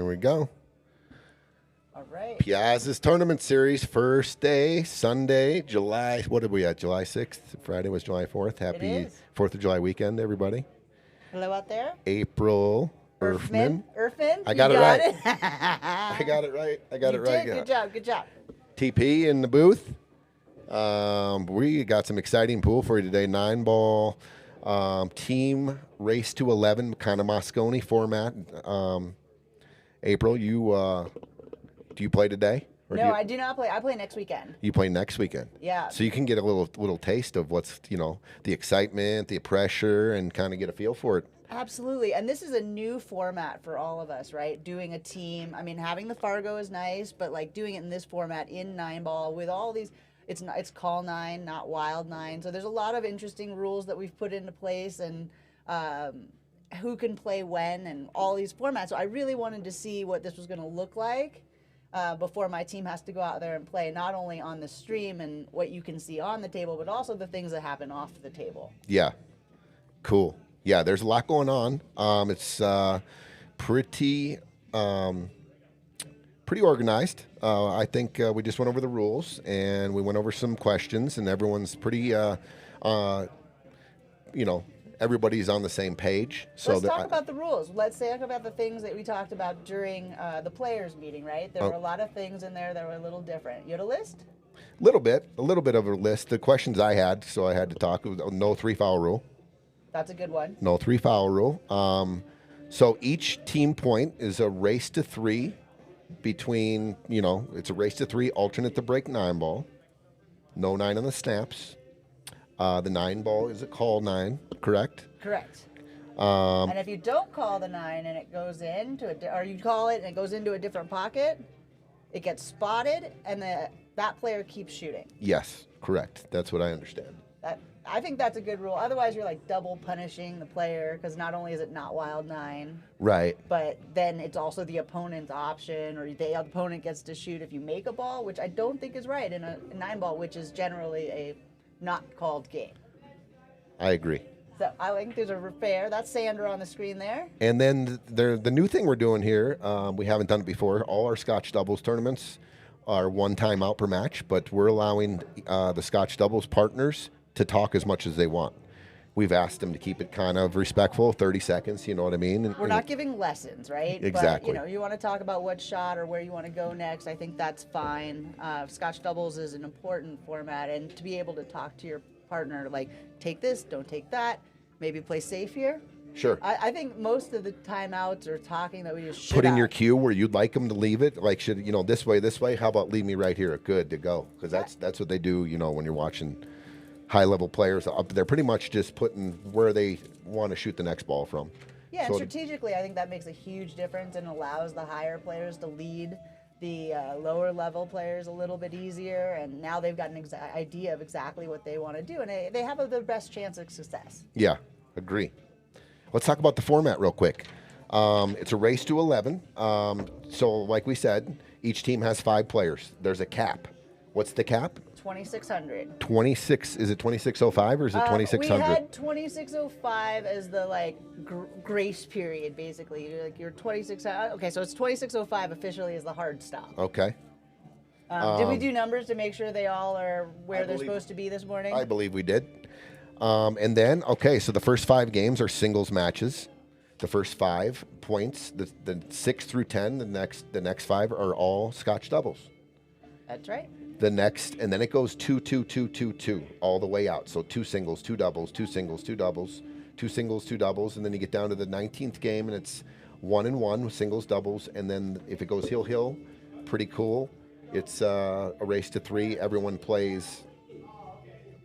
Here we go. All right. Piazza's Tournament Series, first day, Sunday, July. What did we at? July 6th. Friday was July 4th. Happy 4th of July weekend, everybody. Hello out there. April Erfman. Erfman. I got it right. I got it right. I got it right. Good job. Good job. TP in the booth. We got some exciting pool for you today. 9-ball team race to 11, kind of Moscone format. April, do you play today? No, I do not play. I play next weekend. You play next weekend. Yeah. So you can get a little taste of what's, the excitement, the pressure, and kind of get a feel for it. Absolutely. And this is a new format for all of us, right? Doing a team. I mean, having the Fargo is nice, but like doing it in this format in 9-ball with all these, it's call 9, not wild 9. So there's a lot of interesting rules that we've put into place, and who can play when and all these formats. So I really wanted to see what this was going to look like before my team has to go out there and play, not only on the stream and what you can see on the table, but also the things that happen off the table. Yeah. Cool. Yeah, there's a lot going on. It's pretty organized. I think we just went over the rules, and we went over some questions, and everyone's pretty, everybody's on the same page. So let's talk about the rules. Let's talk about the things that we talked about during the players' meeting, right? There were a lot of things in there that were a little different. You had a list? A little bit of a list. The questions I had, so I had to talk. No 3-foul rule. That's a good one. No 3-foul rule. So each team point is a race to 3 between, it's a race to 3, alternate the break 9-ball. No 9 on the snaps. The 9-ball is a call 9, correct? Correct. And if you don't call the 9 and it goes into or you call it and it goes into a different pocket, it gets spotted and that player keeps shooting. Yes, correct. That's what I understand. I think that's a good rule. Otherwise, you're like double punishing the player, because not only is it not wild 9, right, but then it's also the opponent's option, or the opponent gets to shoot if you make a ball, which I don't think is right in a 9-ball, which is generally a not called game. I agree. So I think there's a fair. That's Sandra on the screen there. And then the new thing we're doing here, we haven't done it before. All our Scotch doubles tournaments are 1 time out per match, but we're allowing the Scotch doubles partners to talk as much as they want. We've asked them to keep it kind of respectful, 30 seconds, you know what I mean? We're not giving lessons, right? Exactly. But, you want to talk about what shot or where you want to go next, I think that's fine. Scotch doubles is an important format, and to be able to talk to your partner, like, take this, don't take that, maybe play safe here. Sure. I think most of the timeouts or talking that we just should put in your cue where you'd like them to leave it, like, should, this way, how about leave me right here, good to go? Because that's what they do, when you're watching high-level players up there, pretty much just putting where they want to shoot the next ball from. Yeah, so and strategically, I think that makes a huge difference and allows the higher players to lead the lower-level players a little bit easier, and now they've got an idea of exactly what they want to do, and they have the best chance of success. Yeah, agree. Let's talk about the format real quick. It's a race to 11. So like we said, each team has 5 players. There's a cap. What's the cap? 2,600. 26. Is it 2605 or is it 2600? We had 2605 as the grace period, basically. You're 2600. Okay, so it's 2605 officially is the hard stop. Okay. Did we do numbers to make sure they all are where they're supposed to be this morning? I believe we did. And then, so the first 5 games are singles matches. The first 5 points, the 6 through 10, the next 5 are all Scotch doubles. That's right. The next, and then it goes 2, 2, 2, 2, 2 all the way out. So 2 singles, 2 doubles, 2 singles, 2 doubles, 2 singles, 2 doubles, and then you get down to the 19th game, and it's 1 and 1 with singles, doubles, and then if it goes hill, pretty cool. It's a race to 3. Everyone plays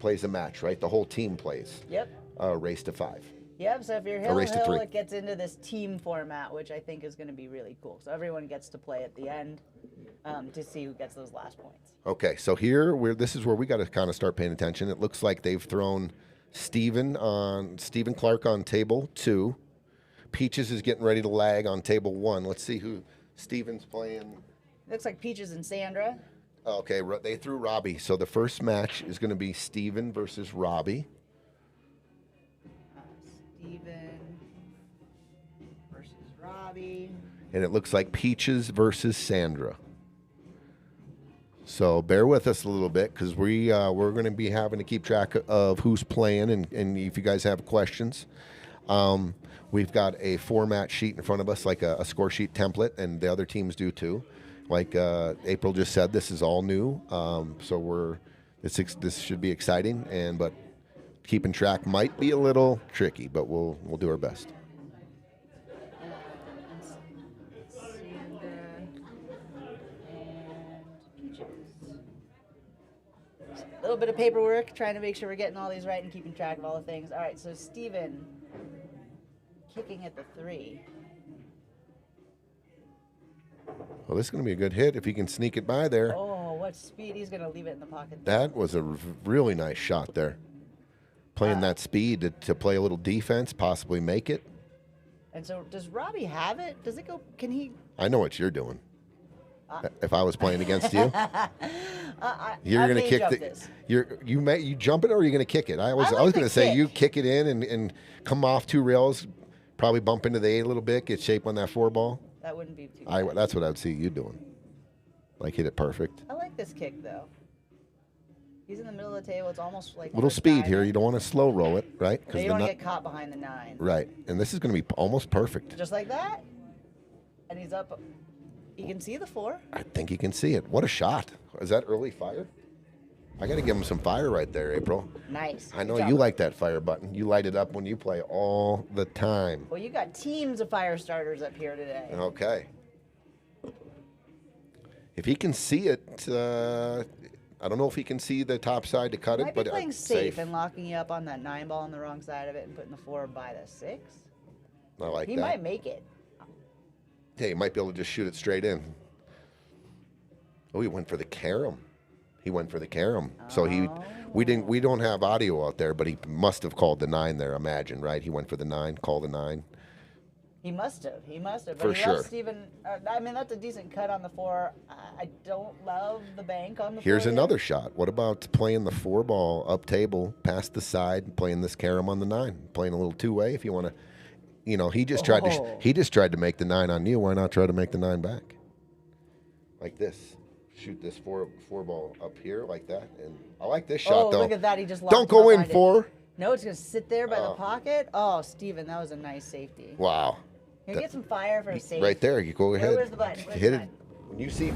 a match, right? The whole team plays. Yep. Race to 5. Yep, so if you're hill, it gets into this team format, which I think is going to be really cool. So everyone gets to play at the end to see who gets those last points. Okay, so this is where we got to kind of start paying attention. It looks like they've thrown Stephen Clark on table 2. Peaches is getting ready to lag on table 1. Let's see who Stephen's playing. Looks like Peaches and Sandra. Okay, they threw Robbie. So the first match is going to be Stephen versus Robbie. Steven versus Robbie. and it looks like Peaches versus Sandra. So bear with us a little bit because we're going to be having to keep track of who's playing, and if you guys have questions. We've got a format sheet in front of us, like a score sheet template, and the other teams do too. Like April just said, this is all new, so this should be exciting, but keeping track might be a little tricky, but we'll do our best. A little bit of paperwork, trying to make sure we're getting all these right and keeping track of all the things. All right, so Steven kicking at the 3. Well, this is going to be a good hit if he can sneak it by there. Oh, what speed. He's going to leave it in the pocket. That was a really nice shot there. Playing that speed to play a little defense, possibly make it. And so does Robbie have it? Does it go? Can he? I know what you're doing. If I was playing against you, you're going to kick this. You jump it, or are you going to kick it? I was going to say you kick it in and come off 2 rails, probably bump into the 8 a little bit, get shape on that 4 ball. That wouldn't be too bad. That's what I would see you doing. Like hit it perfect. I like this kick though. He's in the middle of the table. It's almost like little speed here. You don't want to slow roll it, right? Because you don't want to get caught behind the 9. Right, and this is going to be almost perfect. Just like that, and he's up. He can see the 4. I think he can see it. What a shot! Is that early fire? I got to give him some fire right there, April. Nice. I know you like that fire button. You light it up when you play all the time. Well, you got teams of fire starters up here today. Okay. If he can see it, I don't know if he can see the top side to cut it, but playing safe and locking you up on that 9 ball on the wrong side of it and putting the 4 by the 6. I like that. He might make it. Yeah, he might be able to just shoot it straight in. Oh, he went for the carom. So we don't have audio out there, but he must have called the 9 there, imagine, right? He went for the 9, called the 9. He must have. But for sure. Steven, I mean, that's a decent cut on the 4. I don't love the bank on the 4. Here's another shot. What about playing the 4 ball up table, past the side, playing this carom on the 9, playing a little 2-way if you want to. You know, he just tried to make the 9 on you. Why not try to make the 9 back? Like this. Shoot this 4 ball up here like that. And I like this shot, though. Oh, look at that. He just don't go in 4. No, it's going to sit there by the pocket. Oh, Steven, that was a nice safety. Wow. Here, get some fire for a safety. Right there. You go ahead. Where's the button? Hit it. When you see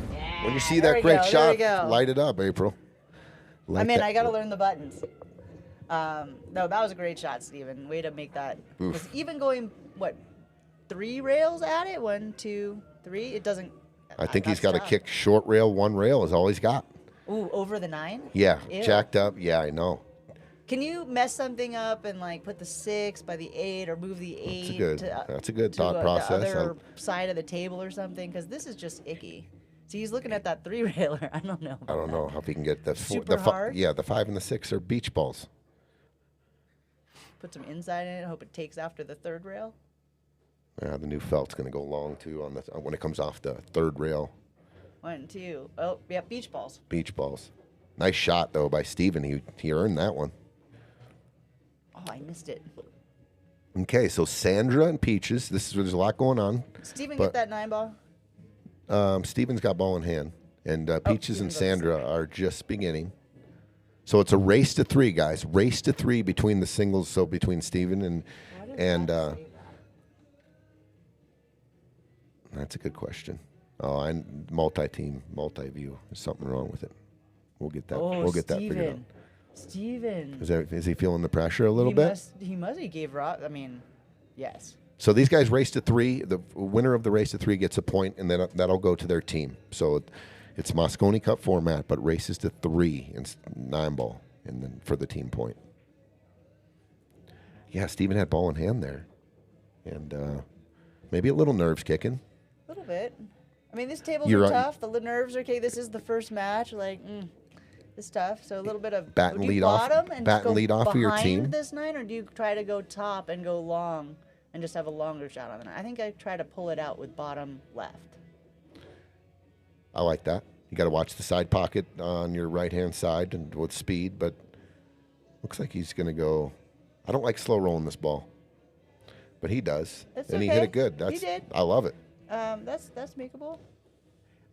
that great shot, light it up, April. I got to learn the buttons. No, that was a great shot, Steven. Way to make that. Even going, 3 rails at it? 1, 2, 3? It doesn't. I think he's got to kick short rail, 1 rail is all he's got. Ooh, over the 9? Yeah, jacked up. Yeah, I know. Can you mess something up and put the 6 by the 8 or move the 8? That's a good thought process. The other side of the table or something, because this is just icky. See, he's looking at that 3 railer. I don't know. I don't know if he can get the 4. Hard. Yeah, the 5 and the 6 are beach balls. Put some inside in it. Hope it takes after the 3rd rail. Yeah, the new felt's going to go long too when it comes off the 3rd rail. 1, 2. Oh, yeah, beach balls. Beach balls. Nice shot though by Steven. He earned that one. Oh, I missed it. Okay, so Sandra and Peaches. There's a lot going on. Steven, get that 9 ball. Steven's got ball in hand, and Peaches and Sandra are just beginning. So it's a race to 3, guys. Race to 3 between the singles. So between Steven and that's a good question. Oh, and multi-team, multi-view. There's something wrong with it. We'll get that. We'll get that figured out. Steven. Is he feeling the pressure a little bit? He must. He gave Rob. I mean, yes. So these guys race to 3. The winner of the race to 3 gets a point, and then that'll go to their team. So it's Moscone Cup format, but races to 3 and 9 ball, and then for the team point. Yeah, Steven had ball in hand there, and maybe a little nerves kicking. A little bit. I mean, these tables are tough. The nerves are okay. This is the first match. It's tough. So a little bit of bat and lead off of your team. Behind this 9, or do you try to go top and go long and just have a longer shot on the 9? I think I try to pull it out with bottom left. I like that. You got to watch the side pocket on your right-hand side and with speed, but looks like he's going to go. I don't like slow rolling this ball, but he does, It's and okay. he hit it good. He did. I love it. That's makeable.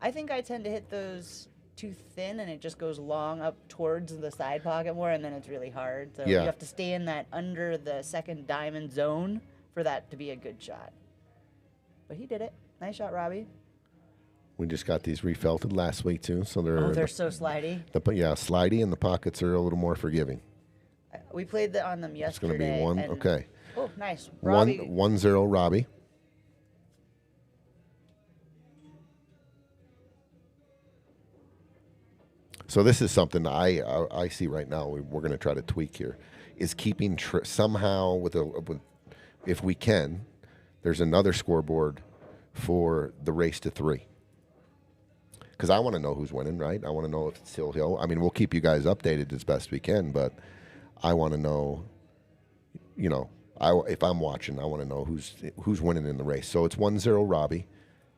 I think I tend to hit those too thin, and it just goes long up towards the side pocket more, and then it's really hard. So Yeah. you have to stay in that under the second diamond zone for that to be a good shot. But he did it. Nice shot, Robbie. We just got these refelted last week too, so They're so slidey. yeah, slidey, and the pockets are a little more forgiving. We played on them It's yesterday. going to be one. and- Okay. Oh, nice. Robbie. 1-0 Robbie. So this is something I see right now. We're going to try to tweak here, is keeping somehow with if we can. There's another scoreboard for the race to 3. Because I want to know who's winning, right? I want to know if it's Hill Hill. I mean, we'll keep you guys updated as best we can, but I want to know. You know, if I'm watching, I want to know who's winning in the race. So it's 1-0 Robbie.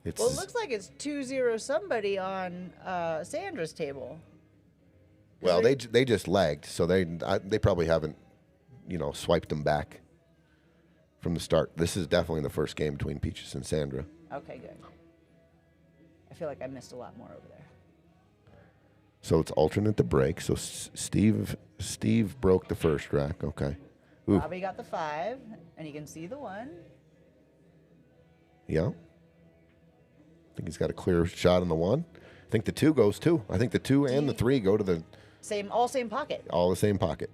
Well, it looks like it's 2-0 somebody on Sandra's table. Well, they just lagged, so they probably haven't, swiped them back from the start. This is definitely the first game between Peaches and Sandra. Okay, good. I feel like I missed a lot more over there. So it's alternate the break. So Steve broke the first rack. Okay. Ooh. Robbie got the 5, and you can see the 1. Yeah. I think he's got a clear shot on the 1. I think the 2 goes too. I think the 2 and the 3 go to the same pocket. All the same pocket.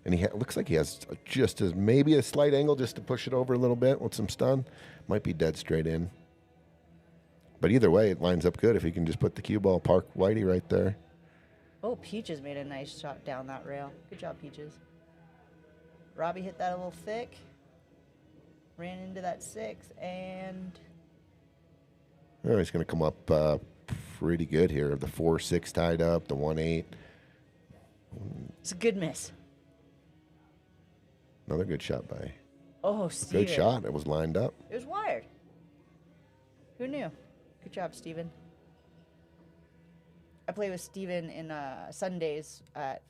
And looks like he has just maybe a slight angle just to push it over a little bit with some stun. Might be dead straight in. But either way, it lines up good if he can just put the cue ball, park Whitey right there. Oh, Peaches made a nice shot down that rail. Good job, Peaches. Robbie hit that a little thick. Ran into that 6, and... Oh, he's going to come up pretty good here. The 4-6 tied up, the 1-8. It's a good miss. Another good shot by... Oh, Steven. Good shot. It was lined up. It was wired. Who knew? Good job, Steven. I play with Steven in Sundays at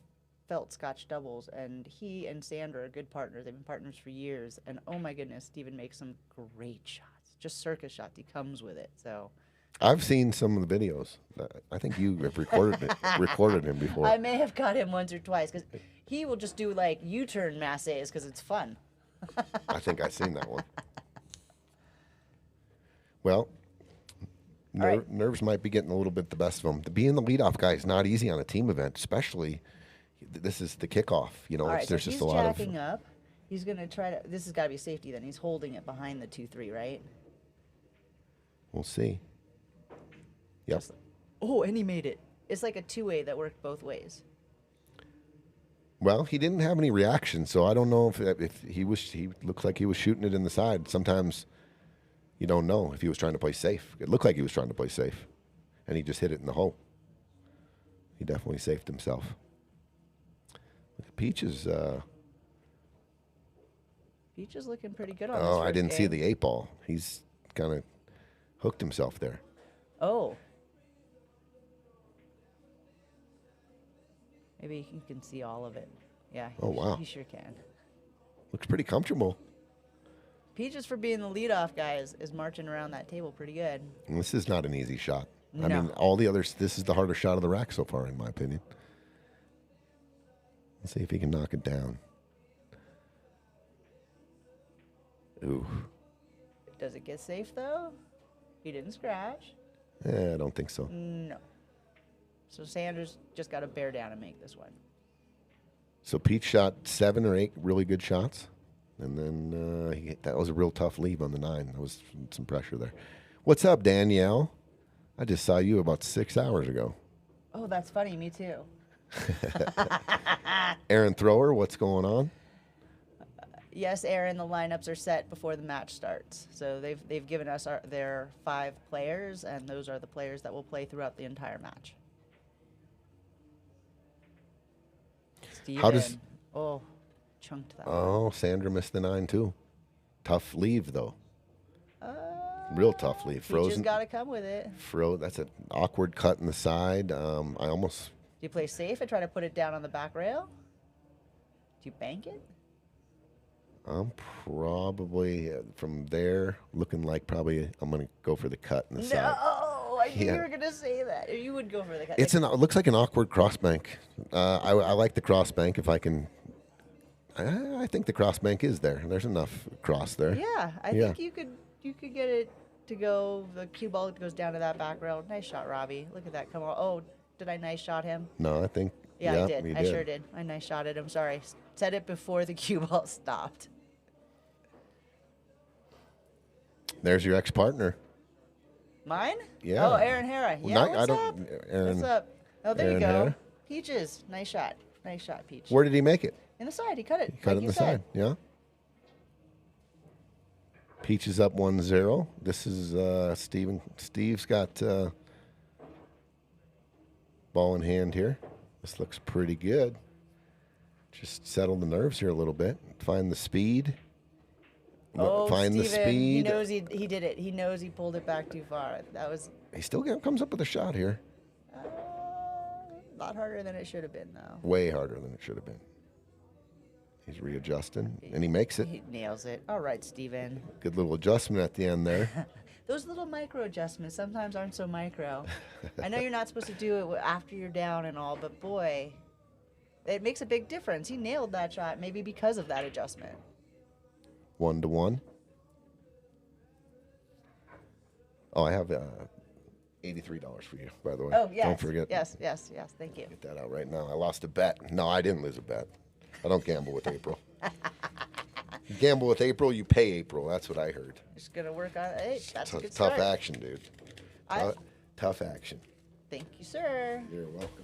Felt Scotch Doubles, and he and Sandra are good partners. They've been partners for years, and oh my goodness, Steven makes some great shots. Just circus shots. He comes with it, so... I've seen some of the videos. I think you have recorded him before. I may have caught him once or twice, because he will just do, like, U-turn masses, because it's fun. I think I've seen that one. Well, nerves might be getting a little bit the best of them. Being the leadoff guy is not easy on a team event, especially this is the kickoff. All right, there's so just a lot of... he's jacking up. He's going to try to... This has got to be safety then. He's holding it behind the 2-3, right? We'll see. Yep. Oh, and he made it. It's like a 2-way that worked both ways. Well, he didn't have any reaction, so I don't know if he looks like he was shooting it in the side. Sometimes you don't know if he was trying to play safe. It looked like he was trying to play safe, and he just hit it in the hole. He definitely saved himself. Look at Peaches. Peach is looking pretty good on this Oh, I first didn't see game. the 8-ball. He's kind of hooked himself there. Oh. Maybe you can see all of it. Yeah. Oh, wow. He sure can. Looks pretty comfortable. Peaches, for being the leadoff guy, is marching around that table pretty good. And this is not an easy shot. I No. mean, all the others, this is the hardest shot of the rack so far, in my opinion. Let's see if he can knock it down. Ooh. Does it get safe, though? He didn't scratch. I don't think so. No. So Sandra's just got to bear down and make this one. So Pete shot 7 or 8 really good shots. And then that was a real tough leave on the 9. There was some pressure there. What's up, Danielle? I just saw you about 6 hours ago. Oh, that's funny. Me too. Aaron Thrower, what's going on? Yes, Aaron, the lineups are set before the match starts. So they've given us their 5 players, and those are the players that will play throughout the entire match. Steven. Oh, chunked that one. Oh, Sandra missed the 9 too. Tough leave though. Real tough leave. You just Frozen. got to come with it. That's an awkward cut in the side. I almost. Do you play safe and try to put it down on the back rail? Do you bank it? I'm probably from there looking like probably I'm going to go for the cut in the side. No, I knew Yeah. you were gonna say that. You would go for the cut. It looks like an awkward crossbank. I like the crossbank if I can. I think the crossbank is there. There's enough cross there. Yeah, I think you could get it to go. The cue ball goes down to that back rail. Nice shot, Robbie. Look at that come on. Oh, did I nice shot him? No, I think. Yeah, I did. you I sure did. I nice shotted him. Sorry, said it before the cue ball stopped. There's your ex-partner. Mine? Yeah. Oh, Aaron Hara. Yeah, Not- what's I up? don't. Aaron, What's up? Oh, there Aaron you go. Hara? Peaches. Nice shot. Nice shot, Peach. Where did he make it? In the side. He cut it. Cut like it in you the said. side. Yeah. Peach is up 1-0. This is Steven. Steve's got ball in hand here. This looks pretty good. Just settle the nerves here a little bit. Find the speed. Oh, Find the Steven, speed. he knows he did it. He knows he pulled it back too far. That was He still comes up with a shot here. a lot harder than it should have been, though. Way harder than it should have been. He's readjusting, and he makes it. He nails it. All right, Steven. Good little adjustment at the end there. Those little micro adjustments sometimes aren't so micro. I know you're not supposed to do it after you're down and all, but boy, it makes a big difference. He nailed that shot, maybe because of that adjustment. 1-1. Oh, I have $83 for you, by the way. Oh, yes. Don't forget. Yes. Thank you. Get that out right now. I lost a bet. No, I didn't lose a bet. I don't gamble with April. You gamble with April, you pay April. That's what I heard. Just going to work on it. Hey, that's a good Tough start. action, dude. Tough action. Thank you, sir. You're welcome.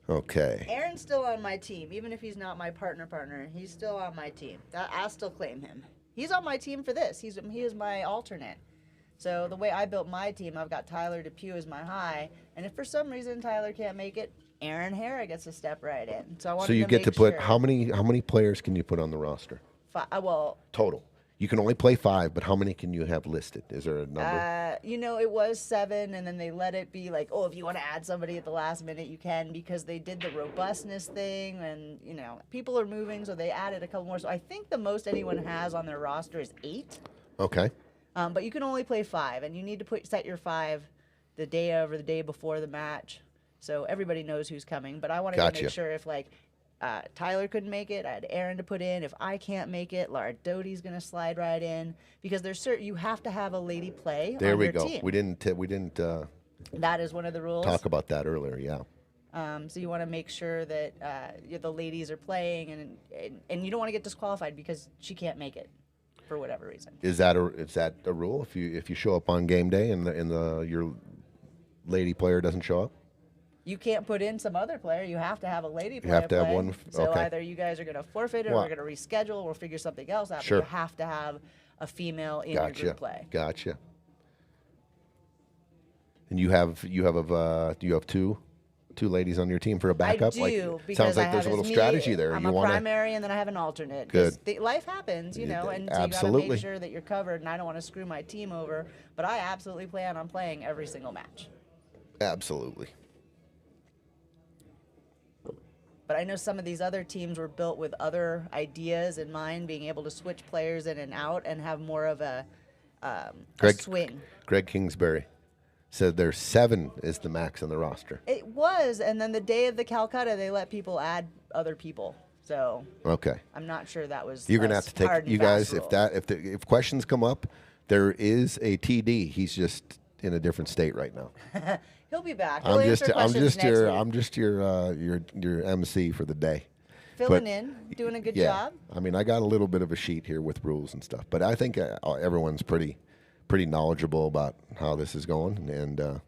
Okay. Aaron's still on my team, even if he's not my partner. He's still on my team. I'll still claim him. He's on my team for this. He is my alternate. So the way I built my team, I've got Tyler Depew as my high, and if for some reason Tyler can't make it, Aaron Hara gets to step right in. So I wanted So you to get make to put sure. how many players can you put on the roster Well, total? You can only play 5, but how many can you have listed? Is there a number? it was 7, and then they let it be like, oh, if you want to add somebody at the last minute, you can, because they did the robustness thing, and people are moving, so they added a couple more. So I think the most anyone has on their roster is 8. Okay. But you can only play 5, and you need to set your 5 the day of or the day before the match, so everybody knows who's coming. But I wanted to make sure if Tyler couldn't make it, I had Aaron to put in. If I can't make it, Laura Doty's going to slide right in, because there's you have to have a lady play There on we your go. team. We didn't That is one of the rules. talk about that earlier. Yeah. So you want to make sure that the ladies are playing, and you don't want to get disqualified because she can't make it for whatever reason. Is that a rule? If you show up on game day and your lady player doesn't show up? You can't put in some other player. You have to have a lady player. You have to have play. one. So Okay. either you guys are going to forfeit it, or Well, we're going to reschedule, or figure something else out. Sure. But you have to have a female in your group play. Gotcha. And you have two ladies on your team for a backup? I do, because sounds like I there's a have little me, strategy there. I'm you a want primary, and then I have an alternate. Good. Life happens, and so you got to Absolutely. make sure that you're covered. And I don't want to screw my team over, but I absolutely plan on playing every single match. Absolutely. But I know some of these other teams were built with other ideas in mind, being able to switch players in and out and have more of a swing. Greg Kingsbury said there's 7 is the max on the roster. It was, and then the day of the Calcutta, they let people add other people. So Okay. I'm not sure that was. You're gonna have to take hard and you guys fast rule. if questions come up, there is a TD. He's just in a different state right now. He'll be back. He'll answer questions next week. your MC for the day. Filling in, doing a good job. I mean, I got a little bit of a sheet here with rules and stuff, but I think everyone's pretty knowledgeable about how this is going. And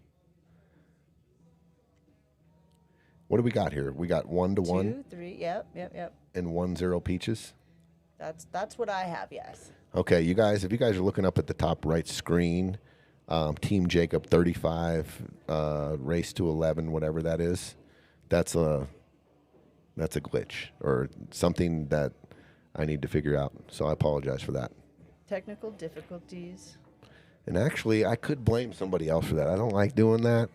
what do we got here? We got 1-1. 2, 3. Yep. And 1-0 Peaches. That's what I have. Yes. Okay, you guys. If you guys are looking up at the top right screen, Team Jacob 35, race to 11, whatever that is. That's a glitch or something that I need to figure out. So I apologize for that. Technical difficulties. And actually, I could blame somebody else for that. I don't like doing that.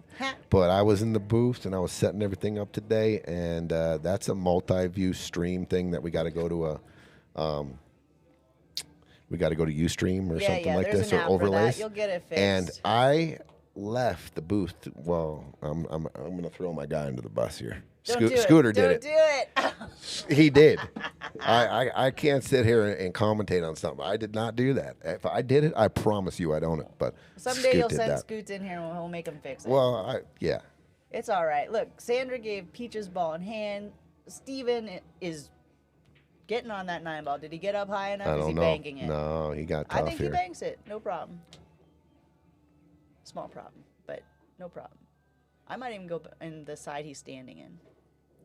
But I was in the booth and I was setting everything up today, and that's a multi-view stream thing that we got to go to Ustream or something like there's this, an or app for overlays. that. You'll get it fixed. And I left the booth. Well, I'm going to throw my guy under the bus here. Scooter did it. Don't do it. He did. I can't sit here and commentate on something. I did not do that. If I did it, I promise you I'd own it. But someday you'll send Scoots in here and we'll make him fix it. Well, yeah. It's all right. Look, Sandra gave Peach's ball in hand. Steven is getting on that 9 ball. Did he get up high enough? I don't Is he know. banking it? No, he got tough I think here. he banks it. No problem. Small problem, but no problem. I might even go in the side he's standing in.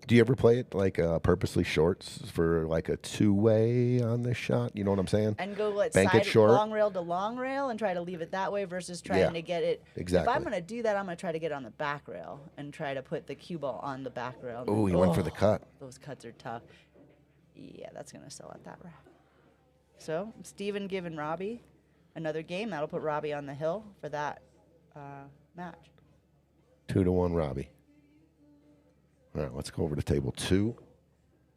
Do you ever play it like purposely shorts for like a two-way on this shot? You know what I'm saying? And go like Bank it side short. long rail to long rail and try to leave it that way versus trying to get it. Exactly. If I'm going to do that, I'm going to try to get on the back rail and try to put the cue ball on the back rail. Oh, he went for the cut. Those cuts are tough. Yeah, that's going to sell at that rack. So Steven giving Robbie another game. That'll put Robbie on the hill for that match. 2-1 Robbie. All right, let's go over to table 2.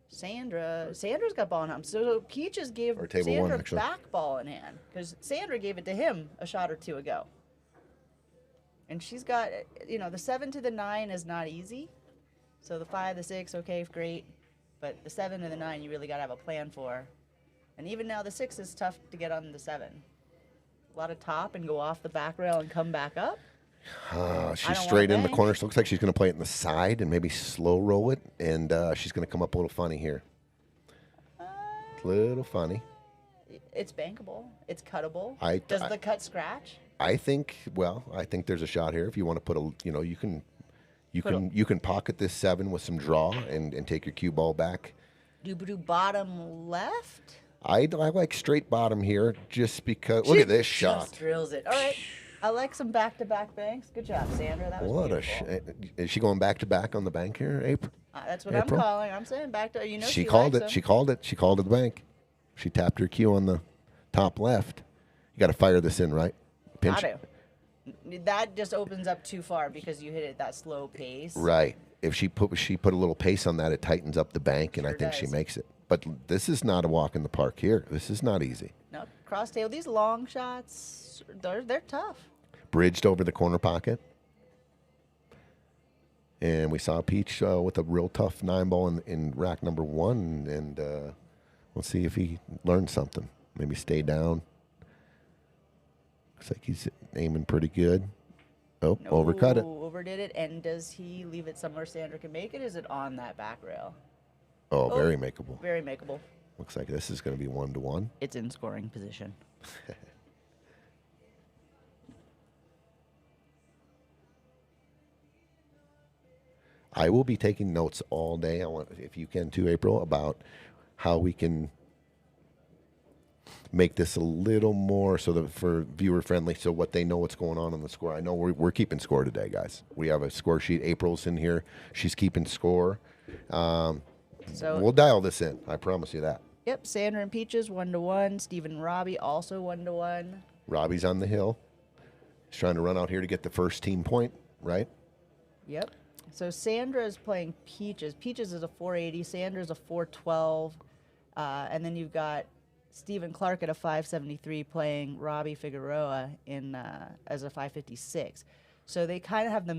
Sandra's got ball in hand. So Peaches gave Or table Sandra 1, actually. back ball in hand because Sandra gave it to him a shot or two ago. And she's got, the 7 to the 9 is not easy. So the 5, the 6, okay, great. But the 7 and the 9, you really got to have a plan for. And even now the 6 is tough to get on the 7. A lot of top and go off the back rail and come back up. She's straight in the corner. So it looks like she's going to play it in the side and maybe slow roll it. And she's going to come up a little funny here. Little funny. It's bankable. It's cuttable. Does the cut scratch? I think there's a shot here. If you want to put you can pocket this 7 with some draw and take your cue ball back. Do bottom left? I like straight bottom here just because. Look at this shot. Just drills it. All right. I like some back-to-back banks. Good job, Sandra. That was beautiful. Is she going back-to-back on the bank here, April? That's what I'm calling. I'm saying back to. She called it. She called it. She called it the bank. She tapped her cue on the top left. You got to fire this in, right? Pinch. Got to. That just opens up too far because you hit it at that slow pace. Right. If she put a little pace on that, it tightens up the bank, and I think she makes it. But this is not a walk in the park here. This is not easy. No, cross tail. These long shots, they're tough. Bridged over the corner pocket. And we saw Peach with a real tough 9 ball in rack number 1. And we'll see if he learned something. Maybe stay down. Looks like he's aiming pretty good. Oh, No, overcut it. Overdid it. And does he leave it somewhere Sandra can make it? Is it on that back rail? Oh, very makeable. Very makeable. Looks like this is going to be 1-1. It's in scoring position. I will be taking notes all day. I want, if you can too, April, about how we can make this a little more so that for viewer friendly, so what they know what's going on the score. I know we're keeping score today, guys. We have a score sheet. April's in here. She's keeping score. So we'll dial this in. I promise you that. Yep, Sandra and Peaches 1-1. Stephen and Robbie also 1-1. Robbie's on the hill. He's trying to run out here to get the first team point, right? Yep. So Sandra is playing Peaches. Peaches is a 480. Sandra's a 412. And then you've got Stephen Clark at a 573 playing Robbie Figueroa as a 556. So they kind of have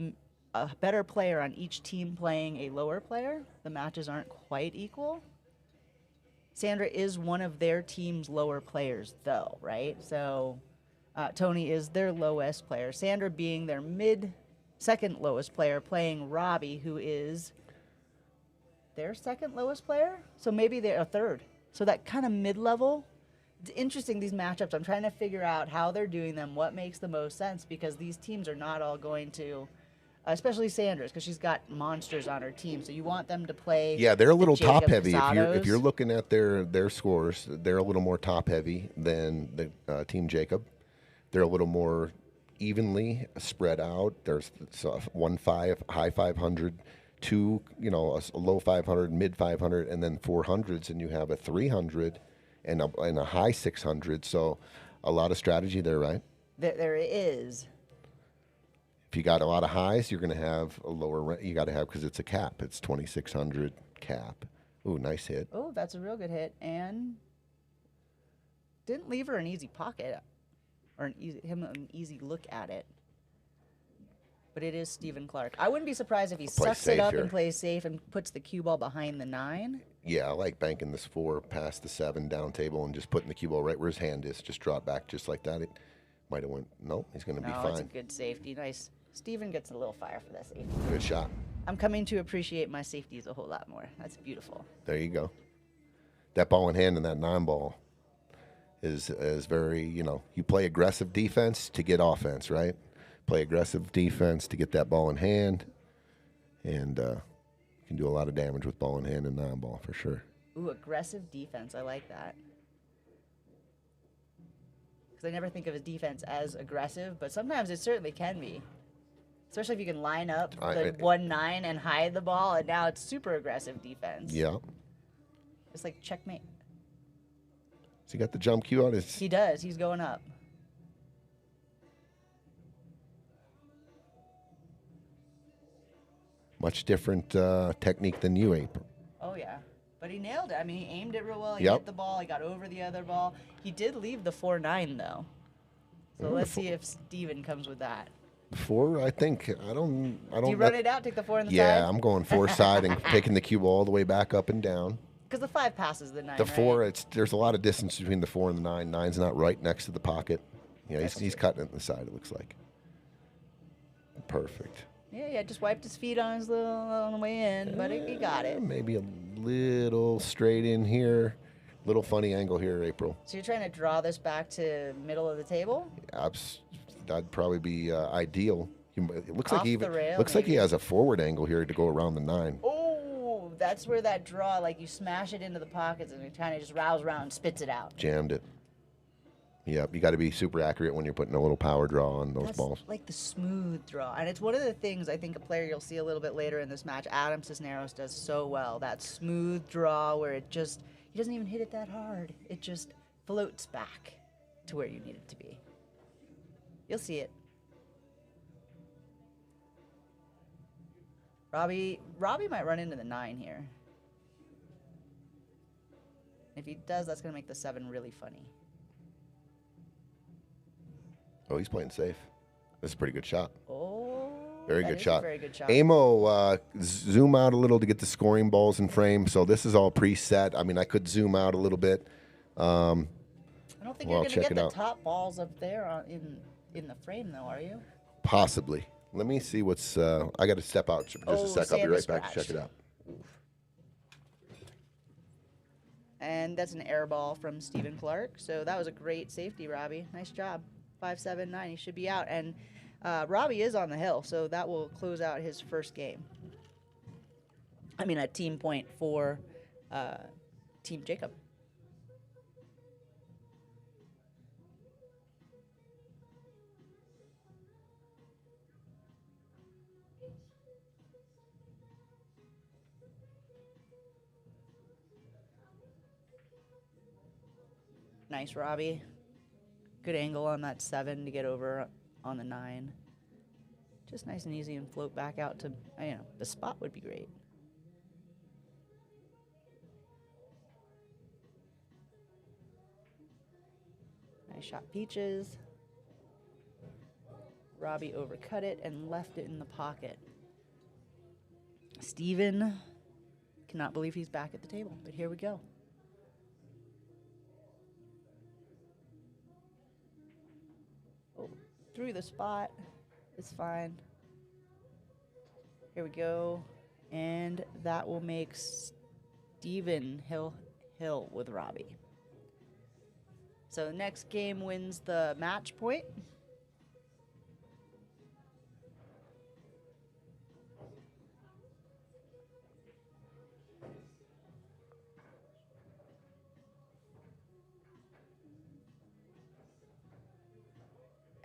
a better player on each team playing a lower player. The matches aren't quite equal. Sandra is one of their team's lower players, though, right? So Tony is their lowest player. Sandra being their second lowest player, playing Robbie, who is their second lowest player. So maybe they're a third. So that kind of mid-level. It's interesting, these matchups. I'm trying to figure out how they're doing them, what makes the most sense, because these teams are not all going to, especially Sandra's, because she's got monsters on her team. So you want them to play. Yeah, they're a little top heavy. If you're Posados. looking at their scores, they're a little more top heavy than the Team Jacob. They're a little more evenly spread out. There's 1-5, high 500, 2, a low 500, mid 500, and then 400s, and you have a 300 and a high 600. So a lot of strategy there, right? There is. If you got a lot of highs, you're going to have a lower rent. You got to have, because it's a cap. It's 2,600 cap. Ooh, nice hit. Oh, that's a real good hit. And didn't leave her an easy pocket or an easy look at it. But it is Stephen Clark. I wouldn't be surprised if he sucks it up here and plays safe and puts the cue ball behind the 9. Yeah, I like banking this 4 past the 7 down table and just putting the cue ball right where his hand is. Just draw it back just like that. It might have went. No, he's going to be fine. It's a good safety. Nice. Stephen gets a little fire for that safety. Good shot. I'm coming to appreciate my safeties a whole lot more. That's beautiful. There you go. That ball in hand and that 9 ball is very, you play aggressive defense to get offense, right? Play aggressive defense to get that ball in hand, and you can do a lot of damage with ball in hand and 9 ball for sure. Ooh, aggressive defense. I like that. Because I never think of a defense as aggressive, but sometimes it certainly can be. Especially if you can line up the 1-9 and hide the ball, and now it's super aggressive defense. Yeah. It's like checkmate. So he got the jump cue on his. He does. He's going up. Much different technique than you, April. Oh, yeah. But he nailed it. I mean, he aimed it real well. He Yep. hit the ball. He got over the other ball. He did leave the 4-9, though. So let's see if Steven comes with that. 4, I think. I don't. Do you run it out, take the 4 on the side? Yeah, I'm going 4 side and taking the cue ball all the way back up and down. Because the 5 passes the 9, The 4, right? there's a lot of distance between the 4 and the 9. 9's not right next to the pocket. Yeah, he's cutting it in the side, it looks like. Perfect. Yeah, just wiped his feet on the way in, but he got it. Maybe a little straight in here. Little funny angle here, April. So you're trying to draw this back to middle of the table? That'd probably be ideal. It looks Off like he the rail, looks like he maybe. has a forward angle here to go around the 9. Oh, that's where that draw, like you smash it into the pockets and it kind of just rows around and spits it out. Jammed it. Yep, you got to be super accurate when you're putting a little power draw on those That's balls. like the smooth draw. And it's one of the things I think a player you'll see a little bit later in this match, Adam Cisneros, does so well. That smooth draw where it just, he doesn't even hit it that hard. It just floats back to where you need it to be. You'll see it. Robbie might run into the 9 here. If he does, that's going to make the 7 really funny. Oh, he's playing safe. This is a pretty good shot. Oh, Very that good is a shot. very good shot. Amo, zoom out a little to get the scoring balls in frame. So this is all preset. I mean, I could zoom out a little bit. I don't think well, you're going to check get it the out. top balls up there in the frame, though, are you? Possibly. Let me see what's. I got to step out for just a sec. I'll be Sandra right back to check scratched. it out. And that's an air ball from Stephen Clark. So that was a great safety, Robbie. Nice job. 5-7-9. He should be out. And Robbie is on the hill, so that will close out his first game. I mean, a team point for Team Jacob. Nice, Robbie. Good angle on that 7 to get over on the 9. Just nice and easy and float back out to, the spot would be great. Nice shot, Peaches. Robbie overcut it and left it in the pocket. Steven cannot believe he's back at the table, but here we go. Oh, through the spot. It's fine. Here we go. And that will make Steven Hill with Robbie. So the next game wins the match point.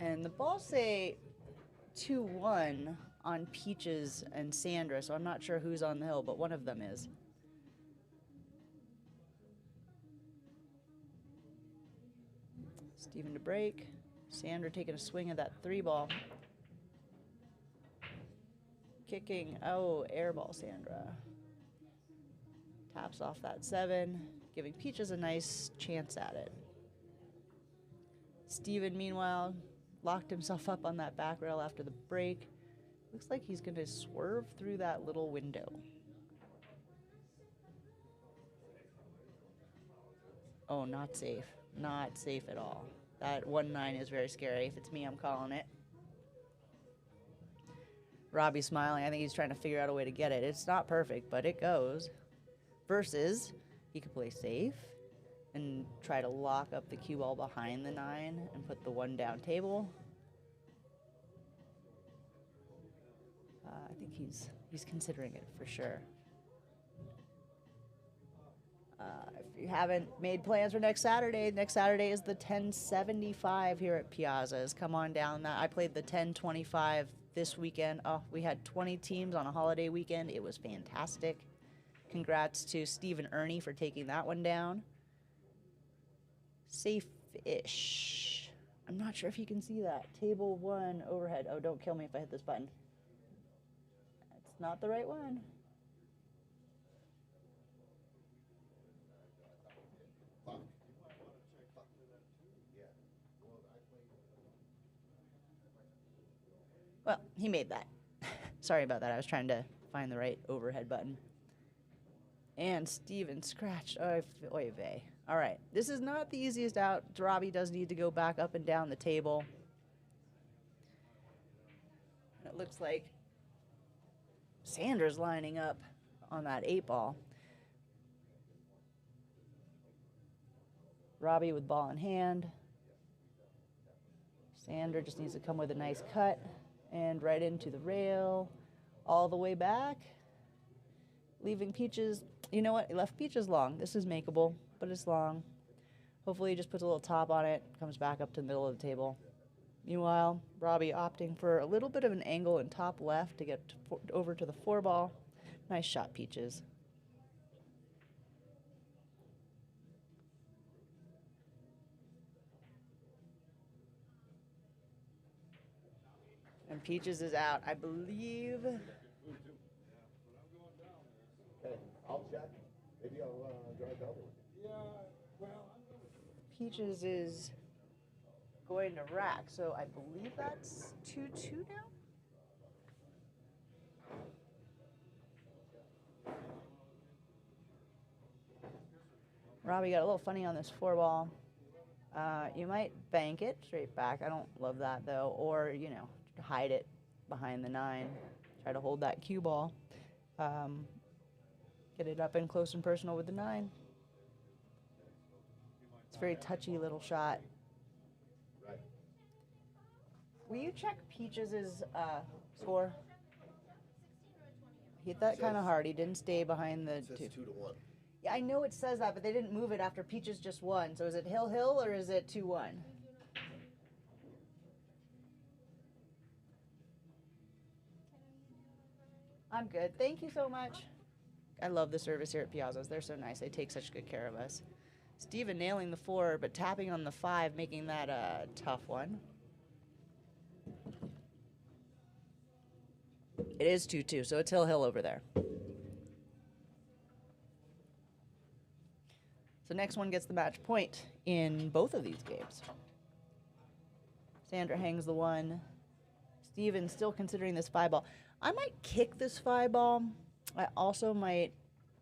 And the balls say 2-1 on Peaches and Sandra, so I'm not sure who's on the hill, but one of them is. Steven to break. Sandra taking a swing at that 3-ball. Kicking. Oh, air ball, Sandra. Taps off that 7, giving Peaches a nice chance at it. Steven, meanwhile, locked himself up on that back rail after the break. Looks like he's going to swerve through that little window. Oh, not safe. Not safe at all. That 1-9 is very scary. If it's me, I'm calling it. Robbie's smiling. I think he's trying to figure out a way to get it. It's not perfect, but it goes. Versus, he could play safe and try to lock up the cue ball behind the 9 and put the 1 down table. I think he's considering it for sure. If you haven't made plans for next Saturday is the 1075 here at Piazza's. Come on down. I played the 1025 this weekend. Oh, we had 20 teams on a holiday weekend. It was fantastic. Congrats to Steve and Ernie for taking that one down. Safe-ish. I'm not sure if you can see that. Table 1 overhead. Oh, don't kill me if I hit this button. That's not the right one. Well, he made that. Sorry about that. I was trying to find the right overhead button. And Steven scratched. Oy vey. All right. This is not the easiest out. Robbie does need to go back up and down the table. It looks like Sandra's lining up on that 8-ball. Robbie with ball in hand. Sandra just needs to come with a nice cut and right into the rail, all the way back. Leaving Peaches, you know what? He left Peaches long. This is makeable, but it's long. Hopefully he just puts a little top on it, comes back up to the middle of the table. Meanwhile, Robbie opting for a little bit of an angle in top left to get over to the 4-ball. Nice shot, Peaches. And Peaches is out, I believe. Okay, I'll check. Maybe I'll drive double. Yeah, well, Peaches is going to rack, so I believe that's 2-2 now. Robbie got a little funny on this 4-ball. You might bank it straight back. I don't love that though, or hide it behind the 9. Try to hold that cue ball. Get it up and close and personal with the 9. It's a very touchy little shot. Right. Will you check Peaches' score? He hit that kind of hard. He didn't stay behind the 2. 2-1. Yeah, I know it says that, but they didn't move it after Peaches just won. So is it Hill or is it 2-1? I'm good. Thank you so much. I love the service here at Piazza's. They're so nice. They take such good care of us. Steven nailing the 4, but tapping on the 5, making that a tough one. It is 2-2, so it's Hill over there. So next one gets the match point in both of these games. Sandra hangs the 1. Steven still considering this 5-ball. I might kick this 5-ball. I also might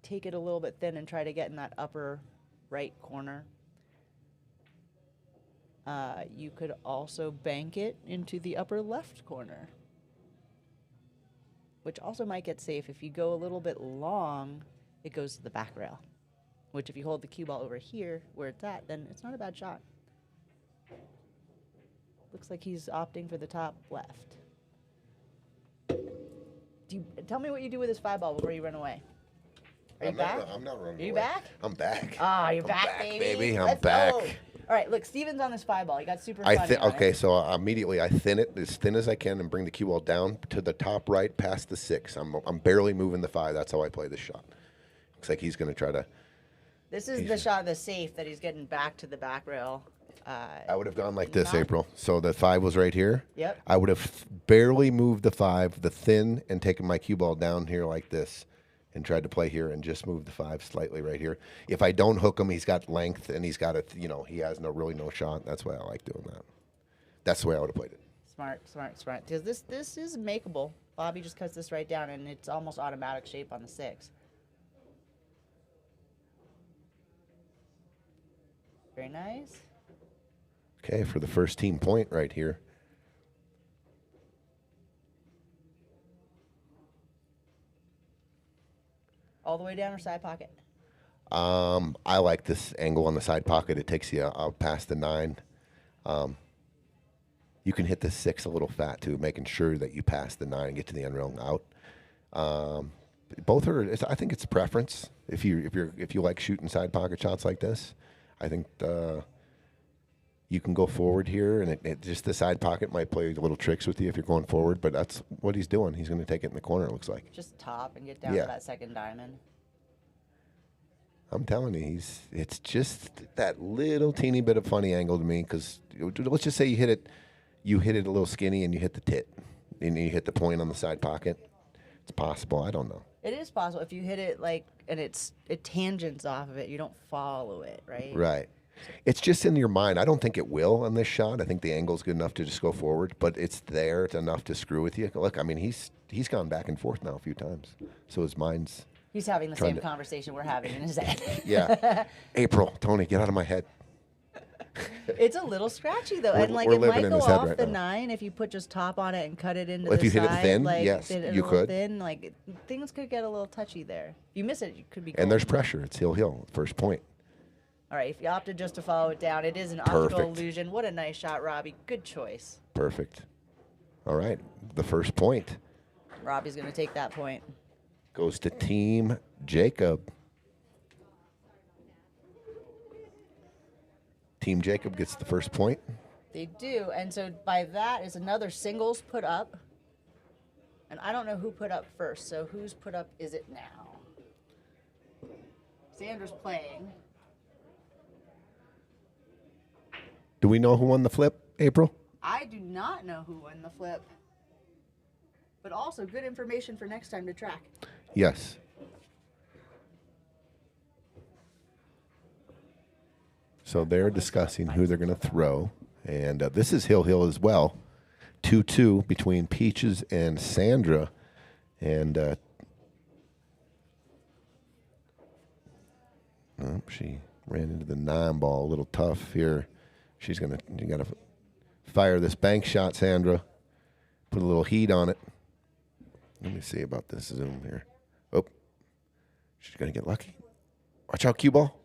take it a little bit thin and try to get in that upper right corner. You could also bank it into the upper left corner, which also might get safe. If you go a little bit long, it goes to the back rail, which if you hold the cue ball over here where it's at, then it's not a bad shot. Looks like he's opting for the top left. Tell me what you do with this 5-ball before you run away. Are you back? I'm not running away. Are you back? I'm back. Ah, you're I'm back, baby. I'm Let's back. go. All right, look, Steven's on this 5-ball. He got super funny on Okay, it. so immediately I thin it as thin as I can and bring the cue ball down to the top right past the 6. I'm barely moving the 5. That's how I play this shot. Looks like he's going to try to. This is the shot of the safe that he's getting back to the back rail. I would have gone like this, Not- April. So the 5 was right here. Yep. I would have barely moved the 5, the thin, and taken my cue ball down here like this and tried to play here and just move the 5 slightly right here. If I don't hook him, he's got length and he's got he has really no shot. That's why I like doing that. That's the way I would have played it. Smart. Because this is makeable. Bobby just cuts this right down, and it's almost automatic shape on the 6. Very nice. Okay, for the first team point right here. All the way down or side pocket? I like this angle on the side pocket. It takes you out past the 9. You can hit the 6 a little fat too, making sure that you pass the 9 and get to the end rail and out. Both are. I think it's preference. If you like shooting side pocket shots like this, I think you can go forward here, and it just the side pocket might play little tricks with you if you're going forward. But that's what he's doing. He's going to take it in the corner. It looks like. Just top and get down to that second diamond. I'm telling you, it's just that little teeny bit of funny angle to me because let's just say you hit it a little skinny and you hit the tit and you hit the point on the side pocket. It's possible. I don't know. It is possible if you hit it and it tangents off of it, you don't follow it, right? Right. It's just in your mind. I don't think it will on this shot. I think the angle's good enough to just go forward, but it's there. It's enough to screw with you. Look, I mean, he's gone back and forth now a few times, so his mind's. He's having the same conversation we're having in his head. Yeah. April, Tony, get out of my head. It's a little scratchy though, and we're it living might in go his head off right the now. 9 if you put just top on it and cut it into If the you hit it side. thin, like, yes, hit it a you little could. Thin, things could get a little touchy there. If you miss it, you could be. And there's pressure. It's hill, first point. All right, if you opted just to follow it down, it is an optical Perfect. illusion. What a nice shot, Robbie. Good choice. Perfect. All right, the first point Robbie's going to take that point. goes to Team Jacob. Team Jacob gets the first point. They do, and so by that is another singles put up. And I don't know who put up first, so whose put up is it now? Sandra's playing. Do we know who won the flip, April? I do not know who won the flip. But also good information for next time to track. Yes. So they're discussing who they're going to throw. And this is hill as well. 2-2 between Peaches and Sandra. And she ran into the 9 ball a little tough here. You got to fire this bank shot, Sandra. Put a little heat on it. Let me see about this zoom here. Oh, she's going to get lucky. Watch out, cue ball.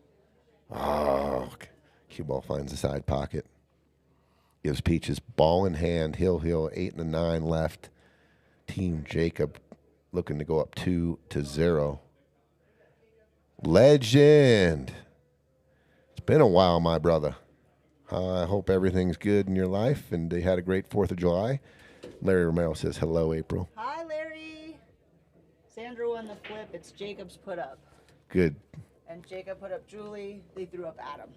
Oh, okay. Cue ball finds the side pocket. Gives Peaches ball in hand. Hill, 8 and a 9 left. Team Jacob looking to go up 2-0. Legend. It's been a while, my brother. I hope everything's good in your life and they had a great 4th of July. Larry Romero says, hello, April. Hi, Larry. Sandra won the flip. It's Jacob's put up. Good. And Jacob put up Julie. They threw up Adam.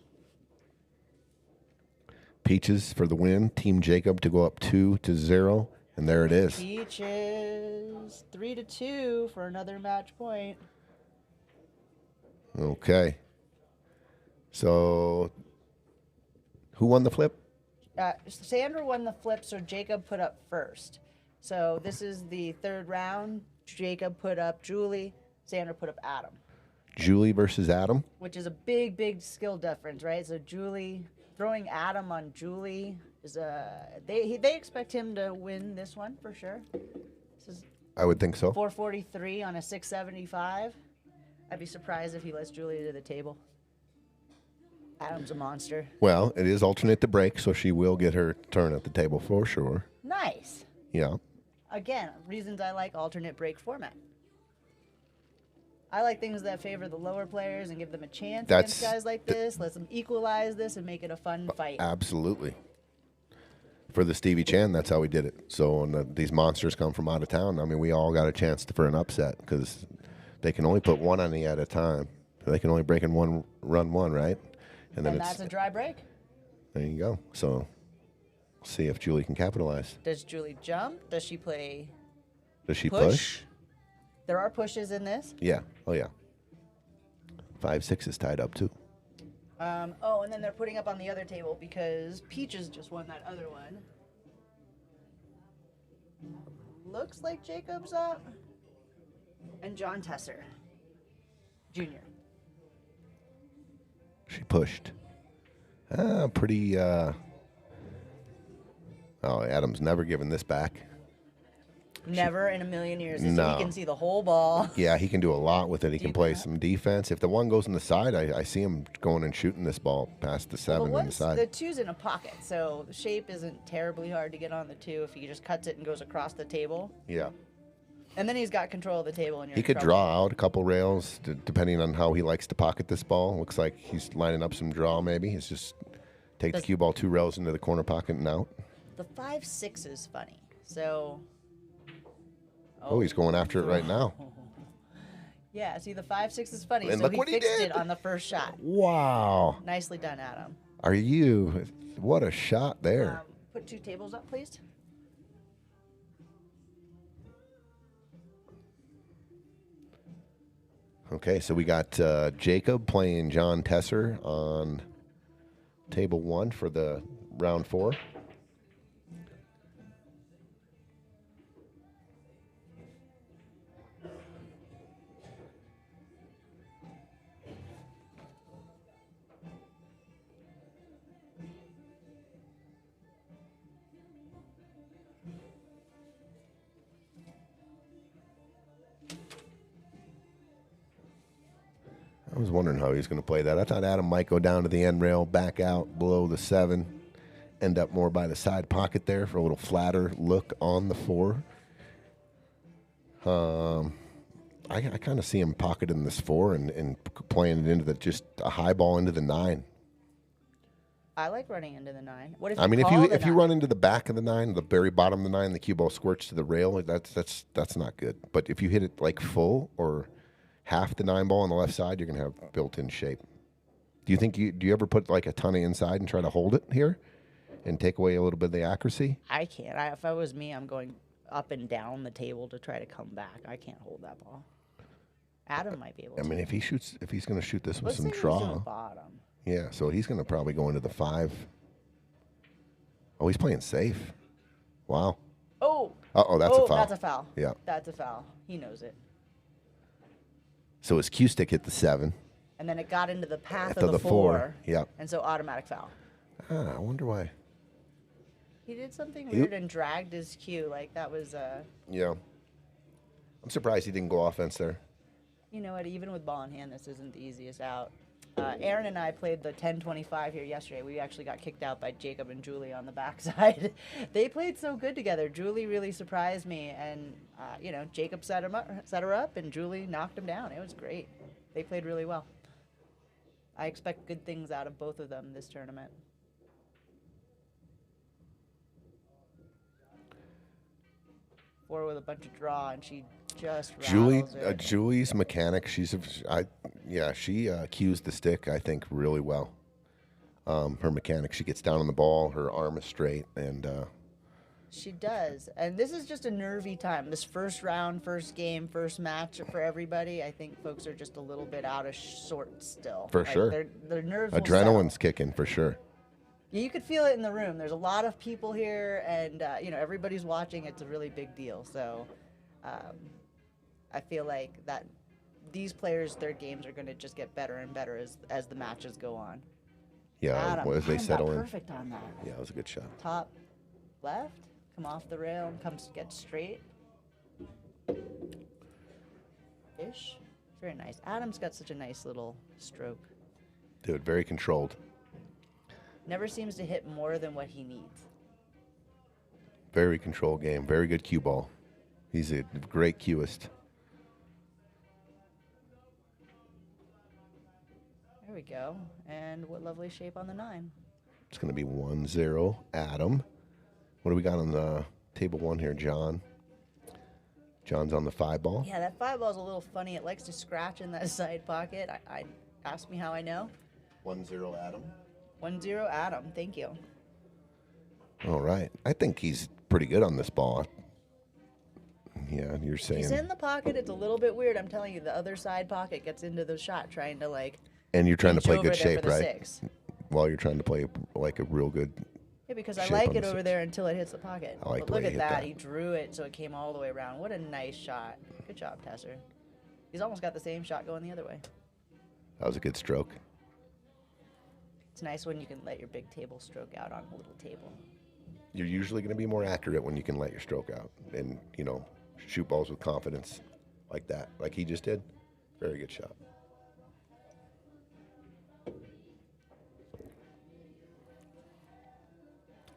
Peaches for the win. Team Jacob to go up 2-0. And there it is. Peaches 3-2 for another match point. Okay. So, who won the flip? Sandra won the flip, so Jacob put up first. So this is the 3rd round. Jacob put up Julie. Sandra put up Adam. Julie versus Adam. Which is a big skill difference, right? So Julie, throwing Adam on Julie is they expect him to win this one for sure. This is I would think so. 443 on a 675. I'd be surprised if he lets Julie to the table. Adam's a monster. Well, it is alternate the break, so she will get her turn at the table for sure. Nice. Yeah. Again, reasons I like alternate break format. I like things that favor the lower players and give them a chance against guys like this. Let them equalize this and make it a fun fight. Absolutely. For the Stevie Chan, that's how we did it. So when these monsters come from out of town, I mean, we all got a chance for an upset because they can only put one on the at a time. They can only break in run one, right? And that's a dry break. There you go. So, see if Julie can capitalize. Does Julie jump? Does she play Does she push? There are pushes in this. Yeah. Oh, yeah. 5-6 is tied up, too. Oh, and then they're putting up on the other table because Peaches just won that other one. Looks like Jacob's up. And John Tesser, Jr. She pushed. Pretty, Oh, Adam's never given this back. Never in a million years. So No. he can see the whole ball. Yeah, he can do a lot with it. He can play some defense. If the one goes in the side, I see him going and shooting this ball past the 7 in the side. The 2's in a pocket, so the shape isn't terribly hard to get on the 2 if he just cuts it and goes across the table. Yeah. And then he's got control of the table. And He could draw out a couple rails depending on how he likes to pocket this ball. Looks like he's lining up some draw maybe. He's just take the cue ball 2 rails into the corner pocket and out. The 5-6 is funny. So... Oh, he's going after it right now. Yeah, see, the 5-6 is funny. And so look he what he fixed did. it on the first shot. Wow. Nicely done, Adam. Are you? What a shot there. Put 2 tables up, please. Okay, so we got Jacob playing John Tesser on table 1 for the round 4. I was wondering how he was going to play that. I thought Adam might go down to the end rail, back out below the 7, end up more by the side pocket there for a little flatter look on the 4. I kind of see him pocketing this 4 and playing it into just a high ball into the 9. I like running into the 9. What if if you run into the back of the 9, the very bottom of the 9, the cue ball squirts to the rail, that's not good. But if you hit it like full or half the 9 ball on the left side, you're going to have built-in shape. Do you ever put like a ton of inside and try to hold it here and take away a little bit of the accuracy? I can't. If I was me, I'm going up and down the table to try to come back. I can't hold that ball. Adam might be able to. I mean, if he's going to shoot this with Let's some say draw. he's on the bottom. Yeah, so he's going to probably go into the 5. Oh, he's playing safe. Wow. Oh. Uh-oh, that's a foul. That's a foul. Yeah. That's a foul. He knows it. So his cue stick hit the 7. And then it got into the path of the 4. Yeah. And so automatic foul. I wonder why. He did something weird and dragged his cue. Like that was Yeah. I'm surprised he didn't go offense there. You know what? Even with ball in hand, this isn't the easiest out. Aaron and I played the 10-25 here yesterday. We actually got kicked out by Jacob and Julie on the backside. They played so good together. Julie really surprised me, and Jacob set her up, and Julie knocked him down. It was great. They played really well. I expect good things out of both of them this tournament. Four with a bunch of draw, and she just rattles it. Julie's mechanic. She cues the stick, I think, really well. Her mechanic. She gets down on the ball. Her arm is straight, and she does. And this is just a nervy time. This first round, first game, first match for everybody. I think folks are just a little bit out of sorts still. For sure. Their nerves. Adrenaline's kicking for sure. Yeah, you could feel it in the room. There's a lot of people here, and everybody's watching. It's a really big deal. So, I feel like that these players, their games are going to just get better and better as the matches go on. Yeah, as they settle in. Perfect on that. Yeah, it was a good shot. Top left, come off the rail and get straight. Ish. Very nice. Adam's got such a nice little stroke. Dude, very controlled. Never seems to hit more than what he needs. Very controlled game. Very good cue ball. He's a great cueist. There we go. And what lovely shape on the 9. It's going to be 1-0, Adam. What do we got on the table 1 here, John? John's on the 5 ball. Yeah, that 5 ball's a little funny. It likes to scratch in that side pocket. Ask me how I know. 1-0, Adam. 1-0 Adam. Thank you. All right. I think he's pretty good on this ball. Yeah, you're saying. He's in the pocket. It's a little bit weird. I'm telling you, the other side pocket gets into the shot, trying to like. And you're trying to reach play over good there shape, for the right? 6. While you're trying to play like a real good. Yeah, because I shape like on it the over 6. there until it hits the pocket. I like But the look way at you hit that. that. He drew it so it came all the way around. What a nice shot. Good job, Tesser. He's almost got the same shot going the other way. That was a good stroke. It's nice when you can let your big table stroke out on a little table. You're usually going to be more accurate when you can let your stroke out and, shoot balls with confidence like that, like he just did. Very good shot.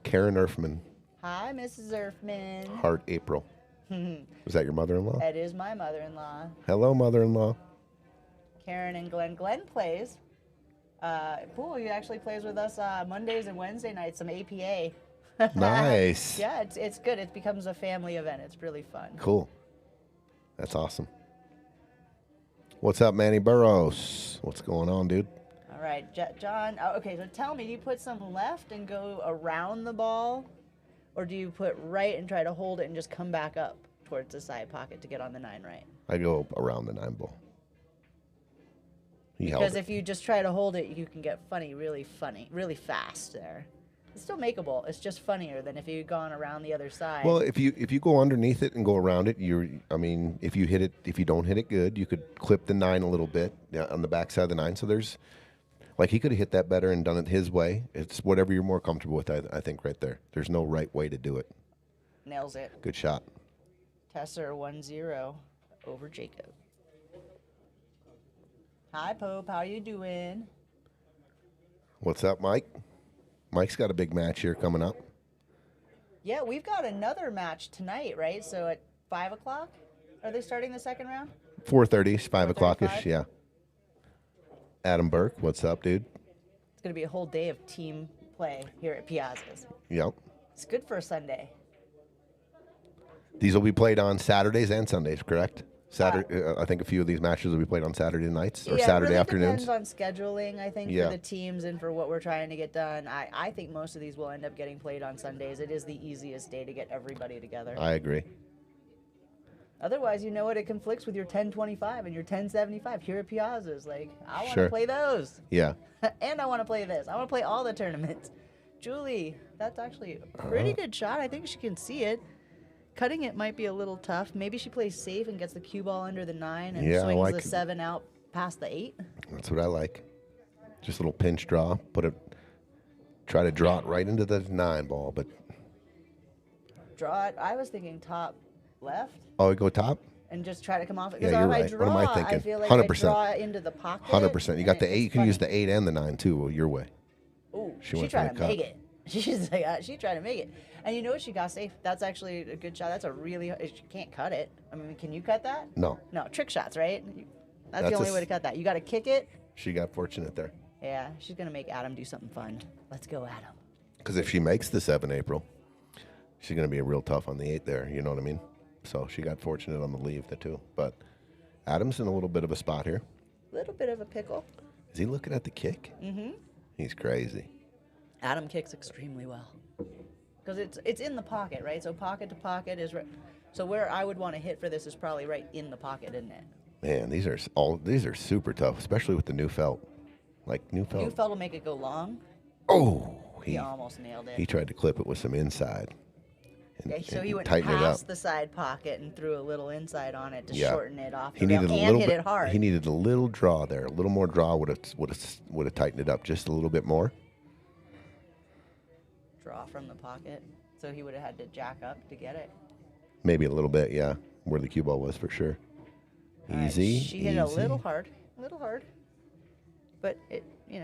Karen Erfman. Hi, Mrs. Erfman. Heart April. Was that your mother-in-law? That is my mother-in-law. Hello, mother-in-law. Karen and Glenn. Glenn plays. Pool, he actually plays with us Mondays and Wednesday nights, some APA. Nice. Yeah, it's good. It becomes a family event. It's really fun. Cool. That's awesome. What's up, Manny Burrows? What's going on, dude? All right, John. Okay, so tell me, do you put some left and go around the ball? Or do you put right and try to hold it and just come back up towards the side pocket to get on the 9 right? I go around the 9 ball. Because if you just try to hold it, you can get really fast there. It's still makeable. It's just funnier than if you'd gone around the other side. Well, if you go underneath it and go around it, if you don't hit it good, you could clip the 9 a little bit on the back side of the 9. So there's, like, he could have hit that better and done it his way. It's whatever you're more comfortable with, I think, right there. There's no right way to do it. Nails it. Good shot. Tesser 1-0 over Jacob. Hi, Pope. How you doing? What's up, Mike? Mike's got a big match here coming up. Yeah, we've got another match tonight, right? So at 5 o'clock? Are they starting the second round? 4:30, 5 o'clock-ish, 4:35? yeah. Adam Burke, what's up, dude? It's going to be a whole day of team play here at Piazza's. Yep. It's good for a Sunday. These will be played on Saturdays and Sundays, correct? I think a few of these matches will be played on Saturday nights or Saturday afternoons. It depends on scheduling, I think, for the teams and for what we're trying to get done. I think most of these will end up getting played on Sundays. It is the easiest day to get everybody together. I agree. Otherwise, you know what? It conflicts with your 1025 and your 1075 here at Piazza's. Like, I want to play those. Yeah. And I want to play this. I want to play all the tournaments. Julie, that's actually a pretty good shot. I think she can see it. Cutting it might be a little tough. Maybe she plays safe and gets the cue ball under the 9 and swings the 7 out past the 8. That's what I like. Just a little pinch draw. Try to draw it right into the 9 ball, but draw it. I was thinking top left. Oh, go top? And just try to come off it. Yeah, you're right. What am I thinking? I feel like 100%. I draw into the pocket. 100%. You got the 8. You can use the 8 and the 9 too. Your way. Ooh, she went tried for the to make it. She's like, she tried to make it. And you know what? She got safe. That's actually a good shot. That's a really. She can't cut it. I mean, can you cut that? No. No, trick shots, right? That's the only way to cut that. You got to kick it. She got fortunate there. Yeah, she's gonna make Adam do something fun. Let's go, Adam. Because if she makes the 7 April, she's gonna be real tough on the 8 there. You know what I mean? So she got fortunate on the leave there too. But Adam's in a little bit of a spot here. A little bit of a pickle. Is he looking at the kick? Mm-hmm. He's crazy. Adam kicks extremely well. Because it's in the pocket, right? So pocket to pocket is right. So where I would want to hit for this is probably right in the pocket, isn't it? Man, these are super tough, especially with the new felt. Like new felt. New felt will make it go long. Oh, he almost nailed it. He tried to clip it with some inside. So he went past the side pocket and threw a little inside on it to shorten it off. He needed hit it hard. He needed a little draw there. A little more draw would have tightened it up just a little bit more. Draw from the pocket, so he would have had to jack up to get it. Maybe a little bit, yeah, where the cue ball was for sure. Easy. Right, she hit a little hard, but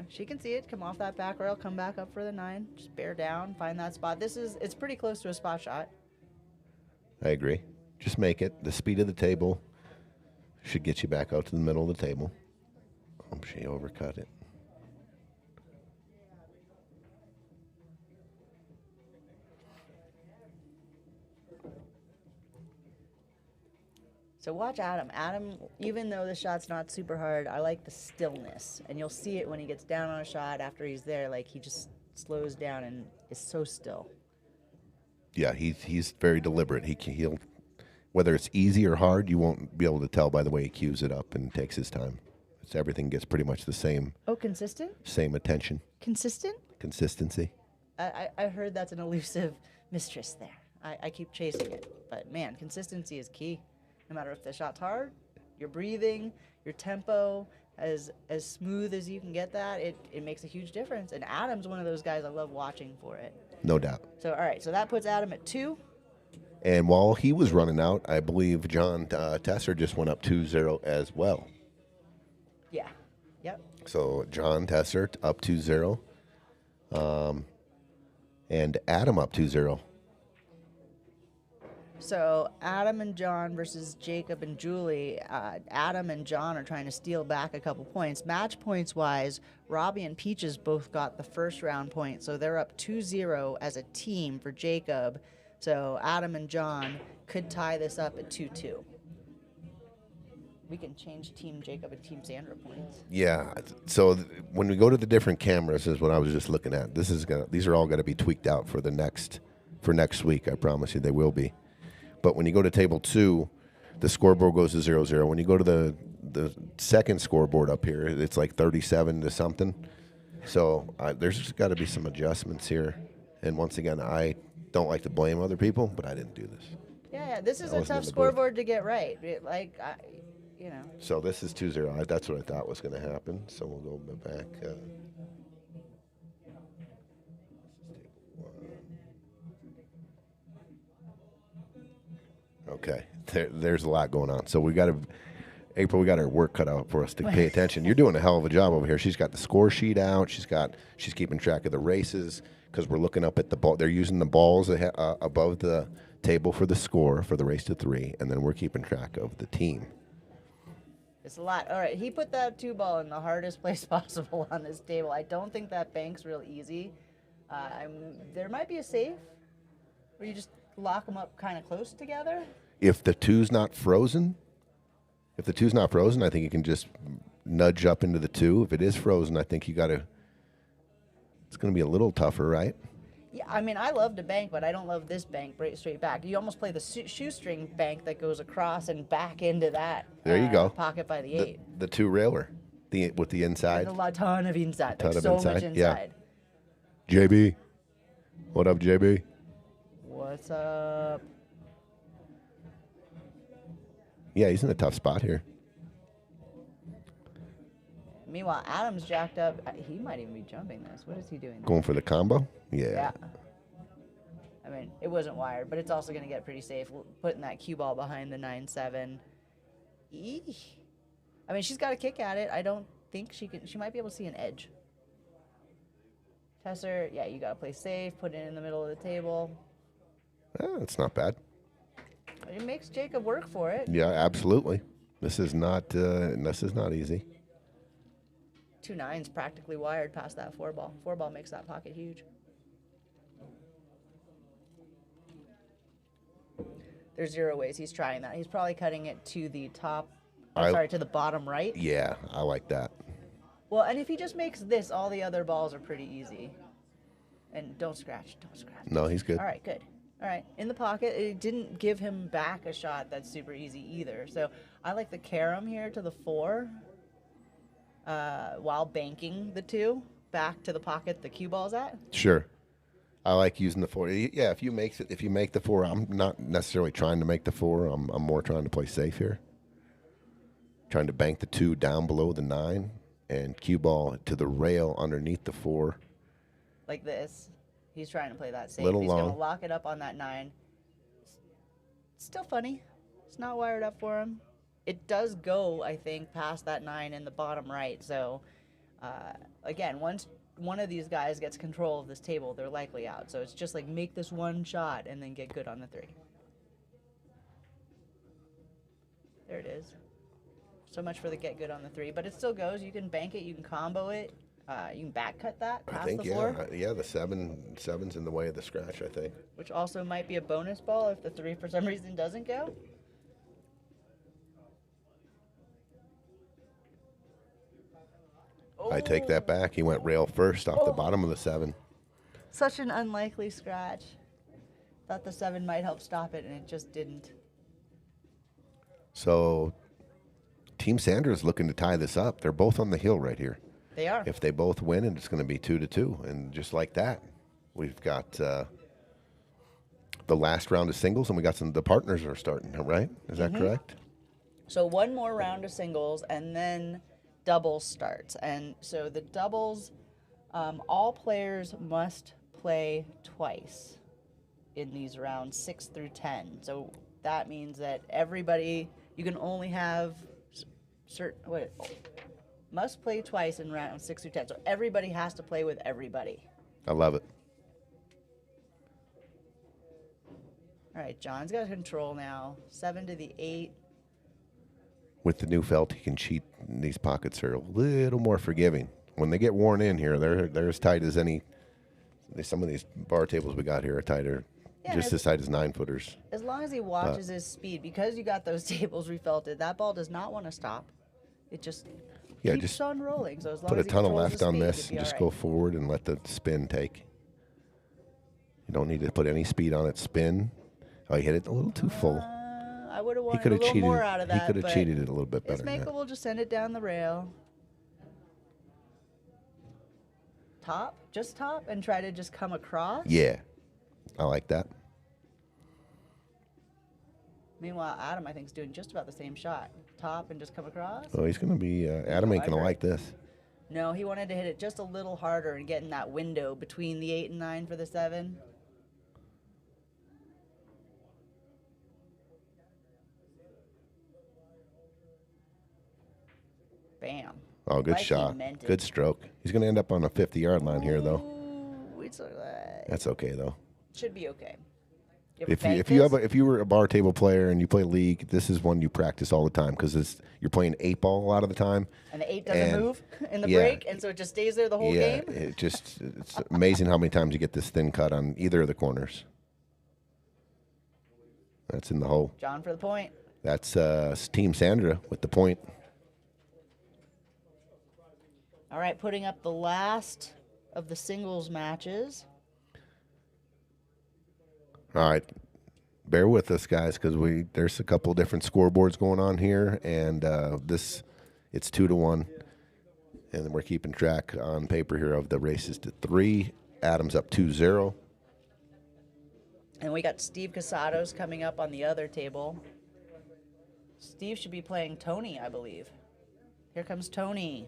she can see it come off that back rail, come back up for the 9, just bear down, find that spot. It's pretty close to a spot shot. I agree. Just make it. The speed of the table should get you back out to the middle of the table. Oh, she overcut it. So watch Adam. Adam, even though the shot's not super hard, I like the stillness. And you'll see it when he gets down on a shot after he's there. Like, he just slows down and is so still. Yeah, he's very deliberate. He'll, whether it's easy or hard, you won't be able to tell by the way he cues it up and takes his time. Everything gets pretty much the same. Oh, consistent? Same attention. Consistent? Consistency. I heard that's an elusive mistress there. I keep chasing it. But, man, consistency is key. No matter if the shot's hard, your breathing, your tempo, as smooth as you can get that, it makes a huge difference. And Adam's one of those guys I love watching for it. No doubt. So, all right, so that puts Adam at 2. And while he was running out, I believe John Tesser just went up 2-0 as well. Yeah. Yep. So John Tesser up 2-0. And Adam up 2-0. So Adam and John versus Jacob and Julie. Adam and John are trying to steal back a couple points. Match points wise, Robbie and Peaches both got the first round point, so they're up 2-0 as a team for Jacob. So Adam and John could tie this up at 2-2. We can change Team Jacob and Team Sandra points. Yeah. So when we go to the different cameras, is what I was just looking at. These are all going to be tweaked out for next week. I promise you, they will be. But when you go to table 2, the scoreboard goes to 0-0. When you go to the second scoreboard up here, it's like 37 to something. So there's got to be some adjustments here. And once again, I don't like to blame other people, but I didn't do this. Yeah, this is a tough scoreboard to get right. So this is 2-0. That's what I thought was going to happen. So we'll go back. Okay, there's a lot going on. So we got our work cut out for us to pay attention. You're doing a hell of a job over here. She's got the score sheet out. She's keeping track of the races because we're looking up at the ball. They're using the balls above the table for the score for the race to 3, and then we're keeping track of the team. It's a lot. All right, he put that 2 ball in the hardest place possible on this table. I don't think that bank's real easy. There might be a safe where you just lock them up kind of close together. If the 2's not frozen, I think you can just nudge up into the 2. If it is frozen, I think it's going to be a little tougher, right? Yeah, I mean, I love to bank, but I don't love this bank straight back. You almost play the shoestring bank that goes across and back into that. There you go. Pocket by the 8. The 2-railer, with the inside. There's a ton of inside. Much inside. Yeah. JB. What up, JB? What's up? Yeah, he's in a tough spot here. Meanwhile, Adam's jacked up. He might even be jumping this. What is he doing? Going for the combo? Yeah. I mean, it wasn't wired, but it's also going to get pretty safe. Putting that cue ball behind the 9-7. Eesh. I mean, she's got a kick at it. I don't think she can. She might be able to see an edge. Tesser, yeah, you got to play safe. Put it in the middle of the table. It's not bad. It makes Jacob work for it. Yeah, absolutely. This is not easy. 2 9s practically wired past that 4 ball. 4 ball makes that pocket huge. There's 0 ways he's trying that. He's probably cutting it to the top. To the bottom right. Yeah, I like that. Well, and if he just makes this, all the other balls are pretty easy. And don't scratch. No, he's good. All right, good. All right, in the pocket. It didn't give him back a shot that's super easy either. So I like the carom here to the 4 while banking the 2 back to the pocket the cue ball's at. Sure. I like using the 4. Yeah, if you make the 4, I'm not necessarily trying to make the 4. I'm more trying to play safe here. Trying to bank the 2 down below the 9 and cue ball to the rail underneath the 4. Like this. He's trying to play that safe. Little He's long. going to lock it up on that 9. It's still funny. It's not wired up for him. It does go, I think, past that 9 in the bottom right. So, again, once one of these guys gets control of this table, they're likely out. So it's just like make this one shot and then get good on the 3. There it is. So much for the get good on the 3. But it still goes. You can bank it. You can combo it. You can back cut that past the 4. Yeah, the 7's in the way of the scratch, I think. Which also might be a bonus ball if the 3 for some reason doesn't go. I take that back. He went rail first off the bottom of the 7. Such an unlikely scratch. Thought the 7 might help stop it, and it just didn't. So Team Sandra is looking to tie this up. They're both on the hill right here. They are. If they both win, and it's going to be 2-2. And just like that, we've got the last round of singles, and we got the partners are starting, right? Is that correct? So one more round of singles, and then doubles starts. And so the doubles, all players must play twice in these rounds 6 through 10. So that means that everybody, you can only have must play twice in round 6 through 10. So everybody has to play with everybody. I love it. All right, John's got control now. 7 to the 8. With the new felt, he can cheat. These pockets are a little more forgiving. When they get worn in here, they're as tight as any. Some of these bar tables we got here are tighter, just as tight as 9-footers. As long as he watches his speed, because you got those tables refelted, that ball does not want to stop. It just keeps on rolling. So as long put as a he ton of controls left the on speed, this and just go forward and let the spin take. You don't need to put any speed on it. Spin. Oh, he hit it a little too full. I would have wanted a little more out of that. He could have cheated it a little bit better. Ismakel will just send it down the rail. Just top, and try to just come across. Yeah, I like that. Meanwhile, Adam, I think, is doing just about the same shot. Top and just come across. Oh, he's going to be, Adam ain't going to like this. No, he wanted to hit it just a little harder and get in that window between the 8 and 9 for the 7. Bam. Oh, good shot. Good stroke. He's going to end up on a 50-yard line here, though. Ooh, it's That's okay, though. Should be okay. If you were a bar table player and you play league, this is one you practice all the time because you're playing 8-ball a lot of the time. And the 8 doesn't move in the break, and so it just stays there the whole game. It's amazing how many times you get this thin cut on either of the corners. That's in the hole. John for the point. That's Team Sandra with the point. All right, putting up the last of the singles matches. All right, bear with us, guys, because there's a couple different scoreboards going on here, and it's 2-1, and we're keeping track on paper here of the races to 3. Adam's up 2-0. And we got Steve Casados coming up on the other table. Steve should be playing Tony, I believe. Here comes Tony.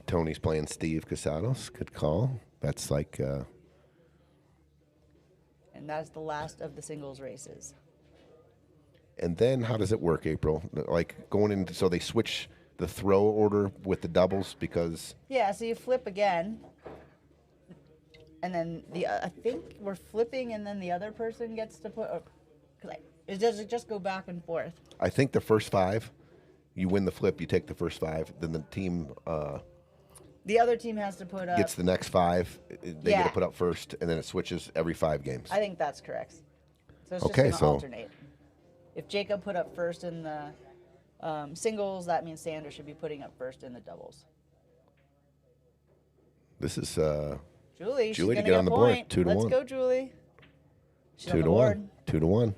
Tony's playing Steve Casados. Good call. That's like... And that's the last of the singles races. And then how does it work, April? Like going into... So they switch the throw order with the doubles because... Yeah, so you flip again. And then I think we're flipping and then the other person gets to put... Does it just go back and forth? I think the first 5, you win the flip, you take the first 5, then the team... the other team has to put up... Gets the next 5. They get to put up first, and then it switches every 5 games. I think that's correct. So it's just going to alternate. If Jacob put up first in the singles, that means Sandra should be putting up first in the doubles. This is... Julie to get on the board. 2-1. Let's go, Julie. She's 2-1. 2-1.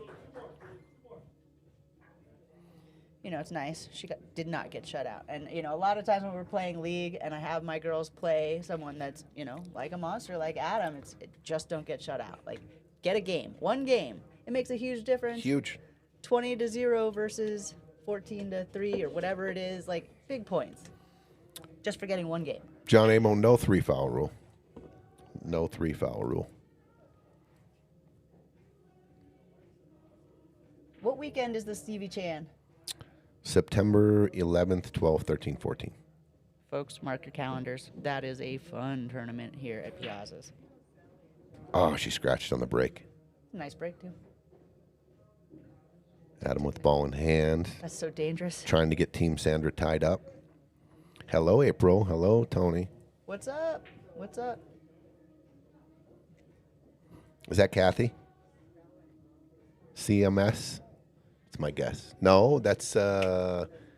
You know, it's nice. She did not get shut out. And, you know, a lot of times when we're playing league and I have my girls play someone that's, you know, like a monster, like Adam, it just don't get shut out. Like, get a game. One game. It makes a huge difference. Huge. 20-0 versus 14-3 or whatever it is. Like, big points. Just for getting one game. John Amo, no 3-foul rule. No 3-foul rule. What weekend is the Stevie Chan? September 11th, 12th, 13th, 14th. Folks, mark your calendars. That is a fun tournament here at Piazza's. Oh, she scratched on the break. Nice break, too. Adam with the ball in hand. That's so dangerous. Trying to get Team Sandra tied up. Hello, April. Hello, Tony. What's up? What's up? Is that Kathy? CMS? It's my guess. No, that's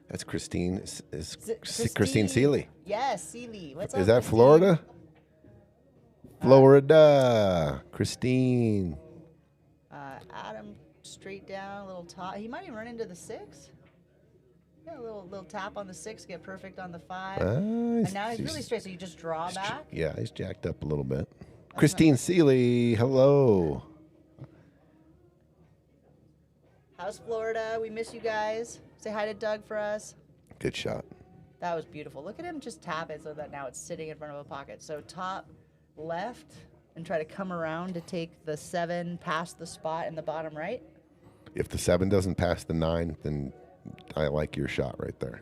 That's Christine. Is Christine. Christine Seeley? Yes, Seeley. What's up? Is that Christine? Florida? Florida. Christine. Adam straight down, a little top. He might even run into the 6. Yeah, a little tap on the 6, get perfect on the 5. And now he's really straight, so you just draw back. Yeah, he's jacked up a little bit. Christine Seeley, hello. How's Florida? We miss you guys. Say hi to Doug for us. Good shot. That was beautiful. Look at him just tap it so that now it's sitting in front of a pocket. So top left and try to come around to take the 7 past the spot in the bottom right. If the 7 doesn't pass the 9, then I like your shot right there.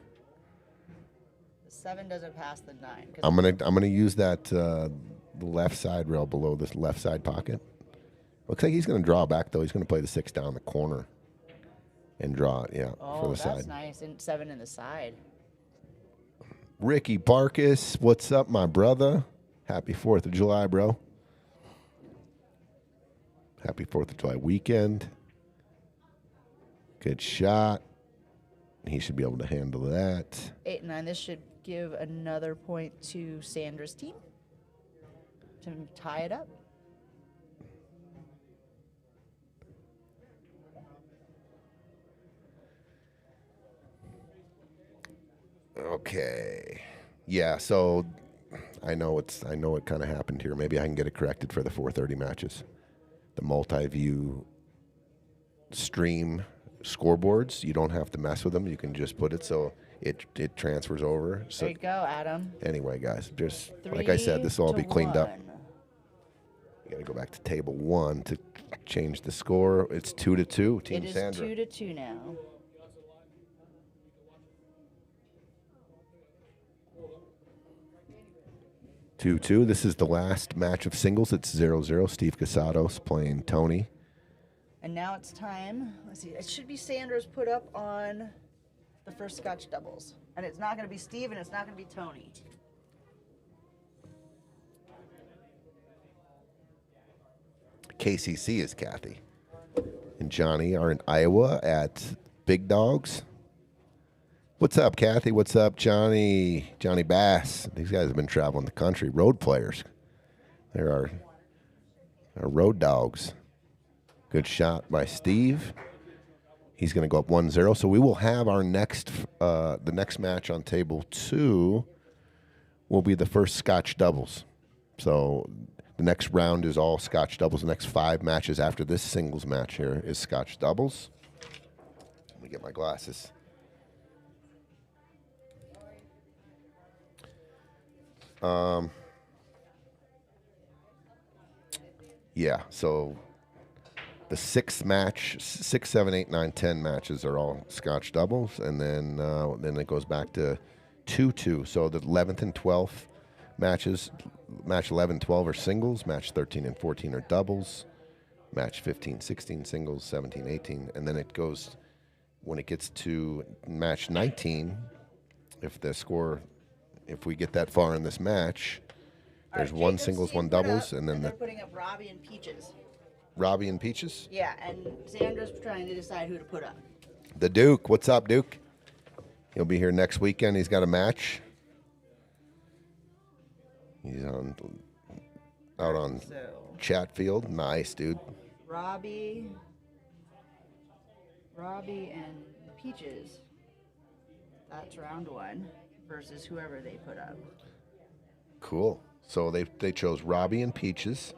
The 7 doesn't pass the 9. I'm gonna use that the left side rail below this left side pocket. Looks like he's gonna draw back though. He's gonna play the 6 down the corner and draw it. Yeah, for the side. Oh, that's nice. And 7 in the side. Ricky Barkus, what's up, my brother? Happy 4th of July, bro. Happy 4th of July weekend. Good shot. He should be able to handle that. 8 and 9. This should give another point to Sandra's team to tie it up. Okay. Yeah, so I know it kind of happened here. Maybe I can get it corrected for the 4:30 matches. The multi-view stream scoreboards, you don't have to mess with them. You can just put it so it transfers over. So there you go, Adam. Anyway, guys, just like I said, this will all be cleaned up. You got to go back to table 1 to change the score. It's 2-2, Team Sandra. It is 2-2 now. This is the last match of singles. It's 0-0. Steve Casados playing Tony. And now it's time. Let's see. It should be Sandra's put up on the first Scotch doubles. And it's not going to be Steve and it's not going to be Tony. KCC is Kathy. And Johnny are in Iowa at Big Dogs. What's up, Kathy? What's up, Johnny? Johnny Bass. These guys have been traveling the country. Road players. There are road dogs. Good shot by Steve. He's going to go up 1-0. So we will have our the next match on table 2 will be the first Scotch doubles. So the next round is all Scotch doubles. The next 5 matches after this singles match here is Scotch doubles. Let me get my glasses. Yeah, so the 6th match, 6, 7, 8, 9, 10 matches are all Scotch doubles, and then it goes back to 2-2. So the 11th and 12th matches, match 11, 12 are singles, match 13 and 14 are doubles, match 15, 16 singles, 17, 18, and then it goes, when it gets to match 19, if we get that far in this match, there's right, 1 singles, 1 doubles, and then they're putting up Robbie and Peaches. Robbie and Peaches? Yeah, and Sandra's trying to decide who to put up. The Duke. What's up, Duke? He'll be here next weekend. He's got a match. He's out on Chatfield. Nice, dude. Robbie and Peaches. That's round 1 versus whoever they put up. Cool. So they chose Robbie and Peaches,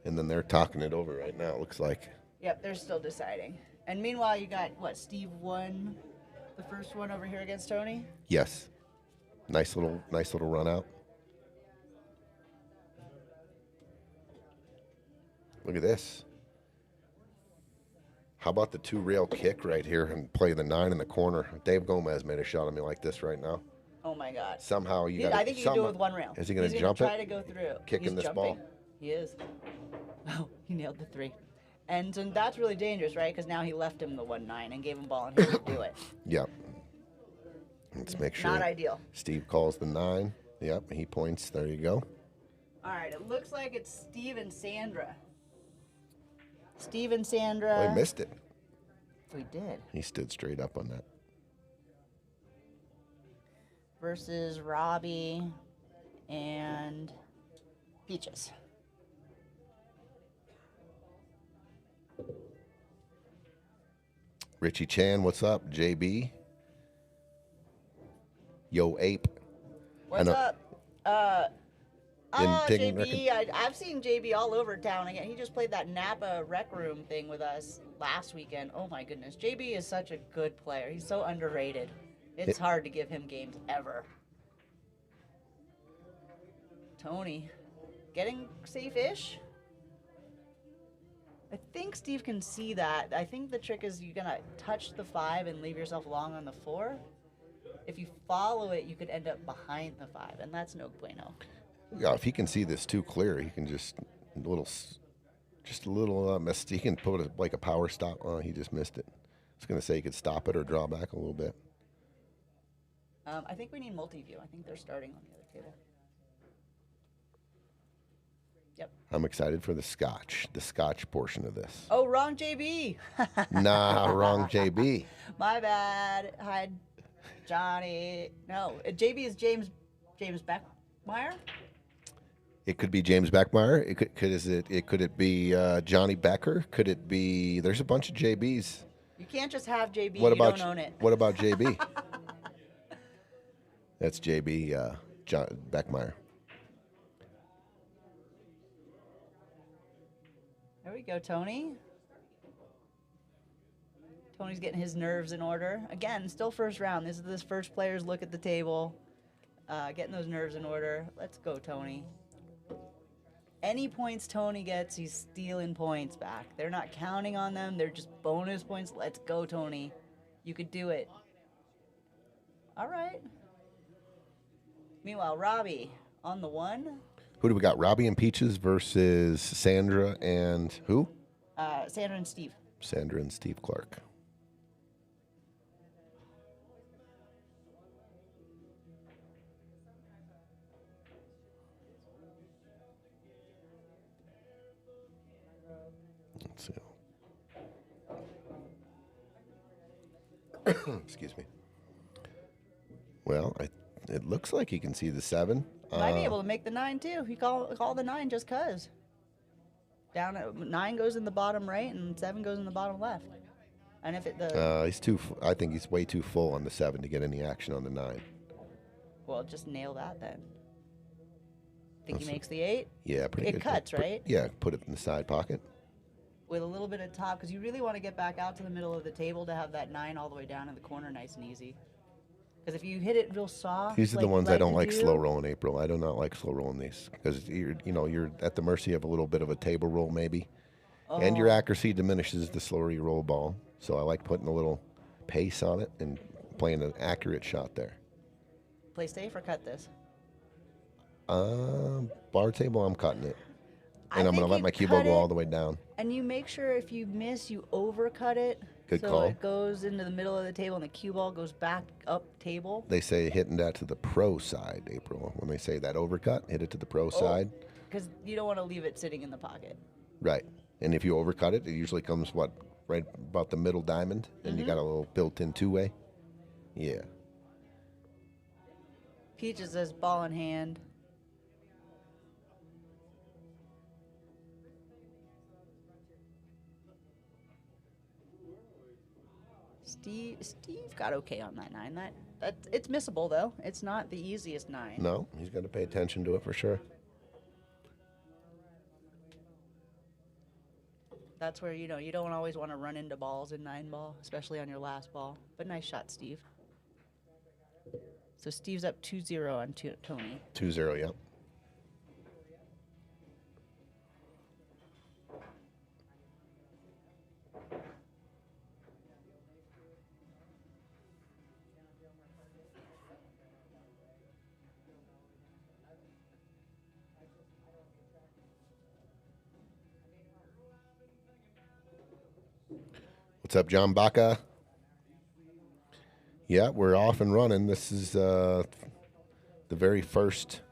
and then they're talking it over right now, it looks like. Yep, they're still deciding. And meanwhile, you got, Steve won the first one over here against Tony? Yes. Nice little run out. Look at this. How about the 2-rail kick right here and play the 9 in the corner? Dave Gomez made a shot at me like this right now. Oh my God! Somehow you got. I think you can do it with 1 rail. Is he going to jump it? Try to go through. Kicking this ball. He is. Oh, he nailed the 3, and so that's really dangerous, right? Because now he left him the 1-9 and gave him ball and he could do it. Yep. Let's make sure. Not ideal. Steve calls the 9. Yep, he points. There you go. All right, it looks like it's Steve and Sandra. Steve and Sandra. Oh, he missed it. We did. He stood straight up on that. versus Robbie and Peaches. Richie Chan, what's up? JB. Yo, Ape. What's up? Taking JB, I've seen JB all over town again. He just played that Napa Rec Room thing with us last weekend. Oh my goodness. JB is such a good player. He's so underrated. It's hard to give him games ever. Tony, getting safe-ish? I think Steve can see that. I think the trick is you're going to touch the 5 and leave yourself long on the 4. If you follow it, you could end up behind the 5, and that's no bueno. Yeah, if he can see this too clear, he can just a little miss. He can put like a power stop. Oh, he just missed it. I was going to say he could stop it or draw back a little bit. I think we need multi-view. I think they're starting on the other table. Yep. I'm excited for the Scotch portion of this. Oh, wrong JB. Nah, wrong JB. My bad. Hi, Johnny. No, JB is James Beckmeyer. It could be James Beckmeyer. Could it be Johnny Becker? Could it be? There's a bunch of JBs. You can't just have JB. What you don't own it. What about JB? That's JB John Beckmeyer. There we go, Tony. Tony's getting his nerves in order. Again, still first round. This is this first player's look at the table. Getting those nerves in order. Let's go, Tony. Any points Tony gets, he's stealing points back. They're not counting on them. They're just bonus points. Let's go, Tony. You could do it. All right. Meanwhile, Robbie on the 1. Who do we got? Robbie and Peaches versus Sandra and who? Sandra and Steve. Sandra and Steve Clark. Let's see. Excuse me. Well, it looks like he can see the 7. Might be able to make the 9 too. He call the 9 just cause. Down at 9 goes in the bottom right and 7 goes in the bottom left. And if I think he's way too full on the 7 to get any action on the 9. Well, just nail that then. Think he makes the 8? Yeah, pretty good. It cuts, right? Yeah, put it in the side pocket. With a little bit of top, because you really want to get back out to the middle of the table to have that 9 all the way down in the corner nice and easy. Because if you hit it real soft, these are the ones I don't like slow rolling, April. I do not like slow rolling these because you're at the mercy of a little bit of a table roll maybe, and your accuracy diminishes the slower you roll a ball. So I like putting a little pace on it and playing an accurate shot there. Play safe or cut this? Bar table, I'm cutting it, and I'm gonna let my cue ball go all the way down. And you make sure if you miss, you overcut it. Good so call. It goes into the middle of the table and the cue ball goes back up table. They say hitting that to the pro side, April. When they say that overcut, hit it to the pro side. Because you don't want to leave it sitting in the pocket. Right. And if you overcut it, it usually comes, right about the middle diamond, and you got a little built-in two-way. Yeah. Peaches says ball in hand. Steve got okay on that 9. It's missable though. It's not the easiest 9. No, he's got to pay attention to it for sure. That's where you don't always want to run into balls in 9 ball, especially on your last ball. But nice shot, Steve. So Steve's up 2-0 on Tony. 2-0, yep. What's up, John Baca? Yeah, we're off and running. This is the very first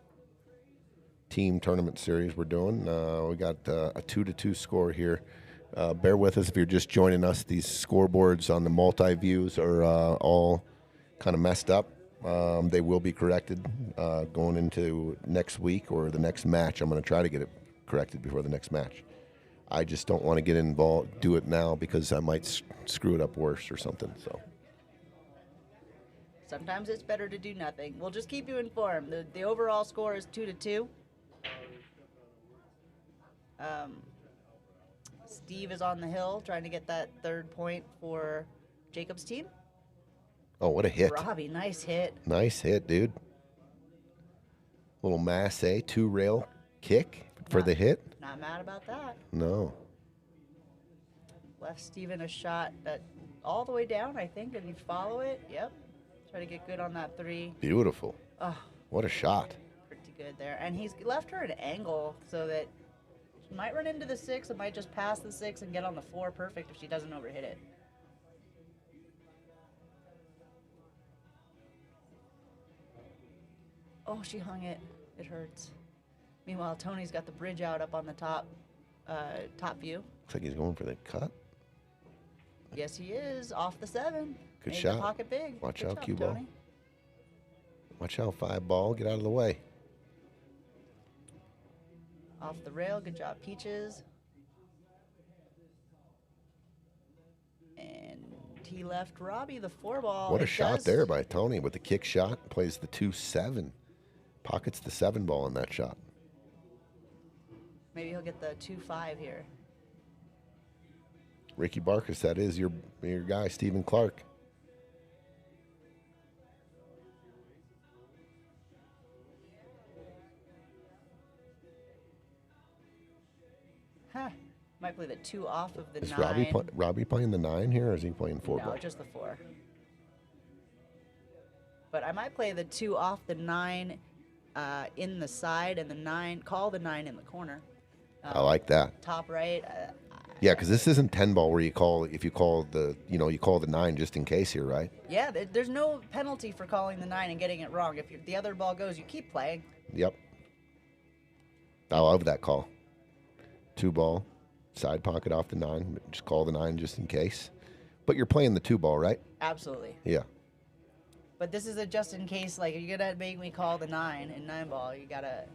team tournament series we're doing. We got a 2-2 score here. Bear with us if you're just joining us. These scoreboards on the multi-views are all kind of messed up. They will be corrected going into next week or the next match. I'm going to try to get it corrected before the next match. I just don't want to get involved, do it now because I might screw it up worse or something. So Sometimes it's better to do nothing. We'll just keep you informed. The overall score is 2-2. Steve is on the hill trying to get that third point for Jacob's team. oh, what a hit! Robbie, nice hit. Nice hit, dude. Little masse 2-rail kick for the hit. Not mad about that. No. Left Steven a shot that all the way down, I think, and you follow it. Yep. Try to get good on that 3. Beautiful. Oh, What a shot. pretty good there. And he's left her an angle so that she might run into the 6 and might just pass the 6 and get on the 4 perfect if she doesn't overhit it. Oh, she hung it. It hurts. Meanwhile, Tony's got the bridge out up on the top view. Looks like he's going for the cut. Yes, he is. Off the 7. Good Made shot. The pocket big. Watch Good out, job, cue ball. Tony. Watch out, 5 ball. Get out of the way. Off the rail. Good job, Peaches. And he left Robbie the 4 ball. What a It shot does- there by Tony with the kick shot. Plays the 2-7. Pockets the 7 ball in that shot. Maybe he'll get the 2-5 here. Ricky Barkus, that is your guy, Stephen Clark. Huh. Might play the 2 off of the Is 9. Robbie playing the 9 here, or is he playing 4 No, ball? just the 4. But I might play the 2 off the 9 in the side and the 9, call the 9 in the corner. I like that. Top right. Yeah, because this isn't 10 ball where you call the you call the 9 just in case here, right? Yeah, there's no penalty for calling the 9 and getting it wrong. If the other ball goes, you keep playing. Yep. I love that call. 2 ball, side pocket off the 9. Just call the 9 just in case. But you're playing the 2 ball, right? Absolutely. Yeah. But this is a just in case. Like, if you're gonna make me call the 9 in 9 ball, you gotta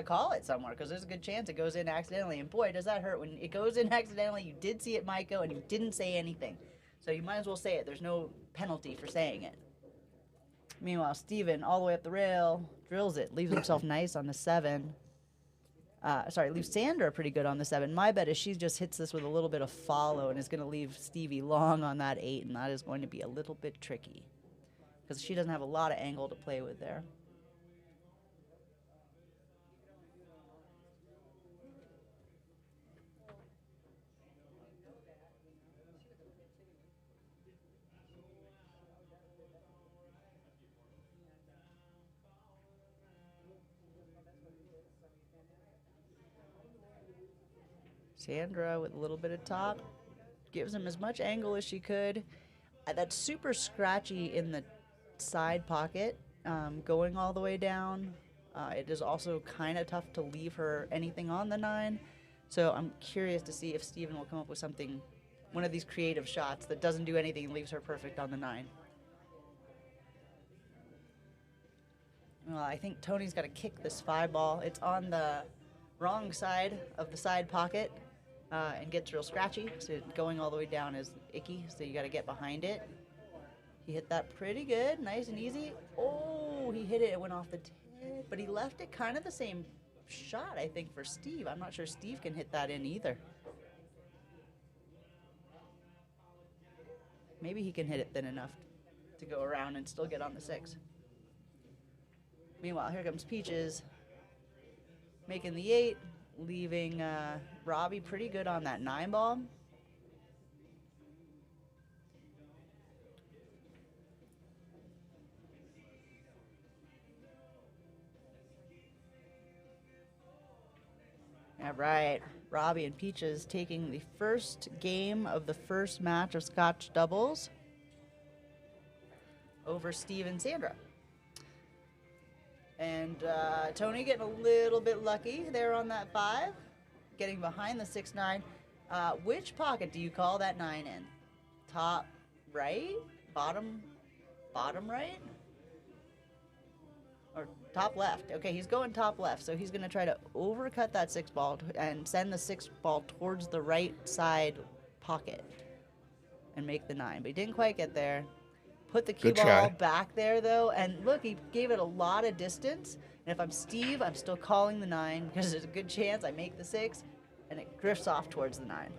call it somewhere because there's a good chance it goes in accidentally. And boy, does that hurt when it goes in accidentally. You did see it, Maiko, and you didn't say anything, so you might as well say it. There's no penalty for saying it. Meanwhile, Steven, all the way up the rail, drills it, leaves himself nice on the 7. Leaves Sandra pretty good on the 7. My bet is she just hits this with a little bit of follow and is going to leave Stevie long on that 8, and that is going to be a little bit tricky because she doesn't have a lot of angle to play with there. Sandra with a little bit of top. Gives him as much angle as she could. That's super scratchy in the side pocket, going all the way down. It is also kind of tough to leave her anything on the 9. So I'm curious to see if Steven will come up with something, one of these creative shots that doesn't do anything and leaves her perfect on the 9. Well, I think Tony's got to kick this 5 ball. It's on the wrong side of the side pocket. And gets real scratchy, so going all the way down is icky, so you got to get behind it. He hit that pretty good, nice and easy. Oh, he hit it, it went off the tip, but he left it kind of the same shot, I think, for Steve. I'm not sure Steve can hit that in either. Maybe he can hit it thin enough to go around and still get on the 6. Meanwhile, here comes Peaches, making the 8. Leaving Robbie pretty good on that 9 ball. All right, Robbie and Peaches taking the first game of the first match of Scotch doubles over Steve and Sandra. And Tony getting a little bit lucky there on that 5, getting behind the 6-9. Which pocket do you call that 9 in? Top right, bottom bottom right? Or top left. Okay, he's going top left, so he's going to try to overcut that 6 ball and send the 6 ball towards the right side pocket and make the 9. But he didn't quite get there. Put the cue Good ball try. back there, though, and look, he gave it a lot of distance. And if I'm Steve, I'm still calling the 9 because there's a good chance I make the 6, and it drifts off towards the 9.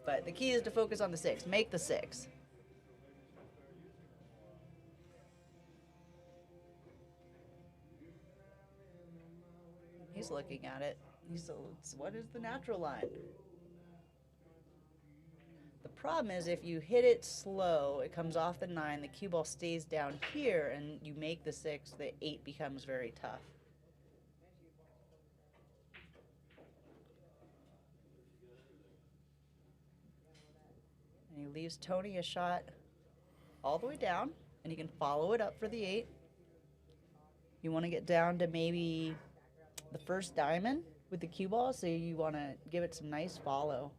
But the key is to focus on the 6. Make the 6. He's looking at it. What is the natural line? The problem is if you hit it slow, it comes off the 9, the cue ball stays down here, and you make the 6, the 8 becomes very tough. And he leaves Tony a shot all the way down, and he can follow it up for the 8. You want to get down to maybe the first diamond with the cue ball, so you want to give it some nice follow.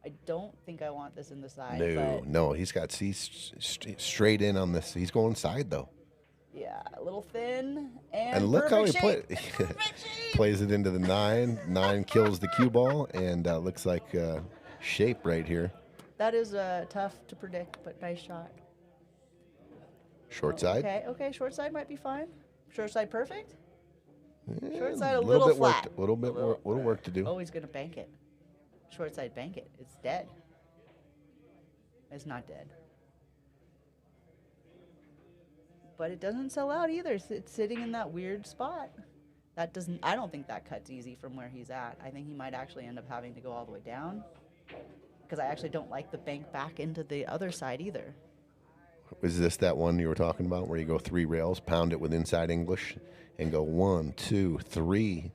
I don't think I want this in the side. No, he's got straight in on this. He's going side though. Yeah, a little thin and look how he shape. plays it into the 9. 9 kills the cue ball, and looks like shape right here. That is tough to predict, but nice shot. Short side. Okay, short side might be fine. Short side perfect. Yeah, Short side a little bit flat. A little bit more work to do. Oh, he's gonna bank it. Short side bank it. It's dead. It's not dead. But it doesn't sell out either. It's sitting in that weird spot. I don't think that cuts easy from where he's at. I think he might actually end up having to go all the way down, because I actually don't like the bank back into the other side either. Was this that one you were talking about where you go 3 rails, pound it with inside English, and go 1, 2, 3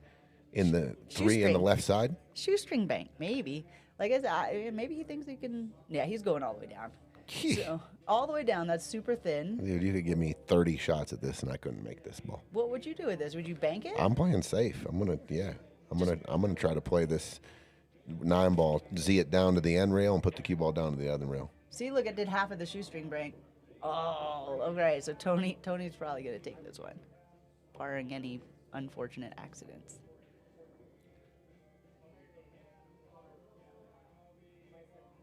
in the 3 in the left side? Shoestring bank, maybe. Like I said, maybe he thinks he can. Yeah, he's going all the way down. So all the way down. That's super thin. Dude, you could give me 30 shots at this, and I couldn't make this ball. What would you do with this? Would you bank it? I'm playing safe. I'm gonna try to play this 9 ball, Z it down to the end rail, and put the cue ball down to the other rail. See, look, it did half of the shoestring bank. Oh, okay. So Tony's probably gonna take this one, barring any unfortunate accidents.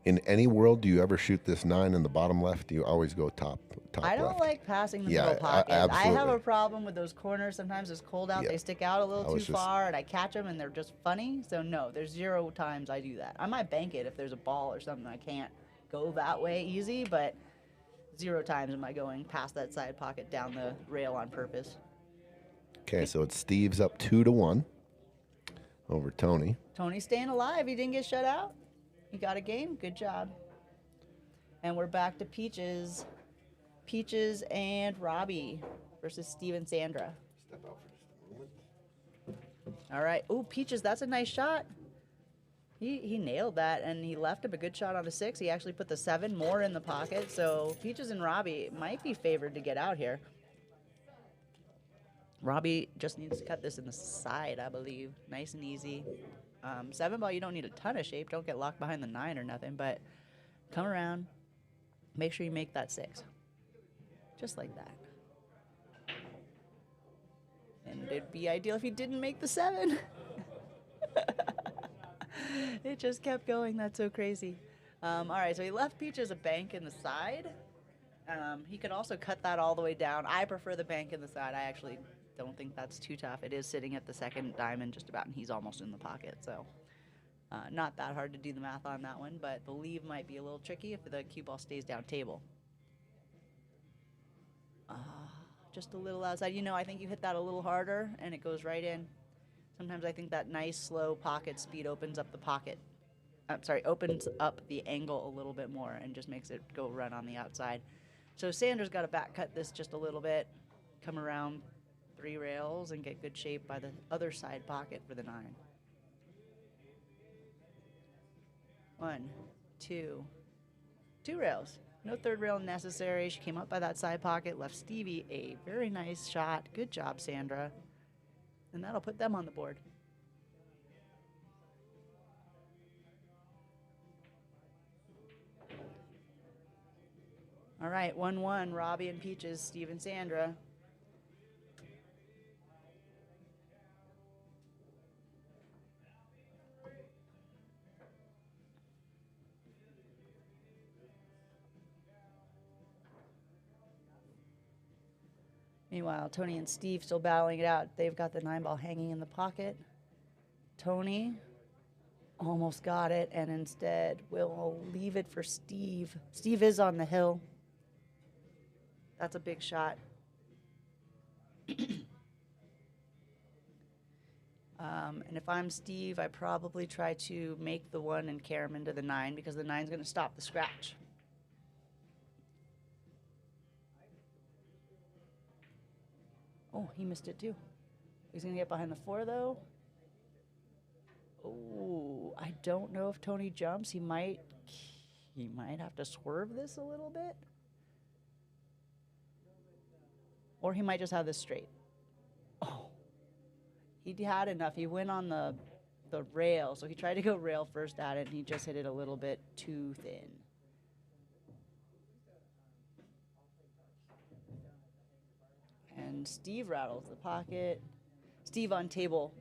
In any world, do you ever shoot this 9 in the bottom left? Do you always go top I don't left? like passing the middle pocket. I have a problem with those corners. Sometimes it's cold out. Yeah. They stick out a little too far, and I catch them, and they're just funny. So, no, there's 0 times I do that. I might bank it if there's a ball or something. I can't go that way easy, but 0 times am I going past that side pocket down the rail on purpose. Okay, so it's Steve's up 2-1 over Tony. Tony's staying alive. He didn't get shut out. He got a game. Good job. And we're back to Peaches. Peaches and Robbie versus Steve and Sandra. Step out for just a moment. All right. Ooh, Peaches, that's a nice shot. He nailed that, and he left him a good shot on a 6. He actually put the 7 more in the pocket. So Peaches and Robbie might be favored to get out here. Robbie just needs to cut this in the side, I believe. Nice and easy. 7 ball, you don't need a ton of shape. Don't get locked behind the 9 or nothing, but come around. Make sure you make that 6. Just like that. And it'd be ideal if you didn't make the 7. It just kept going. That's so crazy. All right, so he left Peaches a bank in the side. He could also cut that all the way down. I prefer the bank in the side. I actually don't think that's too tough. It is sitting at the second diamond just about, and he's almost in the pocket. So not that hard to do the math on that one, but the leave might be a little tricky if the cue ball stays down table. Just a little outside. You know, I think you hit that a little harder, and it goes right in. Sometimes I think that nice, slow pocket speed opens up the pocket. Opens up the angle a little bit more and just makes it go run on the outside. So Sandra's got to back cut this just a little bit, come around 3 rails, and get good shape by the other side pocket for the 9. 1, 2, 2 rails. No third rail necessary. She came up by that side pocket, left Stevie a very nice shot. Good job, Sandra. And that'll put them on the board. All right, 1-1, Robbie and Peaches, Steve and Sandra. Meanwhile, Tony and Steve still battling it out. They've got the 9-ball hanging in the pocket. Tony almost got it, and instead will leave it for Steve. Steve is on the hill. That's a big shot. And if I'm Steve, I probably try to make the 1 and carry him into the 9 because the 9's going to stop the scratch. Oh, he missed it too. He's going to get behind the 4 though. Oh, I don't know if Tony jumps. He might have to swerve this a little bit. Or he might just have this straight. Oh, he had enough. He went on the rail, so he tried to go rail first at it, and he just hit it a little bit too thin. And Steve rattles the pocket. Steve on table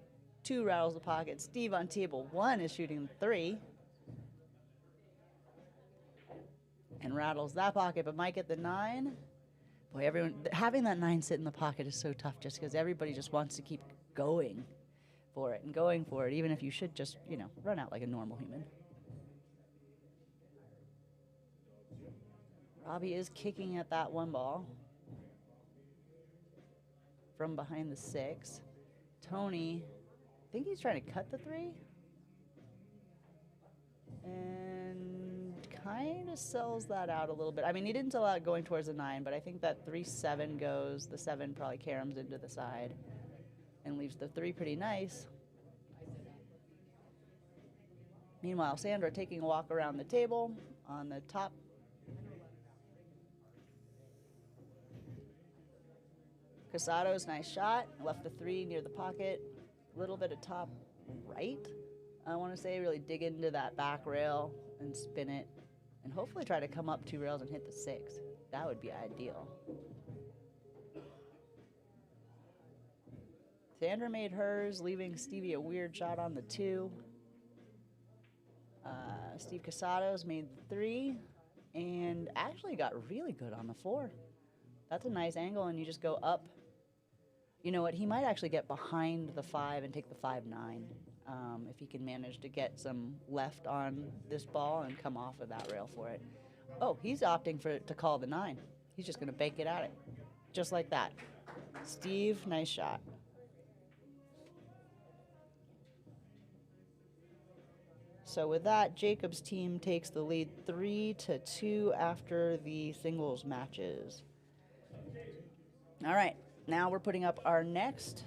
2 rattles the pocket. Steve on table 1 is shooting 3. And rattles that pocket, but might get the 9. Boy, having that 9 sit in the pocket is so tough just because everybody just wants to keep going for it and going for it, even if you should just, run out like a normal human. Robbie is kicking at that 1 ball from behind the 6. Tony, I think he's trying to cut the 3. And kind of sells that out a little bit. I mean, he didn't sell out going towards the 9, but I think that 3-7 goes. The 7 probably caroms into the side and leaves the 3 pretty nice. Meanwhile, Sandra taking a walk around the table on the top. Casado's nice shot. Left the 3 near the pocket. A little bit of top right. I want to say really dig into that back rail and spin it. And hopefully try to come up 2 rails and hit the 6. That would be ideal. Sandra made hers, leaving Stevie a weird shot on the 2. Steve Casados made the 3 and actually got really good on the 4. That's a nice angle, and you just go up. You know what? He might actually get behind the 5 and take the 5-9 if he can manage to get some left on this ball and come off of that rail for it. Oh, he's opting to call the 9. He's just going to bake it at it. Just like that. Steve, nice shot. So with that, Jacob's team takes the lead 3-2 after the singles matches. All right, now we're putting up our next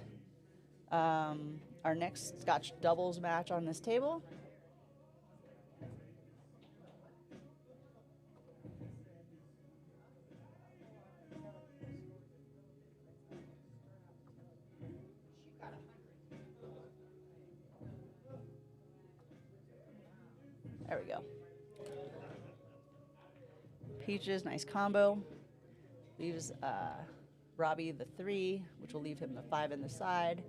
Scotch doubles match on this table. There we go. Peaches, nice combo. Leaves Robbie the 3, which will leave him the 5 in the side.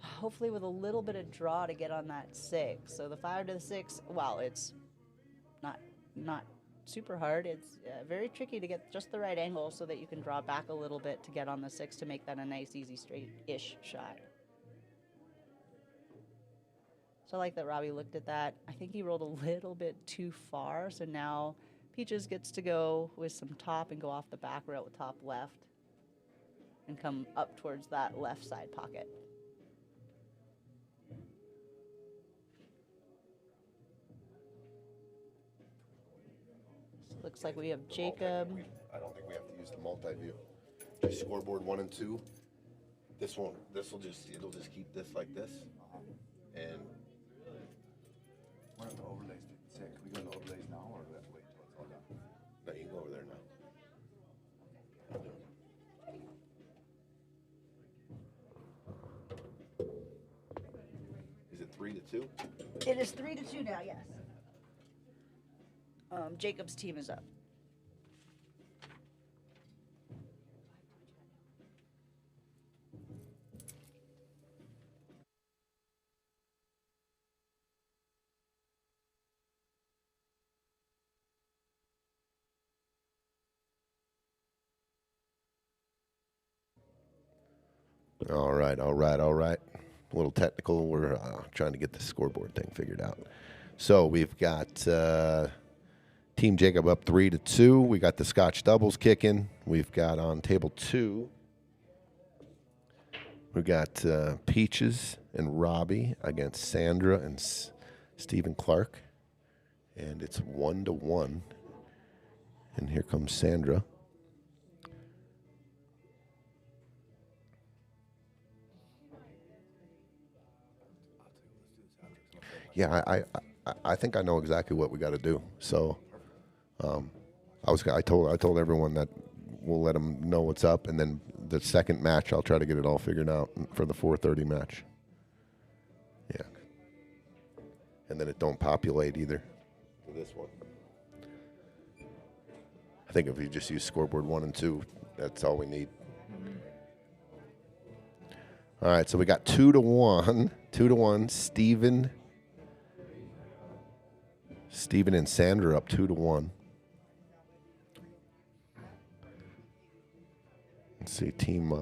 Hopefully with a little bit of draw to get on that 6. So the 5 to the 6, while it's not super hard, it's very tricky to get just the right angle so that you can draw back a little bit to get on the 6 to make that a nice, easy, straight-ish shot. So I like that Robbie looked at that. I think he rolled a little bit too far, so now Peaches gets to go with some top and go off the back rail with top left and come up towards that left side pocket. So looks like we have Jacob. I don't think we have to use the multi-view. Just scoreboard 1 and 2. It'll just keep this like this. And one of the overlays didn't say. Can we go to the overlays now, or do we have to wait until it's all done? no, you can go over there now. Is it 3-2? It is 3-2 now, yes. Jacob's team is up. All right, all right, all right. A little technical. We're trying to get the scoreboard thing figured out. So we've got Team Jacob up 3-2. We got the Scotch doubles kicking. We've got on table 2. We got Peaches and Robbie against Sandra and Stephen Clark, and it's 1-1. And here comes Sandra. Yeah, I think I know exactly what we got to do. So, I told everyone that we'll let them know what's up, and then the second match I'll try to get it all figured out for the 4:30 match. Yeah, and then it don't populate either for this one. I think if you just use scoreboard 1 and 2, that's all we need. All right, so we got 2-1, 2-1. Steven and Sandra up 2-1. Let's see, team.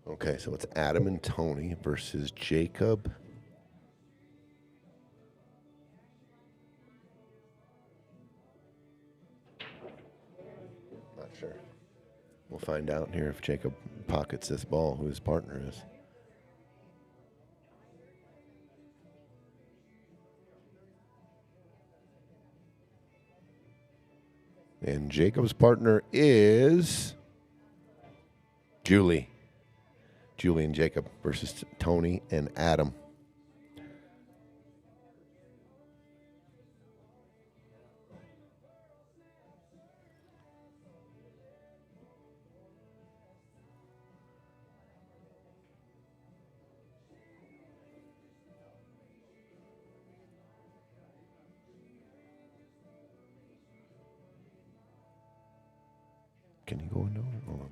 Okay, so it's Adam and Tony versus Jacob. Not sure. We'll find out here if Jacob pockets this ball, who his partner is. And Jacob's partner is Julie. Julie and Jacob versus Tony and Adam. Can you go into it? Hold on.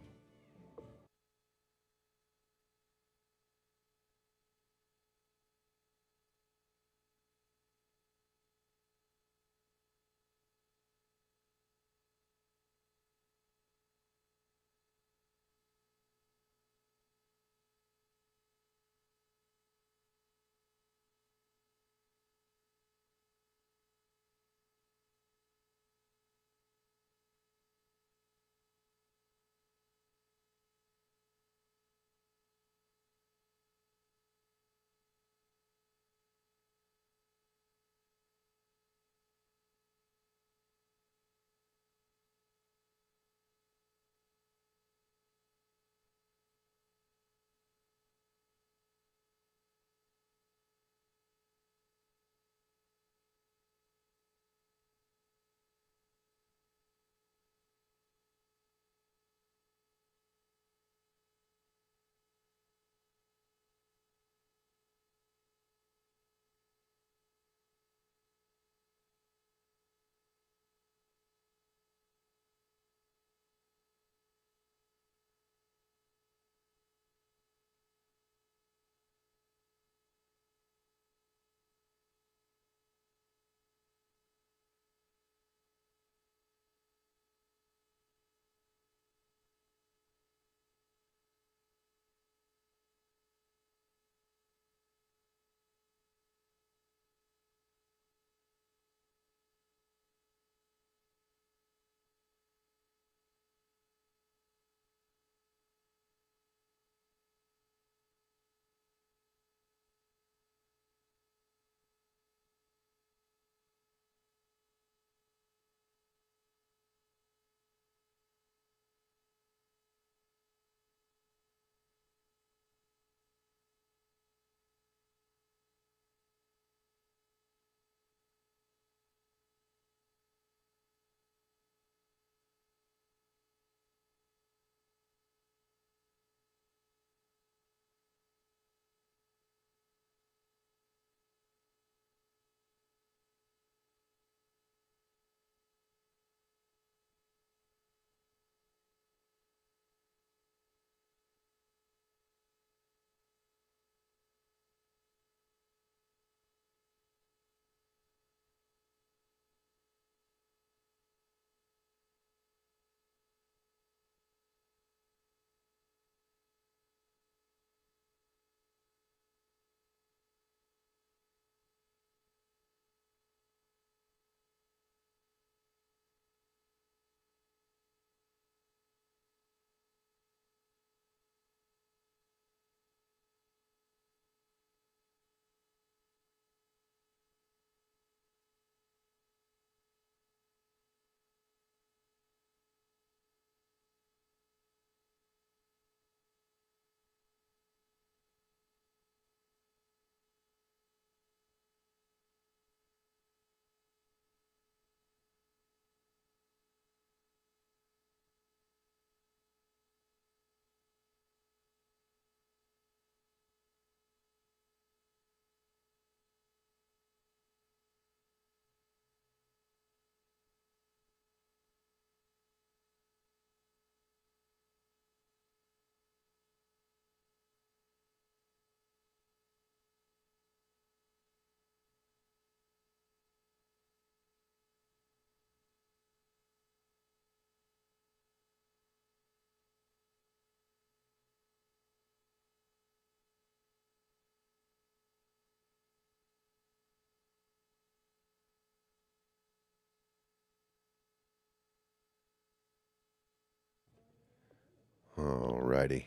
righty.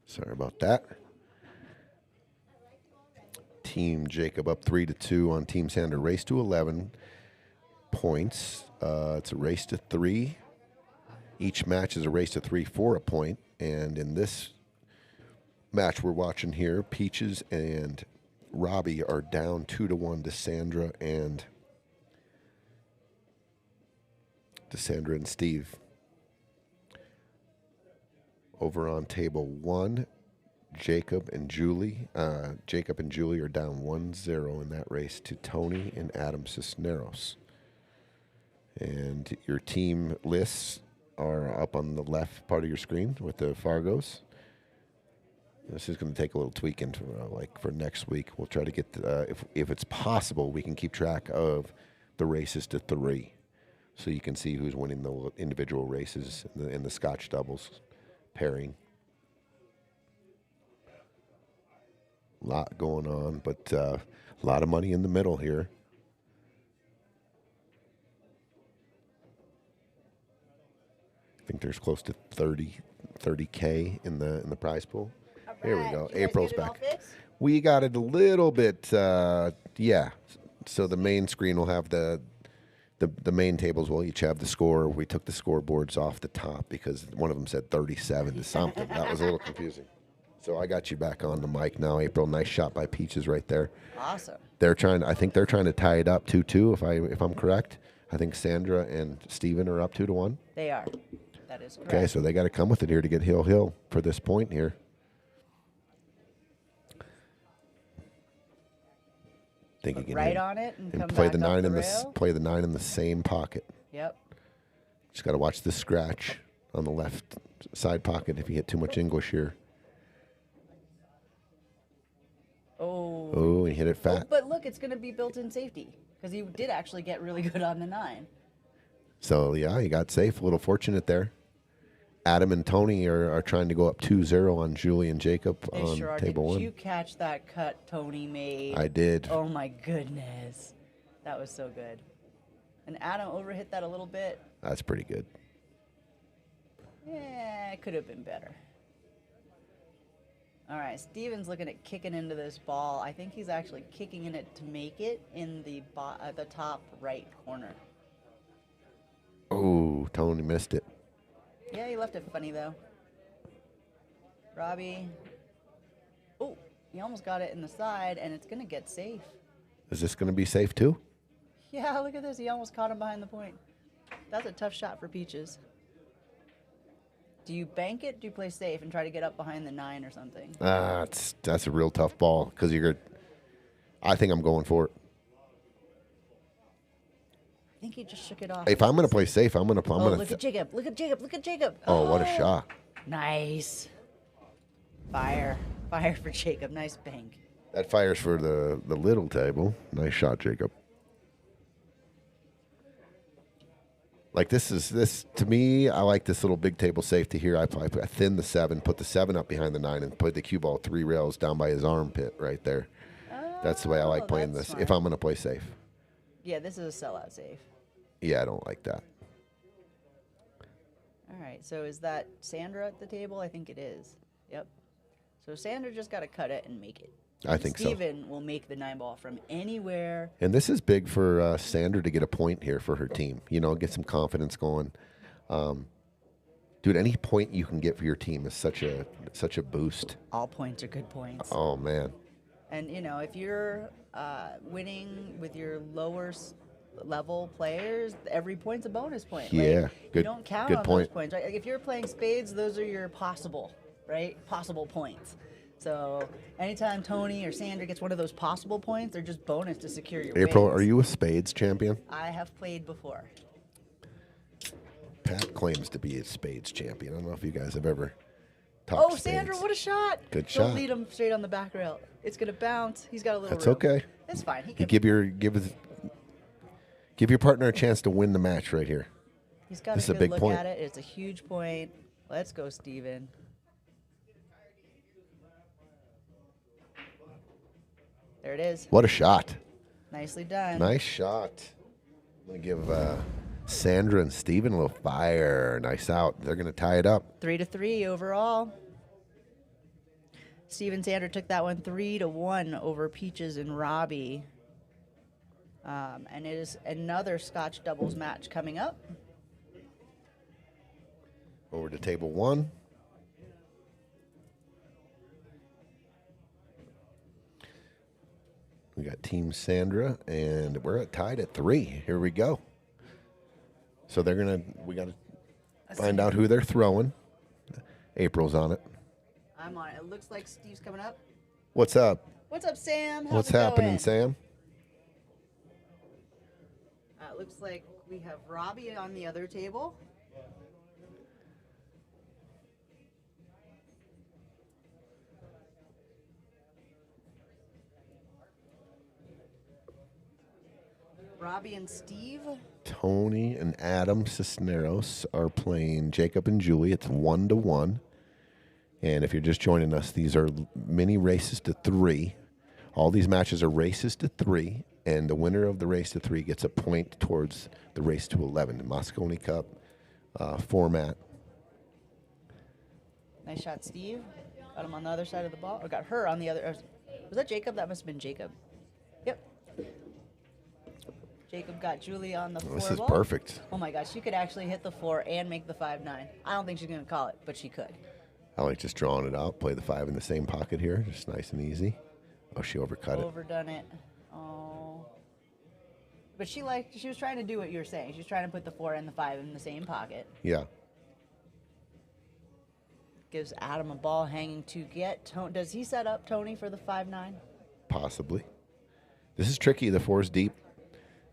Sorry about that. Team Jacob up 3-2 on Team Sandra. Race to 11 points. It's a race to 3. Each match is a race to 3 for a point. And in this match we're watching here, Peaches and Robbie are down 2-1 to Sandra and Steve. Over on table 1, Jacob and Julie are down 1-0 in that race to Tony and Adam Cisneros. And your team lists are up on the left part of your screen with the Fargos. This is going to take a little tweaking for next week. We'll try to get, if it's possible, we can keep track of the races to 3. So you can see who's winning the individual races in the Scotch doubles pairing. A lot going on, but a lot of money in the middle here. I think there's close to 30K in the prize pool. All Here we right. go. Did you guys April's get it all back. fixed? We got it a little bit, yeah. So the main screen will have the main tables will each have the score. We took the scoreboards off the top because one of them said 37 to something. That was a little confusing. So I got you back on the mic now, April. Nice shot by Peaches right there. Awesome. I think they're trying to tie it up 2-2 if I'm correct. I think Sandra and Steven are up 2-1. They are. That is correct. Okay, so they got to come with it here to get hill for this point here. Think you can right hit- on it and come play back the up 9 the in the rail. play the 9 in the same pocket. Yep. Just got to watch the scratch on the left side pocket if you hit too much English here. Oh. Oh, he hit it fat. But look, it's going to be built-in safety because he did actually get really good on the 9. So, yeah, he got safe. A little fortunate there. Adam and Tony are trying to go up 2-0 on Julie and Jacob They on sure are. table Did 1. you catch that cut Tony made? I did. Oh, my goodness. That was so good. And Adam overhit that a little bit. That's pretty good. Yeah, it could have been better. All right, Steven's looking at kicking into this ball. I think he's actually kicking in it to make it in the top right corner. Oh, Tony missed it. Yeah, he left it funny, though. Robbie. Oh, he almost got it in the side, and it's going to get safe. Is this going to be safe too? Yeah, look at this. He almost caught him behind the point. That's a tough shot for Peaches. Do you bank it? Do you play safe and try to get up behind the 9 or something? That's a real tough ball because I think I'm going for it. I think he just shook it off. If I'm going to play safe, I'm going to. Look at Jacob. Look at Jacob. Look at Jacob. Oh, what a shot. Nice. Fire. Fire for Jacob. Nice bank. That fires for the little table. Nice shot, Jacob. Like this to me, I like this little big table safety here. I thin the 7, put the 7 up behind the 9, and put the cue ball 3 rails down by his armpit right there. That's the way I like playing this. Smart. If I'm going to play safe. Yeah, this is a sellout safe. Yeah, I don't like that. All right, so is that Sandra at the table? I think it is. Yep. So Sandra just got to cut it and make it. I think so. Steven will make the 9 ball from anywhere. And this is big for Sandra to get a point here for her team. You know, get some confidence going. Dude, any point you can get for your team is such a boost. All points are good points. Oh man. And you know, if you're winning with your lower level players, every point's a bonus point. Yeah, Like, good. You don't count good on point. those points, right? Like, if you're playing spades, those are your possible points. So anytime Tony or Sandra gets one of those possible points, they're just bonus to secure your April, wins. are you a spades champion? I have played before. Pat claims to be a spades champion. I don't know if you guys have ever talked Oh, Sandra, spades. what a shot! Good Don't shot. lead him straight on the back rail. It's gonna bounce. He's got a little. That's room. okay. It's fine. He You can. give your partner a chance to win the match right here. He's got this is a a good big look point. at it. It's a huge point. Let's go, Steven. There it is. What a shot. Nicely done. Nice shot. I'm going to give Sandra and Steven, a little fire. Nice out. They're going to tie it up. 3-3 overall. Steve and Sandra took that one 3-1 over Peaches and Robbie. And it is another Scotch doubles match coming up. Over to table 1. We got Team Sandra, and we're tied at 3. Here we go. So we got to find out who they're throwing. April's on it. I'm on it. It looks like Steve's coming up. What's up? What's up, Sam? How's What's it happening, going? Sam? It looks like we have Robbie on the other table. Robbie and Steve. Tony and Adam Cisneros are playing Jacob and Julie. It's 1-1. And if you're just joining us, these are mini races to 3. All these matches are races to 3, and the winner of the race to 3 gets a point towards the race to 11, the Moscone Cup format. Nice shot, Steve. Got him on the other side of the ball. Or got her on the other. Was that Jacob? That must have been Jacob. Yep. Jacob got Julie on the 4 This is ball. perfect. Oh my gosh, she could actually hit the 4 and make the 5-9. I don't think she's going to call it, but she could. I like just drawing it out. Play the 5 in the same pocket here. Just nice and easy. Oh, she overcut it. Overdone it. Oh. But she was trying to do what you were saying. She was trying to put the 4 and the 5 in the same pocket. Yeah. Gives Adam a ball hanging to get. Does he set up Tony for the 5-9? Possibly. This is tricky. The 4's deep.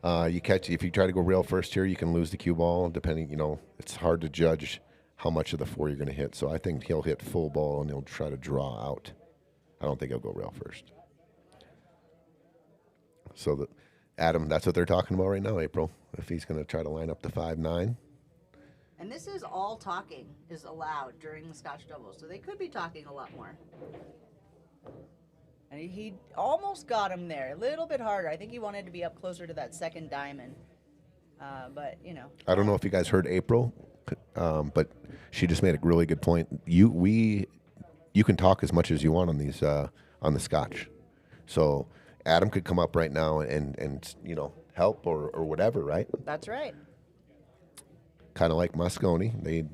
You catch if you try to go rail first here, you can lose the cue ball. Depending, it's hard to judge how much of the 4 you're going to hit. So I think he'll hit full ball and he'll try to draw out. I don't think he'll go rail first. So Adam, that's what they're talking about right now, April. If he's going to try to line up the 5-9. And this is all talking is allowed during the Scotch doubles, so they could be talking a lot more. And he almost got him there, a little bit harder. I think he wanted to be up closer to that second diamond, but I don't know if you guys heard April, but she just made a really good point. You can talk as much as you want on these on the Scotch, so Adam could come up right now and help or whatever, right? That's right. Kind of like Moscone,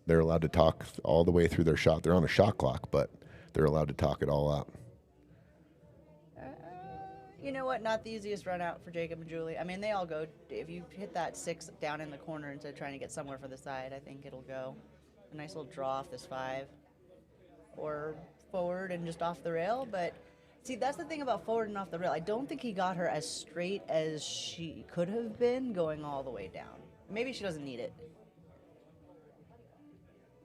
they're allowed to talk all the way through their shot. They're on a shot clock, but they're allowed to talk it all out. You know what? Not the easiest run out for Jacob and Julie. I mean, they all go. If you hit that 6 down in the corner instead of trying to get somewhere for the side, I think it'll go. A nice little draw off this 5. Or forward and just off the rail. But, see, that's the thing about forward and off the rail. I don't think he got her as straight as she could have been going all the way down. Maybe she doesn't need it.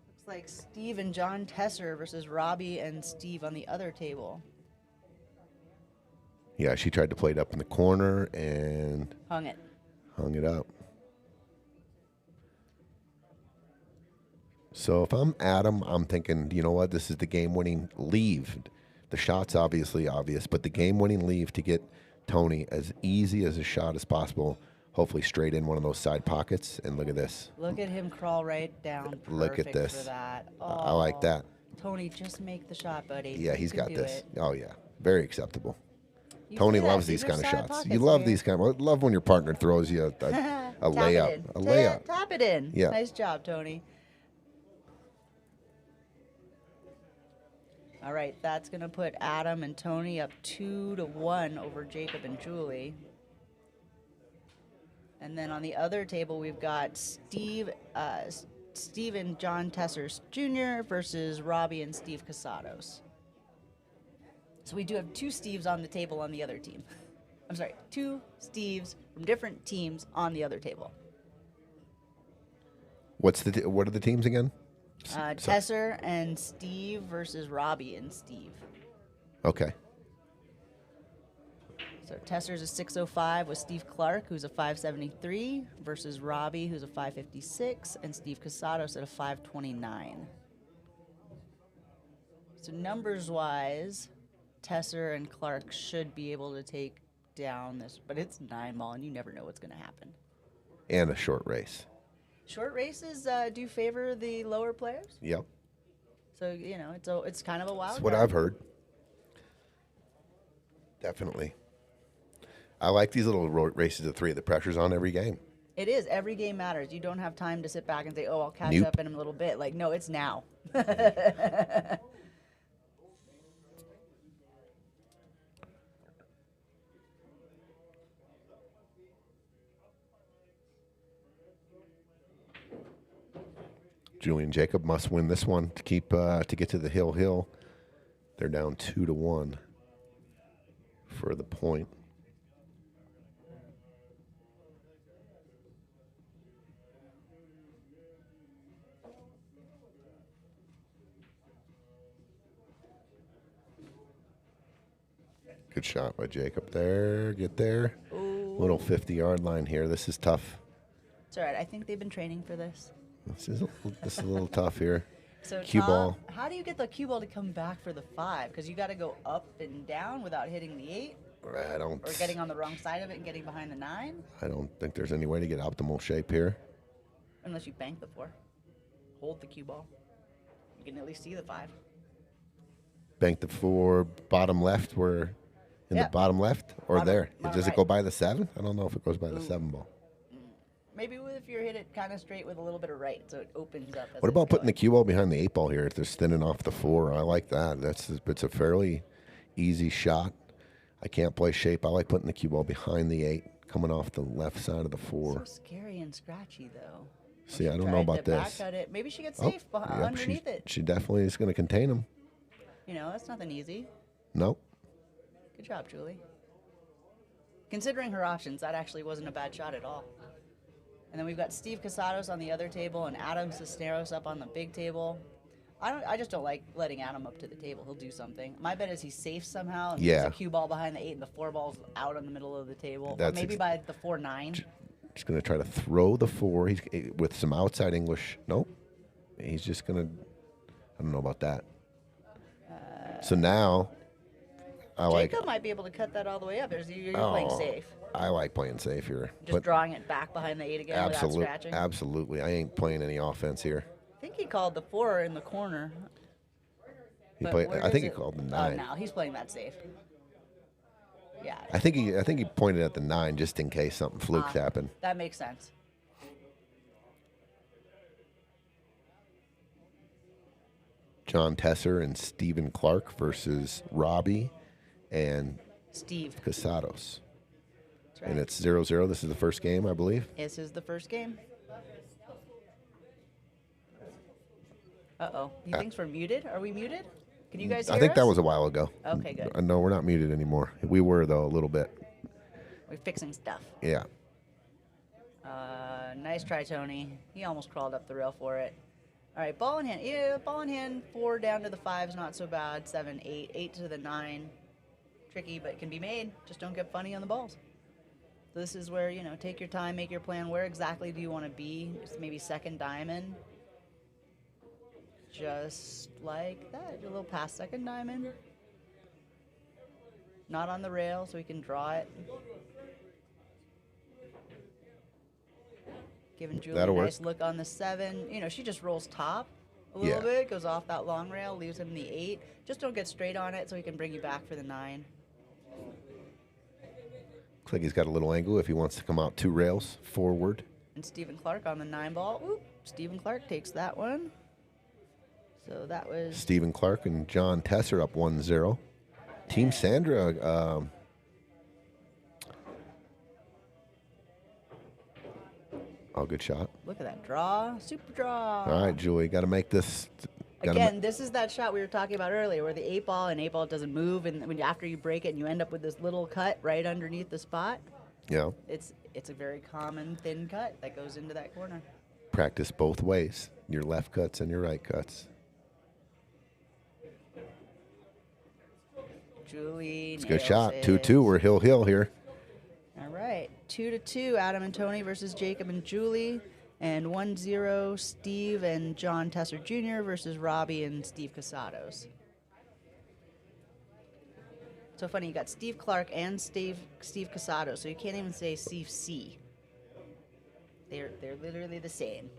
Looks like Steve and John Tesser versus Robbie and Steve on the other table. Yeah, she tried to play it up in the corner and Hung it up. So if I'm Adam, I'm thinking, you know what, this is the game-winning leave. The shot's obviously obvious, but the game-winning leave to get Tony as easy as a shot as possible, hopefully straight in one of those side pockets. And look at this. Look at him crawl right down. Look at Perfect this. For that. I like that. Tony, just make the shot, buddy. Yeah, You he's can got do this. it. Oh, yeah. Very acceptable. You Tony see that? loves these are kind of side shots. pockets, You love man. these kind of. Love when your partner throws you a Tap layup. it in. A layup. Tap it in. Yeah. Nice job, Tony. All right, that's going to put Adam and Tony up 2-1 over Jacob and Julie. And then on the other table, we've got Steve and John Tessers Jr. versus Robbie and Steve Casados. So we do have 2 Steves on the table on the other team. I'm sorry, 2 Steves from different teams on the other table. What are the teams again? Tesser and Steve versus Robbie and Steve. Okay. So Tesser's a 605 with Steve Clark, who's a 573, versus Robbie, who's a 556, and Steve Casados at a 529. So numbers-wise, Tesser and Clark should be able to take down this, but it's 9 ball, and you never know what's going to happen. and a short race. Short races do favor the lower players, Yep. so it's kind of a wild That's what card. I've heard. Definitely. I like these little races of 3. The pressure's on every game. It is. Every game matters. You don't have time to sit back and say, "Oh, I'll catch Nope. up in a little bit." Like, no, it's now. Julie and Jacob must win this one to keep to get to the hill. They're down 2-1 for the point. Good shot by Jacob there. Get there. Ooh. Little 50-yard line here. This is tough. It's all right. I think they've been training for this. This is a little tough here. So, Cue Tom, ball. how do you get the cue ball to come back for the 5? Because you got to go up and down without hitting the 8, I don't. or getting on the wrong side of it and getting behind the 9, I don't think there's any way to get optimal shape here. unless you bank the 4. Hold the cue ball. You can at least see the 5. Bank the 4, bottom left. We're in the Yep. bottom left or Bottom- there. bottom Does it right. go by the 7? I don't know if it goes by the Ooh. 7 ball. Maybe if you hit it kind of straight with a little bit of right, so it opens up. as What it's about putting the going. cue ball behind the 8 ball here? If they're thinning off the 4, I like that. It's a fairly easy shot. I can't play shape. I like putting the cue ball behind the 8, coming off the left side of the 4. So scary and scratchy, though. See, I don't know Tried about to this. backcut it. Maybe she gets Oh, safe yep, underneath it. She definitely is going to contain him. That's nothing easy. Nope. Good job, Julie. Considering her options, that actually wasn't a bad shot at all. And then we've got Steve Casados on the other table and Adam Cisneros up on the big table. I just don't like letting Adam up to the table. He'll do something. My bet is he's safe somehow and Yeah. leaves a cue ball behind the 8 and the 4 ball's out in the middle of the table. Or That's maybe by the 4-9. He's going to try to throw the 4. He's with some outside English. Nope. He's just going to. I don't know about that. So now, I like. Jacob might be able to cut that all the way up. You're playing safe. I like playing safe here. Just drawing it back behind the 8 again without scratching. Absolutely. I ain't playing any offense here. I think he called the 4 in the corner. But where I does think he it- called the Oh, 9. no, he's playing that safe. Yeah, I think he pointed at the 9 just in case something flukes happened. that makes sense. John Tesser and Stephen Clark versus Robbie and Steve, Casados. that's right. And it's 0-0. This is the first game, I believe. This is the first game. Uh-oh. He thinks we're muted. Are we muted? Can you guys hear I think that us? was a while ago. Okay, good. No, we're not muted anymore. We were, though, a little bit. We're fixing stuff. Yeah. Nice try, Tony. He almost crawled up the rail for it. All right, ball in hand. Yeah, ball in hand. 4 down to the 5 is not so bad. 7, 8. 8 to the 9. Tricky, but can be made. Just don't get funny on the balls. So this is where, take your time, make your plan. Where exactly do you want to be? It's maybe second diamond. Just like that. A little past second diamond. Not on the rail, so we can draw it. Giving Julie That'll a work. nice look on the 7. She just rolls top a little Yeah. bit, goes off that long rail, leaves him the 8. Just don't get straight on it so he can bring you back for the 9. Looks like he's got a little angle if he wants to come out 2 rails forward. And Stephen Clark on the 9 ball. Oop, Stephen Clark takes that one. So that was Stephen Clark and John Tesser up 1-0. Team Sandra. Good shot. look at that draw, super draw. All right, Julie, got to make this. Again, this is that shot we were talking about earlier, where the 8 ball doesn't move, and after you break it, and you end up with this little cut right underneath the spot. Yeah, It's a very common thin cut that goes into that corner. practice both ways, your left cuts and your right cuts. Julie, It's a good shot. 2-2. We're hill here. All right, 2-2. Adam and Tony versus Jacob and Julie, and 1-0. Steve and John Tesser Jr. versus Robbie and Steve Casados. So funny, you got Steve Clark and Steve Casados, so you can't even say Steve C. They're literally the same.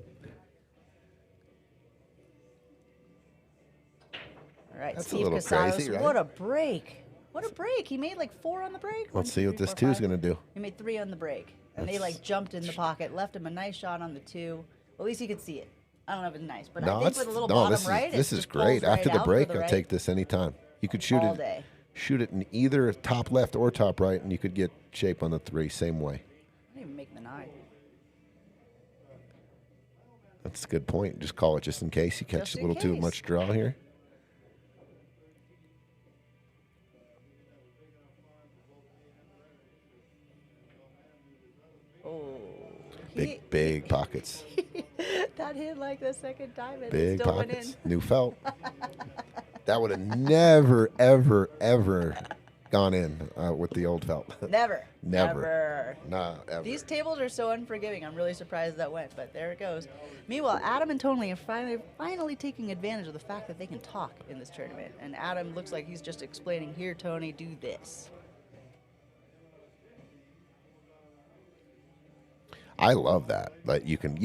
All right, That's a Steve little Casados. crazy, right? What a break! What a break! He made like 4 on the break. One, Let's see two, what three, this four, 2 is five. going to do. He made 3 on the break, and they like jumped in the pocket, left him a nice shot on the 2. At least he could see it. I don't know if it's nice, but I think with a little bottom right, this it is just great. pulls right After the out break, for the I'll right take this anytime. You could shoot all it, day. shoot it in either top left or top right, and you could get shape on the 3 same way. I didn't even make the 9. That's a good point. Just call it just in case you catch Just a in little too case. much draw here. Oh, Big pockets. that hit like the second time, and it Big still pockets. went in. New felt. That would have never, ever, ever gone in with the old felt. Never. Never. Nah, ever. These tables are so unforgiving. I'm really surprised that went, but there it goes. Meanwhile, Adam and Tony are finally taking advantage of the fact that they can talk in this tournament. And Adam looks like he's just explaining, here, Tony, do this. I love that. Like you can,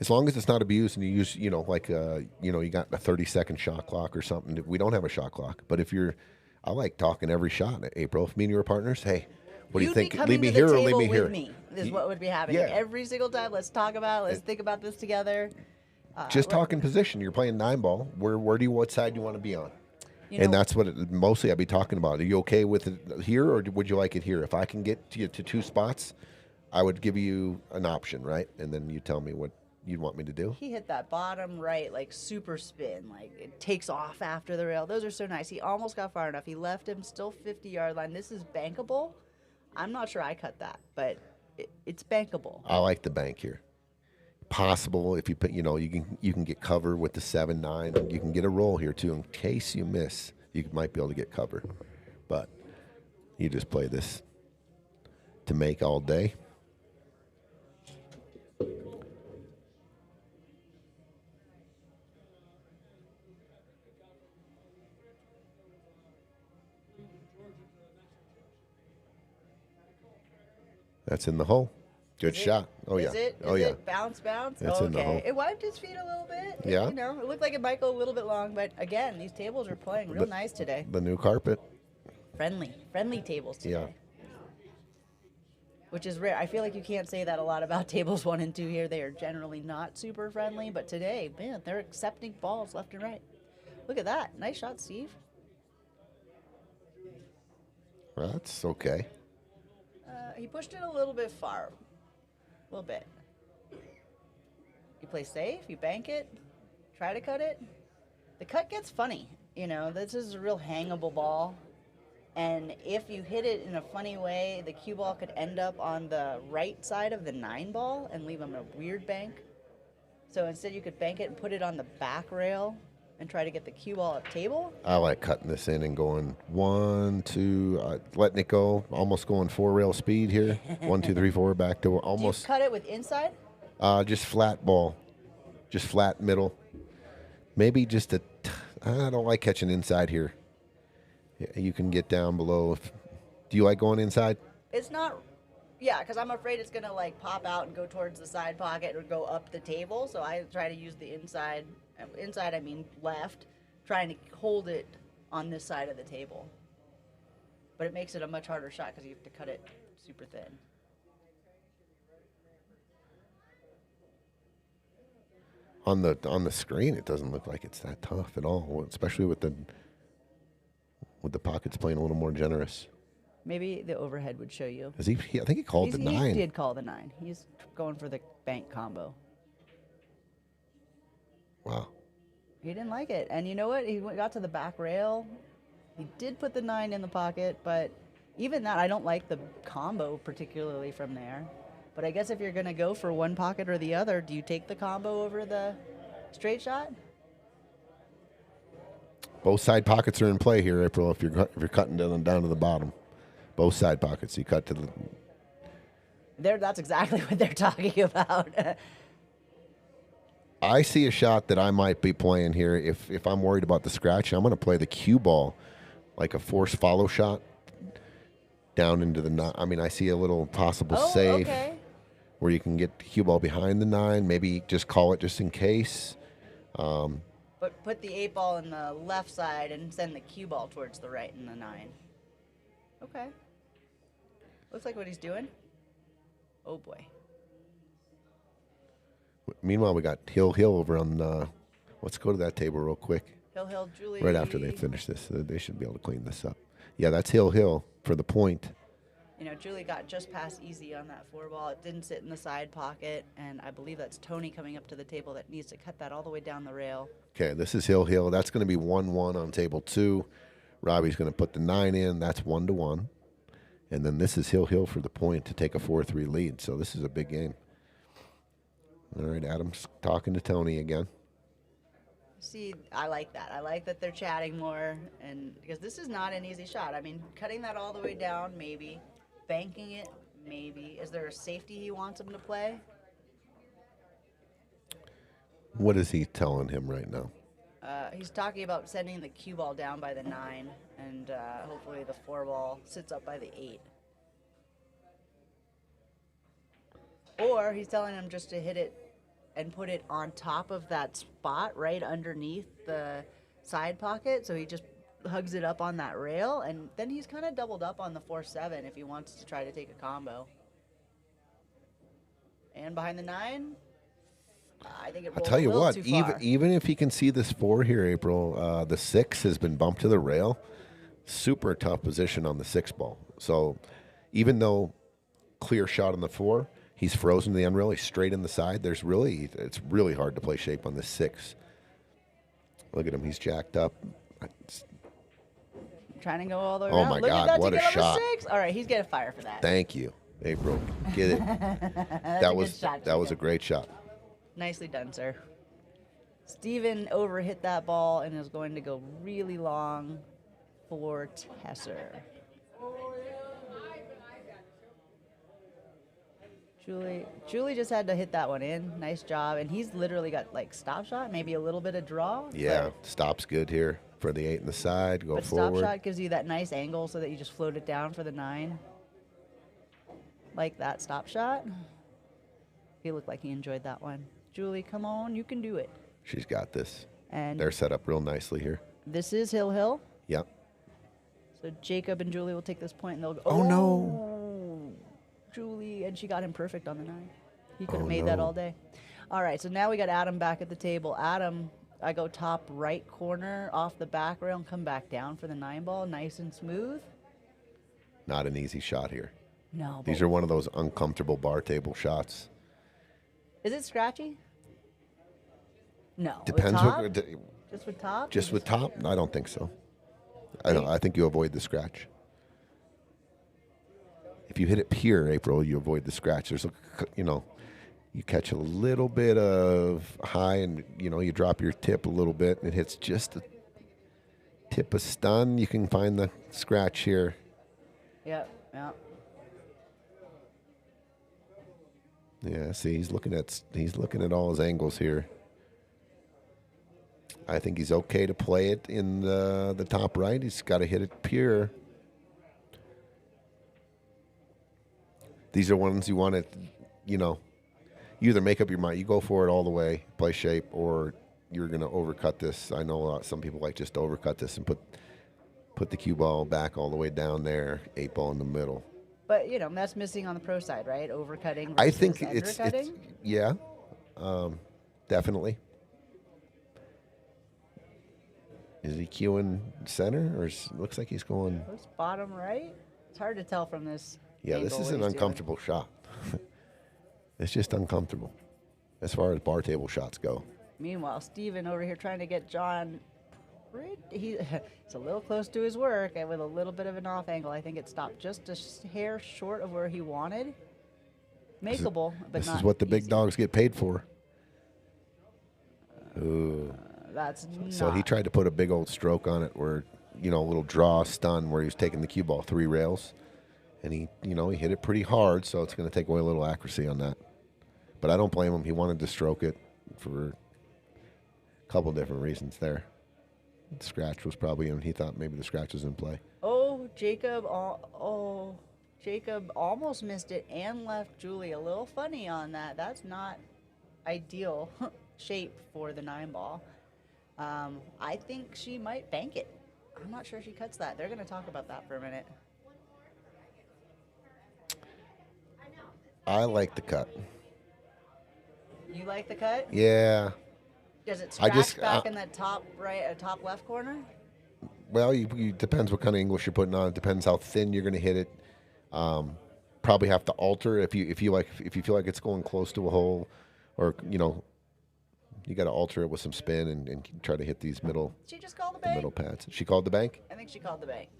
as long as it's not abused and you use, you got a 30-second shot clock or something. We don't have a shot clock, but I like talking every shot. April, if me and you were partners, hey, what do you think? Leave me here or leave me here? Me is what would be happening every single time. Let's talk about it. Let's think about this together. Just talking position. You're playing 9-ball. What side do you want to be on? And that's what mostly I'd be talking about. Are you okay with it here, or would you like it here? If I can get you to 2 spots, I would give you an option, right? And then you tell me what you'd want me to do. He hit that bottom right, like super spin, like it takes off after the rail. Those are so nice. He almost got far enough. He left him still 50-yard line. This is bankable. I'm not sure I cut that, but it's bankable. I like the bank here. Possible if you put, you can get cover with the 7-9. You can get a roll here too in case you miss. You might be able to get cover, but you just play this to make all day. That's in the hole. Good shot. Oh, yeah. Is it? Oh, yeah. Bounce? It's in the hole. It wiped his feet a little bit. Yeah. It looked like it might go a little bit long, but again, these tables are playing real nice today. The new carpet. Friendly tables today. Yeah. Which is rare. I feel like you can't say that a lot about tables 1 and 2 here. They are generally not super friendly, but today, man, they're accepting balls left and right. Look at that. Nice shot, Steve. Well, that's okay. He pushed it a little bit far. A little bit. You play safe, you bank it, try to cut it. The cut gets funny. This is a real hangable ball. And if you hit it in a funny way, the cue ball could end up on the right side of the 9 ball and leave him a weird bank. So instead you could bank it and put it on the back rail and try to get the cue ball up table. I like cutting this in and going 1, 2, letting it go, almost going 4-rail speed here. 1, 2, 3, 4, back to almost. Do you cut it with inside? Just flat ball, just flat middle. Maybe just I don't like catching inside here. You can get down below. Do you like going inside? It's not, yeah, because I'm afraid it's going to like pop out and go towards the side pocket or go up the table. So I try to use the inside. Inside, I mean left, trying to hold it on this side of the table. But it makes it a much harder shot because you have to cut it super thin. On the screen, it doesn't look like it's that tough at all, especially with the pockets playing a little more generous. Maybe the overhead would show you. I think he called the 9. He did call the 9. He's going for the bank combo. Wow. He didn't like it. And you know what? He got to the back rail. He did put the 9 in the pocket, but even that, I don't like the combo particularly from there. But I guess if you're going to go for one pocket or the other, do you take the combo over the straight shot? Both side pockets are in play here, April. If you're cutting down to the bottom, both side pockets. You cut to the. That's exactly what they're talking about. I see a shot that I might be playing here. If I'm worried about the scratch, I'm going to play the cue ball, like a force follow shot, down into the. I mean, I see a little possible save. Okay. where you can get the cue ball behind the 9, maybe just call it just in case. But put the 8 ball in the left side and send the cue ball towards the right in the 9. Okay. Looks like what he's doing. Oh boy. Meanwhile, we got Hill over on. Let's go to that table real quick. Hill, Julie. Right after they finish this, they should be able to clean this up. Yeah, that's Hill for the point. You know, Julie got just past easy on that 4 ball. It didn't sit in the side pocket, and I believe that's Tony coming up to the table that needs to cut that all the way down the rail. Okay, this is Hill. That's going to be 1-1 on table 2. Robbie's going to put the 9 in. That's 1-1. And then this is Hill for the point to take a 4-3 lead. So this is a big game. All right, Adam's talking to Tony again. See, I like that. I like that they're chatting more, and because this is not an easy shot. I mean, cutting that all the way down, maybe. Banking it, maybe. Is there a safety he wants him to play? What is he telling him right now? He's talking about sending the cue ball down by the 9, and hopefully the 4 ball sits up by the 8. Or he's telling him just to hit it and put it on top of that spot right underneath the side pocket, so he just hugs it up on that rail, and then he's kind of doubled up on the 4-7 if he wants to try to take a combo. And behind the 9, I think it I'll rolled tell you a little what, too far. even if he can see this 4 here, April, the 6 has been bumped to the rail. Super tough position on the 6 ball. So even though clear shot on the 4, he's frozen to the end rail. He's straight in the side. It's really hard to play shape on this 6. Look at him. He's jacked up. Trying to go all the way Oh around. my Look God, at that what to a get on the shot. 6. All right, he's getting fire for that. Thank you, April. Get it. That's that a was good shot, that was a Jacob. great shot. Nicely done, sir. Steven overhit that ball and is going to go really long for Tesser. Julie just had to hit that one in. Nice job. And he's literally got like stop shot, maybe a little bit of draw. Yeah, stop's good here for the 8 in the side. Go But forward. stop shot gives you that nice angle so that you just float it down for the 9. Like that stop shot. He looked like he enjoyed that one. Julie, come on, you can do it. She's got this. And They're set up real nicely here. this is Hill. Yep. So Jacob and Julie will take this point and they'll go. Oh, no. Julie, and she got him perfect on the 9. He could have Oh, made that no. all day. All right, so now we got Adam back at the table. Adam, I go top right corner off the back rail and come back down for the 9 ball, nice and smooth. Not an easy shot here. No. These are one of those uncomfortable bar table shots. Is it scratchy? No. Depends with top? what. Just with top? Just with top? I don't think so. I think you avoid the scratch. If you hit it pure, April, you avoid the scratch. There's you catch a little bit of high, and you drop your tip a little bit, and it hits just the tip of stun. You can find the scratch here. Yep. Yeah, see, he's looking at all his angles here. I think he's okay to play it in the top right. He's got to hit it pure. These are ones you want to, you either make up your mind, you go for it all the way, play shape, or you're going to overcut this. I know some people like just to overcut this and put the cue ball back all the way down there, 8 ball in the middle. But, that's missing on the pro side, right? Overcutting versus I think it's undercutting. yeah, definitely. Is he cueing center, or looks like he's going? What's bottom right? It's hard to tell from this. Yeah, this angle is what an he's doing. uncomfortable shot. It's just uncomfortable as far as bar table shots go. Meanwhile, Steven over here trying to get John. He's a little close to his work and with a little bit of an off angle. I think it stopped just a hair short of where he wanted. Makeable, but This not is what the big easy. dogs get paid for. Ooh. That's So he not- tried to put a big old stroke on it where, a little draw stun where he was taking the cue ball 3 rails. And he hit it pretty hard, so it's going to take away a little accuracy on that. But I don't blame him. He wanted to stroke it for a couple different reasons there. The scratch was probably in. He thought maybe the scratch was in play. Oh, Jacob. Jacob almost missed it and left Julie a little funny on that. That's not ideal shape for the 9-ball. I think she might bank it. I'm not sure she cuts that. They're going to talk about that for a minute. I like the cut. You like the cut? Yeah. Does it I scratch just, back in that top right, top left corner? Well, you depends what kind of English you're putting on. It depends how thin you're going to hit it. Probably have to alter if you feel like it's going close to a hole, or you got to alter it with some spin and try to hit these middle. She just called the bank. Middle pads. She called the bank. I think she called the bank.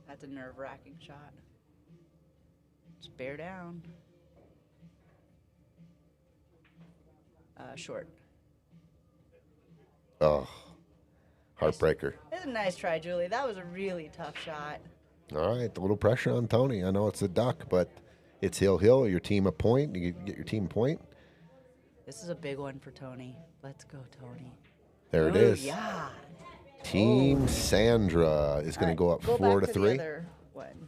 That's a nerve-wracking shot. Just bear down. Short. Oh, heartbreaker. This is a nice try, Julie. That was a really tough shot. All right, a little pressure on Tony. I know it's a duck, but it's hill. Your team a point. You get your team a point. This is a big one for Tony. Let's go, Tony. There it Ooh, is. Yeah. Team Sandra is going to go up 4 to 3. The other one.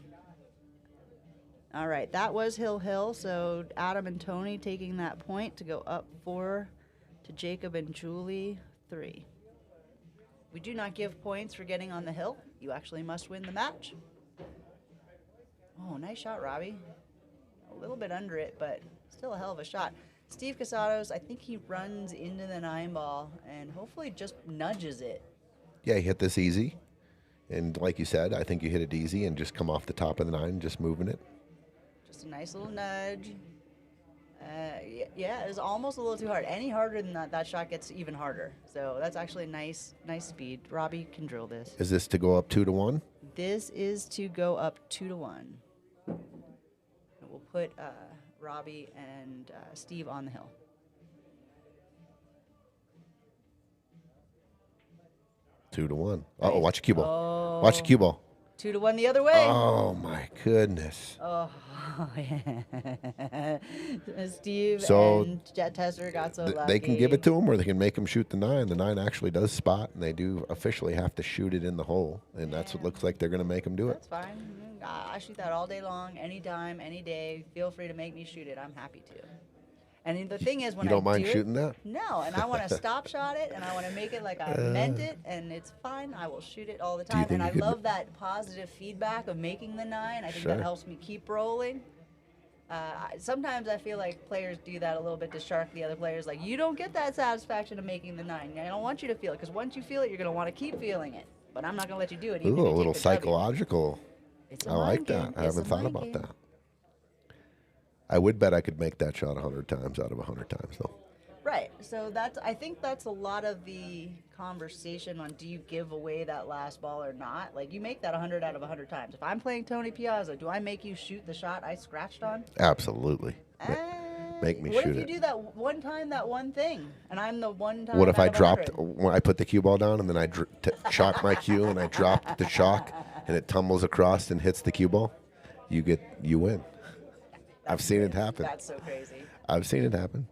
All right, that was Hill. So Adam and Tony taking that point to go up 4 to Jacob and Julie 3. We do not give points for getting on the hill. You actually must win the match. Oh, nice shot, Robbie. A little bit under it, but still a hell of a shot. Steve Casados, I think he runs into the 9-ball and hopefully just nudges it. Yeah, he hit this easy. And like you said, I think you hit it easy and just come off the top of the 9, just moving it. Just a nice little nudge. Yeah, it was almost a little too hard. Any harder than that shot gets even harder. So that's actually nice speed. Robbie can drill this. Is this to go up 2 to 1? This is to go up 2 to 1. We'll put Robbie and Steve on the hill. Two to 1. Oh, watch a cue ball. Oh. Watch a cue ball. 2 to 1 the other way. Oh my goodness. Oh, yeah. Steve So and Jet Tesser got so lucky. They can give it to him, or they can make him shoot the 9. The 9 actually does spot, and they do officially have to shoot it in the hole, and that's what looks like they're going to make him do it. That's fine. I shoot that all day long, anytime, any day. Feel free to make me shoot it. I'm happy to. And the thing is, when You don't I mind do shooting that? No, and I want to stop shot it, and I want to make it like I meant it, and it's fine. I will shoot it all the time, think and you I could love that positive feedback of making the 9. I think Sure. that helps me keep rolling. Sometimes I feel like players do that a little bit to shark the other players. Like, you don't get that satisfaction of making the 9. I don't want you to feel it, because once you feel it, you're going to want to keep feeling it. But I'm not going to let you do it. Even Ooh, if a you little take the W. psychological. It's a I like mind that. game. I It's a haven't thought mind about game. that. I would bet I could make that shot 100 times out of 100 times, though. Right. So I think that's a lot of the conversation on, do you give away that last ball or not? Like, you make that 100 out of 100 times. If I'm playing Tony Piazza, do I make you shoot the shot I scratched on? Absolutely. Make me what shoot if you it. do that one time, that one thing, and I'm the one time? What if out I of dropped, 100? when I put the cue ball down and then I chalk my cue and I dropped the chalk and it tumbles across and hits the cue ball? You win. I've seen it happen. That's so crazy. I've seen it happen.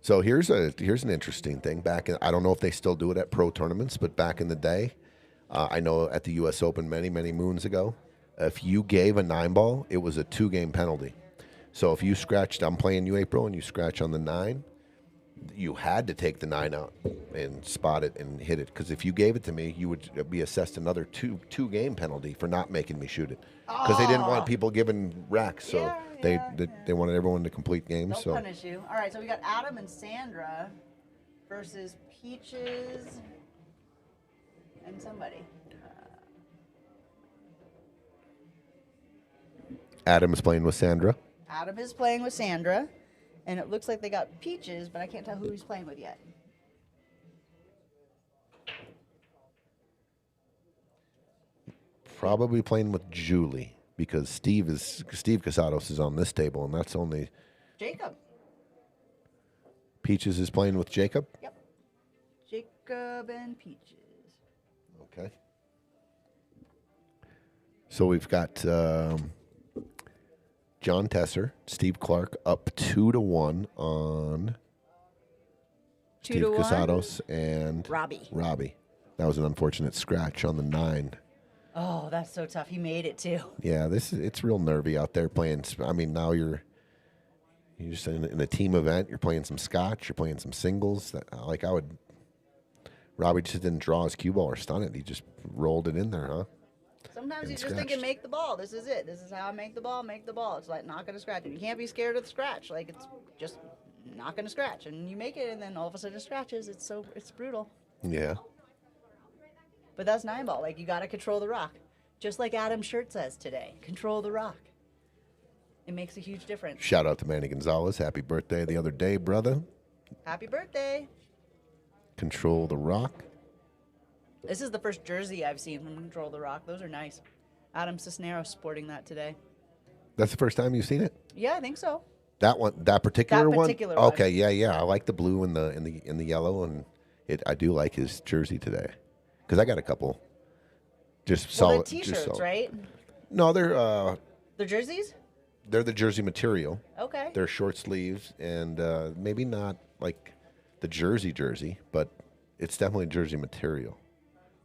So here's an interesting thing. I don't know if they still do it at pro tournaments, but back in the day, I know at the U.S. Open many moons ago, if you gave a 9-ball, it was a 2-game penalty. So if you scratched, I'm playing you, April, and you scratch on the 9, you had to take the 9 out and spot it and hit it. Because if you gave it to me, you would be assessed another 2-game penalty for not making me shoot it. Because they didn't want people giving racks, so they wanted everyone to complete games. They'll punish you. All right, so we got Adam and Sandra versus Peaches and somebody. Adam is playing with Sandra. Adam is playing with Sandra, and it looks like they got Peaches, but I can't tell who he's playing with yet. Probably playing with Julie because Steve Casados is on this table, and that's only Jacob. Peaches is playing with Jacob. Yep. Jacob and Peaches. Okay. So we've got John Tesser, Steve Clark up 2 to 1 on 2 Steve to 1. Casados and Robbie. Robbie. That was an unfortunate scratch on the 9. Oh, that's so tough. He made it too. Yeah, it's real nervy out there playing. I mean, now you're just in a team event. You're playing some scotch. You're playing some singles. Robbie just didn't draw his cue ball or stun it. He just rolled it in there, huh? Sometimes And he's just thinking, scratched. make the ball. This is it. This is how I make the ball. Make the ball. It's like not going to scratch it. You can't be scared of the scratch. Like it's just not going to scratch. And you make it, and then all of a sudden it scratches. It's brutal. Yeah. But that's 9-ball. Like you got to control the rock. Just like Adam's shirt says today. Control the rock. It makes a huge difference. Shout out to Manny Gonzalez. Happy birthday the other day, brother. Happy birthday. Control the rock. This is the first jersey I've seen from Control the Rock. Those are nice. Adam Cisneros sporting that today. That's the first time you've seen it? Yeah, I think so. That one, that particular one. particular one. Okay, yeah. I like the blue and the yellow, and I do like his jersey today, because I got a couple. Just Well, solid. they're just T-shirts, solid. right? No, they're They're jerseys? the jersey material. Okay. They're short sleeves, and maybe not like the jersey, but it's definitely jersey material.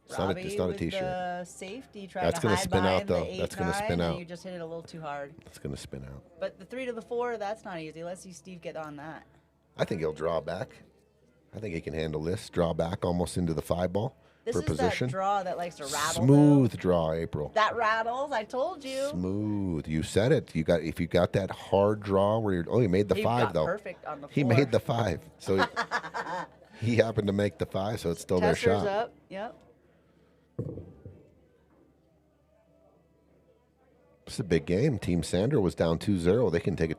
It's Robbie not a with t-shirt. the safety trying That's to gonna hide spin out, behind the though. 8-9, That's gonna spin and out. you just hit it a little too hard. It's going to spin out. But the 3 to the 4, that's not easy. Let's see Steve get on that. I think he'll draw back. I think he can handle this. Draw back almost into the 5-ball This for is position. that draw that likes to rattle. Smooth though. draw, April. That rattles. I told you. Smooth. You said it. If you got that hard draw where he made the He 5 got though. perfect on the 4. He made the 5. So he happened to make the 5, so it's still their Tesser's shot. up. Yep. It's a big game. Team Sandra was down 2-0. They can take a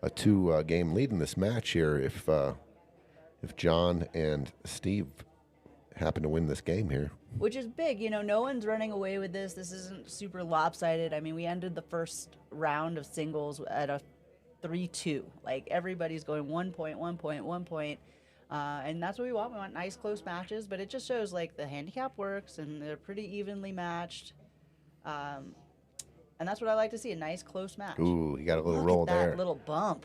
two game lead in this match here if John and Steve happen to win this game here. Which is big. You know, no one's running away with this. This isn't super lopsided. I mean, we ended the first round of singles at a 3-2. Like, everybody's going 1 point, 1 point, 1 point. And that's what we want. We want nice, close matches. But it just shows, like, the handicap works, and they're pretty evenly matched. And that's what I like to see, a nice, close match. Ooh, he got a little Look roll at that there. little bump.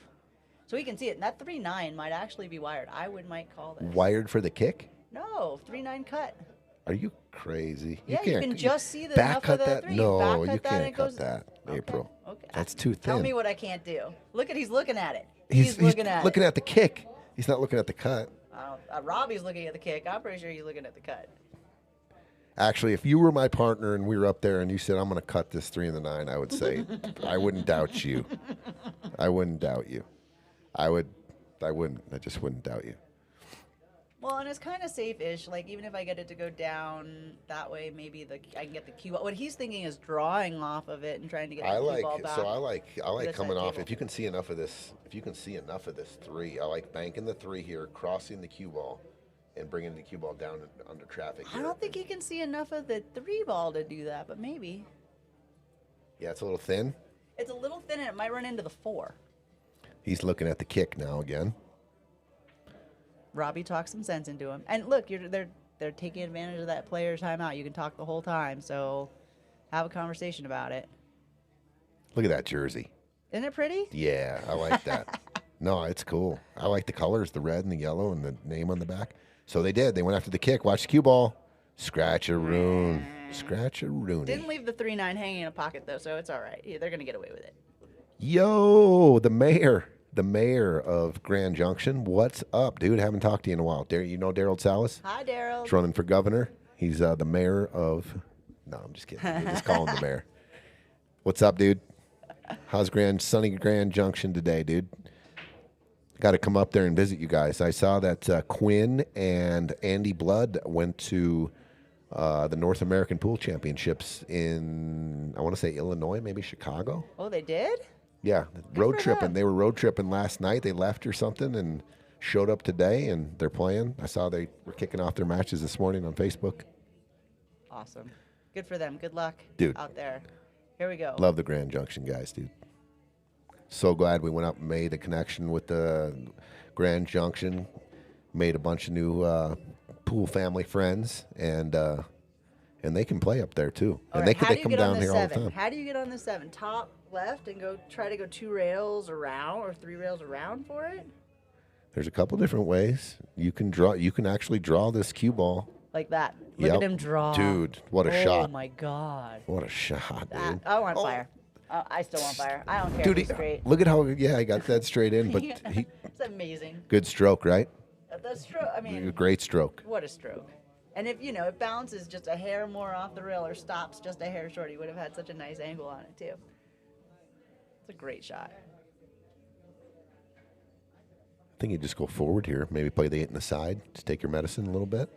So we can see it. And that 3-9 might actually be wired. might call this. Wired for the kick? No, 3-9 cut. Are you crazy? Yeah, you can just see the back enough cut of the that. 3. No, Back you cut that, can't it cut goes- that, Okay, April. Okay. That's too thin. Tell me what I can't do. He's looking at it. He's looking at looking it. at the kick. He's not looking at the cut. Robbie's looking at the kick. I'm pretty sure he's looking at the cut. Actually, if you were my partner and we were up there and you said, I'm going to cut this 3 in the 9, I would say, I wouldn't doubt you. I wouldn't doubt you. I wouldn't. I just wouldn't doubt you. Well, and it's kind of safe-ish. Like, even if I get it to go down that way, maybe I can get the cue. What he's thinking is drawing off of it and trying to get the cue ball back. I like this coming side off. table. If you can see enough of this, 3, I like banking the 3 here, crossing the cue ball, and bringing the cue ball down under traffic. I here. don't think he can see enough of the 3 ball to do that, but maybe. Yeah, it's a little thin. It's a little thin and it might run into the 4. He's looking at the kick now again. Robbie talks some sense into him. And look, they're taking advantage of that player's timeout. You can talk the whole time, so have a conversation about it. Look at that jersey. Isn't it pretty? Yeah, I like that. No, it's cool. I like the colors, the red and the yellow and the name on the back. So they did. They went after the kick. Watch the cue ball. Scratch-a-roon. Scratch-a-rooney. Didn't leave the 3-9 hanging in a pocket, though, so it's all right. Yeah, they're going to get away with it. Yo, the mayor of Grand Junction. What's up, dude? Haven't talked to you in a while. You know Daryl Salas? Hi, Daryl. He's running for governor. He's the mayor of... No, I'm just kidding. We'll just call him the mayor. What's up, dude? How's sunny Grand Junction today, dude? Got to come up there and visit you guys. I saw that Quinn and Andy Blood went to the North American Pool Championships in, I want to say Illinois, maybe Chicago. Oh, they did? Yeah, for road tripping. them. They were road tripping last night. They left or something and showed up today, and they're playing. I saw they were kicking off their matches this morning on Facebook. Awesome. Good for them. Good luck Dude. out there. Here we go. Love the Grand Junction guys, dude. So glad we went up and made a connection with the Grand Junction. Made a bunch of new pool family friends, and they can play up there too. All And right, how they do you come get on down the here all the 7? time. How do you get on the 7? Top left and try to go 2 rails around or 3 rails around for it? There's a couple different ways. You can actually draw this cue ball. like that. Look at him draw. Dude, what a shot. Oh, my God. What a shot, dude. I want fire. I still want fire. I don't care Dude, if he's straight. look at how, I got that straight in, but It's amazing. good stroke, right? That stroke, I mean, Great stroke. what a stroke. And if, it bounces just a hair more off the rail or stops just a hair short, he would have had such a nice angle on it, too. It's a great shot. I think you just go forward here. Maybe play the 8 in the side. Just take your medicine a little bit.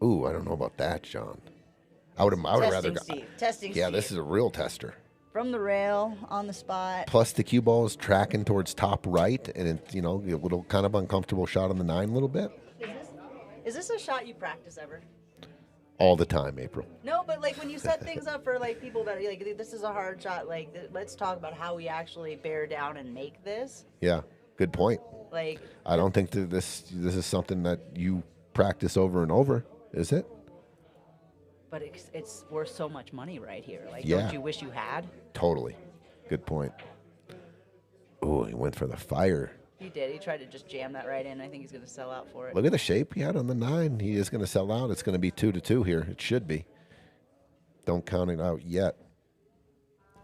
Ooh, I don't know about that, John. I would have rather. Testing Yeah, Steve. this is a real tester. From the rail, on the spot. Plus, the cue ball is tracking towards top right, and it's, a little kind of uncomfortable shot on the 9 a little bit. Is this a shot you practice ever? All the time, April. No, but like when you set things up for like people that like this is a hard shot. Like let's talk about how we actually bear down and make this. Yeah, good point. Like I don't think that this is something that you practice over and over, is it? But it's worth so much money right here. Like, Yeah. don't you wish you had? Totally. Good point. Oh, he went for the fire. He did. He tried to just jam that right in. I think he's going to sell out for it. Look at the shape he had on the 9. He is going to sell out. It's going to be 2-2 here. It should be. Don't count it out yet.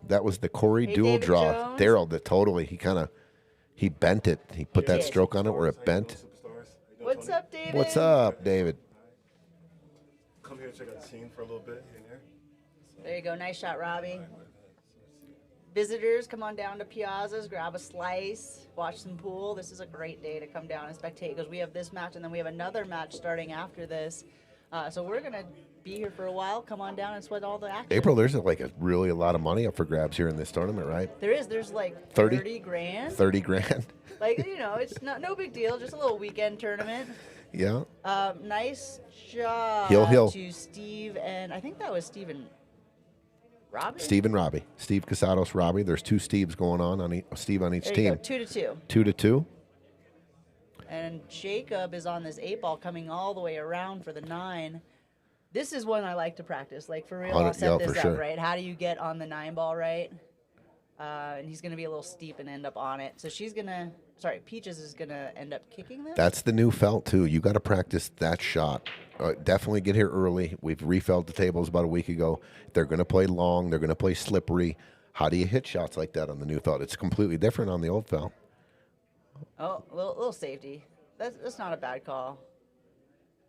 That was the Corey dual David draw. Jones. Daryl, he bent it. He put that did. stroke on it where it bent. What's up, David? What's up, David? Come here and check out the scene for a little bit here and there. There you go. Nice shot, Robbie. Visitors, come on down to Piazza's, grab a slice, watch some pool. This is a great day to come down and spectate because we have this match and then we have another match starting after this. So we're going to be here for a while. Come on down and sweat all the action. April, there's like a lot of money up for grabs here in this tournament, right? There's like 30? 30 grand. 30 grand. Like, it's no big deal, just a little weekend tournament. Yeah. Nice job Hill. to Steve, and I think that was Steve and Robbie. Steve and Robbie. Steve Casados, Robbie. There's 2 Steves going on Steve on each There team. you go, 2-2. 2-2. And Jacob is on this 8 ball coming all the way around for the 9. This is one I like to practice. Like, for real, I'll set this up, right? How do you get on the 9 ball right? And he's going to be a little steep and end up on it. So Peaches is going to end up kicking this. That's the new felt, too. You got to practice that shot. Definitely get here early. We've refelled the tables about a week ago. They're going to play long. They're going to play slippery. How do you hit shots like that on the new felt? It's completely different on the old felt. Oh, a little safety. That's not a bad call.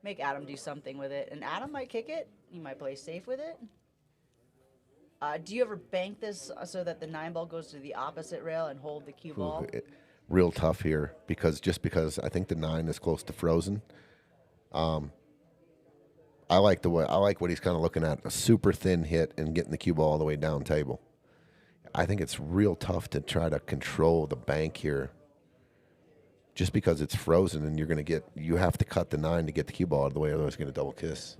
Make Adam do something with it. And Adam might kick it. He might play safe with it. Do you ever bank this so that the 9 ball goes to the opposite rail and hold the cue ball? Real tough here because I think the 9 is close to frozen. I like what he's kind of looking at, a super thin hit and getting the cue ball all the way down table. I think it's real tough to try to control the bank here just because it's frozen and you have to cut the 9 to get the cue ball out of the way, otherwise you're going to double kiss.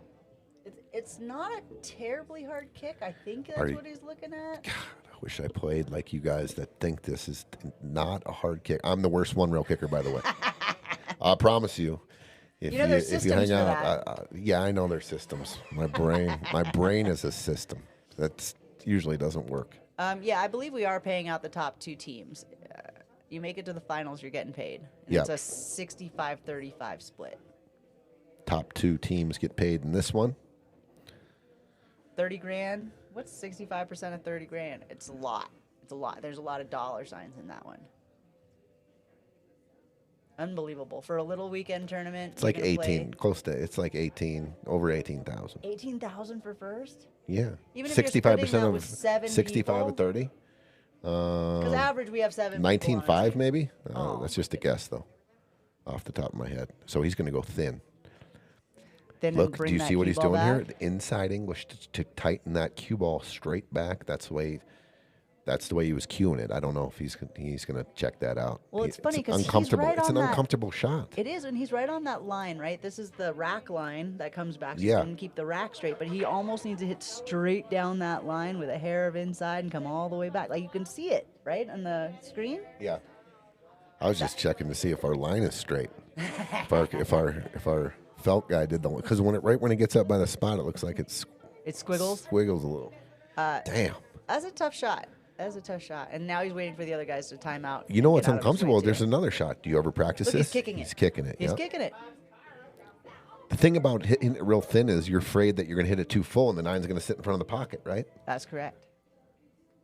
It's not a terribly hard kick. I think that's what he's looking at. God, I wish I played like you guys that think this is not a hard kick. I'm the worst one-rail kicker, by the way. I promise you. If you hang out, yeah, I know their systems. My brain is a system. That usually doesn't work. Yeah, I believe we are paying out the top 2 teams. You make it to the finals, you're getting paid. And Yep. It's a 65-35 split. Top 2 teams get paid in this one. 30 grand. What's 65% of 30 grand? It's a lot. There's a lot of dollar signs in that one. Unbelievable. For a little weekend tournament. It's like 18, it's like 18, over 18,000. 18,000 for first? Yeah. Even if you're splitting that with 7 65 people? or 30. Because average we have 7 people on 19.5 maybe? Oh. That's just a guess, though, off the top of my head. So he's going to go thin. Then Look, bring do you that see what cue he's ball doing here? back. The inside English to tighten that cue ball straight back. That's the way he was cueing it. I don't know if he's going to check that out. Well, it's funny 'cause he's uncomfortable. right It's on an that. uncomfortable shot. It is, and he's right on that line, right? This is the rack line that comes back. So Yeah. he's going to keep the rack straight, but he almost needs to hit straight down that line with a hair of inside and come all the way back. Like you can see it, right, on the screen? Yeah. I was just checking to see if our line is straight. if our felt guy did the one, because when it gets up by the spot, it looks like It squiggles. squiggles a little. Damn. That's a tough shot. And now he's waiting for the other guys to time out. You know and what's get out of his way, uncomfortable? too. There's another shot. Do you ever practice Look, this? he's kicking it. He's kicking it. He's yep. kicking it. The thing about hitting it real thin is you're afraid that you're going to hit it too full and the nine's going to sit in front of the pocket, right? That's correct.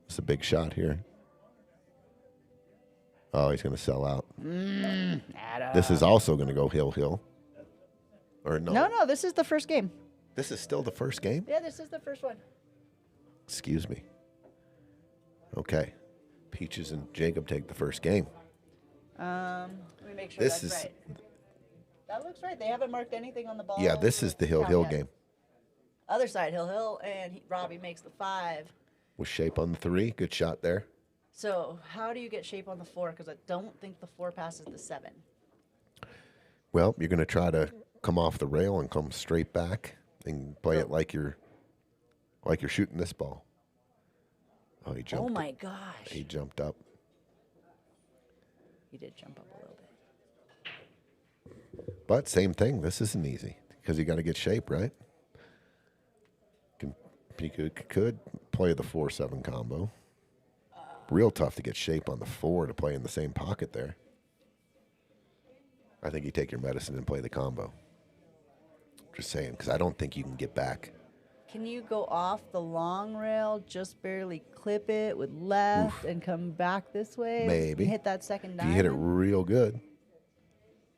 It's a big shot here. Oh, he's going to sell out. This is also going to go hill. Or no? No, this is the first game. This is still the first game? Yeah, this is the first one. Excuse me. Okay. Peaches and Jacob take the first game. Let me make sure This that's is- right. That looks right. They haven't marked anything on the ball. Yeah, this is the hill Count yet. game. Other side, Hill, and Robbie makes the 5. With shape on the 3. Good shot there. So how do you get shape on the 4? Because I don't think the 4 passes the 7. Well, you're going to try to come off the rail and come straight back and play it like you're shooting this ball. Oh, he jumped. Oh my gosh. He jumped up. He did jump up a little bit. But same thing. This isn't easy because you got to get shape, right? You could play the 4-7 combo. Real tough to get shape on the 4 to play in the same pocket there. I think you take your medicine and play the combo. Just saying, because I don't think you can get back. Can you go off the long rail, just barely clip it with left and come back this way? Maybe. And hit that second If diamond? you hit it real good,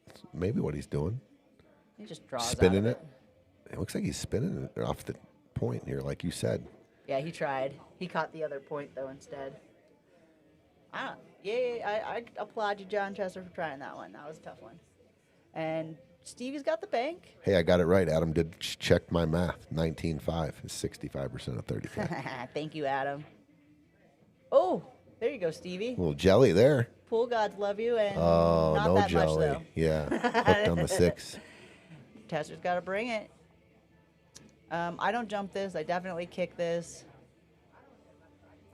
that's maybe what he's doing. He just draws Spinning out of it. It looks like he's spinning it off the point here, like you said. Yeah, he tried. He caught the other point, though, instead. I applaud you, John Chester, for trying that one. That was a tough one. And Stevie's got the bank. Hey, I got it right. Adam did check my math. 19.5 is 65% of 35. Thank you, Adam. Oh, there you go, Stevie. A little jelly there. Pool gods love you, and Oh, not no that jelly. much, though. Yeah, hooked on the 6. Tester's got to bring it. I don't jump this. I definitely kick this.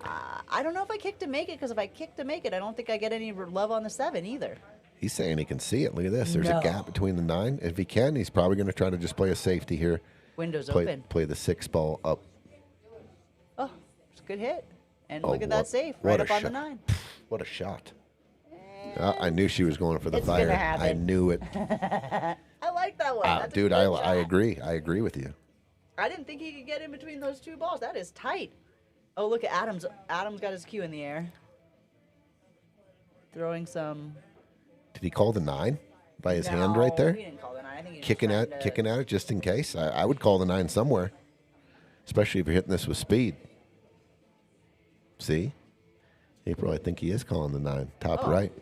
I don't know if I kick to make it, because if I kick to make it, I don't think I get any love on the 7 either. He's saying he can see it. Look at this. There's No. a gap between the 9. If he can, he's probably going to try to just play a safety here. Window's open. Play the 6 ball up. Oh, it's a good hit. And Oh, look at that what- safe, what right a up on the shot. 9. What a shot. I knew she was going for the It's fire. gonna happen. I knew it. I like that one. That's a Dude, good I shot. agree. I agree with you. I didn't think he could get in between those 2 balls. That is tight. Oh, look at Adams. Adams got his cue in the air. Throwing some. Did he call the 9 by his hand right there? He didn't call the 9. I think he was Kicking trying at it just in case. I would call the 9 somewhere, especially if you're hitting this with speed. See? April, I think he is calling the 9. Top Oh. right.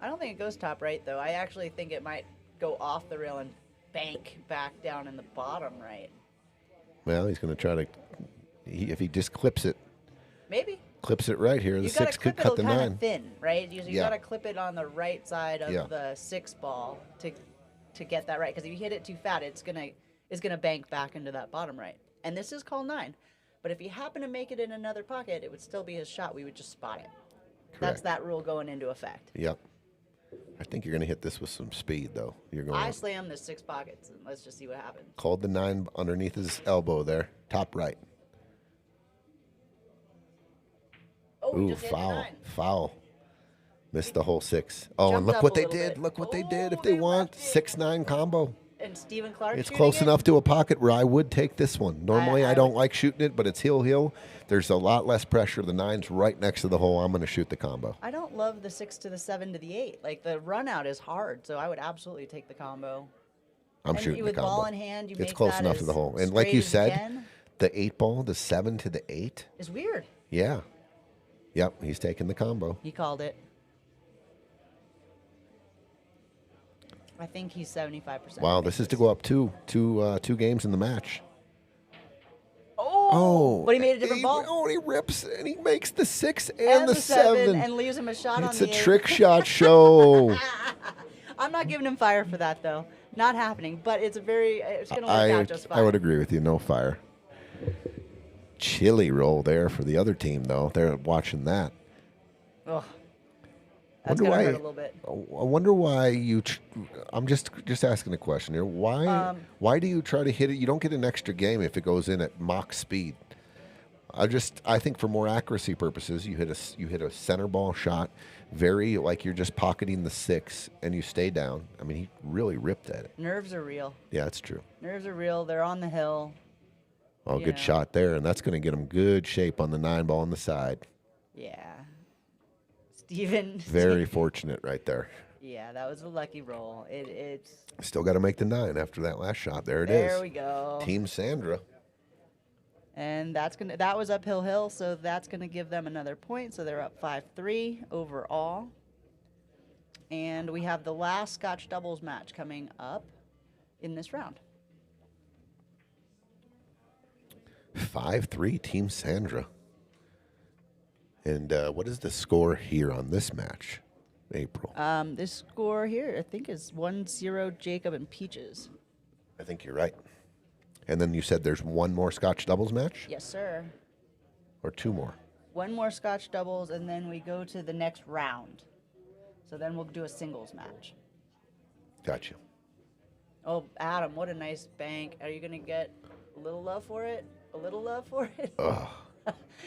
I don't think it goes top right, though. I actually think it might go off the rail and bank back down in the bottom right. Well, he's going to try to. If he just clips it right here, the You 6 gotta could clip cut it the kind 9. of thin, right? You Yeah. gotta clip it on the right side of Yeah. the 6 ball to get that right. Because if you hit it too fat, it's gonna bank back into that bottom right. And this is called 9. But if you happen to make it in another pocket, it would still be his shot. We would just spot it. That's Correct. that rule going into effect. Yep. I think you're going to hit this with some speed, though. You're going. I slam the 6 pockets, and let's just see what happens. Called the 9 underneath his elbow there, top right. Oh, we Ooh, just hit the foul, 9. foul. Missed the whole 6. Oh, and Jumped look up what a they little did. bit. Look what they did. Oh, If they they want left it. 6-9 combo. And Stephen Clark. It's shooting close it? enough to a pocket where I would take this one. Normally, I don't like shooting it, but it's hill. There's a lot less pressure. The 9's right next to the hole. I'm going to shoot the combo. I don't love the 6 to the 7 to the 8. Like, the run out is hard, so I would absolutely take the combo. I'm And shooting the with combo. ball in hand, you It's make close that enough to as the hole. And like straight you as said, can. the 8 ball, the 7 to the 8. It's weird. Yeah. Yep, he's taking the combo. He called it. I think he's 75%. Wow, this is to go up two games in the match. Oh, but he made a different ball. Oh, he rips and he makes the 6 and the 7. and leaves him a shot It's on a the 8. trick shot show. I'm not giving him fire for that, though. Not happening, but it's going to work out just fine. I would agree with you. No fire. Chilly roll there for the other team, though. They're watching that. Ugh. That's Wonder going to why- hurt a little bit. I wonder why you. I'm just asking a question here. Why do you try to hit it? You don't get an extra game if it goes in at Mach speed. I think for more accuracy purposes, you hit a center ball shot, very like you're just pocketing the 6 and you stay down. I mean, he really ripped at it. Nerves are real. Yeah, that's true. Nerves are real. They're on the hill. Oh, You good know. shot there, and that's going to get him good shape on the 9 ball on the side. Yeah. Steven. Very fortunate right there. Yeah, that was a lucky roll. It's. Still got to make the 9 after that last shot. There it is. There we go. Team Sandra. And that was uphill hill, so that's gonna give them another point. So they're up 5-3 overall. And we have the last Scotch doubles match coming up in this round. 5-3, Team Sandra. And what is the score here on this match, April? This score here, I think, is 1-0 Jacob and Peaches. I think you're right. And then you said there's one more Scotch doubles match? Yes, sir. Or 2 more? One more Scotch doubles, and then we go to the next round. So then we'll do a singles match. Gotcha. Oh, Adam, what a nice bank. Are you going to get a little love for it? A little love for it? Ugh.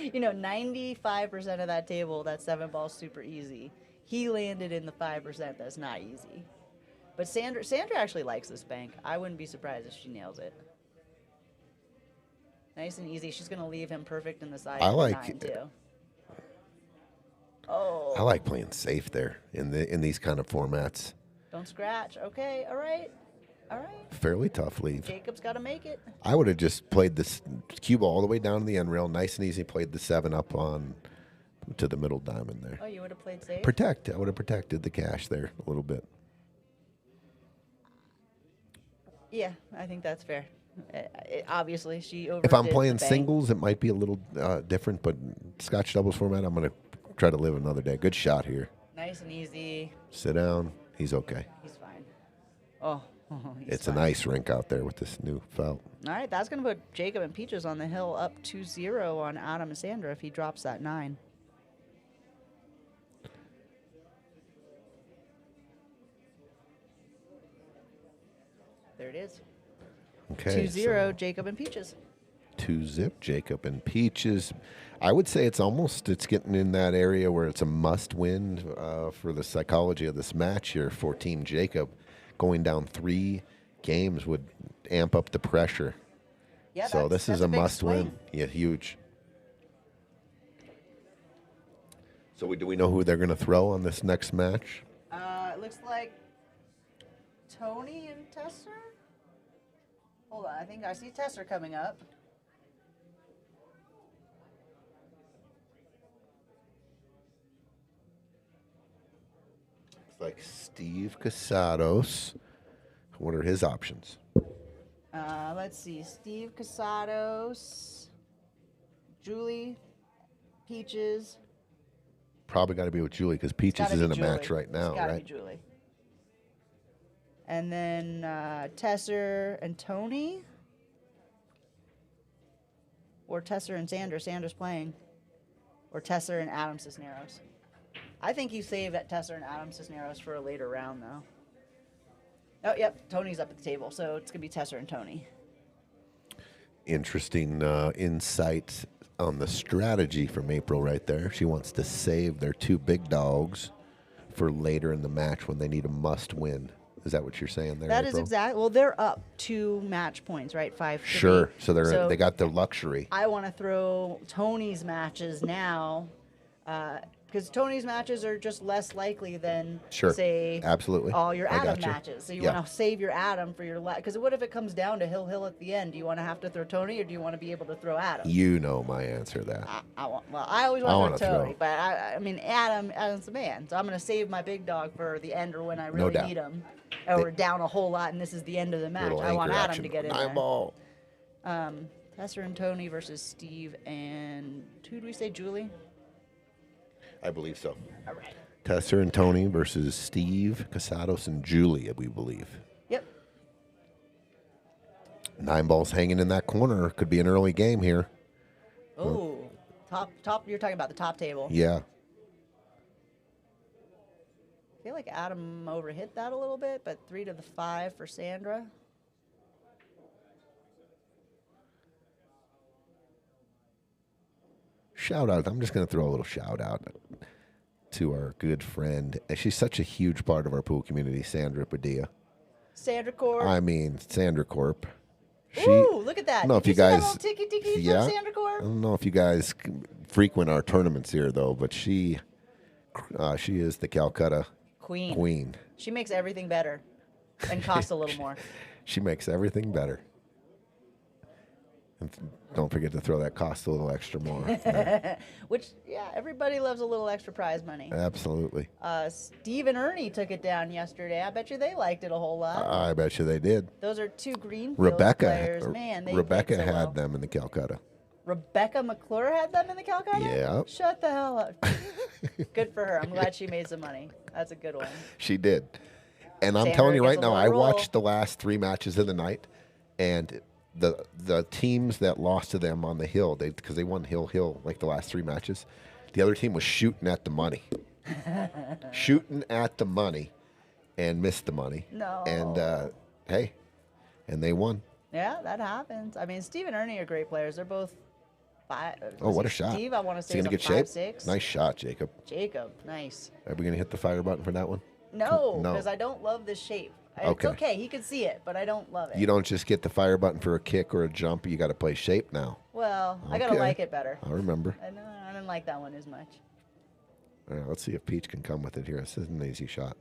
95% of that table, that 7 ball, super easy. He landed in the 5% that's not easy. But Sandra actually likes this bank. I wouldn't be surprised if she nails it. Nice and easy. She's going to leave him perfect in the side. I for like 9 too. Oh. I like playing safe there in these kind of formats. Don't scratch. Okay. All right. Fairly tough leave. Jacob's got to make it. I would have just played this cue ball all the way down to the end rail, nice and easy. Played the 7 up on to the middle diamond there. Oh, you would have played safe? I would have protected the cash there a little bit. Yeah, I think that's fair. Obviously, she overdid If I'm the playing bank. singles, it might be a little different, but Scotch doubles format, I'm going to try to live another day. Good shot here. Nice and easy. Sit down. He's okay. He's fine. Oh, he's It's fine. a nice rink out there with this new felt. All right, that's going to put Jacob and Peaches on the hill up 2-0 on Adam and Sandra if he drops that 9. There it is. Okay. 2-0 Jacob and Peaches. 2-zip, Jacob and Peaches. I would say it's getting in that area where it's a must-win for the psychology of this match here for Team Jacob. Going down 3 games would amp up the pressure. Yeah, So this is a big must-win. swing. Yeah, huge. So do we know who they're going to throw on this next match? It looks like Tony and Tesser. Hold on, I think I see Tesser coming up. Looks like Steve Casados. What are his options? Let's see, Steve Casados, Julie, Peaches. Probably got to be with Julie because Peaches Gotta is be in a Julie. match right now, It's gotta right? be Julie. And then Tesser and Tony, or Tesser and Sandra. Sandra's playing, or Tesser and Adam Cisneros. I think you save at Tesser and Adam Cisneros for a later round, though. Oh, yep, Tony's up at the table, so it's gonna be Tesser and Tony. Interesting insight on the strategy from April right there. She wants to save their 2 big dogs for later in the match when they need a must-win. Is that what you're saying there, That is April? exact. Well, they're up 2 match points, right? 5-3. Sure. So they got the luxury. I want to throw Tony's matches now, because Tony's matches are just less likely than, Sure. say, Absolutely. all your I Adam gotcha. matches. So you Yeah. want to save your Adam for your because what if it comes down to hill at the end? Do you want to have to throw Tony, or do you want to be able to throw Adam? You know my answer to that. I always I want wanna to throw throw. Tony, but I mean Adam's the man, so I'm going to save my big dog for the end or when I really doubt. need him, or we're down a whole lot and this is the end of the match. Little I want anchor Adam action. to get in 9 there. ball. Tesser and Tony versus Steve and who do we say, Julie? I believe so. All right. Tesser and Tony versus Steve, Casados, and Julie, we believe. Yep. 9 balls hanging in that corner. Could be an early game here. Oh, top. You're talking about the top table. Yeah. I feel like Adam overhit that a little bit, but 3 to the 5 for Sandra. shout out. I'm just going to throw a little shout out to our good friend. And she's such a huge part of our pool community, Sandra Padilla. Sandra Corp. I mean, Sandra Corp. Ooh, look at that. I don't know Did if you see that guys, little ticky yeah, from Sandra I Corp? don't know if you guys frequent our tournaments here though, but she is the Calcutta queen. She makes everything better and costs a little more. She makes everything better. And don't forget to throw that cost a little extra more. Which, yeah, everybody loves a little extra prize money. Absolutely. Steve and Ernie took it down yesterday. I bet you they liked it a whole lot. I bet you they did. Those are two Greenfield Rebecca players. Man, they Rebecca played so had well. them in the Calcutta. Rebecca McClure had them in the Calcutta? Yeah. Shut the hell up. Good for her. I'm glad she made some money. That's a good one. She did. And I'm Sandra telling you gets right a now, little I roll. watched the last 3 matches of the night, and the teams that lost to them on the hill, because they won hill like the last 3 matches, the other team was shooting at the money. Shooting at the money and missed the money. No. And, hey, and they won. Yeah, that happens. I mean, Steve and Ernie are great players. They're both five. Oh, what a shot. Steve, I want to Is say, he is going a to get shape? 5'6". Nice shot, Jacob. Jacob, nice. Are we going to hit the fire button for that one? No, No. because I don't love this shape. Okay. It's okay. He can see it, but I don't love it. You don't just get the fire button for a kick or a jump. You got to play shape now. Well, I got to Okay. like it better. I remember. I didn't like that one as much. All right, let's see if Peach can come with it here. This is an easy shot,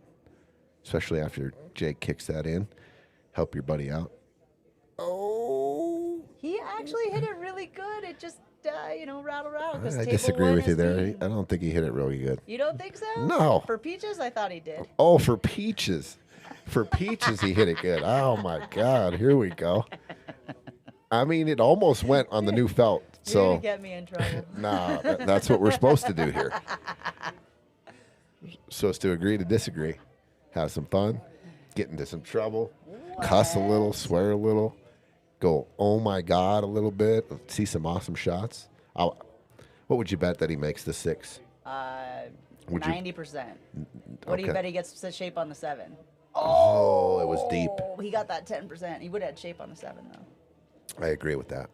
especially after Jake kicks that in. Help your buddy out. Oh. He actually hit it really good. It just, rattle. I disagree with you there. I don't think he hit it really good. You don't think so? No. For Peaches, I thought he did. Oh, for Peaches. For Peaches, he hit it good. Oh, my God. Here we go. I mean, it almost went on the new felt. You're So, going to get me in trouble. nah, that's what we're supposed to do here. Supposed to agree to disagree. Have some fun. Get into some trouble. Cuss a little. Swear a little. Go, oh, my God, a little bit. See some awesome shots. What would you bet that he makes the 6? Would you- 90%. What do you Okay. bet he gets the shape on the 7? Oh, it was deep. Oh, he got that 10%. He would have had shape on the 7, though. I agree with that.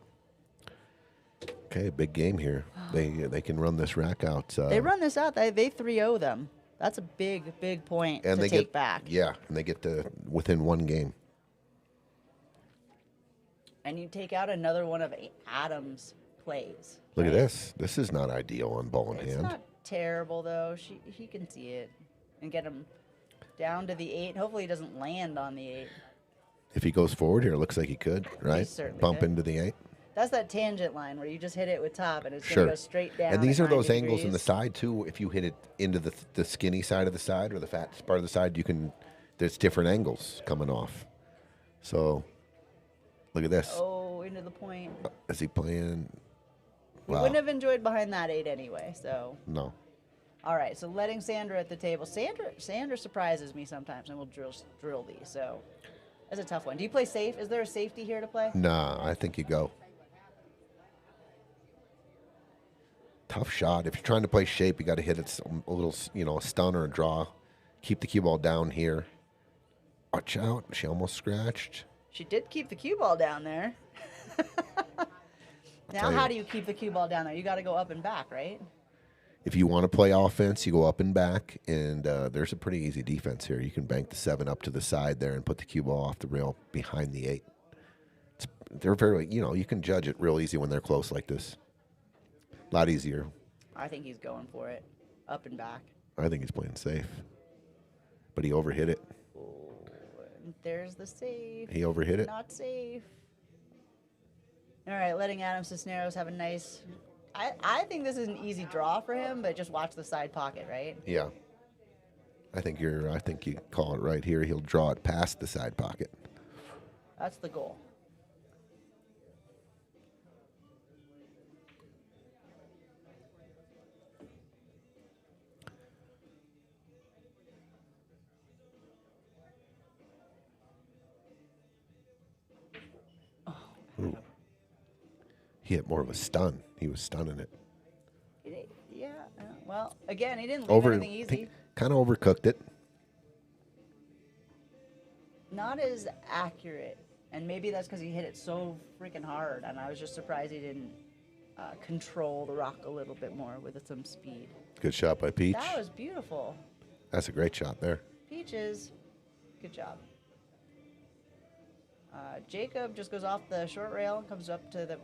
Okay, big game here. They can run this rack out. They run this out. They 3-0 them. That's a big point and to they take get back. Yeah, and they get to within 1 game. And you take out another one of Adam's plays. Look at right? this. This is not ideal on ball in It's hand. not terrible, though. He can see it and get him down to the 8. Hopefully he doesn't land on the 8. If he goes forward here, it looks like he could, right? certainly Bump could. into the 8. That's that tangent line where you just hit it with top and it's Sure. going to go straight down. And these at are those 90 angles in the degrees. side too. If you hit it into the skinny side of the side or the fat part of the side, there's different angles coming off. So look at this. Oh, into the point. Is he playing? We Wow. wouldn't have enjoyed behind that 8 anyway, so. No. All right, so letting Sandra at the table. Sandra surprises me sometimes, and we'll drill these. So that's a tough one. Do you play safe? Is there a safety here to play? Nah, I think you go. Tough shot. If you're trying to play shape, you got to hit it a little, a stun or a draw. Keep the cue ball down here. Watch out. She almost scratched. She did keep the cue ball down there. Now, tell you. how do you keep the cue ball down there? You got to go up and back, right? If you want to play offense, you go up and back, and there's a pretty easy defense here. You can bank the 7 up to the side there and put the cue ball off the rail behind the 8. They're very, you can judge it real easy when they're close like this. A lot easier. I think he's going for it. Up and back. I think he's playing safe. But he overhit it. And there's the save. He overhit it. Not safe. All right, letting Adam Cisneros have a nice. I think this is an easy draw for him, but just watch the side pocket, right? Yeah. I think you call it right here. He'll draw it past the side pocket. That's the goal. He hit more of a stun. He was stunning it. Yeah. Well, again, he didn't leave anything easy. Kind of overcooked it. Not as accurate, and maybe that's because he hit it so freaking hard, and I was just surprised he didn't. control the rock a little bit more with some speed. Good shot by Peach. That was beautiful. That's a great shot there. Peaches, good job. Jacob just goes off the short rail and comes up to the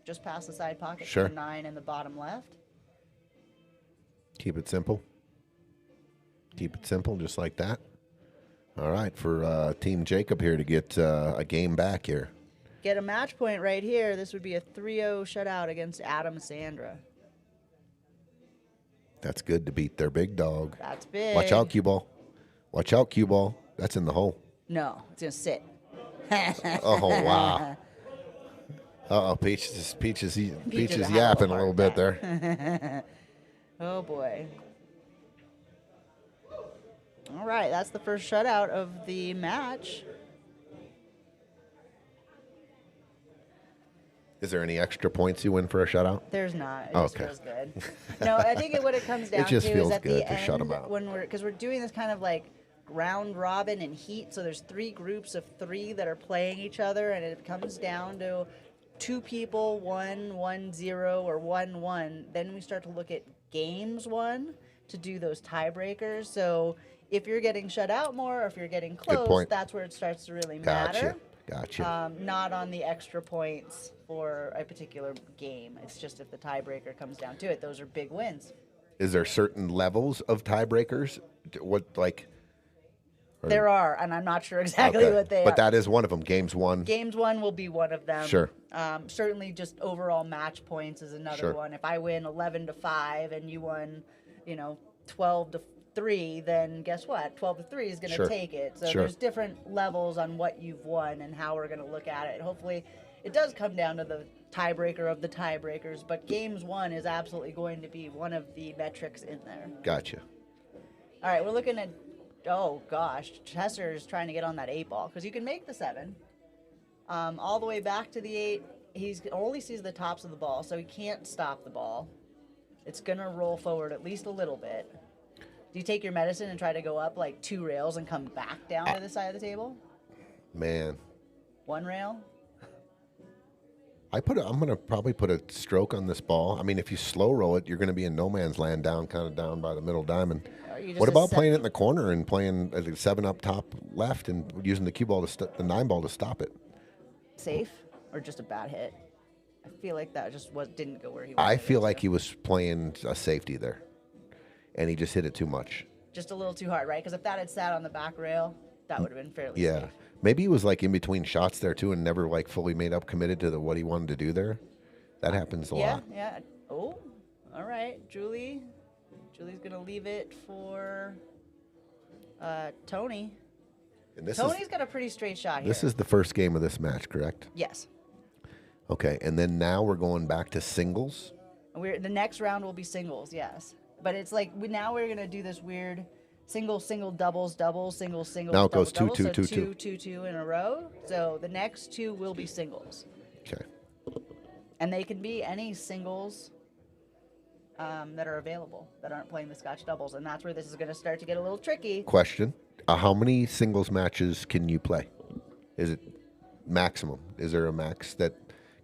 just past the side pocket. Sure. To the 9 in the bottom left. Keep it simple. Keep it simple, just like that. All right, for Team Jacob here to get a game back here. Get a match point right here. This would be a 3-0 shutout against Adam Sandra. That's good to beat their big dog. That's big. Watch out, cue ball. Watch out, cue ball. That's in the hole. No, it's going to sit. Oh, wow. Uh-oh, Peach is a yapping a hell little of a bit there. Oh, boy. All right, that's the first shutout of the match. Is there any extra points you win for a shutout? There's not. It just Okay. feels good. No, I think what it comes down just to feels is at good the to end shut 'em out. when because we're doing this kind of like round robin and heat. So there's 3 groups of 3 that are playing each other, and it comes down to 2 people, 1-1-0 or 1-1. Then we start to look at games won to do those tiebreakers. So if you're getting shut out more, or if you're getting close, point. that's where it starts to really Gotcha. matter. Gotcha. Not on the extra points for a particular game. It's just if the tiebreaker comes down to it, those are big wins. Is there certain levels of tiebreakers? What, like? There are, and I'm not sure exactly Okay. what they But are. that is one of them. Games won. Games won will be one of them. Sure. Certainly, just overall match points is another Sure. one. If I win 11-5 and you won, 12-3, then guess what? 12-3 is going to Sure. take it. So Sure. there's different levels on what you've won and how we're going to look at it. Hopefully, it does come down to the tiebreaker of the tiebreakers, but games won is absolutely going to be one of the metrics in there. Gotcha. All right, we're looking at, oh gosh, Chester is trying to get on that 8 ball because you can make the 7. All the way back to the 8, he only sees the tops of the ball, so he can't stop the ball. It's going to roll forward at least a little bit. Do you take your medicine and try to go up like 2 rails and come back down to the side of the table? Man. 1 rail? I'm gonna probably put a stroke on this ball. I mean, if you slow roll it, you're gonna be in no man's land, kind of down by the middle diamond. Or you just What about accept- playing it in the corner and playing a 7 up top left and using the cue ball the 9 ball to stop it? Safe or just a bad hit? I feel like that just didn't go where he wanted. I it feel to. like he was playing a safety there, and he just hit it too much. Just a little too hard, right? Because if that had sat on the back rail, that would have been fairly Yeah, safe. maybe he was like in between shots there too, and never like fully made up, committed to what he wanted to do there. That happens a lot. Yeah. Oh, all right, Julie. Julie's gonna leave it for Tony. And Tony's got a pretty straight shot here. This is the first game of this match, correct? Yes. Okay, and then now we're going back to singles. The next round will be singles, yes. But it's like we're gonna do this weird single, doubles, single, Now it goes double, 2, 2, so 2, 2, 2 in a row. So the next 2 will be singles, Okay. and they can be any singles that are available that aren't playing the Scotch doubles, and that's where this is gonna start to get a little tricky. Question: how many singles matches can you play? Is it maximum? Is there a max that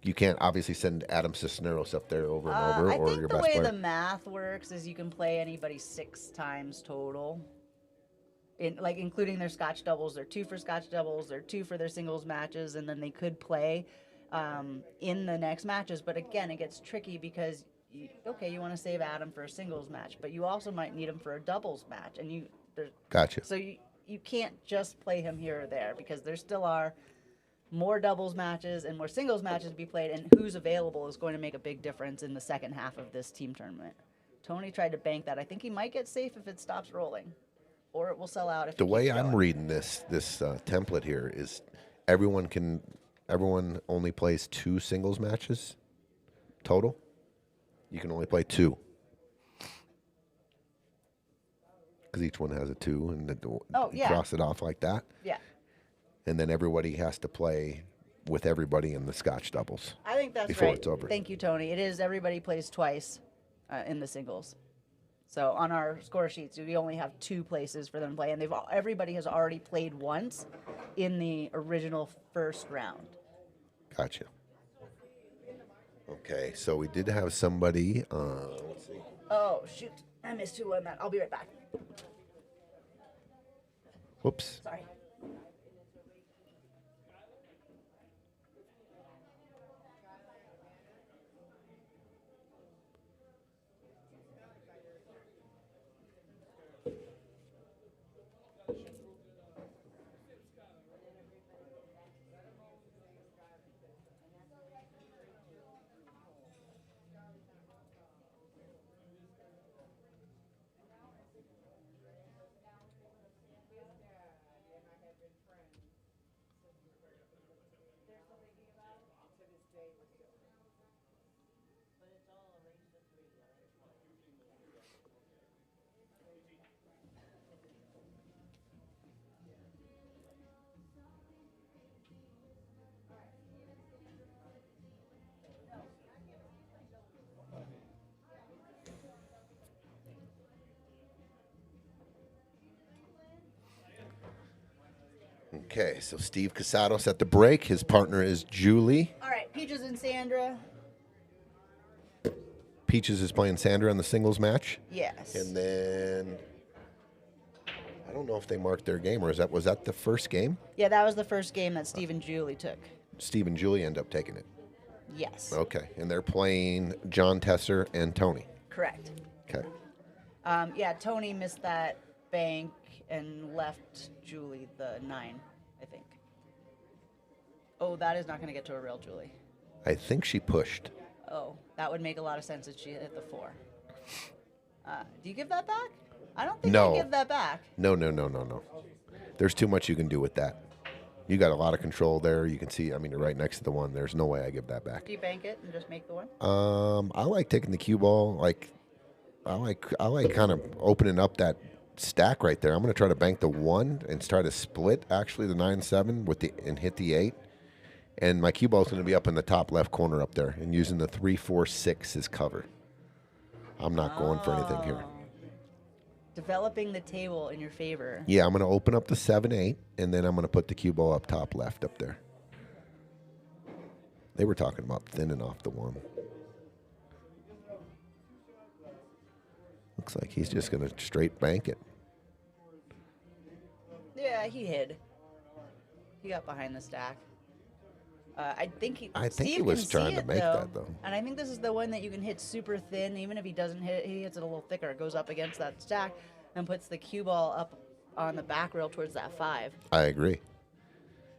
you can't obviously send Adam Cisneros up there over and over, I or think your the best way player? the math works is you can play anybody 6 times total. Including their Scotch doubles. They're 2 for Scotch doubles, they're 2 for their singles matches, and then they could play in the next matches. But again, it gets tricky because you want to save Adam for a singles match, but you also might need him for a doubles match, and Gotcha. so you can't just play him here or there because there still are more doubles matches and more singles matches to be played, and who's available is going to make a big difference in the second half of this team tournament. Tony tried to bank that. I think he might get safe if it stops rolling, or it will sell out if The it way keeps I'm going. reading this template here is everyone only plays 2 singles matches total. You can only play 2 because each one has a 2, and you cross it off like that. Yeah, And then everybody has to play with everybody in the Scotch doubles. I think that's Before right. it's over. Thank you, Tony. It is everybody plays twice in the singles. So on our score sheets, we only have 2 places for them to play, and everybody has already played once in the original first round. Gotcha. Okay, so we did have somebody. Let's see. Oh, shoot. I missed who on that. I'll be right back. Whoops. Sorry. Okay, so Steve Casados at the break. His partner is Julie. All right, Peaches and Sandra. Peaches is playing Sandra in the singles match. Yes. And then I don't know if they marked their game, or was that the first game? Yeah, that was the first game that Steve and Julie took. Steve and Julie end up taking it. Yes. Okay, and they're playing John Tesser and Tony. Correct. Okay. Yeah, Tony missed that bank and left Julie the 9, I think. Oh, that is not going to get to a real Julie. I think she pushed. Oh, that would make a lot of sense if she hit the 4. Do you give that back? I don't think No. I give that back. No. There's too much you can do with that. You got a lot of control there. You can see, I mean, you're right next to the one. There's no way I give that back. Do you bank it and just make the 1? I like taking the cue ball. I like kind of opening up that stack right there. I'm going to try to bank the 1 and try to split actually the 9-7 and hit the 8. And my cue ball is going to be up in the top left corner up there and using the 3-4-6 as cover. I'm not going for anything here. Developing the table in your favor. Yeah, I'm going to open up the 7-8 and then I'm going to put the cue ball up top left up there. They were talking about thinning off the 1. Looks like he's just going to straight bank it. Yeah, he hid. He got behind the stack. I think he he was trying to make that, though. And I think this is the one that you can hit super thin. Even if he doesn't hit it, he hits it a little thicker. It goes up against that stack and puts the cue ball up on the back rail towards that 5. I agree.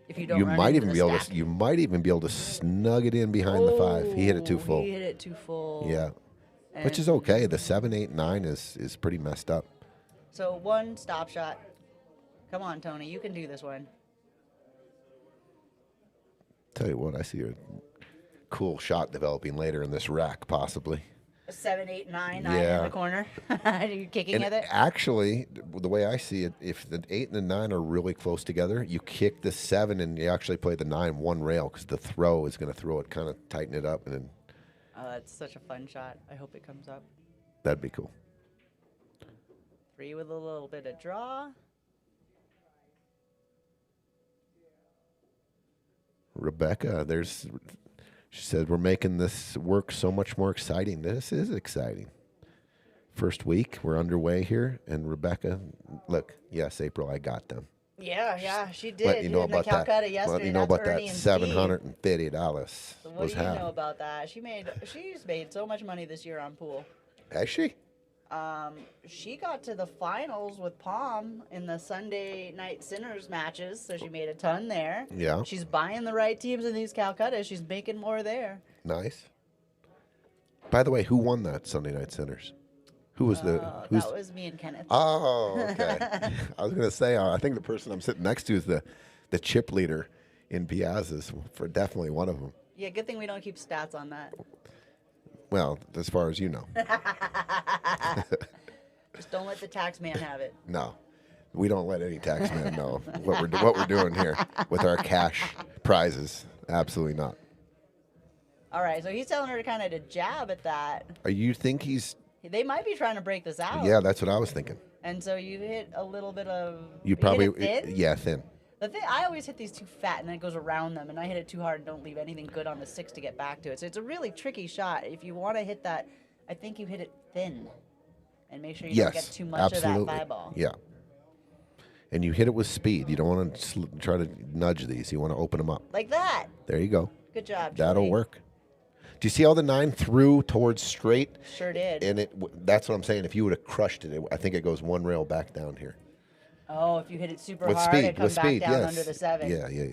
If you don't You run might into even the be able stack. to. You might even be able to snug it in behind the 5. He hit it too full. He hit it too full. Yeah, which And is okay. The 7, 8, 9 is pretty messed up. So 1 stop shot. Come on, Tony. You can do this one. Tell you what, I see a cool shot developing later in this rack, possibly. A 7, 8, 9, 9 in Yeah. the corner. Are you kicking And at it? actually, the way I see it, if the 8 and the 9 are really close together, you kick the 7 and you actually play the 9 one rail because the throw is going to throw it, kind of tighten it up, and then Oh, that's such a fun shot. I hope it comes up. that'd be cool. 3 with a little bit of draw. Rebecca, she said, we're making this work so much more exciting. This is exciting. First week, we're underway here, and Rebecca, look, yes, April, I got them. Yeah, she did. Let you know in the about that. Calcutta yesterday. Let you know That's about that Ernie and Steve. $750 So what was do you half. know about that? She's made so much money this year on pool. Has she? She got to the finals with Palm in the Sunday night Sinners matches, so she made a ton there. Yeah. She's buying the right teams in these Calcutta. She's making more there. Nice. By the way, who won that Sunday Night Sinners? Who was That was me and Kenneth. Oh, okay. I was going to say, I think the person I'm sitting next to is the chip leader in Piazza's, for definitely one of them. Yeah, good thing we don't keep stats on that. Well, as far as you know. Just don't let the tax man have it. No, we don't let any tax man know what we're doing here with our cash prizes. Absolutely not. All right, so he's telling her kind of to jab at that. You think he's? They might be trying to break this out. Yeah, that's what I was thinking. And so you hit a little bit of. You probably, hit it thin? yeah, thin. The thing, I always hit these too fat, and then it goes around them, and I hit it too hard and don't leave anything good on the 6 to get back to it. So it's a really tricky shot. If you want to hit that, I think you hit it thin, and make sure you don't get too much of that 5 ball. Yeah. And you hit it with speed. You don't want to try to nudge these. You want to open them up. Like that. There you go. Good job, That'll Julie. work. Do you see how the 9 threw towards straight? Sure did. And that's what I'm saying. If you would have crushed it, I think it goes one rail back down here. Oh, if you hit it super With hard, speed, it comes with back speed, down yes. under the 7. Yeah.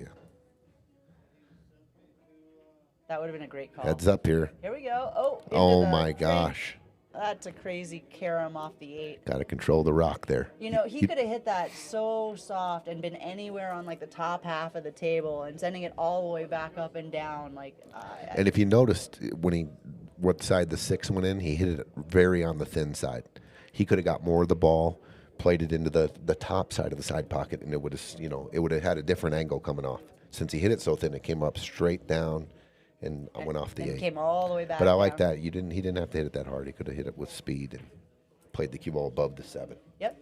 That would have been a great call. Heads up here. Here we go. Oh. Oh into the my drink. gosh. That's a crazy carom off the 8. Got to control the rock there. You know, he could have hit that so soft and been anywhere on like the top half of the table and sending it all the way back up and down. Like, And if you noticed what side the 6 went in, he hit it very on the thin side. He could have got more of the ball, played it into the top side of the side pocket, and it would have had a different angle coming off. Since he hit it so thin, it came up straight down and went off the and 8. came all the way back. But I like down. that. He didn't have to hit it that hard. He could have hit it with speed and played the cue ball above the 7. Yep.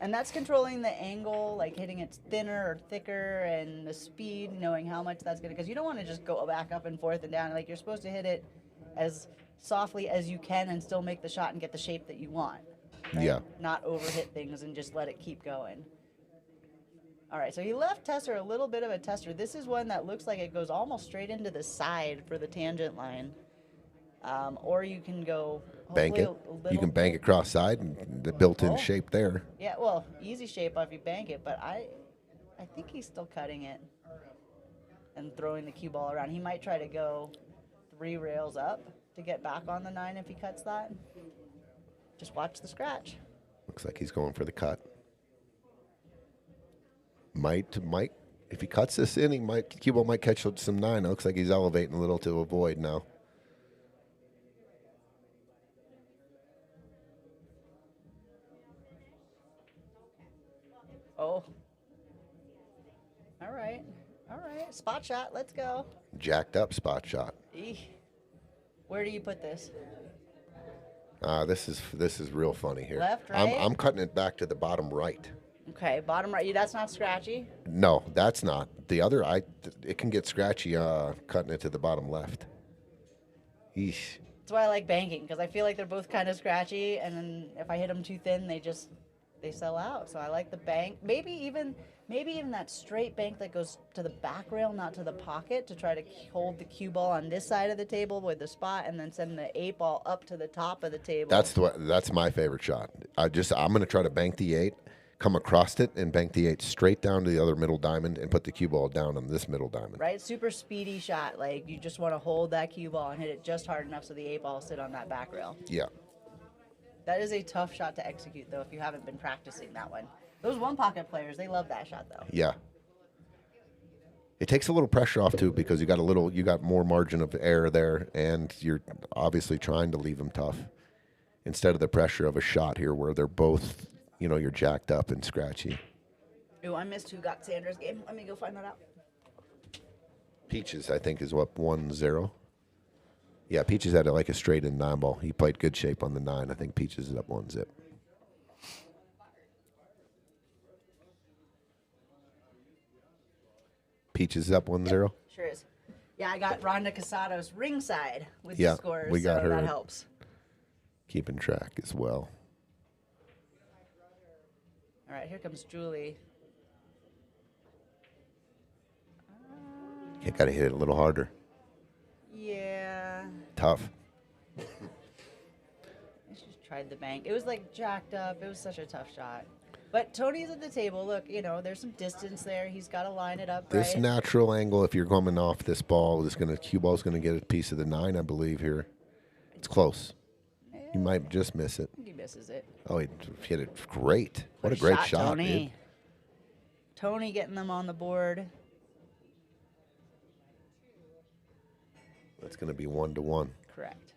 And that's controlling the angle, like hitting it thinner or thicker, and the speed, knowing how much that's going to, because you don't want to just go back up and forth and down. Like, you're supposed to hit it as softly as you can and still make the shot and get the shape that you want. Right? Yeah. Not overhit things and just let it keep going. All right, so he left Tesser a little bit of a tester. This is one that looks like it goes almost straight into the side for the tangent line. Or you can go Bank it. You can bank it cross side and the built-in shape there. Yeah, well, easy shape if you bank it, but I think he's still cutting it and throwing the cue ball around. He might try to go 3 rails up to get back on the 9 if he cuts that. Just watch the scratch. Looks like he's going for the cut. Might. If he cuts this in, cue ball might catch some 9. It looks like he's elevating a little to avoid now. Oh. All right. Spot shot. Let's go. Jacked up spot shot. Eesh. Where do you put this? This is real funny here. Left, right? I'm cutting it back to the bottom right. Okay, bottom right. That's not scratchy. No, that's not. The other, it can get scratchy cutting it to the bottom left. Eesh. That's why I like banking, because I feel like they're both kind of scratchy, and then if I hit them too thin, they sell out. So I like the bank. Maybe even that straight bank that goes to the back rail, not to the pocket, to try to hold the cue ball on this side of the table with the spot, and then send the 8 ball up to the top of the table. That's my favorite shot. I'm going to try to bank the 8, come across it, and bank the 8 straight down to the other middle diamond and put the cue ball down on this middle diamond. Right, super speedy shot. Like, you just want to hold that cue ball and hit it just hard enough so the 8 ball will sit on that back rail. Yeah. That is a tough shot to execute, though, if you haven't been practicing that one. Those one-pocket players, they love that shot, though. Yeah. It takes a little pressure off, too, because you got more margin of error there, and you're obviously trying to leave them tough instead of the pressure of a shot here where they're both, you're jacked up and scratchy. Ooh, I missed who got Sandra's game. Let me go find that out. Peaches, I think, is what, 1-0? Yeah, Peaches had a straight in 9 ball. He played good shape on the 9. I think Peaches is up 1-0. Peaches is up 1-0. Sure is. Yeah, I got Rhonda Casados ringside with Yeah, the scores, we got so her. that helps. Keeping track as well. All right, here comes Julie. You got to hit it a little harder. Yeah. Tough. I just tried the bank. It was jacked up. It was such a tough shot. But Tony's at the table. Look, there's some distance there. He's got to line it up This right. natural angle, if you're coming off this ball, cue ball's going to get a piece of the 9, I believe, here. It's close. You might just miss it. I think he misses it. Oh, he hit it great. What a great shot, Tony. dude. Tony getting them on the board. That's going to be 1-1. Correct.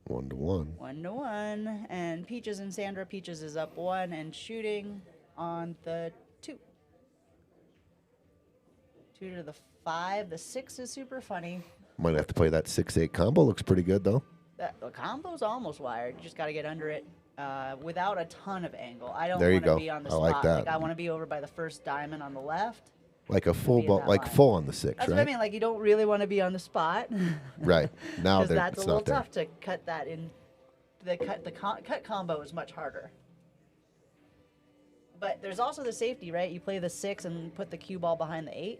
1-1. 1-1. And Peaches and Sandra. Peaches is up 1 and shooting on the 2. 2 to the 5. The 6 is super funny. Might have to play that 6-8 combo. Looks pretty good, though. The combo's almost wired. You just got to get under it without a ton of angle. I don't There you want to go. be on the I spot. like that. Like, I want to be over by the first diamond on the left. Like a full be in ball, that like line. full on the 6, That's right? what I mean. Like, you don't really want to be on the spot. Right. Now Because that's a it's little not there. tough to cut that in. Cut combo is much harder. But there's also the safety, right? You play the 6 and put the cue ball behind the 8.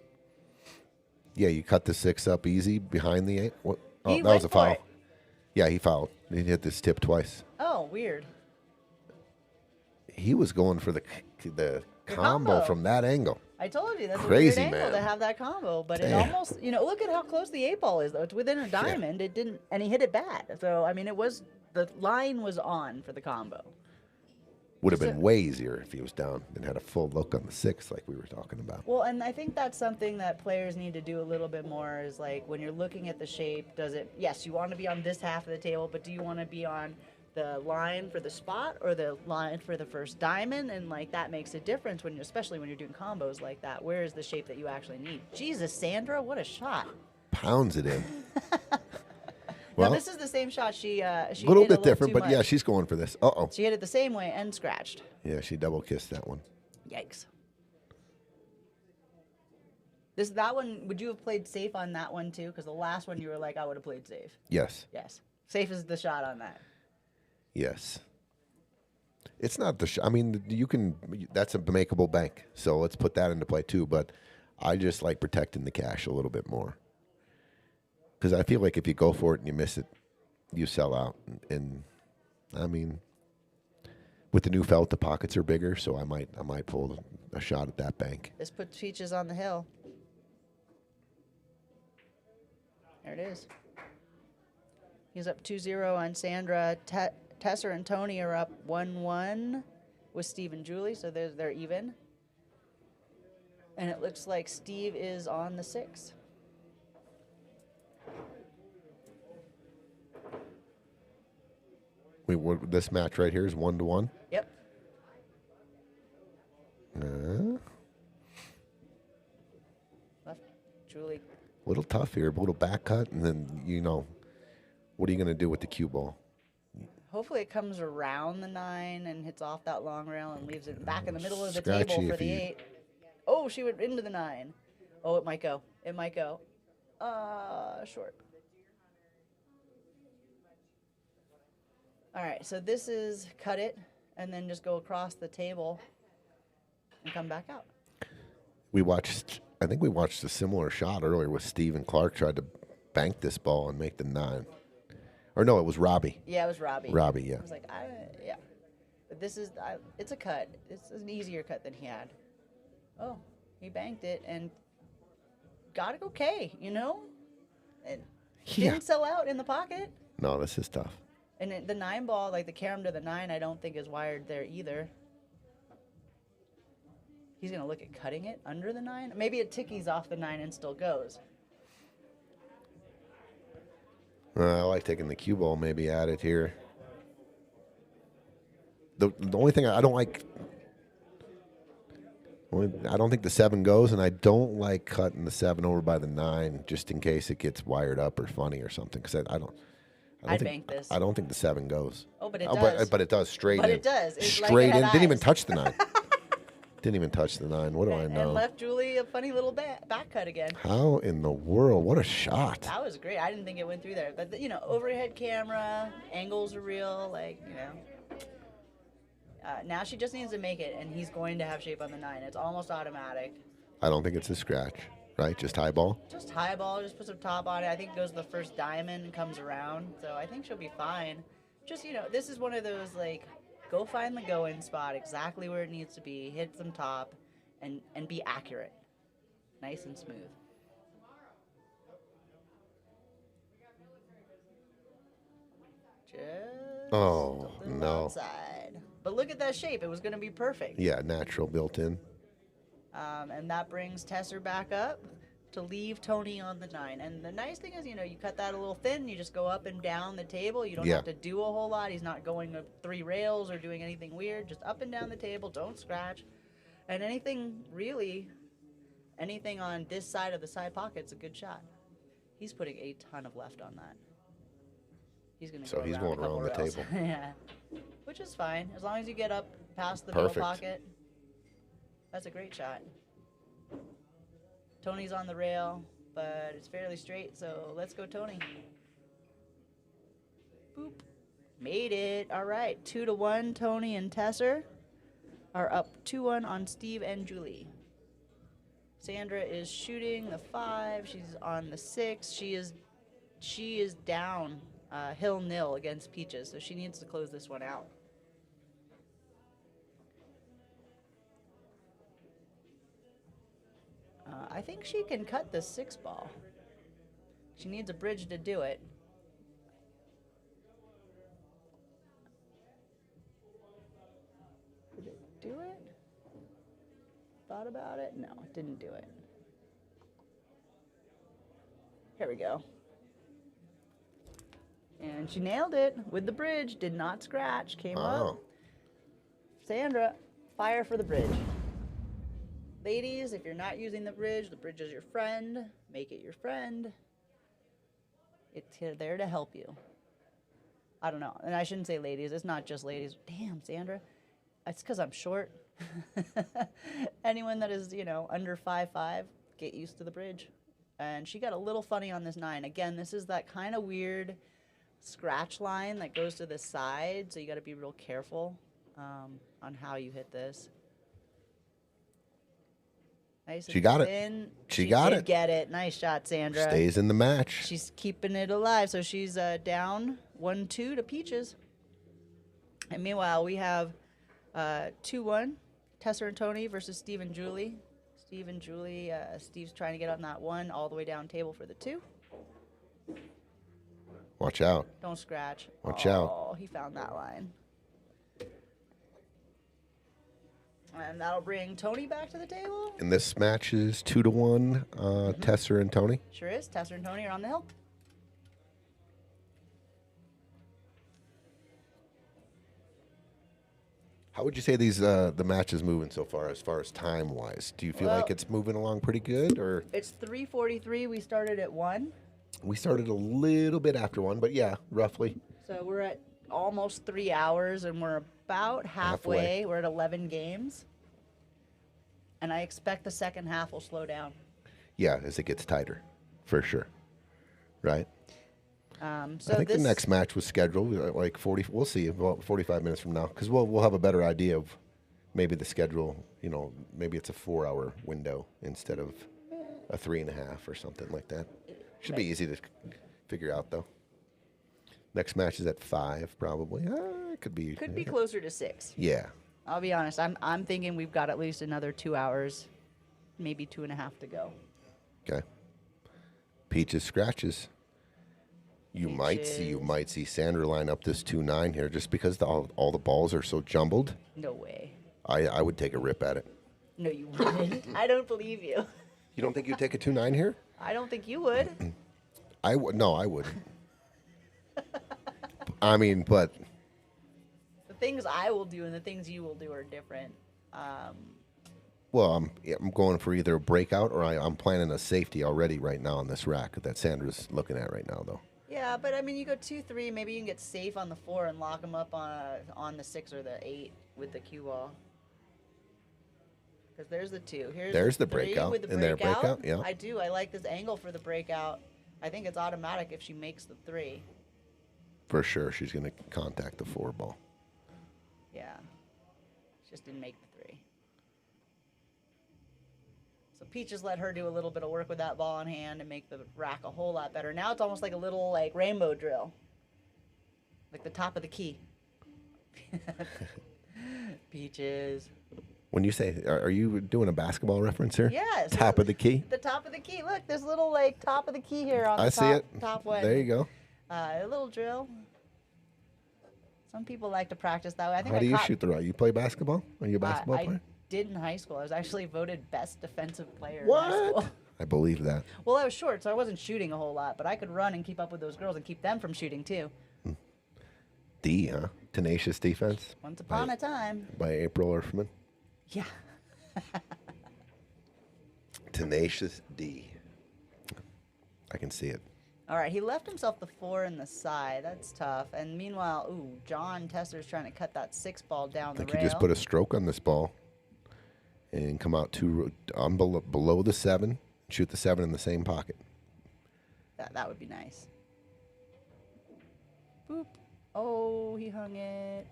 Yeah, you cut the 6 up easy behind the 8. What? Oh, He that was went a for foul. it. Yeah, he fouled. He hit this tip twice. Oh, weird. He was going for the combo combo. from that angle. I told you that's Crazy, a weird angle man. to have that combo, but it Damn. almost, look at how close the 8 ball is though. It's within a diamond. It didn't, and he hit it bad. So I mean, the line was on for the combo. Would have been way easier if he was down and had a full look on the 6 like we were talking about. Well, and I think that's something that players need to do a little bit more is like when you're looking at the shape, yes, you want to be on this half of the table, but do you want to be on the line for the spot or the line for the first diamond? And like that makes a difference especially when you're doing combos like that. Where is the shape that you actually need? Jesus, Sandra, what a shot. Pounds it in. Now, Well, this is the same shot she a hit little a bit different, too but yeah, much. she's going for this. Uh-oh. She hit it the same way and scratched. Yeah, she double kissed that one. Yikes. That one, would you have played safe on that one too? Because the last one you were like, I would have played safe. Yes. Yes. Safe is the shot on that. Yes. It's not the I mean, that's a makeable bank. So let's put that into play too. But I just like protecting the cash a little bit more. Because I feel like if you go for it and you miss it, you sell out. And I mean, with the new felt, the pockets are bigger. So I might pull a shot at that bank. This puts Peaches on the hill. There it is. He's up 2-0 on Sandra. Tesser and Tony are up 1-1 with Steve and Julie, so they're even. And it looks like Steve is on the 6. This match right here is 1-1. Yep. Left Julie. A little tough here, a little back cut, and then what are you going to do with the cue ball? Hopefully it comes around the 9 and hits off that long rail and leaves it back in the middle of the Scratchy table for if the you- 8. Oh, she went into the 9. Oh, it might go. It might go. Short. All right, so this is cut it and then just go across the table and come back out. I think we watched a similar shot earlier with Steve and Clark tried to bank this ball and make the 9. Or no, it was Robbie. Yeah, it was Robbie. Robbie, yeah. I was like, yeah. But this is, it's a cut. It's an easier cut than he had. Oh, he banked it and got it okay, And Yeah. didn't sell out in the pocket. No, this is tough. And the 9 ball, like the carom to the 9, I don't think is wired there either. He's going to look at cutting it under the 9. Maybe it tickies off the 9 and still goes. I like taking the cue ball, maybe add it here. The only thing I don't like, I don't think the 7 goes, and I don't like cutting the 7 over by the 9 just in case it gets wired up or funny or something. Because I'd bank this. I don't think the 7 goes. Oh, but it does. But it does straight But in. it does. It's like it Straight had in. Didn't even eyes. touch the 9. Didn't even touch the 9. What do I know? And left Julie a funny little back cut again. How in the world? What a shot. That was great. I didn't think it went through there. But, overhead camera, angles are real, now she just needs to make it, and he's going to have shape on the 9. It's almost automatic. I don't think it's a scratch, right? Just high ball? Just high ball, just put some top on it. I think it goes to the first diamond and comes around. So I think she'll be fine. Just, this is one of those, go find the go-in spot exactly where it needs to be, hit some top, and be accurate. Nice and smooth. Just Oh, a little no. outside. But look at that shape. It was going to be perfect. Yeah, natural built in. And that brings Tesser back up to leave Tony on the 9. And the nice thing is, you cut that a little thin. You just go up and down the table. You don't Yeah. have to do a whole lot. He's not going up 3 rails or doing anything weird. Just up and down the table. Don't scratch. And anything on this side of the side pocket's a good shot. He's putting a ton of left on that. He's gonna So go he's around going a couple around the rails. table. Yeah, which is fine as long as you get up past the middle Perfect. pocket. That's a great shot. Tony's on the rail, but it's fairly straight, so let's go, Tony. Boop. Made it. All right, 2-1. Tony and Tesser are up 2-1 on Steve and Julie. Sandra is shooting the 5. She's on the 6. She is down hill nil against Peaches, so she needs to close this one out. I think she can cut the 6 ball. She needs a bridge to do it. Did it do it? Thought about it? No, it didn't do it. Here we go. And she nailed it with the bridge. Did not scratch. Came up. Sandra, fire for the bridge. Ladies, if you're not using the bridge is your friend. Make it your friend. It's there to help you. I don't know. And I shouldn't say ladies. It's not just ladies. Damn, Sandra. It's because I'm short. Anyone that is, under 5'5", get used to the bridge. And she got a little funny on this 9. Again, this is that kind of weird scratch line that goes to the side, so you got to be real careful on how you hit this. Nice. She got it. In. She got did it. Get it. Nice shot, Sandra. Stays in the match. She's keeping it alive, so she's down 1-2 to Peaches. And meanwhile, we have 2-1, Tessa and Tony versus Steve and Julie. Steve and Julie, Steve's trying to get on that 1 all the way down table for the 2. Watch out. Don't scratch. Watch out. Oh, he found that line. And that'll bring Tony back to the table. And this match is 2-1, Tessa and Tony. Sure is. Tessa and Tony are on the hill. How would you say these the match is moving so far as time wise? Do you feel like it's moving along pretty good, or It's 3:43. We started at 1. we started a little bit after 1, but yeah, roughly. So we're at almost 3 hours, and we're about halfway. Halfway. We're at 11 games. And I expect the second half will slow down. Yeah, as it gets tighter, for sure. Right. So I think this, the next match was scheduled like 40. We'll see about 45 minutes from now, because we'll have a better idea of maybe the schedule. Maybe it's a 4-hour window instead of a 3.5 or something like that. Should be easy to figure out though. Next match is at 5 probably. It could be closer to 6. Yeah. I'll be honest. I'm thinking we've got at least another 2 hours, maybe 2.5 to go. Okay. Peaches scratches. You might see Sandra line up this 2-9 here just because all the balls are so jumbled. No way. I would take a rip at it. No, you wouldn't. I don't believe you. You don't think you'd take a 2-9 here? I don't think you would. I wouldn't. I mean, but The things I will do and the things you will do are different. well, I'm going for either a breakout or I'm planning a safety already right now on this rack that Sandra's looking at right now, though. Yeah, but I mean, you go 2-3, maybe you can get safe on the 4 and lock them up on the 6 or the 8 with the cue ball. Because there's the 2. There's the 3 breakout. with the In there, breakout, yeah. I do. I like this angle for the breakout. I think it's automatic if she makes the 3. For sure, she's going to contact the 4 ball. Yeah. She just didn't make the 3. So Peaches let her do a little bit of work with that ball in hand and make the rack a whole lot better. Now it's almost like a little rainbow drill. Like the top of the key. Peaches. When you say, are you doing a basketball reference here? Yes. Top of the key? The top of the key. Look, there's a little top of the key here on the I top, see it. top one. There you go. A little drill. Some people like to practice that way. I think How do you caught- shoot the rock? You play basketball? Are you a basketball I player? did in high school. I was actually voted best defensive player in high school. I believe that. Well, I was short, so I wasn't shooting a whole lot, but I could run and keep up with those girls and keep them from shooting too. D, huh? Tenacious defense Once upon a time. by April Earthman. Yeah. Tenacious D. I can see it. All right, he left himself the 4 in the side. That's tough. And meanwhile, John Tesser's trying to cut that 6 ball down I think the rail. you just put a stroke on this ball and come out below the 7, shoot the 7 in the same pocket. That would be nice. Boop. Oh, he hung it.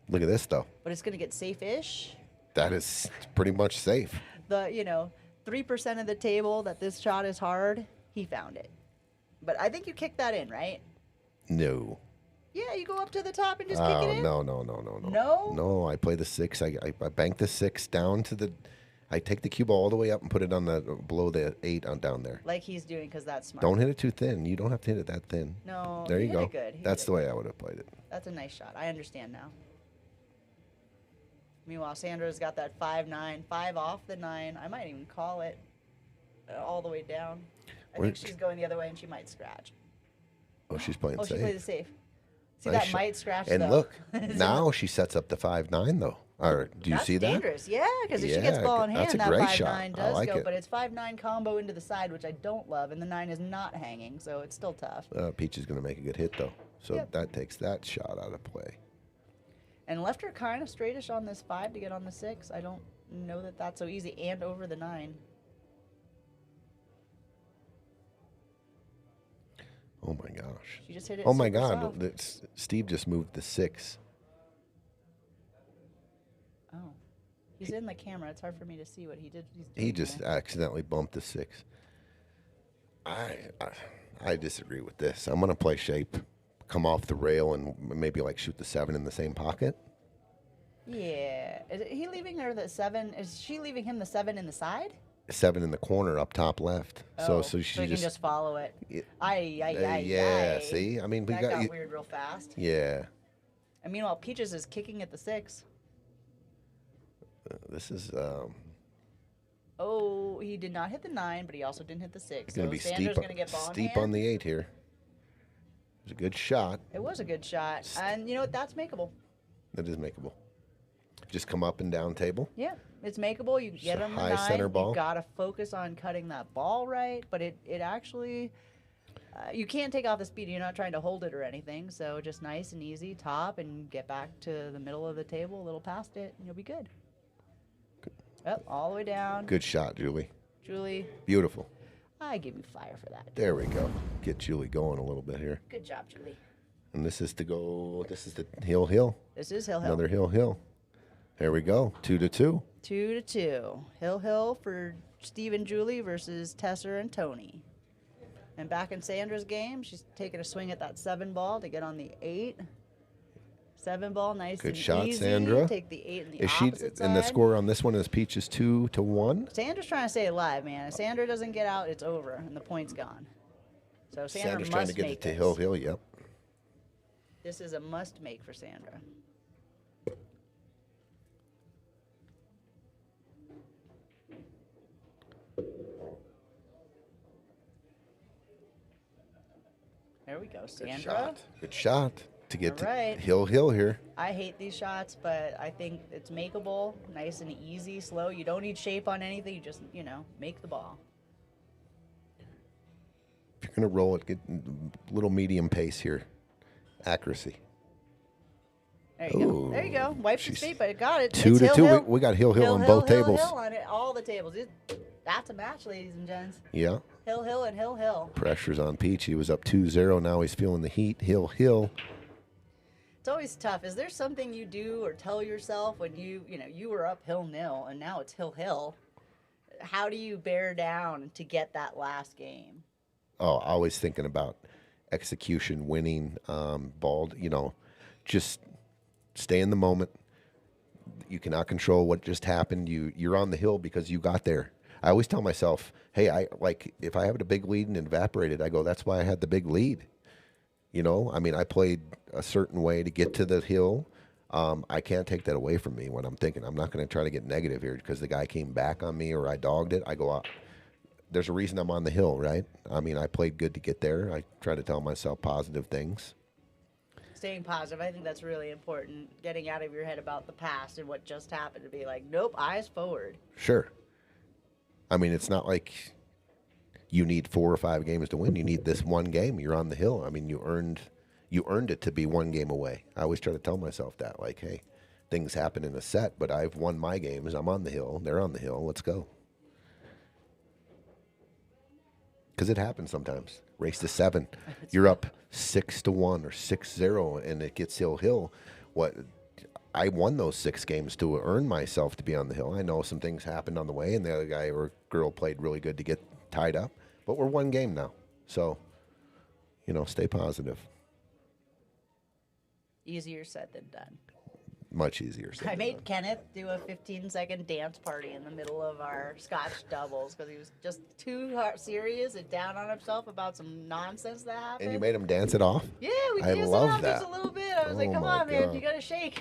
Look at this, though. But it's going to get safe-ish. That is pretty much safe. 3% of the table that this shot is hard, he found it. But I think you kick that in, right? No. Yeah, you go up to the top and just kick it in? No. No? No, I play the 6. I bank the 6 down to the... I take the cue ball all the way up and put it below the 8 down there. Like he's doing, because that's smart. Don't hit it too thin. You don't have to hit it that thin. No, there he you hit go. it good. That's the way I would have played it. That's a nice shot. I understand now. Meanwhile, Sandra's got that 5-9, 5 off the 9. I might even call it all the way down. I think she's going the other way, and she might scratch. Oh, she's playing safe. Oh, she played it safe. See, Nice that shot. might scratch, And though. look, now she sets up the 5-9, though. Or do you see that? That's dangerous, yeah, because if she gets ball in hand, that's a that great 5-9 shot. does I like go. it. But it's 5-9 combo into the side, which I don't love, and the 9 is not hanging, so it's still tough. Peach is going to make a good hit, though. So Yep. that takes that shot out of play. And left her kind of straightish on this 5 to get on the 6. I don't know that that's so easy, and over the 9. Oh, my gosh. She just hit it. Oh, my super God. soft. Steve just moved the 6. Oh, he's in the camera. It's hard for me to see what he did. He just accidentally bumped the 6. I disagree with this. I'm going to play shape, come off the rail, and maybe like shoot the 7 in the same pocket. Yeah. Is he leaving her the 7? Is she leaving him the 7 in the side? 7 in the corner up top left. Oh, so she he can just follow it. Yeah, see? I mean, we that got weird real fast. Yeah. And meanwhile, Peaches is kicking at the 6. This is Oh, he did not hit the 9, but he also didn't hit the 6. going to be Sandra's going to get ball in steep hand. on the 8 here. It was a good shot. It was a good shot. And you know what? That's makeable. That is makeable. Just come up and down table. Yeah, it's makeable. You get a on the high 9. center ball. You got to focus on cutting that ball right. But it actually, you can't take off the speed. You're not trying to hold it or anything. So just nice and easy, top, and get back to the middle of the table, a little past it, and you'll be good. Yep, all the way down. Good shot, Julie. Julie, Beautiful. I give you fire for that. There we go. Get Julie going a little bit here. Good job, Julie. And this is the hill. This is Hill. Another hill. There we go. 2-2. 2-2. Hill for Steve and Julie versus Tesser and Tony. And back in Sandra's game, she's taking a swing at that 7 ball to get on the 8. 7 ball, nice Good and shot, easy. Sandra. Take the 8 in the Is she? opposite side. And the score on this one is Peaches 2-1. Sandra's trying to stay alive, man. If Sandra doesn't get out, it's over, and the point's gone. So Sandra Sandra's must trying to get make it to this. Hill. Yep. This is a must-make for Sandra. There we go, Sandra. Good shot to get All right. to Hill here. I hate these shots, but I think it's makeable, nice and easy, slow. You don't need shape on anything. You just, make the ball. If you're gonna roll it, get a little medium pace here. Accuracy. There you go. Ooh, There you go. Wiped his she's feet, but it got it. 2-2. It's Hill. We got Hill on both tables. Hill on it, all the tables. That's a match, ladies and gents. Yeah. Hill and Hill. Pressure's on Peach. He was up 2-0. Now he's feeling the heat. Hill. It's always tough. Is there something you do or tell yourself when you were up 0-0 and now it's Hill? How do you bear down to get that last game? Oh, always thinking about execution, winning, ball. Just stay in the moment. You cannot control what just happened. You're on the hill because you got there. I always tell myself, hey, if I have a big lead and evaporated, I go, that's why I had the big lead. I played a certain way to get to the hill. I can't take that away from me when I'm thinking. I'm not going to try to get negative here because the guy came back on me or I dogged it. I go, there's a reason I'm on the hill, right? I played good to get there. I try to tell myself positive things. Staying positive, I think that's really important. Getting out of your head about the past and what just happened to be like, nope, eyes forward. Sure. It's not like you need 4 or 5 games to win. You need this one game. You're on the hill. I mean, you earned it to be 1 game away. I always try to tell myself that, like, hey, things happen in a set, but I've won my games. I'm on the hill. They're on the hill. Let's go. Because it happens sometimes. Race to 7. You're up 6-1 or 6-0, and it gets hill. What? I won those 6 games to earn myself to be on the hill. I know some things happened on the way, and the other guy or girl played really good to get tied up. But we're 1 game now. So, stay positive. Easier said than done. Much easier said I than made done. Kenneth do a 15-second dance party in the middle of our Scotch doubles because he was just too serious and down on himself about some nonsense that happened. And you made him dance it off? Yeah, we I danced love it off that. just a little bit. I was like, Oh come my on, man, God. you gotta shake.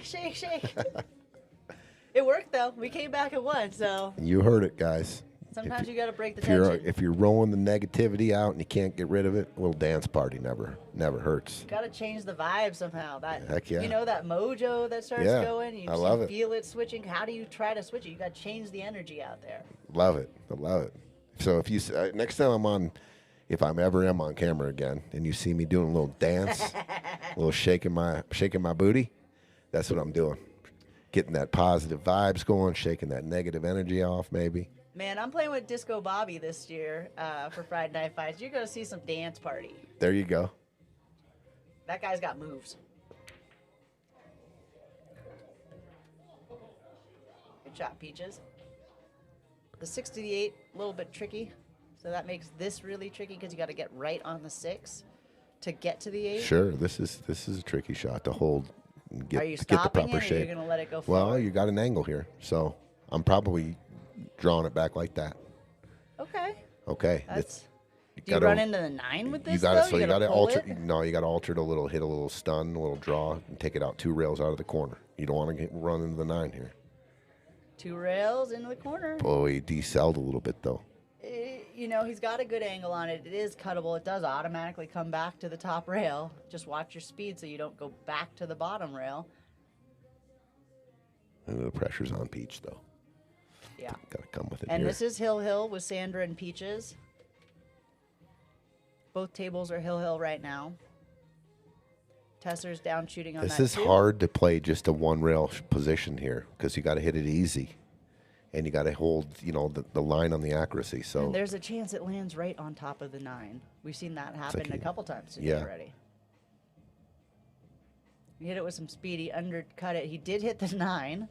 It worked though. We came back and won, so You heard it, guys. sometimes you gotta break the If tension. you're rolling the negativity out and you can't get rid of it, a little dance party never hurts. Gotta change the vibe somehow. That Heck yeah. that mojo that starts Yeah, going. You I love it. feel it switching. How do you try to switch it? You gotta change the energy out there. Love it. I love it. So if you next time if I'm ever on camera again and you see me doing a little dance, a little shaking my booty, that's what I'm doing. Getting that positive vibes going, shaking that negative energy off maybe. Man, I'm playing with Disco Bobby this year for Friday Night Fights. You're gonna see some dance party. There you go. That guy's got moves. Good shot, Peaches. The 6 to the 8, a little bit tricky. So that makes this really tricky because you got to get right on the 6 to get to the 8. Sure, this is a tricky shot to hold and Are you get the stopping proper it or shape. you're going to let it go Well, forward? you got an angle here, so I'm probably drawing it back like that. Okay. Okay. That's. You Do you gotta- run into the 9 with this? You got to though? so you got gotta to pull alter. it? No, you got to alter it a little, hit a little stun, a little draw, and take it out 2 rails out of the corner. You don't want to run into the 9 here. 2 rails into the corner. Oh, he decelled a little bit though. He's got a good angle on it. It is cuttable. It does automatically come back to the top rail. Just watch your speed so you don't go back to the bottom rail. And the pressure's on Peach though. Yeah. Got to come with it And here. this is Hill with Sandra and Peaches. Both tables are Hill right now. Tesser's down shooting on This that is too. hard to play just a 1 rail position here because you got to hit it easy, and you got to hold the line on the accuracy. So And there's a chance it lands right on top of the 9. We've seen that happen like a he- couple times today yeah. already. He hit it with some speed. He undercut it. He did hit the 9.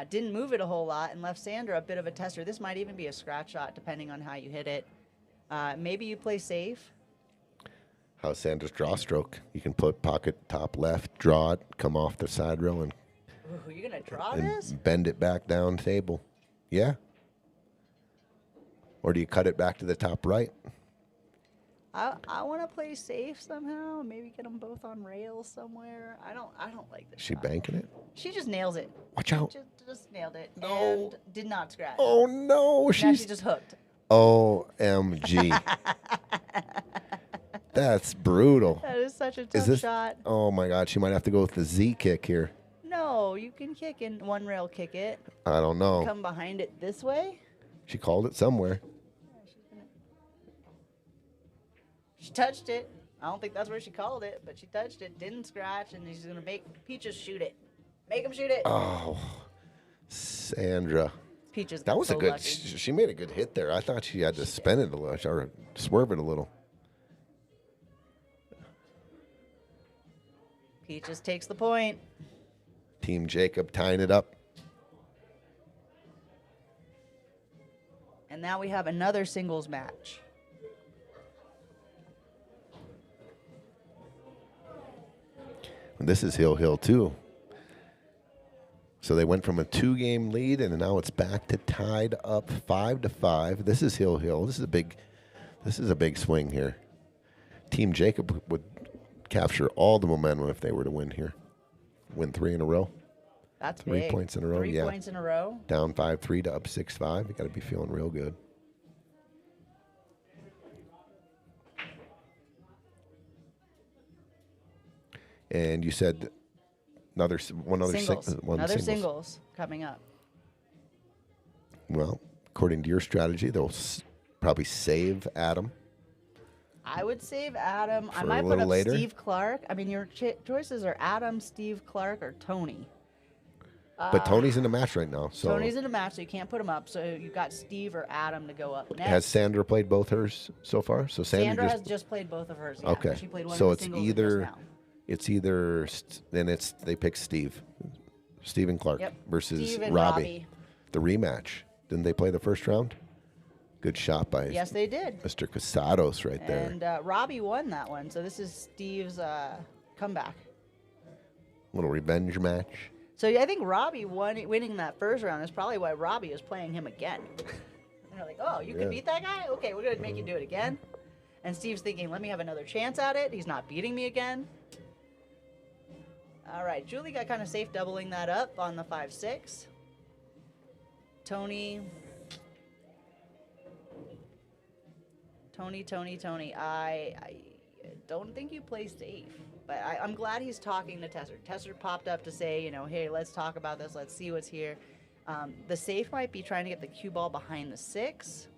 Didn't move it a whole lot and left Sandra a bit of a tester. This might even be a scratch shot depending on how you hit it. Maybe you play safe. how's Sandra's draw stroke? You can put pocket top left, draw it, come off the side rail, and Ooh, you're going to draw this? bend it back down table. Yeah. Or do you cut it back to the top right? I want to play safe somehow. Maybe get them both on rails somewhere. I don't like this She shot. banking it? She just nails it. Watch out. Just nailed it. No. And did not scratch. Oh no, Now she's she just hooked. OMG. That's brutal. That is such a Is tough this? shot. Oh my God, she might have to go with the Z kick here. No, you can kick in 1 rail, kick it. I don't know. Come behind it this way. She called it somewhere. She touched it. I don't think that's where she called it, but she touched it, didn't scratch, and she's gonna make Peaches shoot it. Make him shoot it. Oh, Sandra. Peaches. That got was so a good. lucky. She made a good hit there. I thought she had to spin it a little or swerve it a little. Peaches takes the point. Team Jacob tying it up. And now we have another singles match. This is Hill too. So they went from a 2-game lead, and now it's back to tied up 5-5. This is Hill. This is a big swing here. Team Jacob would capture all the momentum if they were to win here. Win 3 in a row. That's 3 big. points in a row. 3 Yeah. points in a row. Down 5-3 to up 6-5. You got to be feeling real good. And you said one other Singles. Another singles. singles coming up. Well, according to your strategy, probably save Adam. I would save Adam. I For a might put little up later? Steve Clark. I mean, your choices are Adam, Steve Clark, or Tony. But Tony's in the match right now, so Tony's in a match, so you can't put him up. So you've got Steve or Adam to go up next. has Sandra played both hers so far? So Sandra has just played both of hers. Yeah. okay. She played one So of it's the singles just either now. then they pick Steve and Clark Yep. versus Steve and Robbie. The rematch. Didn't they play the first round? Good shot by Yes, they did. Mr. Casados right there. And Robbie won that one. So this is Steve's comeback. Little revenge match. So I think Robbie winning that first round is probably why Robbie is playing him again. And they're like, oh, you can beat that guy? Okay, we're going to make you do it again. And Steve's thinking, let me have another chance at it. He's not beating me again. All right, Julie got kind of safe doubling that up on the 5-6. Tony. I don't think you play safe. But I'm glad he's talking to Tesser. Tesser popped up to say, you know, hey, let's talk about this. Let's see what's here. The safe might be trying to get the cue ball behind the 6.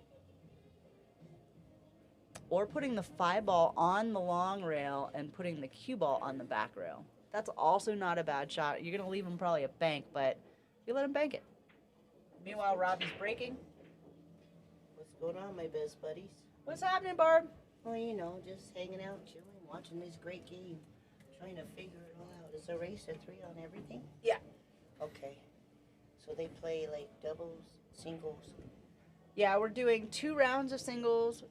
Or putting the 5 ball on the long rail and putting the cue ball on the back rail. That's also not a bad shot. You're going to leave him probably a bank, but you let him bank it. Meanwhile, Robbie's breaking. What's going on, my best buddies? What's happening, Barb? Well, you know, just hanging out, chilling, watching this great game, trying to figure it all out. Is the race a 3 on everything? Yeah. Okay. So they play like doubles, singles. Yeah, we're doing 2 rounds of singles,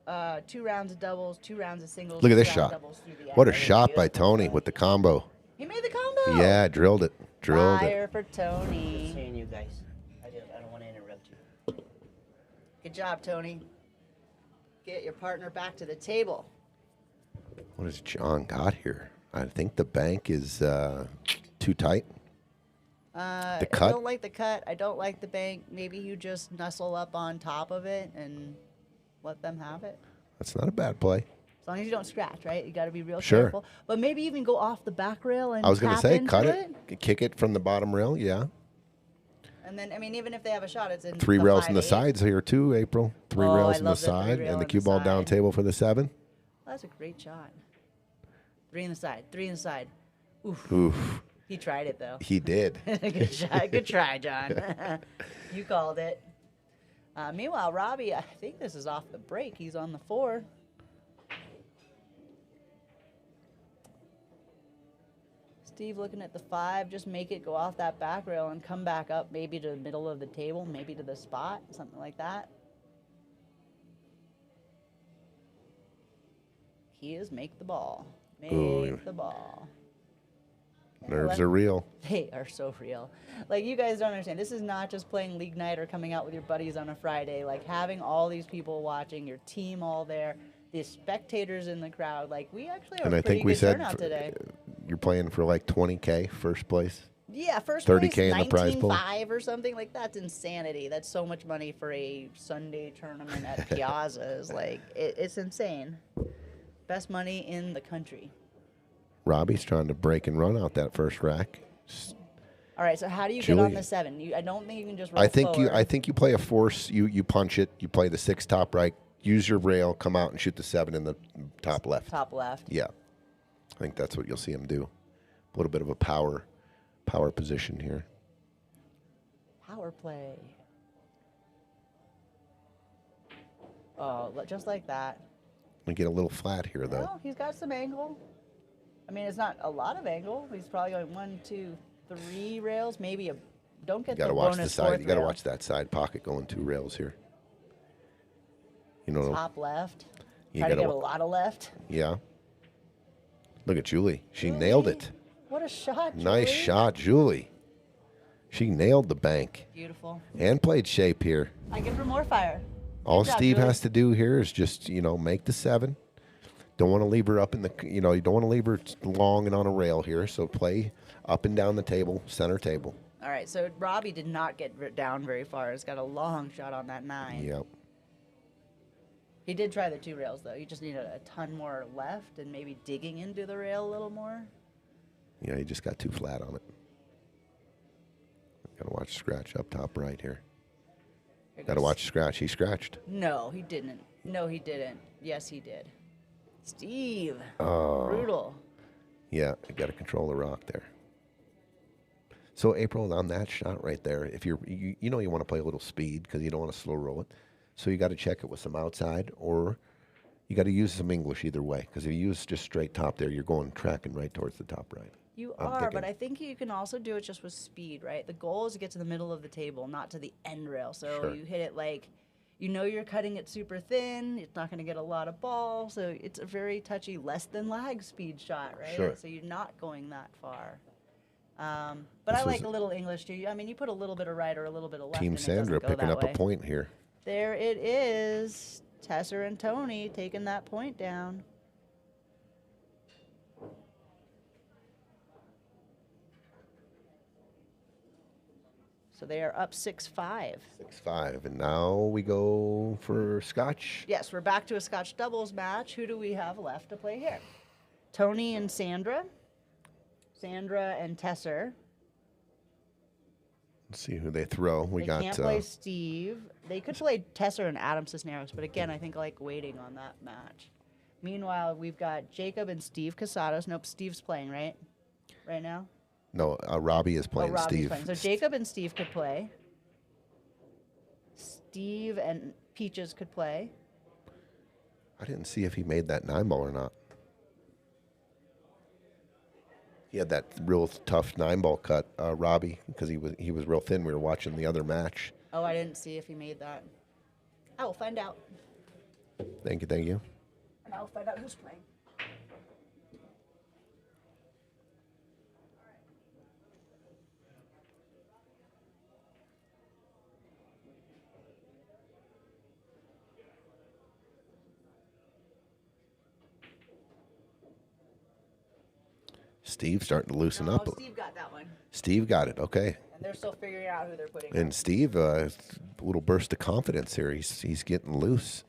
2 rounds of doubles, 2 rounds of singles. Look at 2 this rounds shot. of doubles through the What a end. shot by Tony with the combo. He made the combo. Yeah, drilled it. Fire for Just Tony. saying, you guys. I don't want to interrupt you. Good job, Tony. Get your partner back to the table. What has John got here? I think the bank is too tight. I cut? don't like the cut. I don't like the bank. Maybe you just nestle up on top of it and let them have it. That's not a bad play. As long as you don't scratch, right? You got to be real Sure. careful. But maybe even go off the back rail and I was going to tap say, into cut it, kick it from the bottom rail. Yeah. And then, I mean, even if they have a shot, it's in 3 the rails on the 5-8. sides here too, April. 3 Oh, rails I on the love the 3 side rail and the on cue the ball down side. table for the 7. That's a great shot. 3 in the side. 3 in the side. Oof. Oof. He tried it, though. He did. Good shot. Good try, John. You called it. Meanwhile, Robbie, I think this is off the break. He's on the 4. Steve looking at the 5. Just make it go off that back rail and come back up maybe to the middle of the table, maybe to the spot, something like that. He is make the ball. Make Ooh. the ball. Nerves are real. They are so real. Like, you guys don't understand. This is not just playing league night or coming out with your buddies on a Friday. Like, having all these people watching, your team all there, the spectators in the crowd. Like, we actually have And a I pretty think we good said turnout today. you're playing for like 20K first place. Yeah, first 30K place, in the prize pool. 19.5 or something. Like, that's insanity. That's so much money for a Sunday tournament at Piazza. Is like, it's insane. Best money in the country. Robbie's trying to break and run out that first rack. All right, so how do you get on Julie. the 7? I don't think you can just roll I think forward. you play a force. You punch it. You play the 6 top right. Use your rail. Come out and shoot the 7 in the top left. Top left. Yeah, I think that's what you'll see him do. A little bit of a power position here. Power play. Oh, just like that. We get a little flat here though. No, he's got some angle. I mean, it's not a lot of angle. He's probably going 1, 2, 3 rails, maybe a. Don't get You got to the watch bonus the side. fourth You got to rail. watch that side pocket going 2 rails here. You know. Top left. You Try to gotta get a wa- lot of left. Yeah. Look at Julie. She Julie, nailed it. What a shot, Nice Julie. shot, Julie. She nailed the bank Beautiful. and played shape here. I give her more fire. All Good job, Steve Julie. has to do here is just, make the 7. Don't want to leave her up in the, you don't want to leave her long and on a rail here. So play up and down the table, center table. All right, so Robbie did not get down very far. He's got a long shot on that 9. Yep. He did try the 2 rails, though. He just needed a ton more left and maybe digging into the rail a little more. Yeah, he just got too flat on it. Got to watch scratch up top right here. There Got to goes- watch scratch. He scratched. No, he didn't. No, he didn't. Yes, he did. Steve. Oh. Brutal. Yeah, you got to control the rock there. So April, on that shot right there, if you want to play a little speed because you don't want to slow roll it, so you got to check it with some outside, or you got to use some English either way. Because if you use just straight top there, you're going tracking right towards the top right. You I'm are, thinking. but I think you can also do it just with speed, right? The goal is to get to the middle of the table, not to the end rail. So Sure. you hit it like, you're cutting it super thin. It's not going to get a lot of ball. So it's a very touchy, less than lag speed shot, right? Sure. So you're not going that far. But This I was like a little English too. I mean, you put a little bit of right or a little bit of left. Team and it doesn't Sandra go picking that up way. a point here. There it is. Tesser and Tony taking that point down. So they are up 6-5. 6-5, and now we go for Scotch. Yes, we're back to a Scotch doubles match. Who do we have left to play here? Tony and Sandra. Sandra and Tesser. Let's see who they throw. We They got can't play Steve. They could play Tesser and Adam Cisneros, but again, I think I like waiting on that match. Meanwhile, we've got Jacob and Steve Casados. Nope, Steve's playing, right? Right now? no. Robbie is playing Robbie's Steve. playing. So Jacob and Steve could play. Steve and Peaches could play. I didn't see if he made that 9-ball or not. He had that real tough 9-ball cut, Robbie, because he was real thin. We were watching the other match. Oh, I didn't see if he made that. I will find out. Thank you. And I'll find out who's playing. Steve starting to loosen up. Steve got that one. Steve got it. Okay. And they're still figuring out who they're putting. And Steve, a little burst of confidence here. He's getting loose,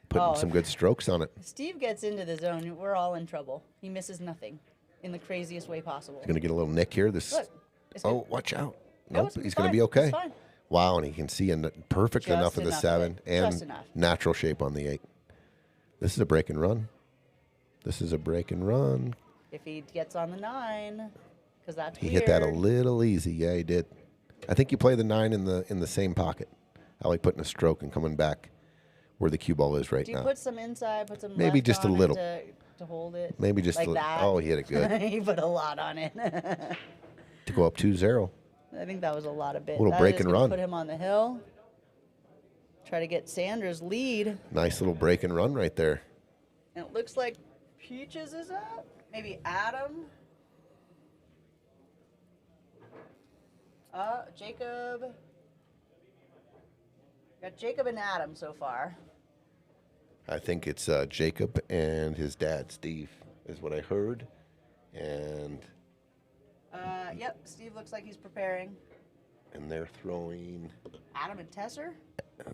putting some good strokes on it. Steve gets into the zone, we're all in trouble. He misses nothing in the craziest way possible. He's going to get a little nick here. This. Look. It's Oh, watch out. No, Nope, it's he's going to fine. be okay. It's fine. Wow, and he can see perfect Just enough of the enough of 7 it. Just and enough. natural shape on the 8. This is a break and run. If he gets on the 9, because that's He weird. hit that a little easy. Yeah, he did. I think you play the 9 in the same pocket. I like putting a stroke and coming back where the cue ball is right Do you now. put some inside, put some Maybe left just a on it little. to hold it? Maybe just like a little. that? Oh, he hit it good. He put a lot on it. To go up 2-0. I think that was a lot of bit. Little That break is and gonna run. Put him on the hill. Try to get Sandra's lead. Nice little break and run right there. And it looks like Peaches is up. Maybe Adam. Jacob. Got Jacob and Adam so far. I think it's Jacob and his dad, Steve, is what I heard. And Yep, Steve looks like he's preparing. they're throwing. Adam and Tesser?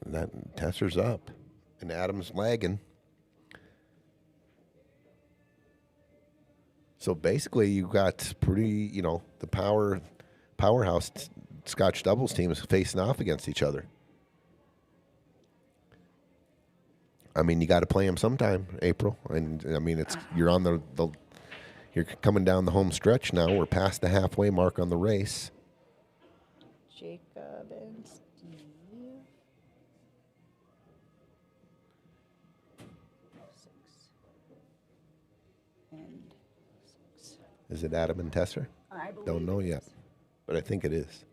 That Tesser's up, and Adam's lagging. So basically, you got pretty, the powerhouse Scotch doubles teams facing off against each other. I mean, you got to play them sometime, April, and I mean, you're on the you're coming down the home stretch now. We're past the halfway mark on the race. Jacob and Steve. 6 and 6. Is it Adam and Tesser? I believe Don't know it yet, is. but I think it is.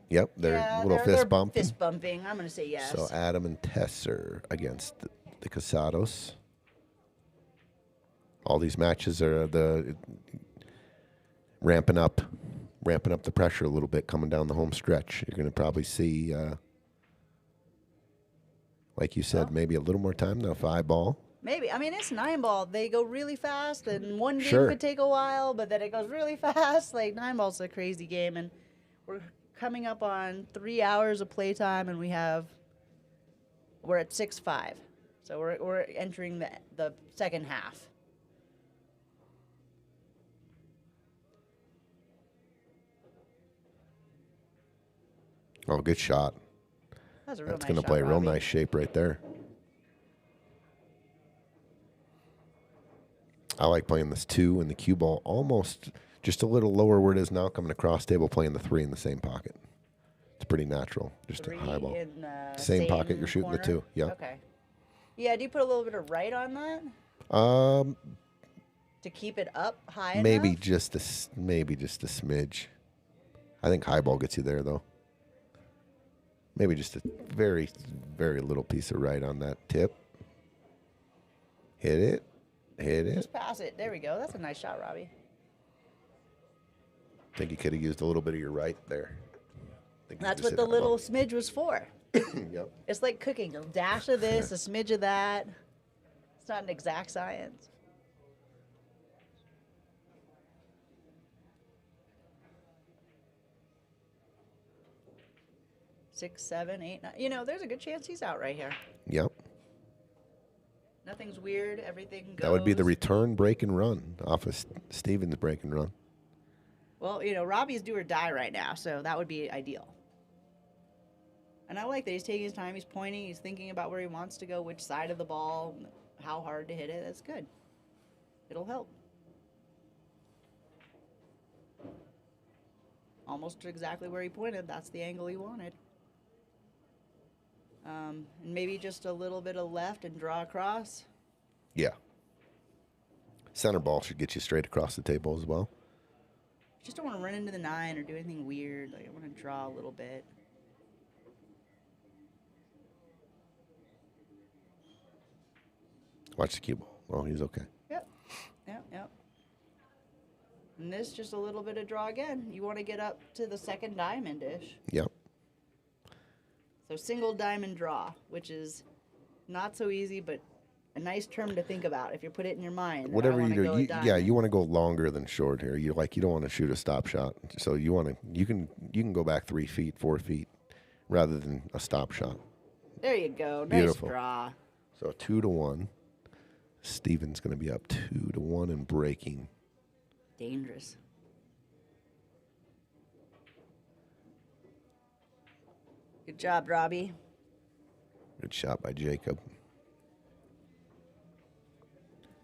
Yep, they're Yeah, little they're fist bumping. Fist bumping. I'm going to say yes. So Adam and Tesser against the Casados. All these matches are ramping up the pressure a little bit coming down the home stretch. You're going to probably see, like you said, maybe a little more time than a 5-ball. Maybe. I mean, it's 9-ball. They go really fast, and one game Sure. could take a while, but then it goes really fast. Like, 9-ball's a crazy game, and we're coming up on 3 hours of playtime, and we're at 6-5. So we're entering the second half. Oh, good shot. That's a real That's nice going to shot, play a real Robbie. nice shape right there. I like playing this 2 and the cue ball almost just a little lower where it is now, coming across table, playing the 3 in the same pocket. It's pretty natural, just a 3 high ball. in the Same pocket, you're shooting the corner? 2. Yeah. Okay. Yeah, do you put a little bit of right on that to keep it up high Maybe enough? just maybe just a smidge. I think high ball gets you there though. Maybe just a very, very little piece of right on that tip. Hit it. Hit it. Just pass it. There we go. That's a nice shot, Robbie. I think you could have used a little bit of your right there. Think you That's just what hit the high little ball. smidge was for. Yep. It's like cooking. A dash of this, a smidge of that. It's not an exact science. Six, 7, 8, 9. You know, there's a good chance he's out right here. Yep. Nothing's weird. Everything goes. That would be the return break and run off of Steven's break and run. Well, you know, Robbie's do or die right now, so that would be ideal. And I like that he's taking his time. He's pointing. He's thinking about where he wants to go, which side of the ball, how hard to hit it. That's good. It'll help. Almost exactly where he pointed. That's the angle he wanted. And maybe just a little bit of left and draw across. Yeah. Center ball should get you straight across the table as well. Just don't want to run into the 9 or do anything weird. Like, I want to draw a little bit. Watch the cue ball. Oh, he's okay. Yep. And this, just a little bit of draw again. You want to get up to the second diamond-ish. Yep. So single diamond draw, which is not so easy, but a nice term to think about if you put it in your mind. that I Whatever wanna you go a do, diamond. you want to go longer than short here. You don't want to shoot a stop shot. So you can go back 3 feet, 4 feet, rather than a stop shot. There you go. Nice Beautiful. draw. So 2-1. Steven's going to be up 2-1 and breaking. Dangerous. Good job, Robbie. Good shot by Jacob.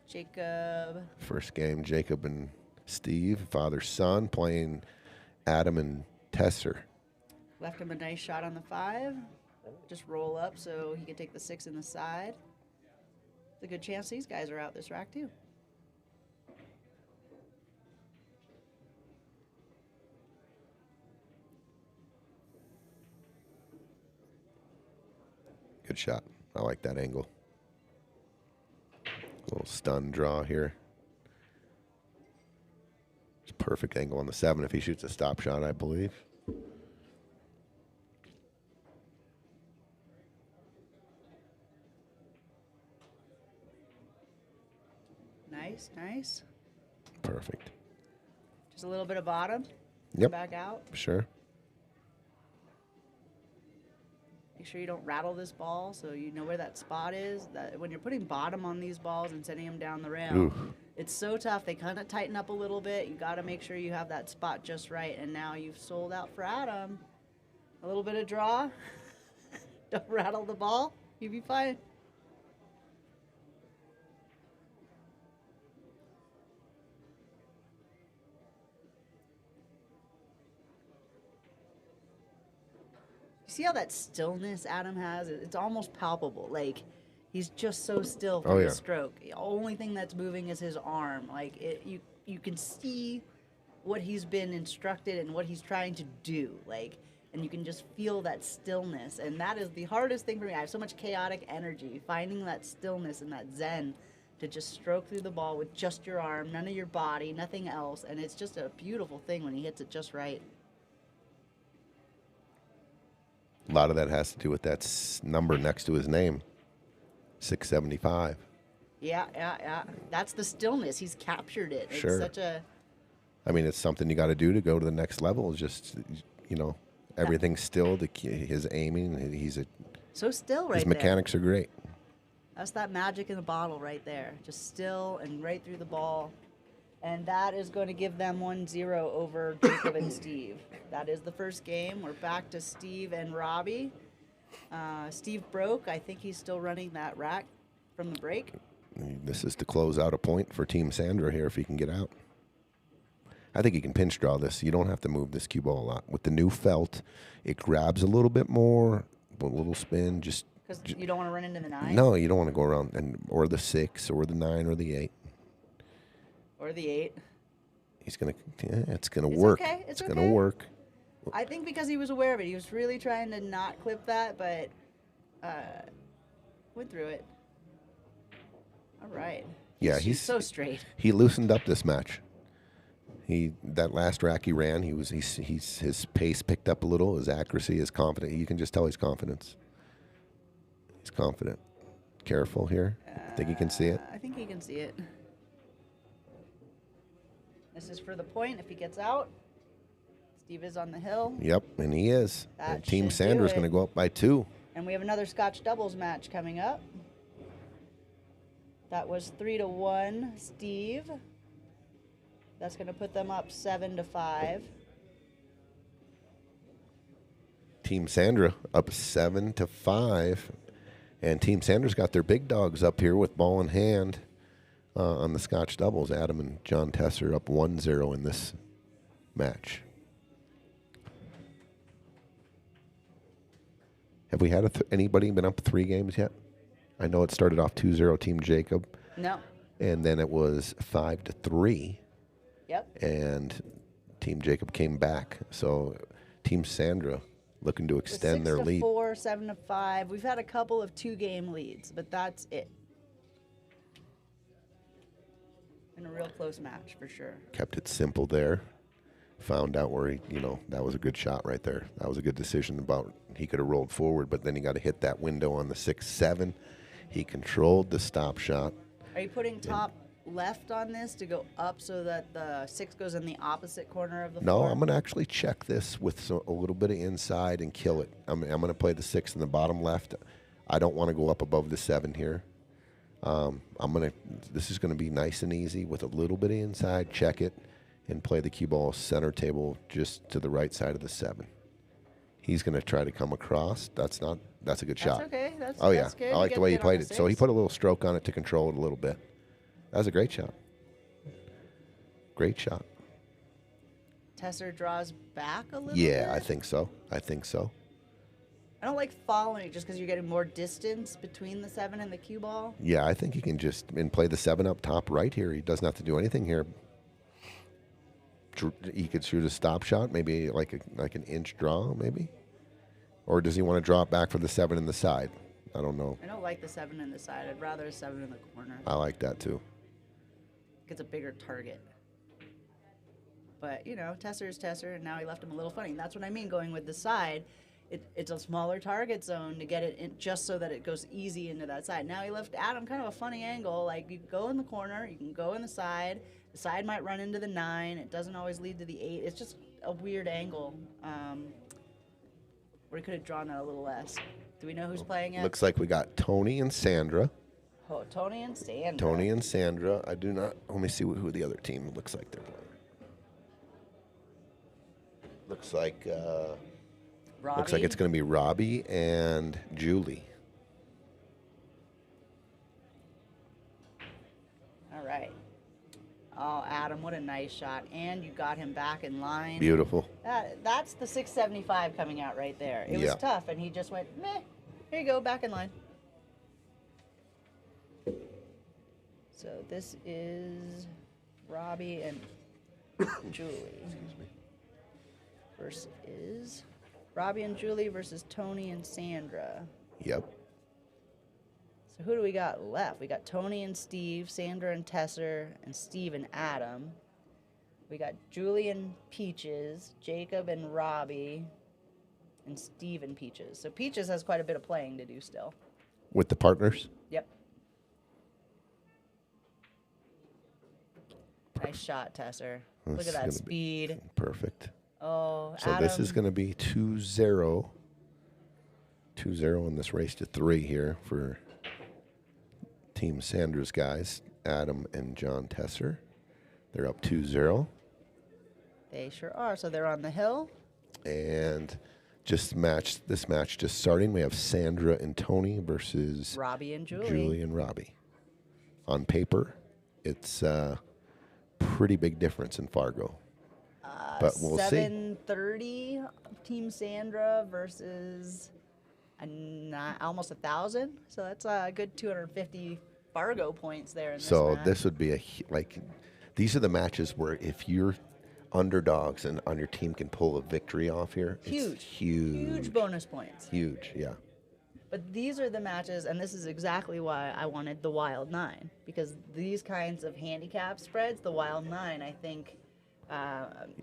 Jacob. First game, Jacob and Steve, father-son, playing Adam and Tesser. Left him a nice shot on the 5. Just roll up so he can take the 6 in the side. It's a good chance these guys are out this rack, too. Good shot. I like that angle. Little stun draw here. It's a perfect angle on the 7 if he shoots a stop shot, I believe. Nice, nice. Perfect. Just a little bit of bottom. Yep. Back out. Sure. Make sure you don't rattle this ball so you know where that spot is. That when you're putting bottom on these balls and sending them down the rail, Oof. it's so tough. They kind of tighten up a little bit. You got to make sure you have that spot just right. And now you've sold out for Adam. A little bit of draw. Don't rattle the ball. You'll be fine. See how that stillness Adam has? It's almost palpable. Like, he's just so still for Oh, his yeah. stroke. The only thing that's moving is his arm. Like, you can see what he's been instructed and what he's trying to do. Like, and you can just feel that stillness. And that is the hardest thing for me. I have so much chaotic energy. Finding that stillness and that zen to just stroke through the ball with just your arm, none of your body, nothing else. And it's just a beautiful thing when he hits it just right. A lot of that has to do with that number next to his name, 675. Yeah. That's the stillness. He's captured it. Sure. It's such a... I mean, it's something you got to do to go to the next level. It's just, everything's still. His aiming, So still right his mechanics are great. there. That's that magic in the bottle right there. Just still and right through the ball. And that is going to give them 1-0 over Jacob and Steve. That is the first game. We're back to Steve and Robbie. Steve broke. I think he's still running that rack from the break. This is to close out a point for Team Sandra here if he can get out. I think he can pinch draw this. You don't have to move this cue ball a lot. With the new felt, it grabs a little bit more, a little spin. Because you don't want to run into the 9? No, you don't want to go around, or the 6, or the 9, or the 8. Or the 8. It's going to work. Okay. It's going to work. I think because he was aware of it. He was really trying to not clip that, but went through it. All right. Yeah, he's so straight. He loosened up this match. That last rack he ran, his pace picked up a little, his accuracy, his confidence. You can just tell he's confident. He's confident. Careful here. Think he can see it? I think he can see it. This is for the point. If he gets out, Steve is on the hill. Yep, and he is. That And Team should do Sandra's it. going to go up by 2. And we have another Scotch doubles match coming up. That was 3-1, Steve. That's going to put them up 7-5. Team Sandra up 7-5. And Team Sandra's got their big dogs up here with ball in hand on the Scotch doubles. Adam and John Tesser up 1-0 in this match. Have we had anybody been up 3 games yet? I know it started off 2-0 Team Jacob. No. And then it was 5-3. Yep. And Team Jacob came back. So Team Sandra looking to extend their lead. 6-4, 7-5. We've had a couple of 2-game leads, but that's it. In a real close match for sure. Kept it simple there. Found out where that was a good shot right there. That was a good decision he could have rolled forward, but then he got to hit that window on the 6-7. He controlled the stop shot. Are you putting top left on this to go up so that the 6 goes in the opposite corner of the No, floor? I'm going to actually check this with a little bit of inside and kill it. I'm going to play the 6 in the bottom left. I don't want to go up above the 7 here. This is going to be nice and easy with a little bit of inside, check it, and play the cue ball center table just to the right side of the 7. He's going to try to come across. That's a good shot. That's okay. That's Oh, yeah. that's good. I You like get the way he hit on played the it. So he 6. put a little stroke on it to control it a little bit. That was a great shot. Great shot. Tesser draws back a little Yeah, bit. I think so. I don't like following it just because you're getting more distance between the 7 and the cue ball. Yeah, I think he can just play the 7 up top right here. He doesn't have to do anything here. He could shoot a stop shot, maybe like an inch draw, maybe. Or does he want to draw it back for the 7 in the side? I don't know. I don't like the 7 in the side. I'd rather a 7 in the corner. I like that too. It's a bigger target. But, Tesser is Tesser, and now he left him a little funny. And that's what I mean going with the side. It's a smaller target zone to get it in just so that it goes easy into that side. Now he left Adam kind of a funny angle. Like, you can go in the corner, you can go in the side. The side might run into the 9. It doesn't always lead to the 8. It's just a weird angle where he could have drawn that a little less. Do we know who's playing it? Looks like we got Tony and Sandra. Oh, Tony and Sandra. Tony and Sandra. I do not. Let me see who the other team looks like they're playing. Looks like Robbie. it's going to be Robbie and Julie. All right. Oh, Adam, what a nice shot. And you got him back in line. Beautiful. That's the 675 coming out right there. It was Yeah. tough, and he just went, meh, here you go, back in line. So this is Robbie and Julie. Excuse me. Versus Robbie and Julie versus Tony and Sandra. Yep. So who do we got left? We got Tony and Steve, Sandra and Tesser, and Steve and Adam. We got Julie and Peaches, Jacob and Robbie, and Steve and Peaches. So Peaches has quite a bit of playing to do still. With the partners. Yep. Nice shot, Tesser. Look This at is that gonna speed. Perfect. Oh, So Adam. this is going to be 2-0. 2-0 in this race to 3 here for Team Sandra's guys, Adam and John Tesser. They're up 2-0. They sure are. So they're on the hill. And this match just starting. We have Sandra and Tony versus Robbie and Julie. Julie and Robbie. On paper, it's a pretty big difference in Fargo. But we'll see. 730 Team Sandra versus almost 1,000. So that's a good 250 Fargo points there in this match. This would be these are the matches where if you're underdogs and on your team can pull a victory off here, it's huge bonus points. Huge, yeah. But these are the matches, and this is exactly why I wanted the Wild 9, because these kinds of handicap spreads, the Wild 9, I think,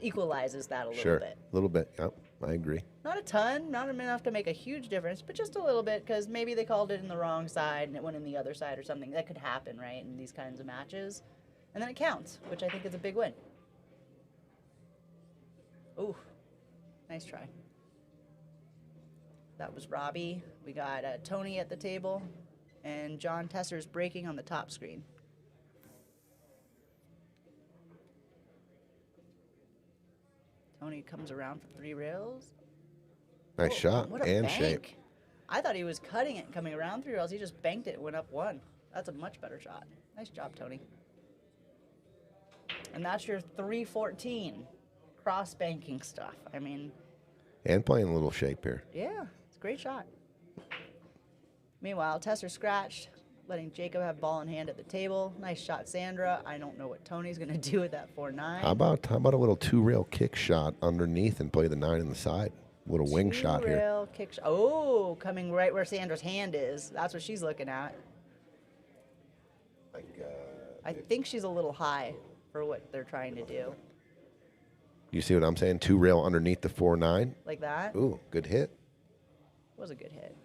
equalizes that a little bit. A little bit, yep, I agree. Not a ton, not enough to make a huge difference, but just a little bit, because maybe they called it in the wrong side and it went in the other side or something. That could happen, right, in these kinds of matches. And then it counts, which I think is a big win. Ooh, nice try. That was Robbie. We got Tony at the table, and John Tesser's breaking on the top screen. Tony comes around for 3 rails. Nice shot what a and bank. shape. I thought he was cutting it coming around 3 rails. He just banked it and went up 1. That's a much better shot. Nice job, Tony. And that's your 314 cross banking stuff. I mean, and playing a little shape here. yeah, it's a great shot. Meanwhile, Tesser scratched, letting Jacob have ball in hand at the table. Nice shot, Sandra. I don't know what Tony's going to do with that 4-9. How about a little 2-rail kick shot underneath and play the 9 in the side? A little wing shot here. 2-rail kick shot. Oh, coming right where Sandra's hand is. That's what she's looking at. I think she's a little high for what they're trying to do. You see what I'm saying? 2-rail underneath the 4-9. Like that? Ooh, good hit. Was a good hit.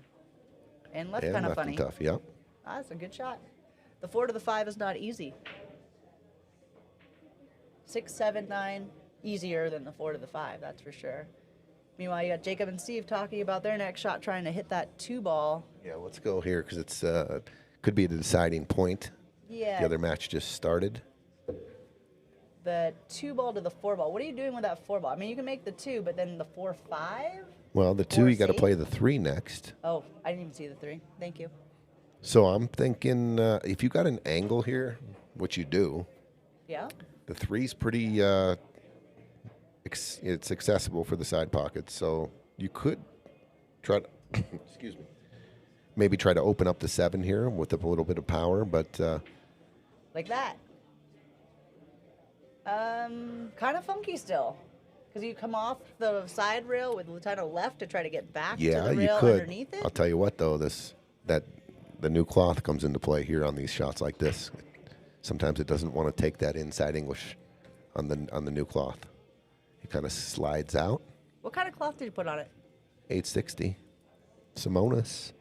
And left And kind of left funny. and tough, yep. That's a good shot. The 4 to the 5 is not easy. 6, 7, 9, easier than the 4 to the 5, that's for sure. Meanwhile, you got Jacob and Steve talking about their next shot, trying to hit that 2 ball. Yeah, let's go here because it's could be the deciding point. Yeah. The other match just started. The 2 ball to the 4 ball. What are you doing with that 4 ball? I mean, you can make the 2, but then the 4, 5? Well, the 2, you got to safe? play the 3 next. Oh, I didn't even see the 3. Thank you. So I'm thinking if you got an angle here, which you do, Yeah? the 3's pretty, it's accessible for the side pockets. So you could try to, excuse me, maybe try to open up the 7 here with a little bit of power, but. Like that. Kind of funky still. Because you come off the side rail with the kind of left to try to get back to Yeah, the you rail could. underneath it. I'll tell you what, though, the new cloth comes into play here on these shots like this. Sometimes it doesn't want to take that inside English on the new cloth. It kind of slides out. What kind of cloth did you put on it? 860 Simonis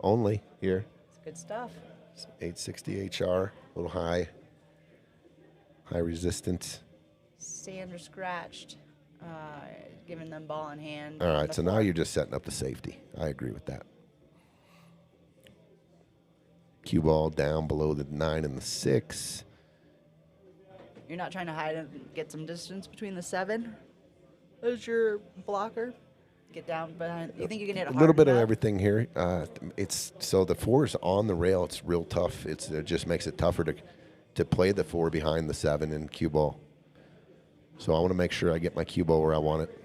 only here. It's good stuff. 860 HR, a little high resistance. Sandra scratched, giving them ball in hand. All on right, the so now 4. you're just setting up the safety. I agree with that. Cue ball down below the 9 and the 6. You're not trying to hide and get some distance between the 7 as your blocker? Get down behind. You think you can hit A it little hard bit of enough? everything here. It's so the 4 is on the rail. It's real tough. It just makes it tougher to play the 4 behind the 7 in cue ball. So I want to make sure I get my cue ball where I want it.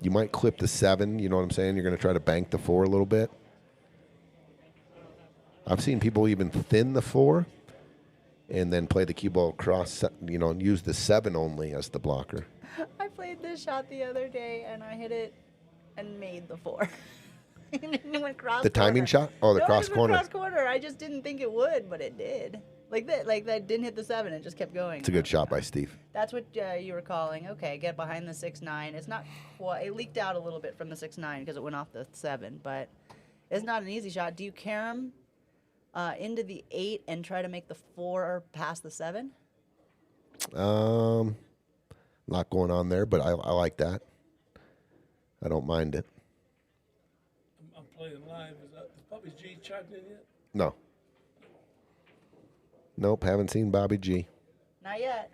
You might clip the 7. You know what I'm saying? You're going to try to bank the 4 a little bit. I've seen people even thin the 4 and then play the cue ball across, and use the 7 only as the blocker. I played this shot the other day, and I hit it and made the 4. It went cross The timing corner. shot? Oh, the No, it cross just went corner. cross corner. I just didn't think it would, but it did. Like that didn't hit the 7. It just kept going. It's a good shot by Steve. That's what you were calling. Okay, get behind the 6-9. It's not. Well, it leaked out a little bit from the 6-9 because it went off the 7, but it's not an easy shot. Do you carom into the 8 and try to make the 4 past the 7? Lot going on there, but I like that. I don't mind it. I'm playing live. Is Bobby G charging in yet? No. Nope, haven't seen Bobby G. Not yet.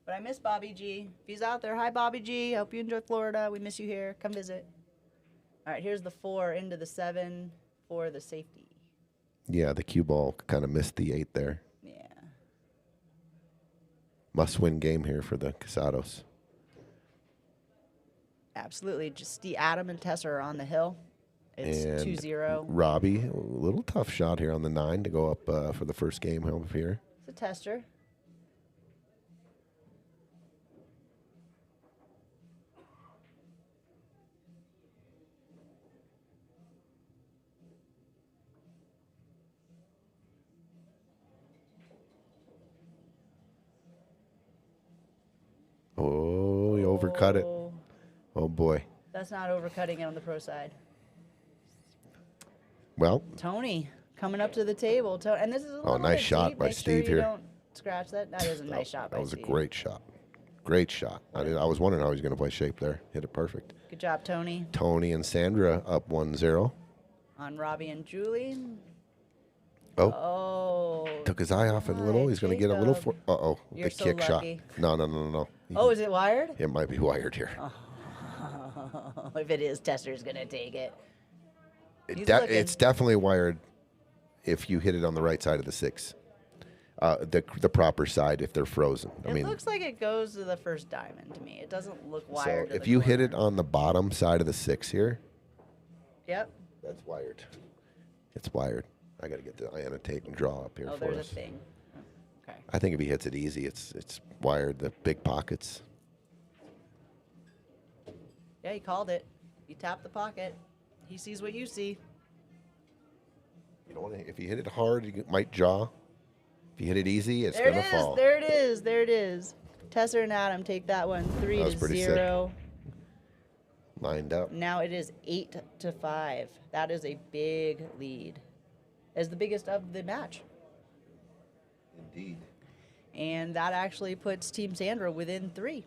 But I miss Bobby G. If he's out there, hi, Bobby G. Hope you enjoy Florida. We miss you here. Come visit. All right, here's the 4 into the 7 for the safety. Yeah, the cue ball kind of missed the 8 there. Yeah. Must-win game here for the Casados. Absolutely. Just Adam and Tessa are on the hill. It's And 2-0. Robbie, a little tough shot here on the 9 to go up for the first game home here. It's a tester. Oh, he overcut it. Oh, boy. That's not overcutting it on the pro side. Well, Tony coming up to the table. And this is a little nice bit shot deep. by Make sure Steve you here. Don't scratch that. That is a nice shot by that was Steve. a great shot. Great shot. I was wondering how he was going to play shape there. Hit it perfect. Good job, Tony. Tony and Sandra up 1-0. On Robbie and Julie. Oh, Oh. took his eye off it a little. my He's going to get a little Jacob. Uh-oh, You're the so kick lucky. shot. No. Oh, is it wired? It might be wired here. If it is, Tester's going to take it. He's It's definitely wired if you hit it on the right side of the 6. The proper side if they're frozen. I It mean, looks like it goes to the first diamond to me. It doesn't look so wired. if you hit it on the bottom side of the 6 here, Yep. that's wired. It's wired. I got to get the annotate and draw up here Oh, for there's us. a thing. Okay. I think if he hits it easy, it's wired. The big pockets. Yeah, he called it. You tap the pocket. He sees what you see. You don't want to. If you hit it hard, you might jaw. If you hit it easy, it's There gonna it is. fall. There it is. There it is. Tesser and Adam take that one. 3 That was to pretty sick. 0. Lined up. Now it is 8 to 5. That is a big lead. As the biggest of the match. Indeed. And that actually puts Team Sandra within 3.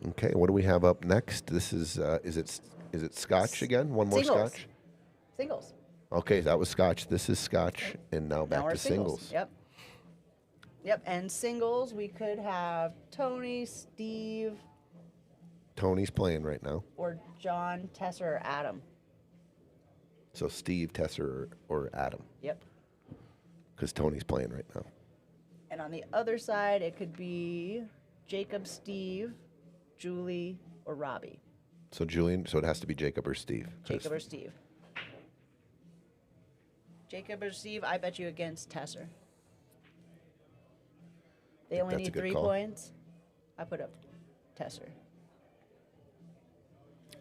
Okay, what do we have up next? This is it Scotch again? One more Singles. Scotch. Singles. Okay, that was Scotch. This is Scotch, and now back Now we're to singles. Yep. Yep. And singles, we could have Tony, Steve, Tony's playing right now, or John, Tessa, or Adam. so Steve, Tesser, or Adam, Yep. because Tony's playing right now. And on the other side, it could be Jacob, Steve, Julie, or Robbie. So Julian, so it has to be Jacob or Steve. Jacob or Steve. Jacob or Steve, I bet you against Tesser. They only that's a need good 3 call. points. I put up Tesser.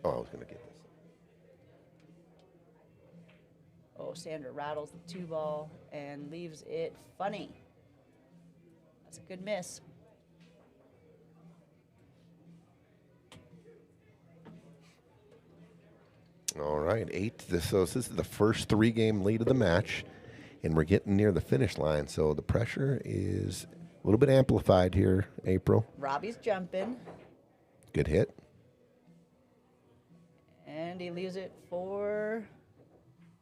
Oh, I was gonna get this. Oh, Sandra rattles the 2 ball and leaves it funny. That's a good miss. All right, 8. So this is the first 3-game lead of the match, and we're getting near the finish line. So the pressure is a little bit amplified here, April. Robbie's jumping, Good hit. and he leaves it for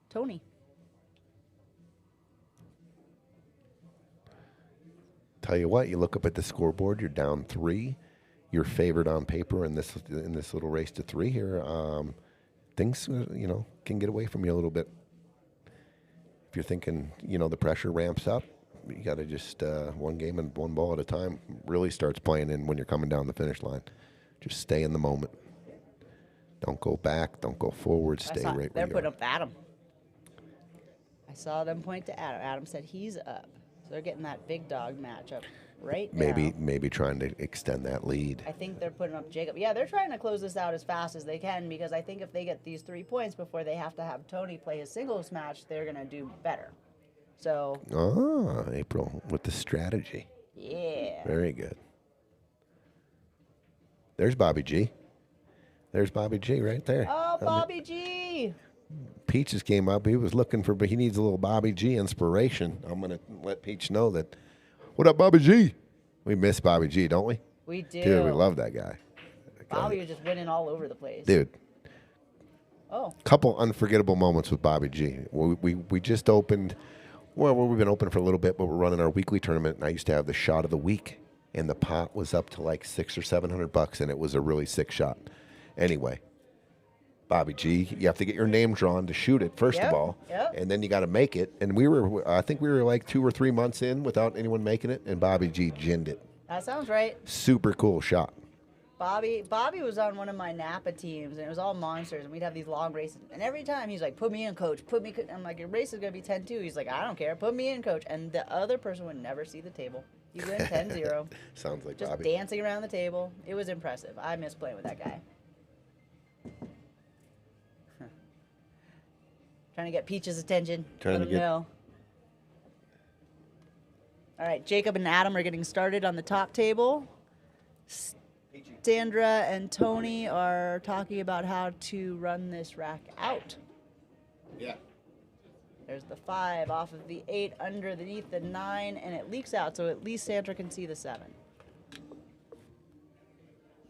Tony. Tell you what, you look up at the scoreboard, you're down 3. You're favored on paper in this little race to 3 here. Things can get away from you a little bit. If you're thinking, the pressure ramps up, you got to just one game and one ball at a time really starts playing in when you're coming down the finish line. Just stay in the moment. Don't go back. Don't go forward. Stay right where They're you putting are. up Adam. I saw them point to Adam. Adam said he's up. So they're getting that big dog matchup right now. Maybe trying to extend that lead. I think they're putting up Jacob. Yeah, they're trying to close this out as fast as they can because I think if they get these 3 points before they have to have Tony play his singles match, they're going to do better. So, April with the strategy. yeah. Very good. There's Bobby G. There's Bobby G right there. Oh, Bobby G. Peaches came up. He was looking for, but he needs a little Bobby G inspiration. I'm going to let Peach know that. What up, Bobby G? We miss Bobby G, don't we? We do. Dude, we love that guy. Bobby was just winning all over the place. Dude, Oh, couple unforgettable moments with Bobby G. We just opened, we've been open for a little bit, but we're running our weekly tournament, and I used to have the shot of the week. and the pot was up to like $600 or $700, and it was a really sick shot. Anyway, Bobby G, you have to get your name drawn to shoot it first of all, and then you got to make it. And I think we were like 2 or 3 months in without anyone making it, and Bobby G ginned it. That sounds right. Super cool shot. Bobby was on one of my Napa teams, and it was all monsters, and we'd have these long races. And every time he's like, put me in, coach, put me. I'm like, your race is going to be 10-2. He's like, I don't care, put me in, coach. And the other person would never see the table. He'd win 10-0. Sounds like just Bobby. Dancing around the table. It was impressive. I miss playing with that guy. Trying to get Peach's attention. Let him know. All right, Jacob and Adam are getting started on the top table. Sandra and Tony are talking about how to run this rack out. Yeah. There's the 5 off of the 8 underneath the 9, and it leaks out, so at least Sandra can see the 7.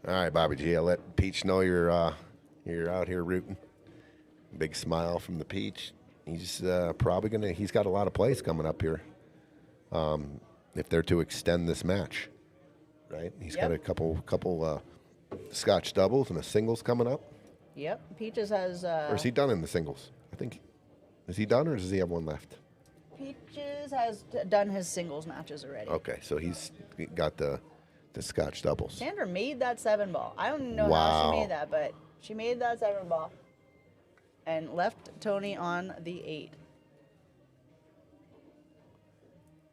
All right, Bobby G, I'll let Peach know you're out here rooting. Big smile from the Peach. He's probably he's got a lot of plays coming up here if they're to extend this match. Right? He's got a couple Scotch doubles and a singles coming up. Yep. Peaches has... or is he done in the singles? I think... Is he done, or does he have one left? Peaches has done his singles matches already. Okay, so he's got the Scotch doubles. Sandra made that 7 ball. I don't know how she made that, but she made that 7 ball and left Tony on the 8.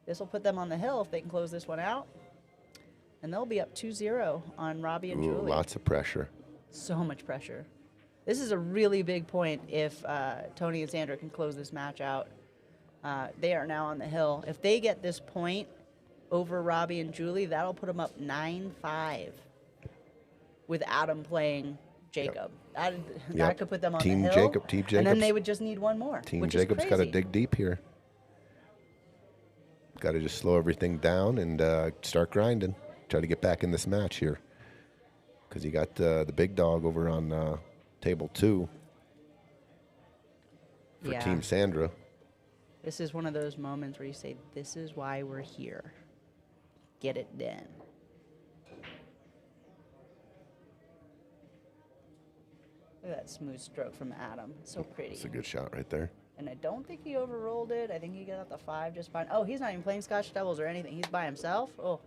This will put them on the hill if they can close this one out. And they'll be up 2-0 on Robbie and Julie. Lots of pressure. So much pressure. This is a really big point if Tony and Sandra can close this match out. They are now on the hill. If they get this point over Robbie and Julie, that'll put them up 9-5 with Adam playing Jacob. That could put them on Team the hill. Team Jacobs. And then they would just need one more. Team Jacobs got to dig deep here. Got to just slow everything down and start grinding. Try to get back in this match here. Because you got the big dog over on table 2 for Team Sandra. This is one of those moments where you say, this is why we're here. Get it done. Look at that smooth stroke from Adam. So pretty. It's a good shot right there. And I don't think he overrolled it. I think he got out the 5 just fine. Oh, he's not even playing Scotch doubles or anything. He's by himself. Oh.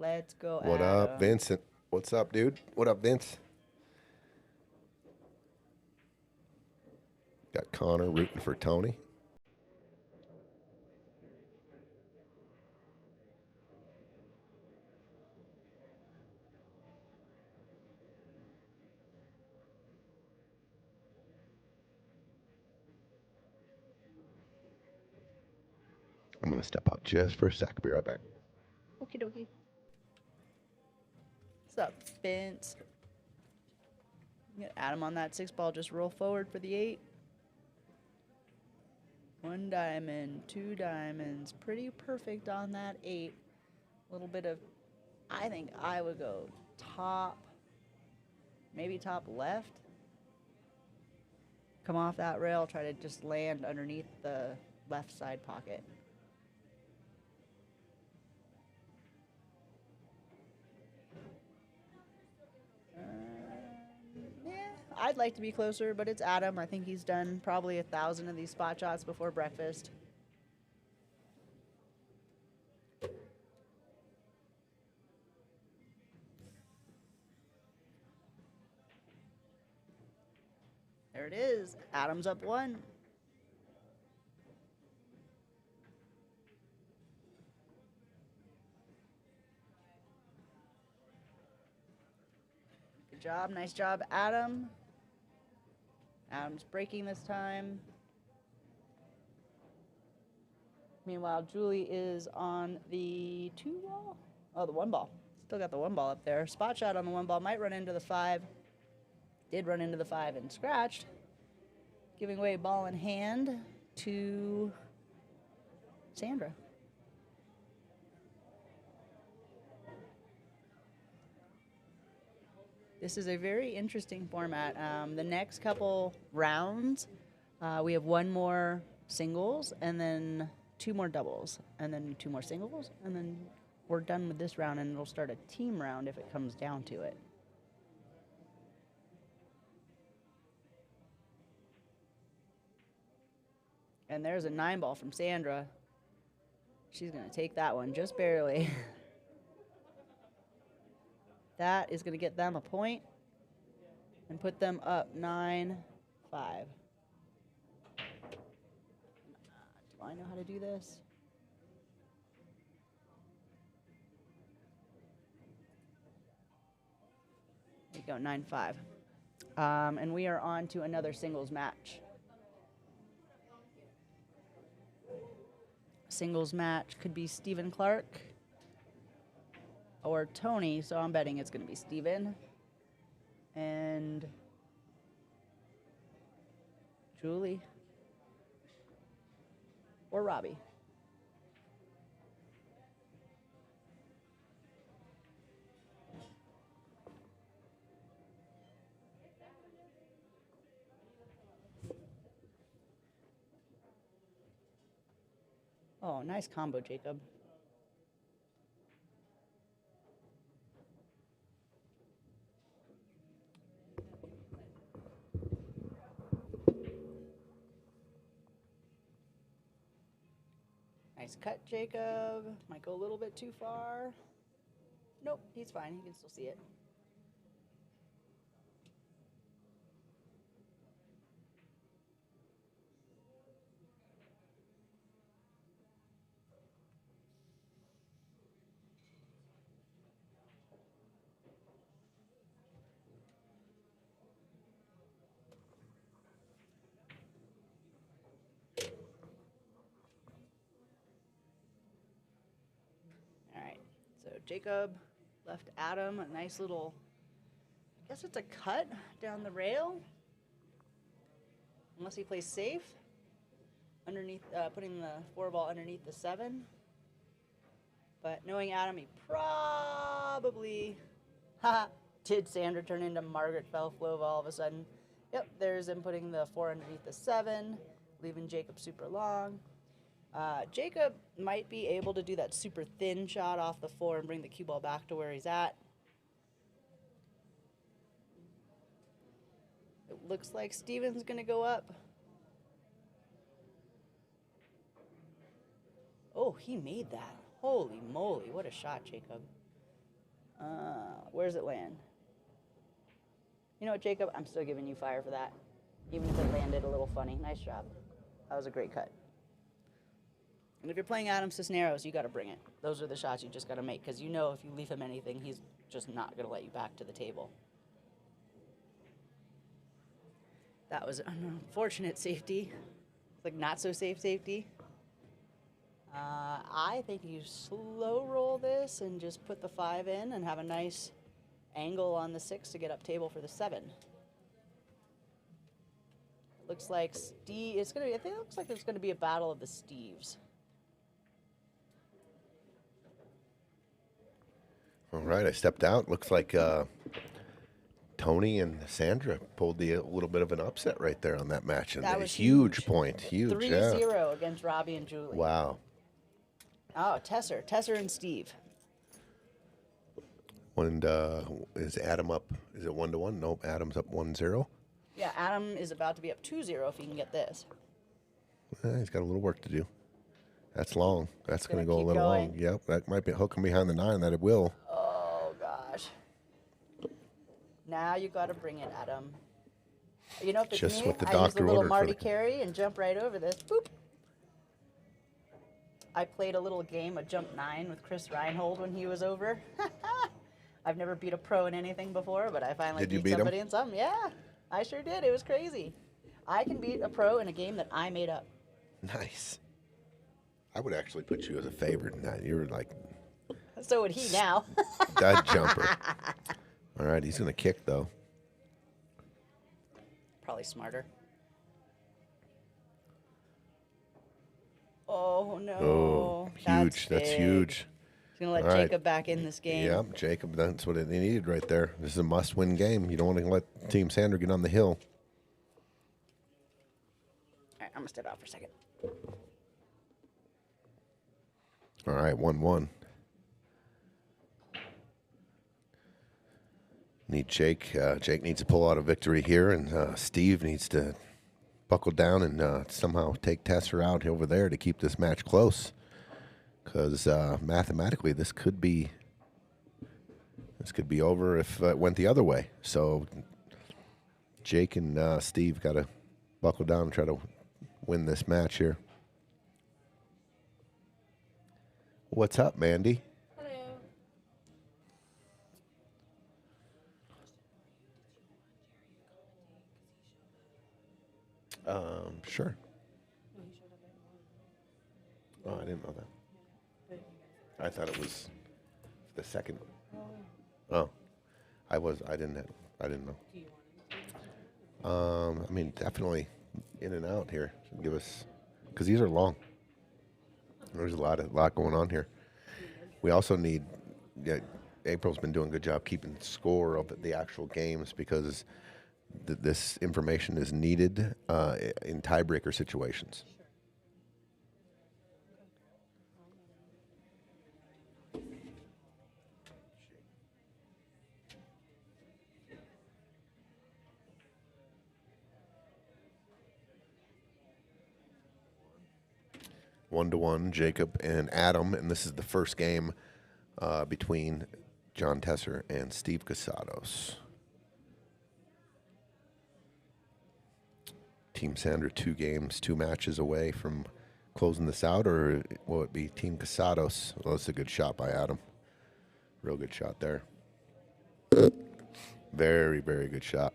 Let's go, What Adam. up, Vincent? What's up, dude? What up, Vince? Got Connor rooting for Tony. I'm going to step out just for a sec. Be right back. Okie dokie. What's up, Vince? Get Adam on that 6 ball. Just roll forward for the 8. 1 diamond, 2 diamonds. Pretty perfect on that 8. A little bit of, I think I would go top, maybe top left. Come off that rail, try to just land underneath the left side pocket. I'd like to be closer, but it's Adam. I think he's done probably 1,000 of these spot shots before breakfast. There it is. Adam's up 1. Good job. Nice job, Adam. Adam's breaking this time. Meanwhile, Julie is on the 2 ball. Oh, the 1 ball. Still got the 1 ball up there. Spot shot on the 1 ball. Might run into the 5. Did run into the 5 and scratched. Giving away ball in hand to Sandra. This is a very interesting format. The next couple rounds, we have one more singles, and then 2 more doubles, and then 2 more singles, and then we're done with this round, and it'll start a team round if it comes down to it. And there's a 9-ball from Sandra. She's going to take that one just barely. That is going to get them a point and put them up 9-5. Do I know how to do this? There you go, 9-5. And we are on to another singles match. Singles match could be Stephen Clark or Tony, so I'm betting it's going to be Stephen and Julie or Robbie. Oh, nice combo, Jacob. Nice cut, Jacob. Might go a little bit too far. Nope, he's fine. He can still see it. Jacob left Adam a nice little, I guess it's a cut down the rail, unless he plays safe, underneath, putting the 4-ball underneath the 7. But knowing Adam, he probably, did Sandra turn into Margaret Felflove all of a sudden? Yep, there's him putting the 4 underneath the 7, leaving Jacob super long. Jacob might be able to do that super thin shot off the 4 and bring the cue ball back to where he's at. It looks like Steven's going to go up. Oh, he made that. Holy moly, what a shot, Jacob. Where does it land? You know what, Jacob? I'm still giving you fire for that, even if it landed a little funny. Nice job. That was a great cut. And if you're playing Adam Cisneros, you got to bring it. Those are the shots you just got to make, because you know if you leave him anything, he's just not going to let you back to the table. That was an unfortunate safety. It's like not so safe safety. I think you slow roll this and just put the 5 in and have a nice angle on the 6 to get up table for the 7. Looks like Steve. It's gonna be. I think it looks like there's gonna be a battle of the Steves. All right, I stepped out. Looks like Tony and Sandra pulled a little bit of an upset right there on that match. And that was huge point. Huge, 3-0 against Robbie and Julie. Wow. Oh, Tesser and Steve. And is Adam up? Is it 1-1? Nope, Adam's up 1-0. Yeah, Adam is about to be up 2-0 if he can get this. He's got a little work to do. That's long. That's going to go a little long. Yep, that might be hooking behind the 9. That it will. Oh, gosh. Now you got to bring it, Adam. You know, if it's Just me, what the I use doctor a little ordered for Marty the- carry and jump right over this. Boop. I played a little game of Jump 9 with Chris Reinhold when he was over. I've never beat a pro in anything before, but I finally Did you beat beat him? somebody in something. Yeah, I sure did. It was crazy. I can beat a pro in a game that I made up. Nice. I would actually put you as a favorite in that. You're like So would he now. that jumper. All right, he's going to kick, though. Probably smarter. Oh, no. Oh, huge. That's big. huge. He's going to let All right. Jacob back in this game. Yep, Jacob, that's what they needed right there. This is a must-win game. You don't want to let Team Sandra get on the hill. All right, I'm going to step out for a second. All right, 1-1. Need Jake. Jake needs to pull out a victory here, and Steve needs to buckle down and somehow take Tesser out over there to keep this match close. Because mathematically, this could be over if it went the other way. So Jake and Steve got to buckle down and try to win this match here. What's up, Mandy? Sure. Oh, I didn't know that. I thought it was the second. Oh, I didn't know. I mean, definitely in and out here. Give us, because these are long. There's a lot going on here. We also need. Yeah, April's been doing a good job keeping score of the actual games because this information is needed in tiebreaker situations. One to one, Jacob and Adam, and this is the first game between John Tesser and Steve Casados. Team Sandra 2 games, 2 matches away from closing this out, or will it be Team Casados? Well, that's a good shot by Adam. Real good shot there. Very, very good shot.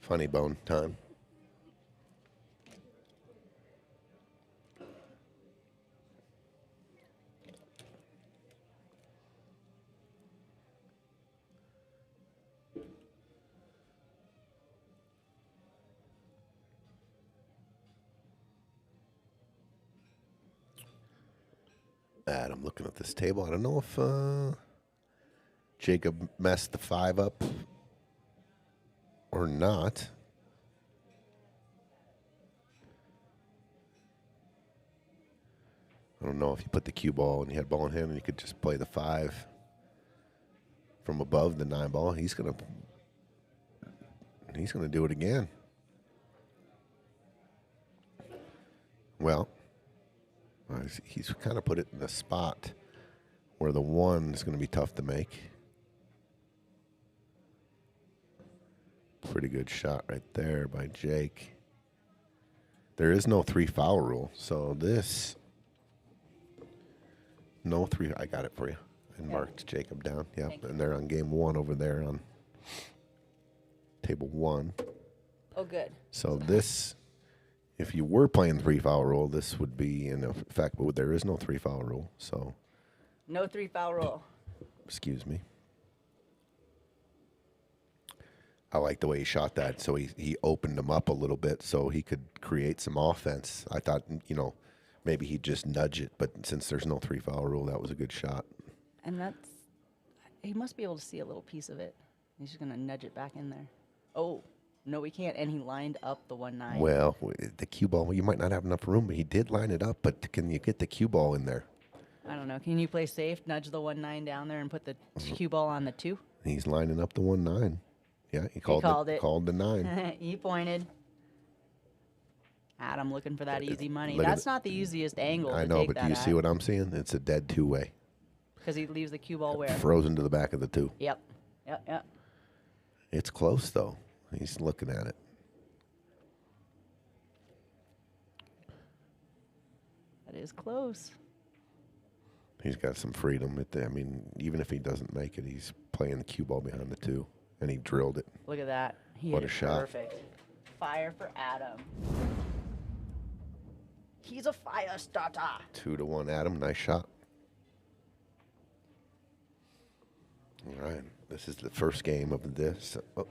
Funny bone time. I'm looking at this table. I don't know if Jacob messed the 5 up or not. I don't know if you put the cue ball and you had ball in hand and you could just play the 5 from above the 9 ball. He's gonna do it again. Well, he's kind of put it in a spot where the 1 is going to be tough to make. Pretty good shot right there by Jake. There is no 3 foul rule, so this no 3. I got it for you. I marked Jacob down. Yeah, and they're on game 1 over there on table 1. Oh, good. So this, if you were playing 3 foul rule, this would be in effect, but there is no 3 foul rule. So no 3 foul rule. Excuse me. I like the way he shot that. So he opened him up a little bit so he could create some offense. I thought, maybe he'd just nudge it, but since there's no 3 foul rule, that was a good shot. And he must be able to see a little piece of it. He's just going to nudge it back in there. Oh, no, we can't. And he lined up the 1-9. Well, the cue ball, you might not have enough room, but he did line it up. But can you get the cue ball in there? I don't know. Can you play safe, nudge the 1-9 down there and put the cue ball on the 2? He's lining up the 1-9. Yeah, he called it. Called the 9. He pointed. Adam looking for that easy money. Look That's not the easiest angle. I know, but do you see what I'm seeing? It's a dead 2-way. Because he leaves the cue ball where? Frozen to the back of the 2. Yep. It's close, though. He's looking at it. That is close. He's got some freedom. Even if he doesn't make it, he's playing the cue ball behind the 2, and he drilled it. Look at that. What a shot. Perfect. Fire for Adam. He's a fire starter. 2-1, Adam. Nice shot. All right. This is the first game of this. Oh.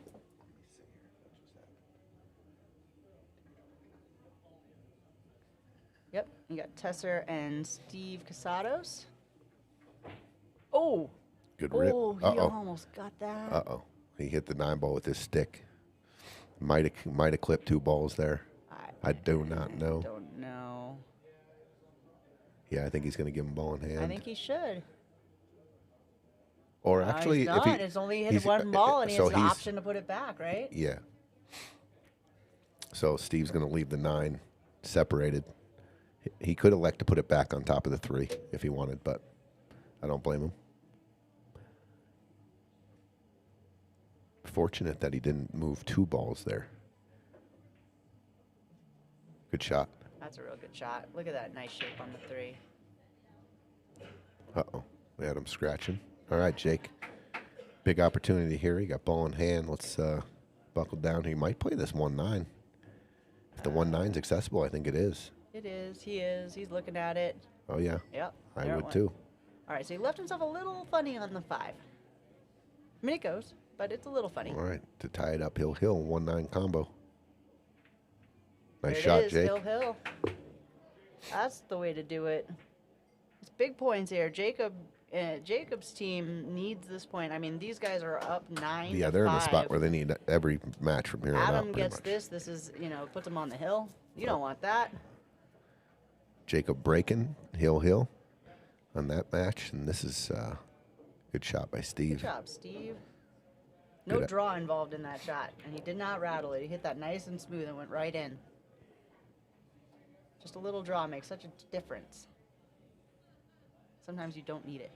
Yep. You got Tesser and Steve Casados. Oh. Good rip. Oh, he almost got that. Uh-oh. He hit the 9-ball with his stick. Might have clipped 2 balls there. I do not know. Don't know. Yeah, I think he's going to give him ball in hand. I think he should. Or No, actually, he's if not. he, It's only hit he's- one ball, and he so has the he's- option to put it back, right? Yeah. So Steve's going to leave the 9 separated. He could elect to put it back on top of the 3 if he wanted, but I don't blame him. Fortunate that he didn't move 2 balls there. Good shot. That's a real good shot. Look at that nice shape on the 3. Uh-oh. We had him scratching. All right, Jake. Big opportunity here. He got ball in hand. Let's buckle down. He might play this 1-9. If the 1-9's accessible, I think it is. It is. He is. He's looking at it. Oh, yeah. Yep. I there it would went. too. All right, so he left himself a little funny on the 5. I mean, it goes, but it's a little funny. All right. To tie it up, hill, 1-9 combo. Nice There shot, it is, Jake. Hill. That's the way to do it. It's big points here. Jacob's team needs this point. I mean, these guys are up 9 Yeah, to they're in a 5. spot where they need every match from here on out. Adam pretty gets much. this. This is, puts him on the hill. You don't want that. Jacob breaking, hill on that match. And this is good shot by Steve. Good job, Steve. No Good. draw involved in that shot, and he did not rattle it. He hit that nice and smooth and went right in. Just a little draw makes such a difference. Sometimes you don't need it.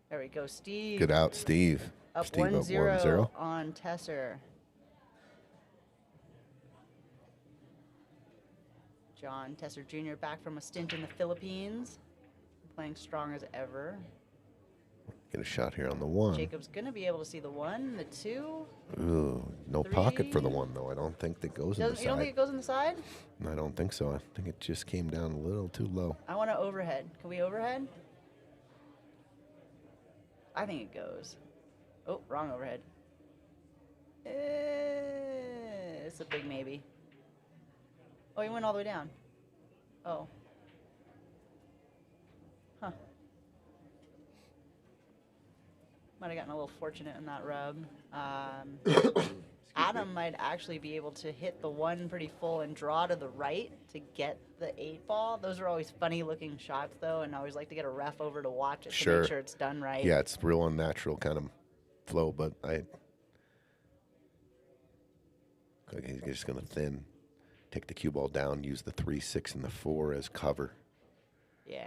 There we go, Steve. Good out, Steve. Up Steve 1-0 on Tesser. John Tesser Jr. back from a stint in the Philippines, playing strong as ever. Get a shot here on the 1. Jacob's going to be able to see the 1, the 2. Ooh, no pocket for the 3. 1, though. I don't think that goes in the You don't think side. it goes on the side? I don't think so. I think it just came down a little too low. I want to overhead. Can we overhead? I think it goes. Oh, wrong overhead. It's a big maybe. Oh, he went all the way down. Oh. Huh. Might have gotten a little fortunate in that rub. Adam might actually be able to hit the 1 pretty full and draw to the right to get the 8-ball. Those are always funny looking shots, though, and I always like to get a ref over to watch it to Sure. make sure it's done right. Yeah, it's real unnatural kind of flow, but he's just going to take the cue ball down, use the 3, 6, and the 4 as cover. Yeah.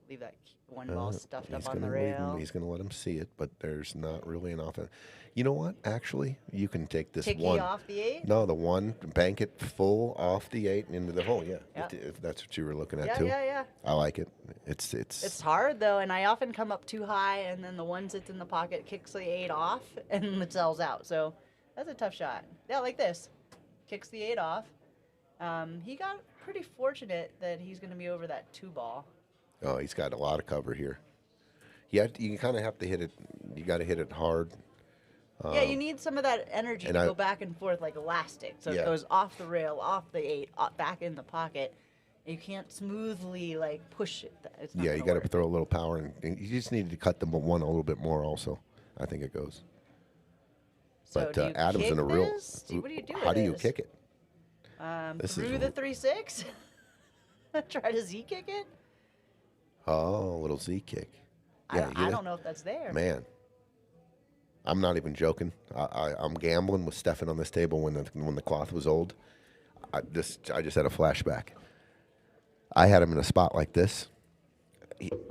Leave that 1 ball stuffed He's up on the gonna leave rail. him, he's going to let him see it, but there's not really an offense. You know what? Actually, you can take this Ticky 1. off the 8? No, the 1, bank it full off the 8 and into the hole. Yeah, Yep. if that's what you were looking at Yeah, too. yeah. I like it. It's It's hard, though, and I often come up too high, and then the 1 sits in the pocket, kicks the 8 off, and it sells out. So that's a tough shot. Yeah, like this. Kicks the 8 off. He got pretty fortunate that he's going to be over that 2 ball. Oh, he's got a lot of cover here. You kind of have to hit it. You got to hit it hard. Yeah, you need some of that energy to and go back and forth like elastic. So Yeah. it goes off the rail, off the 8, back in the pocket. You can't smoothly like push it. It's not Yeah, gonna you got to work. throw a little power, and you just need to cut the 1 a little bit more. Also, I think it goes. So But do you Adam's kick in a real. this? What do you do How with do you this? kick it? This is Through the 3-6? Try to Z kick it? Oh, a little Z kick. Yeah, I don't know if that's there. Man, I'm not even joking. I'm gambling with Stefan on this table when the cloth was old. I just had a flashback. I had him in a spot like this.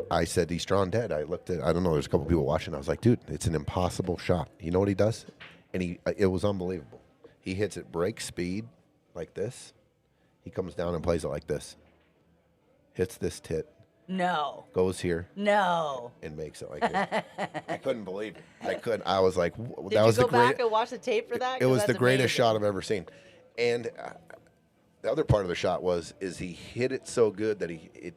I said he's drawn dead. I looked at. I don't know. There's a couple people watching. I was like, dude, it's an impossible shot. You know what he does? And it was unbelievable. He hits it break speed like this. He comes down and plays it like this. Hits this tit. No. Goes here. No. And makes it like this. I couldn't believe it. I couldn't. I was like, Did that was you the go back great. and watch the tape for that? It 'Cause was the that's greatest amazing. shot I've ever seen. And the other part of the shot is he hit it so good that it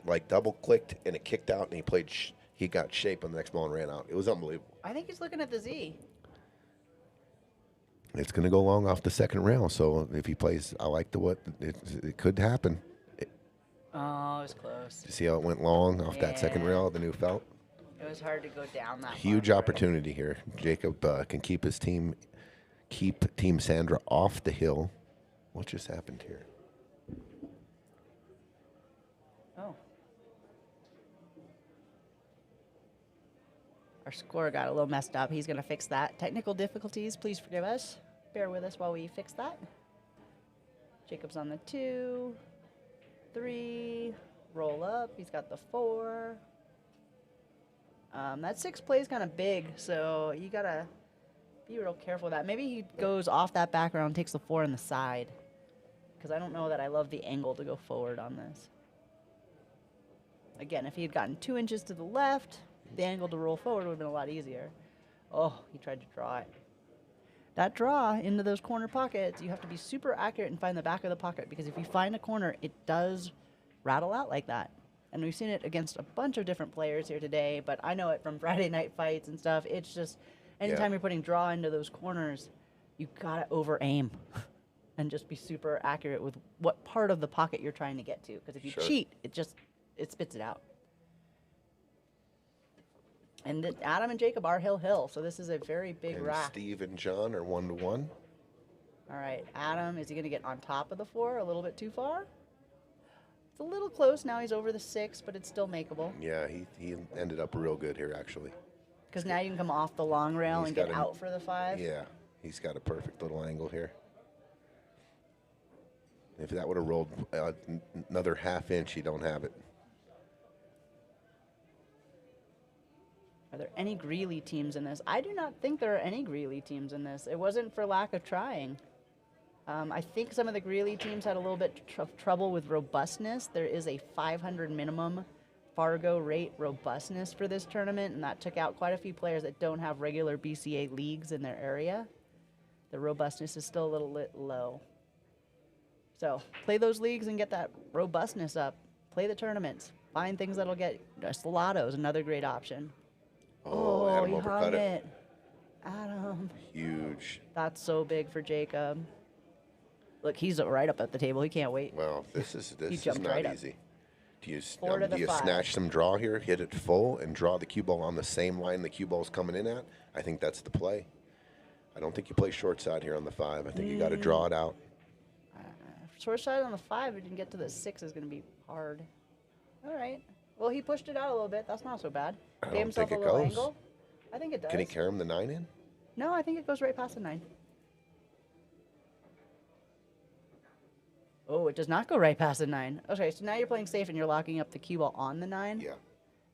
like double clicked and it kicked out and he played. He got shape on the next ball and ran out. It was unbelievable. I think he's looking at the Z. It's going to go long off the second rail. So if he plays, I like it could happen. Oh, it was close. You see how it went long off that second Yeah. rail, the new felt? It was hard to go down that. Huge far. opportunity here. Jacob can keep Team Sandra off the hill. What just happened here? Oh. Our score got a little messed up. He's going to fix that. Technical difficulties, please forgive us. Bear with us while we fix that. Jacob's on the 2, 3, roll up. He's got the 4. That 6 plays kind of big, so you got to be real careful with that. Maybe he goes off that background, takes the 4 in the side, because I don't know that I love the angle to go forward on this. Again, if he had gotten 2 inches to the left, the angle to roll forward would have been a lot easier. Oh, he tried to draw it. That draw into those corner pockets, you have to be super accurate and find the back of the pocket, because if you find a corner, it does rattle out like that. And we've seen it against a bunch of different players here today, but I know it from Friday night fights and stuff. It's just, anytime you're putting draw into those corners, you gotta over-aim and just be super accurate with what part of the pocket you're trying to get to. Because if you cheat, it spits it out. And Adam and Jacob are hill, so this is a very big And rack. Steve and John are 1-1. All right, Adam, is he going to get on top of the 4 a little bit too far? It's a little close. Now he's over the 6, but it's still makeable. Yeah, he ended up real good here, actually. Because now you can come off the long rail He's and get got out for the 5. Yeah, he's got a perfect little angle here. If that would have rolled another half inch, you don't have it. Are there any Greeley teams in this? I do not think there are any Greeley teams in this. It wasn't for lack of trying. I think some of the Greeley teams had a little bit of trouble with robustness. There is a 500 minimum Fargo rate robustness for this tournament, and that took out quite a few players that don't have regular BCA leagues in their area. The robustness is still a little low. So play those leagues and get that robustness up. Play the tournaments. Find things that'll get Salado is another great option. Oh, Adam he overcut hung it. it. Adam. Huge. That's so big for Jacob. Look, he's right up at the table. He can't wait. Well, this is jumped not right up. easy. Do you 4 to the 5. snatch some draw here, hit it full, and draw the cue ball on the same line the cue ball's coming in at? I think that's the play. I don't think you play short side here on the 5. I think you got to draw it out. Short side on the 5, if you can get to the 6, is going to be hard. All right. Well, he pushed it out a little bit. That's not so bad. I Gave don't himself think a it little goes. angle. I think it does. Can he carry him the 9 in? No, I think it goes right past the 9. Oh, it does not go right past the 9. Okay, so now you're playing safe and you're locking up the cue ball on the 9. Yeah.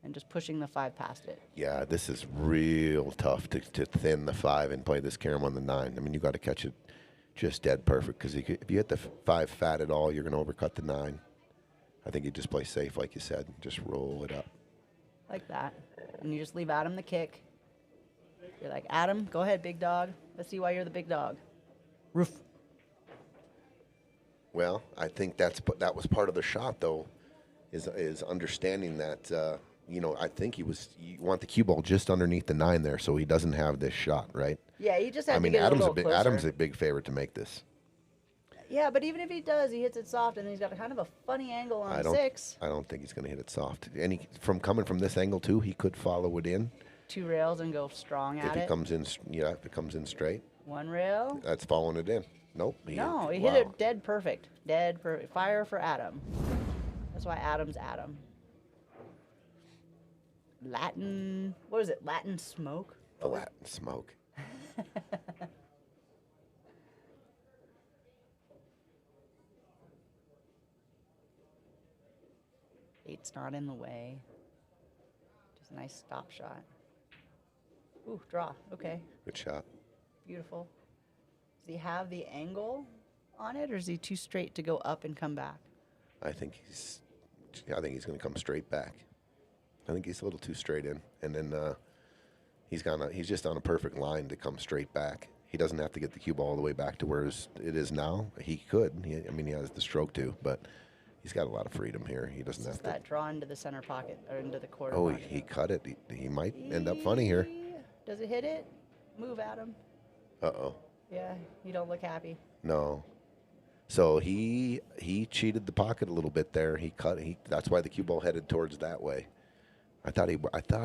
And just pushing the 5 past it. Yeah, this is real tough to thin the 5 and play this carom on the 9. I mean, you got to catch it just dead perfect, because if you hit the 5 fat at all, you're going to overcut the 9. I think you just play safe, like you said. Just roll it up. Like that. And you just leave Adam the kick. You're like, Adam, go ahead, big dog. Let's see why you're the big dog. Roof. Well, I think that was part of the shot, though, is understanding that, I think you want the cue ball just underneath the 9 there, so he doesn't have this shot, right? Yeah, you just have to get Adam's a little closer. Adam's a big favorite to make this. Yeah, but even if he does, he hits it soft, and he's got a kind of a funny angle on 6. I don't think he's going to hit it soft. And coming from this angle too, he could follow it in 2 rails and go strong at if it. it comes in. If it comes in straight, 1 rail. that's following it in. Nope. He hit it dead perfect. Dead perfect. Fire for Adam. That's why Adam's Adam. Latin. What is it? Latin smoke. The Latin smoke. Eight's not in the way. Just a nice stop shot. Ooh, draw. Okay. Good shot. Beautiful. Does he have the angle on it, or is he too straight to go up and come back? I think he's going to come straight back. I think he's a little too straight in, and then he's just on a perfect line to come straight back. He doesn't have to get the cue ball all the way back to where it is now. He could. He has the stroke too, but he's got a lot of freedom here. He doesn't have to. That draw into the center pocket or into the quarter. Oh, pocket. he cut it. He might end up funny here. Does it hit it? Move, Adam. Uh-oh. Yeah, you don't look happy. No. So he cheated the pocket a little bit there. He cut. That's why the cue ball headed towards that way. I thought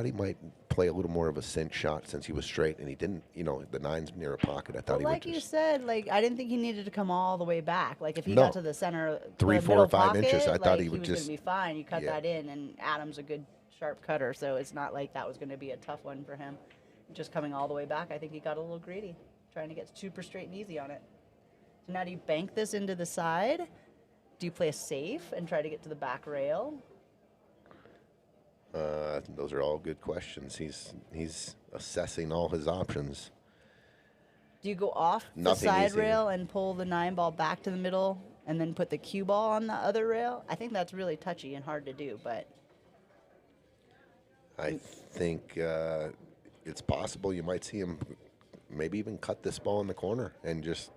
he might play a little more of a cinch shot since he was straight, and he didn't. You know, the nine's near a pocket. I thought But he like would you just said, like I didn't think he needed to come all the way back. Like if he No. got to the center, 3, the 4, middle 5 pocket, inches, I thought like, he would was just- gonna be fine. You cut Yeah. that in, and Adam's a good sharp cutter, so it's not like that was gonna be a tough one for him. Just coming all the way back, I think he got a little greedy, trying to get super straight and easy on it. So now do you bank this into the side? Do you play a safe and try to get to the back rail? Those are all good questions. He's assessing all his options. Do you go off Nothing the side easy. rail and pull the 9 ball back to the middle and then put the cue ball on the other rail? I think that's really touchy and hard to do, but I think it's possible you might see him maybe even cut this ball in the corner and just.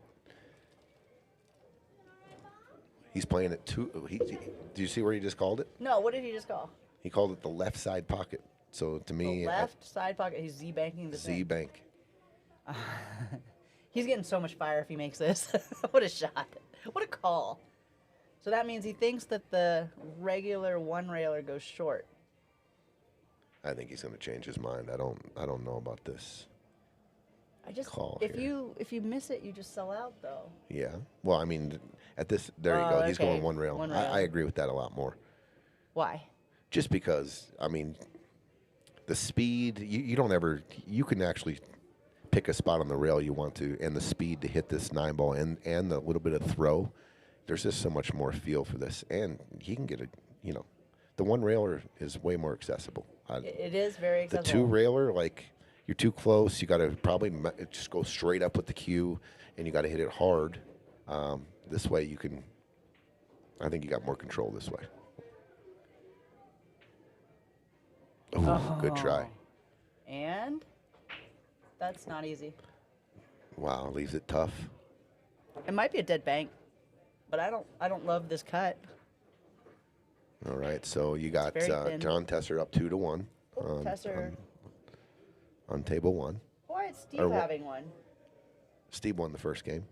He's playing it two. Do you see where he just called it? no, what did he just call? He called it the left side pocket. So to me, The left side pocket. He's Z banking the Z thing. bank. He's getting so much fire if he makes this. What a shot. What a call. So that means he thinks that the regular one railer goes short. I think he's going to change his mind. I don't know about this. I just Call if here. you miss it, you just sell out though. Yeah. Well, I mean, at this, there you Oh, go. He's okay. going one rail. One I rail. agree with that a lot more. Why? Just because, I mean, the speed, you don't ever, you can actually pick a spot on the rail you want to, and the speed to hit this 9 ball and the little bit of throw, there's just so much more feel for this. And he can get the one railer is way more accessible. It is very The accessible. 2 railer, like, you're too close. You got to probably just go straight up with the cue, and you got to hit it hard. This way you can, I think you got more control this way. Ooh, good try. And that's not easy. Wow, leaves it tough. It might be a dead bank, but I don't love this cut. All right, so you got very thin. John Tesser up 2-1 Tesser. on table 1. Why is Steve Or what- having one? Steve won the first game.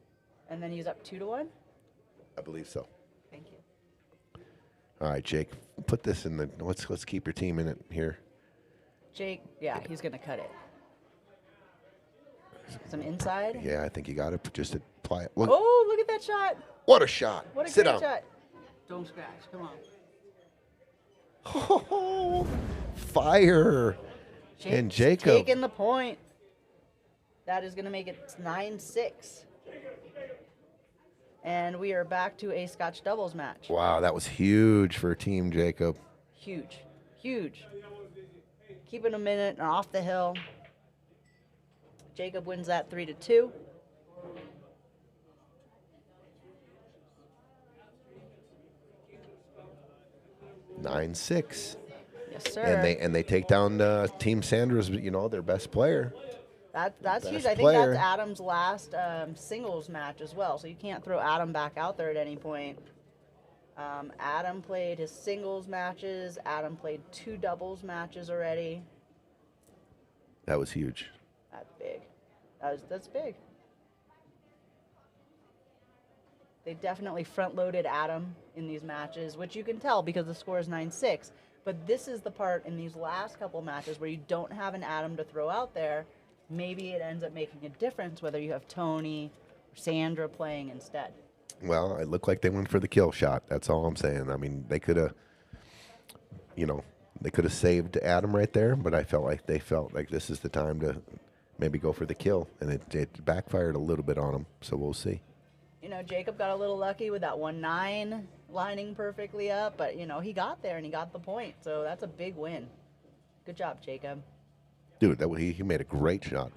And then he's up 2-1? I believe so. Thank you. All right, Jake, put this in the. Let's keep your team in it here. Jake, yeah, he's going to cut it. Some inside. Yeah, I think you got to just apply it. Look, Oh, look at that shot. what a shot! What a Sit great down. shot. Don't scratch. Come on. Oh, fire! Jake's And Jacob. taking the point. That is going to make it 9-6. And we are back to a Scotch doubles match. Wow, that was huge for Team Jacob. Huge. Huge. Keeping a minute and off the hill. Jacob wins that 3-2. Nine six, Yes, sir. and they take down Team Sandra's, their best player. That's huge. best I think player. that's Adam's last singles match as well. So you can't throw Adam back out there at any point. Adam played his singles matches. Adam played 2 doubles matches already. That was huge. That's big. That's big. They definitely front-loaded Adam in these matches, which you can tell because the score is 9-6. But this is the part in these last couple matches where you don't have an Adam to throw out there. Maybe it ends up making a difference whether you have Tony or Sandra playing instead. Well, it looked like they went for the kill shot. That's all I'm saying. I mean, they could have, saved Adam right there, but I felt like this is the time to maybe go for the kill, and it backfired a little bit on them. So we'll see. Jacob got a little lucky with that 1-9 lining perfectly up, but, he got there and he got the point. So that's a big win. Good job, Jacob. Dude, he made a great shot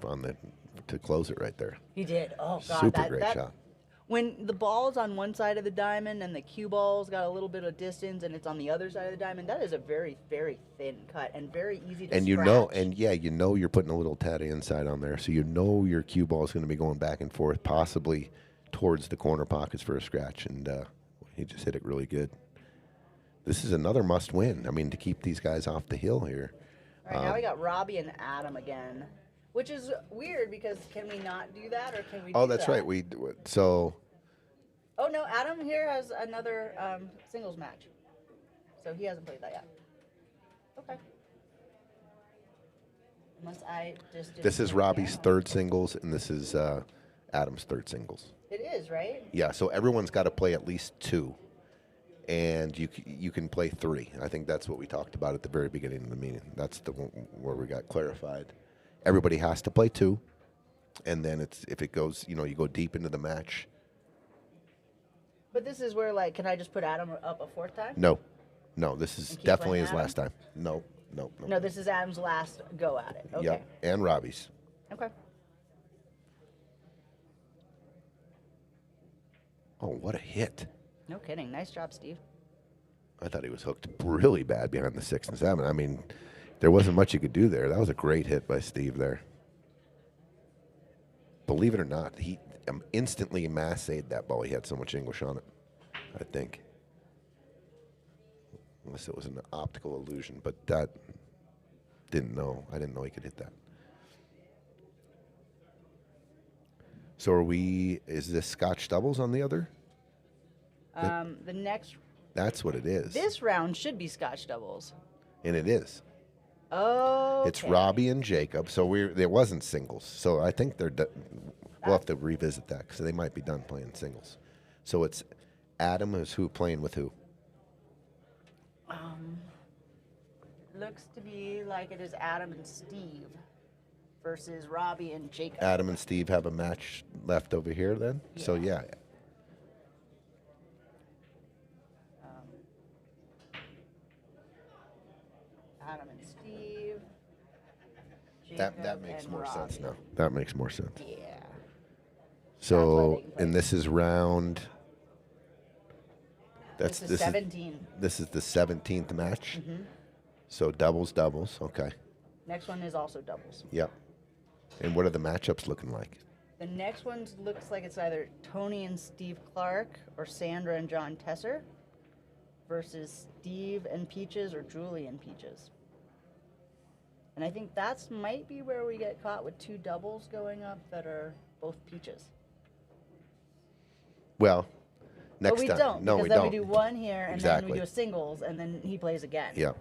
to close it right there. He did. Oh, God. Super great shot. When the ball's on one side of the diamond and the cue ball's got a little bit of distance and it's on the other side of the diamond, that is a very, very thin cut and very easy to And scratch. you're putting a little tatty inside on there, so your cue ball is going to be going back and forth, possibly towards the corner pockets for a scratch, and he just hit it really good. This is another must-win. I mean, to keep these guys off the hill here. All right, now we got Robbie and Adam again, which is weird because can we not do that or can we do Oh, that's that? right. So Oh, no, Adam here has another singles match. So he hasn't played that yet. Okay. Unless I just didn't This is write it Robbie's down. third singles, and this is Adam's third singles. It is, right? Yeah, so everyone's got to play at least 2, and you can play 3. I think that's what we talked about at the very beginning of the meeting. That's the one where we got clarified. Everybody has to play 2, and then if it goes, you go deep into the match. But this is where, like, can I just put Adam up a 4th time? No, this is And keep definitely playing his last time. No. No, this is Adam's last go at it. Okay. Yep, and Robbie's. Okay. Oh, what a hit! No kidding. Nice job, Steve. I thought he was hooked really bad behind the 6 and 7. I mean, there wasn't much you could do there. That was a great hit by Steve there. Believe it or not, he instantly massaged that ball. He had so much English on it, I think. Unless it was an optical illusion, but that I didn't know he could hit that. So is this Scotch doubles on the other? The next, That's what it is. this round should be Scotch doubles. And it is. Oh. It's Robbie and Jacob. So there wasn't singles. So I think they're we'll have to revisit that because they might be done playing singles. So it's Adam is who playing with who? Looks to be like it is Adam and Steve versus Robbie and Jacob. Adam and Steve have a match left over here then? So yeah. Adam and Steve. That Jacob makes and more sense Robbie. now. That makes more sense. Yeah. So, Athletic and this is round. This is 17. This is the 17th match. Mm-hmm. So doubles. Okay. Next one is also doubles. Yep. And what are the matchups looking like? The next one looks like it's either Tony and Steve Clark or Sandra and John Tesser versus Steve and Peaches or Julie and Peaches. And I think that's might be where we get caught with 2 doubles going up that are both Peaches. Well, next but we time. don't, No, because we then don't. we do one here and then Exactly. we do a singles and then he plays again. Yeah.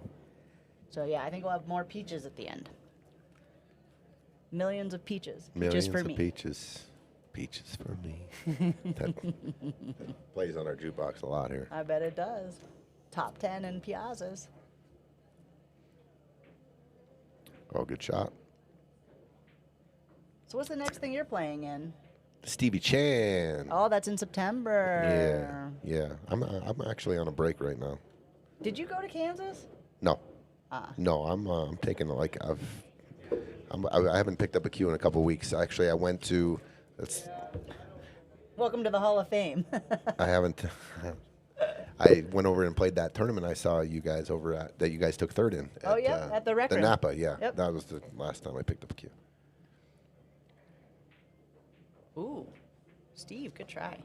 So yeah, I think we'll have more Peaches at the end. Millions of peaches. Millions Peaches for of me. peaches. Peaches for me. that plays on our jukebox a lot here. I bet it does. Top 10 in Piazzas. Oh, good shot. So what's the next thing you're playing in? Stevie Chan. Oh, that's in September. Yeah. I'm actually on a break right now. Did you go to Kansas? No. Ah. No, I'm taking I haven't picked up a cue in a couple weeks. Actually, I went to. Welcome to the Hall of Fame. I haven't. I went over and played that tournament. I saw you guys that you guys took third in. Oh, yeah, at the Rec The Room. Napa, yeah. Yep. That was the last time I picked up a cue. Ooh, Steve, good try.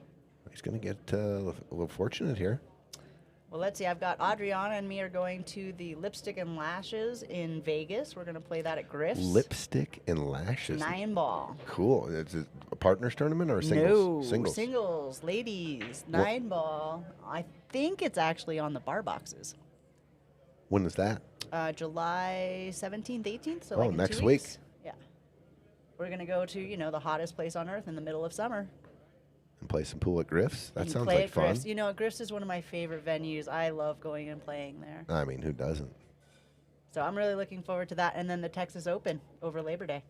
He's gonna get a little fortunate here. Well, let's see. I've got Adriana and me are going to the Lipstick and Lashes in Vegas. We're going to play that at Griff's. Lipstick and lashes. 9-ball. Cool. Is it a partners tournament or No, singles? singles, ladies, 9-ball. I think it's actually on the bar boxes. When is that? July 17th, 18th. So Oh, like in next 2 week. weeks. Yeah. We're going to go to, the hottest place on earth in the middle of summer. And play some pool at Griff's? That and sounds play like at fun. Griff's. Griff's is one of my favorite venues. I love going and playing there. I mean, who doesn't? So I'm really looking forward to that. And then the Texas Open over Labor Day.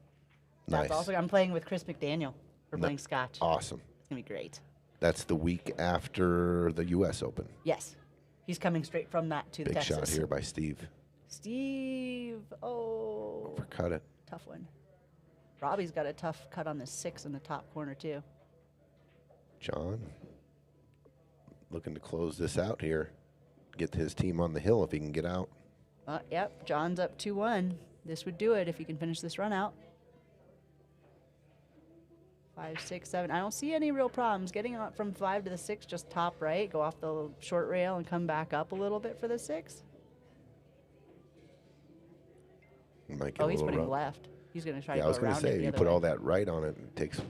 Nice. That's also, I'm playing with Chris McDaniel. We're playing Scotch. Awesome. It's going to be great. That's the week after the U.S. Open. Yes. He's coming straight from that to Big Texas. shot here by Steve. Steve. Oh. Overcut it. Tough one. Robbie's got a tough cut on the 6 in the top corner, too. John looking to close this out here. Get his team on the hill if he can get out. Yep. John's up 2-1. This would do it if he can finish this run out. 5, 6, 7. I don't see any real problems. Getting up from 5 to the 6, just top right, go off the short rail and come back up a little bit for the 6. Might get Oh, a he's little putting rough. left. He's going to try Yeah, to I was go going around to it say, the you other put way. all that right on it, it takes a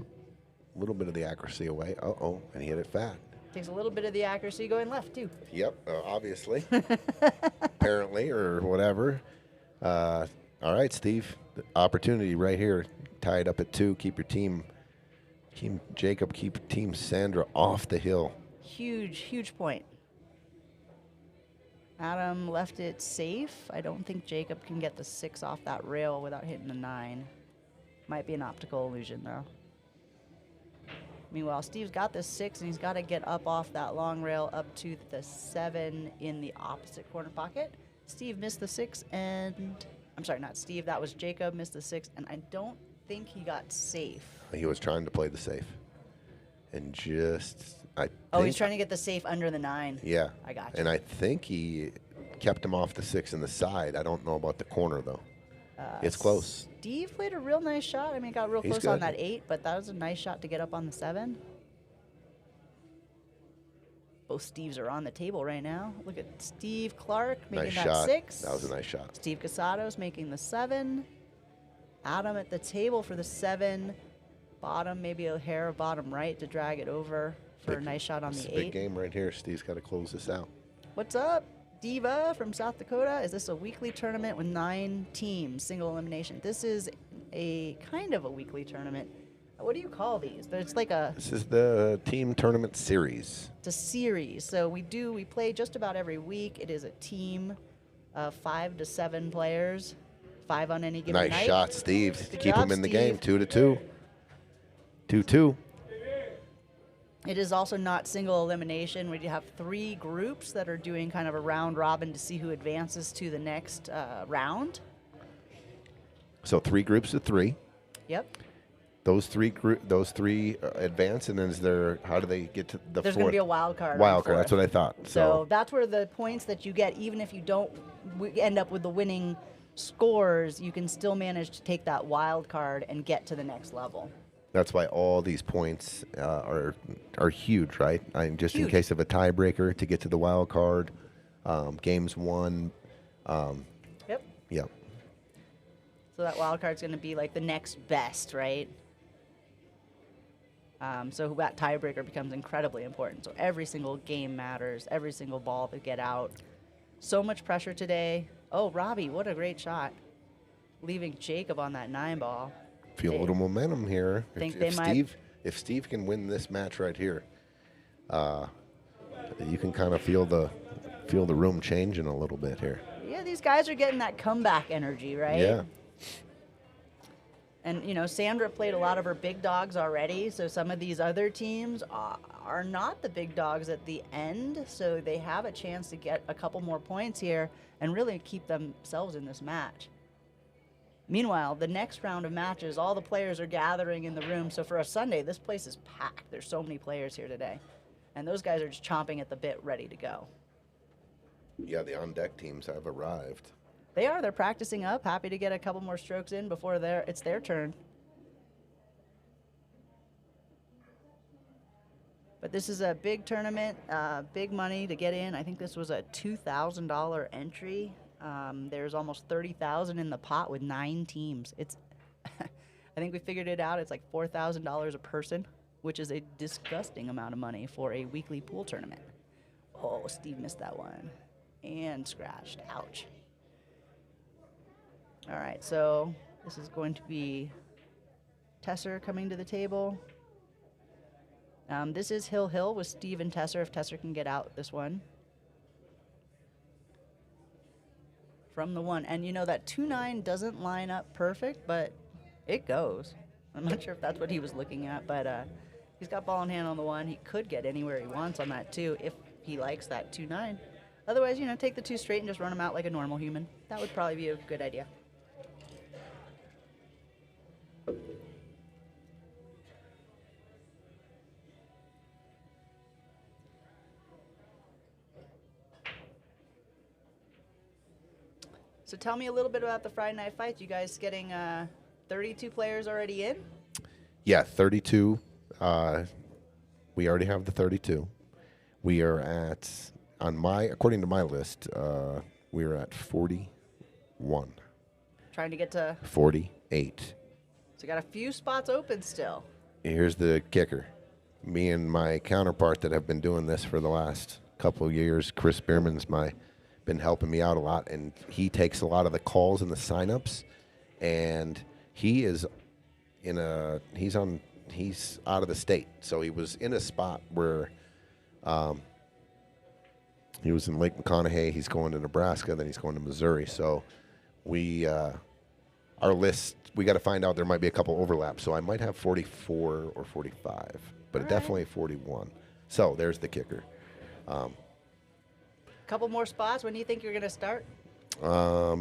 little bit of the accuracy away. Uh-oh, and he hit it fat. Takes a little bit of the accuracy going left, too. Yep, obviously. Apparently, or whatever. All right, Steve. The opportunity right here. Tie it up at 2. Keep your team Jacob, keep Team Sandra off the hill. Huge point. Adam left it safe. I don't think Jacob can get the 6 off that rail without hitting the 9. Might be an optical illusion, though. Meanwhile, Steve's got this 6, and he's got to get up off that long rail up to the 7 in the opposite corner pocket. Steve missed the 6, and... I'm sorry, not Steve. That was Jacob, missed the 6, and I don't think he got safe. He was trying to play the safe. And just... Oh, he's trying to get the safe under the 9. Yeah. I got you. And I think he kept him off the 6 in the side. I don't know about the corner, though. It's close. Steve played a real nice shot. I mean, got real He's close on good. that 8, but that was a nice shot to get up on the 7. Both Steves are on the table right now. Look at Steve Clark making Nice that shot. 6. That was a nice shot. Steve Casados making the 7. Adam at the table for the 7. Bottom, maybe a hair of bottom right to drag it over for a nice shot on It's the a big 8. game right here. Steve's got to close this out. What's up, Diva from South Dakota? Is this a weekly tournament with 9 teams, single elimination? This is a kind of a weekly tournament. What do you call these? It's like a... This is the team tournament series. It's a series. So we play just about every week. It is a team of 5 to 7 players, 5 on any given night. Nice shot, Steve. Good Keep job, him in the Steve. game. 2-2. 2-2. It is also not single elimination. We have 3 groups that are doing kind of a round robin to see who advances to the next round. So 3 groups of 3. Yep. Those three advance, and then how do they get to the There's fourth? going to be a wild card. Wild card. That's what I thought. So that's where the points that you get, even if you don't end up with the winning scores, you can still manage to take that wild card and get to the next level. That's why all these points are huge, right? Just in Huge. case of a tiebreaker to get to the wild card, games won. Yep. Yep. So that wild card's going to be like the next best, right? So that tiebreaker becomes incredibly important. So every single game matters, every single ball to get out. So much pressure today. Oh, Robbie, what a great shot. Leaving Jacob on that 9 ball. Feel a little momentum here. Think they might- If Steve can win this match right here, you can kind of feel the room changing a little bit here. Yeah, these guys are getting that comeback energy, right? Yeah. And, Sandra played a lot of her big dogs already, so some of these other teams are not the big dogs at the end, so they have a chance to get a couple more points here and really keep themselves in this match. Meanwhile, the next round of matches, all the players are gathering in the room, so for a Sunday, this place is packed. There's so many players here today, and those guys are just chomping at the bit, ready to go. Yeah, the on-deck teams have arrived. They are. They're practicing up, happy to get a couple more strokes in before it's their turn. But this is a big tournament, big money to get in. I think this was a $2,000 entry. There's almost $30,000 in the pot with 9 teams. It's, I think we figured it out. It's like $4,000 a person, which is a disgusting amount of money for a weekly pool tournament. Oh, Steve missed that one and scratched. Ouch. All right, so this is going to be Tesser coming to the table. This is Hill with Steve and Tesser, if Tesser can get out this one. From the 1. And that 2-9 doesn't line up perfect, but it goes. I'm not sure if that's what he was looking at, but he's got ball in hand on the 1. He could get anywhere he wants on that 2 if he likes that 2-9. Otherwise, take the 2 straight and just run him out like a normal human. That would probably be a good idea. So tell me a little bit about the Friday night fights. You guys getting 32 players already in? Yeah, 32. We already have the 32. We are at, according to my list, we are at 41. Trying to get to... 48. So got a few spots open still. Here's the kicker. Me and my counterpart that have been doing this for the last couple of years, Chris Bierman's been helping me out a lot, and he takes a lot of the calls and the signups, and he is he's out of the state, so he was in a spot where he was in Lake McConaughey. He's going to Nebraska, then he's going to Missouri. So our list, we got to find out. There might be a couple overlaps, so I might have 44 or 45, but definitely 41. So there's the kicker. Couple more spots. When do you think you're going to start?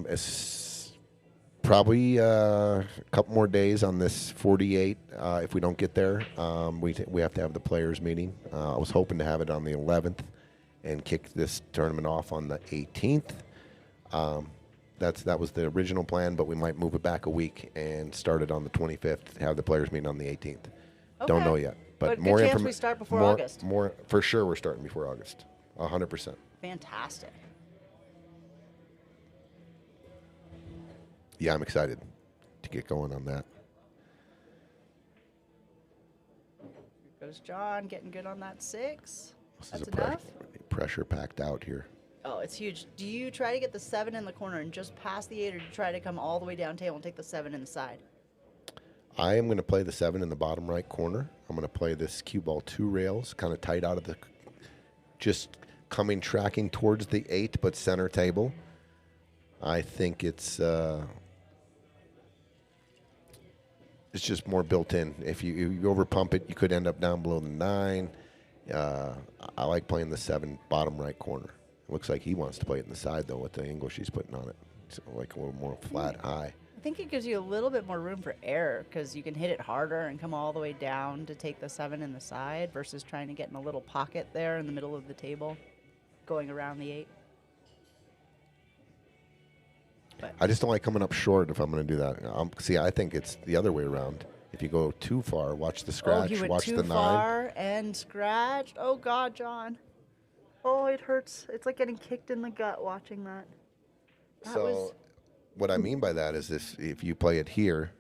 It's probably a couple more days on this 48. If we don't get there, we have to have the players meeting. I was hoping to have it on the 11th and kick this tournament off on the 18th. That was the original plan, but we might move it back a week and start it on the 25th. Have the players meeting on the 18th. Don't know yet, but more good chance we start before August. More for sure. We're starting before August. 100%. Fantastic. Yeah, I'm excited to get going on that. Here goes John, getting good on that 6. This That's is enough. Pressure packed out here. Oh, it's huge. Do you try to get the 7 in the corner and just pass the 8, or do you try to come all the way down table and take the 7 in the side? I am going to play the 7 in the bottom right corner. I'm going to play this cue ball 2 rails, kind of tight out of the, just tracking towards the 8, but center table. I think it's just more built in. If you over pump it, you could end up down below the 9. I like playing the 7 bottom right corner. It looks like he wants to play it in the side, though, with the angle she's putting on it. So like a little more flat, high. I think it gives you a little bit more room for error because you can hit it harder and come all the way down to take the 7 in the side versus trying to get in a little pocket there in the middle of the table, going around the 8. But I just don't like coming up short if I'm going to do that. See, I think it's the other way around. If you go too far, watch the scratch, he went watch too the 9. far and scratched. Oh, God, John. Oh, it hurts. It's like getting kicked in the gut watching that. So what I mean by that is this: if you play it here,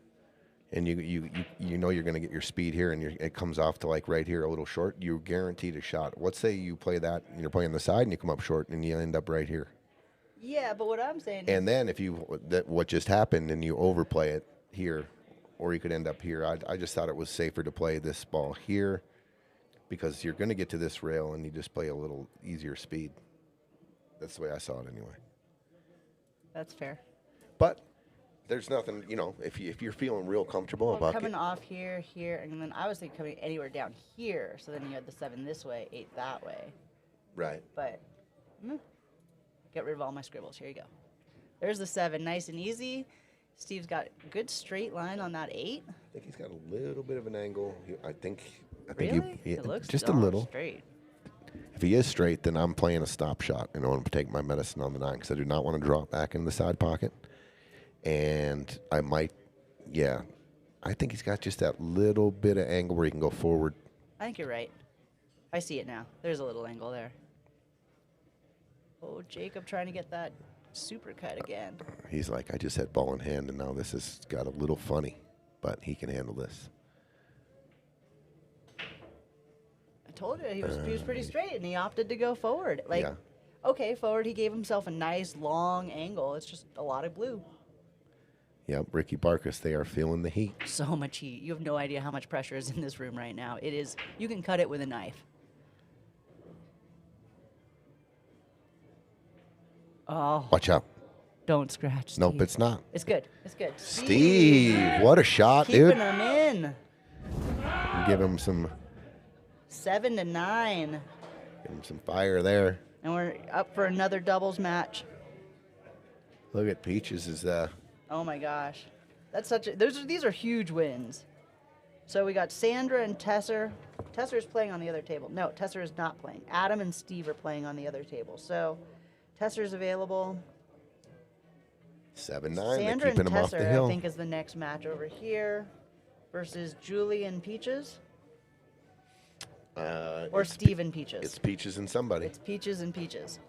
and you know you're going to get your speed here, and it comes off to like right here a little short, you're guaranteed a shot. Let's say you play that, and you're playing the side, and you come up short, and you end up right here. Yeah, but what I'm saying And then if what just happened, and you overplay it here, or you could end up here. I just thought it was safer to play this ball here, because you're going to get to this rail, and you just play a little easier speed. That's the way I saw it anyway. that's fair. But there's nothing, if you're feeling real comfortable about Coming it. off here, and then I was thinking coming anywhere down here, so then you had the 7 this way, 8 that way. Right. But get rid of all my scribbles. Here you go. There's the 7, nice and easy. Steve's got a good straight line on that 8. I think he's got a little bit of an angle. I think Really? he It looks just a little. straight. If he is straight, then I'm playing a stop shot, and I want to take my medicine on the 9 because I do not want to drop back in the side pocket. And I might, I think he's got just that little bit of angle where he can go forward. I think you're right. I see it now. There's a little angle there. Oh, Jacob trying to get that super cut again. He's like, I just had ball in hand, and now this has got a little funny, but he can handle this. I told you he was pretty straight, and he opted to go forward. Yeah. Okay, forward. He gave himself a nice long angle. It's just a lot of blue. Yep, Ricky Barkus, they are feeling the heat. So much heat. You have no idea how much pressure is in this room right now. It is. You can cut it with a knife. Oh, Watch out. don't scratch. Steve. Nope, it's not. It's good. It's good. Steve, what a shot, Keeping dude. them in. Give him some 7 to 9. Give him some fire there. And we're up for another doubles match. Look at Peaches is Oh my gosh. That's such a these are huge wins. So we got Sandra and Tesser. Tesser is playing on the other table. No, Tesser is not playing. Adam and Steve are playing on the other table. So Tesser's available. 7-9. Sandra They're and keeping him off the Tesser, hill. I think, is the next match over here versus Julie and Peaches. Or It's Steve and Peaches. It's Peaches and somebody. It's Peaches and Peaches.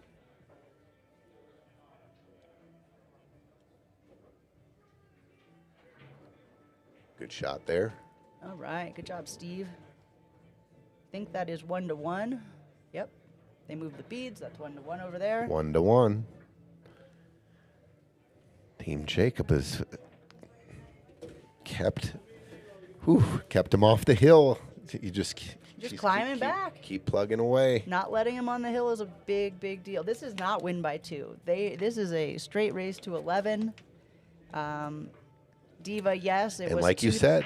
Good shot there. All right. Good job, Steve. I think that is 1 to 1. Yep. They move the beads. That's 1 to 1 over there. 1 to 1. Team Jacob has kept him off the hill. You just climbing back. Keep plugging away. Not letting him on the hill is a big, big deal. This is not win by 2. This is a straight race to 11. Diva, yes, it And was. like you said,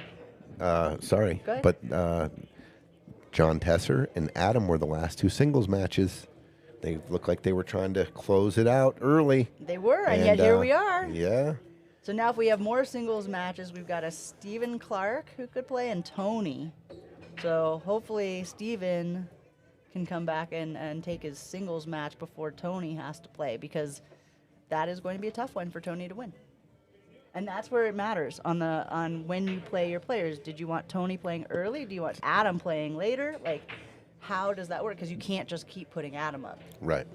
sorry, Go ahead. but John Tesser and Adam were the last 2 singles matches. They looked like they were trying to close it out early. They were, and yet here we are. Yeah. So now if we have more singles matches, we've got a Stephen Clark who could play and Tony. So hopefully Stephen can come back and take his singles match before Tony has to play, because that is going to be a tough one for Tony to win. And that's where it matters on when you play your players. Did you want Tony playing early? Do you want Adam playing later? Like, how does that work? Because you can't just keep putting Adam up. Right.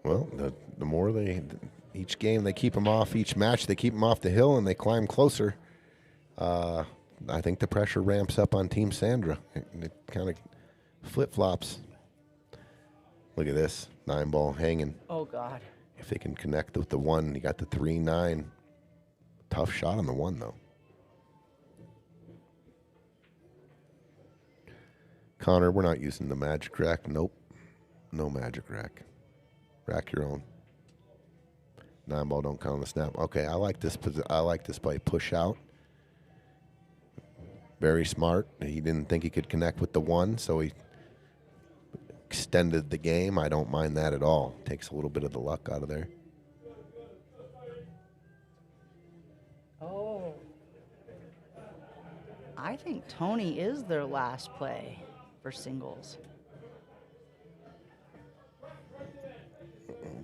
Well, the more each game they keep them off, each match they keep them off the hill and they climb closer, I think the pressure ramps up on Team Sandra. It kind of flip-flops. Look at this, 9-ball hanging. Oh, God. If they can connect with the 1, you got the 3-9. Tough shot on the 1, though. Connor, we're not using the magic rack. Nope. No magic rack. Rack your own. 9-ball don't count on the snap. Okay, I like this play. Push out. Very smart. He didn't think he could connect with the 1, so he extended the game. I don't mind that at all. Takes a little bit of the luck out of there. Oh. I think Tony is their last play for singles.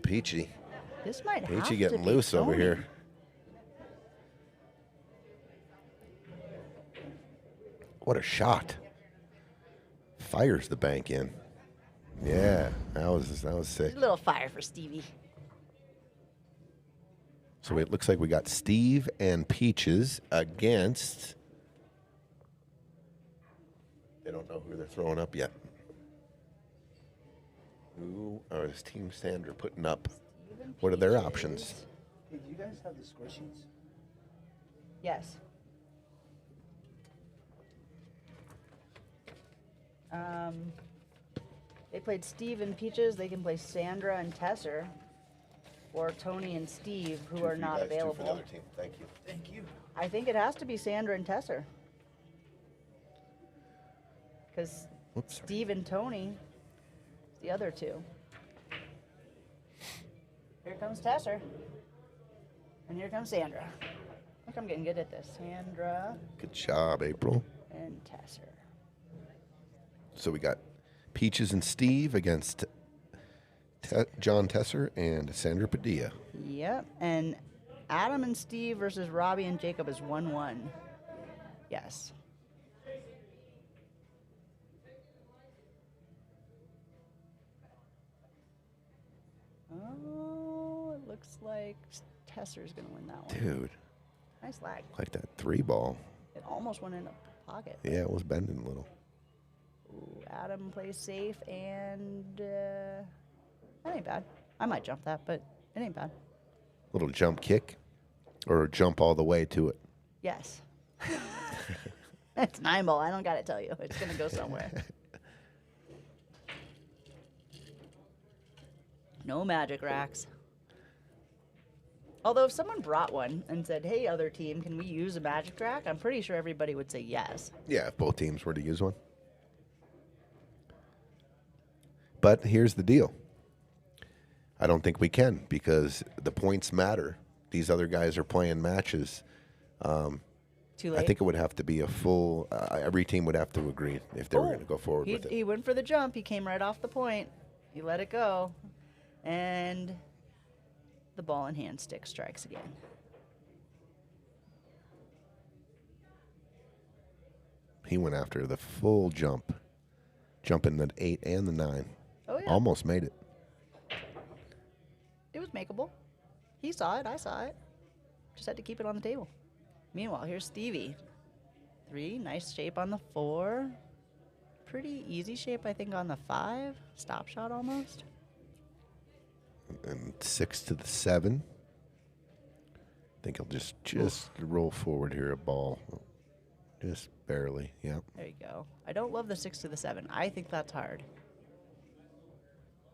Peachy. This might have Peachy to getting be loose over Tony. here. What a shot. Fires the bank in. Yeah, that was sick. A little fire for Stevie. So it looks like we got Steve and Peaches against. They don't know who they're throwing up yet. Who is Team Sandra putting up? What are their options? Hey, do you guys have the score sheets? Yes. They played Steve and Peaches. They can play Sandra and Tesser, or Tony and Steve, who are not available. Thank you. Thank you. I think it has to be Sandra and Tesser, because Steve and Tony, the other 2. Here comes Tesser, and here comes Sandra. I think I'm getting good at this. Sandra Good job, April. and Tesser. So we got Peaches and Steve against John Tesser and Sandra Padilla. Yep, and Adam and Steve versus Robbie and Jacob is 1-1. Yes. Oh, it looks like Tesser's going to win that one. Dude, Nice lag. like that 3-ball. It almost went in the pocket. Yeah, it was bending a little. Ooh, Adam plays safe, and that ain't bad. I might jump that, but it ain't bad. Little jump kick or jump all the way to it. Yes. It's 9-ball. I don't got to tell you. It's going to go somewhere. No magic racks. Although if someone brought one and said, hey, other team, can we use a magic rack? I'm pretty sure everybody would say yes. Yeah, if both teams were to use one. But here's the deal. I don't think we can, because the points matter. These other guys are playing matches. Too late. I think it would have to be a full. Every team would have to agree if they were going to go forward with it. He went for the jump. He came right off the point. He let it go. And the ball and hand stick strikes again. He went after the full jump, jumping the 8 and the 9. Oh, yeah. Almost made it. It was makeable. He saw it. I saw it. Just had to keep it on the table. Meanwhile, here's Stevie. 3, nice shape on the 4. pretty easy shape, I think, on the 5. Stop shot almost. And 6 to the 7. I think he'll just roll forward here a ball. Just barely, yep. There you go. I don't love the 6 to the 7. I think that's hard.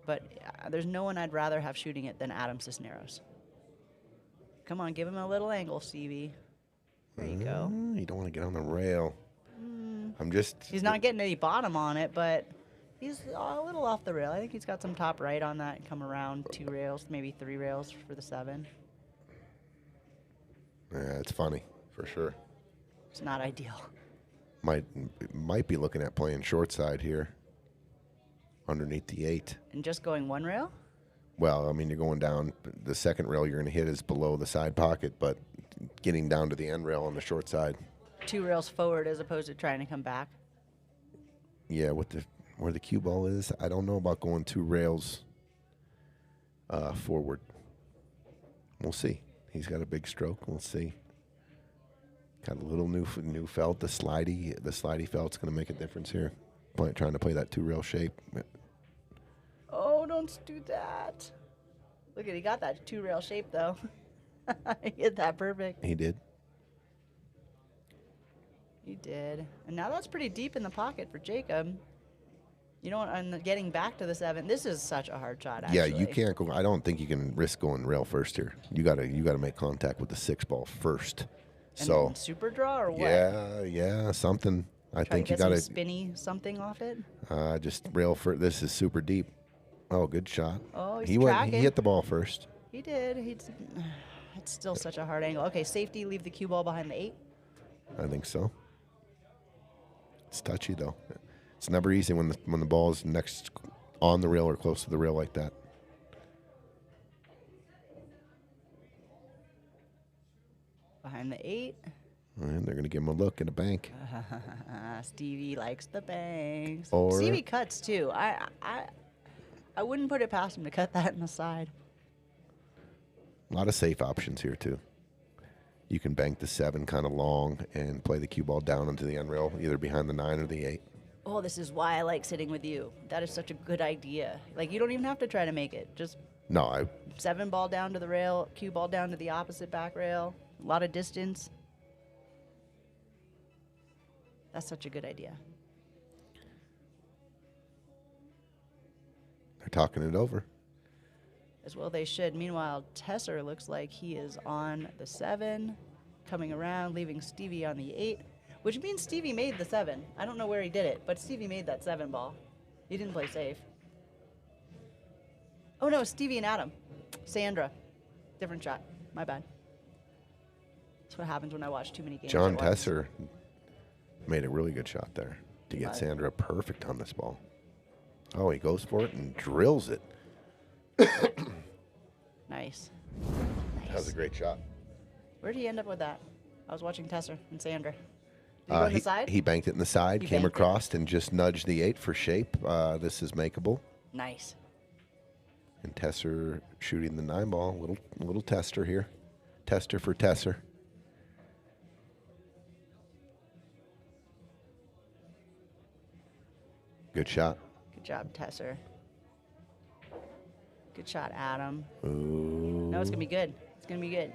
But there's no one I'd rather have shooting it than Adam Cisneros. Come on, give him a little angle, Stevie. There you go. You don't want to get on the rail. He's not getting any bottom on it, but he's a little off the rail. I think he's got some top right on that and come around 2 rails, maybe 3 rails for the 7. Yeah, it's funny, for sure. It's not ideal. Might be looking at playing short side here, underneath the 8. And just going 1 rail? Well, I mean, you're going down. The second rail you're going to hit is below the side pocket, but getting down to the end rail on the short side. 2 rails forward as opposed to trying to come back. Yeah, where the cue ball is, I don't know about going 2 rails forward. We'll see. He's got a big stroke. We'll see. Got a little new felt. The slidey felt's going to make a difference here. Trying to play that 2 rail shape. Oh, don't do that. Look at, he got that 2 rail shape though. He hit that perfect. He did. He did. And now that's pretty deep in the pocket for Jacob. You know what? And getting back to the 7, this is such a hard shot, actually. Yeah, you can't go. I don't think you can risk going rail first here. You gotta make contact with the 6 ball first. And so then super draw or what? Yeah, something. I Try think to you get gotta some spinny something off it. just rail first. This is super deep. Oh, good shot. Oh, he's He tracking. hit the ball first. He did. It's still such a hard angle. Okay, safety. Leave the cue ball behind the 8. I think so. It's touchy though. It's never easy when the ball is next on the rail or close to the rail like that. Behind the 8. And they're going to give him a look at a bank. Stevie likes the banks. Or- Stevie cuts too. I wouldn't put it past him to cut that in the side. A lot of safe options here too. You can bank the 7 kind of long and play the cue ball down into the end rail, either behind the 9 or the 8. Oh, this is why I like sitting with you. That is such a good idea. Like, you don't even have to try to make it. Just No, 7 ball down to the rail, cue ball down to the opposite back rail. A lot of distance. That's such a good idea. they're talking it over. As well they should. Meanwhile, Tesser looks like he is on the 7, coming around, leaving Stevie on the 8, which means Stevie made the 7. I don't know where he did it, but Stevie made that 7 ball. He didn't play safe. Oh no, Stevie and Adam. Sandra. Different shot. My bad. That's what happens when I watch too many games. John at once. Tesser made a really good shot there to get Sandra perfect on this ball. Oh, he goes for it and drills it. Nice. That was a great shot. Where did he end up with that? I was watching Tesser and Sandra. Did he go on the side? He banked it in the side, He came banked it? across, and just nudged the 8 for shape. This is makeable. Nice. And Tesser shooting the 9 ball. Little tester here. Tester for Tesser. Good shot. Good job, Tesser. Good shot, Adam. Ooh. No, it's going to be good. It's going to be good.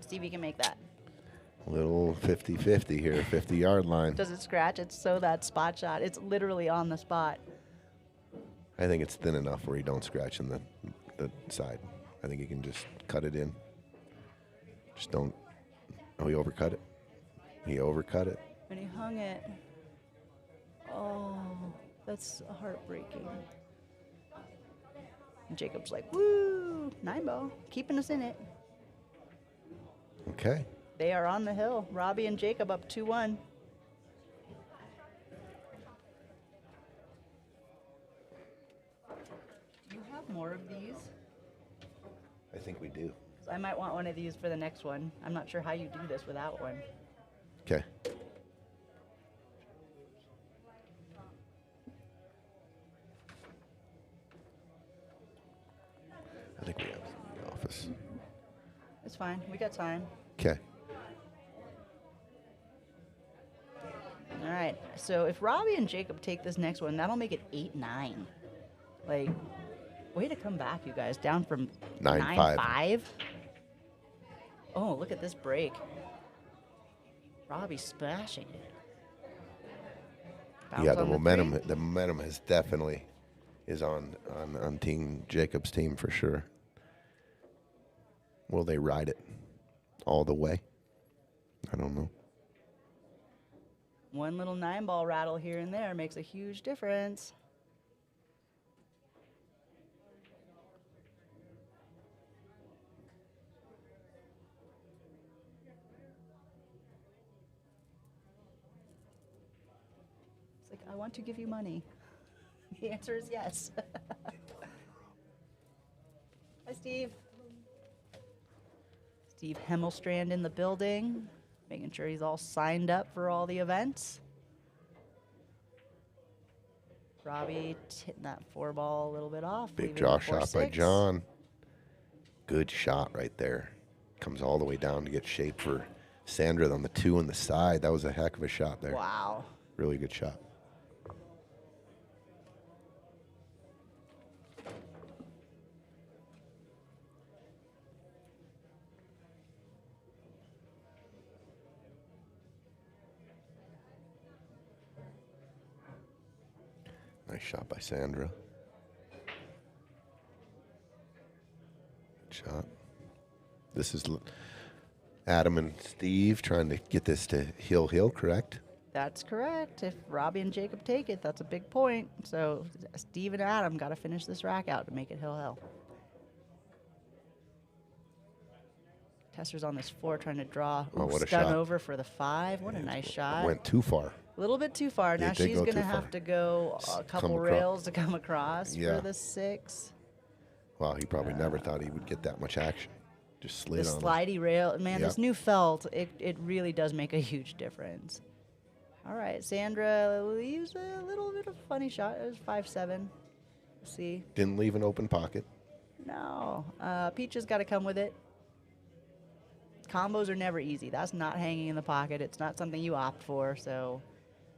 Stevie can make that. Little 50-50 here, 50-yard line. Does it scratch? It's so that spot shot. It's literally on the spot. I think it's thin enough where you don't scratch in the side. I think you can just cut it in. Just don't. Oh, he overcut it. He overcut it. And he hung it. Oh, that's heartbreaking. And Jacob's like, woo, 9 ball, keeping us in it. Okay. They are on the hill. Robbie and Jacob up 2-1. Do you have more of these? I think we do. 'Cause I might want one of these for the next one. I'm not sure how you do this without one. Okay. I think we have some in the office. It's fine. We got time. Okay. All right. So if Robbie and Jacob take this next one, that'll make it 8-9. Like, way to come back, you guys. Down from 9-5. 9-5. Oh, look at this break. Robbie smashing it. Bounce Yeah, the on momentum. three. The momentum has definitely is on Team Jacob's team for sure. Will they ride it all the way? I don't know. One little 9-ball rattle here and there makes a huge difference. It's like, I want to give you money. The answer is yes. Hi, Steve. Steve Hemmelstrand in the building, making sure he's all signed up for all the events. Robbie hitting that 4-ball a little bit off. Big leaving draw it shot by 4-6. John. Good shot right there. Comes all the way down to get shape for Sandra on the 2 on the side. That was a heck of a shot there. Wow. Really good shot. Nice shot by Sandra. Good shot. This is Adam and Steve trying to get this to hill, correct? That's correct. If Robbie and Jacob take it, that's a big point. So Steve and Adam got to finish this rack out to make it hill. Tesser's on this 4 trying to draw. Oh, what a stun shot. over for the 5. What a nice shot. Went too far. A little bit too far. Now It did she's go going to too have far. to go a Come couple across. rails to come across Yeah. for the 6. Wow, he probably never thought he would get that much action. Just The slid on him. slidey rail. Man, Yep. this new felt, it really does make a huge difference. All right, Sandra leaves a little bit of a funny shot. It was 5-7. Let's see. Didn't leave an open pocket. No. Peach has got to come with it. Combos are never easy. That's not hanging in the pocket. It's not something you opt for. So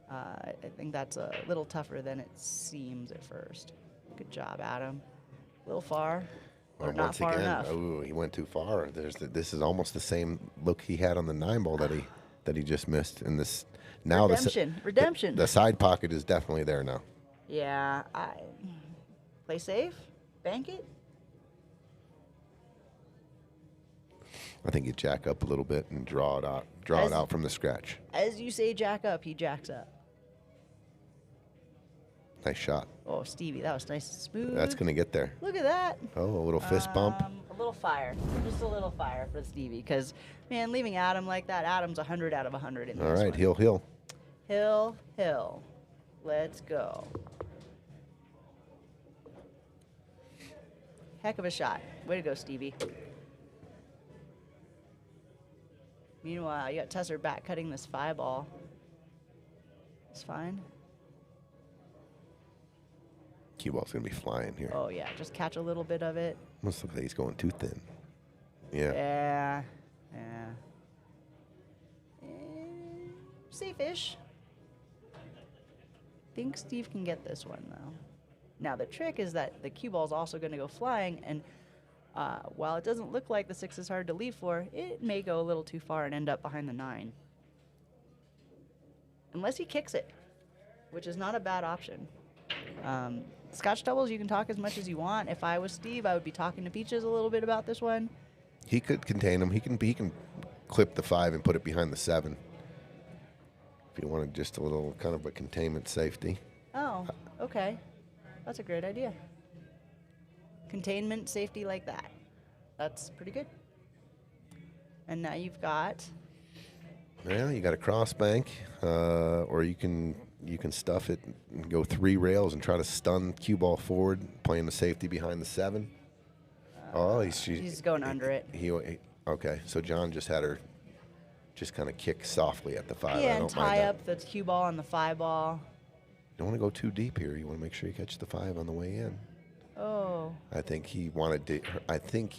I think that's a little tougher than it seems at first. Good job, Adam. A little far, or not once far again, enough. ooh, he went too far. This is almost the same look he had on the 9-ball that he just missed. And this now Redemption. The side pocket is definitely there now. Yeah, play safe, bank it. I think you jack up a little bit and draw it out from the scratch. As you say, jack up, he jacks up. Nice shot. Oh, Stevie, that was nice and smooth. That's gonna get there. Look at that. Oh, a little fist bump. A little fire, just a little fire for Stevie, because man, leaving Adam like that, Adam's 100 out of 100 in All this right, one. hill. Hill. Let's go. Heck of a shot. Way to go, Stevie. Meanwhile, you got Tesser back cutting this 5-ball. It's fine. Cue ball's gonna be flying here. Oh yeah, just catch a little bit of it. Must look like he's going too thin. Yeah. Yeah. Safe-ish. Think Steve can get this one though. Now the trick is that the cue ball is also going to go flying, and while it doesn't look like the 6 is hard to leave for, it may go a little too far and end up behind the 9. Unless he kicks it, which is not a bad option. Scotch doubles, you can talk as much as you want. If I was Steve, I would be talking to Peaches a little bit about this one. He could contain him. He can clip the 5 and put it behind the 7. If you wanted just a little kind of a containment safety. Oh, okay. That's a great idea. Containment safety like that. That's pretty good. And now you've got... Well, you got a cross bank, or you can stuff it and go 3 rails and try to stun cue ball forward, playing the safety behind the 7. He's going under it. Okay, so John just had her just kind of kick softly at the 5. Yeah, I and don't mind tie that. up the cue ball and the 5-ball. You don't want to go too deep here. You want to make sure you catch the 5 on the way in. Oh. I think he wanted to.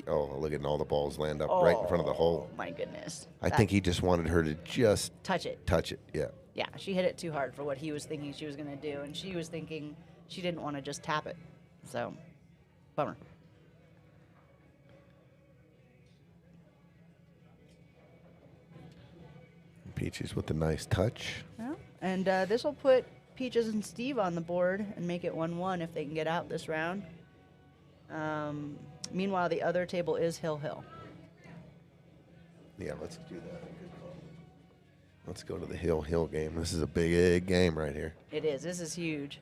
Oh, look at all the balls land up right in front of the hole. Oh, my goodness. I think he just wanted her to just Touch it. touch it. Yeah. Yeah, she hit it too hard for what he was thinking she was going to do, and she was thinking she didn't want to just tap it. So, bummer. Peaches with a nice touch. Yeah. And this will put Peaches and Steve on the board and make it 1-1 if they can get out this round. Meanwhile, the other table is Hill-Hill. Yeah, let's do that. Let's go to the Hill-Hill game. This is a big game right here. It is. This is huge.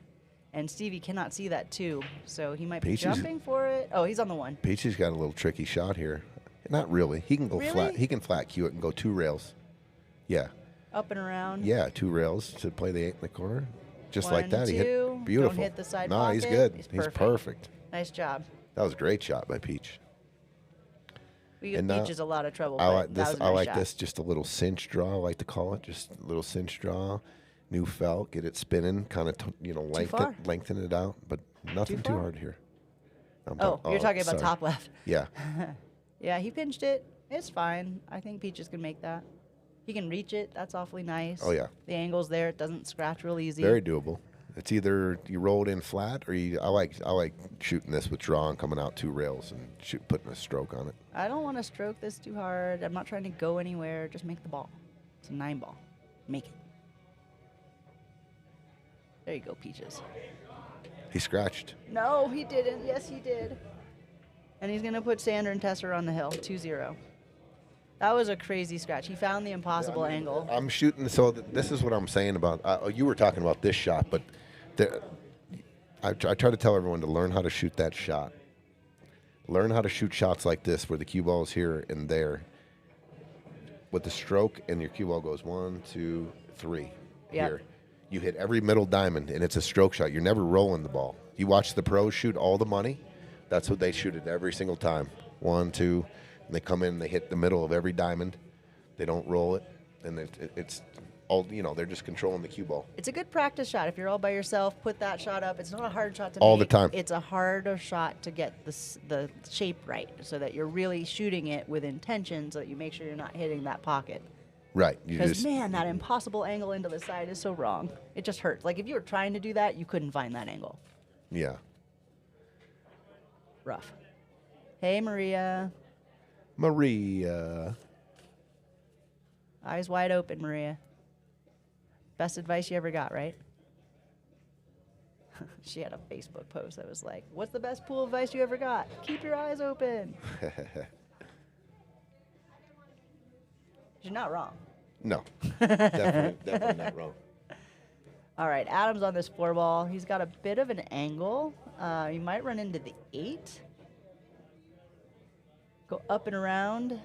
And Stevie cannot see that too, so he might be Peaches- jumping for it. Oh, he's on the 1. Peaches got a little tricky shot here. Not really. He can go Really? flat. He can flat cue it and go 2 rails. Yeah. Up and around. Yeah, 2 rails to play the 8 in the corner. Just like 1, that. He 2. hit beautiful. Don't hit the side No, he's pocket. good. He's He's perfect. perfect. Nice job. That was a great shot by Peach. We give And now- Peaches a lot of trouble. I but like that this. was a I nice like shot. this. Just a little cinch draw. I like to call it just a little cinch draw. New felt, get it spinning, kind of far. lengthen it out, but nothing too far? hard here. You're talking about sorry. top left. Yeah, Yeah, he pinched it. It's fine. I think Peaches can make that. He can reach it. That's awfully nice. Oh, yeah. The angle's there. It doesn't scratch real easy. very doable. It's either you roll it in flat, or I like shooting this with draw and coming out 2 rails and putting a stroke on it. I don't want to stroke this too hard. I'm not trying to go anywhere. Just make the ball. It's a 9 ball. Make it. There you go, Peaches. He scratched. No, he didn't. Yes, he did. And he's going to put Sandra and Tessa on the hill, 2-0. That was a crazy scratch. He found the impossible angle. I'm shooting. So this is what I'm saying about. You were talking about this shot, but I try to tell everyone to learn how to shoot that shot. Learn how to shoot shots like this, where the cue ball is here and there, with the stroke, and your cue ball goes 1, 2, 3 Yep. here. You hit every middle diamond, and it's a stroke shot. You're never rolling the ball. You watch the pros shoot all the money. That's what they shoot it every single time. 1, 2, and they come in and they hit the middle of every diamond. They don't roll it, and it's all, they're just controlling the cue ball. It's a good practice shot. If you're all by yourself, put that shot up. It's not a hard shot to All make. the time. It's a harder shot to get the shape right, so that you're really shooting it with intention, so that you make sure you're not hitting that pocket. Right. You Because, just man, that impossible angle into the side is so wrong. It just hurts. Like, if you were trying to do that, you couldn't find that angle. yeah. Rough. Hey, Maria. Maria. Eyes wide open, Maria. Best advice you ever got, right? She had a Facebook post that was like, what's the best pool advice you ever got? Keep your eyes open. You're not wrong. No. Definitely not wrong. All right, Adam's on this 4 ball. He's got a bit of an angle. He might run into the 8. Go up and around.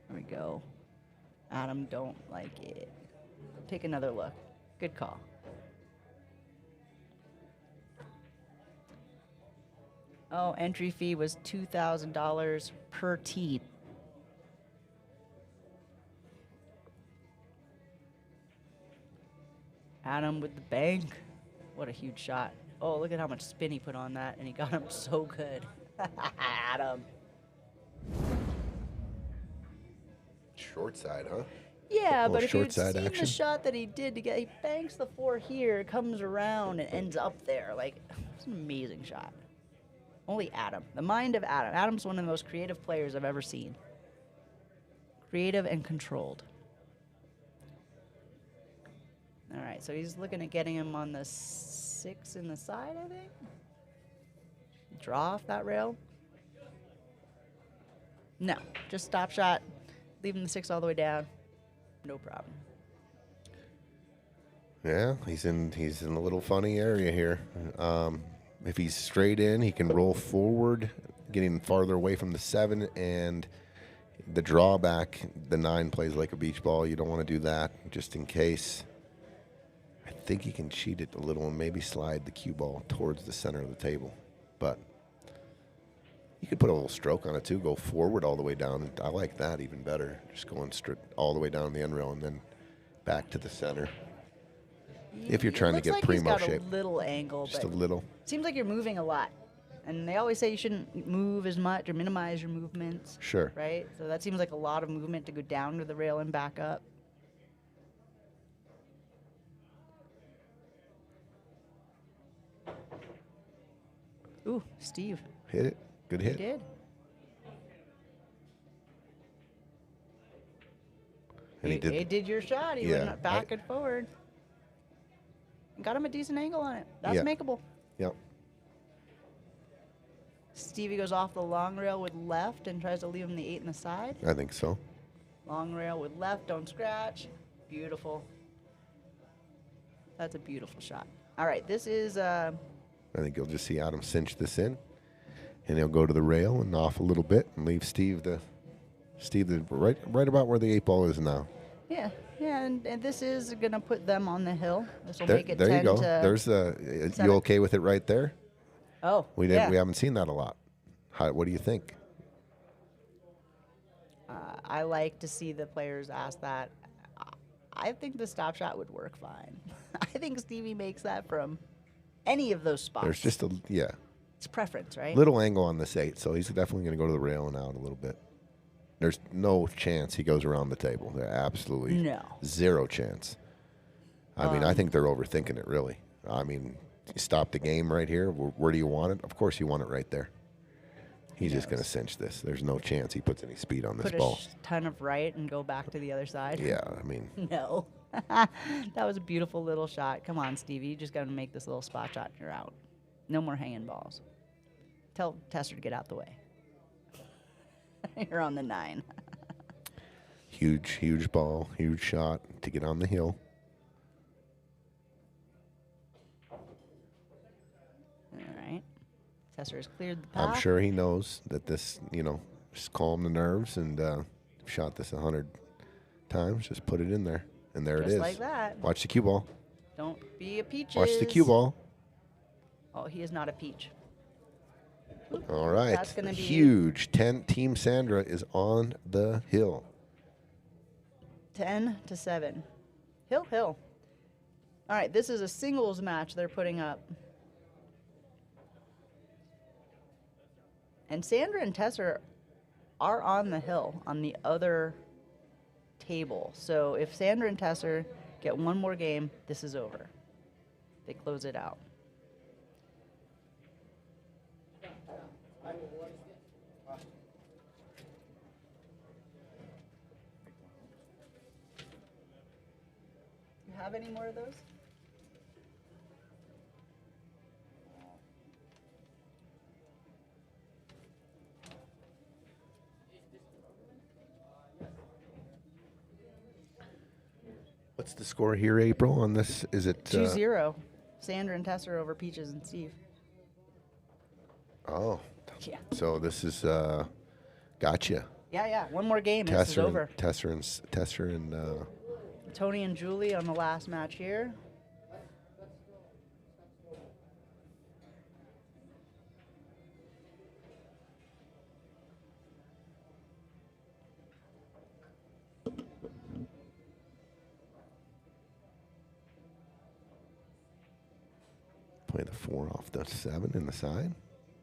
There we go. Adam, don't like it. Take another look. Good call. Oh, entry fee was $2,000 per tee. Adam with the bank. What a huge shot. Oh, look at how much spin he put on that, and he got him so good. Adam. Short side, huh? Yeah, Little but if you'd short side seen action. the shot that he did to get, he banks the 4 here, comes around, and ends up there. Like, it's an amazing shot. Only Adam. The mind of Adam. Adam's one of the most creative players I've ever seen. Creative and controlled. All right, so he's looking at getting him on the 6 in the side, I think. Draw off that rail. No, just stop shot. Leaving the 6 all the way down. No problem. Yeah, he's in a little funny area here. If he's straight in, he can roll forward, getting farther away from the 7, and the drawback, the 9 plays like a beach ball. You don't want to do that, just in case. I think he can cheat it a little and maybe slide the cue ball towards the center of the table. But you could put a little stroke on it too, go forward all the way down. I like that even better, just going straight all the way down the end rail and then back to the center. If you're trying to Looks get like primo he's got shape. a little angle, Just but a little. seems like you're moving a lot. And they always say you shouldn't move as much or minimize your movements. Sure. Right? So that seems like a lot of movement to go down to the rail and back up. Ooh, Steve. Hit it. Good He hit. did. And he did. He did your shot. He Yeah, went back and forward. And got him a decent angle on it. That's Yeah. makeable. Yep. Stevie goes off the long rail with left and tries to leave him the 8 in the side. I think so. Long rail with left, don't scratch. Beautiful. That's a beautiful shot. All right, this is I think you'll just see Adam cinch this in, and he'll go to the rail and off a little bit and leave Steve the right about where the 8 ball is now. yeah, and this is gonna put them on the hill. This will There, make it there 10 you go. to There's the. seven. You okay with it right there? Oh, We didn't. yeah. We haven't seen that a lot. What do you think? I like to see the players ask that. I think the stop shot would work fine. I think Stevie makes that from any of those spots. There's just a It's preference, right? little angle on this 8, so he's definitely going to go to the rail and out a little bit. There's no chance he goes around the table. There absolutely No. zero chance. I mean, I think they're overthinking it, really. I mean, you stop the game right here. Where do you want it? Of course you want it right there. He's just going to cinch this. There's no chance he puts any speed on this Put ball. a ton of right and go back to the other side. Yeah, I mean, No. That was a beautiful little shot. Come on, Stevie. You just got to make this little spot shot and you're out. No more hanging balls. Tell Tester to get out the way. You're on the 9. huge ball, huge shot to get on the hill. All right. Tester has cleared the path. I'm sure he knows that this, just calm the nerves and shot this 100 times. Just put it in there, and there it Just is. like that. Watch the cue ball. Don't be a peaches. Watch the cue ball. Oh, he is not a peach. All right. That's gonna be- Huge. Team Sandra is on the hill. 10 to 7. Hill. All right, this is a singles match they're putting up. And Sandra and Tesser are on the hill on the other table. So if Sandra and Tesser get one more game, this is over. They close it out. You have any more of those? What's the score here, April, on this? Is it 2-0. Sandra and Tesser over Peaches and Steve. Oh, Yeah. so this is gotcha. Yeah. One more game. This is over. Tesser and Tony and Julie on the last match here. play the 4 off the 7 in the side.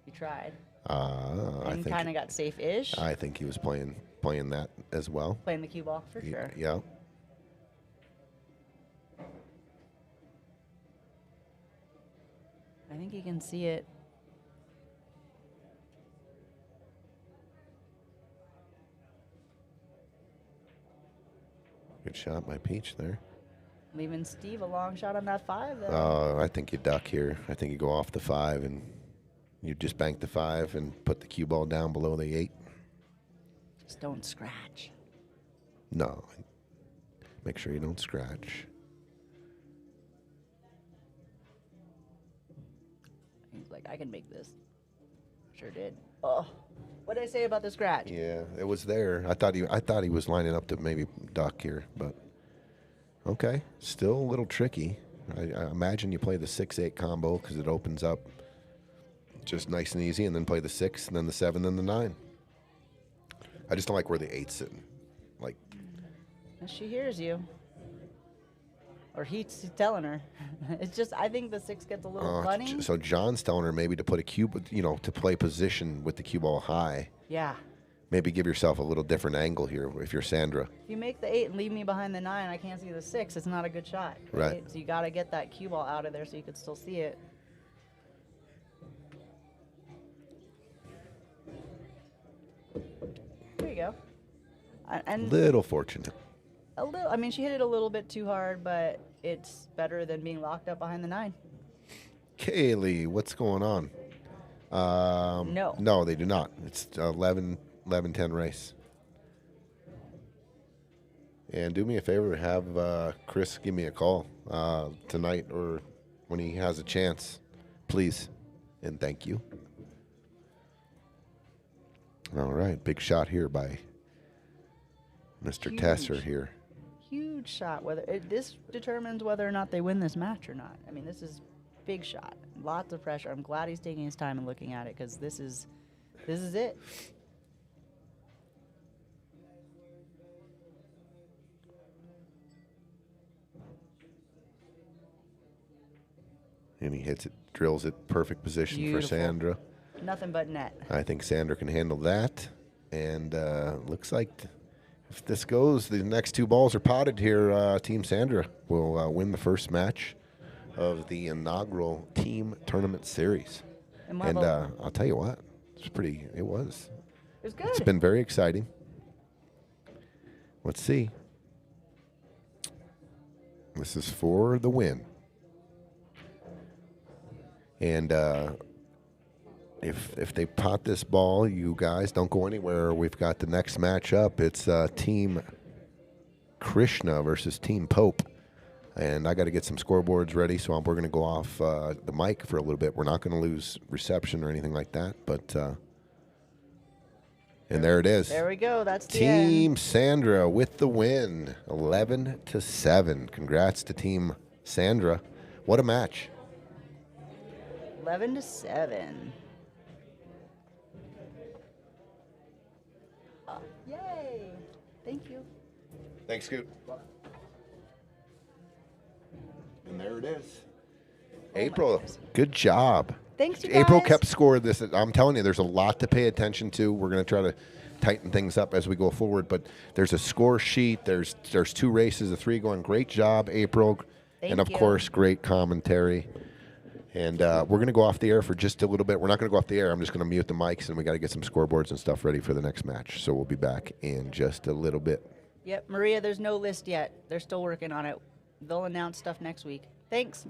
We tried. I And think kind of got safe-ish. I think he was playing that as well. Playing the cue ball for sure. Yeah. I think you can see it. Good shot by Peach there. Leaving Steve a long shot on that 5 there. I think you duck here. I think you go off the 5 and you just bank the 5 and put the cue ball down below the 8. Just don't scratch. No. Make sure you don't scratch. He's like, I can make this. Sure did. Oh, what did I say about the scratch? Yeah, it was there. I thought he was lining up to maybe duck here, but okay. Still a little tricky. I imagine you play the 6-8 combo because it opens up just nice and easy, and then play the 6, and then the 7, then the 9. I just don't like where the 8's sitting. Like, She hears you. Or he's telling her. It's just, I think the 6 gets a little funny. So John's telling her maybe to put a cue, to play position with the cue ball high. Yeah. Maybe give yourself a little different angle here if you're Sandra. If you make the 8 and leave me behind the 9, I can't see the 6. It's not a good shot. Right. So you got to get that cue ball out of there so you can still see it. There you go. And Little fortunate. a little. I mean, she hit it a little bit too hard, but it's better than being locked up behind the 9. Kaylee, what's going on? No. No, they do not. It's 11-10 race. And do me a favor, have Chris give me a call tonight or when he has a chance, please. And thank you. All right, big shot here by Mr. Huge. Tesser here. Huge shot. This determines whether or not they win this match or not. I mean, this is big shot. Lots of pressure. I'm glad he's taking his time and looking at it because this is it. And he hits it, drills it, perfect position Beautiful. for Sandra. Nothing but net. I think Sandra can handle that. And looks like if this goes, the next 2 balls are potted here. Team Sandra will win the first match of the inaugural team tournament series. And I'll tell you what, it was. It was good. It's been very exciting. Let's see. This is for the win. And if they pot this ball, you guys don't go anywhere. We've got the next match up. It's Team Krishna versus Team Pope. And I got to get some scoreboards ready, so we're going to go off the mic for a little bit. We're not going to lose reception or anything like that. But and there it is. There we go. That's the Team end. Sandra with the win, 11-7. Congrats to Team Sandra. What a match. 11-7. Yay! Thank you. Thanks, Scoot. And there it is. April, good job. Thanks, you April guys. kept score of this. I'm telling you, there's a lot to pay attention to. We're going to try to tighten things up as we go forward, but there's a score sheet. There's 2 races, a 3 going. Great job, April. And of Thank you. course, great commentary. And we're going to go off the air for just a little bit. We're not going to go off the air. I'm just going to mute the mics, and we got to get some scoreboards and stuff ready for the next match. So we'll be back in just a little bit. Yep, Maria, there's no list yet. They're still working on it. They'll announce stuff next week. Thanks.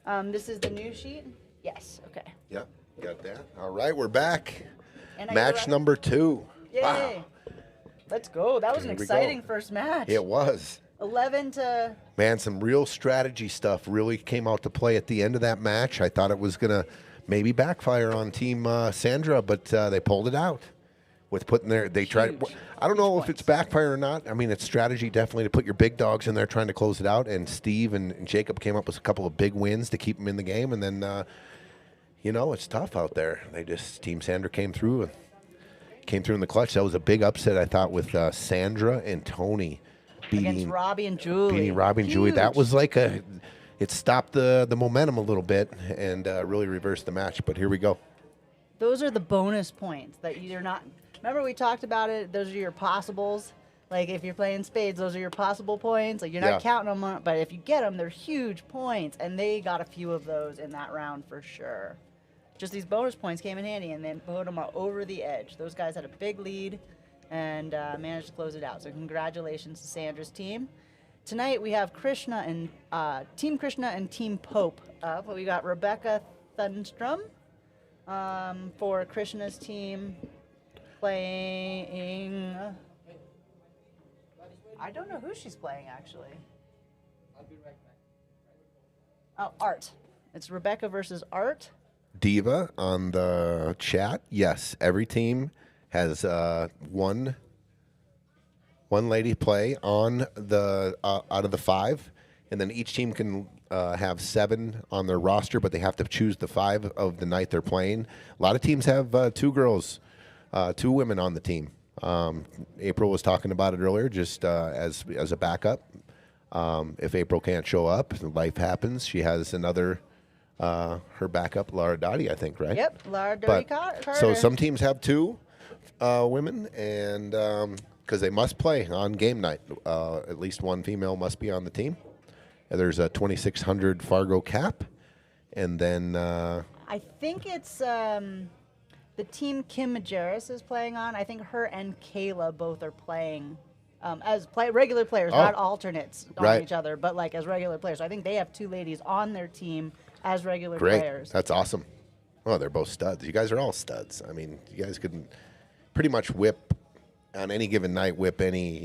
This is the new sheet? Yes, okay. Yep, got that. All right, we're back. And I Match got- number 2. Yay! Wow. Let's go. That was an Here we exciting go. first match. It was. 11 to... Man, some real strategy stuff really came out to play at the end of that match. I thought it was going to maybe backfire on Team Sandra, but they pulled it out with putting their... They tried. Huge. I don't know Huge if it's points. backfire or not. I mean, it's strategy definitely to put your big dogs in there trying to close it out. And Steve and Jacob came up with a couple of big wins to keep them in the game. And then, it's tough out there. Team Sandra came through in the clutch. That was a big upset, I thought, with Sandra and Tony Against beating Robbie and Julie. beating Robbie and Julie. That Huge. was like it stopped the momentum a little bit and really reversed the match. But here we go. Those are the bonus points that you're not... Remember we talked about it? Those are your possibles. Like if you're playing spades, those are your possible points. Like you're not Yeah. counting them, but if you get them, they're huge points. And they got a few of those in that round for sure. Just these bonus points came in handy and then put them over the edge. Those guys had a big lead and managed to close it out. So congratulations to Sandra's team. Tonight we have Krishna and Team Krishna and Team Pope up. We got Rebecca Thunstrom for Krishna's team playing. I don't know who she's playing actually. Oh, Art. It's Rebecca versus Art. Diva on the chat. Yes, every team has one lady play on the out of the 5, and then each team can have 7 on their roster, but they have to choose the 5 of the night they're playing. A lot of teams have 2 girls, 2 women on the team. April was talking about it earlier, just as a backup. If April can't show up, life happens. She has another. Her backup, Laura Dottie, I think, right? Yep, Laura Dottie Carter. So some teams have 2 women, and because they must play on game night, at least one female must be on the team. And there's a 2,600 Fargo cap, and then I think it's the team Kim Majerus is playing on. I think her and Kayla both are playing as regular players, not alternates on Right. each other, but like as regular players. So I think they have 2 ladies on their team as regular great. players. That's awesome. Oh, they're both studs. You guys are all studs. I mean, you guys could pretty much whip on any given night. Whip any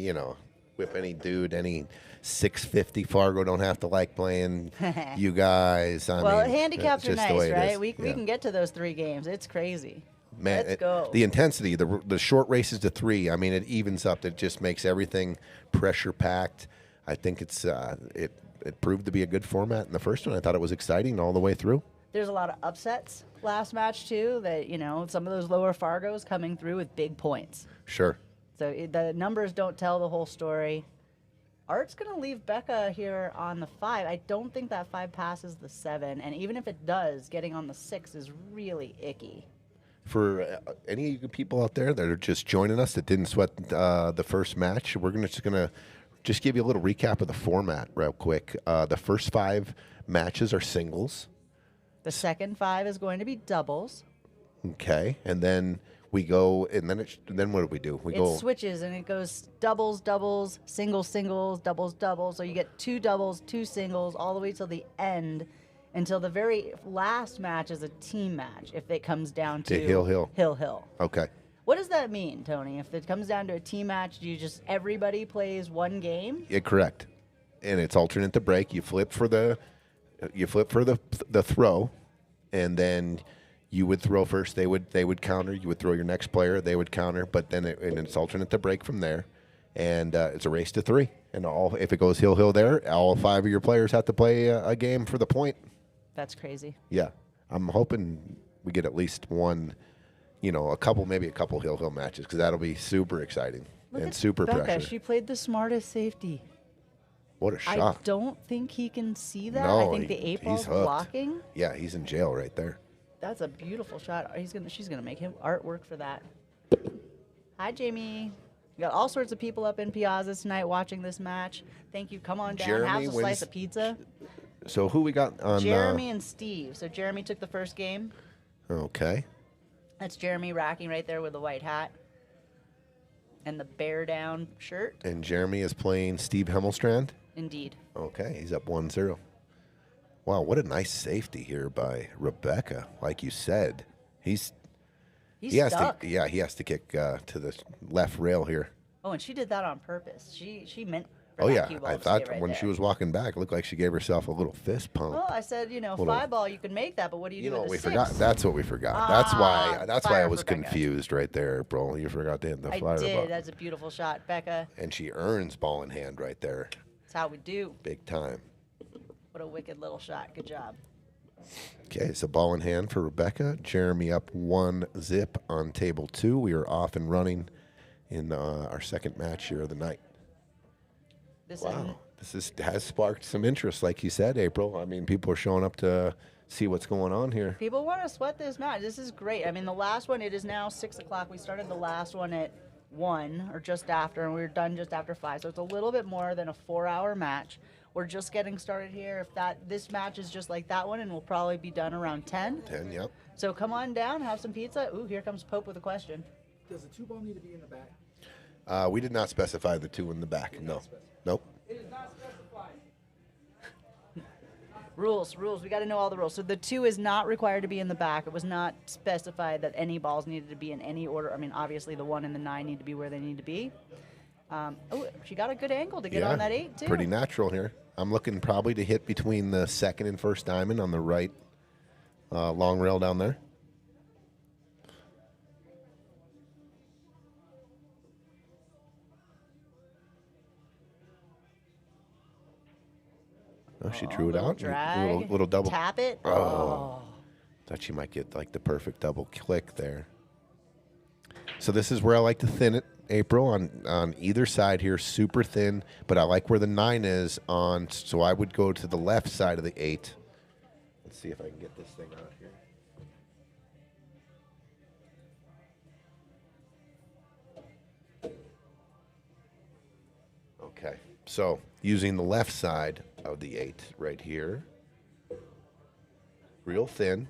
dude. Any 650 Fargo don't have to like playing you guys. I Well, mean, handicaps it's are just the nice, way it right? is. We Yeah. can get to those 3 games. It's crazy. Man, Let's go. The intensity, the short races to 3. I mean, it evens up. It just makes everything pressure packed. I think it proved to be a good format in the first one. I thought it was exciting all the way through. There's a lot of upsets last match too. That some of those lower Fargos coming through with big points. Sure. So the numbers don't tell the whole story. Art's going to leave Becca here on the 5. I don't think that 5 passes the 7. And even if it does, getting on the 6 is really icky. For any of you people out there that are just joining us that didn't sweat the first match, we're just gonna give you a little recap of the format real quick. The first 5 matches are singles. The second 5 is going to be doubles. Okay, and then we go, and then what do we do? We go. It switches and it goes doubles, doubles, singles, singles, doubles, doubles. So you get 2 doubles, 2 singles, all the way till the end, until the very last match is a team match. If it comes down to Hill. Hill. Okay. What does that mean, Tony? If it comes down to a team match, do you just everybody plays one game? Yeah, correct. And it's alternate to break. You flip for the throw, and then you would throw first. They would counter. You would throw your next player. They would counter. But then it's alternate to break from there, and it's a race to 3. And if it goes hill there, all 5 of your players have to play a game for the point. That's crazy. Yeah, I'm hoping we get at least one, maybe a couple hill matches, because that'll be super exciting Look and at super Becca. pressure. She played the smartest safety. What a I shot! don't think he can see that. No, I think the 8 ball's he's hooked. blocking. Yeah, he's in jail right there. That's a beautiful shot. She's gonna make him artwork for that. Hi, Jamie. We got all sorts of people up in Piazza tonight watching this match. Thank you. Come on down. Jeremy have a slice wins- of pizza. So who we got on? Jeremy and Steve. So Jeremy took the first game. Okay. That's Jeremy racking right there with the white hat and the bear down shirt. And Jeremy is playing Steve Hemmelstrand. Indeed. Okay, he's up 1-0. Wow, what a nice safety here by Rebecca. Like you said, He's he has stuck. to. Yeah, he has to kick to the left rail here. Oh, and she did that on purpose. She meant for Oh that yeah, cue ball I to stay thought right when there. she was walking back, it looked like she gave herself a little fist pump. Well, I said, Little- five ball, you can make that, but what do you, You do know with what the we six? forgot? That's what we forgot. That's why I fire was for Becca. confused right there, bro. You forgot to hit the I flyer did. ball. That's a beautiful shot, Becca. And she earns ball in hand right there, That's how we do. big time. What a wicked little shot. Good job. Okay, so ball in hand for Rebecca. Jeremy up 1-0 on table 2. We are off and running in our second match here of the night. This Wow, has sparked some interest, like you said, April. I mean, people are showing up to see what's going on here. People want to sweat this match. This is great. I mean, the last one, it is now 6 o'clock. We started the last one at 1 or just after, and we were done just after 5. So it's a little bit more than a 4-hour match. We're just getting started here. If this match is just like that one, and we'll probably be done around 10. 10, yep. So come on down, have some pizza. Ooh, here comes Pope with a question. Does the 2 ball need to be in the back? We did not specify the 2 in the back. No. Nope. It is not specified. Rules. We got to know all the rules. So the 2 is not required to be in the back. It was not specified that any balls needed to be in any order. I mean, obviously the 1 and the 9 need to be where they need to be. She got a good angle to get on that 8 too. Pretty natural here. I'm looking probably to hit between the second and first diamond on the right long rail down there. Oh, she drew it Little out. drag. Little double. Tap it. Oh. Thought she might get like the perfect double click there. So this is where I like to thin it, April, on either side here, super thin. But I like where the 9 is on, so I would go to the left side of the 8. Let's see if I can get this thing out here. Okay, so using the left side of the 8 right here, real thin.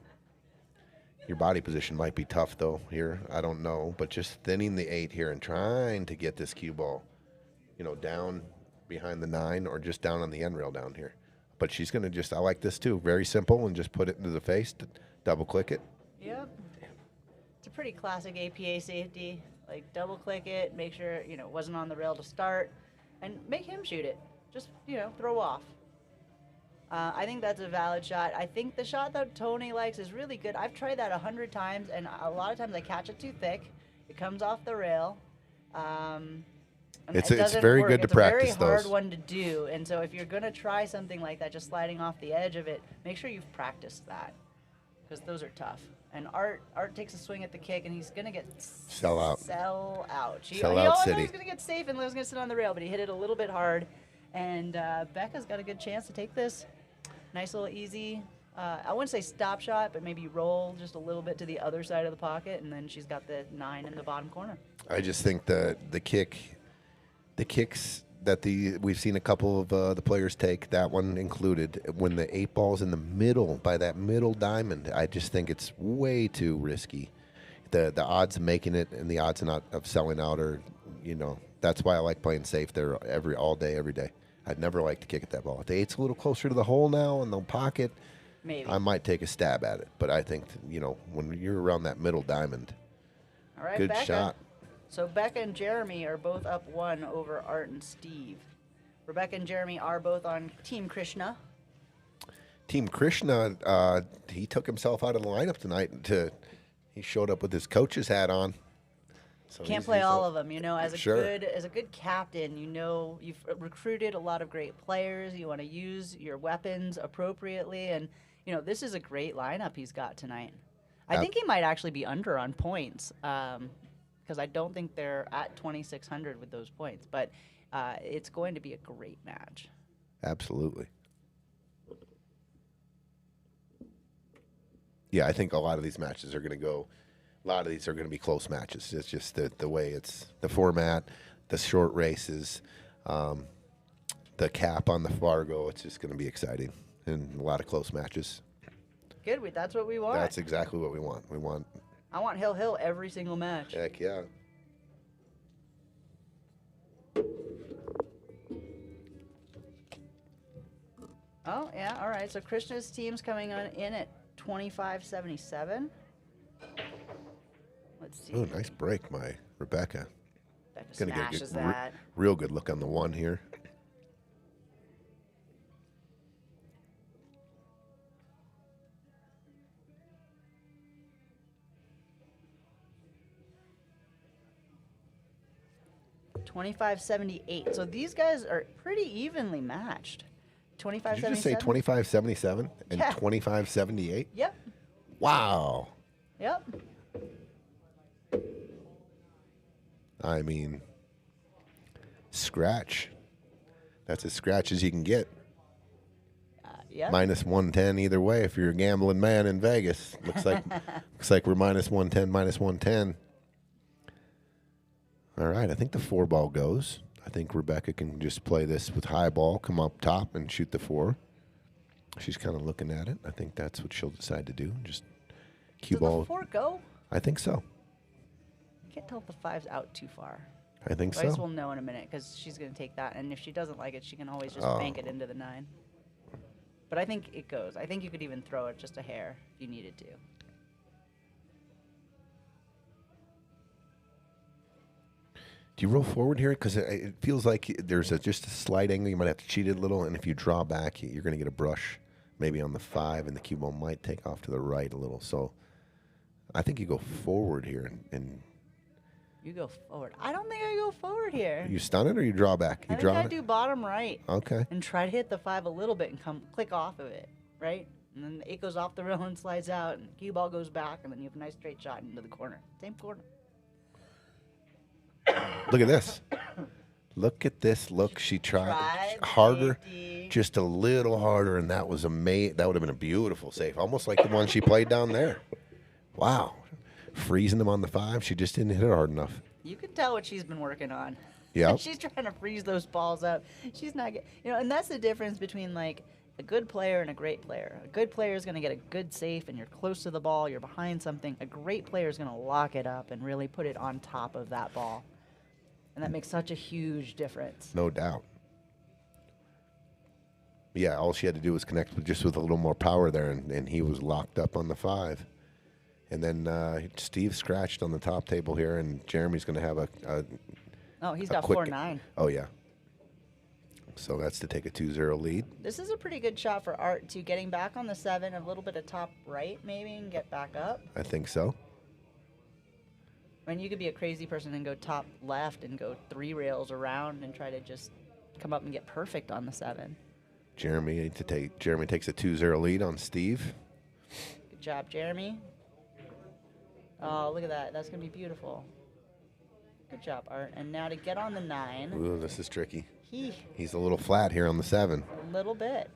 Your body position might be tough though here. I don't know, but just thinning the 8 here and trying to get this cue ball, down behind the 9 or just down on the end rail down here. But she's gonna I like this too. Very simple, and just put it into the face, double click it. Yep. It's a pretty classic APA safety. Like double click it, make sure it wasn't on the rail to start, and make him shoot it. Just throw off. I think that's a valid shot. I think the shot that Tony likes is really good. I've tried that 100 times, and a lot of times I catch it too thick. It comes off the rail. And It's it doesn't very work. good to it's practice It's a very hard those. one to do, and so if you're gonna try something like that, just sliding off the edge of it, make sure you've practiced that, because those are tough. And Art takes a swing at the kick, and he's gonna get Sell out. Sell out. Sell out city. He's gonna get safe and was gonna sit on the rail, but he hit it a little bit hard. And Becca's got a good chance to take this. Nice little easy. I wouldn't say stop shot, but maybe roll just a little bit to the other side of the pocket, and then she's got the 9 in the bottom corner. I just think the kicks that we've seen a couple of the players take, that one included, when the 8 ball's in the middle by that middle diamond, I just think it's way too risky. The odds of making it and the odds of selling out are, that's why I like playing safe there all day, every day. I'd never like to kick at that ball. If the 8's a little closer to the hole now in the pocket, Maybe. I might take a stab at it. But I think, when you're around that middle diamond, All right, good Becca. shot. So Becca and Jeremy are both up 1 over Art and Steve. Rebecca and Jeremy are both on Team Krishna. Team Krishna, he took himself out of the lineup tonight. He showed up with his coach's hat on. So Can't he's play all of them, As a Sure. good captain, you've recruited a lot of great players. You want to use your weapons appropriately, and this is a great lineup he's got tonight. I think he might actually be under on points, because I don't think they're at 2,600 with those points. But it's going to be a great match. Absolutely. Yeah, I think a lot of these matches are going to go. A lot of these are going to be close matches. It's just the way it's the format, the short races, the cap on the Fargo. It's just going to be exciting and a lot of close matches. Good, that's what we want. That's exactly what we want. I want Hill every single match. Heck yeah. Oh, yeah, all right. So Krishna's team's coming in at 25.77. Let's see. Oh, nice break, my Rebecca. Becca Gonna get a smashes good, that. real good look on the 1 here. $25.78. So these guys are pretty evenly matched. $25.77. Did you just say 25.77 and Yeah. 25.78? Yep. Wow. Yep. I mean, scratch. That's as scratch as you can get. Yep. Minus 110 either way if you're a gambling man in Vegas. Looks like we're minus 110, minus 110. All right, I think the 4 ball goes. I think Rebecca can just play this with high ball, come up top and shoot the 4. She's kind of looking at it. I think that's what she'll decide to do. Just cue ball. Does the 4 go? I think so. Can't tell if the 5's out too far. I think I guess so. we'll know in a minute because she's going to take that. And if she doesn't like it, she can always just Oh. bank it into the 9. But I think it goes. I think you could even throw it just a hair if you needed to. Do you roll forward here? Because it feels like there's just a slight angle. You might have to cheat it a little. And if you draw back, you're going to get a brush maybe on the 5. And the cue ball might take off to the right a little. So I think you go forward here. And You go forward. I don't think I go forward here. you stun it or you draw back? You I draw think I it? do bottom right Okay. and try to hit the 5 a little bit and come click off of it, right? And then the 8 goes off the rail and slides out, and the cue ball goes back, and then you have a nice straight shot into the corner. Same corner. Look at this. Look at this. Look, she tried Tried harder, safety. just a little harder, and that was amazing. That would have been a beautiful save, almost like the one she played down there. Wow. Freezing them on the 5. She just didn't hit it hard enough. You can tell what she's been working on. Yep. She's trying to freeze those balls up. She's not get, and that's the difference between like a good player and a great player. A good player is going to get a good safe and you're close to the ball, you're behind something. A great player is going to lock it up and really put it on top of that ball. And that makes such a huge difference. No doubt. Yeah, all she had to do was connect with a little more power there, and he was locked up on the 5. And then Steve scratched on the top table here, and Jeremy's going to have a Oh, he's a got quick- 4-9. Oh, yeah. So that's to take a 2-0 lead. This is a pretty good shot for Art, too. Getting back on the 7, a little bit of top right, maybe, and get back up. I think so. I mean, you could be a crazy person and go top left and go 3 rails around and try to just come up and get perfect on the 7. Jeremy takes a 2-0 lead on Steve. Good job, Jeremy. Oh, look at that. That's going to be beautiful. Good job, Art. And now to get on the 9. Ooh, this is tricky. He, He's a little flat here on the 7. a little bit.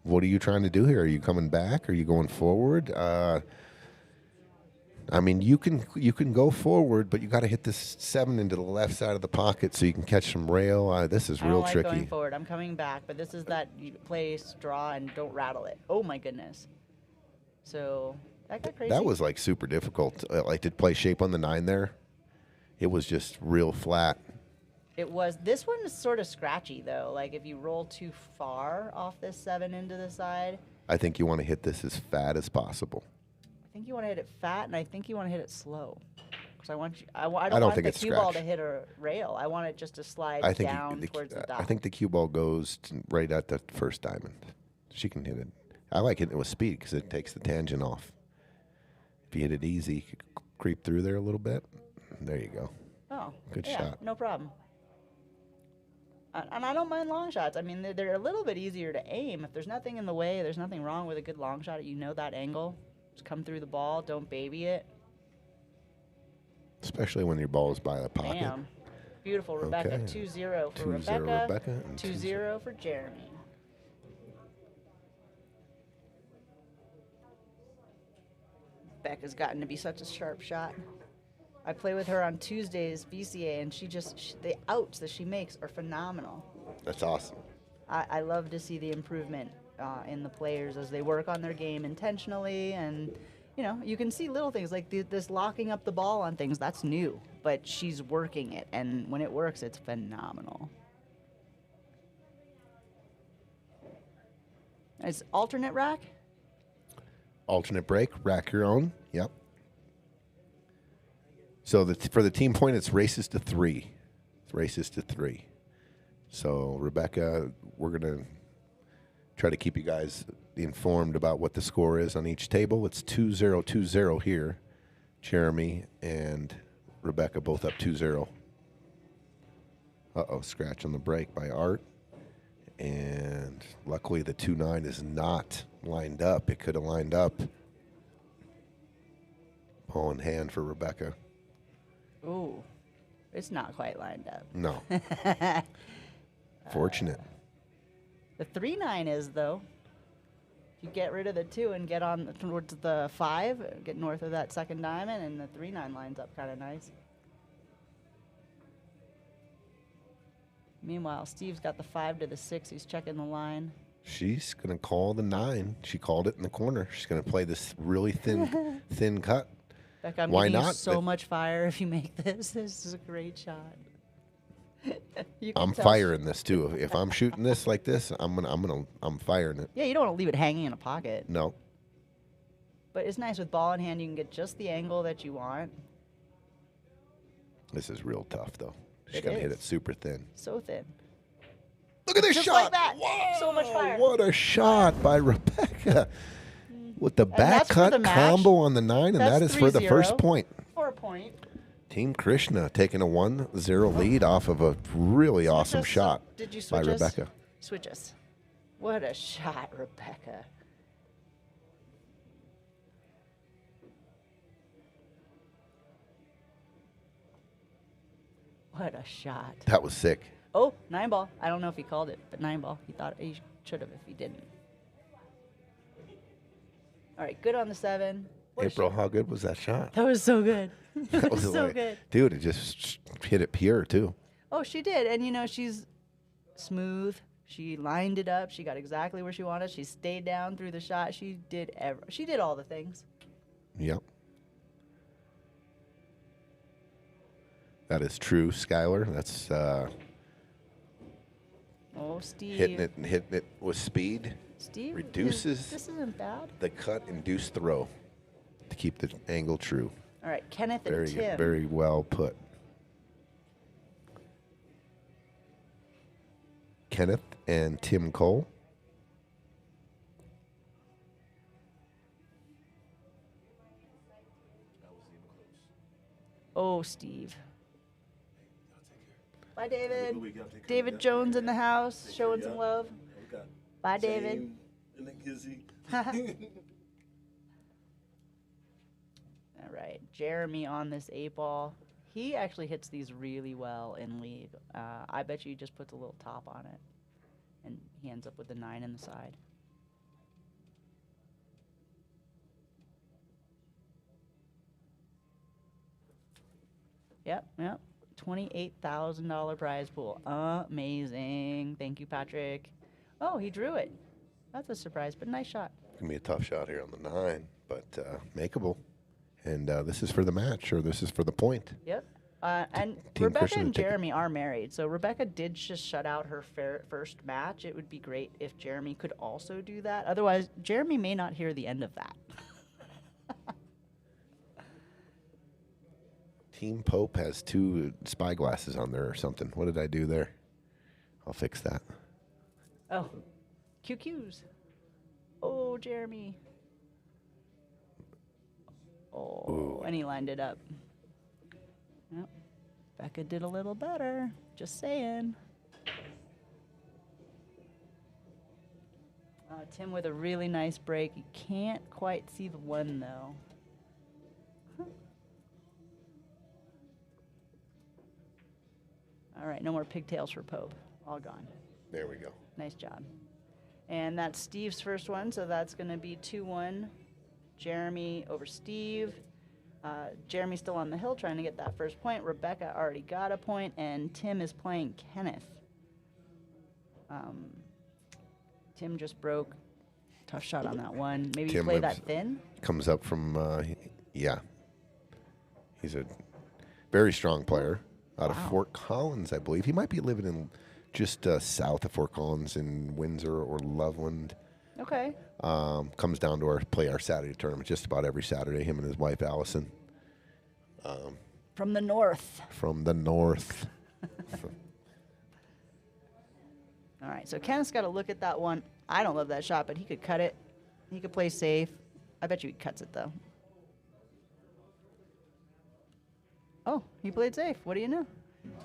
What are you trying to do here? Are you coming back? Are you going forward? I mean, you can go forward, but you got to hit this 7 into the left side of the pocket so you can catch some rail. This is I real don't like tricky. going forward. I'm coming back, but this is that you place, draw, and don't rattle it. Oh, my goodness. So that got crazy. That was like super difficult. Like to play shape on the 9 there. It was just real flat. It was. This one is sort of scratchy, though. Like, if you roll too far off this 7 into the side, I think you want to hit this as fat as possible. I think you want to hit it fat, and I think you want to hit it slow. Because I want you. I don't don't want think the it's cue ball to scratch. hit a rail. I want it just to slide I think down towards the dot. I think the cue ball goes right at the first diamond. She can hit it. I like hitting it with speed because it takes the tangent off. If you hit it easy, you could creep through there a little bit. There you go. Oh, Good yeah, shot. No problem. And I don't mind long shots. I mean, they're a little bit easier to aim. If there's nothing in the way, there's nothing wrong with a good long shot. You know that angle. Just come through the ball. Don't baby it. Especially when your ball is by the pocket. Bam. Beautiful, Rebecca. Okay. 2-0 for 2-0 Rebecca. Rebecca and 2-0 for Jeremy. Becca's gotten to be such a sharp shot. I play with her on Tuesdays, VCA, and the outs that she makes are phenomenal. That's awesome. I love to see the improvement in the players as they work on their game intentionally, and you can see little things like this locking up the ball on things. That's new, but she's working it, and when it works, it's phenomenal. It's alternate rack? Alternate break, rack your own. Yep. So for the team point, it's races to 3. It's races to 3. So Rebecca, we're going to try to keep you guys informed about what the score is on each table. It's 2-0-2-0 here. Jeremy and Rebecca both up 2-0. Uh-oh, scratch on the break by Art. And luckily the 2-9 is not lined up. It could have lined up. Ball in hand for Rebecca. Ooh, it's not quite lined up. No. Fortunate. The 3-9 is, though. If you get rid of the 2 and get on towards the 5, get north of that second diamond, and the 3-9 lines up kind of nice. Meanwhile, Steve's got the 5 to the 6. He's checking the line. She's going to call the 9. She called it in the corner. She's going to play this really thin cut. Beck, I'm Why giving you not? so much fire if you make this. This is a great shot. I'm firing this too. If I'm shooting this like this, I'm firing it. Yeah, you don't want to leave it hanging in a pocket. No. But it's nice with ball in hand. You can get just the angle that you want. This is real tough though. She's It going to hit is. it super thin. So thin. Look at this Just shot. like that. Wow, So much fire. What a shot by Rebecca. With the back that's for cut the match. combo on the 9, and That's that is for the 3-0. first point. 4 point. Team Krishna taking a 1-0 lead off of a really awesome us. shot Did you by switch us? Rebecca. Switch us. What a shot, Rebecca. What a shot. That was sick. Oh, 9 ball. I don't know if he called it, but 9 ball. He thought he should have if he didn't. All right, good on the 7. What a April, shot. how good was that shot? That was so good. That was so like- good. Dude, it just hit it pure too. Oh, she did. And, you know, she's smooth. She lined it up. She got exactly where she wanted. She stayed down through the shot. She did all the things. Yep. That is true, Skylar. That's Oh, Steve. hitting it with speed. Steve, reduces- this isn't bad. The cut induced throw to keep the angle true. All right, Kenneth Very and Tim. very well put. Kenneth and Tim Cole. Oh, Steve. Bye, David. We got to take care David of that. Jones in the house, Take showing care, some yeah. love. We got Bye, David. Jane and then Gizzy. All right, Jeremy on this 8 ball. He actually hits these really well in league. I bet you he just puts a little top on it, and he ends up with the 9 in the side. Yep. $28,000 prize pool. Amazing. Thank you, Patrick. Oh, he drew it. That's a surprise, but nice shot. Gonna be a tough shot here on the 9, but makeable. And this is for the match, or this is for the point. Yep. And Team Rebecca Christian and to take it. Jeremy are married, so Rebecca did just shut out her first match. It would be great if Jeremy could also do that. Otherwise, Jeremy may not hear the end of that. Team Pope has 2 spyglasses on there or something. What did I do there? I'll fix that. Oh, QQs. Oh, Jeremy. Oh, Ooh. and he lined it up. Yep. Becca did a little better. Just saying. Tim with a really nice break. You can't quite see the 1, though. All right, no more pigtails for Pope. All gone. There we go. Nice job. And that's Steve's first one, so that's going to be 2-1. Jeremy over Steve. Jeremy's still on the hill trying to get that first point. Rebecca already got a point, and Tim is playing Kenneth. Tim just broke. Tough shot on that one. Maybe Tim play lives- that thin. Comes up from, yeah. He's a very strong player out of Wow. Fort Collins, I believe. He might be living in just south of Fort Collins in Windsor or Loveland. Okay. Comes down to our Saturday tournament just about every Saturday. Him and his wife Allison. From the north. From the north. All right, so Kenneth's got to look at that one. I don't love that shot, but he could cut it. He could play safe. I bet you he cuts it, though. Oh, he played safe. What do you know?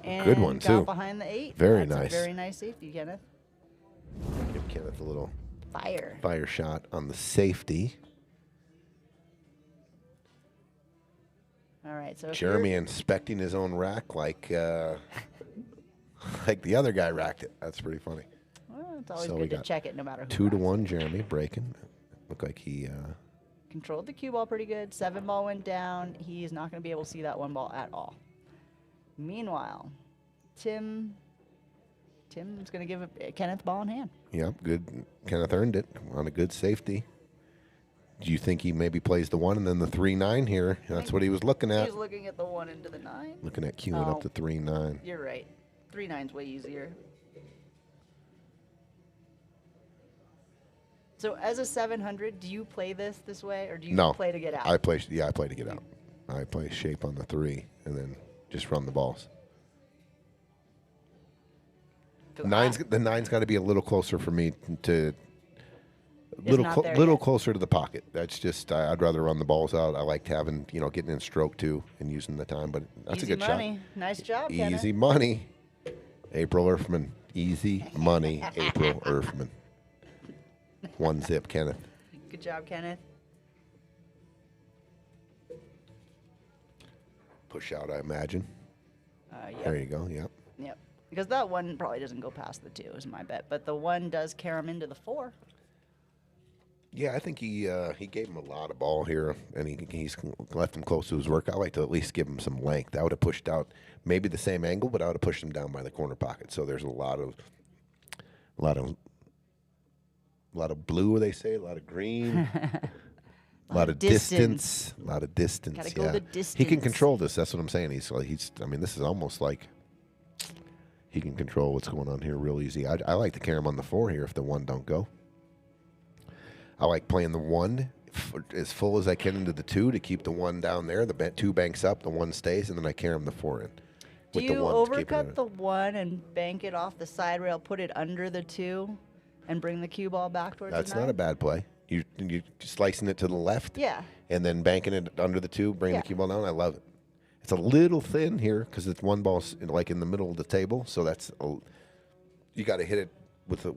And Good one, got too. behind the 8. Very That's nice. A very nice safety, Kenneth. Give Kenneth a little Fire shot on the safety. All right, so if Jeremy you're- inspecting his own rack like like the other guy racked it. That's pretty funny. Well, it's always So we good to got check it no matter who. 2 to racks 1, Jeremy breaking. Looked like he it. Controlled the cue ball pretty good. 7 ball went down. He's not going to be able to see that 1 ball at all. Meanwhile, Tim's going to give Kenneth ball in hand. Yep, good. Kenneth earned it on a good safety. Do you think he maybe plays the 1 and then the 3-9 here? That's what he was looking at. He's looking at the 1 into the 9. Looking at queuing up Oh. the 3-9. You're right. 3-9's way easier. So as a 700, do you play this way, or do you No. play to get out? I play to get out. I play shape on the 3 and then just run the balls. 'Cause The nine's got to be a little closer for me to It's not there little yet. closer to the pocket. That's just I'd rather run the balls out. I liked having getting in stroke too and using the time. But that's Easy a good money. shot. Nice job, Kenneth. Easy money. April Erfman. Easy money. April Erfman. 1 zip, Kenneth. Good job, Kenneth. Push out, I imagine. Yep. There you go. Yep. Yep. Because that 1 probably doesn't go past the 2, is my bet. But the 1 does carry him into the 4. Yeah, I think he gave him a lot of ball here, and he's left him close to his work. I like to at least give him some length. I would have pushed out maybe the same angle, but I would have pushed him down by the corner pocket. So there's a lot of blue, they say, a lot of green, a lot of distance, a lot of distance. Gotta go yeah, the he can distance. control this. That's what I'm saying. I mean, this is almost like he can control what's going on here real easy. I like to carry him on the 4 here if the 1 don't go. I like playing the 1 as full as I can into the 2 to keep the 1 down there. The 2 banks up, the 1 stays, and then I carry him the 4 in. Do with you the 1 to keep it in overcut it. the 1 and bank it off the side rail, put it under the 2, and bring the cue ball back towards That's the not 9? a bad play. You slicing it to the left, Yeah. and then banking it under the 2, bring Yeah. the cue ball down. I love it. It's a little thin here because it's 1 ball like in the middle of the table, so you got to hit it with a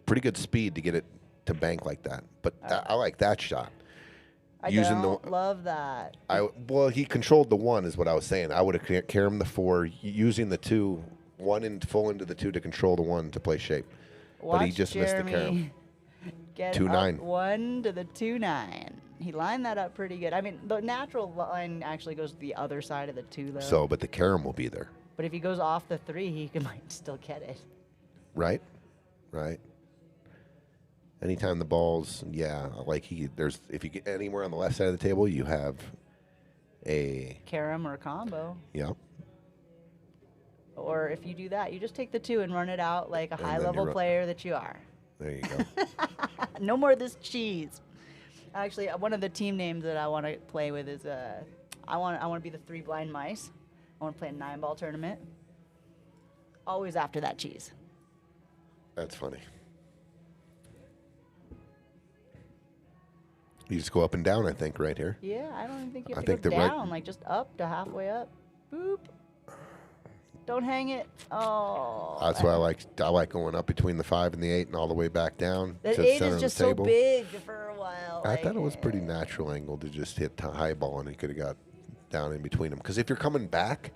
pretty good speed to get it to bank like that. But I like that shot. I Using the- don't love that. Well, he controlled the 1 is what I was saying. I would have carried him the 4, using the 2, 1 in full into the 2 to control the 1 to play shape. Watch But he just missed the carry. Jeremy get 2-9. up 1 to the 2-9. He lined that up pretty good. I mean, the natural line actually goes to the other side of the 2, though. So, but the carom will be there, But if he goes off the 3, he might still get it. right? Right. Anytime the ball's, like if you get anywhere on the left side of the table, you have a, Carom or combo. yeah. Or if you do that, you just take the 2 and run it out like a then high-level you're- player that you are. There you go. No more of this cheese. Actually, one of the team names that I want to play with is I want to be the 3 blind mice. I want to play a 9-ball tournament. Always after that cheese. That's funny. You just go up and down, I think, right here. Yeah, I don't even think you I have think to go they're right- down, like just up to halfway up. Boop. Don't hang it. Oh. That's why I like going up between the 5 and the 8 and all the way back down That to the 8 center is of just the so table. big for a while. I like, thought it was pretty natural angle to just hit the high ball, and he could have got down in between them. Because if you're coming back,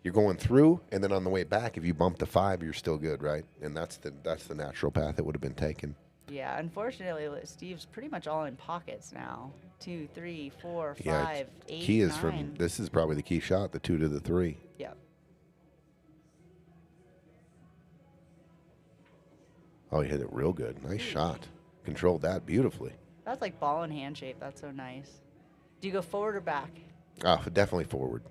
you're going through, and then on the way back, if you bump the 5, you're still good, right? And that's the natural path that would have been taken. Yeah, unfortunately, Steve's pretty much all in pockets now. 2, 3, 4, 5, Yeah, 8, key is 9. from this is probably the key shot, the 2 to the 3. Yep. Oh, he hit it real good. Nice shot. Controlled that beautifully. That's like ball and hand shape. That's so nice. Do you go forward or back? Oh, definitely forward.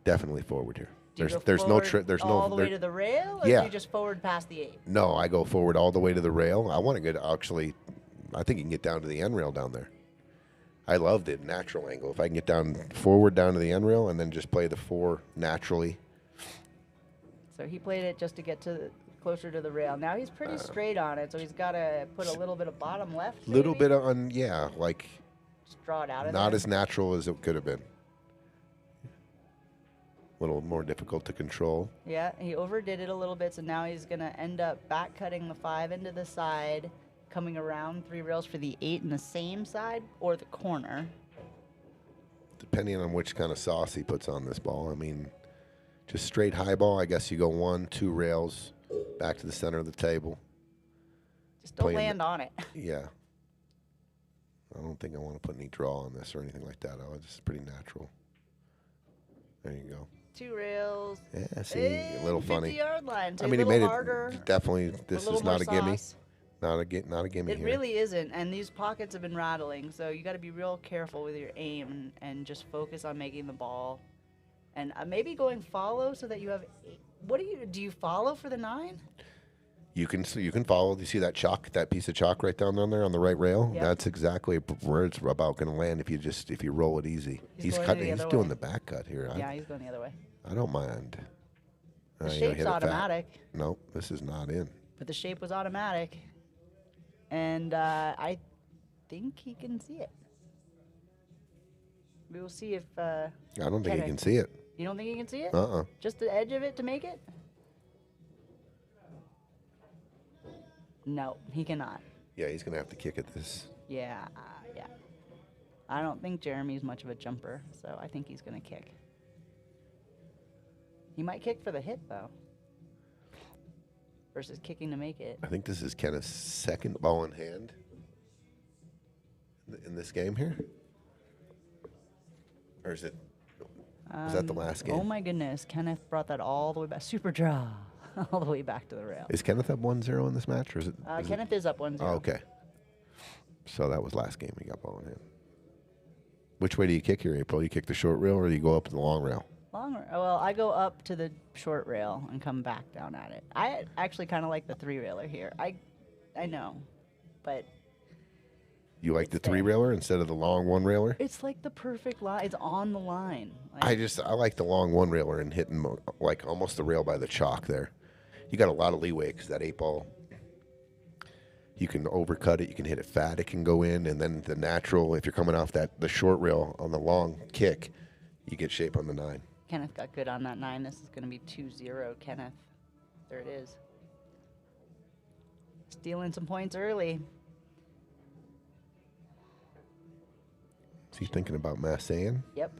Definitely forward here. Do you go There's no forward trick. There's all no the way to the rail, or Yeah. do you just forward past the 8? No, I go forward all the way to the rail. I want to get actually I think you can get down to the end rail down there. I love the natural angle. If I can get down forward down to the end rail and then just play the 4 naturally. So he played it just to get to closer to the rail. Now he's pretty straight on it, so he's got to put a little bit of bottom left. Little maybe? bit on, yeah, like Just draw it out of not there. as natural as it could have been. A little more difficult to control. Yeah, he overdid it a little bit, so now he's going to end up back cutting the 5 into the side, coming around 3 rails for the 8 in the same side or the corner. Depending on which kind of sauce he puts on this ball. I mean, just straight high ball, I guess you go 1, 2 rails, back to the center of the table. Just don't Playing land on it. Yeah. I don't think I want to put any draw on this or anything like that. Oh, this is pretty natural. There you go. 2 rails. Yeah, see, a little funny. 50-yard line. So I mean, a he little made harder, it definitely. This a little is not more a gimme. sauce. Not a gimme It here. really isn't, and these pockets have been rattling, so you got to be real careful with your aim and just focus on making the ball, and maybe going follow so that you have. What do you follow for the 9? You can follow. You see that chalk, that piece of chalk right down there on the right rail? Yep. That's exactly where it's about going to land if you roll it easy. He's going cutting. the He's other doing way. the back cut here. Yeah, he's going the other way. I don't mind. The You know, shape's hit it fat. automatic, Nope, this is not in. but the shape was automatic, and I think he can see it. We will see if. I don't think Can you I- can see it. You don't think he can see it? Uh-uh. Just the edge of it to make it? No, he cannot. Yeah, he's going to have to kick at this. Yeah. I don't think Jeremy's much of a jumper, so I think he's going to kick. He might kick for the hit, though, versus kicking to make it. I think this is Kenneth's second ball in hand in this game here. Or is it? Was that the last game? Oh, my goodness. Kenneth brought that all the way back. Super draw. All the way back to the rail. Is Kenneth up 1-0 in this match, or is it? Kenneth is up 1-0. Oh, okay. So that was last game. He got ball in hand. Which way do you kick here, April? You kick the short rail, or do you go up the long rail? Well, I go up to the short rail and come back down at it. I actually kind of like the 3-railer here. I know, but You like the It's there. 3-railer instead of the long 1-railer? it's like the perfect line. It's on the line. I like the long 1-railer and hitting like almost the rail by the chalk there. You got a lot of leeway because that 8-ball, you can overcut it, you can hit it fat, it can go in, and then the natural, if you're coming off the short rail on the long kick, you get shape on the 9. Kenneth got good on that 9. This is going to be 2-0, Kenneth. There it is. Stealing some points early. Is he thinking about Massain? Yep.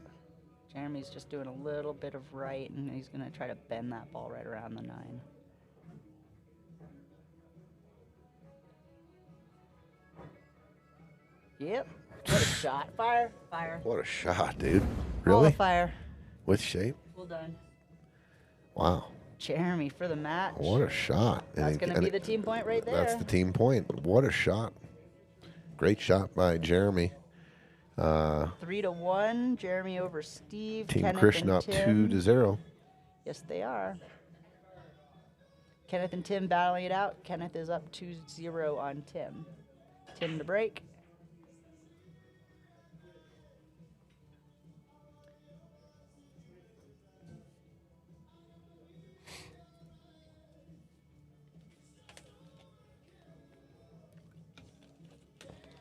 Jeremy's just doing a little bit of right, and he's going to try to bend that ball right around the 9. Yep. What a shot. Fire. Fire. What a shot, dude. All Really? the fire. With shape? Well done. Wow. Jeremy for the match. What a shot. That's going to be the team point right there. That's the team point. What a shot. Great shot by Jeremy. 3-1. Jeremy over Steve. Team Kenneth Krishna and up Tim. 2-0. Yes, they are. Kenneth and Tim battling it out. Kenneth is up 2-0 on Tim. Tim to break.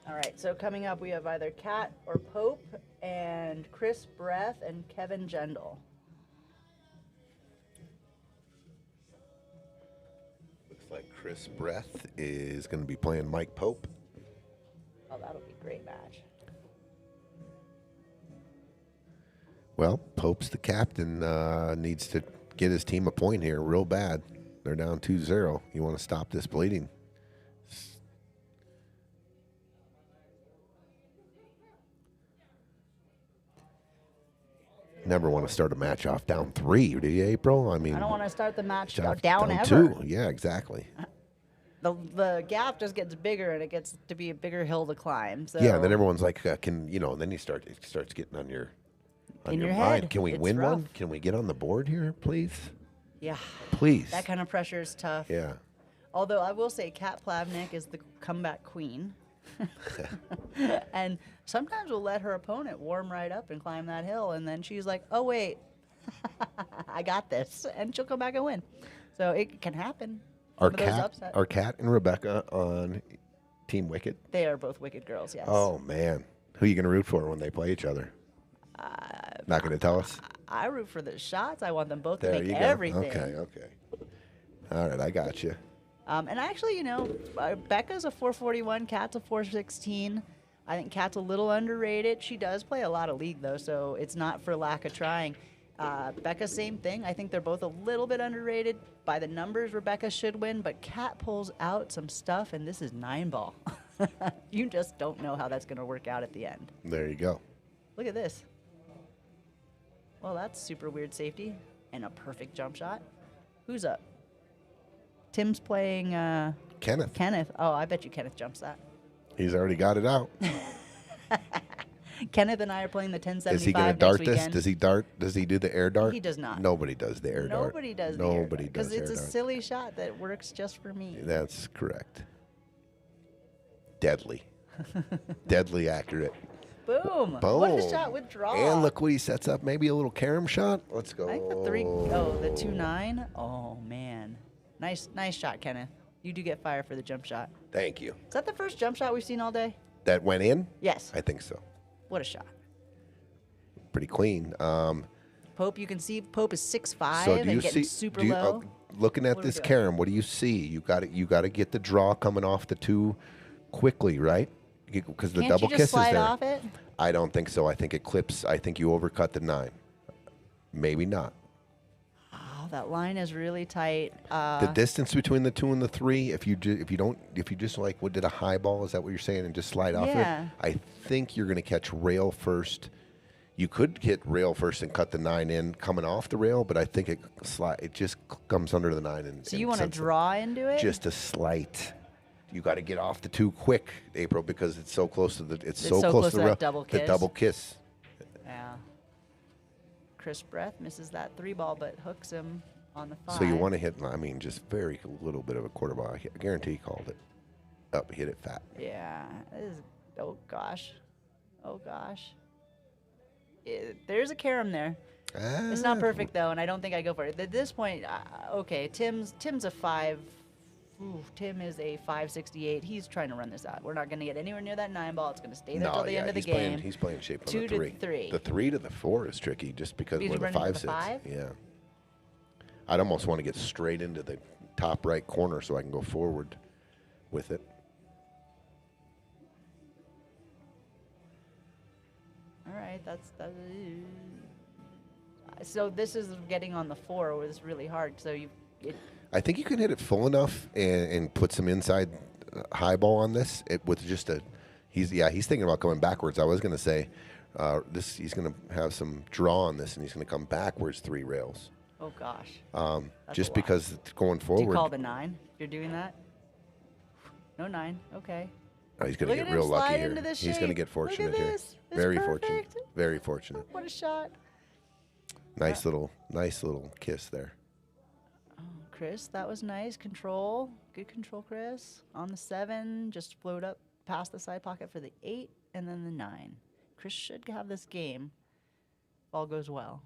All right, so coming up, we have either Kat or Pope and Chris Breath and Kevin Gendel. Looks like Chris Breath is going to be playing Mike Pope. Oh, that'll be a great match. Well, Pope's the captain. Needs to get his team a point here real bad. They're down 2-0. You want to stop this bleeding. Never want to start a match off down 3, do you, April? I mean, I don't want to start the match down down ever. 2. Yeah, exactly. The gap just gets bigger, and it gets to be a bigger hill to climb. So Yeah, and then everyone's like, and then it starts getting on your In your mind. head. Can we It's win one? rough. Can we get on the board here, please? yeah, Please. that kind of pressure is tough. Yeah. Although I will say, Kat Plavnik is the comeback queen. And sometimes we'll let her opponent warm right up and climb that hill, and then she's like, oh, wait, I got this, and she'll come back and win. So it can happen. Are Some of those upsets. Kat and Rebecca on Team Wicked? They are both Wicked girls, yes. Oh, man. Who are you going to root for when they play each other? Not going to tell us? I root for the shots. I want them both to There make you go. everything. Okay. All right, I got you. And actually, you know, Becca's a 441, Kat's a 416. I think Kat's a little underrated. She does play a lot of league, though, so it's not for lack of trying. Becca, same thing. I think they're both a little bit underrated. By the numbers, Rebecca should win, but Kat pulls out some stuff, and this is 9-ball. You just don't know how that's going to work out at the end. There you go. Look at this. Well, that's super weird safety and a perfect jump shot. Who's up? Tim's playing Kenneth. Kenneth. Oh, I bet you Kenneth jumps that. He's already got it out. Kenneth and I are playing the 1075 Is he going to next dart this? weekend. Does he dart? Does he do the air dart? He does not. Nobody does the air dart. Nobody does Nobody does because it's air a dart. silly shot that works just for me. That's correct. Deadly. Deadly accurate. Boom. Boom. What a shot with draw. And look what he sets up. Maybe a little carom shot. Let's go. I think the 2-9. Oh, man. Nice shot, Kenneth. You do get fire for the jump shot. Thank you. Is that the first jump shot we've seen all day? That went in? Yes. I think so. What a shot. Pretty clean. Pope, you can see Pope is 6'5" So do you and getting see? super low. Looking at What are we this doing? carom, what do you see? You got to get the draw coming off the 2 quickly, right? Because the Can't double you kiss just slide is there. off it? I don't think so. I think it clips. I think you overcut the 9. Maybe not. Oh, that line is really tight. The distance between the 2 and the 3, if you just like what did a high ball, is that what you're saying, and just slide off Yeah. it? I think you're going to catch rail first. You could hit rail first and cut the 9 in coming off the rail, but I think it just comes under the 9 and. So you want to draw into it? Just a slight. You got to get off the 2 quick, April, because it's so close to the. It's so so close close to to the that rail. double The kiss. double kiss. Yeah. Chris Breath misses that 3-ball, but hooks him on the 5. So you want to hit. I mean, just very little bit of a quarter ball. I guarantee he called it. Up, hit it fat. Yeah. Oh gosh. There's a carom there. It's not perfect though, and I don't think I go for it. At this point, okay, Tim's a 5. Ooh, Tim is a 568. He's trying to run this out. We're not going to get anywhere near that 9-ball. It's going to stay there till the end of the game. He's playing shape on 2 the to 3. 3. The 3 to the 4 is tricky just because Because where you the run 5 into sits. the 5? Yeah. I'd almost want to get straight into the top right corner so I can go forward with it. All right, so this is getting on the 4 was really hard. So I think you can hit it full enough and put some inside high ball on this with just a. He's thinking about coming backwards. I was going to say he's going to have some draw on this and he's going to come backwards 3 rails. oh gosh. Just a lot. because it's going Do forward. you call the 9? If you're doing that? No 9. Okay. Oh, he's going to Look get at him real lucky slide here. into this He's going to shape. get Look at fortunate here. this. It's Very perfect. fortunate. Very fortunate. What a shot. Nice little kiss there. Oh, Chris, that was nice. Control. Good control, Chris. On the 7, just float up past the side pocket for the 8 and then the 9. Chris should have this game if all goes well.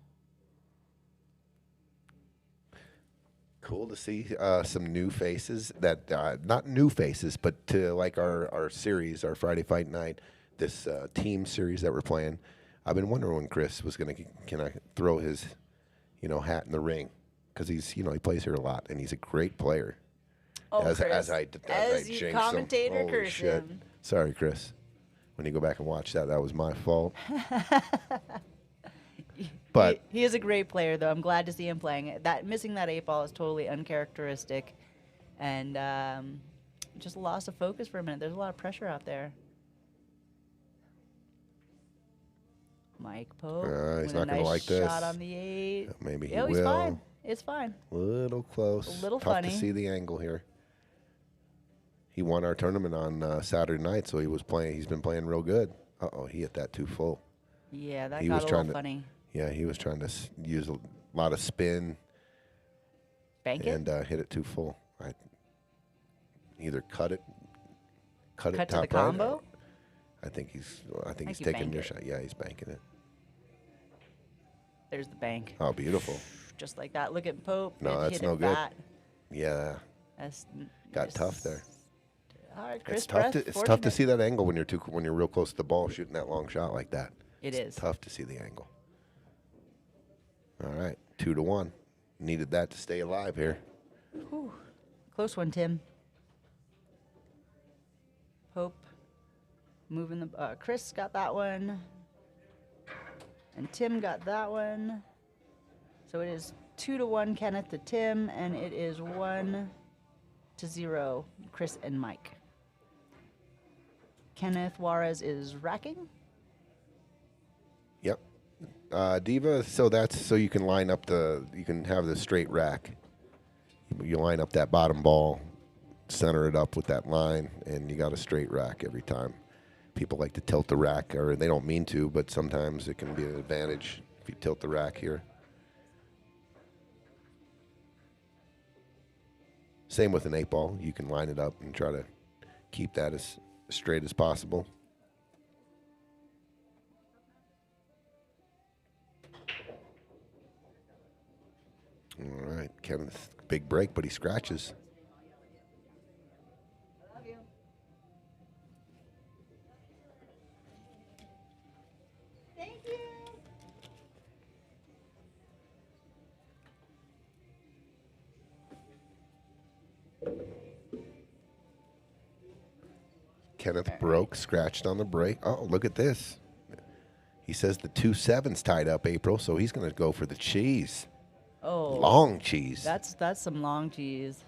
Cool to see some new faces that not new faces, but to like our series, our Friday Fight Night, this team series that we're playing. I've been wondering when Chris was can I throw his, hat in the ring, because he plays here a lot and he's a great player. Oh, as Chris, I as jinxed you him. commentator Holy curse shit. him. Sorry, Chris. When you go back and watch that was my fault. But he is a great player, though. I'm glad to see him playing. Missing that 8-ball is totally uncharacteristic, and just a loss of focus for a minute. There's a lot of pressure out there. Mike Pope he's with not a gonna nice like this. shot on the 8. maybe he Oh, will. he's fine. It's fine. Little close. A little Tough funny. to see the angle here. He won our tournament on Saturday night, so he's been playing real good. Uh-oh, he hit that too full. Yeah, that He got was a trying little to- funny. Yeah, he was trying to use a lot of spin Bank and it? hit it too full. I either cut it cut it Cut to top the combo? right. I think he's you taking bank your it. shot. Yeah, he's banking it. There's the bank. Oh, beautiful. Just like that. Look at Pope. No, It that's hit no it good. fat. Yeah, That's got tough there. All right, Chris It's tough. Breath, It's tough to fortunate. see that angle when you're real close to the ball, shooting that long shot like that. It It's is. tough to see the angle. All right, 2-1. Needed that to stay alive here. Whew. Close one, Tim. Pope moving the. Chris got that one. And Tim got that one. So it is 2-1 Kenneth to Tim, and it is 1-0 Chris and Mike. Kenneth Juarez is racking. Yep. Diva, so you can line up you can have the straight rack. You line up that bottom ball, center it up with that line, and you got a straight rack every time. People like to tilt the rack, or they don't mean to, but sometimes it can be an advantage if you tilt the rack here. Same with an 8-ball. You can line it up and try to keep that as straight as possible. All right, Kenneth, big break, but he scratches. Love you. Thank you. Kenneth broke, scratched on the break. Oh, look at this. He says the 2-7's tied up, April, so he's going to go for the cheese. Oh, Long cheese. that's some long cheese.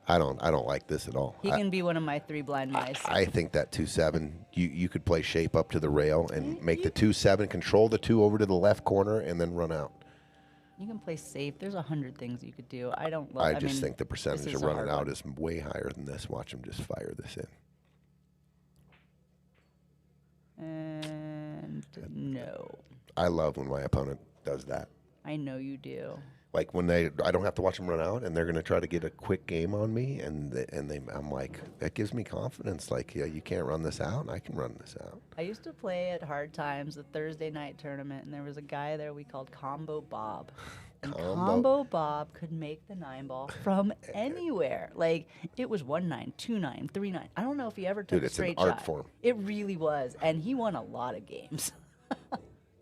I don't like this at all. He can be one of my 3 blind mice. I think that 2-7, you could play shape up to the rail and make the 2-7, control the 2 over to the left corner, and then run out. You can play safe. There's 100 things you could do. I don't. I mean, think the this percentage is of a running hard out one. is way higher than this. Watch him just fire this in. And no, I love when my opponent does that. I know you do. Like when I don't have to watch them run out, and they're going to try to get a quick game on me, I'm like, that gives me confidence. Like, yeah, you can't run this out, and I can run this out. I used to play at Hard Times, the Thursday night tournament, and there was a guy there we called Combo Bob. And Combo Bob could make the 9-ball from anywhere. Like, it was 1-9, 2-9, 3-9. I don't know if he ever took Dude, a it's an straight art shot. form. It really was, and he won a lot of games.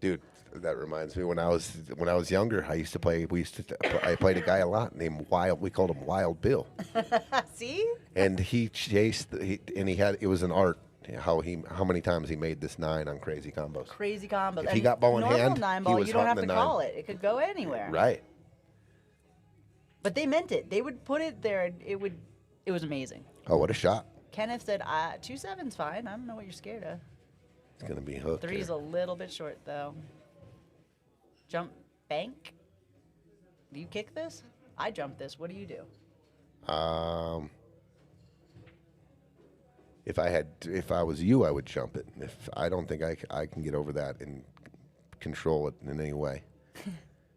Dude, that reminds me when I was younger, I played a guy a lot named Wild. We called him Wild Bill. See? And he chased. It was an art. How many times he made this 9 on crazy combos. Crazy combos. If he got ball in hand, normal 9 he ball, was you don't have hunting to the 9. call it. It could go anywhere. Right. But they meant it. They would put it there. It was amazing. Oh, what a shot! Kenneth said, 2-7's fine. I don't know what you're scared of. It's gonna be hooked. 3's here. a little bit short, though. Jump bank. Do you kick this? I jump this. What do you do? If I was you, I would jump it. I don't think I can get over that and control it in any way.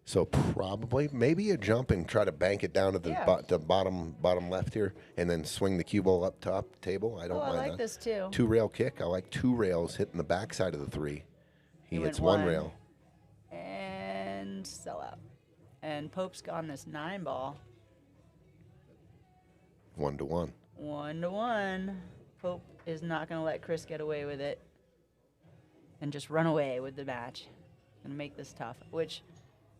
So probably maybe a jump and try to bank it down to the bottom left here, and then swing the cue ball up top table. I don't mind I like that. this too. 2 rail kick. I like 2 rails hitting the backside of the 3. He went hits 1 1. rail. And sell out. And Pope's on this 9-ball. 1-1. 1-1. Pope is not going to let Chris get away with it and just run away with the match and make this tough, which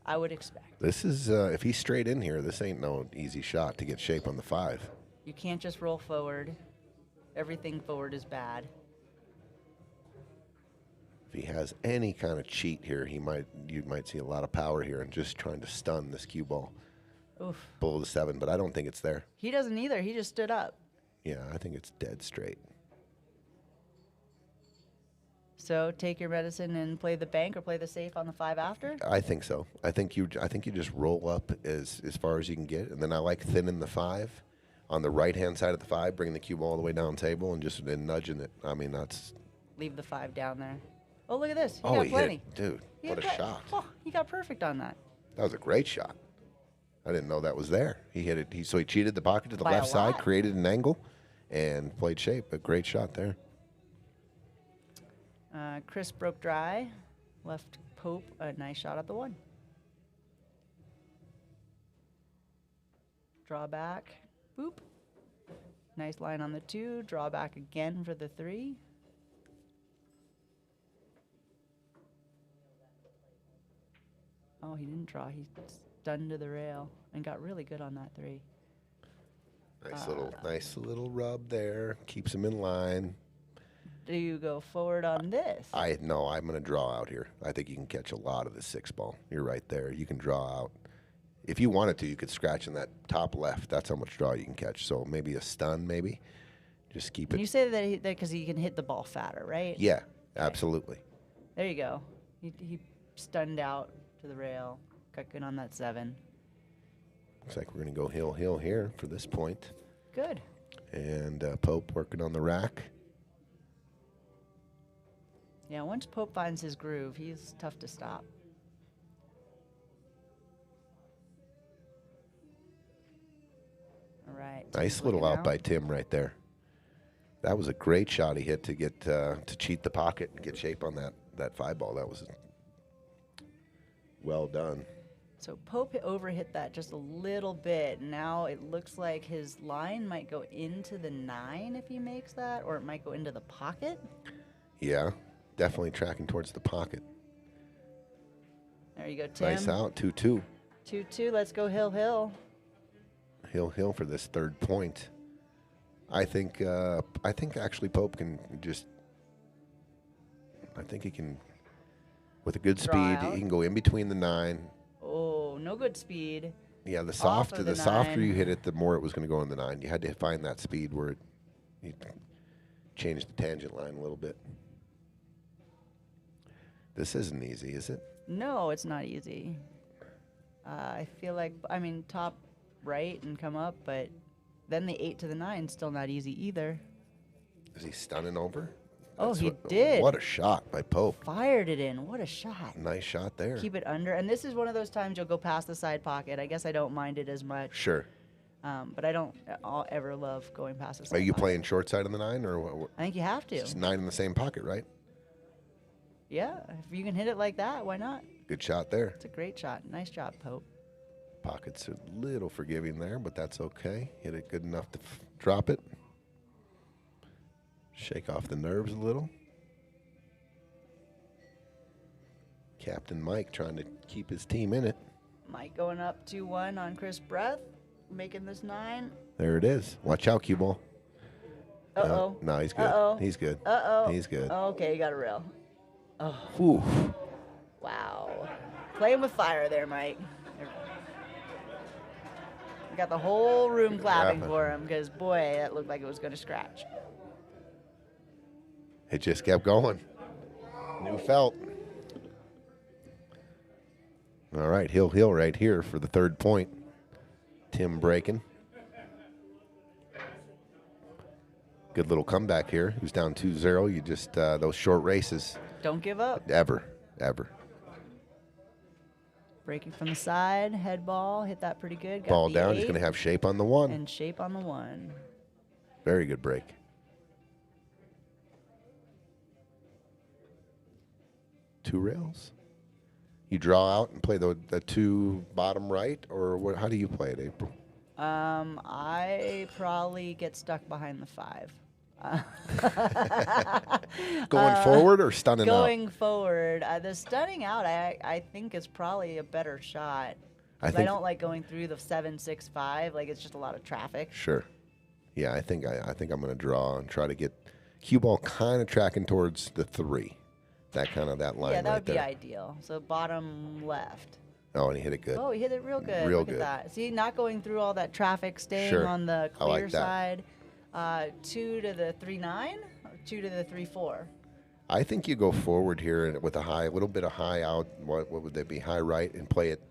I would expect. This is if he's straight in here, this ain't no easy shot to get shape on the 5. You can't just roll forward. Everything forward is bad. If he has any kind of cheat here, you might see a lot of power here and just trying to stun this cue ball. Oof. Below the 7, but I don't think it's there. He doesn't either. He just stood up. Yeah, I think it's dead straight. So take your medicine and play the bank or play the safe on the 5 after? I think so. I think you just roll up as far as you can get, and then I like thinning the 5 on the right-hand side of the 5, bringing the cue ball all the way down table and just nudging it. I mean, that's... Leave the 5 down there. Oh, look at this. He Oh, got he plenty. hit it. Dude, He what a got shot. Oh, he got perfect on that. That was a great shot. I didn't know that was there. He hit it. So he cheated the pocket to the By a left side, lot. created an angle, and played shape. A great shot there. Chris broke dry, left Pope a nice shot at the 1. Draw back, boop. Nice line on the 2, draw back again for the 3. Oh, he didn't draw, he stunned to the rail and got really good on that 3. Nice little rub there. Keeps him in line. Do you go forward on this? No, I'm going to draw out here. I think you can catch a lot of the 6 ball. You're right there. You can draw out. If you wanted to, you could scratch in that top left. That's how much draw you can catch. So maybe a stun, maybe. Just keep it. And you say that because he can hit the ball fatter, right? Yeah, absolutely. There you go. He stunned out to the rail. Got good on that 7. Looks like we're going to go hill here for this point. Good. And Pope working on the rack. Yeah, once Pope finds his groove, he's tough to stop. All right. Nice little out by Tim right there. That was a great shot he hit to get to cheat the pocket and get shape on that 5 ball. That was well done. So Pope overhit that just a little bit. Now it looks like his line might go into the 9 if he makes that, or it might go into the pocket. Yeah, definitely tracking towards the pocket. There you go, Tim. Nice out, 2-2. 2-2, let's go hill. Hill for this 3rd point. I think actually Pope can just. I think he can, with a good Draw speed, out. he can go in between the 9. Oh, no good speed. Yeah, the Off softer of the the softer 9. you hit it, the more it was going to go in the 9. You had to find that speed where you change the tangent line a little bit. This isn't easy, is it? No, it's not easy. I feel like, top right and come up, but then the 8 to the 9 still not easy either. Is he stunning over? Oh, he did. What a shot by Pope. Fired it in. What a shot. Nice shot there. Keep it under. And this is one of those times you'll go past the side pocket. I guess I don't mind it as much. Sure. But I don't ever love going past the side Are you pocket. playing short side on the 9 or what? I think you have to. It's 9 in the same pocket, right? Yeah, if you can hit it like that, why not? Good shot there. It's a great shot. Nice job, Pope. Pockets are a little forgiving there, but that's okay. Hit it good enough to drop it. Shake off the nerves a little. Captain Mike trying to keep his team in it. Mike going up 2-1 on Chris Breath, making this 9. There it is. Watch out, cue ball. Uh-oh. No, he's good. Uh-oh. He's good. Uh-oh. He's good. Okay, you got a rail. Whew. Wow. Playing with fire there, Mike. Got the whole room clapping for him because, boy, that looked like it was going to scratch. It just kept going. New felt. All right, hill right here for the 3rd point. Tim breaking. Good little comeback here. He was down 2-0. You just, those short races. Don't give up. Ever. Breaking from the side, head ball, hit that pretty good. Got Ball the down. He's 8 going to have shape on the 1. and shape on the 1. Very good break. Two rails. You draw out and play the 2 bottom right, or what? How do you play it, April? I probably get stuck behind the 5. Going forward or stunning out? Going forward. The stunning out, I think, is probably a better shot. I don't like going through the 7-6-5. Like, it's just a lot of traffic. Sure. Yeah, I think I'm going to draw and try to get cue ball kind of tracking towards the 3. That line. Yeah, that right would be there. ideal. So bottom left. Oh, and he hit it good. Oh, he hit it real good. Real Look good. at that. See, not going through all that traffic, staying Sure. on the I like clear that. side. 2 to the 3-9 or 2 to the 3-4? I think you go forward here and with a little bit of high out. What would that be? High right and play it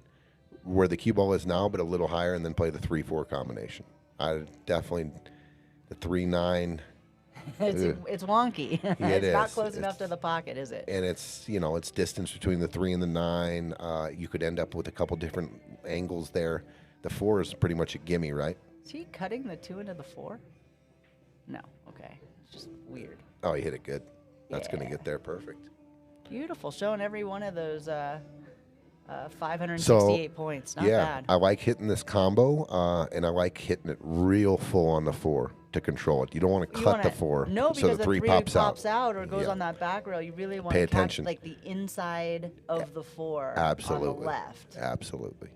where the cue ball is now, but a little higher, and then play the 3-4 combination. I definitely the 3-9. It's wonky. It's not close enough to the pocket, is it? And it's it's distance between the 3 and the 9. You could end up with a couple different angles there. The 4 is pretty much a gimme, right? Is he cutting the 2 into the 4? No. Okay. It's just weird. Oh, he hit it good. That's going to Yeah. get there perfect. Beautiful. Showing every one of those 568 points. Not bad. I like hitting this combo, and I like hitting it real full on the 4 to control it. You don't want to You cut wanna- the 4 No, so because the 3 pops pops out or goes Yeah. on that back rail. You really want Pay to catch attention. like the inside of the 4 Absolutely. on the left. Absolutely.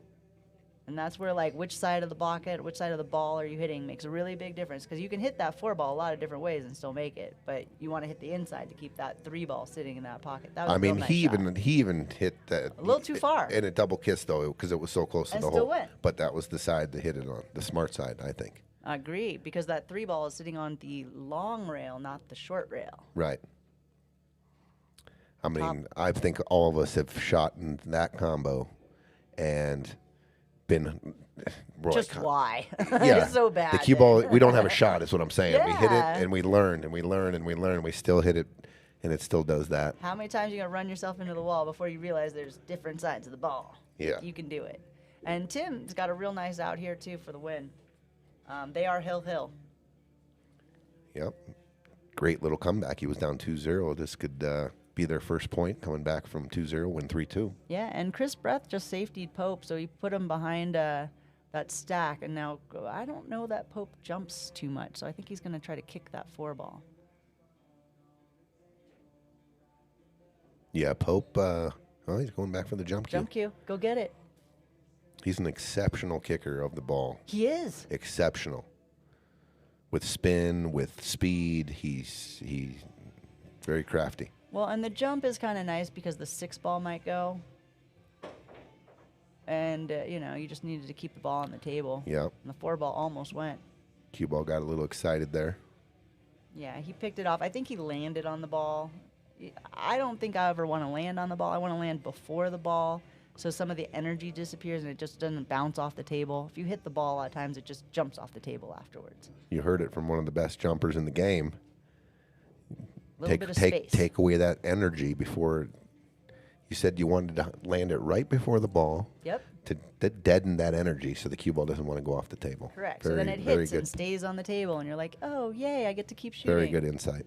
And that's where like which side of the bucket, which side of the ball are you hitting makes a really big difference because you can hit that 4 ball a lot of different ways and still make it, but you want to hit the inside to keep that 3 ball sitting in that pocket. That was I a real mean, nice he shot. even hit that A little too far. and a double kiss though because it was so close to And the still hole. went. But that was the side to hit it on, the smart side, I think. I agree because that 3 ball is sitting on the long rail, not the short rail. Right. I mean, I think all of us have shot in that combo and been Just why? Yeah, It's so bad. The cue ball, we don't have a shot, is what I'm saying. We hit it Yeah. and we learn and we learn and we learn and we still hit it and it still does that. How many times you gonna run yourself into the wall before you realize there's different sides of the ball? Yeah. You can do it. And Tim's got a real nice out here too for the win. They are hill. Yep. Great little comeback. He was down 2-0. This could be their first point coming back from 2-0, win 3-2. Yeah, and Chris Breath just safetied Pope, so he put him behind that stack. And now I don't know that Pope jumps too much, so I think he's gonna try to kick that 4 ball. Yeah, Pope, he's going back for the jump cue. Jump cue, go get it. He's an exceptional kicker of the ball. He is. Exceptional. With spin, with speed, he's very crafty. Well, and the jump is kind of nice because the 6 ball might go. And, you just needed to keep the ball on the table. Yep. And the 4 ball almost went. Cue ball got a little excited there. Yeah, he picked it off. I think he landed on the ball. I don't think I ever want to land on the ball. I want to land before the ball so some of the energy disappears and it just doesn't bounce off the table. If you hit the ball, a lot of times it just jumps off the table afterwards. You heard it from one of the best jumpers in the game. A little bit of space. Take away that energy before. You said you wanted to land it right before the ball. Yep. To deaden that energy so the cue ball doesn't want to go off the table. Correct. Very, so then it very hits good. and stays on the table, and you're like, oh, yay, I get to keep shooting. Very good insight.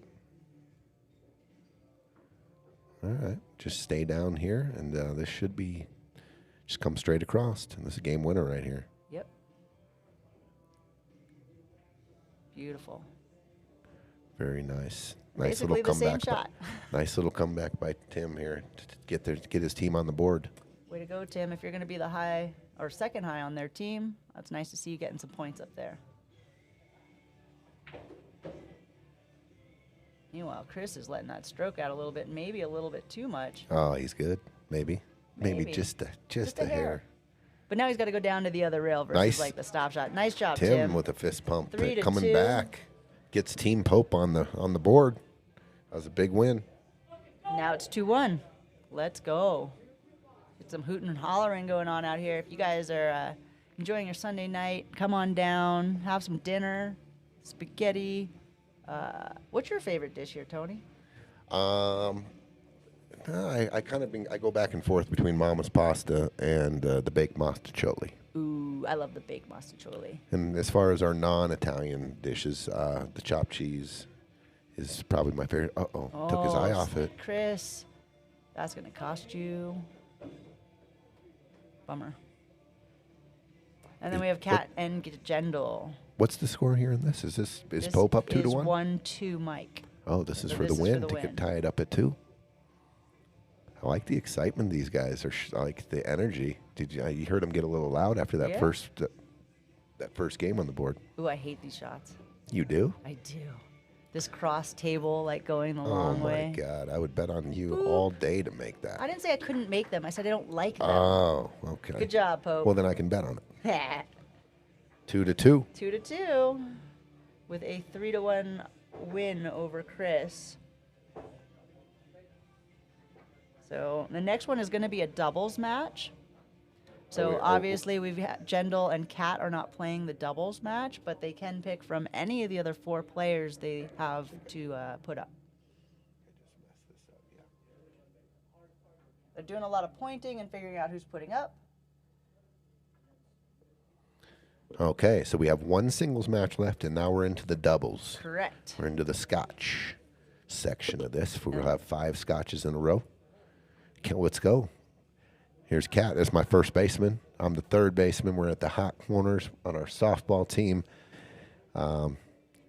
All right. Just stay down here, and this should be just come straight across. And this is a game winner right here. Yep. Beautiful. Very nice. Nice Basically little the same comeback. shot. Nice little comeback by Tim here to get his team on the board. Way to go, Tim. If you're going to be the high or second high on their team, that's nice to see you getting some points up there. Meanwhile, Chris is letting that stroke out a little bit, maybe a little bit too much. Oh, he's good. Maybe Maybe. just a a hair. hair. But now he's got to go down to the other rail versus Nice. like the stop shot. Nice job, Tim Tim. with a fist pump, 3-2. coming back, gets Team Pope on the board. That was a big win. Now it's 2-1. Let's go. Get some hooting and hollering going on out here. If you guys are enjoying your Sunday night, come on down, have some dinner, spaghetti. What's your favorite dish here, Tony? I go back and forth between Mama's pasta and the baked mostaccioli. Ooh, I love the baked mostaccioli. And as far as our non-Italian dishes, the chopped cheese is probably my favorite. Took his eye off it. Chris, that's going to cost you. Bummer. And then we have Kat and Gendel. What's the score here in this? Is Pope up 2-1? This is 1-2, Mike. Oh, this is So for this the is for win the to win. tie it up at 2. I like the excitement these guys are. I like the energy. Did you heard them get a little loud after that Yeah. first game on the board? Ooh, I hate these shots. You do? I do. This cross table, like going the Oh long my way. God! I would bet on you all day to make that. I didn't say I couldn't make them. I said I don't like them. Oh, okay. Good job, Pope. Well, then I can bet on it. 2-2. 2-2 with a 3-1 win over Chris. So the next one is going to be a doubles match. So obviously we've had Gendel and Kat are not playing the doubles match, but they can pick from any of the other 4 players they have to put up. They're doing a lot of pointing and figuring out who's putting up. Okay, so we have one singles match left, and now we're into the doubles. Correct. We're into the Scotch section of this. We'll have 5 Scotches in a row. Okay, let's go. Here's Kat. That's my first baseman. I'm the third baseman. We're at the hot corners on our softball team.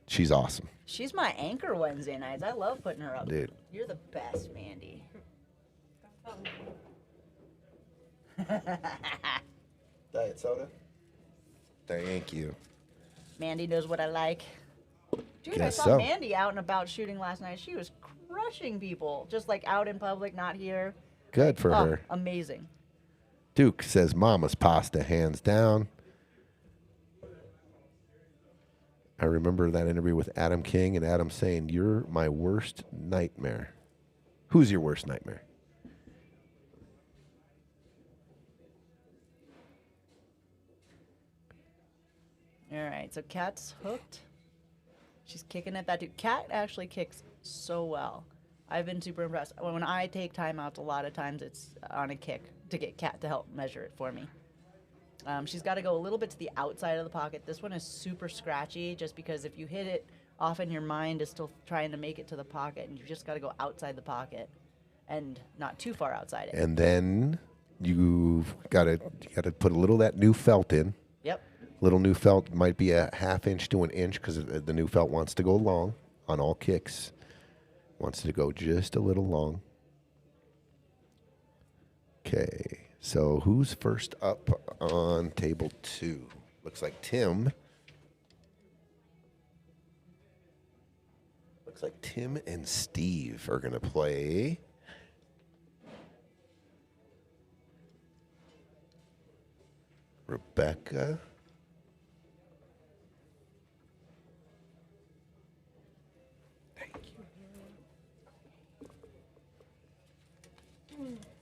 She's awesome. She's my anchor Wednesday nights. I love putting her up. Dude. You're the best, Mandy. Diet soda? Thank you. Mandy knows what I like. Dude, I Guess saw so. Mandy out and about shooting last night. She was crushing people, just like out in public, not here. Good for Oh, her. amazing. Duke says Mama's pasta, hands down. I remember that interview with Adam King and Adam saying, "You're my worst nightmare." Who's your worst nightmare? All right, so Kat's hooked. She's kicking at that dude. Kat actually kicks so well. I've been super impressed. When I take timeouts, a lot of times it's on a kick to get Kat to help measure it for me. She's got to go a little bit to the outside of the pocket. This one is super scratchy just because if you hit it, often your mind is still trying to make it to the pocket, and you just got to go outside the pocket and not too far outside it. And then you've got to put a little of that new felt in. Yep. Little new felt might be a ½ inch to an inch because the new felt wants to go long on all kicks. Wants to go just a little long. Okay, so who's first up on table 2? Looks like Tim. Looks like Tim and Steve are going to play. Rebecca.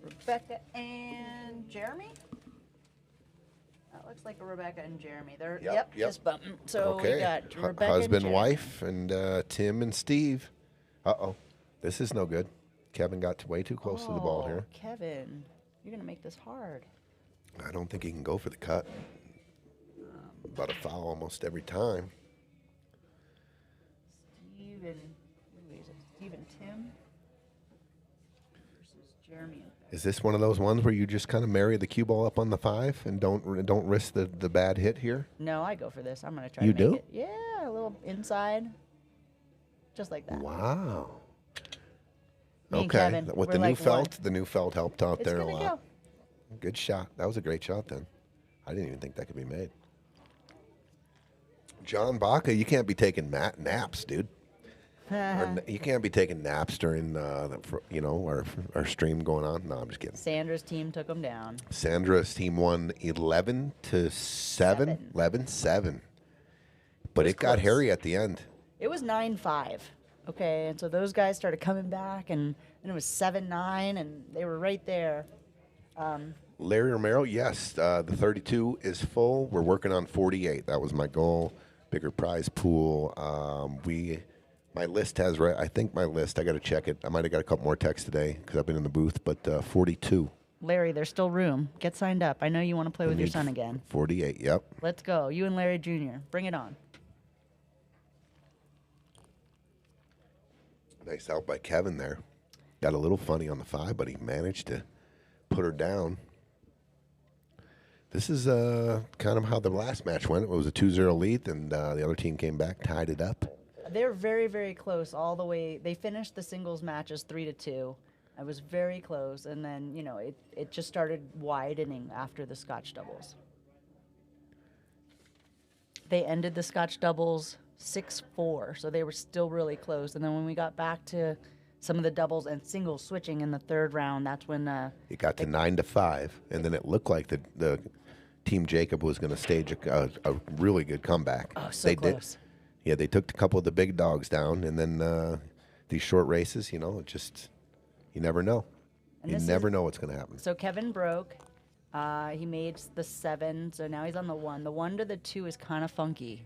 Rebecca and Jeremy? That looks like a Rebecca and Jeremy. They're Yep. just bumping. So we got Rebecca Husband, and Jeremy. wife, and Tim and Steve. Uh-oh. This is no good. Kevin got way too close to the ball here. Kevin, you're going to make this hard. I don't think he can go for the cut. About a foul almost every time. Steve and, who is it? Steve and Tim versus Jeremy and Becca. Is this one of those ones where you just kind of marry the cue ball up on the 5 and don't risk the bad hit here? No, I go for this. I'm going to try You to make do? it. Yeah, a little inside. Just like that. Wow. Me and Okay. Kevin, With we're the new like felt, one. the new felt helped out It's there a gonna lot. go. Good shot. That was a great shot then. I didn't even think that could be made. John Baca, you can't be taking naps, dude. You can't be taking naps during, our stream going on. No, I'm just kidding. Sandra's team took them down. Sandra's team won 11-7. 11-7. But it got close. hairy at the end. It was 9-5. Okay, and so those guys started coming back, and then it was 7-9, and they were right there. Larry Romero, yes, the 32 is full. We're working on 48. That was my goal. Bigger prize pool. My list has, I think my list, I got to check it. I might have got a couple more texts today because I've been in the booth, but 42. Larry, there's still room. Get signed up. I know you want to play with your Need son again. 48, yep. Let's go. You and Larry Jr. Bring it on. Nice out by Kevin there. Got a little funny on the 5, but he managed to put her down. This is kind of how the last match went. It was a 2-0 lead, and the other team came back, tied it up. They're very, very close all the way. They finished the singles matches 3-2. I was very close, and then, it just started widening after the Scotch doubles. They ended the Scotch doubles 6-4, so they were still really close. And then when we got back to some of the doubles and singles switching in the third round, that's when It got to 9-5, and then it looked like the Team Jacob was going to stage a really good comeback. Oh, so they close. Yeah, they took a couple of the big dogs down, and then these short races, it just, you never know. And You this never is- know what's going to happen. So Kevin broke. He made the 7, so now he's on the 1. The 1 to the 2 is kind of funky.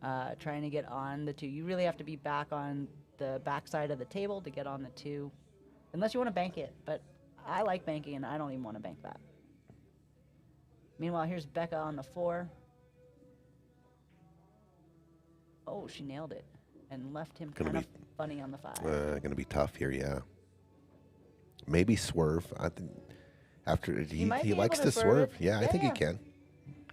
Trying to get on the 2. You really have to be back on the back side of the table to get on the 2. Unless you want to bank it. But I like banking, and I don't even want to bank that. Meanwhile, here's Becca on the 4. Oh, she nailed it and left him kind of funny on the 5. Gonna be tough here, yeah. Maybe swerve. I think after he likes to swerve. Yeah, I think he can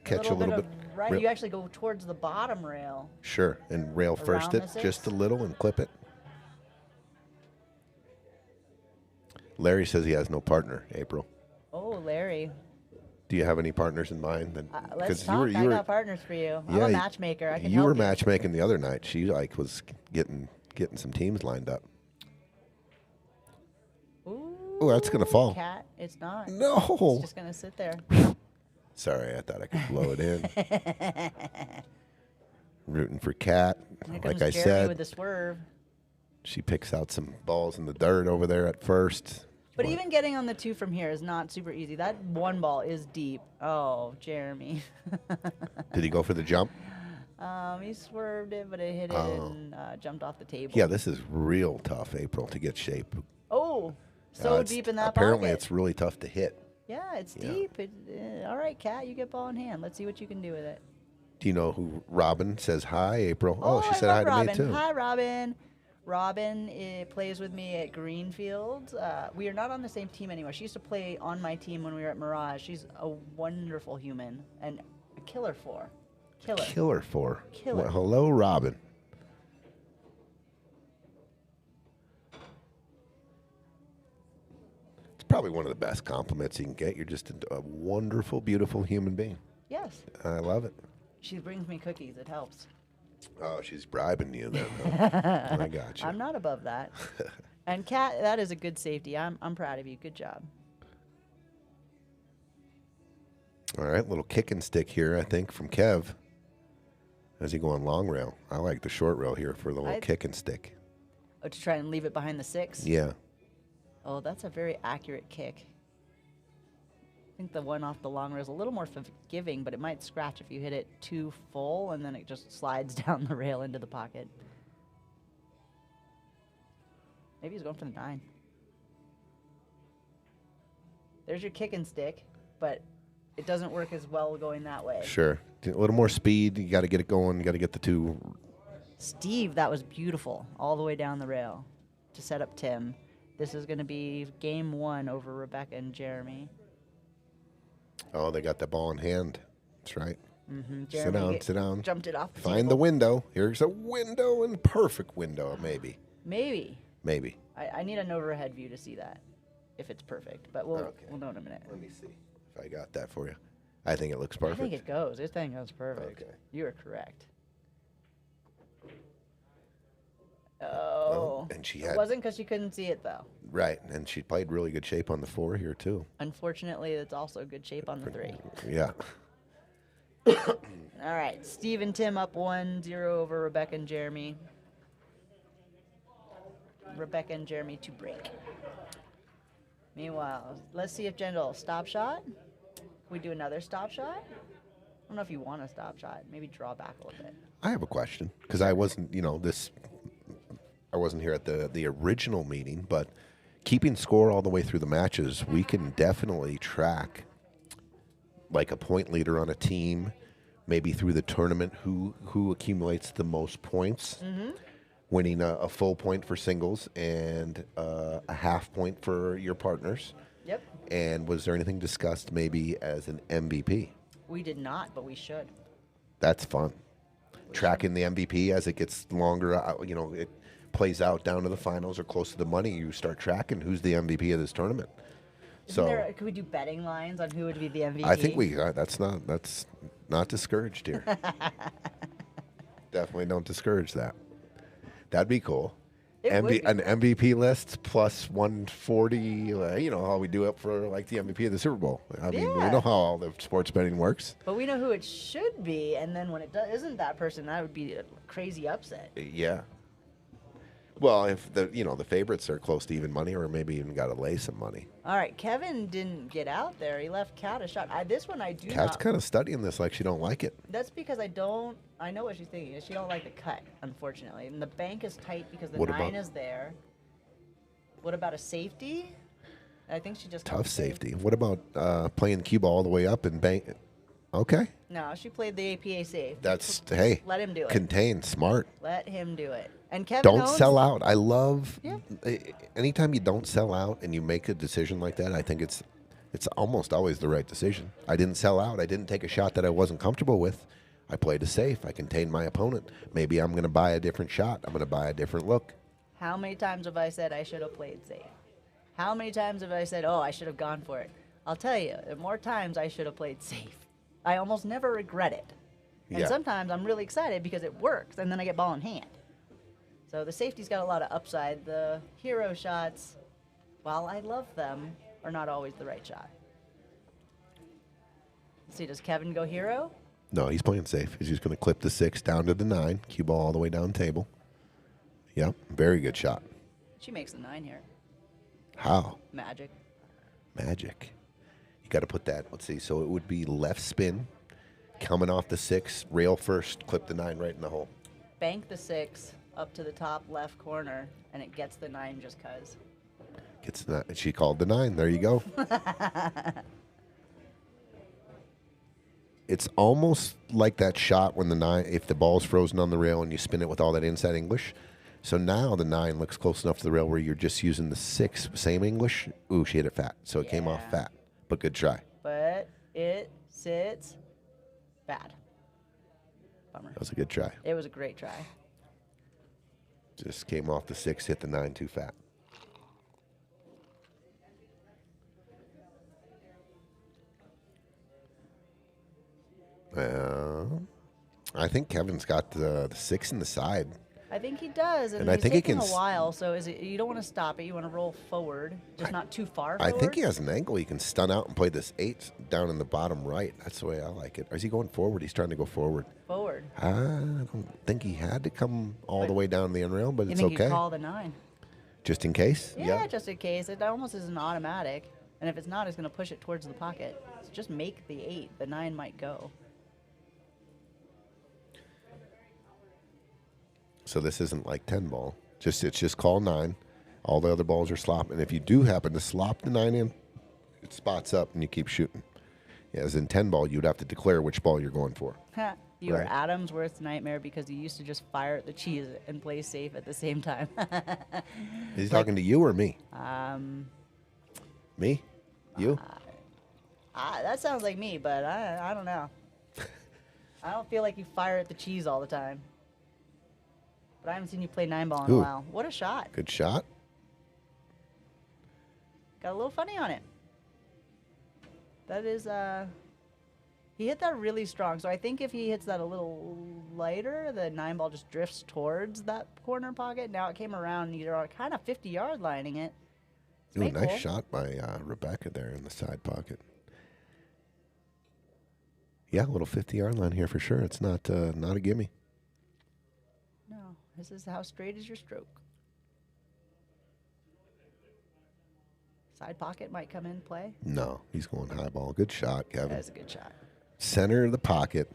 catch a little bit. Right, you actually go towards the bottom rail. Sure, and rail first it just a little and clip it. Larry says he has no partner, April. Oh, Larry. Do you have any partners in mind? Let's talk. I got partners for you. I'm a matchmaker. I can help you. You were matchmaking the other night. She was getting some teams lined up. Ooh, that's gonna fall. Cat, it's not. No. It's just gonna sit there. Sorry, I thought I could blow it in. Rooting for Cat. Like I said, with the swerve. She picks out some balls in the dirt over there at first. But even getting on the 2 from here is not super easy. That 1 ball is deep. Oh, Jeremy. Did he go for the jump? He swerved it, but it hit it and jumped off the table. Yeah, this is real tough, April, to get shape. Oh, so deep in that apparently pocket. It's really tough to hit. Yeah, it's deep. All right, Kat, you get ball in hand. Let's see what you can do with it. Do you know who Robin says hi, April? Oh, she said hi Robin. to me, too. Hi, Robin. Robin plays with me at Greenfield. We are not on the same team anymore. She used to play on my team when we were at Mirage. She's a wonderful human and a killer for. Killer for. Killer. Well, hello, Robin. It's probably one of the best compliments you can get. You're just a wonderful, beautiful human being. Yes. I love it. She brings me cookies. It helps. Oh, she's bribing you then. I got you. I'm not above that. And Kat, that is a good safety. I'm proud of you. Good job. All right, little kick and stick here, I think, from Kev. As he go on long rail. I like the short rail here for the little kick and stick. Oh, to try and leave it behind the 6? Yeah. Oh, that's a very accurate kick. I think the one off the long rail is a little more forgiving, but it might scratch if you hit it too full, and then it just slides down the rail into the pocket. Maybe he's going for the 9. There's your kick and stick, but it doesn't work as well going that way. Sure. A little more speed. You got to get it going. You got to get the 2. Steve, that was beautiful all the way down the rail to set up Tim. This is going to be game 1 over Rebecca and Jeremy. Oh, they got the ball in hand. That's right. Jeremy sit down. Jumped it off the Find table. the window. Here's a window, and perfect window, maybe. Maybe. I need an overhead view to see that, if it's perfect. But we'll know in a minute. Let me see if I got that for you. I think it looks perfect. I think it goes. This thing goes perfect. Okay. You are correct. Oh. And she It had wasn't because she couldn't see it, though. right, and she played really good shape on the 4 here too. Unfortunately, it's also good shape on the 3. Yeah. All right, Steve and Tim up 1-0 over Rebecca and Jeremy. Rebecca and Jeremy to break. Meanwhile, let's see if Jen stop shot. Can we do another stop shot? I don't know if you want a stop shot. Maybe draw back a little bit. I have a question because I wasn't, I wasn't here at the original meeting, but keeping score all the way through the matches, we can definitely track like a point leader on a team, maybe through the tournament, who accumulates the most points, winning a full point for singles and a half point for your partners. Yep. And was there anything discussed maybe as an MVP? We did not, but we should. That's fun. Tracking the MVP as it gets longer, it plays out down to the finals or close to the money. You start tracking who's the MVP of this tournament. Could we do betting lines on who would be the MVP? I think that's not discouraged here. Definitely don't discourage that. That'd be cool. It would be An MVP list plus 140. How we do it for like the MVP of the Super Bowl. I mean, we know how all the sports betting works. But we know who it should be, and then when it isn't that person, that would be a crazy upset. Yeah. Well, if the favorites are close to even money, or maybe even got to lay some money. All right, Kevin didn't get out there. He left Kat a shot. This one I do Kat's not. kind of studying this like she don't like it. That's because I know what she's thinking. She don't like the cut, unfortunately. And the bank is tight because the 9 is there. What about a safety? I think she just tough safety. What about playing cue ball all the way up and bank Okay. No, she played the APA safe. That's, hey. Let him do it. Contain. Smart. Let him do it. And Kevin Don't owns- sell out. I love, Yeah. anytime you don't sell out and you make a decision like that, I think it's almost always the right decision. I didn't sell out. I didn't take a shot that I wasn't comfortable with. I played it safe. I contained my opponent. Maybe I'm going to buy a different shot. I'm going to buy a different look. How many times have I said I should have played safe? How many times have I said, oh, I should have gone for it? I'll tell you, the more times I should have played safe. I almost never regret it. And Yeah. sometimes I'm really excited because it works, and then I get ball in hand. So the safety's got a lot of upside. The hero shots, while I love them, are not always the right shot. Let's see, does Kevin go hero? No, he's playing safe. He's just going to clip the 6 down to the 9, cue ball all the way down table. Yep, very good shot. She makes the 9 here. How? Magic. Magic. You got to put that, let's see, so it would be left spin, coming off the 6, rail first, clip the 9 right in the hole. Bank the 6 up to the top left corner, and it gets the 9 just because. Gets the 9. She called the 9. There you go. It's almost like that shot when the 9, if the ball's frozen on the rail and you spin it with all that inside English. So now the 9 looks close enough to the rail where you're just using the 6, same English. Ooh, she hit it fat. So it came off Yeah. fat, but good try. But it sits bad. Bummer. That was a good try. It was a great try. Just came off the 6, hit the 9 too fat. I think Kevin's got the 6 in the side. I think he does, and And I he's think he taking can a while. So is it? You don't want to stop it. You want to roll forward, just not too far. I Forward. think he has an angle. He can stun out and play this 8 down in the bottom right. That's the way I like it. Or is he going forward? He's trying to go forward. Forward. I don't think he had to come all the way down the end rail, but You it's think okay. you call the 9? Just in case? Yeah, just in case. It almost is an automatic, and if it's not, it's going to push it towards the pocket. So just make the 8. The 9 might go. So this isn't like 10 ball. It's just call 9. All the other balls are slop. And if you do happen to slop the 9 in, it spots up and you keep shooting. Yeah, as in 10 ball, you'd have to declare which ball you're going for. You were Right. Adam's worst nightmare because you used to just fire at the cheese and play safe at the same time. Is he talking to you or me? Me? You? That sounds like me, but I don't know. I don't feel like you fire at the cheese all the time. But I haven't seen you play 9 ball in Ooh. a while. What a shot. Good shot. Got a little funny on it. That is, he hit that really strong. So I think if he hits that a little lighter, the 9 ball just drifts towards that corner pocket. Now it came around, and you're kind of 50-yard lining it. Ooh, Stay nice cool. shot by Rebecca there in the side pocket. Yeah, a little 50-yard line here for sure. It's not a gimme. No, this is how straight is your stroke. Side pocket might come in play. No, he's going high ball. Good shot, Kevin. That's a good shot. Center of the pocket.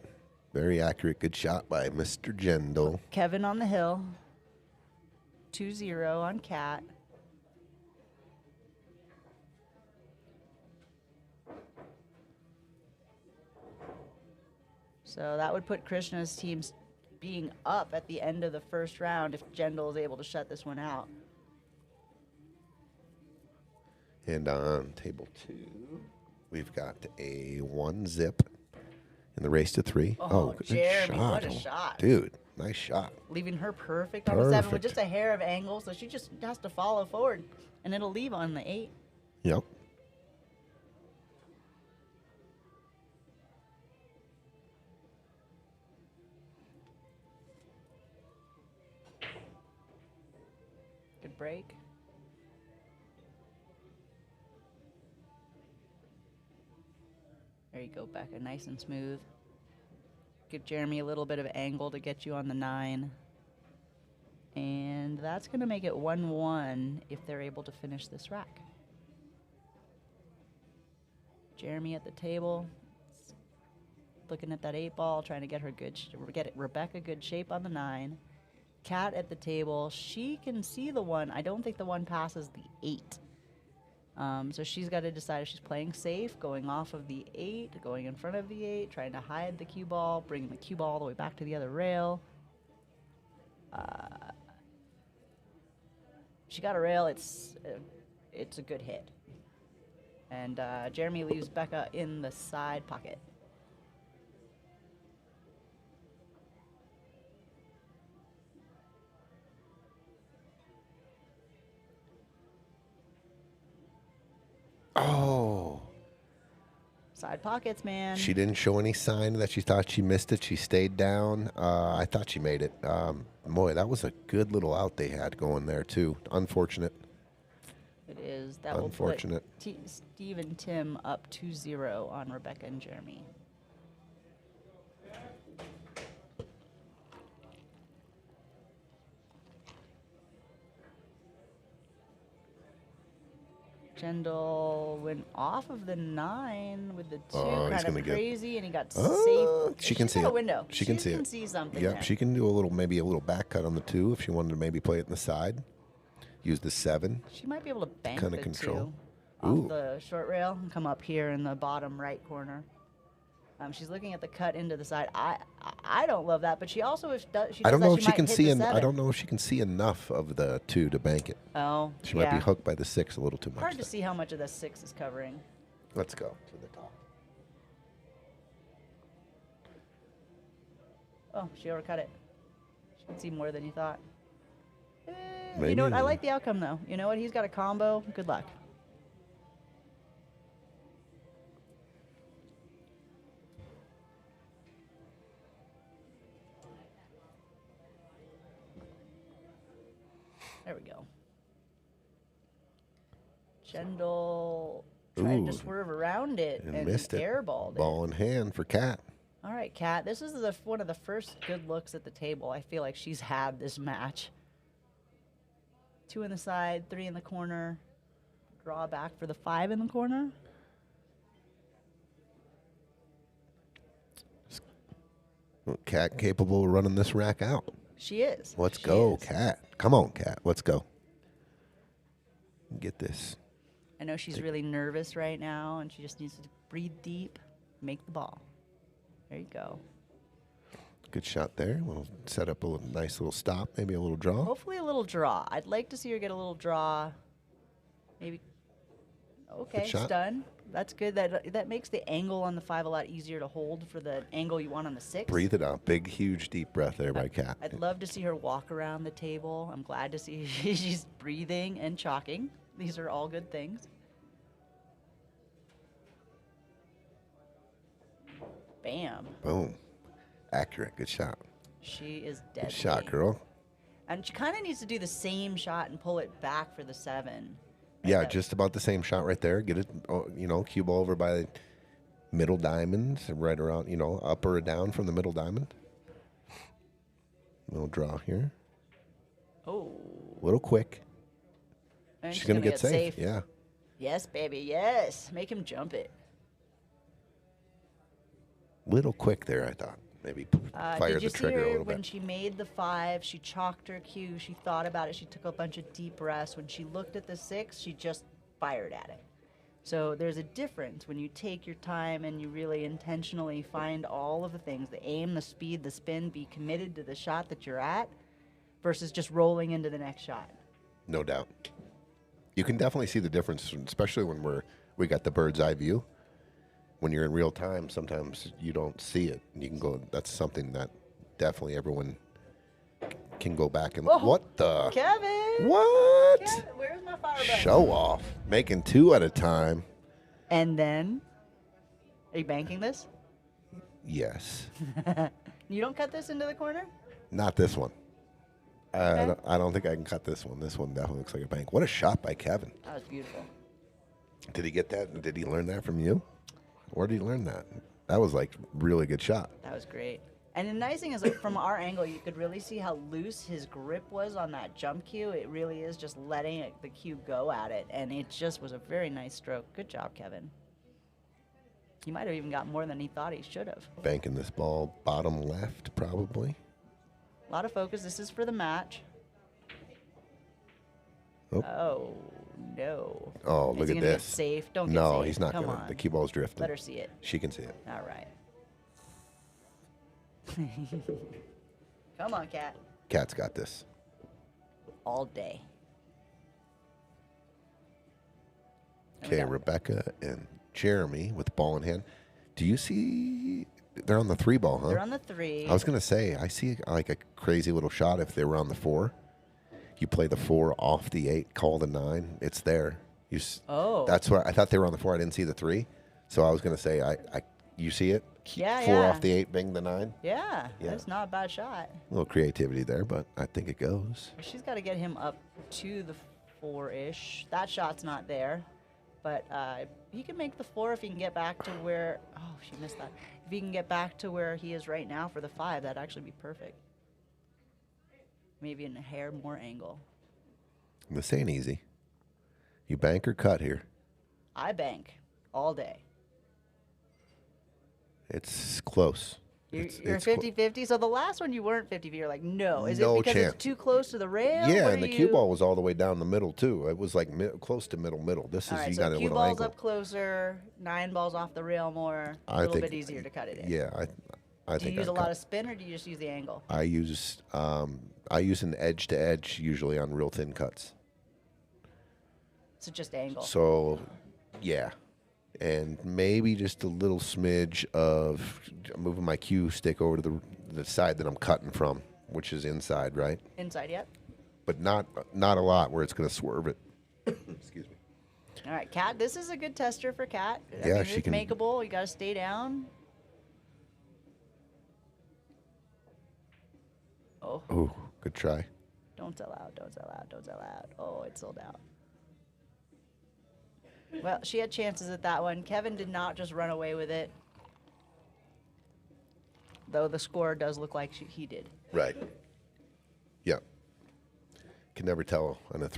Very accurate. Good shot by Mr. Jendel. Kevin on the hill. 2-0 on Cat. So that would put Krishna's teams being up at the end of the first round if Jendel is able to shut this one out. And on table 2, we've got a 1-zip in the race to 3. Oh, good Jeremy, shot. what a Oh, shot. Dude, nice shot. Leaving her perfect on the 7 with Perfect. just a hair of angle, so she just has to follow forward, and it'll leave on the 8. Yep. Good break. There you go, Becca, nice and smooth. Give Jeremy a little bit of angle to get you on the 9. And that's going to make it 1-1 if they're able to finish this rack. Jeremy at the table, looking at that 8 ball, trying to get her get Rebecca good shape on the 9. Kat at the table, she can see the 1. I don't think the 1 passes the 8. So she's got to decide if she's playing safe, going off of the 8, going in front of the 8, trying to hide the cue ball, bringing the cue ball all the way back to the other rail. She got a rail. It's a good hit. And Jeremy leaves Becca in the side pocket. Oh. Side pockets, man. She didn't show any sign that she thought she missed it. She stayed down. I thought she made it. Boy, that was a good little out they had going there, too. Unfortunate. It is. That Unfortunate. will put Steve and Tim up 2-0 on Rebecca and Jeremy. Kendall went off of the 9 with the 2, Oh, he's kind gonna of get- crazy, and he got safe. She can She's see got it. a window. She can see it. see something. Yep, there. she can do maybe a little back cut on the 2 if she wanted to maybe play it in the side. Use the 7. She might be able to bank Kinda the control. 2 Ooh. off the short rail and come up here in the bottom right corner. She's looking at the cut into the side. I don't love that, but she also if she I don't does know that, if she might can hit see. the 7. I don't know if she can see enough of the 2 to bank it. Oh, She might yeah. be hooked by the 6 a little too much. Hard to there. see how much of the 6 is covering. Let's go to the top. Oh, she overcut it. She can see more than you thought. You Maybe. know what? I like the outcome, though. You know what? He's got a combo. Good luck. There we go. Jendel tried Ooh. to swerve around it And and missed it. airballed it. Ball in hand for Kat. All right, Kat. This is one of the first good looks at the table I feel like she's had this match. 2 in the side, 3 in the corner. Draw back for the 5 in the corner. Kat capable of running this rack out. She is. Let's She go, is. Kat. Come on, Kat. Let's go. Get this. I know she's really nervous right now, and she just needs to breathe deep, make the ball. There you go. Good shot there. We'll set up a nice little stop, maybe a little draw. Hopefully a little draw. I'd like to see her get a little draw. Maybe. Okay, shot. stun. That's good. That makes the angle on the 5 a lot easier to hold for the angle you want on the 6. Breathe it out. Big, huge, deep breath there by Kat. I'd love to see her walk around the table. I'm glad to see she's breathing and chalking. These are all good things. Bam. Boom. Accurate. Good shot. She is deadly. Good shot, girl. And she kind of needs to do the same shot and pull it back for the 7. Yeah, that- just about the same shot right there. Get it, cue ball over by the middle diamond, right around, up or down from the middle diamond. Little draw here. Oh. Little quick. And She's going to get safe. safe. Yeah. Yes, baby, yes. Make him jump it. Little quick there, I thought. Maybe fire Did you the see trigger a her little when bit. she made the 5? She chalked her cue. She thought about it. She took a bunch of deep breaths. When she looked at the 6, she just fired at it. So there's a difference when you take your time and you really intentionally find all of the things, the aim, the speed, the spin, be committed to the shot that you're at versus just rolling into the next shot. No doubt. You can definitely see the difference, especially when we got the bird's eye view. When you're in real time, sometimes you don't see it. You can go. That's something that definitely everyone can go back and. Oh, What the? Kevin! What? Kevin, where's my fire button? Show off. Making 2 at a time. And then, are you banking this? Yes. You don't cut this into the corner? Not this one. Okay. I don't think I can cut this one. This one definitely looks like a bank. What a shot by Kevin. That was beautiful. Did he get that? Did he learn that from you? Where did he learn that? That was like really good shot. That was great. And the nice thing is, like, from our angle, you could really see how loose his grip was on that jump cue. It really is just letting the cue go at it. And it just was a very nice stroke. Good job, Kevin. He might have even got more than he thought he should have. Banking this ball bottom left, probably. A lot of focus. This is for the match. Oh, no. Oh, Is look he at gonna get this. safe? Don't get No, safe. he's not Come gonna. on. The cue ball's drifting. Let her see it. She can see it. All right. Come on, cat. Cat's got this. All day. And we Okay, got- Rebecca and Jeremy with the ball in hand. Do you see? They're on the 3 ball, huh? They're on the 3. I was gonna say I see like a crazy little shot if they were on the 4. You play the 4 off the 8, call the 9. It's there. Oh. That's what I thought they were on the 4. I didn't see the 3, so I was gonna say you see it? Yeah, 4 yeah. off the 8, bang the 9. Yeah, Yeah. that's not a bad shot. A little creativity there, but I think it goes. She's got to get him up to the 4-ish. That shot's not there, but he can make the 4 if he can get back to where. Oh, she missed that. If he can get back to where he is right now for the 5, that'd actually be perfect. Maybe in a hair more angle. This ain't easy. You bank or cut here. I bank all day. It's close. You're It's 50-50. So the last one you weren't 50-50. You're like, no. Is No it because chance. it's too close to the rail? Yeah, What and are the cue you- ball was all the way down the middle too. It was like close to middle. This All is right, you so got a cue little ball's angle. up closer, 9 balls off the rail more. A I little think bit easier to cut it in. Yeah, I Do you think use I a lot cut. of spin or do you just use the angle? I use an edge to edge usually on real thin cuts. So just angle. So, yeah, and maybe just a little smidge of moving my cue stick over to the side that I'm cutting from, which is inside, right? Inside, yep. But not a lot where it's going to swerve it. Excuse me. All right, Kat, this is a good tester for Kat. I Yeah, mean, she it's can- makeable. You got to stay down. Oh, Ooh, good try. don't sell out, don't sell out, don't sell out. Oh, it's sold out. Well, she had chances at that one. Kevin did not just run away with it. Though the score does look like he did. Right. Yeah. Can never tell on a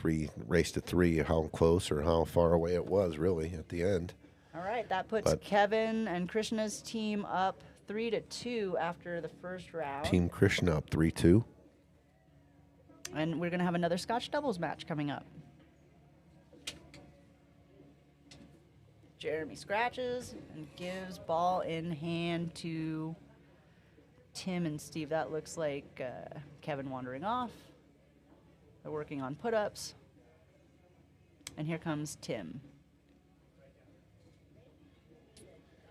race to 3 how close or how far away it was really at the end. All right, that puts But- Kevin and Krishna's team up 3-2 after the first round. Team Krishna up 3-2. And we're going to have another Scotch doubles match coming up. Jeremy scratches and gives ball in hand to Tim and Steve. That looks like Kevin wandering off. They're working on put-ups. And here comes Tim.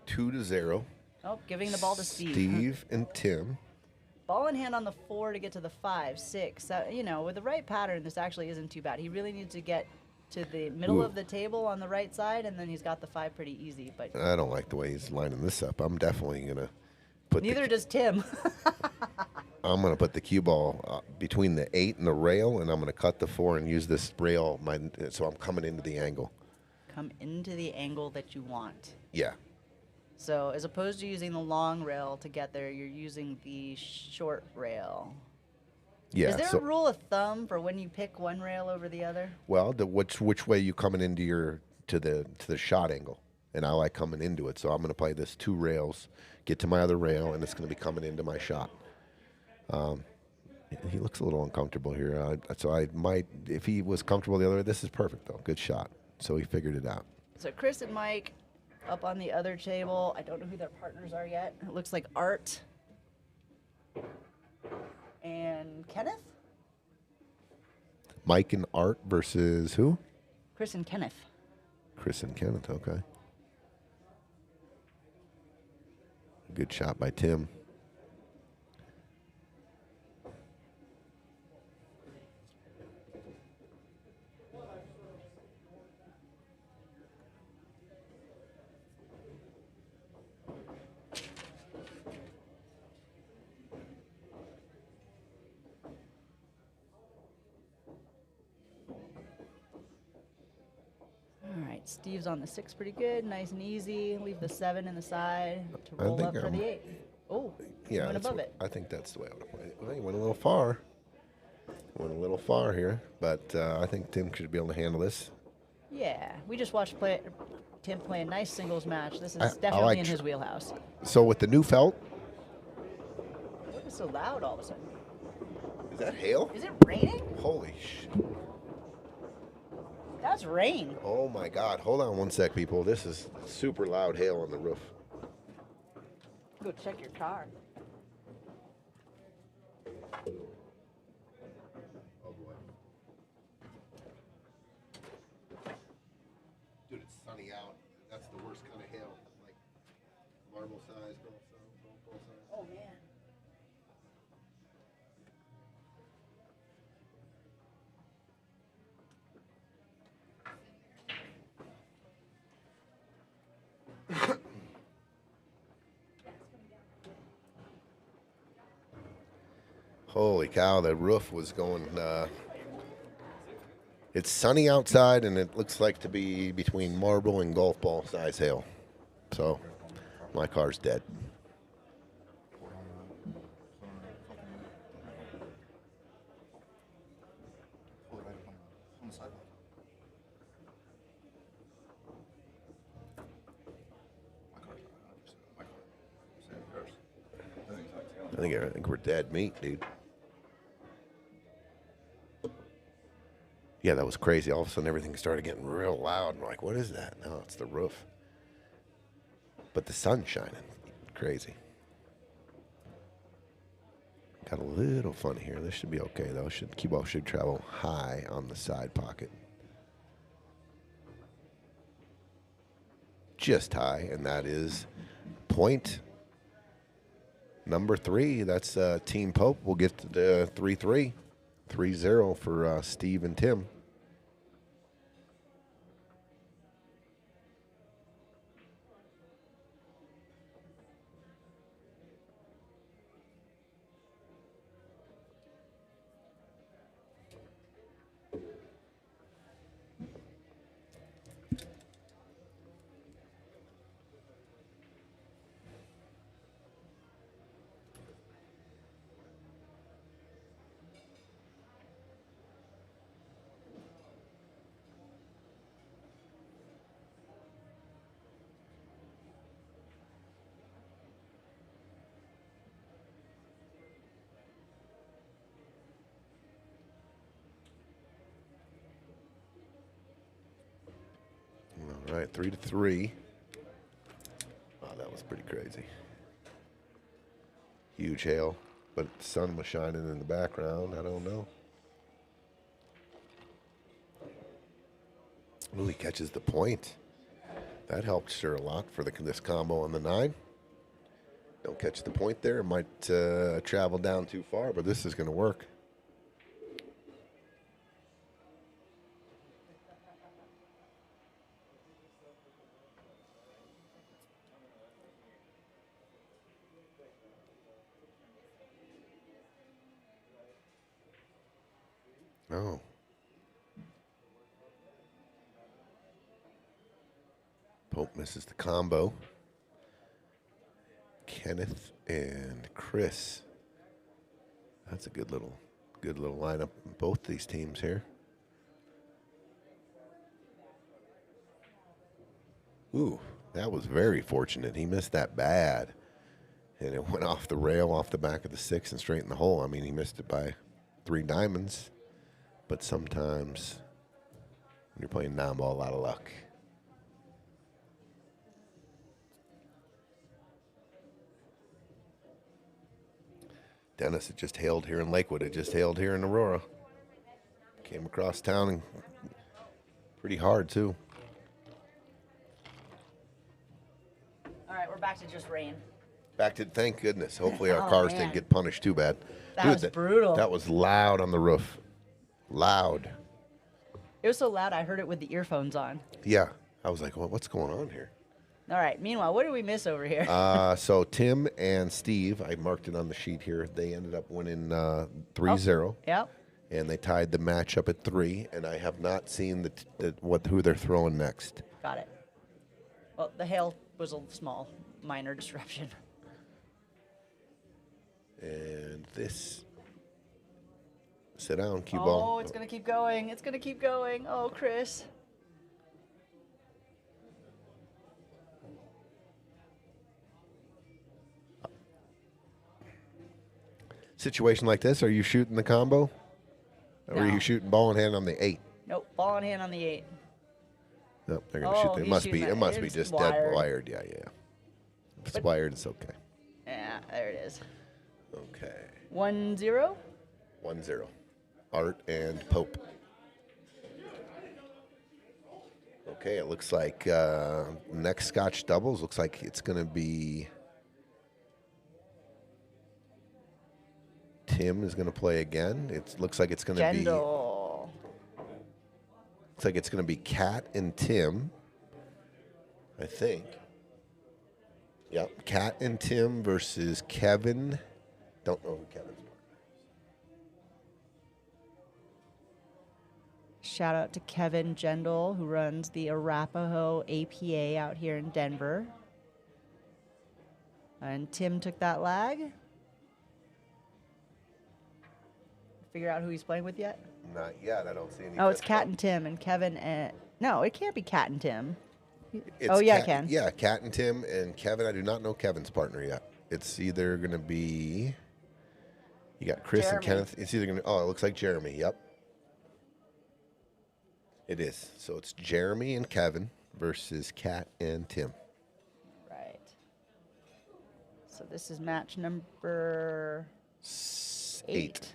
2-0. Oh, giving the ball to Steve. Steve and Tim. Ball in hand on the 4 to get to the 5, 6. You know, with the right pattern, this actually isn't too bad. He really needs to get to the middle Ooh. of the table on the right side, and then he's got the 5 pretty easy. But I don't like the way he's lining this up. I'm definitely gonna put neither does Tim. I'm gonna put the cue ball between the 8 and the rail, and I'm gonna cut the 4 and use this rail. So I'm coming into the angle. Come into the angle that you want. Yeah. So as opposed to using the long rail to get there, you're using the short rail. Yeah. Is there so, a rule of thumb for when you pick one rail over the other? well, which way you coming into to the shot angle, and I like coming into it. So I'm gonna play this 2 rails, get to my other rail, and it's gonna be coming into my shot. He looks a little uncomfortable here, so I might, if he was comfortable the other way. This is perfect though, good shot. So he figured it out. So Chris and Mike up on the other table. I don't know who their partners are yet. It looks like Art and Kenneth? Mike and Art versus who? Chris and Kenneth. Chris and Kenneth. Okay. Good shot by Tim. All right, Steve's on the 6 pretty good, nice and easy. Leave the 7 in the side to I roll think up for I'm- the 8. Oh, Yeah, went that's above what- it. I think that's the way I would have played it. Well, he went a little far. Went a little far here, but I think Tim should be able to handle this. Yeah, we just watched Tim play a nice singles match. This is I definitely like in his wheelhouse. So with the new felt, What is so loud all of a sudden? is that hail? Is it raining? Holy sh! That's rain. Oh my God. Hold on one sec, people. This is super loud hail on the roof. Go check your car. Oh boy. Dude, it's sunny out. That's the worst kind of hail. Like marble size, golf ball size. Oh man. Holy cow, the roof was going, it's sunny outside and it looks like to be between marble and golf ball size hail. So my car's dead. Pull it right up on the sidewalk. My car's not 100%. My car. Same yours. I think we're dead meat, dude. Yeah, that was crazy. All of a sudden, everything started getting real loud. I'm like, what is that? No, it's the roof. But the sun's shining. Crazy. Got a little funny here. This should be okay, though. Cue ball should travel high on the side pocket. Just high, and that is point number 3. That's Team Pope. We'll get to the 3-3. 3-0 for Steve and Tim. All right, 3-3. Oh, that was pretty crazy. Huge hail, but the sun was shining in the background. I don't know. Ooh, he catches the point. That helped sure a lot for this combo on the 9. Don't catch the point there. It might travel down too far, but this is going to work. Oh. Pope misses the combo. Kenneth and Chris. That's a good little lineup. Both these teams here. Ooh, that was very fortunate. He missed that bad. And it went off the rail, off the back of the 6 and straight in the hole. I mean, he missed it by 3 diamonds. But sometimes when you're playing 9-ball, a lot of luck. Dennis, it just hailed here in Lakewood. It just hailed here in Aurora. Came across town and pretty hard, too. All right, we're back to just rain. Back to, thank goodness. Hopefully our Oh, cars man. didn't get punished too bad. That was brutal. That was loud on the roof. Loud. It was so loud I heard it with the earphones on. Yeah. I was like, well, what's going on here? All right. Meanwhile, what did we miss over here? So Tim and Steve, I marked it on the sheet here. They ended up winning 3-0. Yep. And they tied the match up at 3. And I have not seen who they're throwing next. Got it. Well, the hail was a small, minor disruption. And this. Sit down, cue Oh, ball. it's going to keep going. It's going to keep going. Oh, Chris. Situation like this, are you shooting the combo? Or are No. you shooting ball in hand on the 8? Nope. Ball in hand on the 8. Nope, they're gonna Oh, shoot. It he's must be. shooting It must that. be It's just wired. dead wired. Yeah, yeah. If it's wired, it's okay. Yeah, there it is. Okay. 1-0. 1-0. Art and Pope. Okay, it looks like next Scotch doubles looks like it's going to be Tim is going to play again. It looks like it's going to be Gendel. looks like it's going to be Kat and Tim. I think. Yep, Kat and Tim versus Kevin. Don't know who Kevin's. Shout out to Kevin Gendel, who runs the Arapahoe APA out here in Denver. And Tim took that lag. Figure out who he's playing with yet? Not yet. I don't see any. Oh, it's Kat and Tim and Kevin and... No, it can't be Kat and Tim. It's Oh, yeah, it Kat, can. Yeah, Kat and Tim and Kevin. I do not know Kevin's partner yet. It's either going to be. You got Chris and Jeremy. Kenneth. It's either going to. Oh, it looks like Jeremy. Yep. It is. So it's Jeremy and Kevin versus Kat and Tim. Right. So this is match number 8.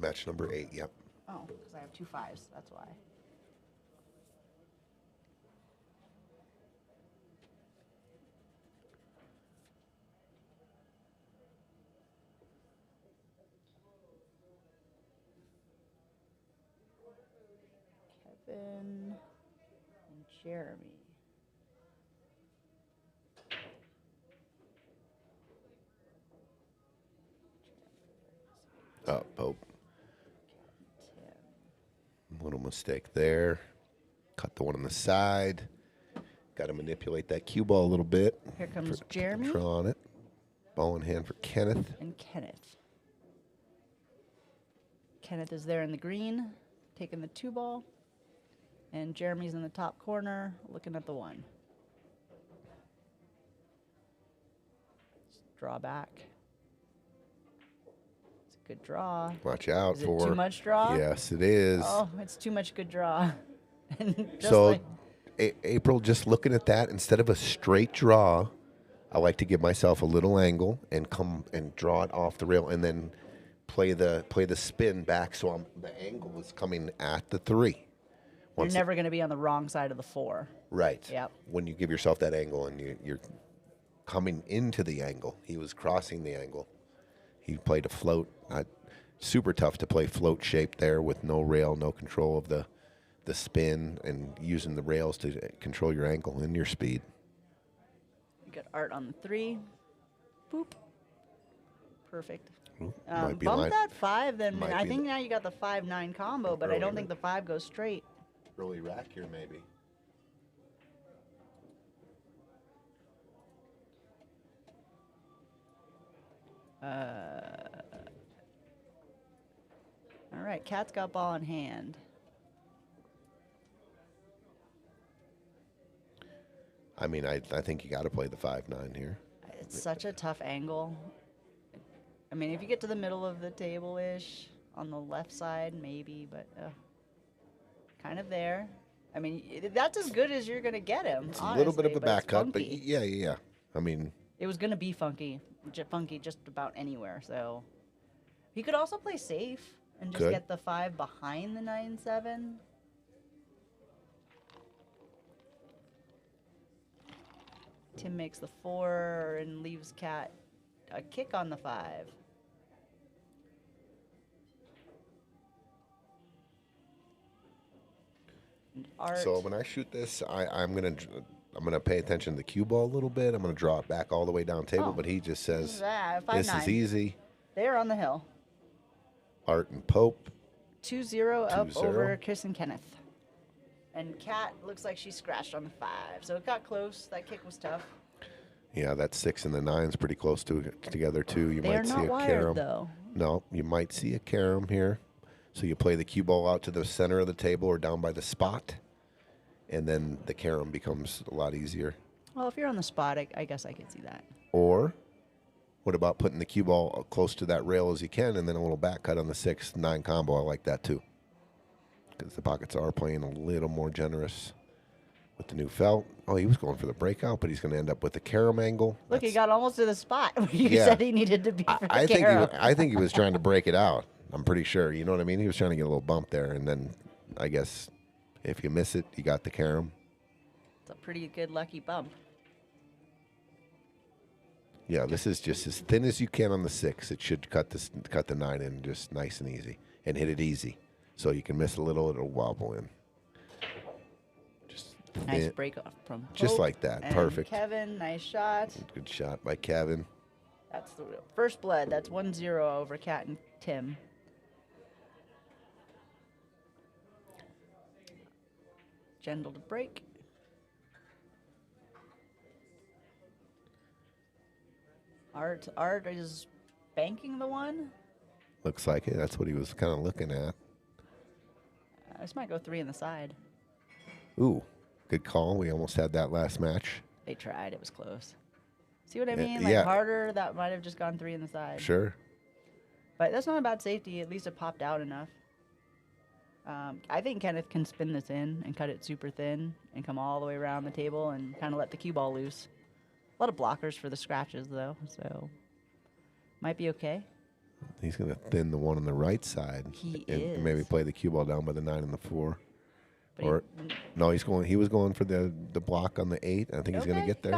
Match number 8. Yep. Oh, because I have 2 5s. That's why. Kevin and Jeremy. Oh, Pope. Tim. Little mistake there. Cut the one on the side. Got to manipulate that cue ball a little bit. Here comes for Jeremy. Control on it. Ball in hand for Kenneth. And Kenneth. Kenneth is there in the green, taking the 2 ball. And Jeremy's in the top corner, looking at the 1. Just draw back. It's a good draw. Watch out Is it for. too much draw? Yes, it is. Oh, it's too much good draw. And just So, like, April, just looking at that, instead of a straight draw, I like to give myself a little angle and come and draw it off the rail, and then play the spin back so the angle is coming at the 3. you're Once never going to be on the wrong side of the 4. right. Yep. When you give yourself that angle and you're coming into the angle, he was crossing the angle. He played a float. Super tough to play float shape there with no rail, no control of the spin, and using the rails to control your ankle and your speed. You got Art on the 3. Boop. Perfect. Might be Bump line- that 5, then might I be think the- now you got the 5-9 combo, but I Early don't in think the- the 5 goes straight. Early rack here, maybe. All right, Cat's got ball in hand. I mean, I think you got to play the 5-9 here. It's such a tough angle. I mean, if you get to the middle of the table-ish, on the left side, maybe, but kind of there. I mean, that's as good as you're going to get him, It's a little bit of honestly, a but back it's cut, but funky. yeah. I mean, It was going to be funky just about anywhere, so. He could also play safe and just Could. get the 5 behind the 9-7. Tim makes the 4 and leaves Cat a kick on the 5. And Art. so when I shoot this, I'm gonna pay attention to the cue ball a little bit. I'm gonna draw it back all the way down table, Oh. but he just says, This "This is easy." They're on the hill. Art and Pope. 2-0 up 2-0. over Chris and Kenneth. And Kat looks like she scratched on the 5. So it got close. That kick was tough. Yeah, that 6 and the 9's pretty close together too. You They are might see not a wired, carom. though. No, you might see a carom here. So you play the cue ball out to the center of the table or down by the spot, and then the carom becomes a lot easier. Well, if you're on the spot, I guess I could see that. Or What about putting the cue ball close to that rail as you can, and then a little back cut on the 6-9 combo? I like that too, because the pockets are playing a little more generous with the new felt. Oh, he was going for the breakout, but he's going to end up with the carom angle. Look, he got almost to the spot where you Yeah. said he needed to be for the I think carom. I think he was trying to break it out. I'm pretty sure. You know what I mean? He was trying to get a little bump there, and then I guess if you miss it, you got the carom. It's a pretty good lucky bump. Yeah, this is just as thin as you can on the 6. It should cut the 9 in just nice and easy, and hit it easy. So you can miss a little, it'll wobble in. Just Nice thin, break off from just Hope like that. and Perfect. Kevin, nice shot. Good shot by Kevin. That's the first blood. That's 1-0 over Kat and Tim. Gentle to break. Art is banking the one. Looks like it. That's what he was kind of looking at. This might go 3 in the side. Ooh, good call. We almost had that last match. They tried. It was close. See what I Yeah, mean? Like yeah. harder, that might have just gone 3 in the side. Sure. But that's not a bad safety. At least it popped out enough. I think Kenneth can spin this in and cut it super thin and come all the way around the table and kind of let the cue ball loose. A lot of blockers for the scratches, though, so might be okay. He's going to thin the one on the right side. He and is. maybe play the cue ball down by the 9 and the 4. But Or no, he was going for the block on the 8. I think he's going to get there.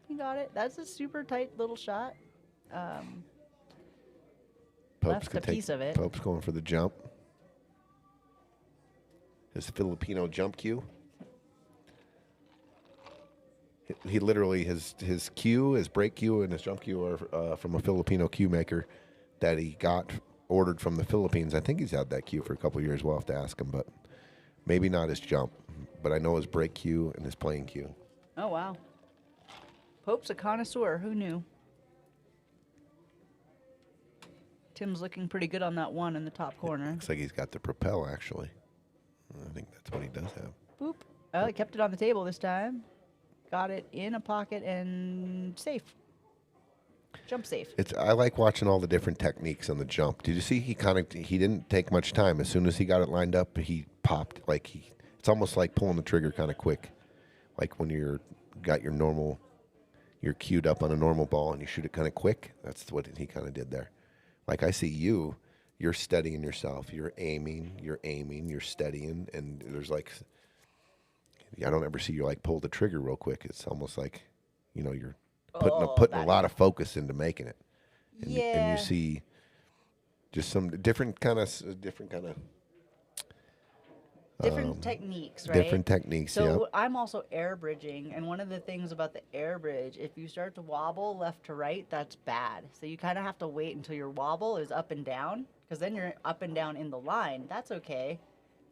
He got it. That's a super tight little shot. Pope's left gonna a piece of it. Pope's going for the jump. His Filipino jump cue. He literally his cue, his break cue, and his jump cue are from a Filipino cue maker that he got ordered from the Philippines. I think he's had that cue for a couple of years. We'll have to ask him, but maybe not his jump. But I know his break cue and his playing cue. Oh, wow. Pope's a connoisseur. Who knew? Tim's looking pretty good on that one in the top corner. Looks like he's got the propel, actually. I think that's what he does have. Boop. Oh, he kept it on the table this time. Got it in a pocket and safe. Jump safe. I like watching all the different techniques on the jump. Did you see he didn't take much time. As soon as he got it lined up, he popped. It's almost like pulling the trigger kind of quick. Like when you're queued up on a normal ball and you shoot it kind of quick. That's what he kind of did there. Like I see you're steadying yourself. You're aiming, you're steadying, and there's I don't ever see you pull the trigger real quick. It's almost like, you're putting a lot of focus into making it. And, and you see just some different kind of Different techniques, right? Different techniques, So I'm also air bridging, and one of the things about the air bridge, if you start to wobble left to right, that's bad. So you kind of have to wait until your wobble is up and down, because then you're up and down in the line. That's okay.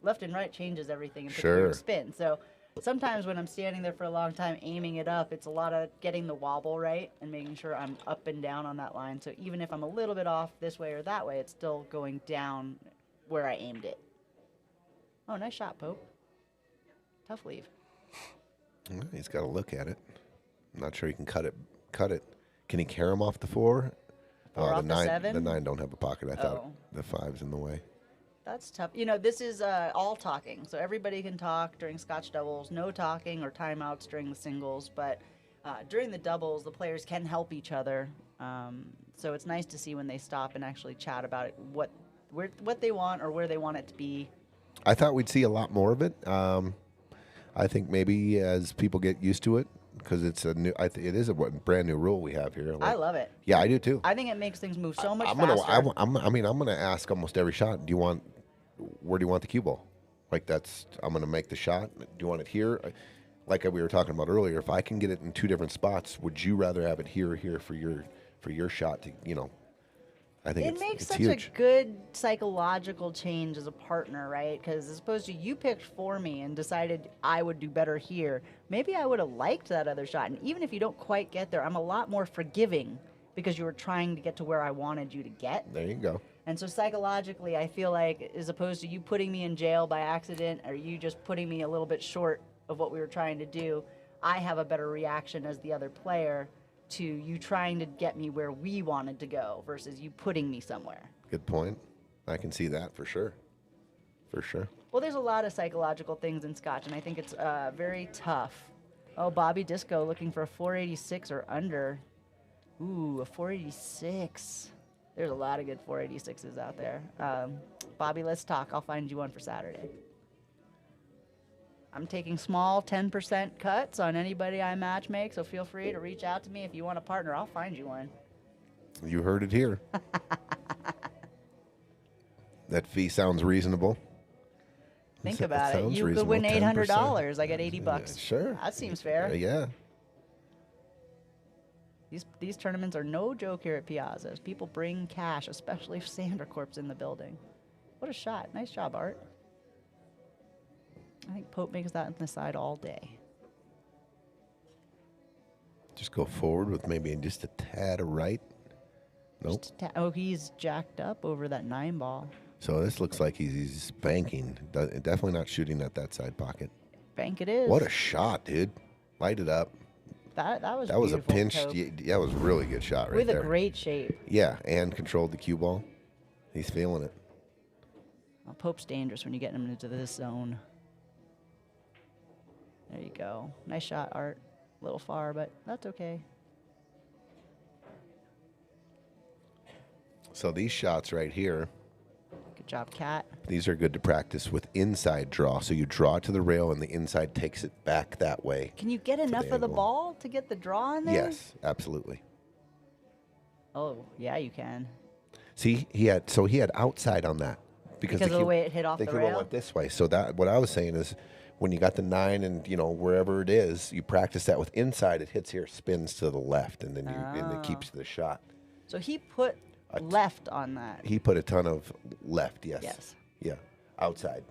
Left and right changes everything and puts you in spin. So sometimes when I'm standing there for a long time aiming it up, it's a lot of getting the wobble right and making sure I'm up and down on that line. So even if I'm a little bit off this way or that way, it's still going down where I aimed it. Oh, nice shot, Pope. Tough leave. He's got to look at it. I'm not sure he can cut it. Can he carry him off the 4? Off the 7? The 9 don't have a pocket. I thought the 5's in the way. That's tough. This is all talking. So everybody can talk during Scotch doubles. No talking or timeouts during the singles. But during the doubles, the players can help each other. So it's nice to see when they stop and actually chat about it, what they want or where they want it to be. I thought we'd see a lot more of it. I think maybe as people get used to it, because it is a brand new rule we have here. I love it. Yeah, I do too. I think it makes things move so much faster. I'm going to ask almost every shot. Where do you want the cue ball? I'm going to make the shot. Do you want it here? Like we were talking about earlier, if I can get it in 2 different spots, would you rather have it here or here for your shot to, I think it makes it's such huge. a good psychological change as a partner, right? Because as opposed to you picked for me and decided I would do better here, maybe I would have liked that other shot. And even if you don't quite get there, I'm a lot more forgiving because you were trying to get to where I wanted you to get. There you go. And so psychologically, I feel like as opposed to you putting me in jail by accident or you just putting me a little bit short of what we were trying to do, I have a better reaction as the other player to you trying to get me where we wanted to go versus you putting me somewhere. Good point. I can see that for sure. For sure. Well, there's a lot of psychological things in Scotch, and I think it's very tough. Oh, Bobby Disco looking for a 486 or under. Ooh, a 486. There's a lot of good 486s out there. Bobby, let's talk. I'll find you one for Saturday. I'm taking small 10% cuts on anybody I match make, so feel free to reach out to me if you want a partner. I'll find you one. You heard it here. That fee sounds reasonable. Think about it. You could win $800. I get $80. Sure. That seems fair. Yeah. These tournaments are no joke here at Piazza's. People bring cash, especially if Sandra Corp's in the building. What a shot. Nice job, Art. I think Pope makes that on the side all day. Just go forward with maybe just a tad of right. Nope. Oh, he's jacked up over that 9 ball. So this looks like he's banking. Definitely not shooting at that side pocket. Bank it is. What a shot, dude. Light it up. That was That was a beautiful, pinch. Pope. That was a really good shot right With there. a great shape. Yeah, and controlled the cue ball. He's feeling it. Well, Pope's dangerous when you get him into this zone. There you go. Nice shot, Art. A little far, but that's okay. So these shots right here, Good job, Cat. these are good to practice with inside draw. So you draw to the rail and the inside takes it back that way. Can you get enough of the angle. ball to get the draw in there? Yes, absolutely. Oh, yeah, you can. See, he had outside on that Because of the way it hit off the the cue rail? ball went this way. So that what I was saying is, when you got the 9 and wherever it is, you practice that with inside. It hits here, spins to the left, and then and it keeps the shot. So he put left on that. He put a ton of left. Yes. Yes. Yeah. Outside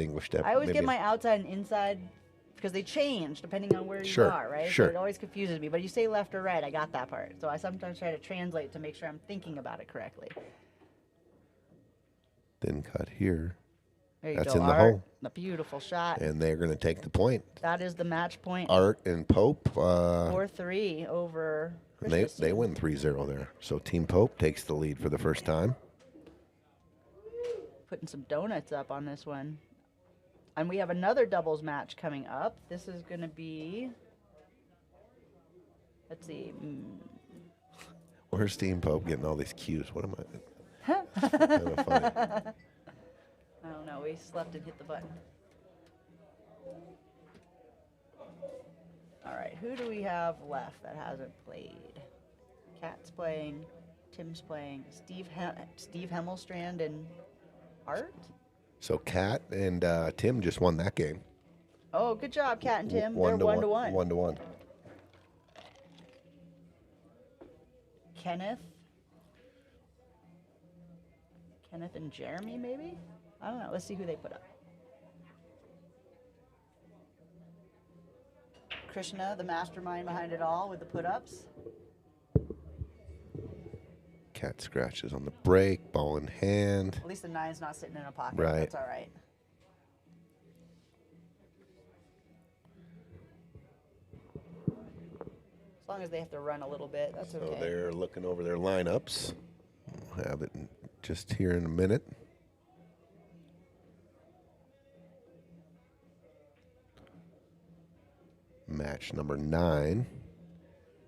English step. I always maybe get my outside and inside because they change depending on where Sure, you are, right? sure. So it always confuses me. But you say left or right, I got that part. So I sometimes try to translate to make sure I'm thinking about it correctly. Thin cut here, There you That's go, in the Art. hole. A beautiful shot. and they're going to take the point. That is the match point. Art and Pope, 4-3 over they Krishna. win 3-0 there. So Team Pope takes the lead for the first time. Putting some donuts up on this one. And we have another doubles match coming up. This is going to be, let's see. Where's Team Pope getting all these cues? What am I? Kind of funny. I don't know. We slept and hit the button. All right. Who do we have left that hasn't played? Kat's playing. Tim's playing. Steve Hemmelstrand and Art? So Kat and Tim just won that game. Oh, good job, Kat and Tim. One They're to 1-1. 1-1. Kenneth and Jeremy, maybe? I don't know. Let's see who they put up. Krishna, the mastermind behind it all with the put-ups. Cat scratches on the break, ball in hand. At least the 9's not sitting in a pocket. Right. That's all right. As long as they have to run a little bit, that's So okay. they're looking over their lineups. We'll have it just here in a minute. Match number 9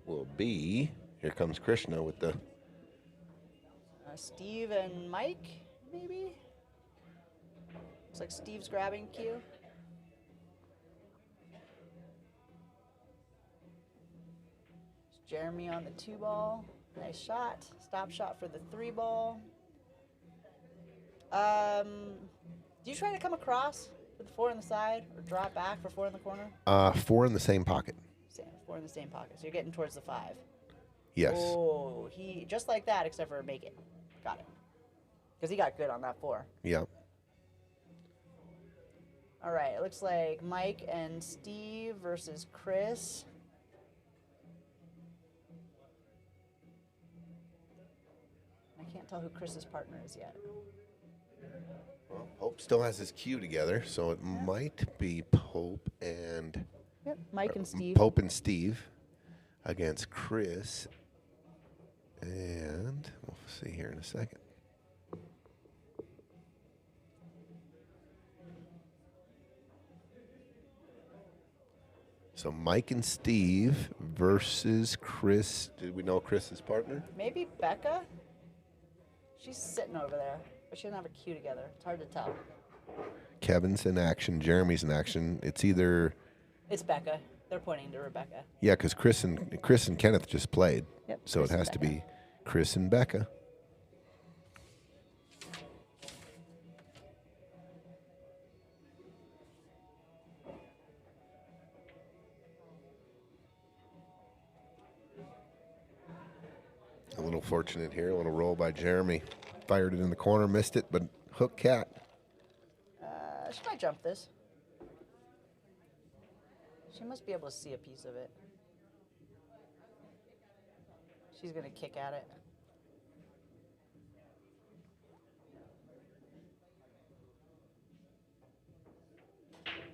will be, here comes Krishna with the, Steve and Mike, maybe? Looks like Steve's grabbing cue. Jeremy on the 2 ball. Nice shot. Stop shot for the 3 ball. Do you try to come across with the 4 on the side or drop back for 4 in the corner? 4 in the same pocket. 4 in the same pocket. So you're getting towards the 5. Yes. Oh, he just like that, except for make it. Got it. Because he got good on that 4. Yep. All right, it looks like Mike and Steve versus Chris. I can't tell who Chris's partner is yet. Well, Pope still has his cue together, so it might be Pope and Yep, Mike and Steve. Pope and Steve. against Chris. And we'll see here in a second. So Mike and Steve versus Chris. Did we know Chris's partner? Maybe Becca? She's sitting over there, but she doesn't have a cue together. It's hard to tell. Kevin's in action. Jeremy's in action. It's either... It's Becca. They're pointing to Rebecca. Yeah, because Chris and Kenneth just played. Yep, So Chris it and has to Becca. be Chris and Becca. A little fortunate here. A little roll by Jeremy. Fired it in the corner, missed it, but hook cat. She might jump this. She must be able to see a piece of it. She's going to kick at it.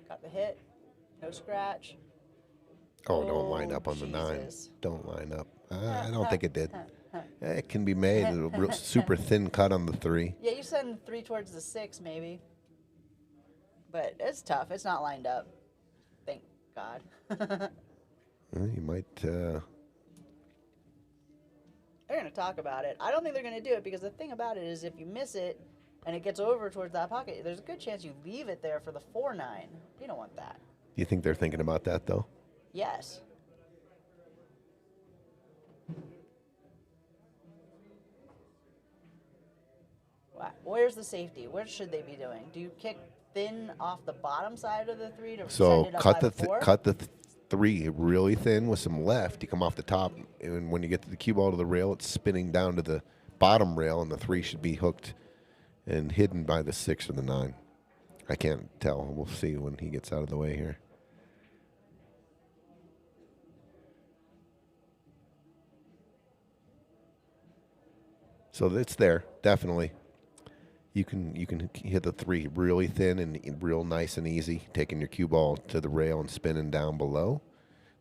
Got the hit. No scratch. Oh, don't line up on Jesus. the 9. Don't line up. I don't think it did. It can be made. A real super thin cut on the 3. Yeah, you send 3 towards the 6, maybe. But it's tough. It's not lined up. Thank God. You might... They're going to talk about it. I don't think they're going to do it because the thing about it is if you miss it and it gets over towards that pocket, there's a good chance you leave it there for the 4-9. You don't want that. Do you think they're thinking about that, though? Yes. Where's the safety? Where should they be doing? Do you kick thin off the bottom side of the 3 to So send it up cut by the the 4? cut the 3 really thin with some left. You come off the top, and when you get to the cue ball to the rail, it's spinning down to the bottom rail, and the 3 should be hooked and hidden by the 6 or the 9. I can't tell. We'll see when he gets out of the way here. So it's there, definitely. You can hit the 3 really thin and real nice and easy, taking your cue ball to the rail and spinning down below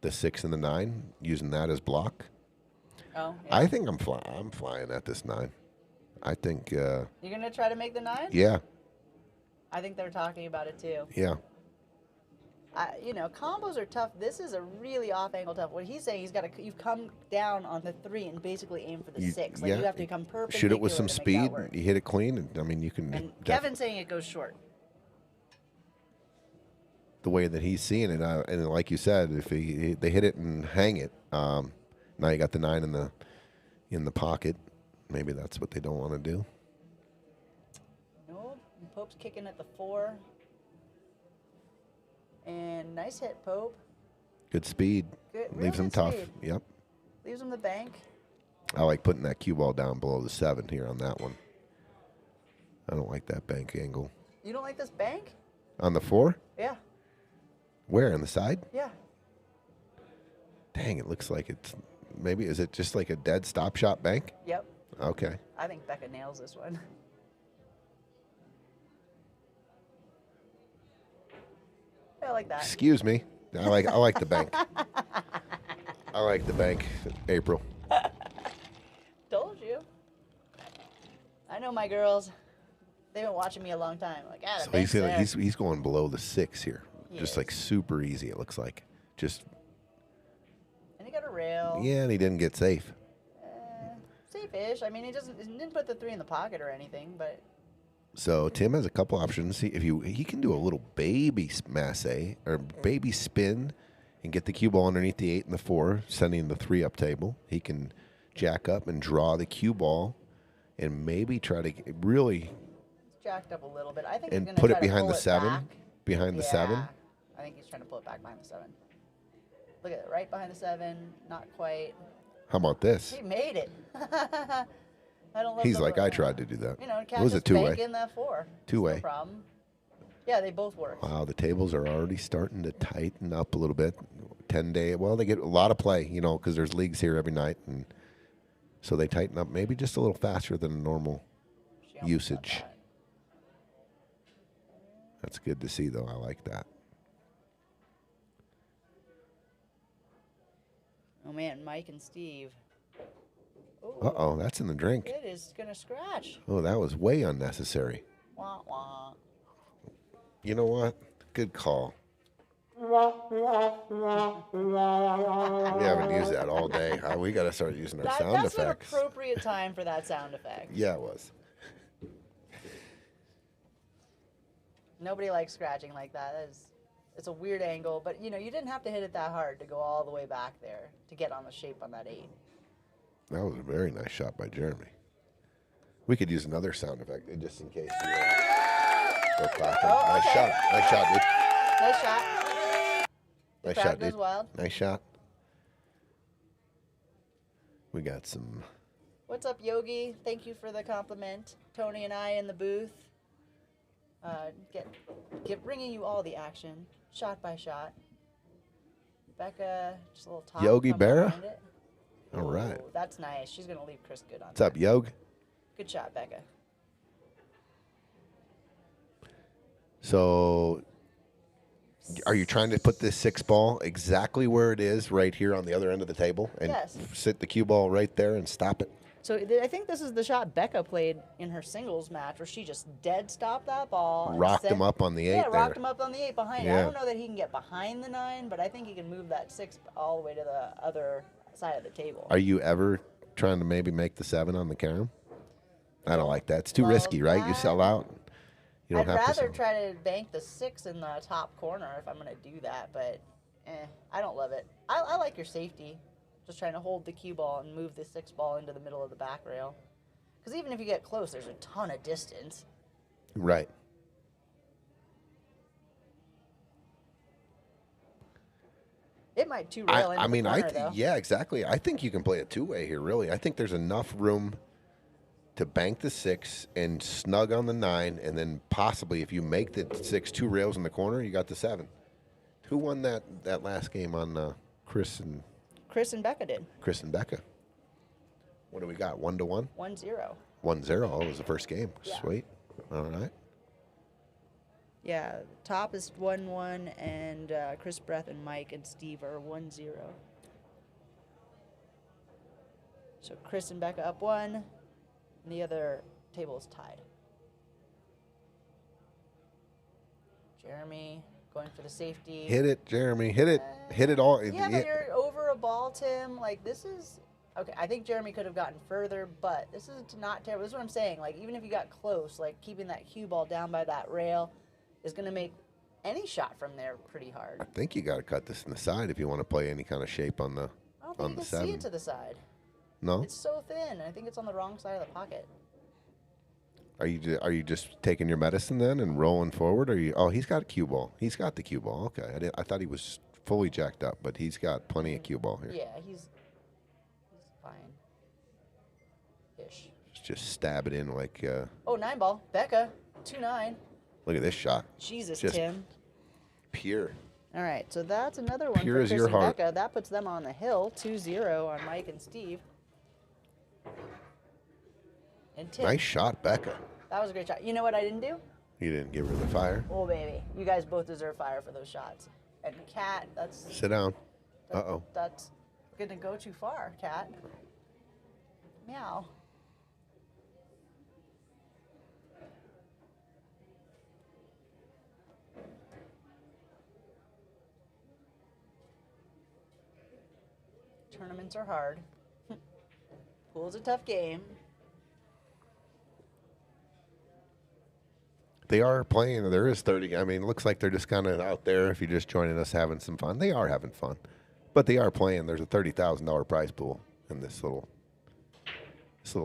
the 6 and the 9, using that as block. Oh, yeah. I think I'm flying at this 9. I think. You're going to try to make the 9? Yeah. I think they're talking about it too. Yeah. Combos are tough. This is a really off-angle tough. What he's saying, you come down on the 3 and basically aim for the 6. Like you have to come perpendicular. Shoot it with some to make speed. that work. You hit it clean. And, I mean, you can. And Kevin's saying it goes short. The way that he's seeing it, and like you said, if they hit it and hang it, now you got the 9 in the pocket. Maybe that's what they don't want to do. No, Pope's kicking at the 4. And nice hit, Pope. Good speed. Good, Leaves real him good tough. speed. Yep. Leaves him the bank. I like putting that cue ball down below the 7 here on that one. I don't like that bank angle. You don't like this bank? On the 4? Yeah. Where? On the side? Yeah. Dang, it looks like it's maybe, is it just like a dead stop shot bank? Yep. Okay. I think Becca nails this one. I like that. Excuse me. I like the bank. I like the bank, April. Told you. I know my girls. They've been watching me a long time. Like, the So bank's there. he's going below the 6 here. He Just is. like super easy, it looks like. Just And he got a rail. yeah, and he didn't get safe. Safe-ish. I mean, he didn't put the 3 in the pocket or anything, but So Tim has a couple options. He can do a little baby masse or baby spin and get the cue ball underneath the 8 and the 4, sending the 3 up table. He can jack up and draw the cue ball and maybe try to really it's jacked up a little bit. I think he's and going put to it behind the pull 7. back. Behind the 7. I think he's trying to pull it back behind the 7. Look at it, right behind the 7. Not quite. How about this? He made it. I don't love He's the- like, I tried to do that. Cat It was a just bank two-way. in that 4. Two-way. No problem. Yeah, they both work. Wow, the tables are already starting to tighten up a little bit. 10-day. Well, they get a lot of play, because there's leagues here every night, and so they tighten up maybe just a little faster than normal She almost got usage. that. That's good to see, though. I like that. Oh, man, Mike and Steve. Ooh, Uh-oh, that's in the drink. it is gonna scratch. Oh, that was way unnecessary. Wah wah. You know what? Good call. We haven't used that all day. We got to start using our sound That's effects. an appropriate time for that sound effect. Yeah, it was. Nobody likes scratching like that. It's a weird angle, but you know, you didn't have to hit it that hard to go all the way back there to get on the shape on that 8. That was a very nice shot by Jeremy. We could use another sound effect just in case. Go clapping. Oh, Nice okay. shot. Nice shot, dude. Nice shot. The Nice crowd shot, goes dude. wild. Nice shot. We got some. What's up, Yogi? Thank you for the compliment. Tony and I in the booth. Bringing you all the action, shot by shot. Becca, just a little top. Yogi from Berra? behind it. All right. Ooh, that's nice. She's gonna leave Chris good on. What's up, Yog? Good shot, Becca. So, are you trying to put this 6 ball exactly where it is, right here on the other end of the table, and Yes. sit the cue ball right there and stop it? So I think this is the shot Becca played in her singles match where she just dead stopped that ball. And Rocked him up on the 8 Yeah, there. rocked him up on the 8 behind it. I Yeah. don't know that he can get behind the 9, but I think he can move that 6 all the way to the other side of the table. Are you ever trying to maybe make the 7 on the carom? I don't like that. It's too Well, risky, right? You sell out. You don't I'd have rather to. try to bank the 6 in the top corner if I'm going to do that, but I don't love it. I like your safety, just trying to hold the cue ball and move the 6 ball into the middle of the back rail. Because even if you get close, there's a ton of distance. Right. It might two-rail into the corner, though. Yeah, exactly. I think you can play a 2-way here, really. I think there's enough room to bank the 6 and snug on the 9, and then possibly if you make the 6 2 rails in the corner, you got the 7. Who won that last game on Chris and Becca did. Chris and Becca? What do we got? 1-1? 1-0. 1-0. Oh, it was the first game. Yeah. Sweet. All right. Yeah, top is 1-1, and Chris Breath and Mike and Steve are 1-0. So Chris and Becca up 1, and the other table is tied. Jeremy going for the safety. Hit it, Jeremy. Hit it. Hit it all. Yeah, but you're over a ball, Tim. Like, this is... Okay, I think Jeremy could have gotten further, but this is not terrible. This is what I'm saying. Like, even if you got close, like, keeping that cue ball down by that rail is going to make any shot from there pretty hard. I think you got to cut this in the side if you want to play any kind of shape on the I don't think on you the can 7. see it to the side. No? It's so thin. I think it's on the wrong side of the pocket. Are you just taking your medicine then and rolling forward? Or you? Oh, he's got a cue ball. He's got the cue ball. Okay, I thought he was fully jacked up, but he's got plenty of cue ball here. Yeah, he's fine. Ish. Just stab it in like. Oh, 9 ball. Becca, 2-9. Look at this shot. Jesus, Just Tim. Pure. All right, so that's another one Pure for as Chris your and heart. Becca. That puts them on the hill, 2-0 on Mike and Steve. And Tim. Nice shot, Becca. That was a great shot. You know what I didn't do? You didn't give her the fire. Oh, baby. You guys both deserve fire for those shots. And Kat, that's Sit down. Uh-oh. that's going to go too far, Kat. Meow. Tournaments are hard. Pool's a tough game. They are playing. There is 30. I mean, it looks like they're just kind of out there if you're just joining us having some fun. They are having fun. But they are playing. There's a $30,000 prize pool in this little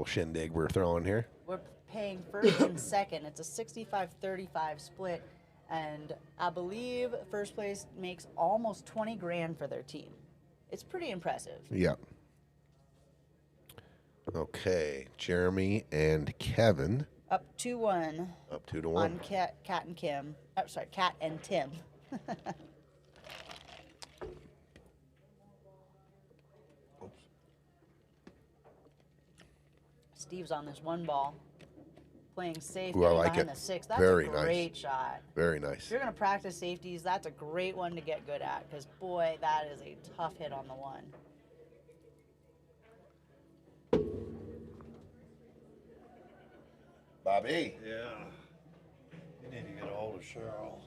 shindig we're throwing here. We're paying first and second. It's a 65-35 split. And I believe first place makes almost 20 grand for their team. It's pretty impressive. Yep. Okay. Jeremy and Kevin. Up 2-1 Up 2-1. on Kat and Kim. Oh, sorry, Kat and Tim. Steve's on this 1 ball, playing safe, Ooh, I getting like behind it. the 6. That's Very a nice. great shot. Very If nice. you're going to practice safeties, that's a great one to get good at because, boy, that is a tough hit on the 1. Bobby. Yeah. You need to get a hold of Cheryl.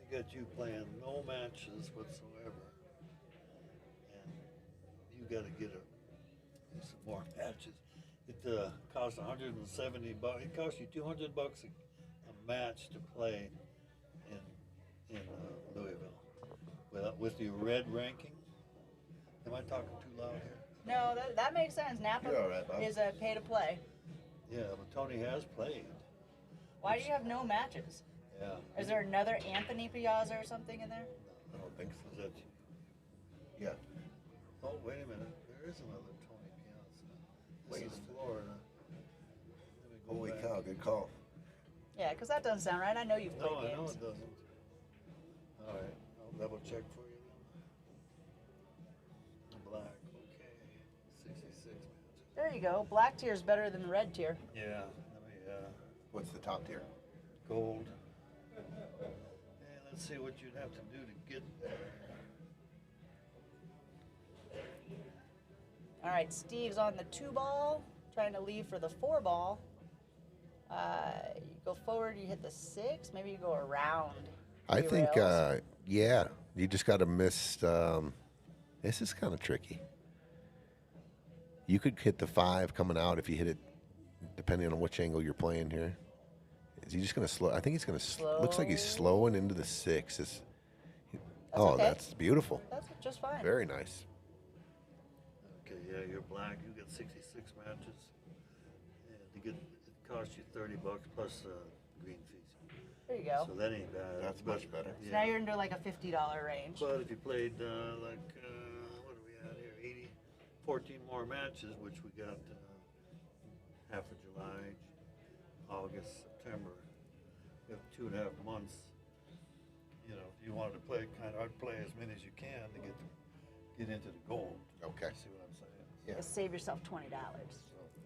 They got you playing no matches whatsoever. And you got to get some more matches. It costs $170. It costs you $200 a match to play in Louisville. With your red ranking. Am I talking too loud here? No, that makes sense. Napa You're all right, Bob. is a pay to play. Yeah, but Tony has played. Why do you have no matches? Yeah. Is there another Anthony Piazza or something in there? I don't think so. Is that you? Yeah. Oh, wait a minute. There is another Tony Piazza. This Wait. is Florida. Let me Holy go back. cow, good call. Yeah, because that doesn't sound right. I know you've played No, I know games. it doesn't. All right, I'll double check for you then. Black, okay. 66 matches. There you go. Black tier is better than the red tier. Yeah, let me, What's the top tier? gold. And let's see what you'd have to do to get there. All right, Steve's on the 2-ball, trying to leave for the 4-ball. You go forward, you hit the 6. Maybe you go around. I 3 think, rails. yeah, you just got to miss. This is kind of tricky. You could hit the 5 coming out if you hit it, depending on which angle you're playing here. Is he just going to slow? I think he's going to. Looks like he's slowing into the 6. okay. That's beautiful. That's just fine. Very nice. Okay, yeah, you're black. You get 66 matches. And to get, it costs you $30 plus green fees. There you go. So that ain't bad. That's much better. So now you're into like a $50 range. But if you played what are we at here? 14 more matches, which we got half of July, August, September. We have 2.5 months. You know, if you wanted to play I'd play as many as you can to get into the gold. Okay. See what I'm saying? Yeah. Just save yourself $20.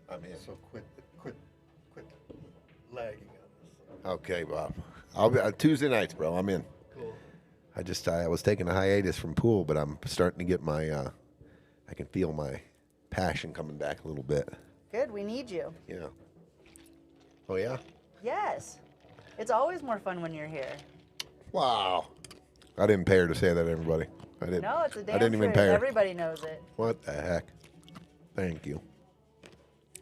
I'm in. So quit lagging on this. Okay, Bob. I'll be Tuesday nights, bro. I'm in. Cool. I was taking a hiatus from pool, but I'm starting to get my. I can feel my passion coming back a little bit. Good, we need you. Yeah. Oh yeah. Yes. It's always more fun when you're here. Wow. I didn't pay her to say that, everybody. I didn't. No, it's a damn I didn't even truth. pay her. Everybody knows it. What the heck? Thank you.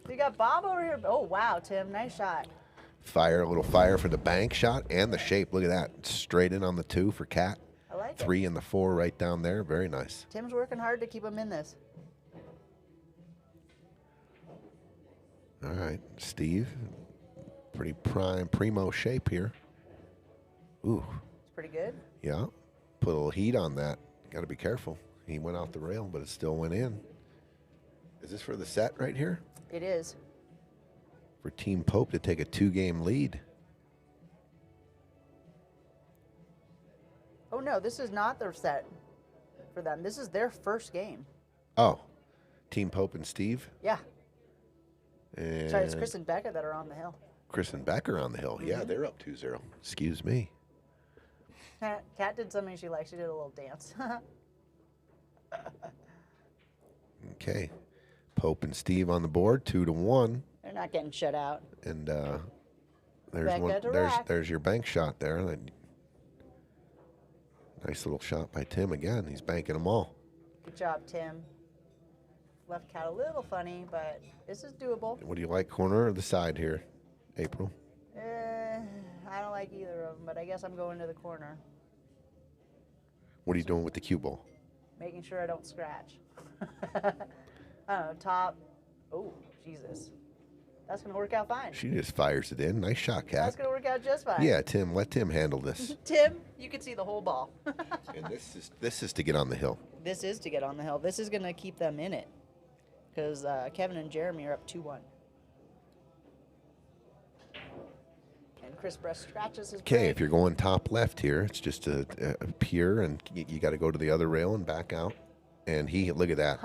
We got Bob over here. Oh, wow, Tim. Nice shot. A little fire for the bank shot and the shape. Look at that. Straight in on the 2 for Cat. I like it. 3 and the 4 right down there. Very nice. Tim's working hard to keep him in this. All right, Steve. Pretty primo shape here. Ooh, It's pretty good. yeah. Put a little heat on that. Got to be careful. He went off the rail, but it still went in. Is this for the set right here? It is. For Team Pope to take a 2-game lead. Oh, no, this is not their set for them. This is their first game. Oh, Team Pope and Steve. Yeah. And Sorry, it's Chris and Becca that are on the hill. Chris and Becker on the hill. Yeah, they're up 2-0. Excuse me. Kat did something she liked. She did a little dance. Okay. Pope and Steve on the board, 2-1. They're not getting shut out. And there's Becca one. to rack. There's your bank shot there. Nice little shot by Tim again. He's banking them all. Good job, Tim. Left Kat a little funny, but this is doable. What do you like, corner or the side here, April? I don't like either of them, but I guess I'm going to the corner, What are you doing with the cue ball? making sure I don't scratch. I don't know, top. Oh, Jesus. That's going to work out fine. She just fires it in. Nice shot, Kat. That's going to work out just fine. Yeah, Tim, let Tim handle this. Tim, you can see the whole ball. And this is to get on the hill. This is to get on the hill. This is going to keep them in it because Kevin and Jeremy are up 2-1. And Chris Bress scratches his Okay, brain. if you're going top left here, it's just a pier, and you got to go to the other rail and back out. And look at that.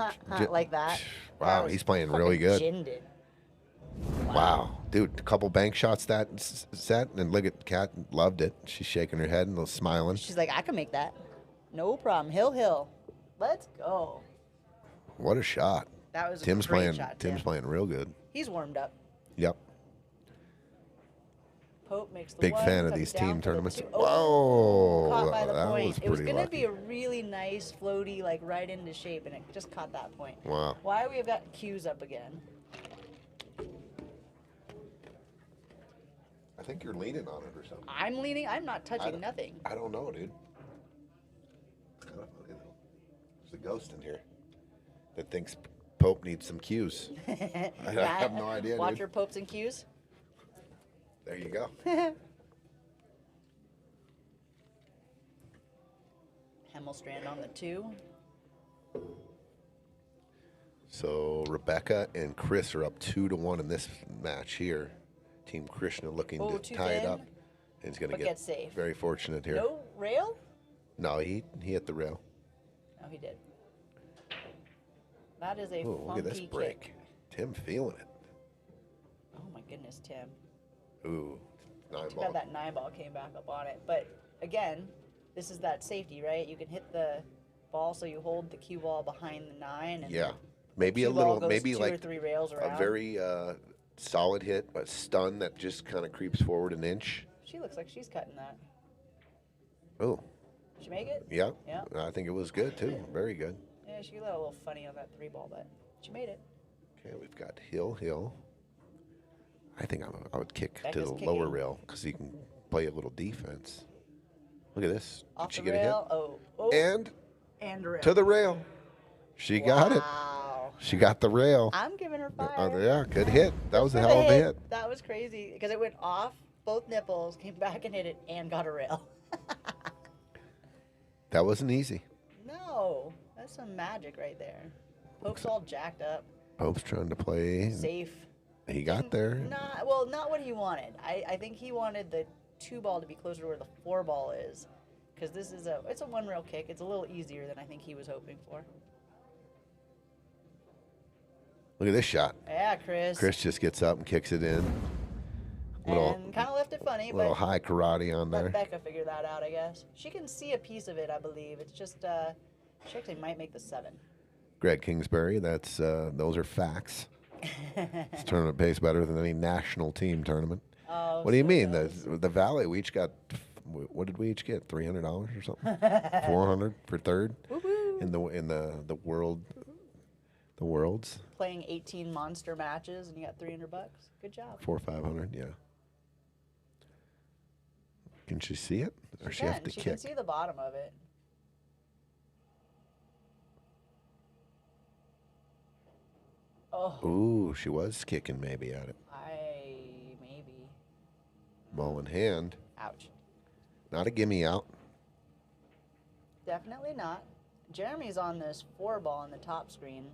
Like that. Wow, That was he's playing really good. fucking ginned. Wow. Dude, a couple bank shots that set, and look at Kat, loved it. She's shaking her head and smiling. She's like, I can make that. No problem. Hill. Let's go. What a shot. That was Tim's a great playing. shot, Tim's Tim. playing real good. He's warmed up. Yep. Pope makes the Big one, fan of comes these down team for the tournaments. two. Whoa, Caught by the that point. was It was pretty going to be lucky. a really nice floaty, like right into shape, and it just caught that point. Wow. Why we have got cues up again? I think you're leaning on it or something. I'm leaning. I'm not touching nothing. I don't know, dude. It's kind of funny, though. There's a ghost in here that thinks Pope needs some cues. I have no idea, Watch dude. your popes and cues. There you go. Hemmelstrand on the 2. So Rebecca and Chris are up 2-1 in this match here. Team Krishna looking to too tie it thin, up. And he's going to but get get safe. very fortunate here. No rail? No, he hit the rail. No, he did. That is a Ooh, look at this funky break. kick. Tim feeling it. Oh my goodness, Tim. Ooh, 9 Too ball. bad that 9 ball came back up on it. But again, this is that safety, right? You can hit the ball so you hold the cue ball behind the 9. And Yeah, the maybe a cue ball little, goes maybe 2 like or 3 rails a around. very solid hit, a stun that just kind of creeps forward an inch. She looks like she's cutting that. Oh, Did she make it? yeah. Yeah. I think it was good too. Very good. Yeah, she got a little funny on that 3 ball, but she made it. Okay, we've got Hill. I think I would kick to Becca's the kicking. lower rail because he can play a little defense. Look at this. Off Did she the get rail. Oh. a hit? And a rail. to the rail. She got it. Wow. She got the rail. I'm giving her fire. Yeah, good hit. That was a For the hell of a hit. That was crazy because it went off both nipples, came back and hit it, and got a rail. That wasn't easy. No, that's some magic right there. Pope's all jacked up, Pope's trying to play. safe. He got there. Not what he wanted. I think he wanted the 2 ball to be closer to where the 4 ball is, because this is it's a 1 rail kick. It's a little easier than I think he was hoping for. Look at this shot. Yeah, Chris. Chris just gets up and kicks it in. And kind of left it funny, Little but high karate on there. let Becca figure that out, I guess. She can see a piece of it, I believe. It's just she actually might make the 7. Greg Kingsbury, that's those are facts. This tournament pays better than any national team tournament. Oh, What do you so mean? does. The Valley, we each got, what did we each get? $300 or something? 400 for third Woo-hoo. in the worlds. Playing 18 monster matches and you got $300. Good job. 500, yeah. Can she see it, or she have to She kick? can see the bottom of it. Oh, Ooh, she was kicking maybe at it. maybe. Ball in hand. Ouch. Not a gimme out. Definitely not. Jeremy's on this 4 ball on the top screen.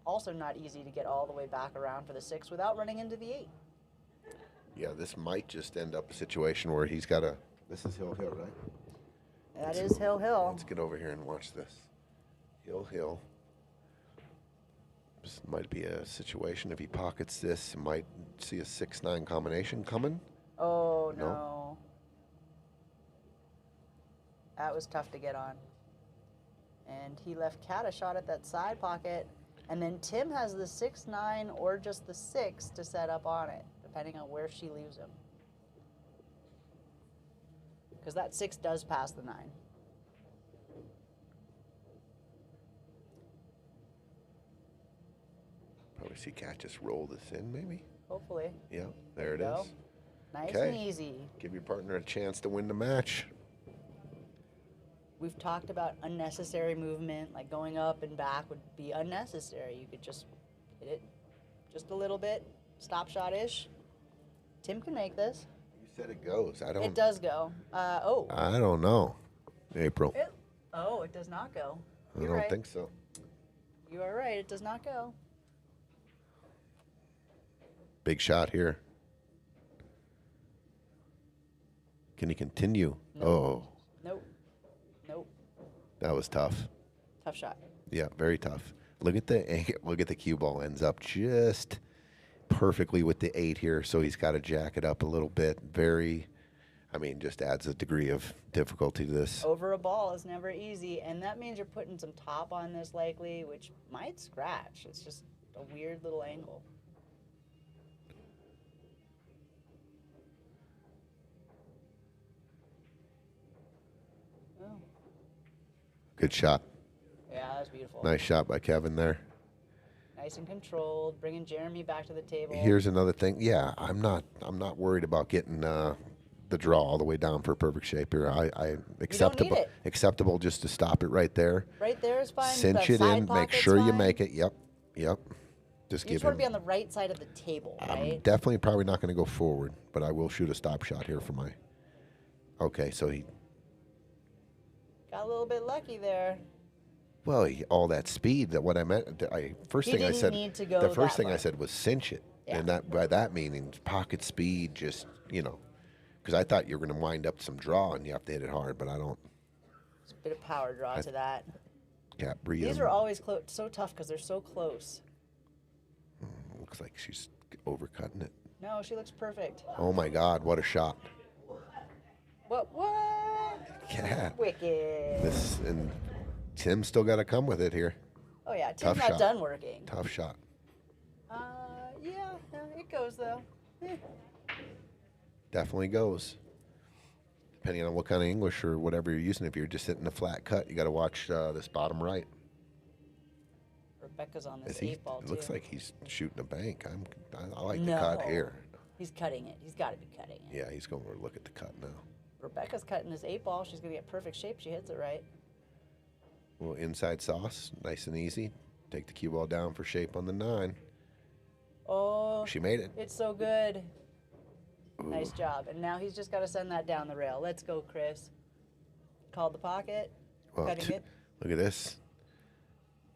Also not easy to get all the way back around for the 6 without running into the 8. Yeah, this might just end up a situation where he's got a. This is Hill, right? That is Hill. Let's get over here and watch this. Hill. This might be a situation. If he pockets this, he might see a 6-9 combination coming. Oh, No? no. That was tough to get on. And he left Kat a shot at that side pocket. And then Tim has the 6-9 or just the 6 to set up on it, depending on where she leaves him. Because that 6 does pass the 9. Probably see Cat just roll this in, maybe. Hopefully. Yeah, there it Go. is. Nice Okay. and easy. Give your partner a chance to win the match. We've talked about unnecessary movement, like going up and back would be unnecessary. You could just hit it just a little bit, stop shot-ish. Tim can make this. You said it goes. I don't. It does go. I don't know. April. It does not go. I You're don't right. think so. You are right. It does not go. Big shot here. Can he continue? No. Oh, Nope. that was tough. Tough shot. Yeah, very tough. Look at the cue ball ends up just perfectly with the 8 here, so he's got to jack it up a little bit. Just adds a degree of difficulty to this. Over a ball is never easy, and that means you're putting some top on this likely, which might scratch. It's just a weird little angle. Oh. Good shot. Yeah, that was beautiful. Nice shot by Kevin there. Nice and controlled, bringing Jeremy back to the table. Here's another thing. Yeah, I'm not worried about getting the draw all the way down for perfect shape here. I acceptable it. acceptable just to stop it right there. Right there is fine. Cinch The it side in. Make pocket's sure you fine. make it. Yep. Just You give just want to be him. on the right side of the table, I'm right? definitely probably not going to go forward, but I will shoot a stop shot here for my. Okay, so he. Got a little bit lucky there. Well, all that speed. That what I meant. First He thing I didn't said. need to go The first that thing I far. said was cinch it, Yeah. and that by that meaning pocket speed. Just because I thought you were going to wind up some draw and you have to hit it hard, but I don't. There's a bit of power draw to that. Can't breathe. These are always so tough because they're so close. Looks like she's overcutting it. No, she looks perfect. Oh my God! What a shot! What? Yeah. Wicked. This and Tim's still got to come with it here. Oh yeah, Tim's Tough not shot. done working. Tough shot. Yeah, no, it goes though. Eh. Definitely goes. Depending on what kind of English or whatever you're using. If you're just hitting a flat cut, you got to watch this bottom right. Rebecca's on Is this he? 8-ball It too. looks like he's shooting a bank. I like the No. cut here. He's cutting it. He's got to be cutting it. Yeah, he's going to look at the cut now. Rebecca's cutting this 8-ball. She's gonna get perfect shape. She hits it right. A little inside sauce, nice and easy. Take the cue ball down for shape on the 9. Oh, She made it. it's so good. Nice job. And now he's just got to send that down the rail. Let's go, Chris. Called the pocket. Well, Cutting it. Look at this.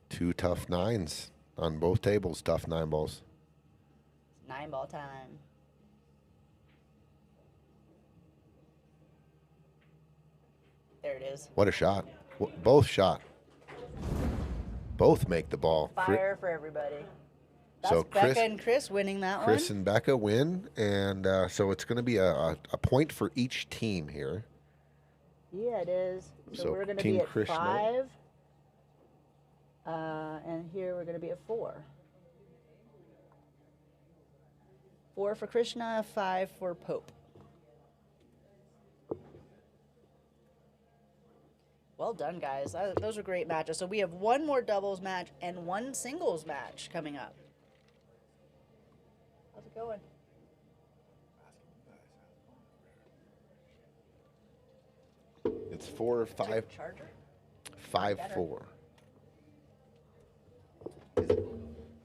2 tough 9s on both tables. Tough 9 balls. It's 9-ball time. There it is. What a shot. Both shot. Both make the ball. Fire for everybody. That's So Becca Chris- and Chris winning that Chris one. and Becca win, and so it's going to be a point for each team here. Yeah, it is. So, So we're going to Team be at Krishna. 5. And here we're going to be at 4. 4 for Krishna, 5 for Pope. Well done, guys. Those are great matches. So we have one more doubles match and one singles match coming up. How's it going? It's 4 5 Charger? 5 better. 4.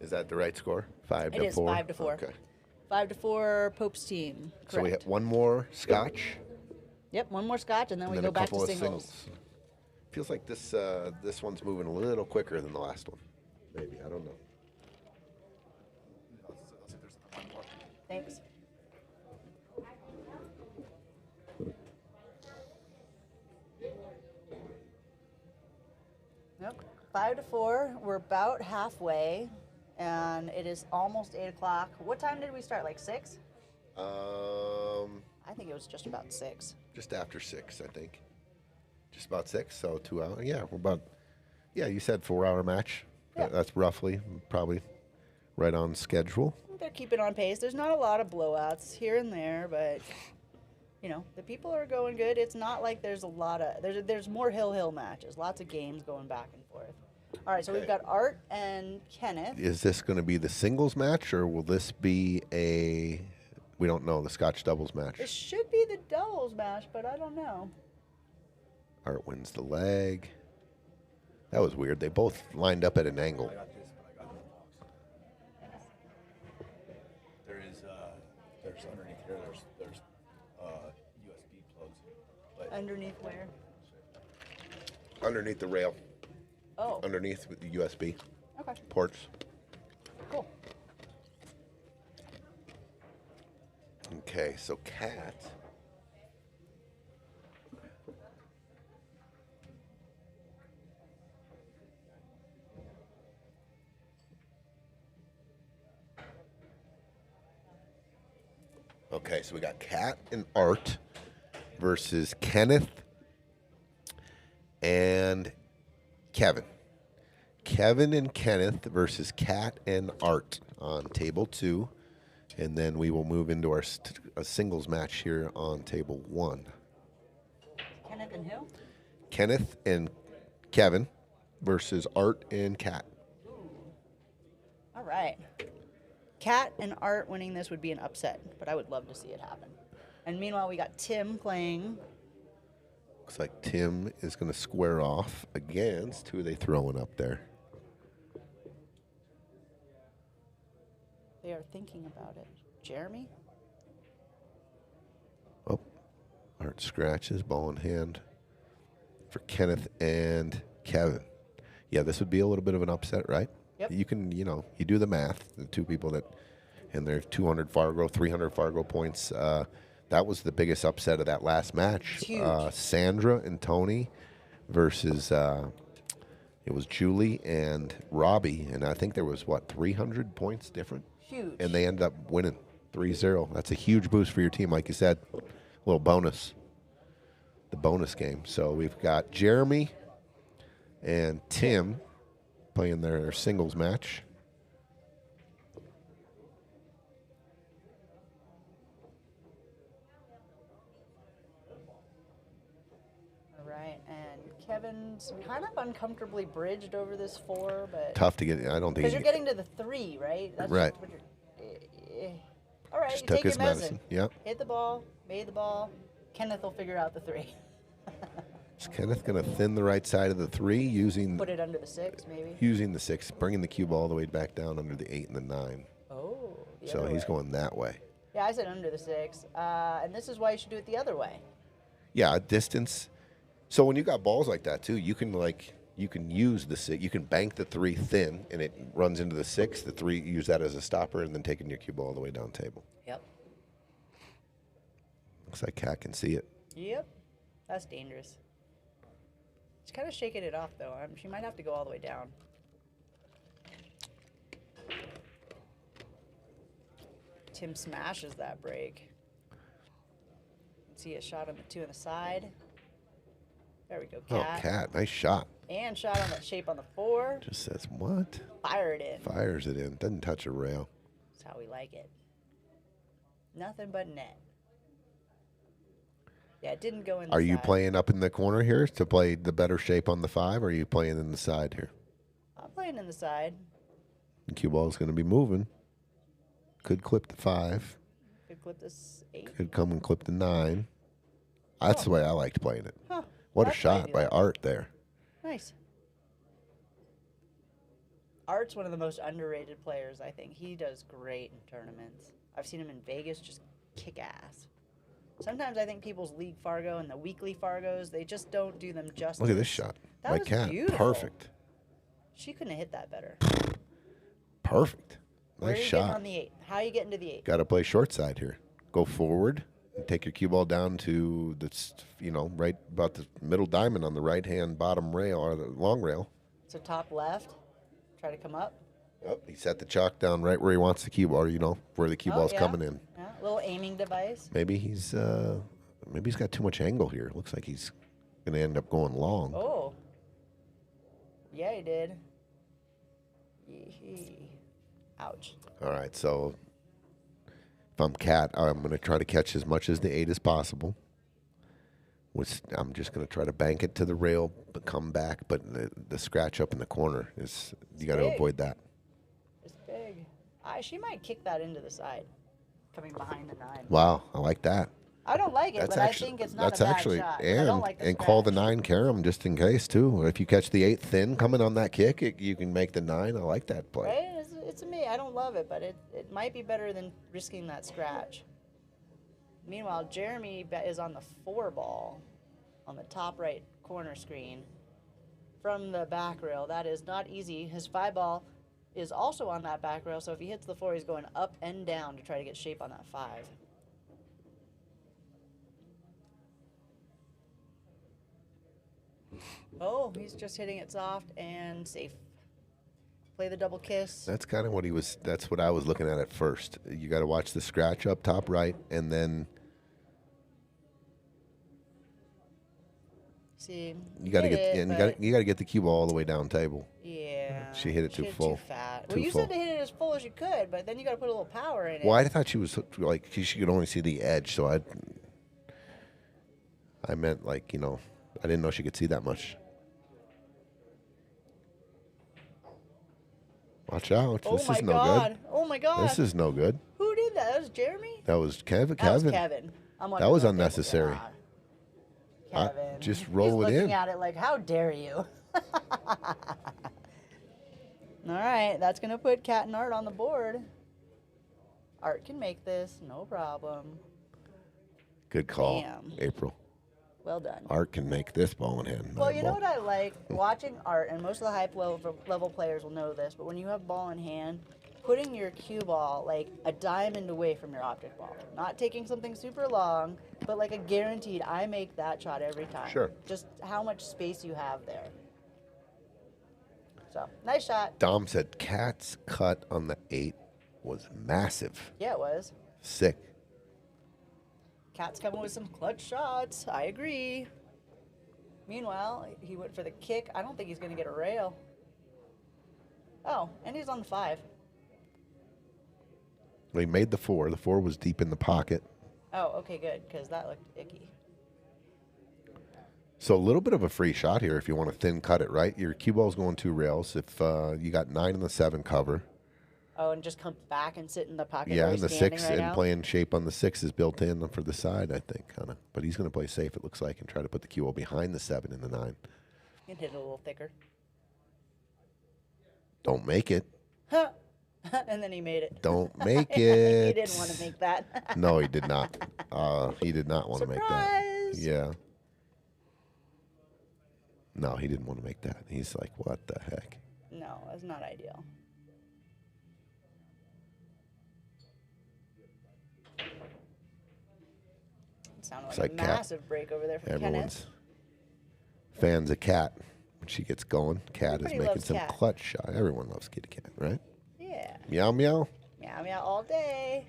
Is that the right score? 5 It to is 4. 5 to 4. Okay. 5 to 4, Pope's team. Correct. So we have one more scotch, Yep, one more scotch, and then and we then go a back couple to of singles. Feels like this one's moving a little quicker than the last one. Maybe, I don't know. I'll see if there's one more. Thanks. Nope. 5 to 4. We're about halfway, and it is almost 8 o'clock. What time did we start? Like 6? I think it was just about 6. Just after 6, I think. Just about 6, so 2 hours. Yeah, we're about. Yeah, you said 4-hour match. Yeah. That's roughly, probably, right on schedule. They're keeping on pace. There's not a lot of blowouts here and there, but the people are going good. It's not like there's a lot of there's more hill matches. Lots of games going back and forth. All right, so we've Okay. got Art and Kenneth. Is this going to be the singles match, or will this be a? We don't know, the Scotch doubles match. It should be the doubles match, but I don't know. Art wins the leg. That was weird. They both lined up at an angle. I got this, but I got the box. There's underneath here. There's USB plugs. But Underneath where? Underneath the rail, Oh, underneath with the USB okay, ports. cool. Okay, so Cat. Okay, so we got Cat and Art versus Kenneth and Kevin. Kevin and Kenneth versus Cat and Art on table 2. And then we will move into our a singles match here on table 1. Kenneth and who? Kenneth and Kevin versus Art and Kat. All right. Kat and Art winning this would be an upset, but I would love to see it happen. And meanwhile, we got Tim playing. Looks like Tim is going to square off against, who are they throwing up there? They are thinking about it. Jeremy? Oh, Art scratches, ball in hand for Kenneth and Kevin. Yeah, this would be a little bit of an upset, right? Yep. You can, you do the math. The two people that, and they're 200 Fargo, 300 Fargo points. That was the biggest upset of that last match. It's huge. Sandra and Tony versus, it was Julie and Robbie, and I think there was, 300 points different? Huge. And they ended up winning 3-0. That's a huge boost for your team, like you said. A little bonus. The bonus game. So we've got Jeremy and Tim playing their singles match. All right, and Kevin's kind of uncomfortably bridged over this 4, but Tough to get. I don't think. because you're getting to the 3, right? That's Right. What you're, all right, Just you took take his your medicine. Yep. Hit the ball, made the ball. Kenneth will figure out the 3. Is Kenneth going to thin the right side of the 3 using Put it under the 6, maybe. the 6, bringing the cube all the way back down under the 8 and the 9. Oh, the So other he's way. going that way. Yeah, I said under the 6, and this is why you should do it the other way. Yeah, distance. So when you got balls like that too, you can use the 6. You can bank the 3 thin, and it runs into the 6. The 3, use that as a stopper, and then taking your cue ball all the way down table. Yep. Looks like Kat can see it. Yep. That's dangerous. She's kind of shaking it off, though. She might have to go all the way down. Tim smashes that break. See a shot on the 2 on the side. There we go, Oh, Kat. Kat, nice shot. And shot on that shape on the 4. Just says what? Fire it in. Fires it in. Doesn't touch a rail. That's how we like it. Nothing but net. Yeah, it didn't go in the Are you side. playing up in the corner here to play the better shape on the 5, or are you playing in the side here? I'm playing in the side. The cue ball is going to be moving. Could clip the 5. Could clip this 8. Could come and clip the 9. That's the way I liked playing it. Huh. What a That's why you shot do by that. Art there. Nice. Art's one of the most underrated players, I think. He does great in tournaments. I've seen him in Vegas just kick ass. Sometimes I think people's League Fargo and the weekly Fargos, they just don't do them justice. Look at this shot That by was Kat. beautiful. Perfect. She couldn't have hit that better. Perfect. Where are Nice you getting shot. on the 8? How are you getting to the 8? Got to play short side here. Go forward and take your cue ball down to the, right about the middle diamond on the right hand bottom rail or the long rail. So top left. Try to come up. Oh, he set the chalk down right where he wants the cue ball, where the cue ball's yeah. coming in. Yeah, little aiming device. Maybe he's got too much angle here. Looks like he's going to end up going long. Oh. Yeah, he did. Yee-hee. Ouch. All right, so if I'm Kat, I'm going to try to catch as much as the 8 as possible. I'm just going to try to bank it to the rail, but come back. But the scratch up in the corner is you got to big. avoid that. It's big. She might kick that into the side, coming behind the 9. Wow, I like that. I don't like it, but I think it's not a bad shot. But I don't like the call the scratch. 9 carom just in case too. If you catch the 8 thin coming on that kick, you can make the 9. I like that play. Right? It's me. I don't love it, but it might be better than risking that scratch. Meanwhile, Jeremy is on the 4 ball on the top right corner screen from the back rail. That is not easy. His 5 ball is also on that back rail, so if he hits the 4, he's going up and down to try to get shape on that 5. Oh, he's just hitting it soft and safe. Play the double kiss. That's kind of that's what I was looking at first. You got to watch the scratch up top right, and then See, you got to hit get it, and but- you got to get the cue ball all the way down table. Yeah. She hit it too full. Too fat. Too Well, you full. said to hit it as full as you could, but then you got to put a little power in it. Well, I thought she was she could only see the edge, so I meant I didn't know she could see that much. Watch out. Oh This my is no god. good. Oh my god. This is no good. Who did that? That was Jeremy? That was Kevin. That was Kevin. I'm That was wondering what unnecessary. Kevin. Just He's roll it looking in. at it like, how dare you? All right, that's going to put Cat and Art on the board. Art can make this, no problem. Good call, Damn. April. Well done. Art can make this ball in hand. Well, you know what I like? Watching Art, and most of the high level players will know this, but when you have ball in hand, putting your cue ball like a diamond away from your object ball. Not taking something super long, but like a guaranteed, I make that shot every time. Sure. Just how much space you have there. So, nice shot. Dom said Cat's cut on the 8 was massive. Yeah, it was. Sick. Cat's coming with some clutch shots. I agree. Meanwhile, he went for the kick. I don't think he's going to get a rail. Oh, and he's on the 5. He made the 4. The 4 was deep in the pocket. Oh, okay, good, because that looked icky. So a little bit of a free shot here if you want to thin cut it, right? Your cue ball's going 2 rails. If you got 9 and the 7 cover. Oh, and just come back and sit in the pocket. Yeah, where and he's the standing 6 right and now? playing shape on the 6 is built in for the side, I think, kind of. But he's going to play safe, it looks like, and try to put the cue ball behind the 7 and the 9. You can hit it a little thicker. Don't make it. And then he made it. Don't make it. He didn't want to make that. No, he did not. He did not want to make that. Surprise! Yeah. No, he didn't want to make that. He's like, what the heck? No, that's not ideal. It sounded It's like like a Cat. massive break over there from Everyone's Kenneth. fans of Cat. When she gets going, Cat is Everybody making loves some Cat. clutch shot. Everyone loves Kitty Cat, right? Yeah. Meow, meow. Meow meow all day.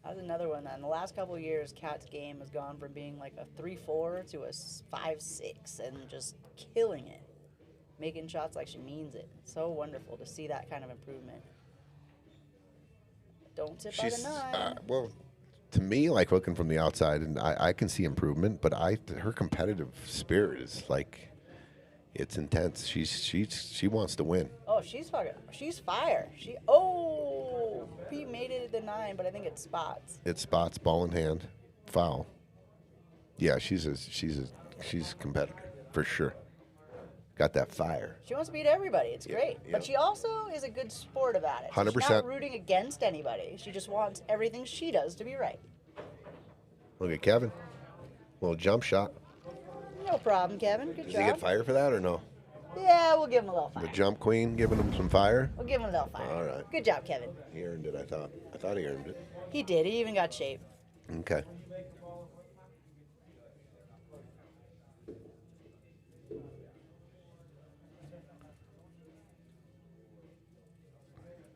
That was another one that in the last couple of years, Cat's game has gone from being like a 3-4 to a 5-6 and just killing it. Making shots like she means it. So wonderful to see that kind of improvement. Don't sit by the 9. Well, to me, like looking from the outside, and I can see improvement, but her competitive spirit is like, it's intense. She wants to win. Oh, she's fire. Pete made it at the 9, but I think it's spots. It spots, ball in hand, foul. Yeah, she's a competitor for sure. Got that fire. She wants to beat everybody. It's great. yeah. But she also is a good sport about it. So 100%. She's not rooting against anybody. She just wants everything she does to be right. Look at Kevin. Little jump shot. No problem, Kevin. Good Does job. he get fire for that or no? Yeah, we'll give him a little fire. The jump queen giving him some fire? We'll give him a little fire. All right. Good job, Kevin. He earned it, I thought. I thought he earned it. He did. He even got shape. Okay.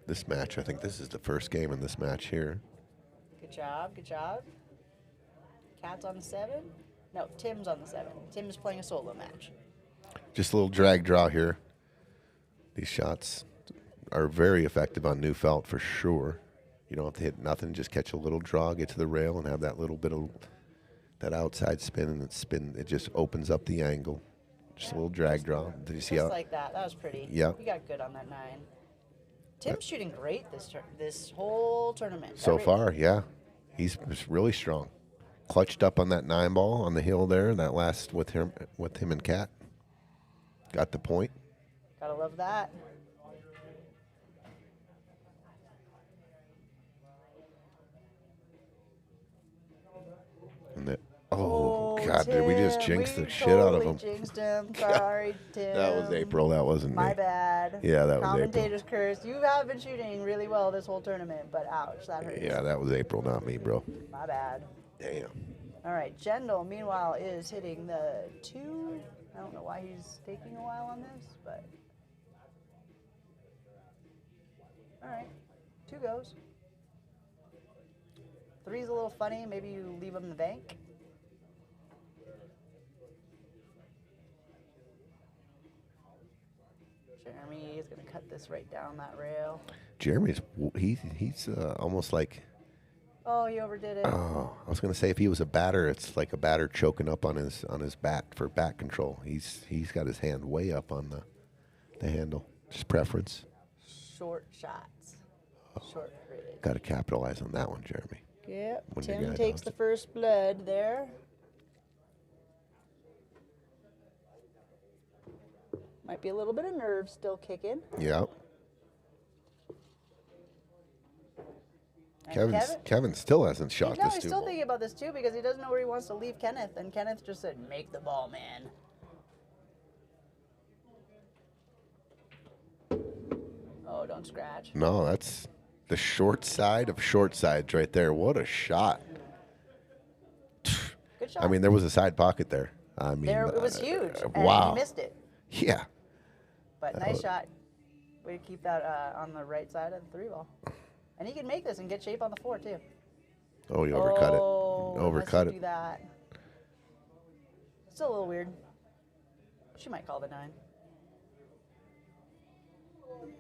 This match, I think this is the first game in this match here. Good job. Good job. Cat's on the 7. No, Tim's on the 7. Tim's playing a solo match. Just a little drag draw here. These shots are very effective on new felt for sure. You don't have to hit nothing, just catch a little draw, get to the rail, and have that little bit of that outside spin, and it just opens up the angle. Just a little drag draw. Did you see Just how? like that. That was pretty. Yeah. You got good on that 9. Tim's shooting great this whole tournament. So far, yeah. He's really strong. Clutched up on that 9 ball on the hill there, that last with him and Cat. Got the point. Gotta love that. And God, did we just Tim, jinx the we shit out of totally him? Jinxed him. Sorry, Tim. That was April, that wasn't My me. bad. Yeah, that was April. Commentators cursed. You have been shooting really well this whole tournament, but ouch, that hurts. Yeah, that was April, not me, bro. My bad. Damn. All right, Jendal, meanwhile, is hitting the 2. I don't know why he's taking a while on this, but. All right, 2 goes. 3's a little funny. Maybe you leave him in the bank. Jeremy is going to cut this right down that rail. Jeremy's he's almost like Oh, he overdid it. Oh, I was gonna say if he was a batter, it's like a batter choking up on his bat for bat control. He's got his hand way up on the handle. Just preference. Short shots. Short critic. Got to capitalize on that one, Jeremy. Yep. When your Tim guy takes does the it. first blood there. Might be a little bit of nerve still kicking. Yep. And Kevin still hasn't shot No, this he's two still ball. thinking about this too because he doesn't know where he wants to leave Kenneth. And Kenneth just said, make the ball, man. Oh, don't scratch. No, that's the short side of short sides right there. What a shot. Good shot. I mean, there was a side pocket there. I mean, it was huge. And wow. he missed it. Yeah. But nice shot. We keep that on the right side of the 3-ball. And he can make this and get shape on the 4 too. Oh, he overcut it. Unless Overcut you it. do that. Still a little weird. She might call the 9.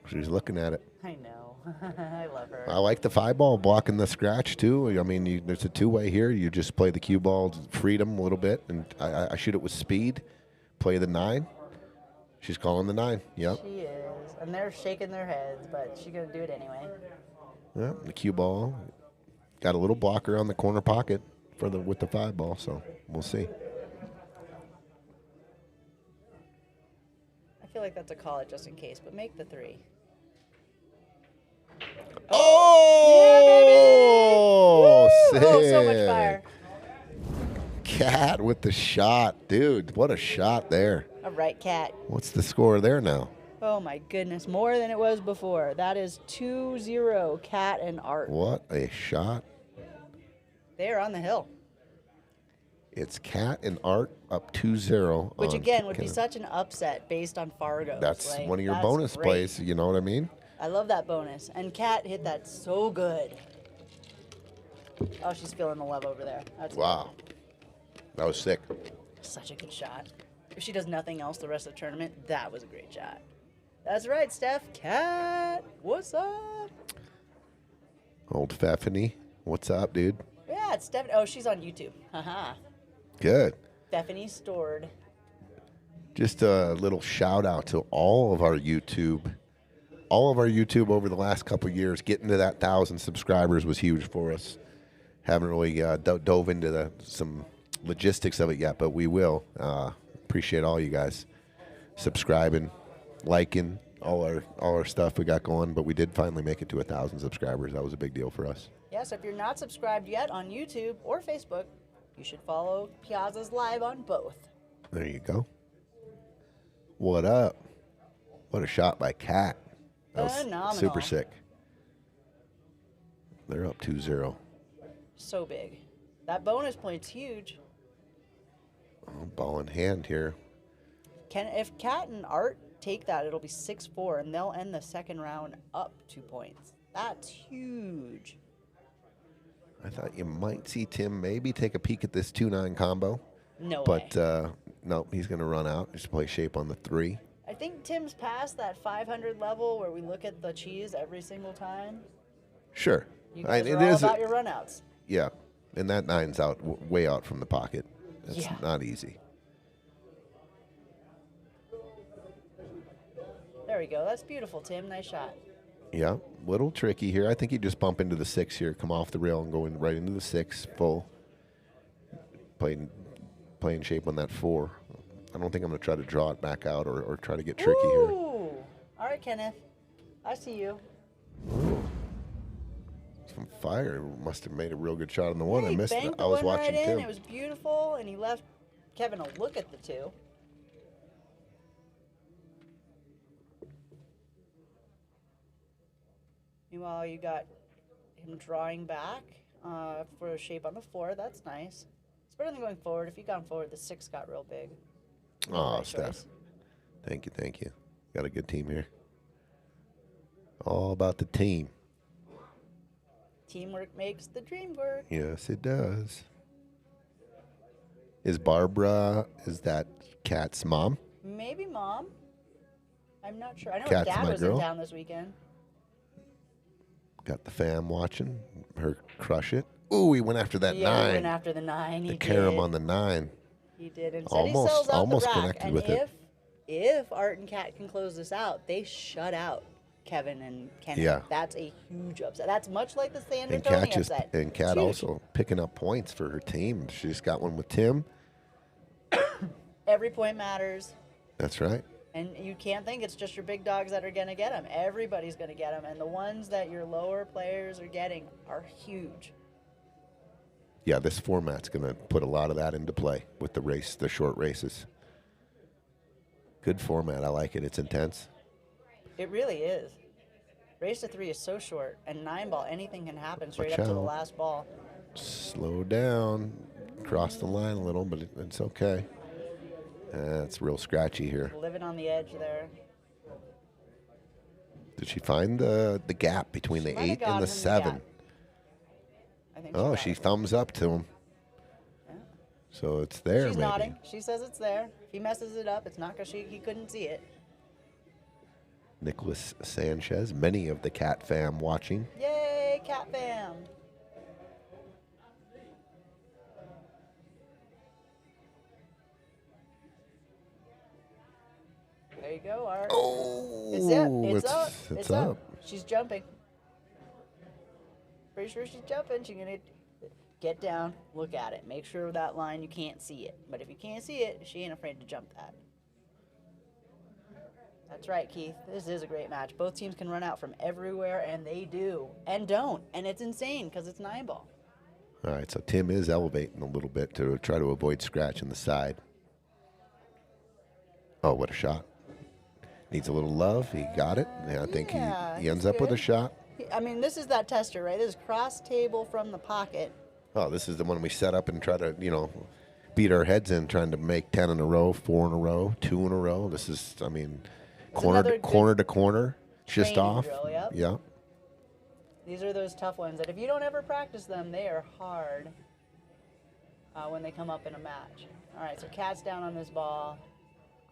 She's looking at it. I know. I love her. I like the 5-ball blocking the scratch too. I mean, there's a 2-way here. You just play the cue ball freedom a little bit, and I shoot it with speed. Play the 9. She's calling the 9. Yep. She is. And they're shaking their heads, but she's going to do it anyway. Yeah, the cue ball. Got a little blocker on the corner pocket with the 5-ball, so we'll see. I feel like that's a call it just in case, but make the 3. Oh, yeah, baby! Woo! Oh, so much fire. Cat with the shot. Dude, what a shot there. All right, Cat. What's the score there now? Oh, my goodness. More than it was before. That is 2-0, Cat and Art. What a shot. They're on the hill. It's Cat and Art up 2-0. Which, on again, would be Kenneth. such an upset based on Fargo. That's one of your bonus great. plays. You know what I mean? I love that bonus. And Kat hit that so good. Oh, she's feeling the love over there. That's Wow. That was sick. such a good shot. If she does nothing else the rest of the tournament, that was a great shot. That's right, Steph. Kat, what's up? Old Feffany. What's up, dude? Yeah, it's Stephanie. Oh, she's on YouTube. Haha. Good. Stephanie Stored. Just a little shout out to all of our YouTube. All of our YouTube over the last couple of years, getting to that 1,000 subscribers was huge for us. Haven't really dove into some logistics of it yet, but we will. Appreciate all you guys subscribing, liking all our stuff we got going. But we did finally make it to 1,000 subscribers. That was a big deal for us. Yes, if you're not subscribed yet on YouTube or Facebook, you should follow Piazza's Live on both. There you go. What up? What a shot by Kat. That was Phenomenal. super sick. They're up 2-0. So big. That bonus point's huge. Oh, ball in hand here. If Kat and Art take that, it'll be 6-4, and they'll end the second round up 2 points. That's huge. I thought you might see Tim maybe take a peek at this 2-9 combo. No But way. no, he's going to run out. Just play shape on the 3. I think Tim's past that 500 level where we look at the cheese every single time. Sure. You guys are all about your runouts. Yeah, and that 9's out, way out from the pocket. That's Yeah. not easy. There we go. That's beautiful, Tim. Nice shot. Yeah, little tricky here. I think you just bump into the 6 here, come off the rail and go right into the 6 full. Playing shape on that 4. I don't think I'm going to try to draw it back out or try to get tricky here. Ooh. All right, Kenneth. I see you. Some fire. Must have made a real good shot on the 1. Yeah, I he missed it. banked I the was one watching right in. Tim. It was beautiful, and he left Kevin a look at the 2. Meanwhile, you got him drawing back for a shape on the 4. That's nice. It's better than going forward. If you'd gone forward, the 6 got real big. Oh, Right Steph. choice. Thank you. Got a good team here. All about the team. Teamwork makes the dream work. Yes, it does. Is that Kat's mom? Maybe Mom. I'm not sure. I know Kat's Dad my was girl. in town this weekend. Got the fam watching her crush it. Ooh, he went after that Yeah, 9. he went after the 9. He The did. carom on the 9. He did. Instead, he sells out Almost the rack. connected And with it. if Art and Kat can close this out, they shut out Kevin and Kenneth. Yeah. That's a huge upset. That's much like the Sandra And Tony Kat just upset. and It's Kat huge. also picking up points for her team. She just got one with Tim. Every point matters. That's right. And you can't think it's just your big dogs that are going to get them. Everybody's going to get them. And the ones that your lower players are getting are huge. Yeah, this format's going to put a lot of that into play with the short races. Good format. I like it. It's intense. It really is. Race to 3 is so short. And 9 ball, anything can happen straight Watch up to the out. last ball. Slow down. Cross the line a little, but it's okay. It's real scratchy here. Living on the edge there. Did she find the gap between She the might have 8 and gotten the him the 7? gap. I think Oh, got she it. thumbs up to him. Yeah. So it's there, She's maybe. nodding. She says it's there. If he messes it up, it's not because he couldn't see it. Nicholas Sanchez, many of the Cat fam watching. Yay, Cat fam. There you go, Art. Oh, It's up. It's up. She's jumping. Pretty sure she's jumping. She's going to get down, look at it. Make sure that line, you can't see it. But if you can't see it, she ain't afraid to jump that. That's right, Keith. This is a great match. Both teams can run out from everywhere, and they do. And don't. And it's insane because it's 9 ball. All right, so Tim is elevating a little bit to try to avoid scratch in the side. Oh, what a shot. Needs a little love. He got it. Yeah, I think Yeah, he ends he's up with a good. shot. I mean, this is that tester, right? This is cross table from the pocket. Oh, this is the one we set up and try to, beat our heads in, trying to make 10 in a row, 4 in a row, 2 in a row. This is, corner another to good corner to corner, just training off. drill, yep. Yeah. These are those tough ones that if you don't ever practice them, they are hard when they come up in a match. All right, so Kat's down on this ball.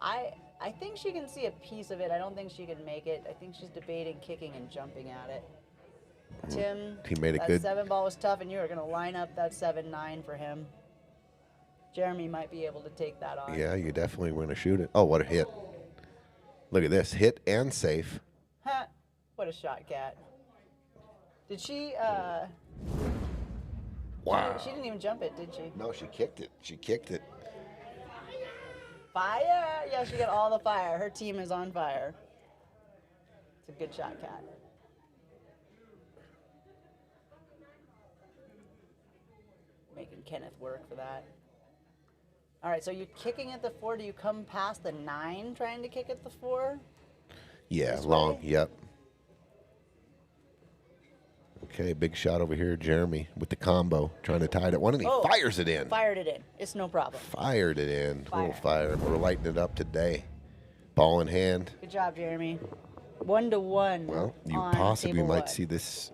I think she can see a piece of it. I don't think she can make it. I think she's debating kicking and jumping at it. Tim, He made a that good 7 ball was tough, and you are going to line up that 7-9 for him. Jeremy might be able to take that on. Yeah, you definitely want to shoot it. Oh, what a hit. Look at this. Hit and safe. Ha! What a shot, Kat. Did she, Wow. she didn't even jump it, did she? No, she kicked it. She kicked it. Fire! Yeah, she got all the fire. Her team is on fire. It's a good shot, Kat. Making Kenneth work for that. All right, so you're kicking at the 4. Do you come past the 9 trying to kick at the 4? Yeah, This long. way? Yep. Okay, big shot over here, Jeremy, with the combo, trying to tie it at one, and he fires it in. Fired it in. It's no problem. Fired it in. Fire. Little fire. We're lighting it up today. Ball in hand. Good job, Jeremy. 1-1. Well, you on possibly table might one. see this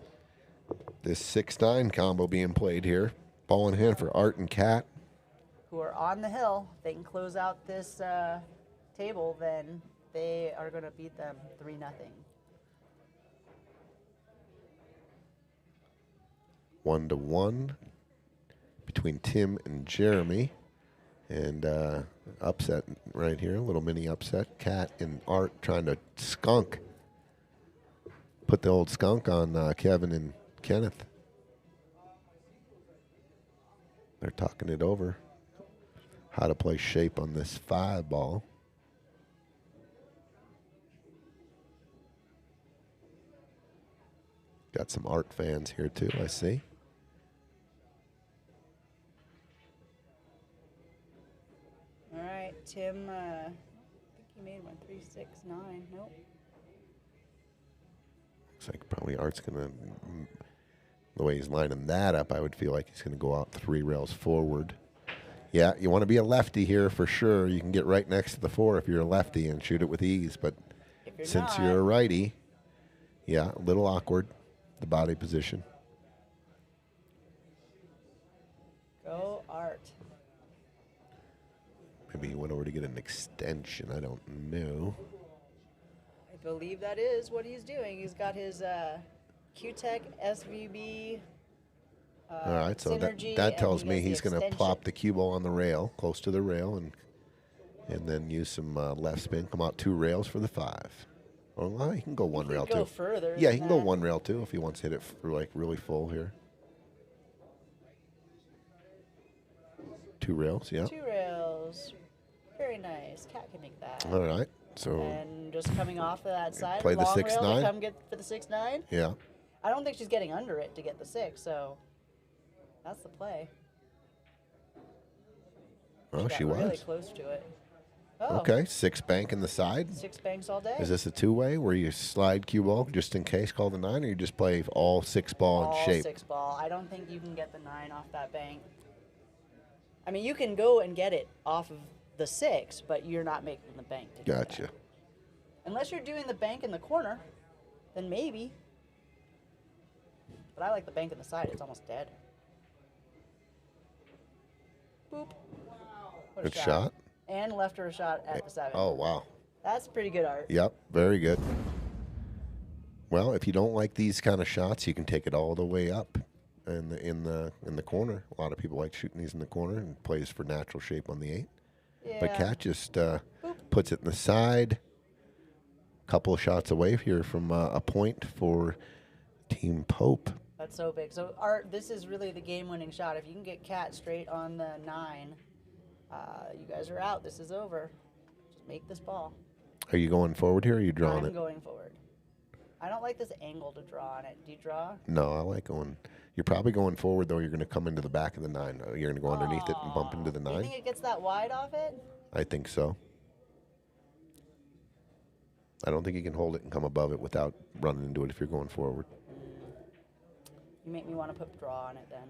6-9 combo being played here. Ball in hand for Art and Kat. Who are on the hill. If they can close out this table, then they are going to beat them 3-0. One to one between Tim and Jeremy. And upset right here, a little mini upset. Kat and Art trying to put the old skunk on Kevin and Kenneth. They're talking it over. How to play shape on this 5 ball. Got some Art fans here too, I see. All right, Tim, I think he made one 3-6-9. Nope. Looks like probably Art's gonna, the way he's lining that up, I would feel like he's gonna go out 3 rails forward. Yeah, you want to be a lefty here for sure. You can get right next to the 4 if you're a lefty and shoot it with ease, but If you're since not, you're a righty, yeah, a little awkward, the body position. go Art. Maybe he went over to get an extension, I don't know. I believe that is what he's doing. He's got his Q-Tech SVB All right, so synergy, that and tells he me does the he's going to extension. plop the cue ball on the rail, close to the rail, and then use some left spin. Come out 2 rails for the 5. Well, he can go 1 He rail could go too. further. Yeah, than he can go that. 1 rail too if he wants to hit it like really full here. 2 rails, yeah. 2 rails. Very nice. Cat can make that. All right, so And just coming off of that side, play the long 6-9? rail to come get for the 6-9. yeah. I don't think she's getting under it to get the 6, so that's the play. Oh, got she really was. close to it. Oh, Okay, 6 bank in the side. 6 banks all day. Is this a 2-way where you slide cue ball just in case, call the 9, or you just play all 6 ball all in shape? 6 ball. I don't think you can get the 9 off that bank. I mean, you can go and get it off of the 6, but you're not making the bank. To do that. Gotcha. Unless you're doing the bank in the corner, then maybe. But I like the bank in the side. It's almost dead. Boop. What a Good shot. And left her a shot at the 7. Oh, wow. That's pretty good art. Yep, very good. Well, if you don't like these kind of shots, you can take it all the way up in the corner. A lot of people like shooting these in the corner and plays for natural shape on the 8. Yeah. But Kat just puts it in the side. Couple of shots away here from a point for Team Pope. That's so big. So, Art, this is really the game-winning shot. If you can get Kat straight on the 9, you guys are out. This is over. Just make this ball. Are you going forward here or are you drawing I'm it? going forward. I don't like this angle to draw on it. Do you draw? No, I like going. You're probably going forward, though. You're going to come into the back of the 9. You're going to go underneath it and bump into the Do you 9? think it gets that wide off it? I think so. I don't think you can hold it and come above it without running into it if you're going forward. You make me want to put draw on it then.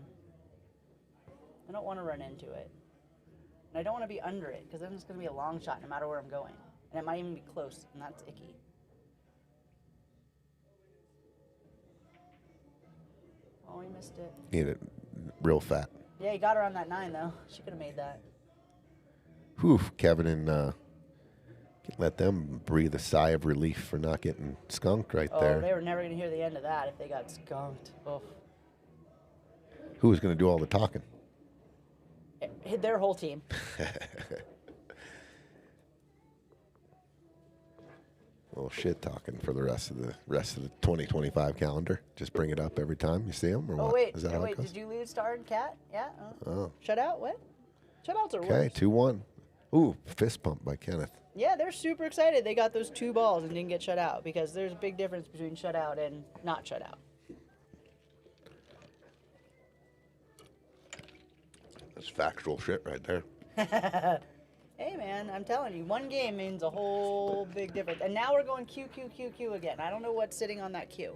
I don't want to run into it. And I don't want to be under it, because then it's going to be a long shot no matter where I'm going. And it might even be close, and that's icky. Oh, he missed it. Hit it real fat. Yeah, he got her on that 9, though. She could have made that. Whew, Kevin and let them breathe a sigh of relief for not getting skunked right Oh, there. they were never going to hear the end of that if they got skunked. Oh. Who was going to do all the talking? Their whole team. Well, shit talking for the rest of the 2025 calendar. Just bring it up every time you see them, or Oh, what? wait. Is that how it goes? Did you lose Star and Cat? Yeah? Oh. Shutout? What? Shutouts are Okay, worse. 2-1. Ooh, fist pump by Kenneth. Yeah, they're super excited. They got those 2 balls and didn't get shut out, because there's a big difference between shutout and not shut out. That's factual shit right there. Hey, man, I'm telling you, one game means a whole big difference. And now we're going Q, Q, Q, Q again. I don't know what's sitting on that Q.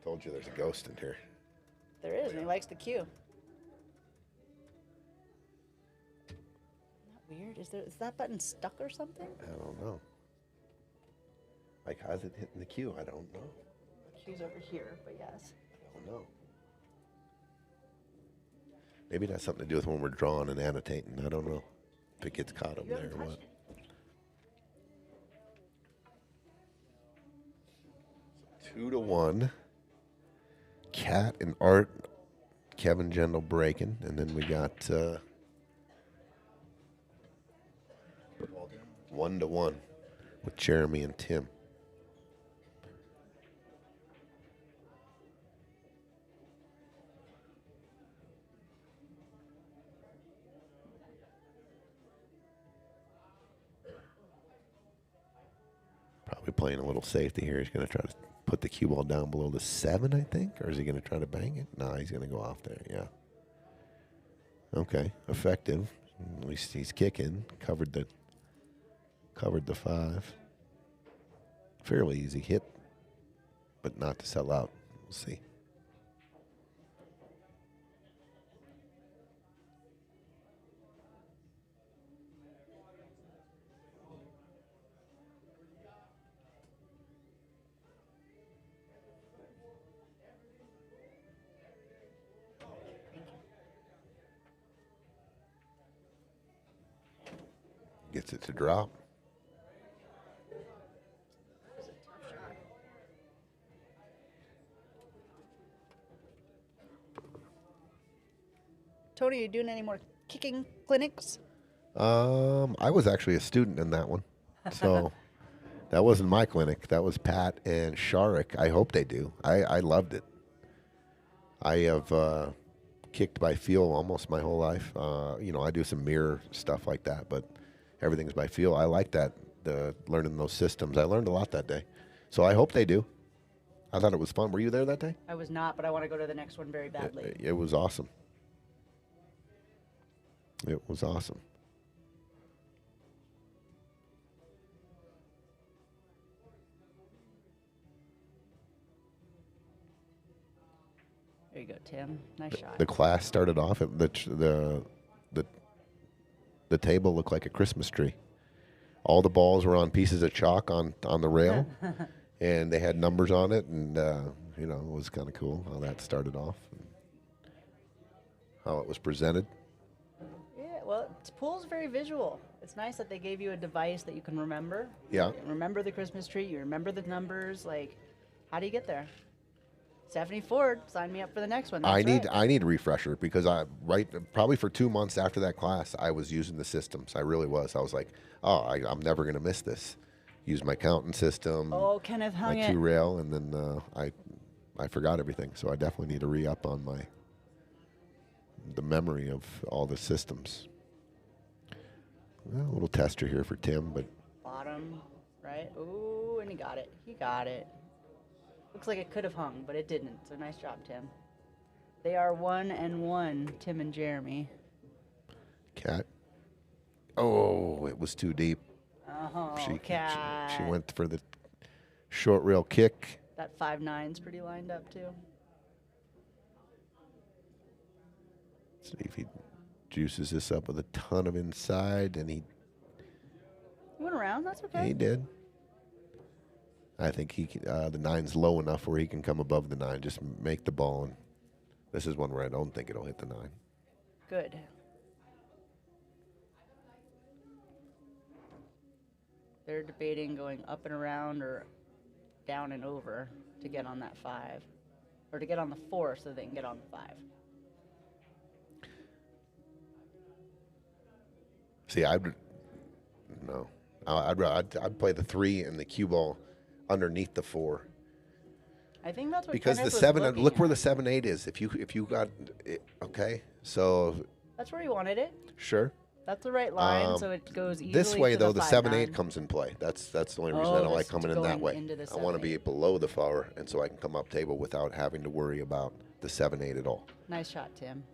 Told you there's a ghost in here. There is, and he likes the Q. Isn't that weird? Is that button stuck or something? I don't know. Like, how's it hitting the cue? I don't know. Q's over here, but yes. I don't know. Maybe it has something to do with when we're drawing and annotating. I don't know if it gets caught up You there haven't or what. touched it. 2-1. Cat and Art, Kevin Gendel breaking, and then we got 1-1 with Jeremy and Tim. Probably playing a little safety here. He's going to try to put the cue ball down below the 7, I think, or is he going to try to bang it? No, he's going to go off there. Yeah. Okay, effective. At least he's kicking. Covered the 5. Fairly easy hit, but not to sell out. We'll see. Gets it to drop. Tony, are you doing any more kicking clinics? I was actually a student in that one, so that wasn't my clinic. That was Pat and Sharik. I hope they do. I loved it. I have kicked by feel almost my whole life. I do some mirror stuff like that, but everything's by feel. I like that, learning those systems. I learned a lot that day, so I hope they do. I thought it was fun. Were you there that day? I was not, but I want to go to the next one very badly. It was awesome. It was awesome. There you go, Tim. Nice shot. The class started off at the table looked like a Christmas tree. All the balls were on pieces of chalk on the rail, and they had numbers on it, and it was kind of cool how that started off, and how it was presented. Yeah, well, pool's very visual. It's nice that they gave you a device that you can remember. Yeah. You remember the Christmas tree. You remember the numbers. Like, how do you get there? Stephanie Ford, sign me up for the next one. That's I need a refresher because probably for 2 months after that class, I was using the systems. I really was. I was like, I'm never going to miss this. Use my counting system. Oh, Kenneth hung my it. 2 rail, and then I forgot everything. So I definitely need to re-up on the memory of all the systems. Well, a little tester here for Tim, but Bottom, right? Ooh, and he got it. He got it. Looks like it could have hung, but it didn't. So nice job, Tim. They are 1-1, Tim and Jeremy. Cat. Oh, it was too deep. Oh, Cat. She went for the short rail kick. That 5-9's pretty lined up, too. See if he juices this up with a ton of inside, and he Went around, that's okay. he did. I think the 9's low enough where he can come above the 9, just make the ball. And this is one where I don't think it'll hit the 9. Good. They're debating going up and around or down and over to get on that 5. Or to get on the 4 so they can get on the 5. See, I'd play the 3 and the cue ball underneath the 4. I think that's what Because Kenneth the was 7, looking look where at. the 7-8 is. If you got it, okay, so That's where he wanted it. sure. That's the right line, so it goes easily This way to though, the 5-9. 7-8 comes in play. That's the only reason Oh, I don't like this coming in that going way. into the I want to 7-8. be below the 4, and so I can come up table without having to worry about the 7-8 at all. Nice shot, Tim.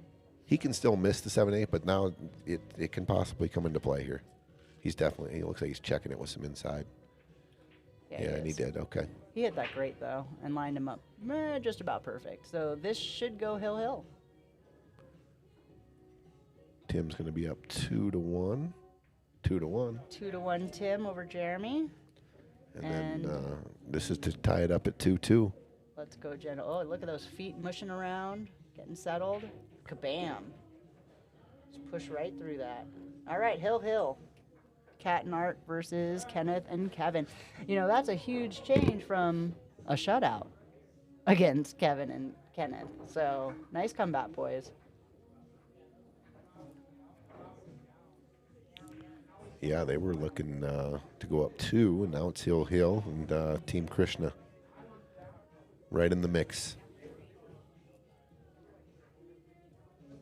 He can still miss the 7-8, but now it can possibly come into play here. He looks like he's checking it with some inside. Yeah, Yeah, and he is. did. Okay. He hit that great, though, and lined him up just about perfect. So this should go hill-hill. Tim's going to be up 2-1. 2-1. 2-1 Tim over Jeremy. And then this is to tie it up at 2-2. Let's go, Jen. Oh, look at those feet mushing around, getting settled. Kabam. Just push right through that. All right, hill-hill. Cat and Art versus Kenneth and Kevin. That's a huge change from a shutout against Kevin and Kenneth. So, nice comeback, boys. Yeah, they were looking to go up 2, and now it's hill and Team Krishna right in the mix.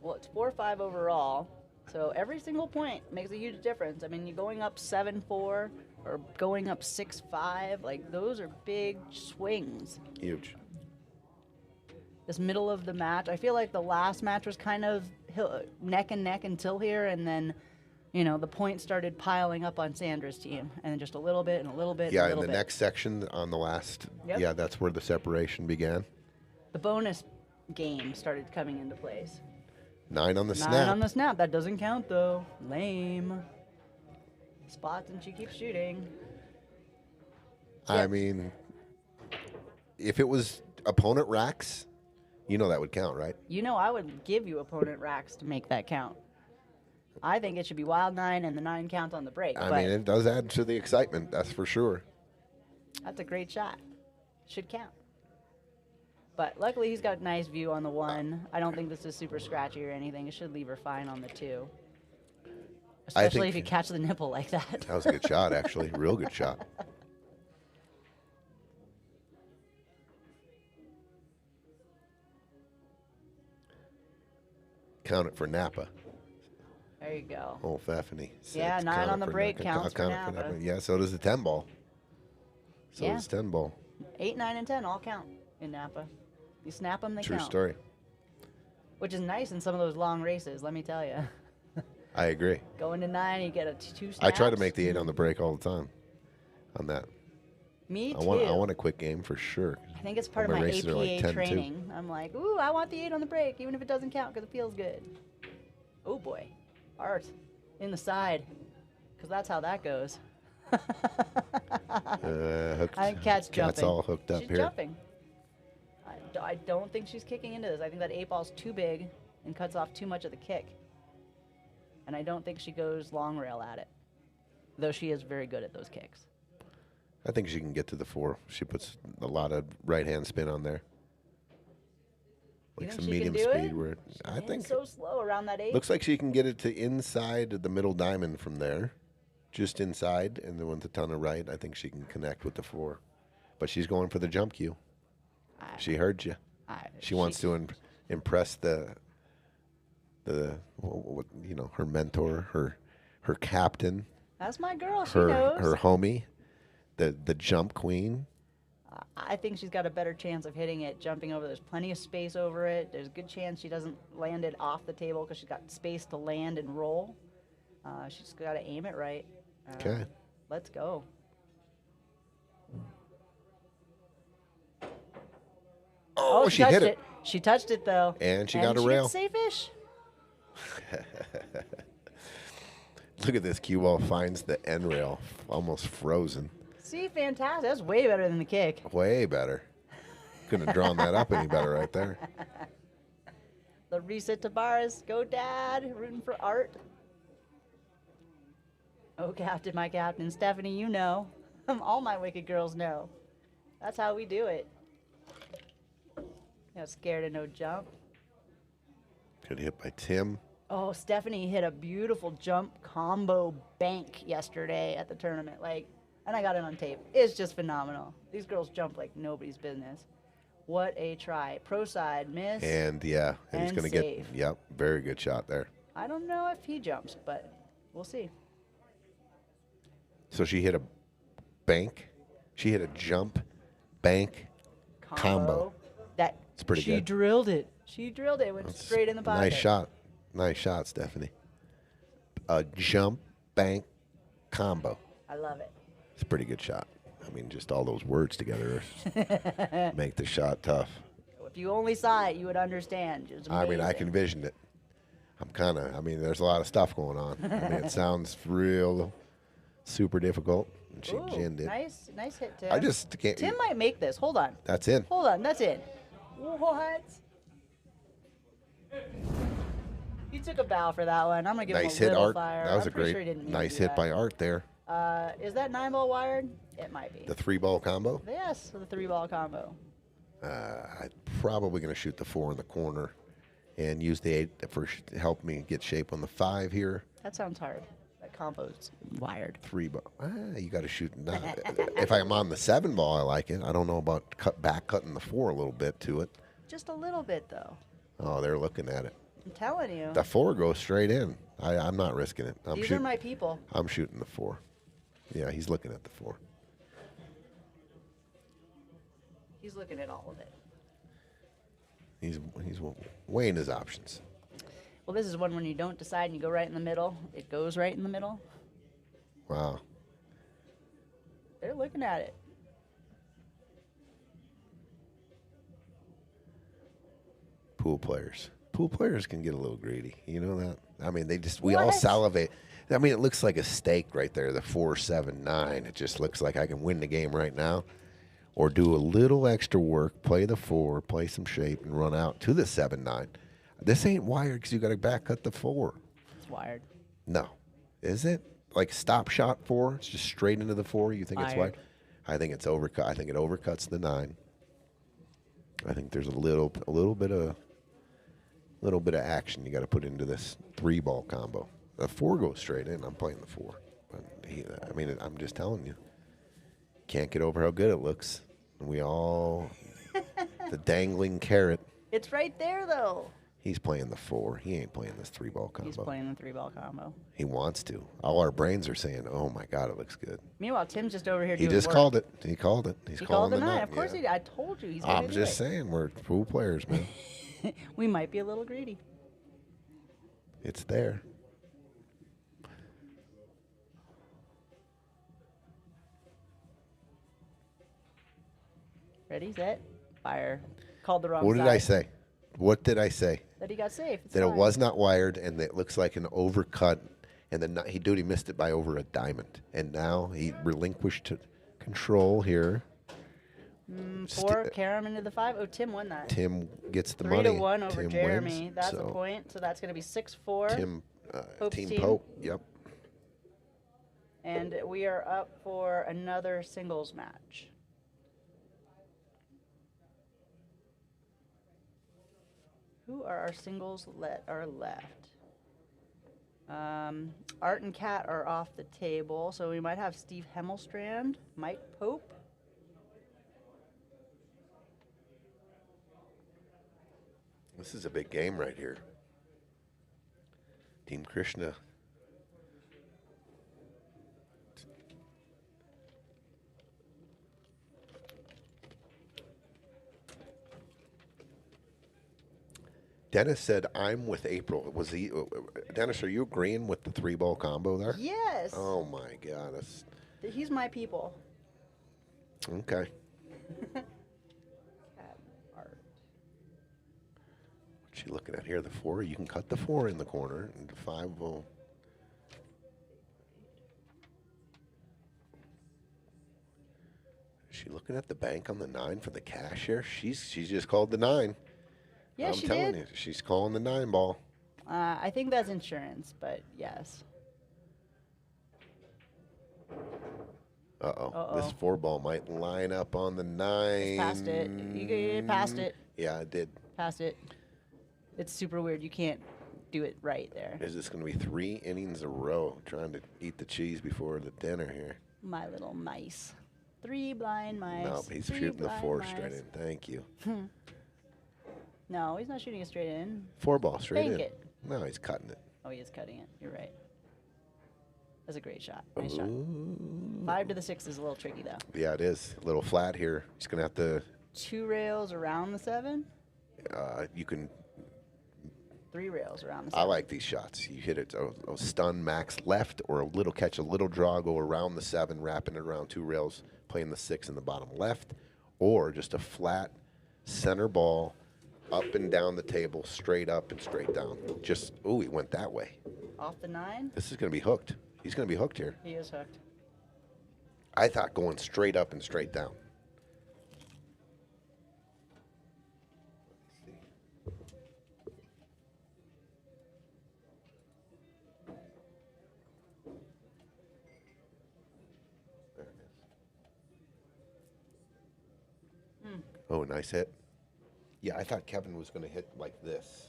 Well, it's 4-5 overall. So every single point makes a huge difference. I mean, you're going up 7-4 or going up 6-5. Like, those are big swings. Huge. This middle of the match, I feel like the last match was kind of neck and neck until here, and then, the points started piling up on Sandra's team, and then just a little bit and a little bit Yeah, and a in little the bit. next section on the last, Yep. yeah, that's where the separation began. The bonus game started coming into place. 9 on the 9 snap. on the snap. That doesn't count, though. Lame. Spots and she keeps shooting. I Yep. mean, if it was opponent racks, that would count, right? I would give you opponent racks to make that count. I think it should be wild 9 and the 9 count on the break. I but mean, it does add to the excitement, that's for sure. that's a great shot. Should count. But luckily, he's got a nice view on the 1. I don't think this is super scratchy or anything. It should leave her fine on the 2. Especially if you catch the nipple like that. That was a good shot, actually. Real good shot. Count it for Napa. There you go. Oh, Feffany. Yeah, 9 on the break counts for Napa. Yeah, so does the 10 ball. So Yeah. does 10 ball. 8, 9, and 10 all count in Napa. You snap them, they True count. story. Which is nice in some of those long races, let me tell you. I agree. Going to 9, you get a 2 snaps. I try to make the 8 on the break all the time on that. Me too. I want a quick game for sure. I think it's part All of my my races are like APA 10-2. training. I'm like, ooh, I want the 8 on the break, even if it doesn't count because it feels good. Oh boy. Art in the side. Because that's how that goes. Hooked. I think Cat's jumping. Cat's all hooked up She's here. jumping. I don't think she's kicking into this. I think that 8 ball's too big and cuts off too much of the kick. And I don't think she goes long rail at it. Though she is very good at those kicks. I think she can get to the 4. She puts a lot of right hand spin on there. You Like think some she can medium do speed. it? Where I It's think so slow around that 8. looks like she can get it to inside of the middle diamond from there, just inside, and then with a ton of right, I think she can connect with the 4. But she's going for the jump cue. She heard you. She wants to impress the her mentor, her captain, That's my girl. She her knows. homie, the jump queen. I think she's got a better chance of hitting it jumping over. There's plenty of space over it. There's a good chance she doesn't land it off the table because she's got space to land and roll. She's got to aim it right. Okay. Let's go. Oh, she touched hit it. She touched it though. And she got a rail. Safe-ish. Look at this. Cue ball finds the end rail, almost frozen. See, fantastic. That's way better than the kick. Way better. Couldn't have drawn that up any better right there. Larissa Tavares, go Dad, rooting for Art. Oh, Captain, my Captain. Stephanie, you know. All my Wicked girls know. That's how we do it. Not scared of no jump. Good hit by Tim. Oh, Stephanie hit a beautiful jump combo bank yesterday at the tournament. And I got it on tape. It's just phenomenal. These girls jump like nobody's business. What a try. Pro side, miss. And he's and going to safe. get, yep, very good shot there. I don't know if he jumps, but we'll see. So she hit a bank. She hit a jump, bank, combo. It's pretty she good. She drilled it. She drilled it. Went straight in the pocket. Nice shot. Nice shot, Stephanie. A jump, bank, combo. I love it. It's a pretty good shot. I mean, just all those words together make the shot tough. If you only saw it, you would understand. I mean, I can vision it. There's a lot of stuff going on. It sounds real super difficult. And she ginned it. Nice hit, Tim. I just can't. Tim might make this. Hold on. That's in. Hold on. That's in. What? He took a bow for that one. I'm going to give Nice him a hit, little Art. fire. That was I'm a pretty great, sure he didn't mean to nice do hit that. by Art there. Is that 9-ball wired? It might be. The 3-ball combo? Yes, the 3-ball combo. I'm probably going to shoot the 4 in the corner and use the 8 to help me get shape on the 5 here. That sounds hard. That combo's wired. 3-ball. You got to shoot. If I'm on the 7-ball, I like it. I don't know about cutting the 4 a little bit to it. Just a little bit, though. Oh, they're looking at it. I'm telling you. The 4 goes straight in. I'm not risking it. These are my people. I'm shooting the 4. Yeah, he's looking at the 4. He's looking at all of it. He's weighing his options. Well, this is one when you don't decide and you go right in the middle. It goes right in the middle. Wow. They're looking at it. Pool players can get a little greedy. You know that? I mean, we all salivate. I mean, it looks like a steak right there, the 4, 7, 9. It just looks like I can win the game right now. Or do a little extra work, play the 4, play some shape, and run out to the 7, 9. This ain't wired because you got to back cut the 4. It's wired. No. Is it? Like stop shot 4? It's just straight into the 4? You think it's wired? I think it's overcut. I think it overcuts the 9. I think there's a little bit of action you got to put into this 3-ball combo. The 4 goes straight in. I'm playing the 4, but I'm just telling you, can't get over how good it looks. We all the dangling carrot. It's right there though. He's playing the 4. He ain't playing this 3-ball combo. He's playing the 3-ball combo. He wants to. All our brains are saying, "Oh my God, it looks good." Meanwhile, Tim's just over here He doing just work. called it. He called it. He's He calling called the the 9. 9. Of course yeah. he did. I told you he's going I'm to just saying, we're pool players, man. We might be a little greedy. It's there. Ready, set, fire. Called the wrong What side. did I say? What did I say? That he got safe. It's That it fine. was not wired, and that it looks like an overcut, and then he missed it by over a diamond, and now he relinquished control here. 4, Karam into the 5. Oh, Tim won that. Tim gets the 3 money. to 1 over Tim Jeremy. wins, That's so a point. So that's going to be 6-4. Tim, Pope's Team team. Pope. Yep. And we are up for another singles match. Who are our singles are left? Art and Kat are off the table, so we might have Steve Hemmelstrand, Mike Pope. This is a big game right here. Team Krishna. Dennis said, "I'm with April." Was he? Dennis, are you agreeing with the 3-ball combo there? Yes. Oh my God! That's, He's my people. okay. Kat, Art. What's she looking at here? The 4. You can cut the 4 in the corner, and the 5 will. Is she looking at the bank on the 9 for the cash here? She's just called the 9. Yeah, I'm she telling did. you, she's calling the 9-ball. I think that's insurance, but yes. This 4-ball might line up on the 9. Passed it. You passed it. Yeah, it did. Passed it. It's super weird. You can't do it right there. Is this going to be 3 innings a row? Trying to eat the cheese before the dinner here. My little mice. 3 blind mice. No, he's 3 shooting the blind 4 mice. straight in. Thank you. No, he's not shooting it straight in. 4-ball straight Bank in. it. No, he's cutting it. Oh, he is cutting it. You're right. That's a great shot. Nice shot. 5 to the 6 is a little tricky, though. Yeah, it is. A little flat here. He's going to have to. 2 rails around the 7. You can. 3 rails around the I 7. like these shots. You hit it a stun max left, or a little catch, a little draw, go around the 7, wrapping it around 2 rails, playing the 6 in the bottom left, or just a flat center ball up and down the table, straight up and straight down. Just, ooh, he went that way. Off the 9. This is going to be hooked. He's going to be hooked here. He is hooked. I thought going straight up and straight down. There it is. Oh, nice hit. Yeah, I thought Kevin was going to hit like this,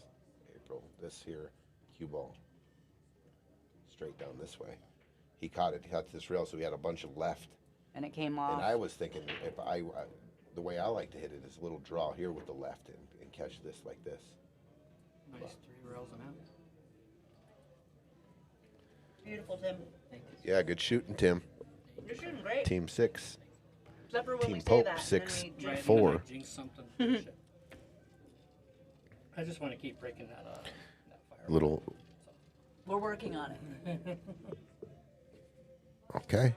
April. This here, cue ball. Straight down this way. He caught it. He caught this rail, so he had a bunch of left. And it came off. And I was thinking, if the way I like to hit it is a little draw here with the left and catch this like this. Nice 3 rails and out. Beautiful, Tim. Yeah, good shooting, Tim. You're shooting great. Team 6. Except for when Team we say Pope, that. 6, and then we jinx 4. Might jinx something. Shit. I just want to keep breaking that fire. Little, We're working on it. okay.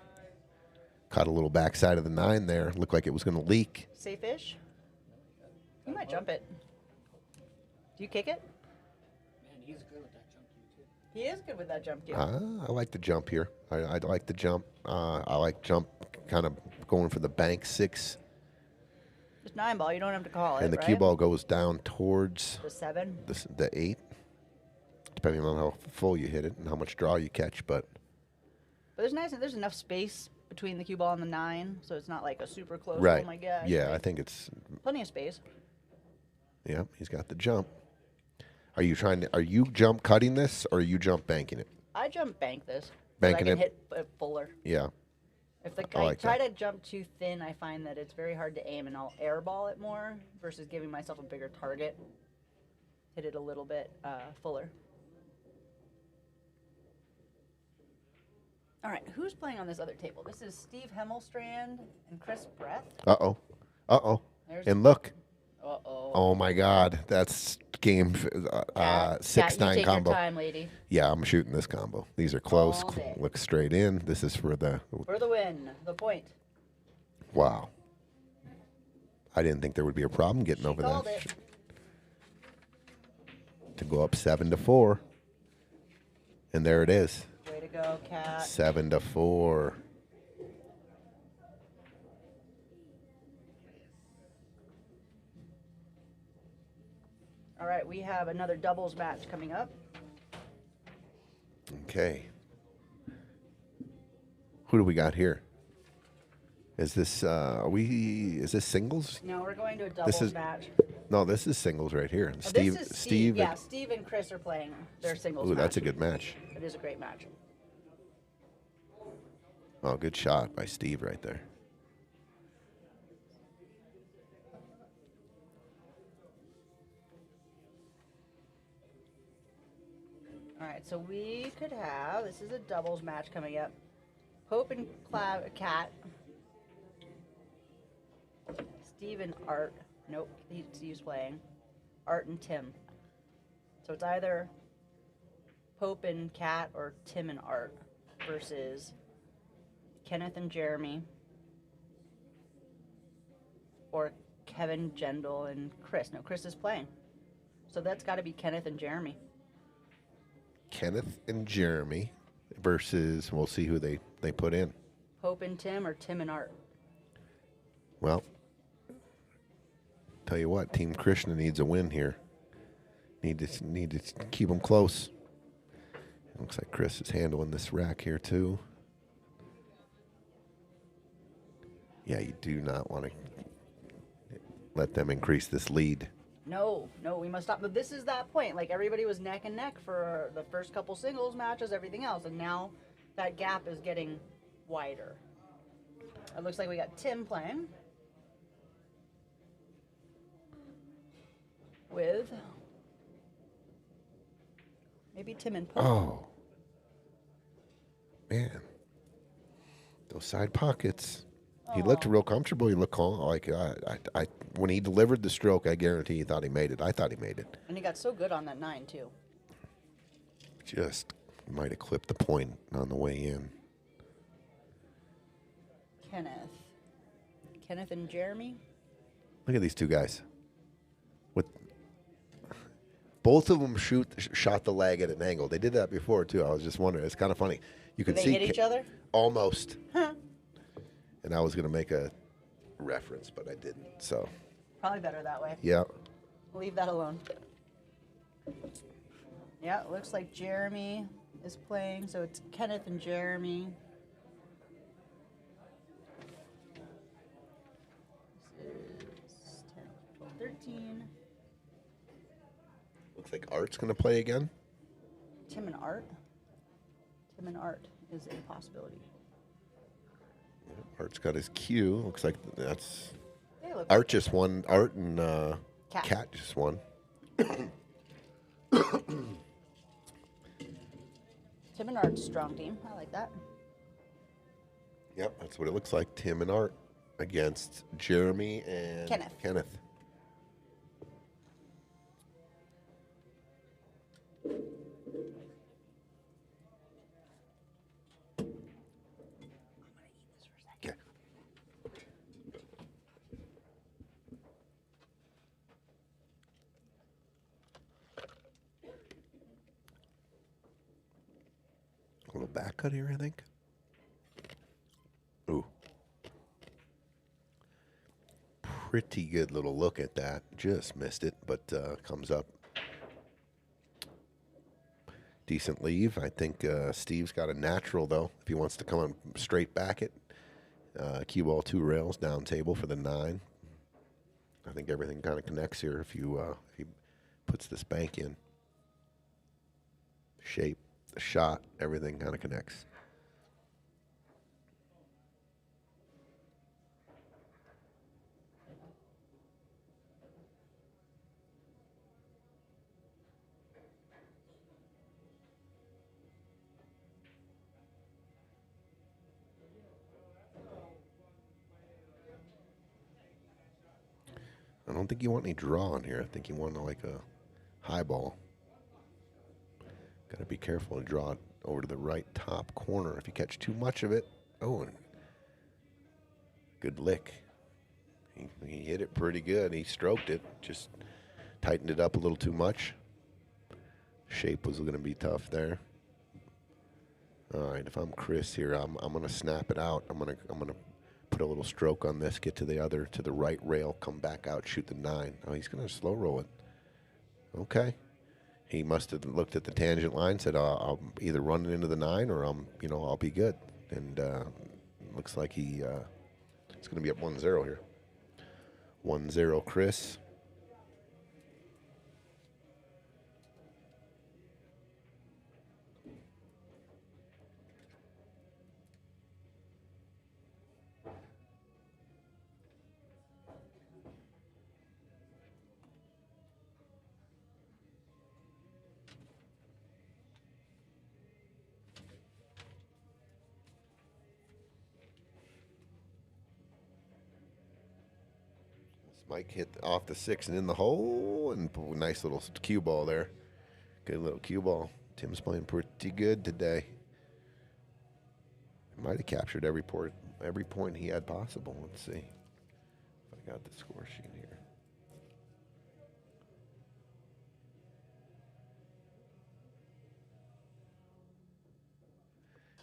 Caught a little backside of the 9 there. Looked like it was going to leak. Safe-ish? You might jump it. Do you kick it? Man, he's good with that jump too. He is good with that jump cue. I like the jump here. I like the jump. I like jump kind of going for the bank 6. Just 9-ball. You don't have to call it, And the right? cue ball goes down towards The 7. the 8. Depending on how full you hit it and how much draw you catch. But But there's enough space between the cue ball and the 9, so it's not like a super close. right. Oh my gosh. Yeah, like, I think it's plenty of space. Yep, he's got the jump. Are you jump cutting this or are you jump banking it? I jump bank this. Banking so I can it? hit fuller. Yeah. If the I guy like try to jump too thin, I find that it's very hard to aim, and I'll airball it more versus giving myself a bigger target. Hit it a little bit fuller. All right, who's playing on this other table? This is Steve Hemmelstrand and Chris Breath. Uh-oh. Uh-oh. There's And look. Uh-oh. Oh, my God. That's game Cat, 6-9 you take combo. your time, lady. Yeah, I'm shooting this combo. These are close. All day. Look straight in. This is for the... For the win, the point. Wow. I didn't think there would be a problem getting She over called that. it. To go up 7-4. And there it is. Way to go, Cat. 7-4. All right, we have another doubles match coming up. Okay. Who do we got here? Is this is this singles? No, we're going to a doubles is- match. No, this is singles right here. Oh, Steve this is Steve Yeah, Steve and Chris are playing their singles Ooh, match. that's a good match. It is a great match. Oh, good shot by Steve right there. All right, so we could have, this is a doubles match coming up. Pope and Cat. Steve and Art. Nope, he's playing. Art and Tim. So it's either Pope and Cat or Tim and Art versus Kenneth and Jeremy or Kevin, Jendel, and Chris. No, Chris is playing. So that's got to be Kenneth and Jeremy. Kenneth and Jeremy versus, we'll see who they put in. Pope and Tim or Tim and Art. Well, tell you what, Team Krishna needs a win here. Need to keep them close. Looks like Chris is handling this rack here too. Yeah, you do not want to let them increase this lead. No, we must stop. But this is that point. Like, everybody was neck and neck for the first couple singles matches, everything else. And now that gap is getting wider. It looks like we got Tim playing with maybe Tim and Pope. Oh, man. Those side pockets. He looked real comfortable. He looked calm. Like, when he delivered the stroke, I guarantee he thought he made it. I thought he made it. And he got so good on that 9, too. Just might have clipped the point on the way in. Kenneth and Jeremy. Look at these two guys. With both of them shot the leg at an angle. They did that before too. I was just wondering. It's kind of funny. You Did can they see hit each other? almost. Huh. And I was going to make a reference, but I didn't. So Probably better that way. yeah. Leave that alone. Yeah, it looks like Jeremy is playing, so it's Kenneth and Jeremy. This is 10, 12, 13. Looks like Art's going to play again. Tim and Art. Tim and Art is a possibility. Art's got his cue. Looks like that's They look Art just won. Art and Cat. Cat just won. Tim and Art's strong team. I like that. Yep, that's what it looks like. Tim and Art against Jeremy and Kenneth. Okay. A little back cut here, I think. Ooh. Pretty good little look at that. Just missed it, but comes up. Decent leave. I think Steve's got a natural, though, if he wants to come on straight back it. Cue ball 2 rails, down table for the 9. I think everything kind of connects here if he puts this bank in. Shape, the shot, everything kind of connects. I don't think you want any draw on here. I think you want like a high ball. Got to be careful to draw it over to the right top corner. If you catch too much of it, oh, and good lick. He hit it pretty good. He stroked it, just tightened it up a little too much. Shape was going to be tough there. All right, if I'm Chris here, I'm going to snap it out. I'm going to put a little stroke on this, get to the right rail, come back out, shoot the 9. Oh, he's going to slow roll it. Okay. He must have looked at the tangent line, said, I'll either run it into the 9 or I'll be good. And looks like it's going to be up 1-0 here. 1-0 Chris. Mike hit off the 6 and in the hole, and nice little cue ball there. Good little cue ball. Tim's playing pretty good today. Might have captured every point he had possible. Let's see if I got the score sheet here.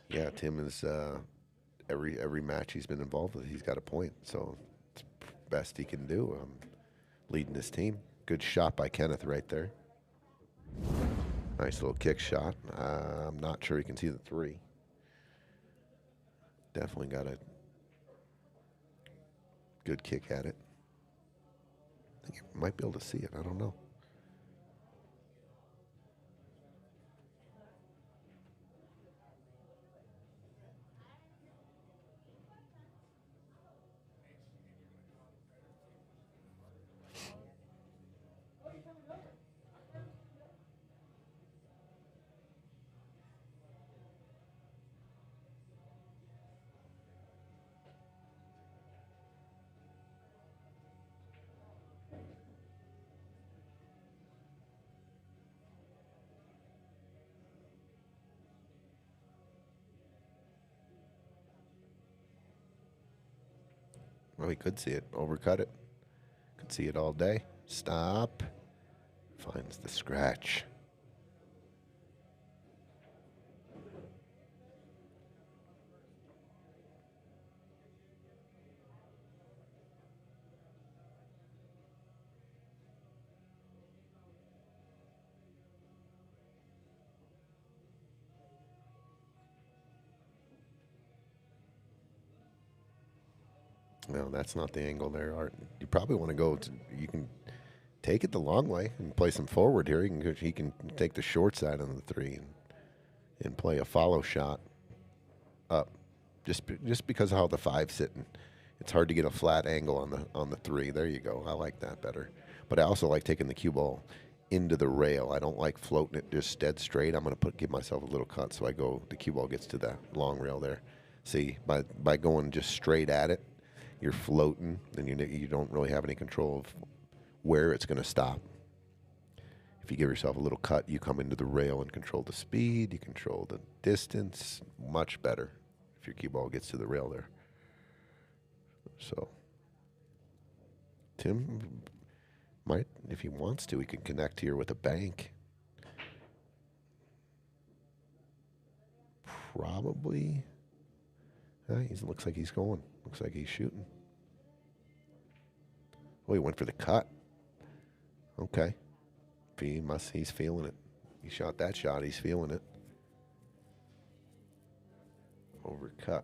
Yeah, Tim is every match he's been involved with, he's got a point. So it's best he can do. Leading his team. Good shot by Kenneth right there. Nice little kick shot. I'm not sure you can see the 3. Definitely got a good kick at it. I think you might be able to see it. I don't know. Well, he could see it. Overcut it. Could see it all day. Stop. Finds the scratch. No, that's not the angle there, Art. You probably want to go you can take it the long way and play some forward here. He can take the short side on the 3 and play a follow shot up. Just because of how the 5's sitting. It's hard to get a flat angle on the 3. There you go. I like that better. But I also like taking the cue ball into the rail. I don't like floating it just dead straight. I'm going to give myself a little cut so the cue ball gets to the long rail there. See, by going just straight at it, you're floating, and you don't really have any control of where it's going to stop. If you give yourself a little cut, you come into the rail and control the speed, you control the distance, much better if your cue ball gets to the rail there. So, Tim might, if he wants to, he can connect here with a bank. Probably. Looks like he's going. Looks like he's shooting. Oh, he went for the cut. Okay. He's feeling it. He shot that shot. He's feeling it. Overcut.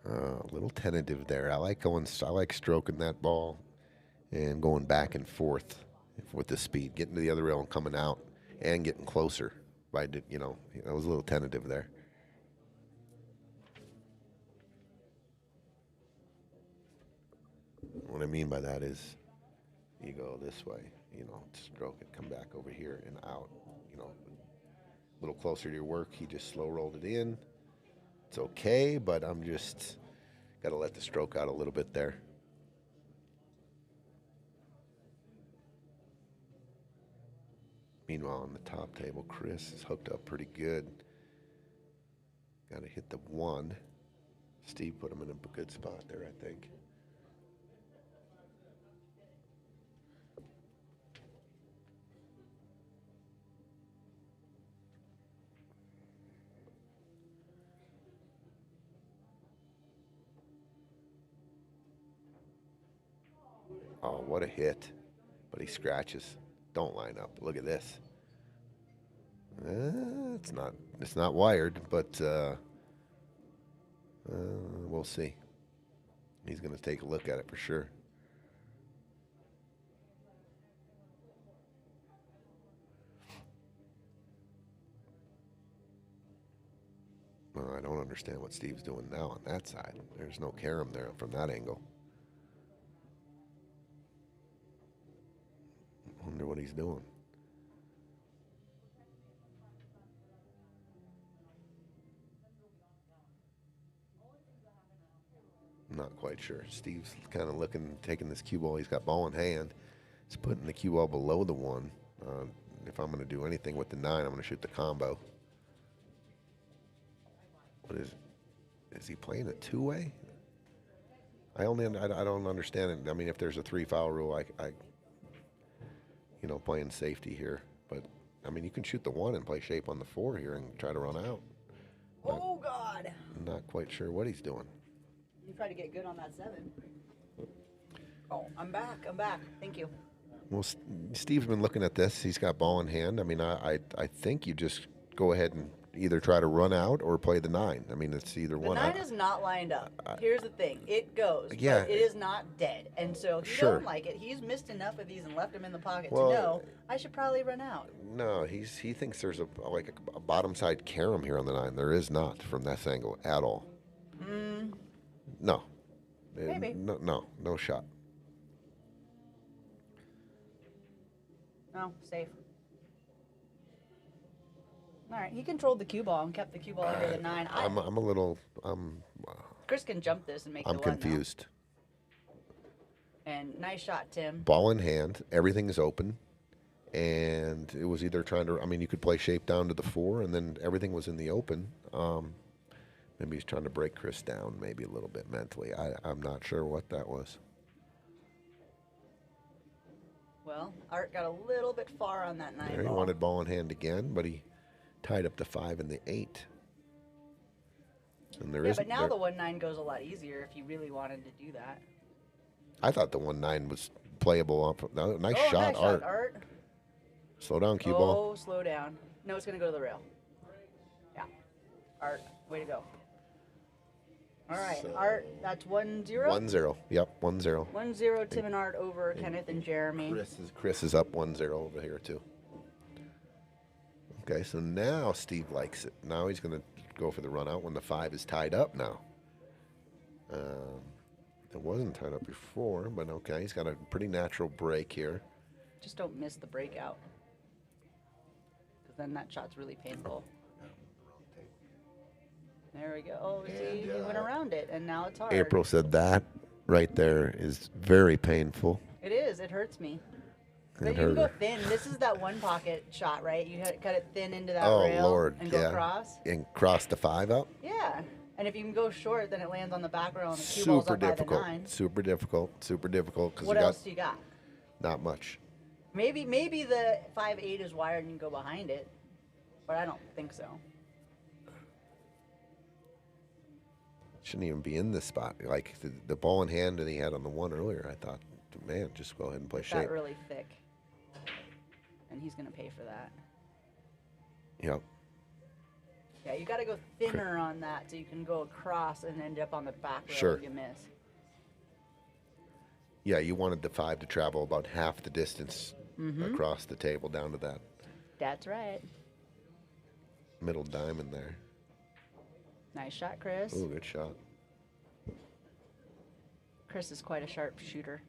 A little tentative there. I like stroking that ball and going back and forth with the speed, getting to the other rail and coming out and getting closer. I was a little tentative there. What I mean by that is you go this way, stroke it, come back over here and out, a little closer to your work. He just slow rolled it in. It's okay, but I'm just got to let the stroke out a little bit there. Meanwhile, on the top table, Chris is hooked up pretty good. Got to hit the 1. Steve put him in a good spot there, I think. Oh, what a hit. But he scratches. Don't line up. Look at this. It's not wired, but we'll see. He's going to take a look at it for sure. Well, I don't understand what Steve's doing now on that side. There's no carom there from that angle. Wonder what he's doing. Not quite sure. Steve's kind of taking this cue ball. He's got ball in hand. He's putting the cue ball below the 1. If I'm going to do anything with the 9, I'm going to shoot the combo. What is he playing a 2-way? I don't understand it. I mean, if there's a 3-foul rule, I playing safety here. But, I mean, you can shoot the 1 and play shape on the 4 here and try to run out. Oh, God. Not quite sure what he's doing. You tried to get good on that 7. Oh, I'm back. Thank you. Well, Steve's been looking at this. He's got ball in hand. I mean, I think you just go ahead and either try to run out or play the 9. I mean, it's either one. The 9 is not lined up. Here's the thing. It goes, yeah, but it is not dead. And so he sure. don't like it. He's missed enough of these and left them in the pocket Well, to know I should probably run out. No, he thinks there's a bottom side carom here on the 9. There is not from this angle at all. No. Maybe. No shot. No, safe. All right, he controlled the cue ball and kept the cue ball under the 9. I'm a little. Chris can jump this and make I'm the 1 now. confused. And nice shot, Tim. Ball in hand, everything is open, and it was either trying to. I mean, you could play shape down to the 4, and then everything was in the open. Maybe he's trying to break Chris down, maybe a little bit mentally. I'm not sure what that was. Well, Art got a little bit far on that 9 He ball. wanted ball in hand again, but he tied up the 5 and the 8. And but now the 1-9 goes a lot easier if you really wanted to do that. I thought the 1-9 was playable. Nice shot, Art. Slow down, cue ball. Oh, slow down. No, it's going to go to the rail. Yeah. Art, way to go. All right, So, Art, that's 1-0? 1-0. Yep, 1-0. 1-0, Tim and Art over Kenneth and Jeremy. Chris is up 1-0 over here, too. Okay, so now Steve likes it. Now he's going to go for the run out when the 5 is tied up now. It wasn't tied up before, but okay, he's got a pretty natural break here. Just don't miss the breakout. Because then that shot's really painful. There we go. Oh, see, he went around it, and now it's hard. April said that right there is very painful. It is. It hurts me. But It you can hurt go her. thin. This is that 1 pocket shot, right? You cut it thin into that Oh, rail Lord, and yeah. go across. And cross the 5 up? Yeah. And if you can go short, then it lands on the back rail and the cue ball's Super up by the difficult. 9. Super difficult. Because What else do you got? not much. Maybe the 5-8 is wired and you can go behind it, but I don't think so. Shouldn't even be in this spot. Like the ball in hand that he had on the 1 earlier, I thought, man, just go ahead and play It's got shape. really thick, and he's gonna pay for that. Yep. Yeah, you got to go thinner on that so you can go across and end up on the back rail Sure. if you miss. Yeah, you wanted the 5 to travel about half the distance across the table down to that That's right. middle diamond there. Nice shot, Chris. Ooh, good shot. Chris is quite a sharp shooter.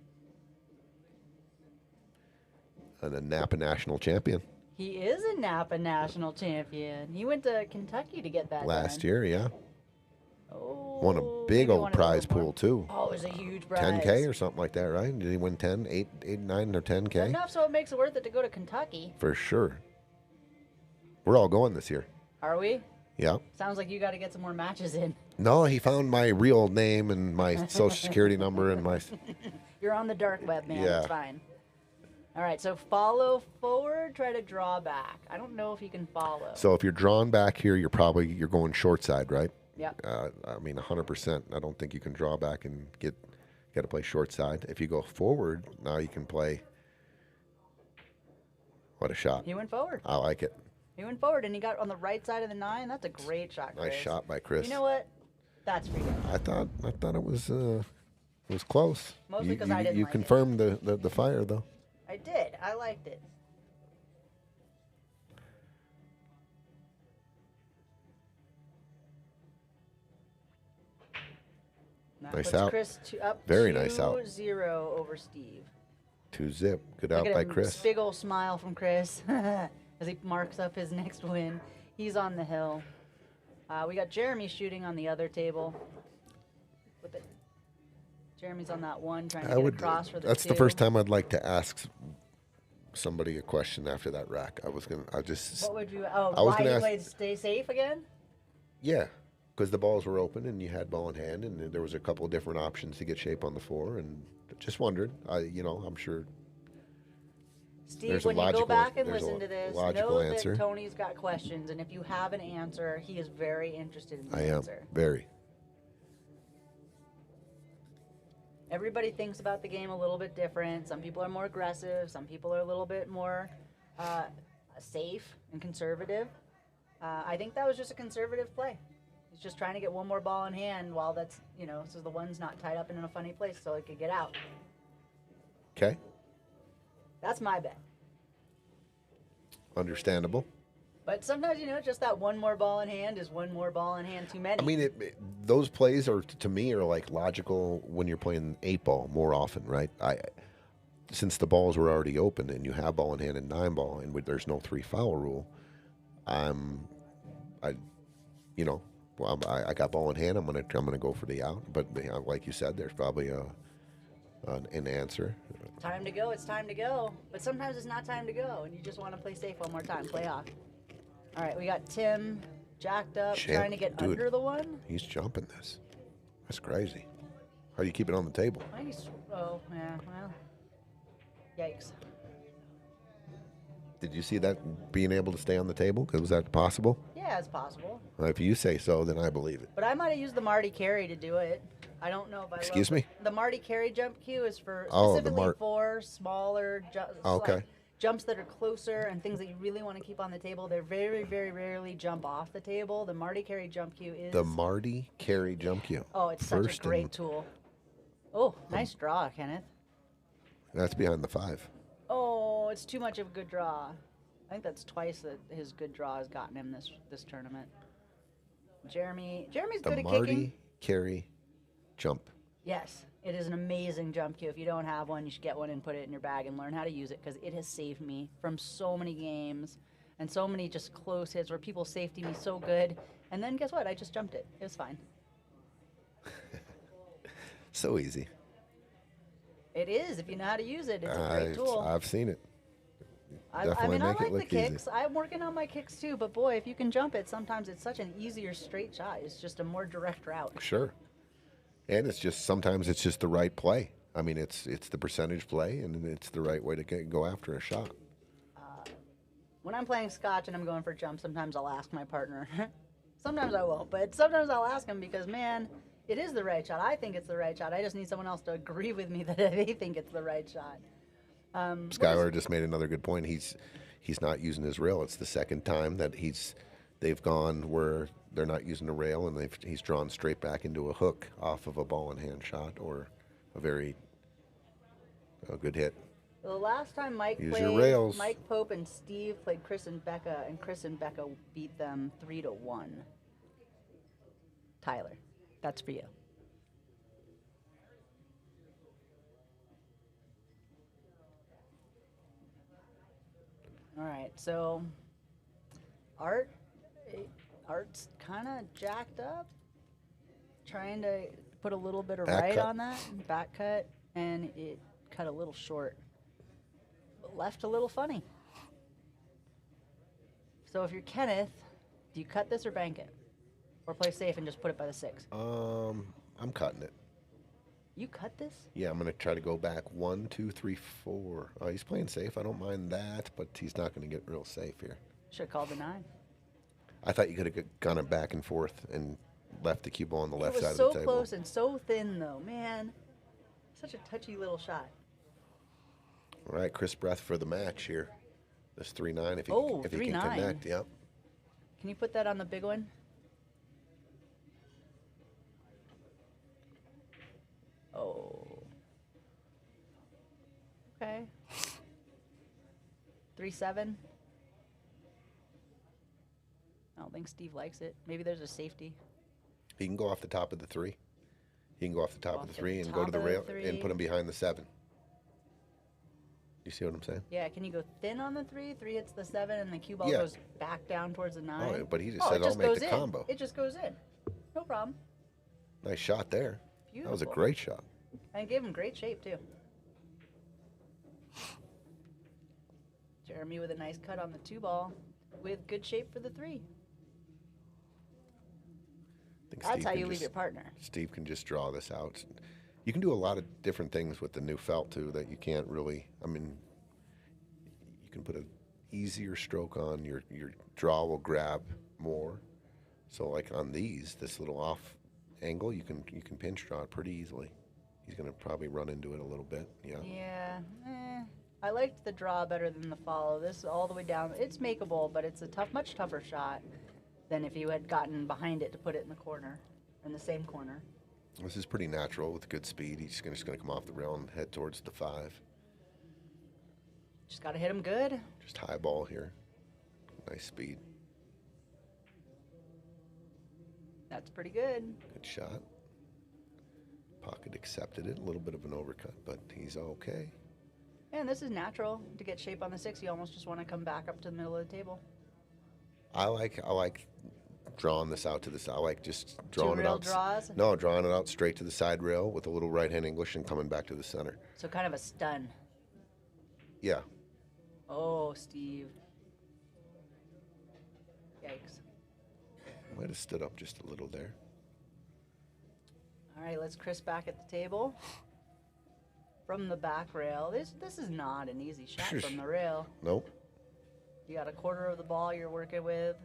And a Napa national champion He is a Napa national champion. He went to Kentucky to get that last done. year, yeah. Oh, Won a big maybe old wanted a prize little more. pool, too. Oh, it was a huge prize. 10K or something like that, right? Did he win 10, 8, 9, or 10K? Enough so it makes it worth it to go to Kentucky. For sure. We're all going this year. Are we? Yeah. Sounds like you got to get some more matches in. No, he found my real name and my social security number and my... You're on the dark web, man. Yeah. It's fine. All right, so follow forward, try to draw back. I don't know if you can follow. So if you're drawn back here, you're going short side, right? Yep. I mean, 100%. I don't think you can draw back and get to play short side. If you go forward, now you can play. What a shot! He went forward. I like it. He went forward, and he got on the right side of the 9. That's a great shot, Chris. Nice shot by Chris. You know what? That's for you. I thought it was close. Mostly 'cause I didn't You like it. confirmed the fire though. I did. I liked it. That Nice puts out. Chris up Very nice out. 2-0 over Steve. 2-zip. Good Look out at by him, Chris. big old smile from Chris as he marks up his next win. He's on the hill. We got Jeremy shooting on the other table. Flip it. Jeremy's on that one trying to get across for the That's 2. the first time I'd like to ask somebody a question after that rack. What would you? Oh, I was why gonna you ask- played stay safe again? Yeah, because the balls were open and you had ball in hand, and there was a couple of different options to get shape on the floor, and just wondered. I'm sure Steve, There's a when you go logical- back and there's a listen to this, logical know answer. that Tony's got questions, and if you have an answer, he is very interested in the I am answer. very. Everybody thinks about the game a little bit different. Some people are more aggressive. Some people are a little bit more safe and conservative. I think that was just a conservative play. He's just trying to get one more ball in hand while that's, so the one's not tied up in a funny place so it could get out. Okay, That's my bet. understandable. But sometimes, just that one more ball in hand is one more ball in hand too many. I mean, those plays to me are like logical when you're playing 8-ball more often, right? Since the balls were already open and you have ball in hand and 9-ball, and there's no 3-foul rule, I got ball in hand. I'm gonna go for the out. But like you said, there's probably an answer. Time to go, it's time to go. But sometimes it's not time to go, and you just want to play safe one more time, play off. All right, we got Tim jacked up, trying to get Dude, under the one. He's jumping this. That's crazy. How do you keep it on the table? Oh, yeah, well, yikes. Did you see that being able to stay on the table? Was that possible? Yeah, it's possible. Well, if you say so, then I believe it. But I might have used the Marty Carey to do it. I don't know if I Excuse love me? The Marty Carey jump cue is for Oh, the specifically Mart- for smaller Okay. jumps that are closer and things that you really want to keep on the table. They're very, very rarely jump off the table. The Marty Carey jump cue is... The Marty Carey jump cue. Oh, it's such a great tool. Oh, nice draw, Kenneth. That's behind the 5. Oh, it's too much of a good draw. I think that's twice that his good draw has gotten him this tournament. Jeremy's The good at Marty kicking. Carey jump. Yes, it is an amazing jump cue. If you don't have one, you should get one and put it in your bag and learn how to use it because it has saved me from so many games and so many just close hits where people safety me so good. And then guess what? I just jumped it. It was fine. So easy. It is. If you know how to use it, it's a great tool. I've seen it. I Definitely mean, I make it like the look easy. kicks. I'm working on my kicks too, but boy, if you can jump it, sometimes it's such an easier straight shot. It's just a more direct route. Sure. And sometimes it's just the right play. I mean, it's the percentage play, and it's the right way to go after a shot. When I'm playing scotch and I'm going for jumps, sometimes I'll ask my partner. Sometimes I won't, but sometimes I'll ask him because, man, it is the right shot. I think it's the right shot. I just need someone else to agree with me that they think it's the right shot. Skylar just made another good point. He's not using his rail. It's the second time that he's they've gone where they're not using a rail, and he's drawn straight back into a hook off of a ball and hand shot or a good hit. The last time Mike Use played, your rails. Mike Pope and Steve played Chris and Becca, and Chris and Becca beat them 3-1. Tyler, that's for you. All right, so Art's kind of jacked up, trying to put a little bit of Back right cut. on that back cut, and it cut a little short, but left a little funny. So if you're Kenneth, do you cut this or bank it, or play safe and just put it by the 6? I'm cutting it. You cut this? Yeah, I'm gonna try to go back 1, 2, 3, 4. He's playing safe. I don't mind that, but he's not gonna get real safe here. Should have called the 9. I thought you could have gone it back and forth and left the cue ball on the left It side was of so the table. close and so thin, though. Man, such a touchy little shot. All right, Chris Breath for the match here. This 3-9 if he Oh, if he 3-9. can connect. Yep. Can you put that on the big one? Oh. Okay. 3-7. I don't think Steve likes it. Maybe there's a safety. He can go off the top of the 3. He can go off the top Go of the off the 3 and go to top the of the rail 3. and put him behind the 7. You see what I'm saying? Yeah, can you go thin on the 3? 3 hits the 7, and the cue ball Yeah. goes back down towards the 9. Oh, but he just Oh, said, it I'll just make goes the in. combo. It just goes in. No problem. Nice shot there. Beautiful. That was a great shot. And it gave him great shape, too. Jeremy with a nice cut on the 2 ball with good shape for the 3. I think That's Steve how can you leave just- your partner. Steve can just draw this out. You can do a lot of different things with the new felt too that you can't really. I mean, you can put an easier stroke on. Your draw will grab more. So like on these, this little off angle, you can pinch draw it pretty easily. He's gonna probably run into it a little bit. Yeah. Yeah. I liked the draw better than the follow. This all the way down. It's makeable, but it's a much tougher shot than if you had gotten behind it to put it in the corner, in the same corner. This is pretty natural with good speed. He's just gonna come off the rail and head towards the 5. Just got to hit him good. Just high ball here. Nice speed. That's pretty good. Good shot. Pocket accepted it. A little bit of an overcut, but he's okay. And this is natural. To get shape on the 6, you almost just want to come back up to the middle of the table. I like drawing this out to the side. I like just drawing it rail out. draws? No, drawing it out straight to the side rail with a little right hand English and coming back to the center. So kind of a stun. Yeah. Oh, Steve. Yikes. Might have stood up just a little there. All right, let's Chris back at the table. From the back rail. This is not an easy shot from the rail. Nope. You got a quarter of the ball you're working with,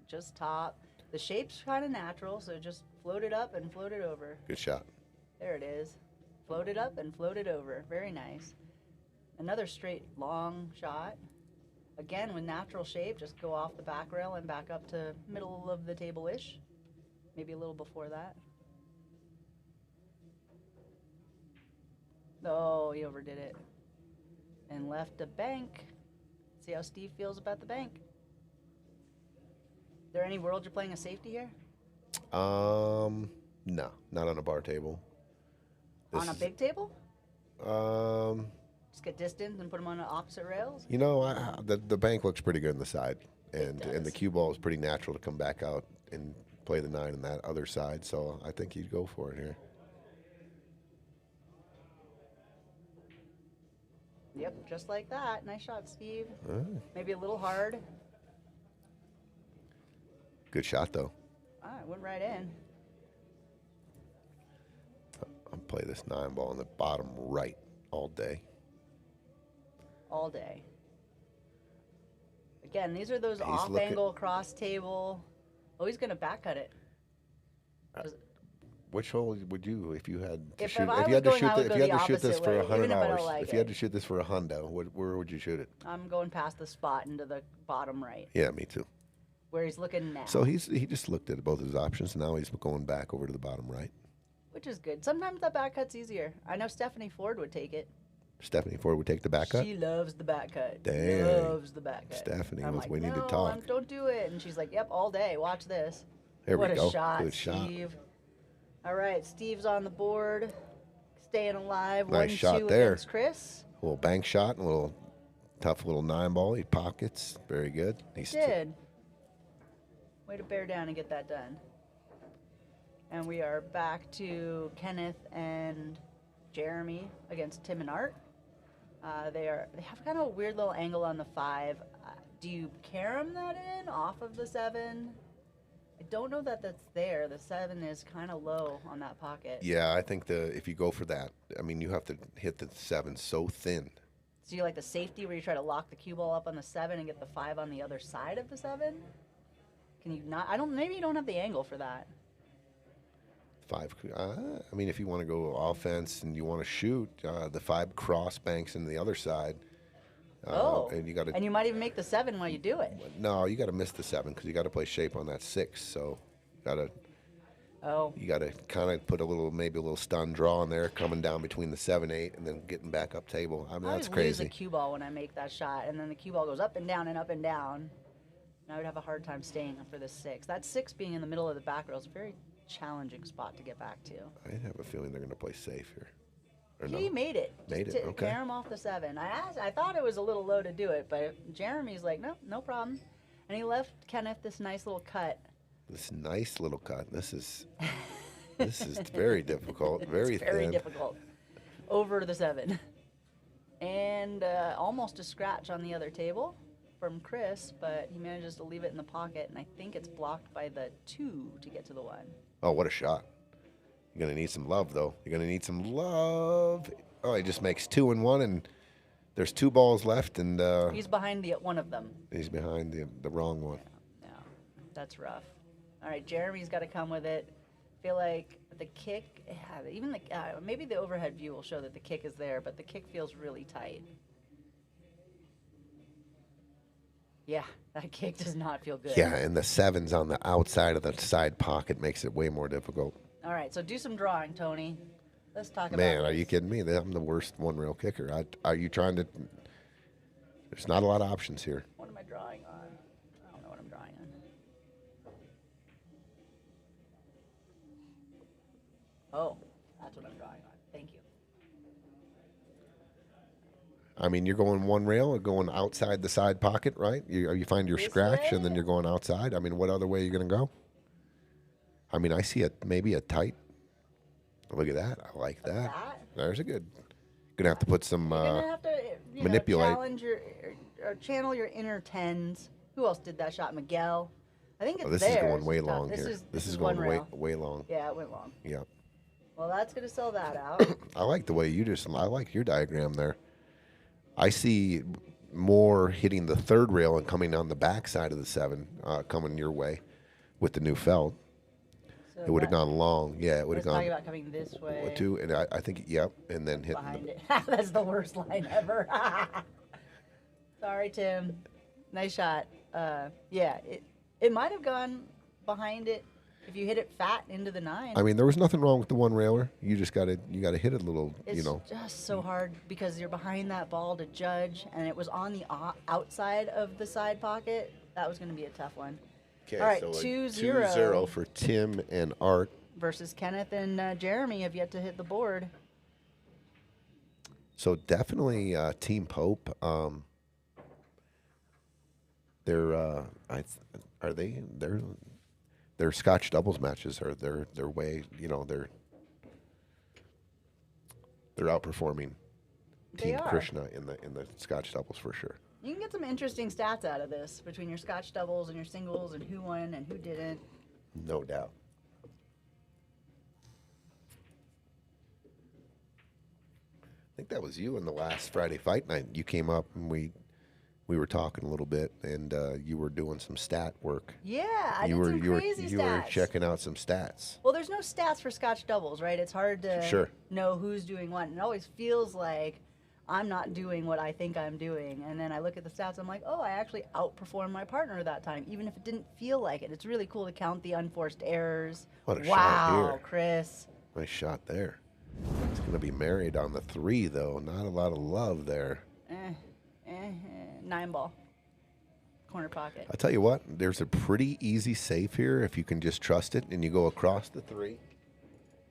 just top. The shape's kind of natural, so just float it up and float it over. Good shot. There it is. Float it up and float it over. Very nice. Another straight long shot. Again, with natural shape, just go off the back rail and back up to middle of the table-ish. Maybe a little before that. Oh, he overdid it. And left a bank. See how Steve feels about the bank. Is there any world you're playing a safety here? No, not on a bar table. On a big table? Um, Just get distance and put them on the opposite rails? you know, the bank looks pretty good on the side, and the does. cue ball is pretty natural to come back out and play the 9 on that other side. So I think you'd go for it here. Yep, just like that. Nice shot, Steve. Oh, Maybe a little hard. good shot though. It went right in. I'll play this 9 ball on the bottom right all day. All day. Again, these are those He's off-angle cross table. Oh, he's going to back cut it. Which hole would you, if you had to If shoot? I If you was had to going, shoot, I would if go you had the to shoot this opposite for way, $100, even if I don't like if you had it. to shoot this for $100, where would you shoot it? I'm going past the spot into the bottom right. Yeah, me too. where he's looking now. So he just looked at both his options. Now he's going back over to the bottom right. Which is good. Sometimes that back cut's easier. I know Stephanie Ford would take it. Stephanie Ford would take the back cut. She loves the back cut. Dang. Loves the back cut. Stephanie, I'm we need to no, talk. Don't do it. And she's like, yep, all day. Watch this. There what we go. a shot, Good shot. Steve. All right, Steve's on the board. Staying alive. Nice 1-2 shot there. against Chris. A little bank shot and a little tough little 9-ball. He pockets. Very good. He's Did. Way to bear down and get that done. And we are back to Kenneth and Jeremy against Tim and Art. They have kind of a weird little angle on the 5. Do you carom that in off of the 7? I don't know that that's there. The 7 is kind of low on that pocket. Yeah, I think if you go for that, I mean, you have to hit the 7 so thin. So you like the safety where you try to lock the cue ball up on the 7 and get the 5 on the other side of the 7? Can you not? Maybe you don't have the angle for that. 5. I mean, if you want to go offense and you want to shoot, the 5 cross banks in the other side. And you got to. And you might even make the 7 while you do it. No, you got to miss the 7 because you got to play shape on that 6. So, you got to kind of put maybe a little stun draw in there, coming down between the 7-8, and then getting back up table. I mean, I that's always lose crazy. the cue ball when I make that shot, and then the cue ball goes up and down and up and down. And I would have a hard time staying for the 6. That 6 being in the middle of the back row is a very challenging spot to get back to. I have a feeling they're going to play safe here. Or He no? made it. Made it, Just okay. Carom off the 7. I thought it was a little low to do it, but Jeremy's like, no problem. And he left Kenneth this nice little cut. This nice little cut. This is very difficult. Very It's very thin. difficult. Over the 7. And almost a scratch on the other table from Chris, but he manages to leave it in the pocket, and I think it's blocked by the 2 to get to the 1. Oh, what a shot. You're going to need some love, though. You're going to need some love. Oh, he just makes 2 and 1, and there's 2 balls left, and He's behind one of them. he's behind the wrong one. Yeah, that's rough. All right, Jeremy's got to come with it. Feel like the kick, even maybe the overhead view will show that the kick is there, but the kick feels really tight. Yeah, that kick does not feel good. Yeah, and the 7's on the outside of the side pocket makes it way more difficult. All right, so do some drawing, Tony. Let's talk about Man, are this. you kidding me? I'm the worst one-rail kicker. Are you trying to... There's not a lot of options here. What am I drawing on? I don't know what I'm drawing on. Oh, that's what I'm drawing on. Thank you. I mean, you're going one rail or going outside the side pocket, right? You find your This scratch way? and then you're going outside. I mean, what other way are you going to go? I mean, I see maybe a tight. Look at that. I like that. That? There's a good. Gonna have to put some. You're gonna have to manipulate. challenge or channel your inner 10s. Who else did that shot? Miguel. I think it's This there. is going It's way just tough. long here. This is going one rail. way long. Yeah, it went long. Yeah. Well, that's gonna sell that out. I like the way I like your diagram there. I see more hitting the 3rd rail and coming on the back side of the 7, coming your way with the new felt. So It would have gone long. Yeah, it would have Let's talk gone about coming this way. 2, and I think, yep, and then hitting Behind it. That's the worst line ever. Sorry, Tim. Nice shot. Yeah, it might have gone behind it if you hit it fat into the 9. I mean, there was nothing wrong with the one railer. You just got to hit it a little, It's just so hard because you're behind that ball to judge, and it was on the outside of the side pocket. That was going to be a tough one. Okay, All right, so 2-0. 2-0 for Tim and Art. Versus Kenneth and Jeremy have yet to hit the board. So definitely Team Pope. They're their Scotch doubles matches are their way. They're outperforming They Team are. Krishna in the Scotch doubles for sure. You can get some interesting stats out of this between your Scotch doubles and your singles and who won and who didn't. No doubt. I think that was you in the last Friday fight night. You came up and we were talking a little bit, and you were doing some stat work. Yeah, I did you some crazy you stats. were checking out some stats. Well, there's no stats for Scotch doubles, right? It's hard to Sure. know who's doing what. And it always feels like I'm not doing what I think I'm doing. And then I look at the stats, I'm like, oh, I actually outperformed my partner that time, even if it didn't feel like it. It's really cool to count the unforced errors. What a shot wow, here. Chris. Nice shot there. It's going to be married on the 3, though. Not a lot of love there. 9 ball. Corner pocket. I'll tell you what, there's a pretty easy safe here if you can just trust it and you go across the 3.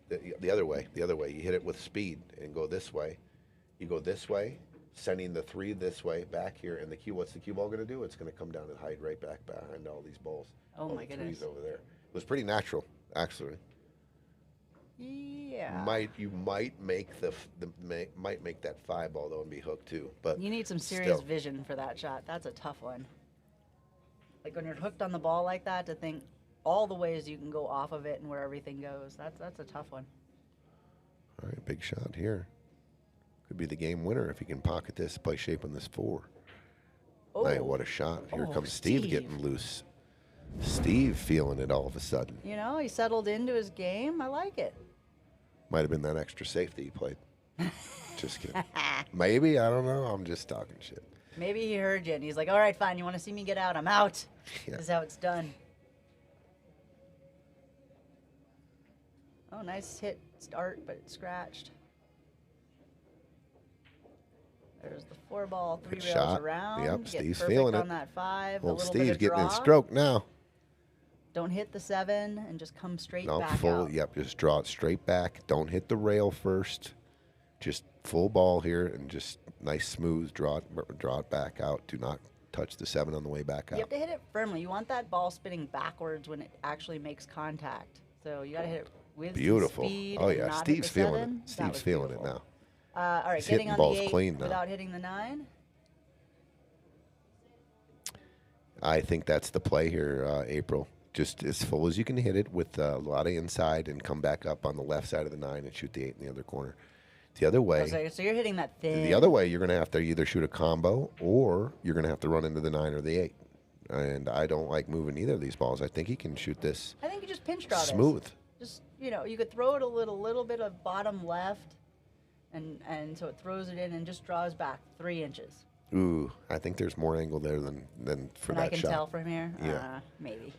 The other way. You hit it with speed and go this way. You go this way, sending the 3 this way, back here, and what's the cue ball going to do? It's going to come down and hide right back behind all these balls. Oh, all my the goodness. 3s over there. It was pretty natural, actually. Yeah. You might make might make that 5 ball though and be hooked too, but You need some serious still. vision for that shot. That's a tough one. Like when you're hooked on the ball like that, to think all the ways you can go off of it and where everything goes. That's a tough one. All right, big shot here. Could be the game winner if he can pocket this, play shape on this 4. Oh, Man, what a shot. Here Oh, comes Steve Steve. getting loose. Steve feeling it all of a sudden. you know, he settled into his game. I like it. Might have been that extra safety he played. Just kidding. Maybe, I don't know. I'm just talking shit. Maybe he heard you and he's like, all right, fine. You want to see me get out? I'm out. Yeah. This is how it's done. Oh, nice hit start, but it scratched. There's the 4 ball, 3 Good rails shot. around. Yep, Get Steve's perfect feeling on it. that 5. Old a little Steve's bit of getting in draw. stroke now. Don't hit the 7 and just come straight No, back full. out. Yep, just draw it straight back. Don't hit the rail first. Just full ball here and just nice smooth draw it back out. Do not touch the 7 on the way back You out. have to hit it firmly. You want that ball spinning backwards when it actually makes contact. So you got to hit it with some Beautiful. speed. Oh and yeah, not hit Steve's the feeling 7. it. That Steve's was feeling beautiful. it now. All right, He's getting hitting on balls the 8 clean now. without hitting the 9. I think that's the play here, April. Just as full as you can hit it with a lot of inside and come back up on the left side of the 9 and shoot the 8 in the other corner. The other way, So you're hitting that thin. the other way, you're going to have to either shoot a combo or you're going to have to run into the 9 or the 8. And I don't like moving either of these balls. I think he can shoot this I think you just pinch draw this. smooth. Just, you know, you could throw it a little bit of bottom left, and so it throws it in and just draws back 3 inches. Ooh, I think there's more angle there than for And that I can shot. tell from here. Yeah. Maybe.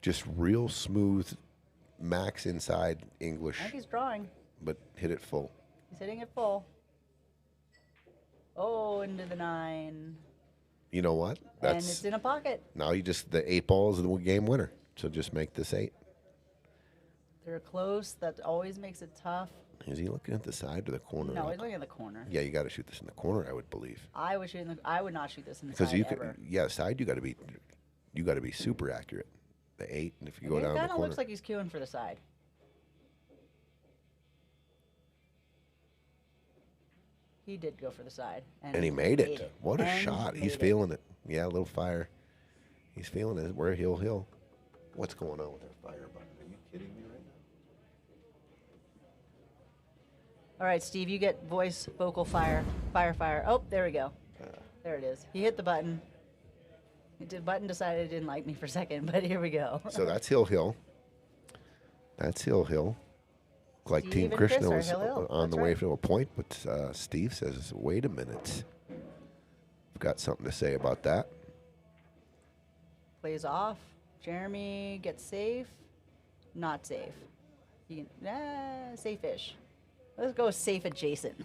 Just real smooth, max inside English, I think he's drawing. but hit it full. He's hitting it full. Oh, into the 9. You know what? And it's in a pocket. Now the 8 ball is the game winner. So just make this 8. They're close. That always makes it tough. Is he looking at the side or the corner? No, he's looking at the corner. Yeah, you got to shoot this in the corner, I would believe. I would not shoot this in the Because side you ever. could, side you got to be super accurate. The 8, and if you go down It the kind of corner, looks like he's queuing for the side. He did go for the side. and he made it. What a shot! He's feeling it. Yeah, a little fire. He's feeling it. Where he'll. What's going on with that fire button? Are you kidding me right now? All right, Steve, you get voice, vocal, fire. Oh, there we go. There it is. He hit the button. The button decided it didn't like me for a second, but here we go. So that's Hill. That's Hill. Like Steve Team and Krishna Chris are was Hill. on the That's way right. to a point, but Steve says, wait a minute. I've got something to say about that. Plays off. Jeremy gets safe. Not safe. Safe-ish. Let's go safe adjacent.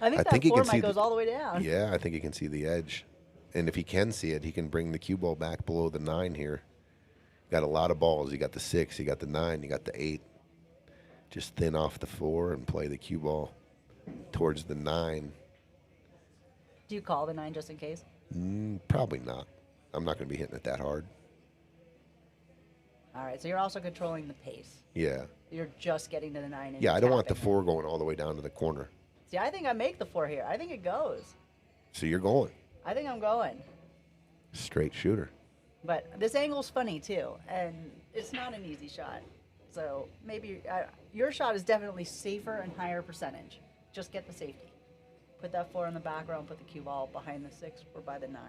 I think that he can format see goes all the way down. Yeah, I think he can see the edge. And if he can see it, he can bring the cue ball back below the 9 here. Got a lot of balls. You got the 6, you got the 9, you got the 8. Just thin off the 4 and play the cue ball towards the 9. Do you call the 9 just in case? Probably not. I'm not going to be hitting it that hard. All right, so you're also controlling the pace. Yeah. You're just getting to the 9. And Yeah, I don't want the tapping. 4 going all the way down to the corner. See, I think I make the 4 here. I think it goes. So you're going. I think I'm going. Straight shooter. But this angle's funny, too, and it's not an easy shot. So maybe your shot is definitely safer and higher percentage. Just get the safety. Put that 4 in the background, put the cue ball behind the 6 or by the 9.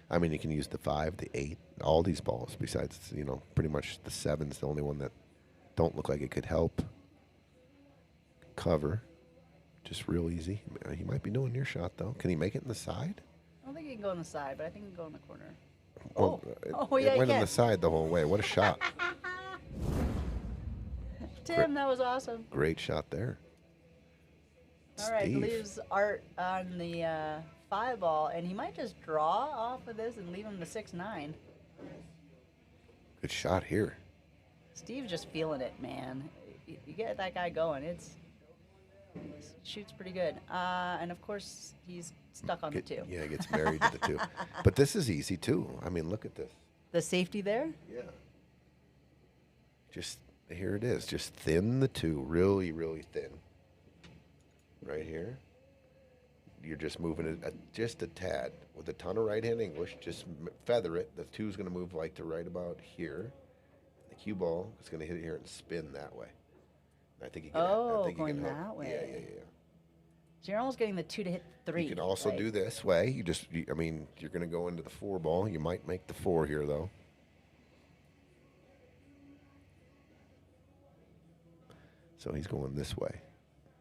I mean, you can use the 5, the 8, all these balls. Besides, pretty much the 7's the only one that don't look like it could help. Cover. Just real easy. He might be doing your shot, though. Can he make it in the side? I don't think he can go on the side, but I think he can go in the corner. Well, Yeah, it he went in can. the side the whole way. What a shot. Tim, that was awesome. Great shot there. All right, Steve. leaves Art on the 5 ball, and he might just draw off of this and leave him to 6-9. Good shot here. Steve's just feeling it, man. You get that guy going. Shoots pretty good. And of course, he's stuck on the 2. Yeah, he gets married to the 2. But this is easy, too. I mean, look at this. The safety there? Yeah. Just, here it is. Just thin the 2. Really, really thin. Right here. You're just moving it just a tad. With a ton of right-hand English, just feather it. The 2's going to move like to right about here. The cue ball is going to hit it here and spin that way. I think you can. Oh, I think going you can that way. Yeah. So you're almost getting the 2 to hit 3. You can also right? do this way. I mean, you're going to go into the 4 ball. You might make the 4 here, though. So he's going this way.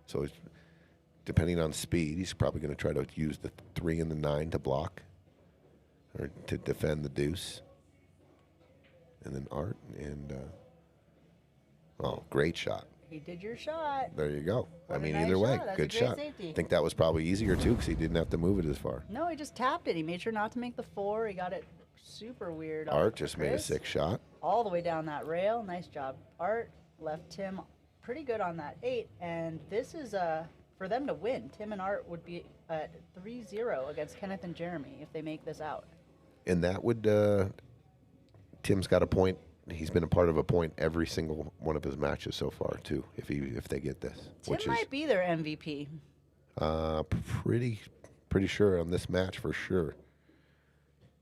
So he's, depending on speed, he's probably going to try to use the 3 and the 9 to block or to defend the deuce. And then Art and, great shot. He did your shot. There you go. What I a mean, nice either way, shot. That's a good great shot. safety. I think that was probably easier, too, because he didn't have to move it as far. No, he just tapped it. He made sure not to make the 4. He got it super weird. off Art just made a Chris. 6 shot. All the way down that rail. Nice job, Art. Left Tim pretty good on that 8. And this is for them to win. Tim and Art would be at 3-0 against Kenneth and Jeremy if they make this out. And that would, Tim's got a point. He's been a part of a point every single one of his matches so far, too, if they get this. Tim which might be their MVP. is pretty sure on this match for sure.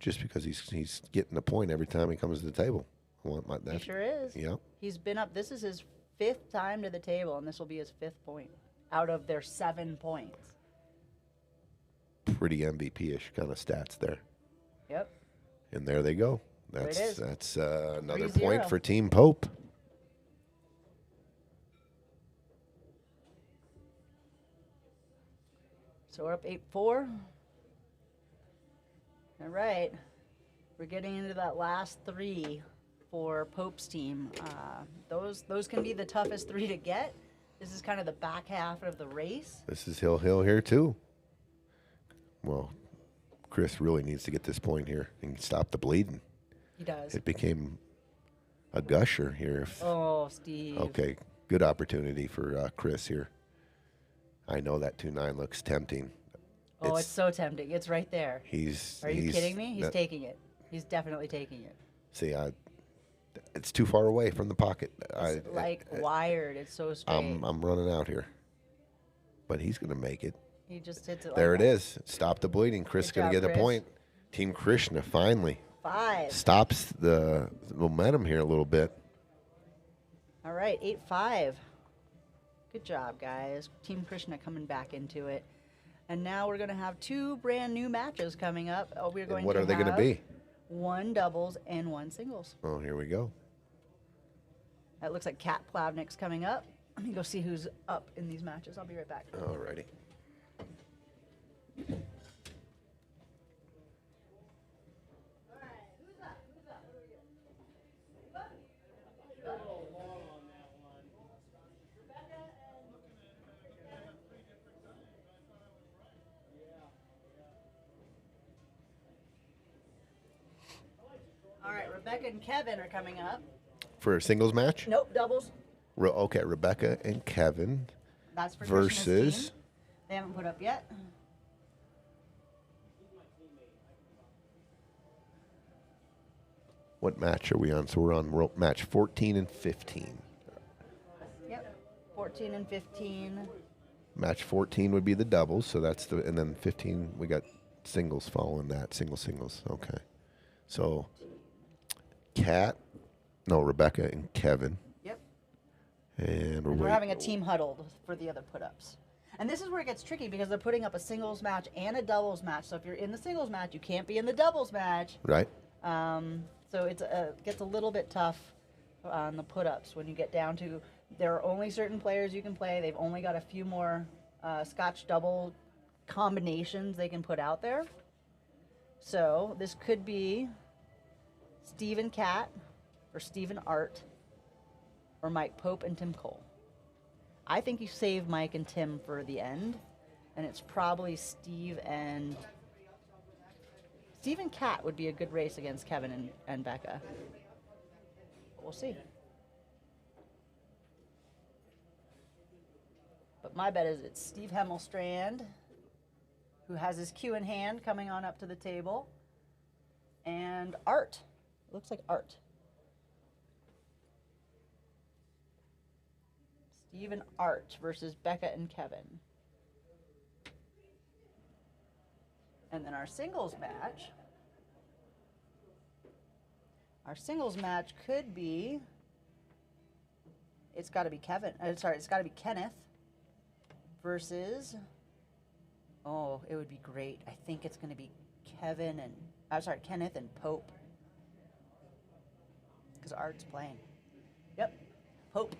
Just because he's getting a point every time he comes to the table. He sure is. Yep. He's been up. This is his 5th time to the table, and this will be his 5th point out of their 7 points. Pretty MVP-ish kind of stats there. Yep. And there they go. There it is. That's another 3-0. point for Team Pope. So we're up 8-4. All right. We're getting into that last 3 for Pope's team. Those can be the toughest 3 to get. This is kind of the back half of the race. This is Hill here, too. Well, Chris really needs to get this point here and stop the bleeding. He does. It became a gusher here. Oh, Steve. Okay, good opportunity for Chris here. I know that 2-9 looks tempting. Oh, it's so tempting. It's right there. He's. Are you kidding me? He's that- taking it. He's definitely taking it. See, it's too far away from the pocket. It's wired. It's so straight. I'm running out here, but he's gonna make it. He just hits it. There like it that. is. Stop the bleeding. Chris Good gonna job, get a Chris. point. Team Krishna finally 5. stops the momentum here a little bit. All right, 8-5. Good job, guys. Team Krishna coming back into it. And now we're going to have 2 brand new matches coming up. We're going And what to are they gonna have be? 1 doubles and 1 singles. Oh, here we go. That looks like Kat Plavnik's coming up. Let me go see who's up in these matches. I'll be right back. Alrighty. All right, Rebecca and Kevin are coming up. For a singles match? Nope, doubles. Okay, Rebecca and Kevin That's for Krishna's versus. team. They haven't put up yet. What match are we on? So we're on match 14 and 15. Yep, 14 and 15. Match 14 would be the doubles, so that's and then 15 we got singles following that. Singles. Okay. So Rebecca and Kevin. Yep. And We're having a team huddle for the other put-ups. And this is where it gets tricky because they're putting up a singles match and a doubles match. So if you're in the singles match, you can't be in the doubles match. Right. So it gets a little bit tough on the put-ups when you get down to there are only certain players you can play. They've only got a few more Scotch double combinations they can put out there. So this could be Steve and Kat, or Steve and Art, or Mike Pope and Tim Cole. I think you save Mike and Tim for the end, and it's probably Steve and Kat would be a good race against Kevin and Becca. But we'll see. But my bet is it's Steve Hemmelstrand, who has his cue in hand, coming on up to the table, and Art. It looks like Art. Steve and Art versus Becca and Kevin. And then our singles match could be, it's got to be it's got to be Kenneth versus, oh, it would be great. I think it's going to be Kenneth and Pope. Because Art's playing. Yep, Pope.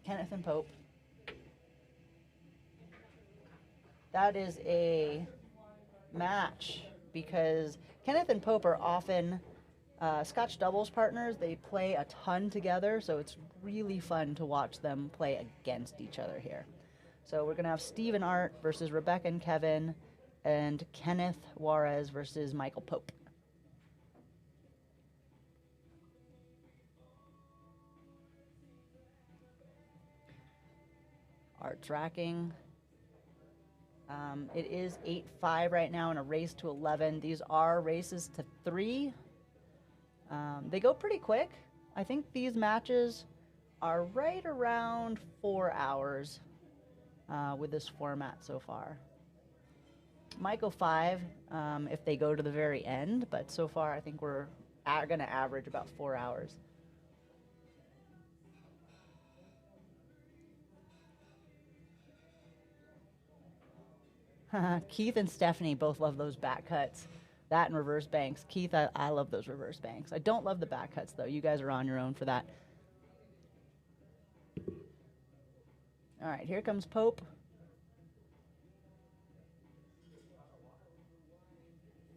Kenneth and Pope. That is a match because Kenneth and Pope are often Scotch doubles partners. They play a ton together, so it's really fun to watch them play against each other here. So we're going to have Steve and Art versus Rebecca and Kevin, and Kenneth Juarez versus Michael Pope. Art tracking. It is 8-5 right now in a race to 11. These are races to 3. They go pretty quick. I think these matches are right around 4 hours with this format so far. Might go 5 if they go to the very end, but so far I think we're going to average about 4 hours. Keith and Stephanie both love those back cuts. That and reverse banks. Keith, I love those reverse banks. I don't love the back cuts, though. You guys are on your own for that. All right, here comes Pope.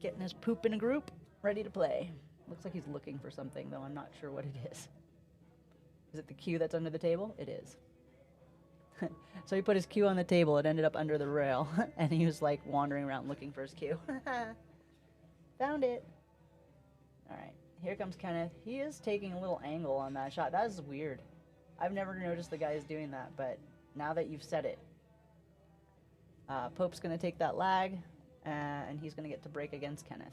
Getting his poop in a group, ready to play. Looks like he's looking for something, though. I'm not sure what it is. Is it the cue that's under the table? It is. So he put his cue on the table. It ended up under the rail, and he was like wandering around looking for his cue. Found it. All right, here comes Kenneth. He is taking a little angle on that shot. That is weird. I've never noticed the guy is doing that, but now that you've said it, Pope's going to take that lag, and he's going to get to break against Kenneth.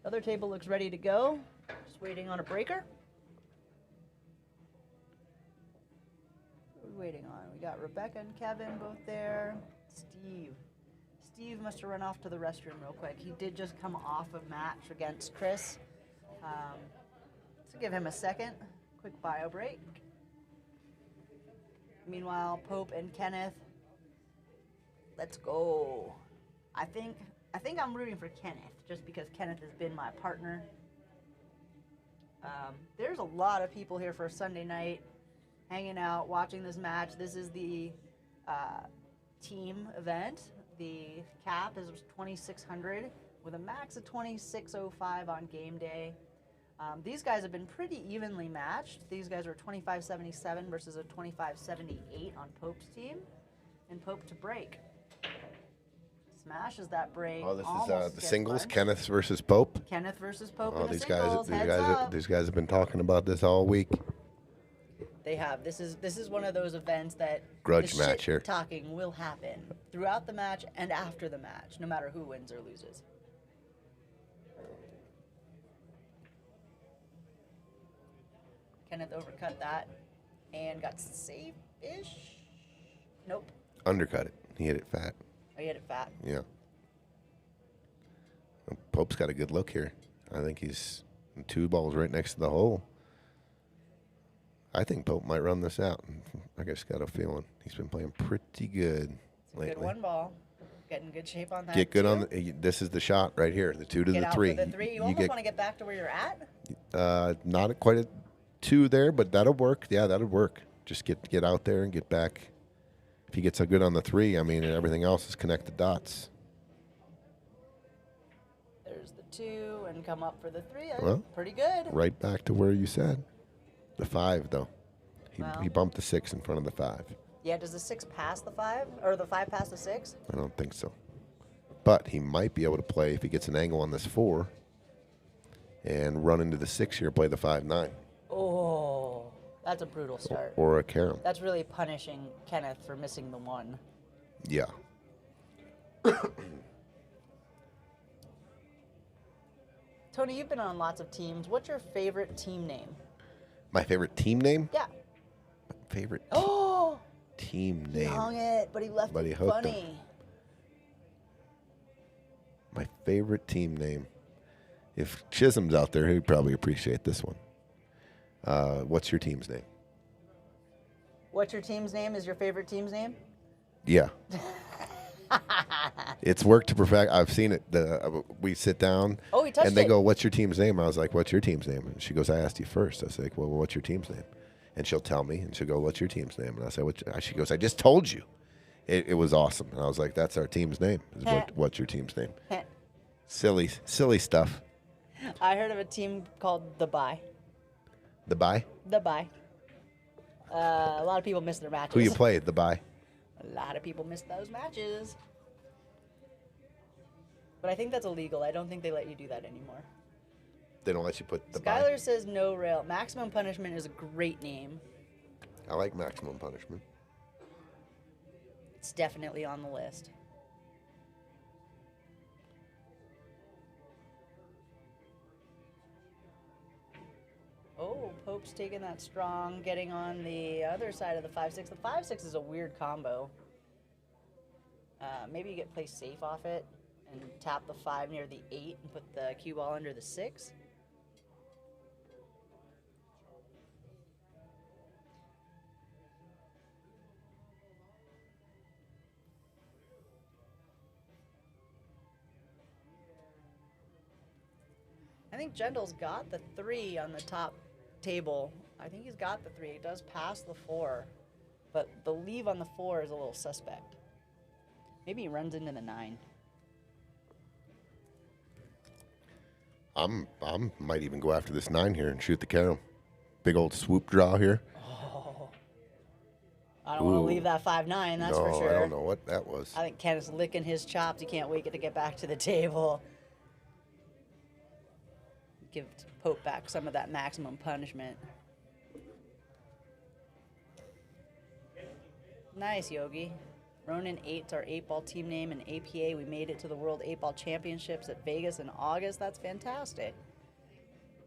The other table looks ready to go. Just waiting on a breaker. Waiting on. We got Rebecca and Kevin both there. Steve must have run off to the restroom real quick. He did just come off a match against Chris. So give him a second. Quick bio break. Meanwhile, Pope and Kenneth. Let's go. I think I'm rooting for Kenneth just because Kenneth has been my partner. There's a lot of people here for a Sunday night. Hanging out, watching this match. This is the team event. The cap is 2,600 with a max of 2,605 on game day. These guys have been pretty evenly matched. These guys are 2,577 versus a 2,578 on Pope's team, and Pope to break. Smashes that break. Oh, this Almost is the gets singles. punched. Kenneth versus Pope. Kenneth versus Pope. Oh, in the these singles. these guys have been talking about this all week. They have. This is one of those events that Grudge the match shit here. talking will happen throughout the match and after the match, no matter who wins or loses. Kenneth overcut that and got safe-ish. Nope. Undercut it. He hit it fat. Oh, he hit it fat. Yeah. Pope's got a good look here. I think he's 2 balls right next to the hole. I think Pope might run this out. I just got a feeling he's been playing pretty good It's a lately. good 1 ball. Getting good shape on that. Get good too. on the. This is the shot right here. The 2 to Get the out 3. for the 3. You almost want to get back to where you're at. Not quite a 2 there, but that'll work. Yeah, that'll work. Just get out there and get back. If he gets a good on the 3, I mean, everything else is connect the dots. There's the 2 and come up for the 3. Well, Pretty good. Right back to where you said. The 5, though. Well. He bumped the 6 in front of the 5. Yeah, does the 6 pass the 5? Or the 5 pass the 6? I don't think so. But he might be able to play if he gets an angle on this 4 and run into the 6 here, play the 5-9. Oh, that's a brutal start. Or a carom. That's really punishing Kenneth for missing the 1. Yeah. Tony, you've been on lots of teams. What's your favorite team name? My favorite team name? Yeah. Favorite Oh, team he name. hung it, but he left But he it hooked him. funny. My favorite team name. If Chisholm's out there, he'd probably appreciate this one. What's your team's name? What's your team's name? Is your favorite team's name? Yeah. It's worked to perfect. I've seen it. We sit down. Oh, he touched and they it. go, "What's your team's name?" I was like, "What's your team's name?" And she goes, "I asked you first." I was like, "Well, what's your team's name?" And she'll tell me, and she'll go, "What's your team's name?" And I say, She goes, "I just told you." It was awesome. And I was like, "That's our team's name. Is what's your team's name?" Silly stuff. I heard of a team called The Bye. The bye. The Bye. A lot of people miss their matches. Who you played? The bye. A lot of people miss those matches. But I think that's illegal. I don't think they let you do that anymore. They don't let you put the Skylar bye. says no rail. Maximum Punishment is a great name. I like maximum punishment. It's definitely on the list. Oh, Pope's taking that strong, getting on the other side of the 5-6. The 5-6 is a weird combo. Maybe you play safe off it and tap the 5 near the 8 and put the cue ball under the 6. I think Gendel's got the 3 on the top table. I think he's got the 3. He does pass the 4, but the leave on the 4 is a little suspect. Maybe he runs into the 9. I'm might even go after this 9 here and shoot the carom. Big old swoop draw here. Oh. I don't want to leave that 5-9, that's for sure. I don't know what that was. I think Ken is licking his chops. He can't wait to get back to the table. Give Pope back some of that maximum punishment. Nice, Yogi. Ronin 8's our 8-ball team name in APA. We made it to the World 8-ball Championships at Vegas in August. That's fantastic.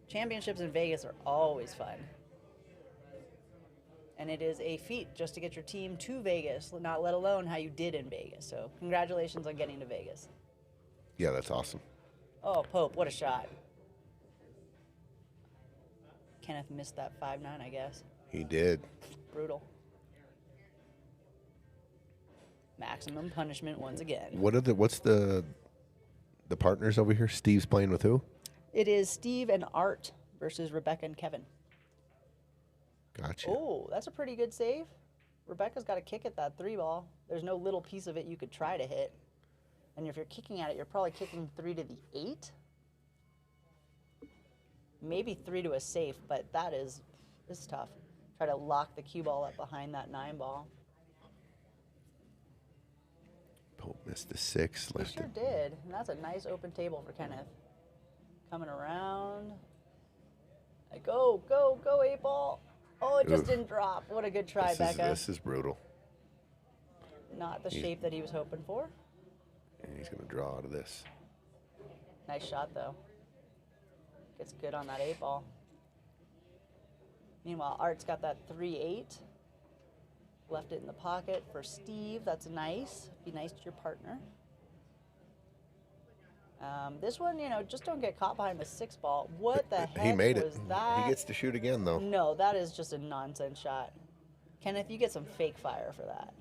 Championships in Vegas are always fun. And it is a feat just to get your team to Vegas, not let alone how you did in Vegas. So congratulations on getting to Vegas. Yeah, that's awesome. Oh, Pope, what a shot. Kenneth missed that 5-9, I guess. He did. Brutal. Maximum punishment once again. What's the partners over here? Steve's playing with who? It is Steve and Art versus Rebecca and Kevin. Gotcha. Oh, that's a pretty good save. Rebecca's got to kick at that 3 ball. There's no little piece of it you could try to hit. And if you're kicking at it, you're probably kicking 3 to the 8. Maybe 3 to a safe, but this is tough. Try to lock the cue ball up behind that 9 ball. Pope missed the 6. He Left sure it. did. And that's a nice open table for Kenneth. Coming around. Go, 8 ball. Oh, it just Oof. didn't drop. What a good try, Becca. This is brutal. Not the shape that he was hoping for. And he's going to draw out of this. Nice shot, though. Gets good on that 8 ball. Meanwhile, Art's got that 3-8. Left it in the pocket for Steve. That's nice. Be nice to your partner. This one, just don't get caught behind the 6 ball. What the heck He made was it. that? He gets to shoot again, though. No, that is just a nonsense shot. Kenneth, you get some fake fire for that.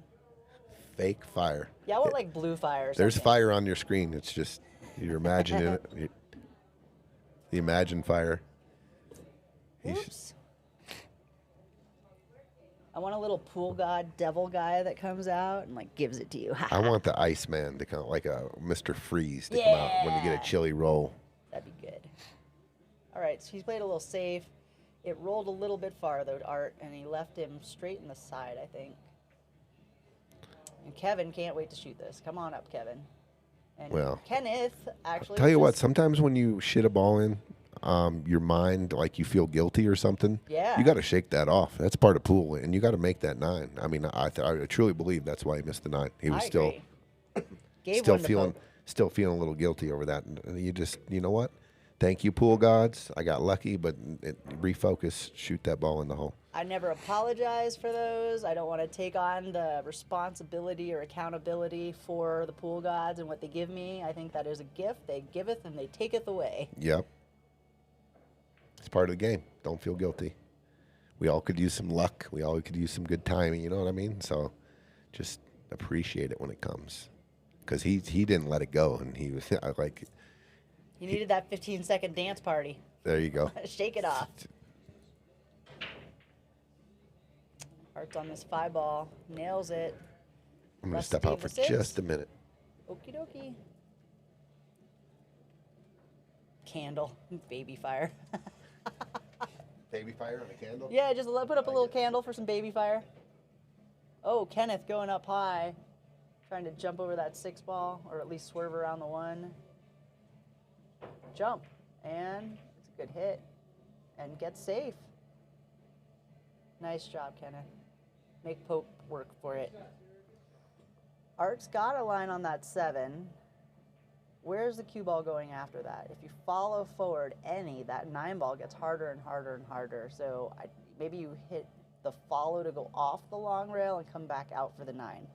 Fake fire. Yeah, what like blue fire or There's something. fire on your screen. It's just, you're imagining it. The imagined fire. Oops. I want a little pool god devil guy that comes out and like gives it to you. I want the Iceman to come, like a Mr. Freeze to come out when you get Yeah. a chili roll. That'd be good. All right, so he's played a little safe. It rolled a little bit far though, Art, and he left him straight in the side, I think. And Kevin can't wait to shoot this. Come on up, Kevin. And Well, Kenneth actually. Tell you what, just- sometimes when you shit a ball in, your mind, like you feel guilty or something, Yeah. you got to shake that off. That's part of pool, and you got to make that 9. I mean, I truly believe that's why he missed the 9. He was I still agree. Gave still one to feeling Pope. still feeling a little guilty over that. And you know what? Thank you, pool gods. I got lucky, but refocus, shoot that ball in the hole. I never apologize for those. I don't want to take on the responsibility or accountability for the pool gods and what they give me. I think that is a gift. They giveth and they taketh away. Yep. It's part of the game. Don't feel guilty. We all could use some luck. We all could use some good timing. You know what I mean? So just appreciate it when it comes. Because he didn't let it go. And he was like, You needed that 15-second dance party. there you go. Shake it off. Hearts on this 5 ball. Nails it. I'm going to Left step out Steve for the 6. just a minute. Okie dokie. Candle. Baby fire. Baby fire on a candle? Yeah, just put up a little candle for some baby fire. Oh, Kenneth going up high. Trying to jump over that 6 ball, or at least swerve around the 1. Jump. And it's a good hit. And get safe. Nice job, Kenneth. Make Pope work for it. Art's got a line on that 7. Where's the cue ball going after that? If you follow forward any, that 9 ball gets harder and harder and harder. So maybe you hit the follow to go off the long rail and come back out for the 9.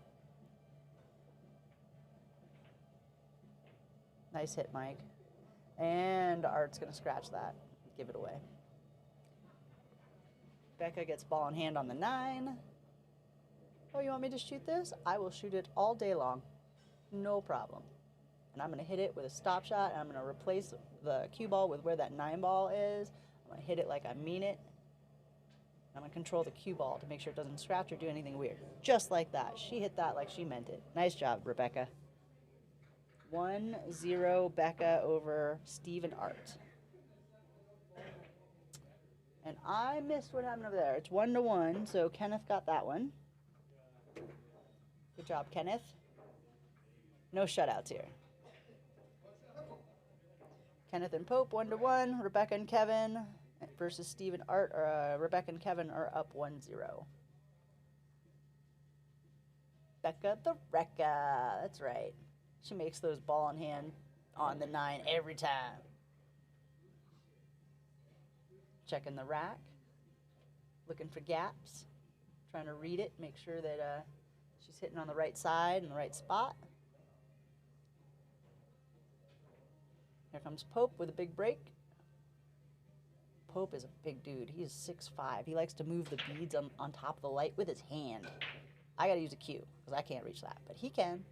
Nice hit, Mike. And Art's going to scratch that. Give it away. Becca gets ball in hand on the 9. Oh, you want me to shoot this? I will shoot it all day long. No problem. And I'm going to hit it with a stop shot, and I'm going to replace the cue ball with where that 9 ball is. I'm going to hit it like I mean it. I'm going to control the cue ball to make sure it doesn't scratch or do anything weird. Just like that. She hit that like she meant it. Nice job, Rebecca. 1-0 Becca over Steve and Art. And I missed what happened over there. It's 1-1, so Kenneth got that one. Good job, Kenneth. No shutouts here. Kenneth and Pope 1-1. Rebecca and Kevin versus Steve and Art. Rebecca and Kevin are up 1-0. Becca the Wrecka. That's right. She makes those ball in hand on the 9 every time. Checking the rack. Looking for gaps. Trying to read it. Make sure that she's hitting on the right side and the right spot. Here comes Pope with a big break. Pope is a big dude. He is 6'5". He likes to move the beads on top of the light with his hand. I got to use a cue because I can't reach that, but he can.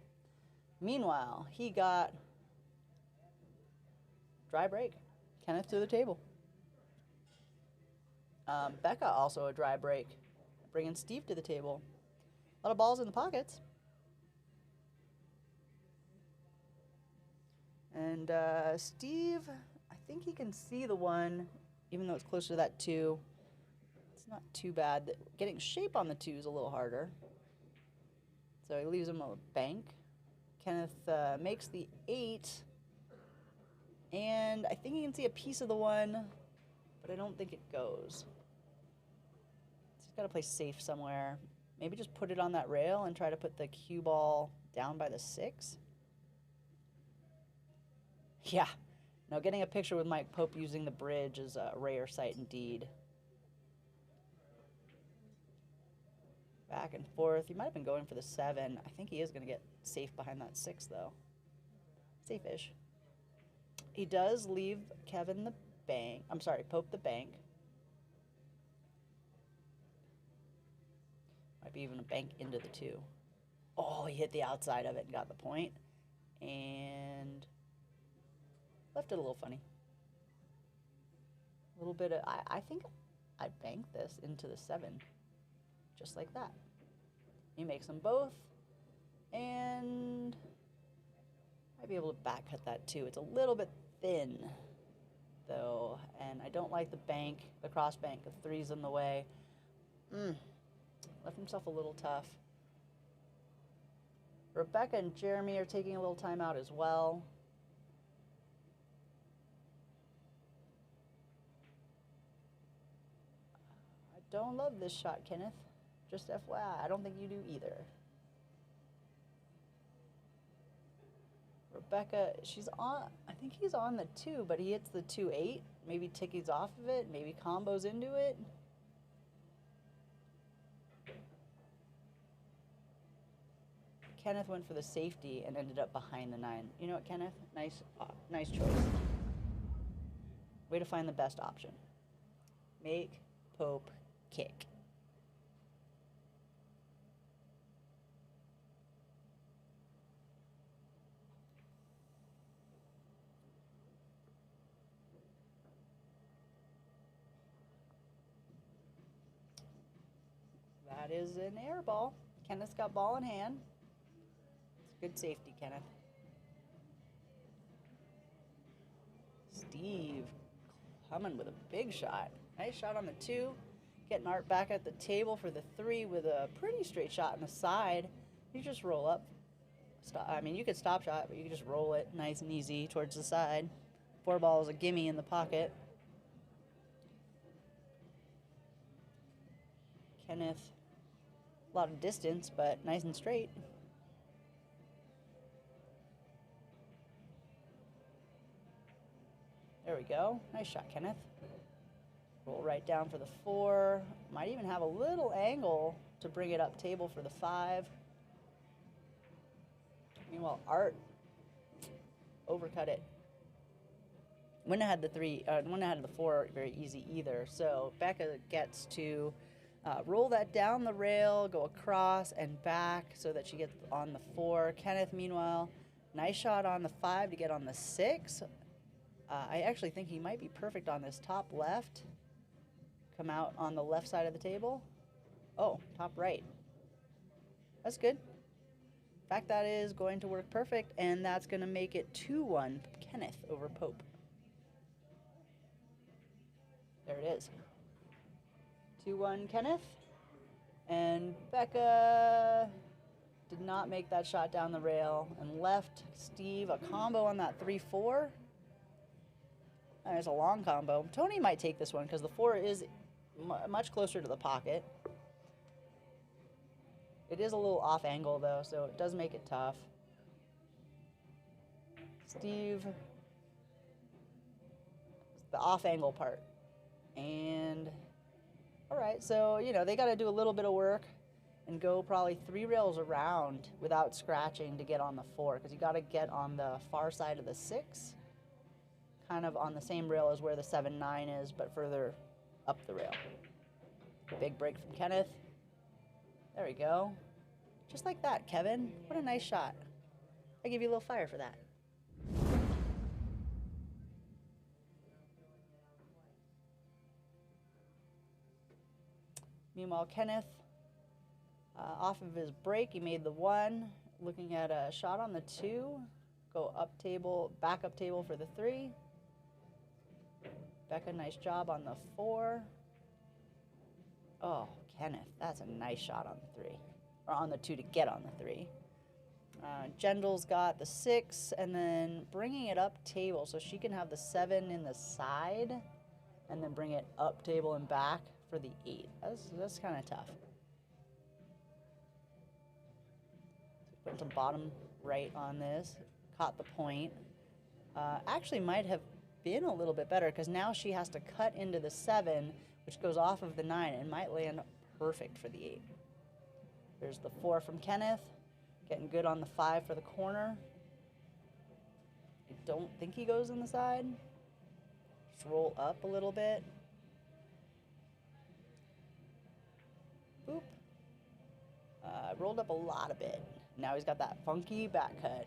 Meanwhile, he got dry break. Kenneth to the table. Becca also a dry break, bringing Steve to the table. A lot of balls in the pockets. And Steve, I think he can see the 1, even though it's closer to that 2. It's not too bad. Getting shape on the 2 is a little harder. So he leaves him a bank. Kenneth makes the 8. And I think he can see a piece of the 1, but I don't think it goes. So he's got to play safe somewhere. Maybe just put it on that rail and try to put the cue ball down by the 6. Yeah. No, getting a picture with Mike Pope using the bridge is a rare sight indeed. Back and forth. He might have been going for the 7. I think he is going to get safe behind that 6, though. Safe-ish. He does leave Kevin the bank. I'm sorry, Pope the bank. Might be even a bank into the 2. Oh, he hit the outside of it and got the point. And left it a little funny. A little bit of, I think I banked this into the 7. just like that. He makes them both, and might be able to back cut that too. It's a little bit thin, though, and I don't like the bank, the cross bank. The 3's in the way. Left himself a little tough. Rebecca and Jeremy are taking a little time out as well. I don't love this shot, Kenneth. Just FYI, I don't think you do either. Rebecca, she's on, I think he's on the 2, but he hits the 2-8. Maybe tickies off of it, maybe combos into it. Kenneth went for the safety and ended up behind the 9. You know what, Kenneth? Nice choice. Way to find the best option. Make, Pope, kick. That is an air ball. Kenneth's got ball in hand. Good safety, Kenneth. Steve coming with a big shot. Nice shot on the 2. Getting Art back at the table for the 3 with a pretty straight shot on the side. You just roll up. I mean, you could stop shot, but you could just roll it nice and easy towards the side. 4 ball is a gimme in the pocket. Kenneth, a lot of distance, but nice and straight. There we go. Nice shot, Kenneth. Roll right down for the 4. Might even have a little angle to bring it up table for the 5. Meanwhile, Art overcut it. Wouldn't have had the 3, wouldn't have had the 4 very easy either. So Becca gets to roll that down the rail, go across and back so that she gets on the 4. Kenneth, meanwhile, nice shot on the 5 to get on the 6. I actually think he might be perfect on this top left. Come out on the left side of the table. Oh, top right. That's good. In fact, that is going to work perfect, and that's going to make it 2-1 Kenneth over Pope. There it is. 2-1 Kenneth. And Becca did not make that shot down the rail and left Steve a combo on that 3-4. There's a long combo. Tony might take this one because the 4 is much closer to the pocket. It is a little off angle though, so it does make it tough. Steve, the off angle part. And all right, so you know they got to do a little bit of work and go probably 3 rails around without scratching to get on the 4, because you got to get on the far side of the 6. Kind of on the same rail as where the 7-9 is, but further up the rail. Big break from Kenneth. There we go. Just like that, Kevin. What a nice shot. I give you a little fire for that. Meanwhile, Kenneth, off of his break, he made the 1. Looking at a shot on the 2. Go up table, back up table for the 3. Becca, nice job on the 4. Oh, Kenneth, that's a nice shot on the 3. Or on the 2 to get on the 3. Jendel's got the 6, and then bringing it up table so she can have the 7 in the side, and then bring it up table and back for the 8. That's kind of tough. Put some bottom right on this. Caught the point. Actually might have been a little bit better because now she has to cut into the 7, which goes off of the 9 and might land perfect for the 8. There's the 4 from Kenneth, getting good on the 5 for the corner. I don't think he goes in the side. Just roll up a little bit. Boop. Rolled up a lot of bit. Now he's got that funky back cut.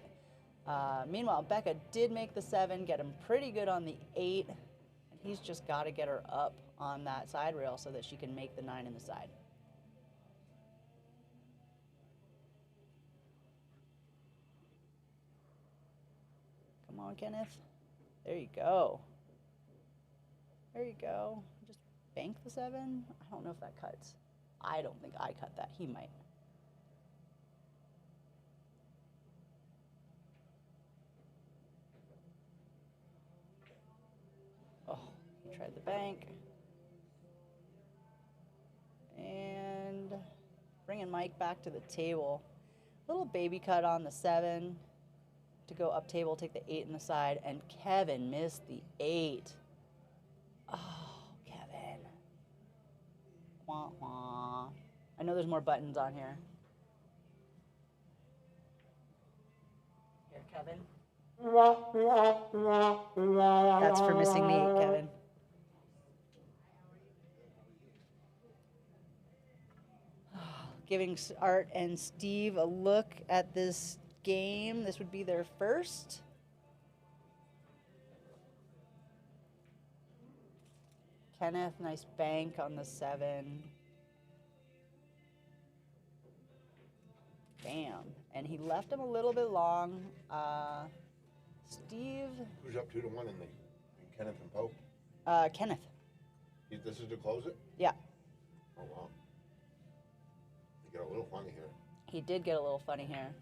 Meanwhile, Becca did make the 7, get him pretty good on the 8, and he's just got to get her up on that side rail so that she can make the 9 in the side. Come on, Kenneth. There you go. There you go. Just bank the 7. I don't know if that cuts. I don't think I cut that. He might. Oh, he tried the bank. And bringing Mike back to the table. Little baby cut on the 7 to go up table, take the 8 in the side, and Kevin missed the 8. Oh, Kevin. Wah, wah. I know there's more buttons on here. Here, Kevin. That's for missing the 8, Kevin. Giving Art and Steve a look at this game. This would be their first. Kenneth, nice bank on the 7. Bam. And he left him a little bit long. Steve. Who's up 2-1 in Kenneth and Pope? Kenneth. This is to close it? Yeah. Oh, wow. You got a little funny here. He did get a little funny here.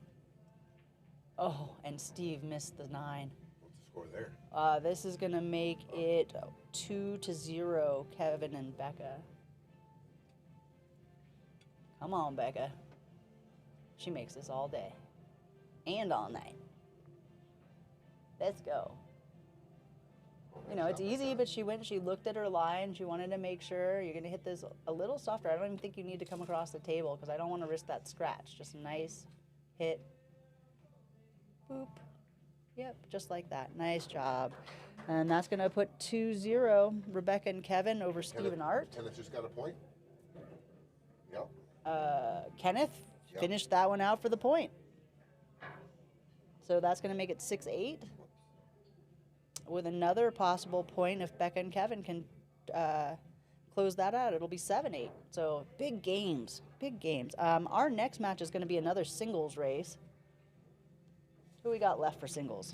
Oh, and Steve missed the 9. What's the score there? This is going to make it 2-0, Kevin and Becca. Come on, Becca. She makes this all day and all night. Let's go. You know, it's easy, but she went, she looked at her line. She wanted to make sure you're going to hit this a little softer. I don't even think you need to come across the table because I don't want to risk that scratch. Just a nice hit. Boop. Yep, just like that. Nice job. And that's going to put 2-0, Rebecca and Kevin over Steve and Art. Kenneth just got a point? Yep. Kenneth finished that one out for the point. So that's going to make it 6-8. With another possible point, if Becca and Kevin can close that out, it'll be 7-8. So big games, big games. Our next match is going to be another singles race. Who we got left for singles?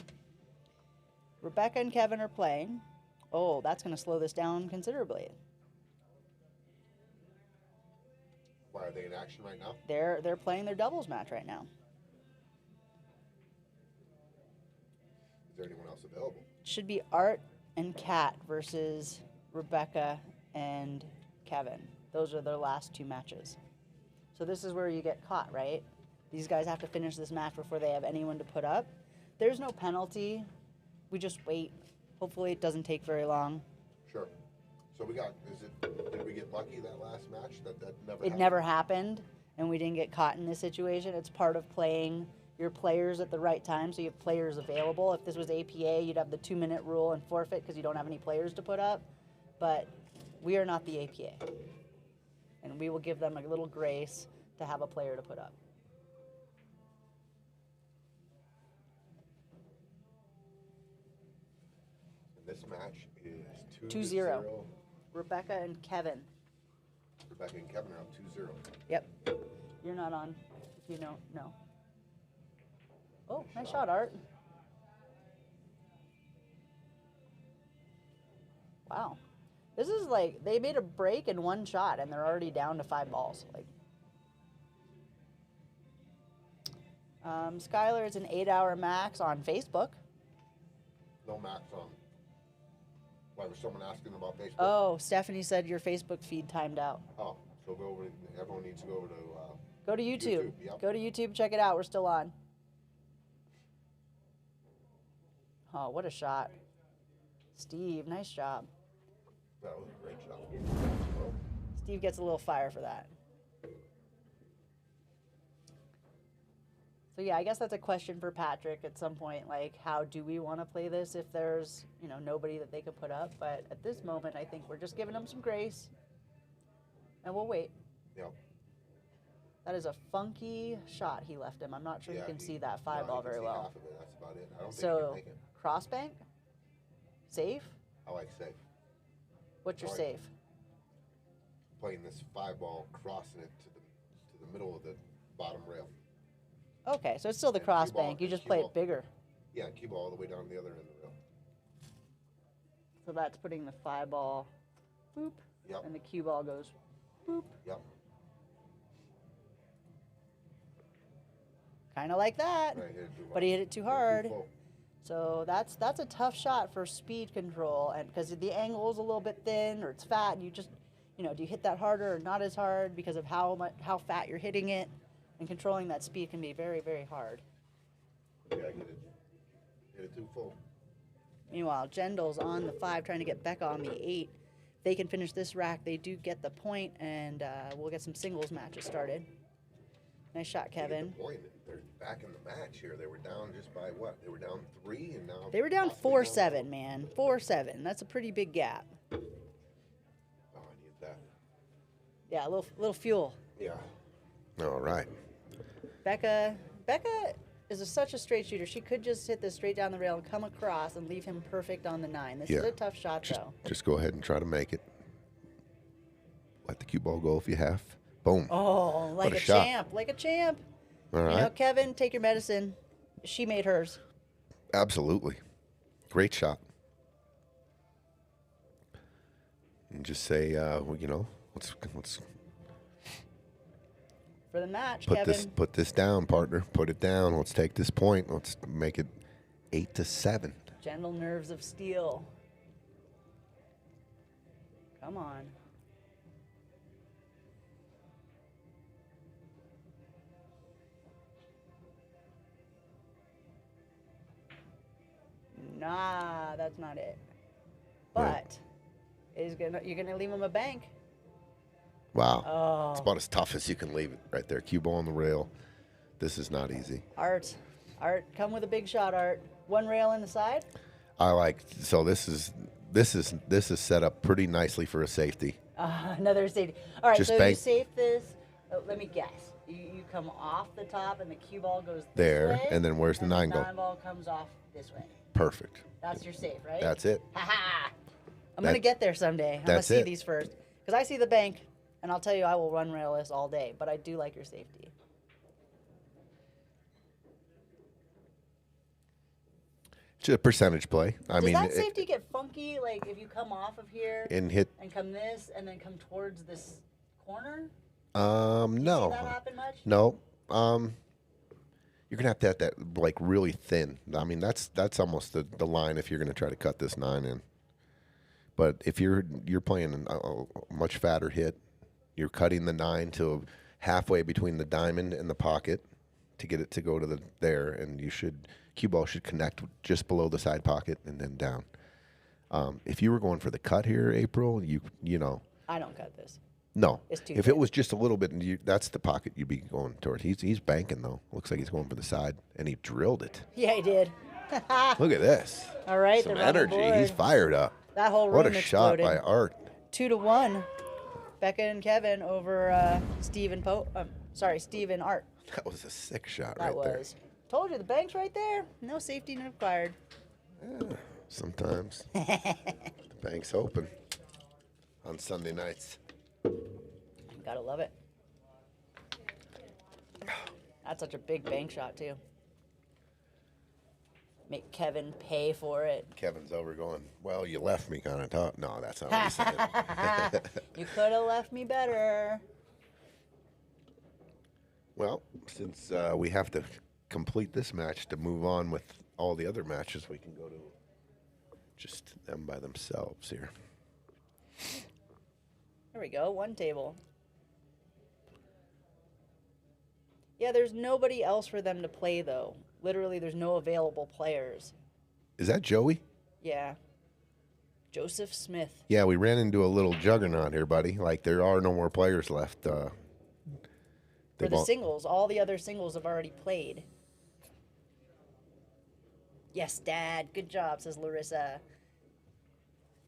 Rebecca and Kevin are playing. Oh, that's going to slow this down considerably. Why, are they in action right now? They're playing their doubles match right now. Is there anyone else available? Should be Art and Kat versus Rebecca and Kevin. Those are their last 2 matches. So this is where you get caught, right? These guys have to finish this match before they have anyone to put up. There's no penalty. We just wait. Hopefully it doesn't take very long. Sure. So did we get lucky that last match? That never It happened? never happened, and we didn't get caught in this situation. It's part of playing your players at the right time, so you have players available. If this was APA, you'd have the 2-minute rule and forfeit because you don't have any players to put up. But we are not the APA, and we will give them a little grace to have a player to put up. And this match is 2-0. Rebecca and Kevin. Rebecca and Kevin are up 2-0. Yep. You're not on. If you know, no. Oh, nice shot, Art. Wow. This is like, they made a break in 1 shot, and they're already down to 5 balls. Like, Skylar is an 8-hour max on Facebook. No max on. Why, was someone asking about Facebook? Oh, Stephanie said your Facebook feed timed out. Oh, so go over. Everyone needs to go over to. Go to YouTube. Yep. Go to YouTube, check it out. We're still on. Oh, what a shot. Steve, nice job. That was a great shot. Steve gets a little fire for that. So yeah, I guess that's a question for Patrick at some point, like how do we want to play this if there's, you know, nobody that they could put up, but at this moment I think we're just giving them some grace and we'll wait. Yep. That is a funky shot he left him. I'm not sure you can see that 5 ball very well. Half of it. That's about it. I don't think you So can make it. cross bank? Safe? I like safe. What's your Right. safe? Playing this 5 ball, crossing it to the middle of the bottom rail. Okay, so it's still the And cross cue ball- bank. You and just cue play ball. it bigger. Yeah, cue ball all the way down the other end of the rail. So that's putting the 5 ball, boop, Yep. and the cue ball goes, boop. Yep. Kind of like that. Right, hit it too But he hit it too hard. Too full. So that's a tough shot for speed control, and because the angle is a little bit thin or it's fat, and you just, do you hit that harder or not as hard because of how fat you're hitting it, and controlling that speed can be very, very hard. Yeah, hit it too full. Meanwhile, Jendel's on the 5 trying to get Becca on the 8. If they can finish this rack, they do get the point, and we'll get some singles matches started. Nice shot, Kevin. The point. They're back in the match here. They were down just by what? They were down 3, and now They were down possibly 4-7, man. 4-7. That's a pretty big gap. Oh, I need that. Yeah, a little fuel. Yeah. All right. Becca is such a straight shooter. She could just hit this straight down the rail and come across and leave him perfect on the 9. This is a tough shot, though. Just go ahead and try to make it. Let the cue ball go if you have. Boom. Oh, like What a a shot. champ, like a champ. All right. Kevin, take your medicine. She made hers. Absolutely. Great shot. And just say, let's For the match, put Kevin. put this down, partner. Put it down. Let's take this point. Let's make it 8-7. Gentle nerves of steel. Come on. Nah, that's not it. But you're gonna leave him a bank. Wow. Oh. It's about as tough as you can leave it right there. Cue ball on the rail. This is not easy. Art, come with a big shot, Art. 1 rail in the side. So this is set up pretty nicely for a safety. Another safety. All right, Just so you bank- safe this. Let me guess. You come off the top and the cue ball goes this There, way, and then where's the 9 go? 9 ball comes off this way. Perfect. That's your safe, right? That's it. Ha ha! I'm That- gonna get there someday. I'm gonna that's see it. these first, because I see the bank, and I'll tell you I will run rail this all day. But I do like your safety. It's a percentage play. I Does mean, that safety get funky? Like if you come off of here and hit. and come this, and then come towards this corner? No. See that happen much? No. You're gonna have to have that like really thin. I mean, that's almost the line if you're gonna try to cut this 9 in. But if you're playing a much fatter hit, you're cutting the 9 to halfway between the diamond and the pocket to get it to go to there, and cue ball should connect just below the side pocket and then down. If you were going for the cut here, April, you know. I don't cut this. No. It's too If thin. it was just a little bit, that's the pocket you'd be going toward. He's banking, though. Looks like he's going for the side, and he drilled it. Yeah, he did. Look at this. All right, Some they're on the energy. board. He's fired up. That whole What room a shot exploded. by Art. 2-1. Becca and Kevin over Steve and Steve and Art. That was a sick shot That right there. was. Told you the bank's right there. No safety required. Yeah, sometimes. The bank's open on Sunday nights. Gotta love it. That's such a big bank shot too. Make Kevin pay for it. Kevin's over going, well, you left me kind of top. No, that's not what he said. You could have left me better. Well, since we have to complete this match to move on with all the other matches, we can go to just them by themselves here. There we go. 1 table. Yeah, there's nobody else for them to play though. Literally, there's no available players. Is that Joey? Yeah. Joseph Smith. Yeah, we ran into a little juggernaut here, buddy. Like, there are no more players left. For they've the all- singles, all the other singles have already played. Yes, Dad. Good job, says Larissa.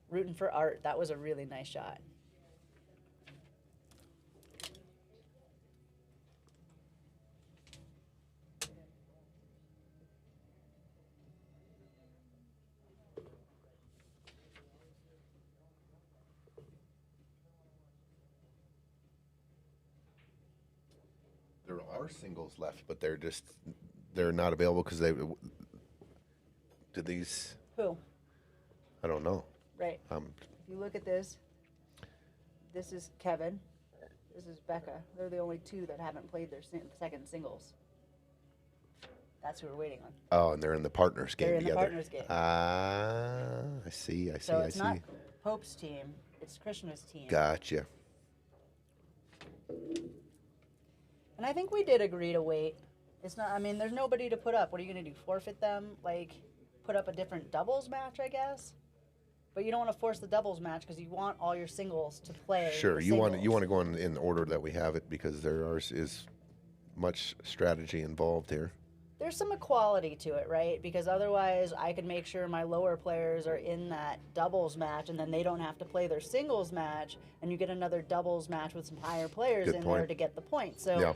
Rooting for Art. That was a really nice shot. There are singles left, but they're not available because Did these? Who? I don't know. Right. If you look at this, this is Kevin. This is Becca. They're the only two that haven't played their second singles. That's who we're waiting on. Oh, and they're in the partners game They're in the together. partners game. Ah, I see. So it's not Pope's team. It's Krishna's team. Gotcha. And I think we did agree to wait. It's not. I mean, there's nobody to put up. What are you gonna do? Forfeit them? Like, put up a different doubles match, I guess. But you don't want to force the doubles match because you want all your singles to play. Sure, the you want singles. to go in the order that we have it because there is much strategy involved here. There's some equality to it, right? Because otherwise, I could make sure my lower players are in that doubles match, and then they don't have to play their singles match, and you get another doubles match with some higher players Good in point. there to get the points. So Yeah.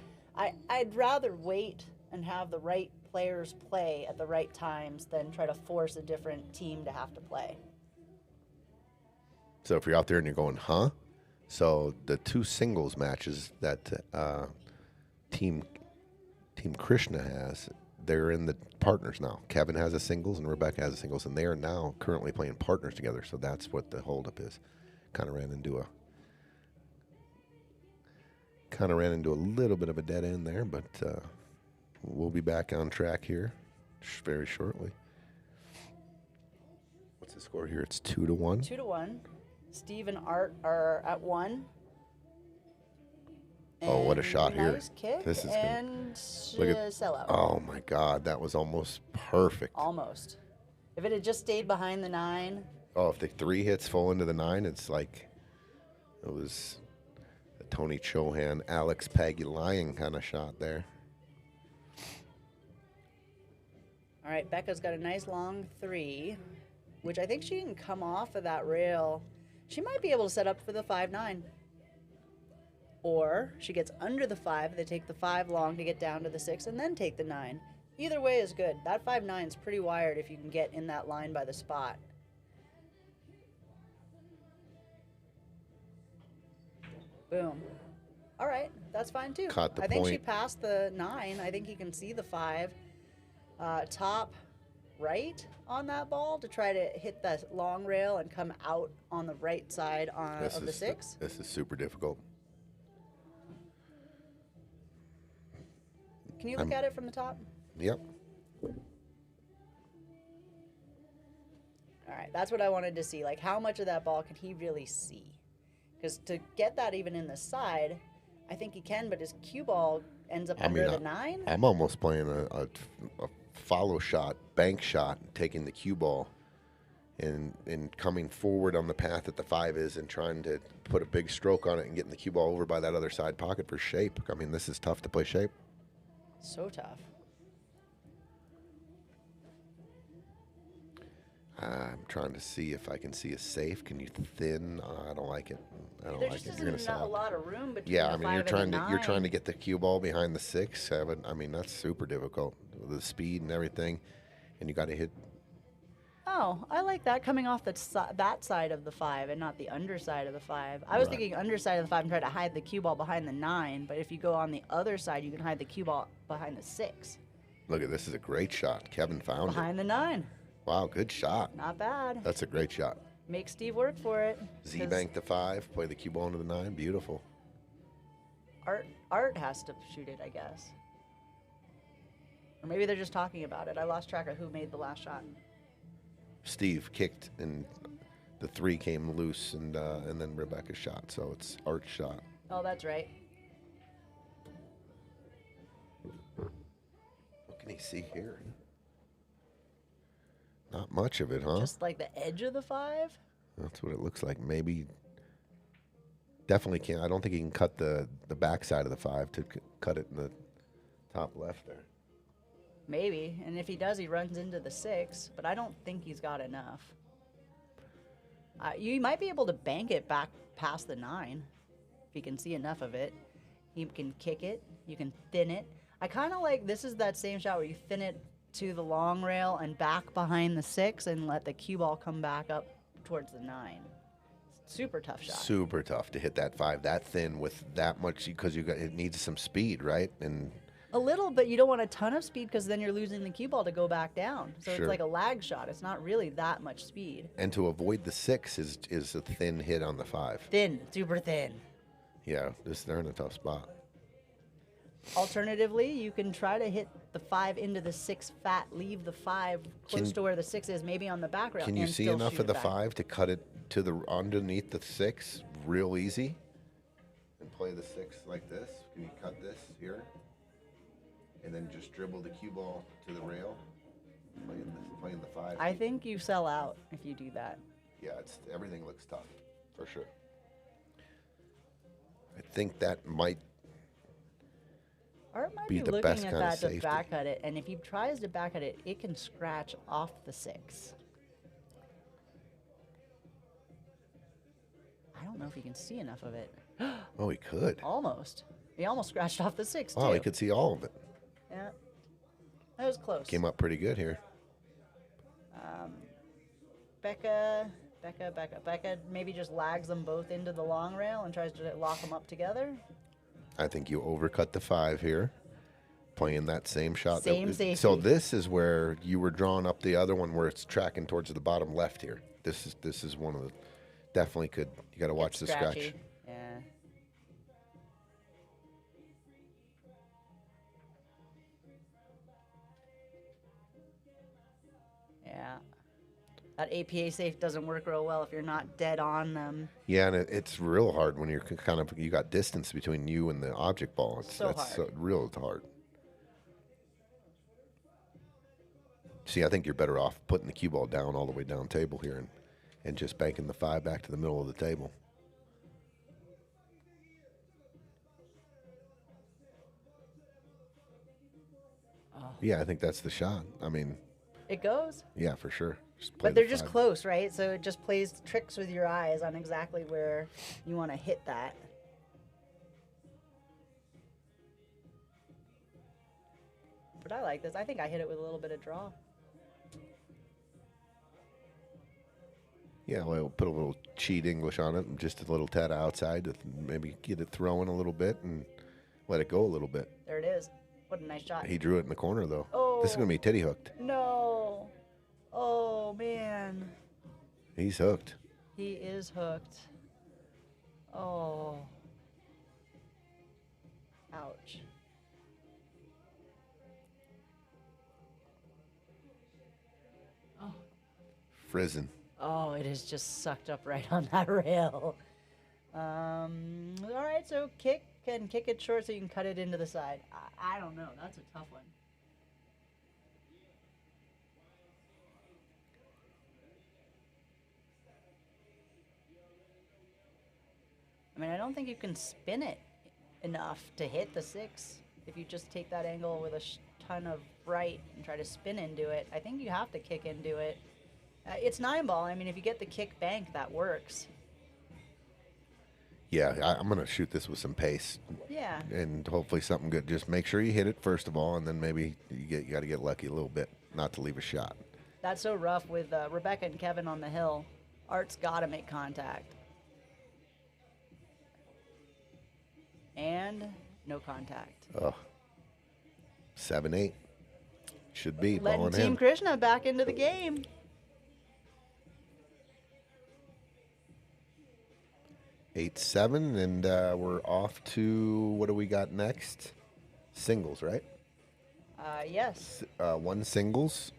I'd rather wait and have the right players play at the right times than try to force a different team to have to play. So if you're out there and you're going, huh? So the two singles matches that Team Krishna has, they're in the partners now. Kevin has a singles and Rebecca has a singles, and they are now currently playing partners together. So that's what the holdup is. Kind of ran into a little bit of a dead end there, but we'll be back on track here very shortly. What's the score here? It's 2-1. 2-1. Steve and Art are at 1. Oh, what a shot here. Nice kick This is good. and Look at- sellout. Oh my God, that was almost perfect. Almost. If it had just stayed behind the 9, Oh, if the 3 hits full into the 9, it's like it was a Tony Chohan, Alex Pagulayan kind of shot there. all right, Becca's got a nice long 3, which I think she can come off of that rail. She might be able to set up for the 5-9. Or she gets under the 5, they take the 5 long to get down to the 6, and then take the 9. Either way is good. That 5-9 is pretty wired if you can get in that line by the spot. Boom. All right, that's fine too. Caught the I think she point. passed the 9. I think he can see the 5. Top right on that ball to try to hit the long rail and come out on the right side of the 6. This is super difficult. Can you look at it from the top? Yep. All right, that's what I wanted to see. Like, how much of that ball can he really see? Because to get that even in the side, I think he can, but his cue ball ends up under the 9. I'm almost playing a follow shot, bank shot, taking the cue ball and coming forward on the path that the 5 is and trying to put a big stroke on it and getting the cue ball over by that other side pocket for shape. I mean, this is tough to play shape. So tough. I'm trying to see if I can see a safe. Can you thin? I don't like it. I don't There like just it. You're gonna isn't sell a out. lot of room between Yeah, the I mean 5 you're trying and the to you're trying 9. to get the cue ball behind the 6, 7. I mean that's super difficult. The speed and everything, and you got to hit. Oh, I like that coming off that side of the 5 and not the underside of the 5. I was Right. thinking underside of the 5 and try to hide the cue ball behind the 9, but if you go on the other side, you can hide the cue ball behind the 6. Look at this is a great shot. Kevin found it. Behind the 9. Wow, good shot. Not bad. That's a great shot. Make Steve work for it. Z 'cause bank the 5, play the cue ball into the 9. Beautiful. Art has to shoot it, I guess. Or maybe they're just talking about it. I lost track of who made the last shot. Steve kicked and the 3 came loose and then Rebecca shot. So it's Art's shot. Oh, that's right. What can he see here? Not much of it, huh? Just like the edge of the 5. That's what it looks like. Maybe. Definitely can't. I don't think he can cut the back side of the 5 to cut it in the top left there. Maybe. And if he does, he runs into the 6, but I don't think he's got enough. You might be able to bank it back past the 9 if you can see enough of it. You can kick it. You can thin it. I kind of like this is that same shot where you thin it to the long rail and back behind the 6 and let the cue ball come back up towards the 9. Super tough shot. Super tough to hit that 5 that thin with that much because it needs some speed, right? And A little, but you don't want a ton of speed because then you're losing the cue ball to go back down. So Sure. it's like a lag shot. It's not really that much speed. And to avoid the 6 is a thin hit on the 5. Thin, super thin. Yeah, they're in a tough spot. Alternatively, you can try to hit the 5 into the 6 fat, leave the 5 close to where the 6 is, maybe on the back rail. Can you and see still enough shoot of it the back. 5 to cut it to the underneath the 6 real easy? And play the 6 like this? Can you cut this here? And then just dribble the cue ball to the rail? Playing the 5. I think you sell out if you do that. Yeah, everything looks tough, for sure. I think that might Art might be be the looking best at kind of that to safety. back cut it, and if he tries to back cut it, it can scratch off the 6. I don't know if he can see enough of it. Oh, he could. Almost. He almost scratched off the 6 too. Oh, he could see all of it. Yeah. That was close. Came up pretty good here. Becca maybe just lags them both into the long rail and tries to lock them up together. I think you overcut the 5 here, playing that same shot. Same safety. So this is where you were drawing up the other one where it's tracking towards the bottom left here. This is one of the definitely could. You got to watch the Scratchy. scratch. Yeah. Yeah. That APA safe doesn't work real well if you're not dead on them. Yeah, and it's real hard when you're you got distance between you and the object ball. So hard. Real hard. See, I think you're better off putting the cue ball down all the way down table here and just banking the 5 back to the middle of the table. Oh. Yeah, I think that's the shot. I mean, It goes. yeah, for sure. Just play But they're the just 5. close, right? So it just plays tricks with your eyes on exactly where you want to hit that. But I like this. I think I hit it with a little bit of draw. Yeah, well, put a little cheat English on it and just a little tad outside to maybe get it throwing a little bit and let it go a little bit. There it is. What a nice shot. He drew it in the corner, though. Oh. This is going to be titty hooked. No. Oh, man. He's hooked. He is hooked. Oh. Ouch. Frizzin'. Oh, it is just sucked up right on that rail. All right, so kick it short so you can cut it into the side. I don't know. That's a tough one. I mean, I don't think you can spin it enough to hit the 6. If you just take that angle with a ton of right and try to spin into it, I think you have to kick into it. It's 9-ball. I mean, if you get the kick bank, that works. Yeah, I'm going to shoot this with some pace Yeah. and hopefully something good. Just make sure you hit it first of all, and then maybe you got to get lucky a little bit not to leave a shot. That's so rough with Rebecca and Kevin on the hill. Art's got to make contact. And no contact. Oh, 7-8. Should be ball Letting in Team hand. Krishna back into the game. 8-7, and we're off to, what do we got next? Singles, right? Yes. One singles.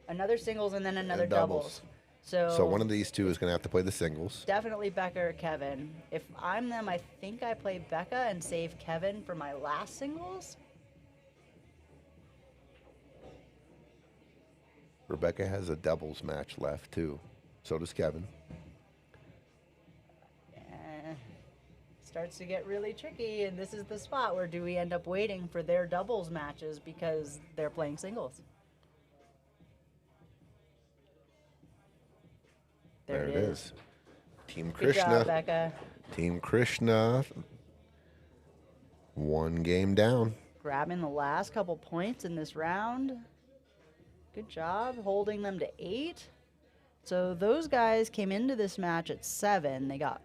Another singles and then another And doubles. doubles. So, So one of these two is going to have to play the singles. definitely Becca or Kevin. If I'm them, I think I play Becca and save Kevin for my last singles. Rebecca has a doubles match left, too. So does Kevin. Starts to get really tricky, and this is the spot where do we end up waiting for their doubles matches because they're playing singles. There it is. Team Good Krishna. job, Becca. Team Krishna. One game down. Grabbing the last couple points in this round. Good job holding them to 8. So those guys came into this match at 7. They got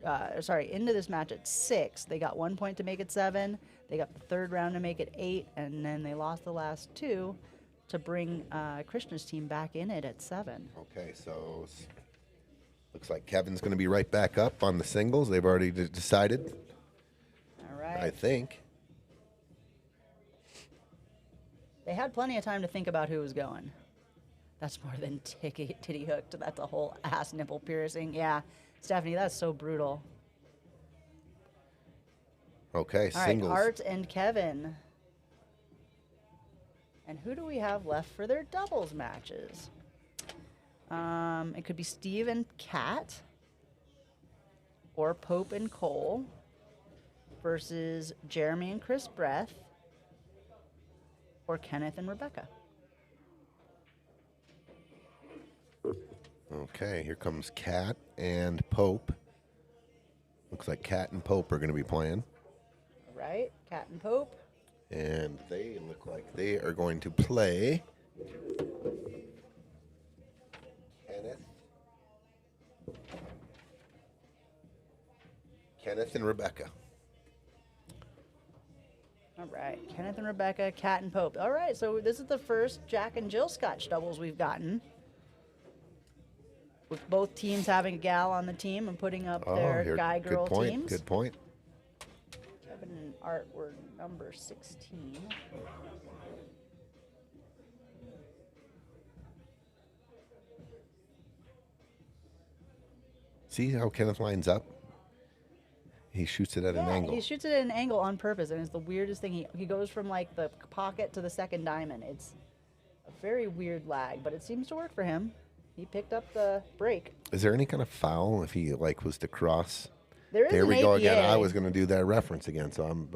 into this match at 6. They got 1 point to make it 7. They got the third round to make it 8, and then they lost the last 2 to bring Krishna's team back in it at 7. Okay, so looks like Kevin's going to be right back up on the singles. They've already decided, All right. I think. They had plenty of time to think about who was going. That's more than titty hooked. That's a whole ass nipple piercing. Yeah, Stephanie, that's so brutal. Okay, All singles. right, Art and Kevin. And who do we have left for their doubles matches? It could be Steve and Kat, or Pope and Cole, versus Jeremy and Chris Breath, or Kenneth and Rebecca. Okay, here comes Kat and Pope. Looks like Kat and Pope are going to be playing. All right, Kat and Pope. And they look like they are going to play Kenneth and Rebecca. All right, Kenneth and Rebecca, Kat and Pope. All right, so this is the first Jack and Jill Scotch doubles we've gotten, with both teams having a gal on the team and putting up their guy-girl good point, teams. Good point. Kevin and Art were number 16. See how Kenneth lines up? He shoots it at an angle. He shoots it at an angle on purpose, and it's the weirdest thing. He goes from like the pocket to the second diamond. It's a very weird lag, but it seems to work for him. He picked up the break. Is there any kind of foul if he was to cross? There is There an we go again. APA. I was going to do that reference again, so I don't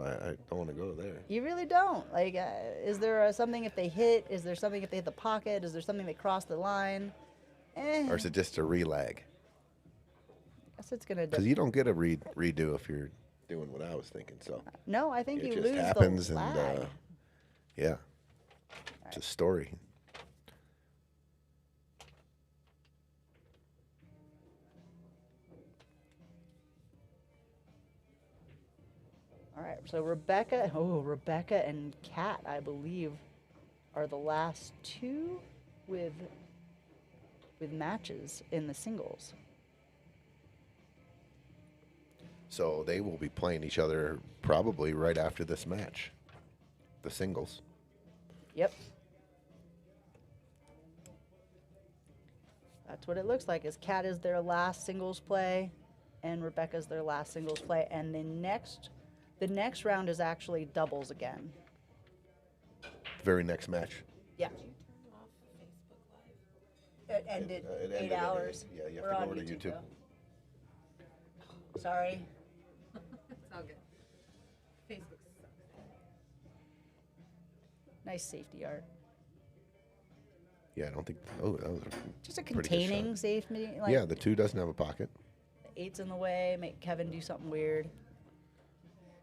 want to go there. You really don't. Like, is there something if they hit? Is there something if they hit the pocket? Is there something they cross the line? Or is it just a relag? I guess it's gonna. Because you don't get a redo if you're doing what I was thinking. So No, I think it you just lose happens, the and lag. yeah, it's a story. All right, so Rebecca and Kat, I believe, are the last two with matches in the singles. So they will be playing each other probably right after this match, the singles. Yep. That's what it looks like. Is Kat is their last singles play, and Rebecca's their last singles play, and the next round is actually doubles again. Very next match. Yeah. It ended It 8 ended hours. Yeah, you have We're to go on over to YouTube. though. Sorry. It's all good. Facebook sucks. Nice safety art. Yeah, I don't think. Oh, that was Just a pretty good containing shot. safety. Like, Yeah, the 2 doesn't have a pocket. the 8's in the way. Make Kevin do something weird.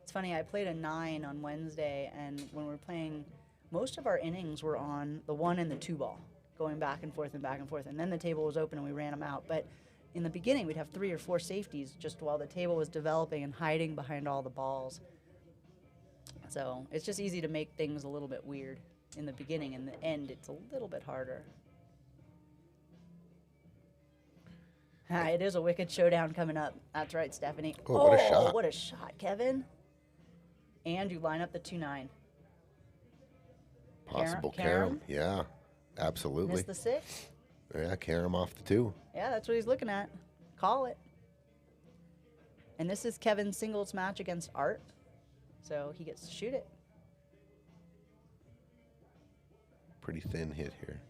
It's funny. I played a 9 on Wednesday, and when we were playing, most of our innings were on the 1 and the 2 ball, going back and forth and back and forth. And then the table was open, and we ran them out. But in the beginning, we'd have 3 or 4 safeties just while the table was developing and hiding behind all the balls. So it's just easy to make things a little bit weird in the beginning. In the end, it's a little bit harder. It is a wicked showdown coming up. That's right, Stephanie. Oh, what a shot. What a shot, Kevin. And you line up the 2-9. Possible Carom? carom. Yeah, absolutely. Miss the 6? Yeah, carom off the 2. Yeah, that's what he's looking at. Call it. And this is Kevin's singles match against Art. So he gets to shoot it. Pretty thin hit here.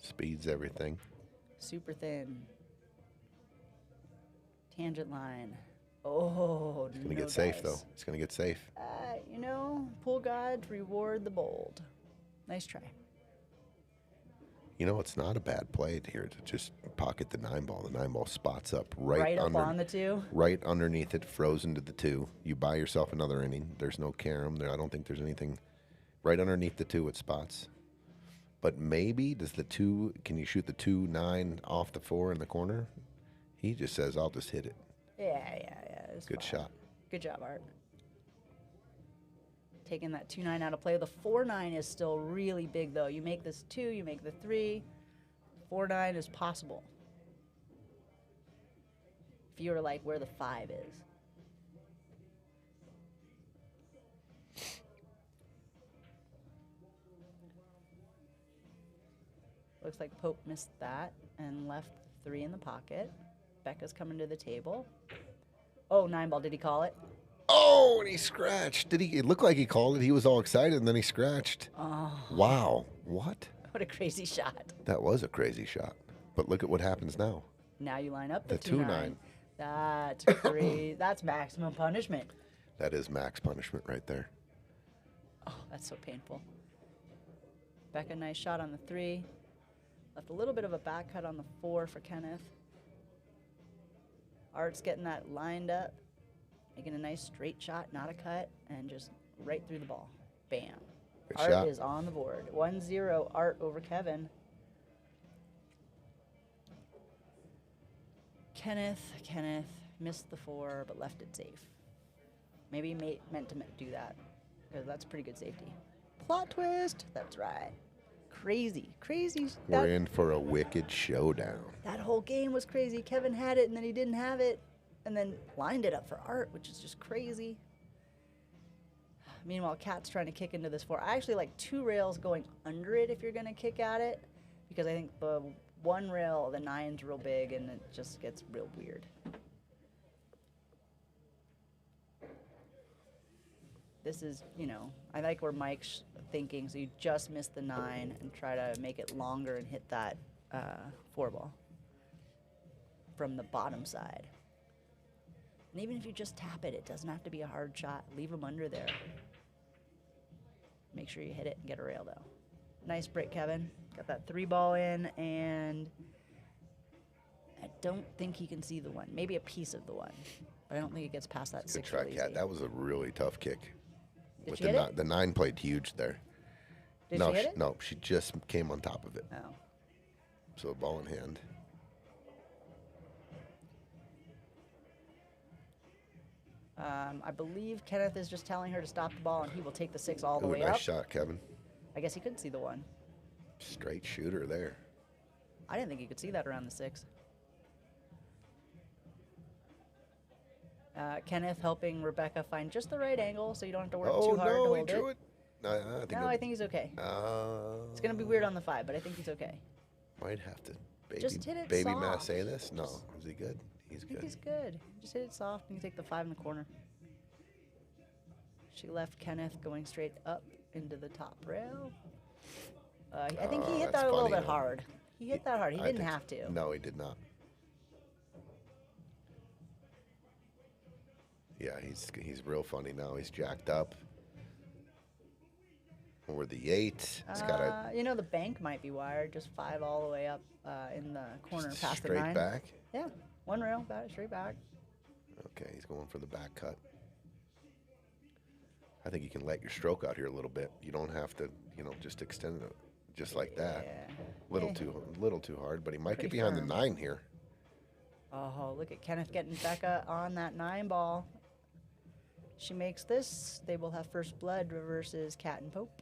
Speeds everything. Super thin. Tangent line. Oh, It's going to get safe, though. It's going to get safe. Pool gods reward the bold. Nice try. You know, it's not a bad play here to just pocket the 9 ball. The 9 ball spots up Right up on the 2. right underneath it, frozen to the 2. You buy yourself another inning. There's no carom there. I don't think there's anything right underneath the 2 it spots. But maybe does the 2, can you shoot the 2-9 off the 4 in the corner? He just says, "I'll just hit it." Yeah. It's Good fine. shot. Good job, Art. Taking that 2-9 out of play. The 4-9 is still really big, though. You make this 2, you make the 3. 4-9 is possible. If you were like where the 5 is. Looks like Pope missed that and left 3 in the pocket. Becca's coming to the table. Oh, 9-ball. Did he call it? Oh, and he scratched. Did he? It looked like he called it. He was all excited, and then he scratched. Oh, Wow. What? what a crazy shot. That was a crazy shot. But look at what happens now. Now you line up the, The 2-9. 2-9. That's crazy. That's maximum punishment. That is max punishment right there. Oh, that's so painful. Becca, nice shot on the 3. Left a little bit of a back cut on the 4 for Kenneth. Art's getting that lined up, making a nice straight shot, not a cut, and just right through the ball. Bam. Good Art shot. is on the board. 1-0 Art over Kevin. Kenneth missed the 4, but left it safe. Maybe he meant to do that, because that's pretty good safety. Plot twist. That's right. Crazy. We're in for a wicked showdown. That whole game was crazy. Kevin had it, and then he didn't have it, and then lined it up for Art, which is just crazy. Meanwhile, Kat's trying to kick into this 4. I actually like 2 rails going under it if you're going to kick at it, because I think the 1 rail, the 9's real big, and it just gets real weird. This is, I like where Mike's thinking, so you just miss the 9 and try to make it longer and hit that 4-ball from the bottom side. And even if you just tap it, it doesn't have to be a hard shot. Leave them under there. Make sure you hit it and get a rail, though. Nice break, Kevin. Got that 3-ball in, and I don't think he can see the 1. Maybe a piece of the 1, but I don't think it gets past that Good 6 try, real Kat. easy. That was a really tough kick. Did With she the, hit it? the 9 played huge there. Did no, she hit it? No, she just came on top of it. Oh. So ball in hand. I believe Kenneth is just telling her to stop the ball, and he will take the 6 all the Ooh, way nice up. shot, Kevin. I guess he couldn't see the 1. Straight shooter there. I didn't think he could see that around the 6. Kenneth helping Rebecca find just the right angle, so you don't have to work too hard to he hold drew it. it. No, I think he's okay. It's gonna be weird on the 5, but I think he's okay. Might have to Just hit it baby soft. Matt say this. No, is he good? He's I think good. he's good. Just hit it soft, and you take the 5 in the corner. She left Kenneth going straight up into the top rail. I think he hit that's that a little funny. bit hard. He hit that hard. He I didn't think have to. No, he did not. Yeah, he's real funny now. He's jacked up. Over the 8. He's got a The bank might be wired. Just 5 all the way up in the corner past the straight 9. back. Yeah, 1 rail, straight back. Okay, he's going for the back cut. I think you can let your stroke out here a little bit. You don't have to, just extend it just like that. Yeah. Little too hard, but he might get Pretty behind firm. the 9 here. Oh, look at Kenneth getting Becca on that 9-ball. She makes this. They will have first blood versus Cat and Pope.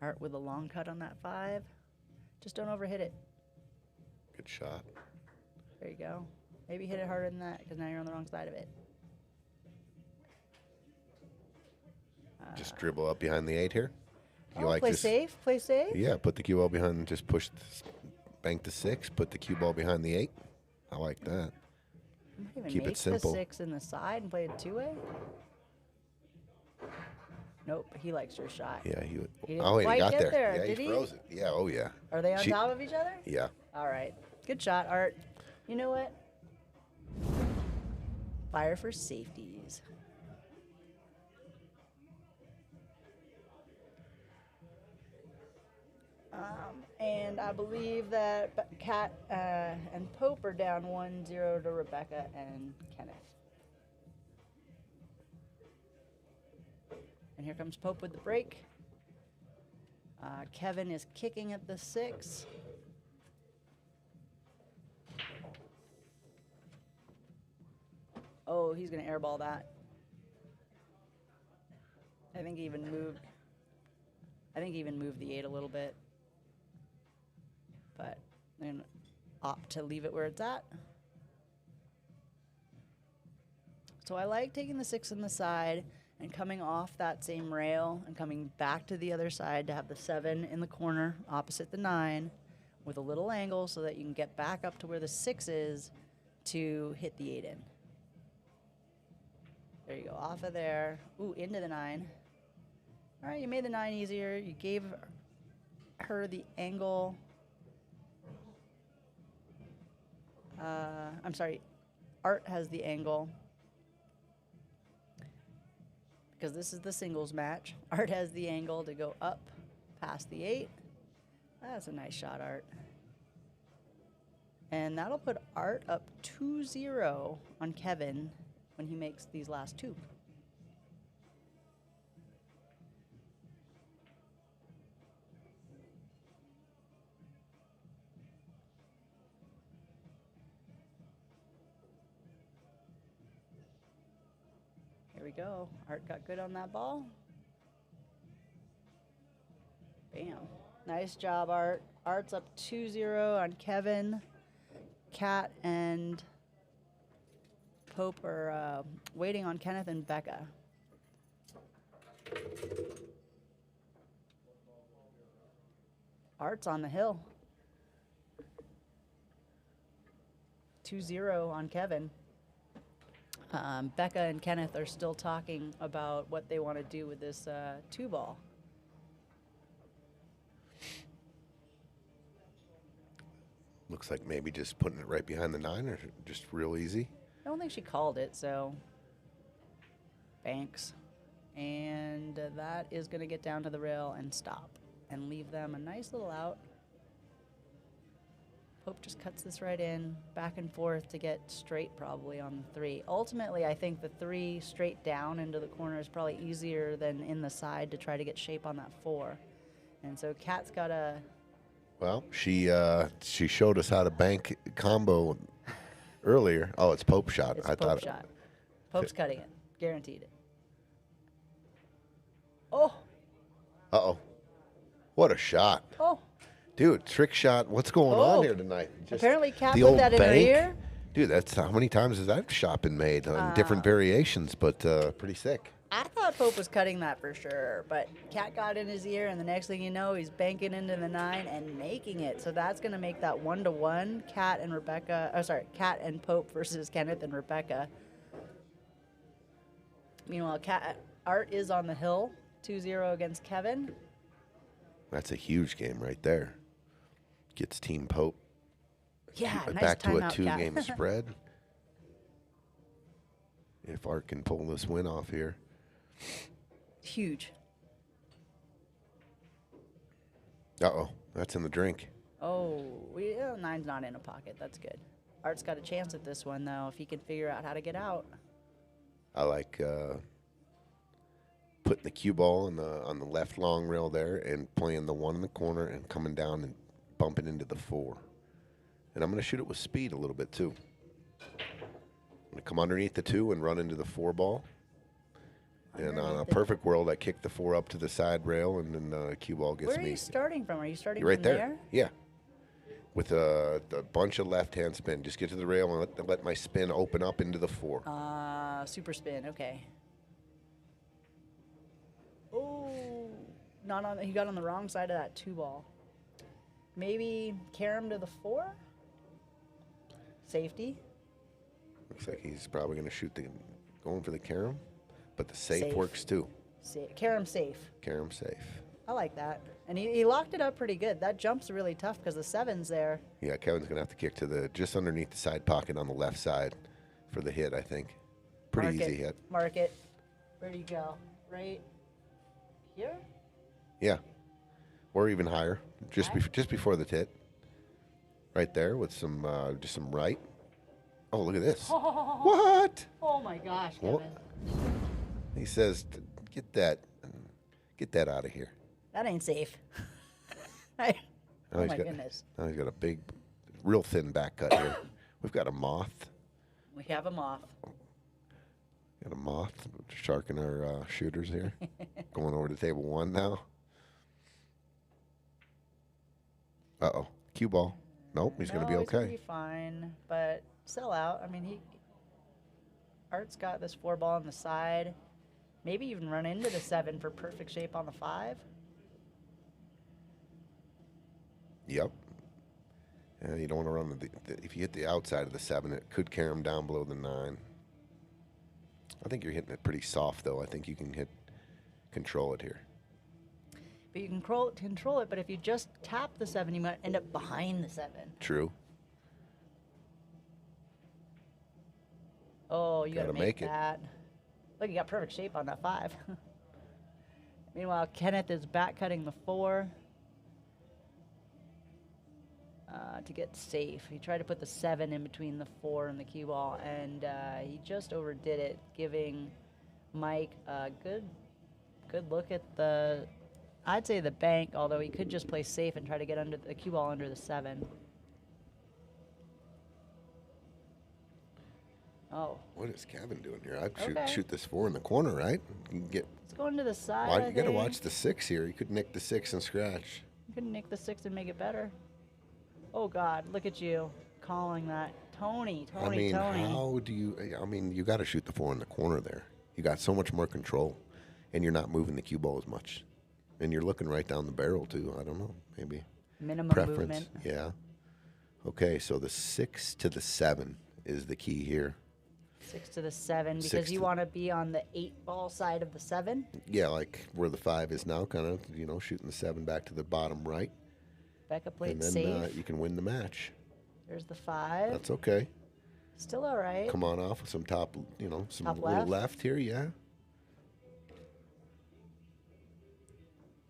Art with a long cut on that 5. Just don't overhit it. Good shot. There you go. Maybe hit it harder than that, because now you're on the wrong side of it. Just dribble up behind the 8 here. Play safe. Play safe. Yeah, put the cue ball behind. Just push, bank the 6. Put the cue ball behind the 8. I like that. Might even Keep it make simple. the 6 in the side and play it 2-way. Nope, he likes your shot. Yeah, he didn't he quite got get there. there, Yeah, did he he? froze it. Yeah, oh yeah. Are they on top of each other? Yeah. All right. Good shot, Art. You know what? Fire for safeties. And I believe that Kat and Pope are down 1-0 to Rebecca and Kenneth. And here comes Pope with the break. Kevin is kicking at the 6. Oh, he's going to airball that. I think he even moved the 8 a little bit. But I'm going to opt to leave it where it's at. So I like taking the 6 on the side and coming off that same rail and coming back to the other side to have the 7 in the corner opposite the 9 with a little angle so that you can get back up to where the 6 is to hit the 8 in. There you go, off of there. Ooh, into the 9. All right, you made the 9 easier. You gave her the angle. I'm sorry, Art has the angle. Because this is the singles match. Art has the angle to go up past the 8. That's a nice shot, Art. And that'll put Art up 2-0 on Kevin when he makes these last 2. Here we go. Art got good on that ball. Bam. Nice job, Art. Art's up 2-0 on Kevin. Kat and Pope are waiting on Kenneth and Becca. Art's on the hill. 2-0 on Kevin. Becca and Kenneth are still talking about what they want to do with this 2-ball. Looks like maybe just putting it right behind the 9 or just real easy. I don't think she called it, so banks. And that is going to get down to the rail and stop and leave them a nice little out. Pope just cuts this right in, back and forth to get straight probably on the 3. Ultimately, I think the 3 straight down into the corner is probably easier than in the side to try to get shape on that 4. And so Kat's got a... Well, she showed us how to bank combo earlier. Oh, it's Pope shot. It's I Pope thought shot. Pope's cutting it. Guaranteed it. Oh! Uh-oh. What a shot. Oh! Dude, trick shot. What's going on here tonight? Just apparently Kat the put old that in her bank. ear. Dude, that's how many times has that shot been made on different variations, but pretty sick. I thought Pope was cutting that for sure, but Kat got in his ear, and the next thing you know, he's banking into the 9 and making it. So that's going to make that 1-1. Kat and Rebecca. Oh, sorry, Kat and Pope versus Kenneth and Rebecca. Meanwhile, Art is on the hill, 2-0 against Kevin. That's a huge game right there. Gets Team Pope Yeah, nice back to a timeout, 2-game Kat. spread. If Art can pull this win off here. Huge. Uh-oh, that's in the drink. Oh, 9's not in a pocket. That's good. Art's got a chance at this one, though, if he can figure out how to get out. I like putting the cue ball on the left long rail there and playing the 1 in the corner and coming down and bumping into the 4. And I'm going to shoot it with speed a little bit, too. I'm going to come underneath the 2 and run into the 4 ball. And on a perfect world, I kick the 4 up to the side rail, and then the cue ball gets me. Where are you starting from? Are you starting Right from there? Yeah. With a bunch of left-hand spin. Just get to the rail and let my spin open up into the 4. Super spin. Okay. Oh, not on. He got on the wrong side of that 2-ball. Maybe carom to the 4. Safety. Looks like he's probably going to shoot going for the carom, but the safe works too. Carom safe. Carom safe. I like that. And he locked it up pretty good. That jump's really tough because the 7's there. Yeah, Kevin's going to have to kick to just underneath the side pocket on the left side for the hit, I think. Pretty easy hit. Mark it. Where do you go? Right here? Yeah. Or even higher. Just before the tit. Right there with some just some right. Oh, look at this. What? Oh my gosh, Kevin. He says, get that. Get that out of here. That ain't safe. Now Oh he's my got, goodness. Now he's got a big, real thin back cut here. We've got a moth. We have them off. Got a moth sharking our shooters here. Going over to table 1 now. Uh-oh. Cue ball. Nope, he's going to be He's gonna okay. be fine, but sell out. I mean, Art's got this 4 ball on the side. Maybe even run into the 7 for perfect shape on the 5. Yep. Yeah, you don't want to run if you hit the outside of the 7, it could carry him down below the 9. I think you're hitting it pretty soft, though. I think you can control it here. But you can control it, but if you just tap the 7, you might end up behind the 7. True. Oh, you gotta Gotta make make it. that. Look, you got perfect shape on that 5. Meanwhile, Kenneth is back cutting the 4 to get safe. He tried to put the 7 in between the 4 and the cue ball, and he just overdid it, giving Mike a good look at I'd say the bank, although he could just play safe and try to get under the cue ball under the 7. Oh. What is Kevin doing here? I'd Okay. shoot this 4 in the corner, right? You can get. Let's go into the side. You got to watch the 6 here. You could nick the 6 and scratch. You could nick the 6 and make it better. Oh, God, look at you calling that. Tony. How do you? I mean, you got to shoot the 4 in the corner there. You got so much more control, and you're not moving the cue ball as much, and you're looking right down the barrel too. I don't know, maybe Minimum preference. movement. Yeah. Okay, so the 6 to the 7 is the key here. 6 to the 7 because 6 you to- want to be on the 8 ball side of the 7. Yeah, like where the 5 is now, kind of, shooting the 7 back to the bottom right, Becca played and then safe. you can win the match. There's the 5. That's okay. Still all right. Come on off with some some Top little left. left here, yeah.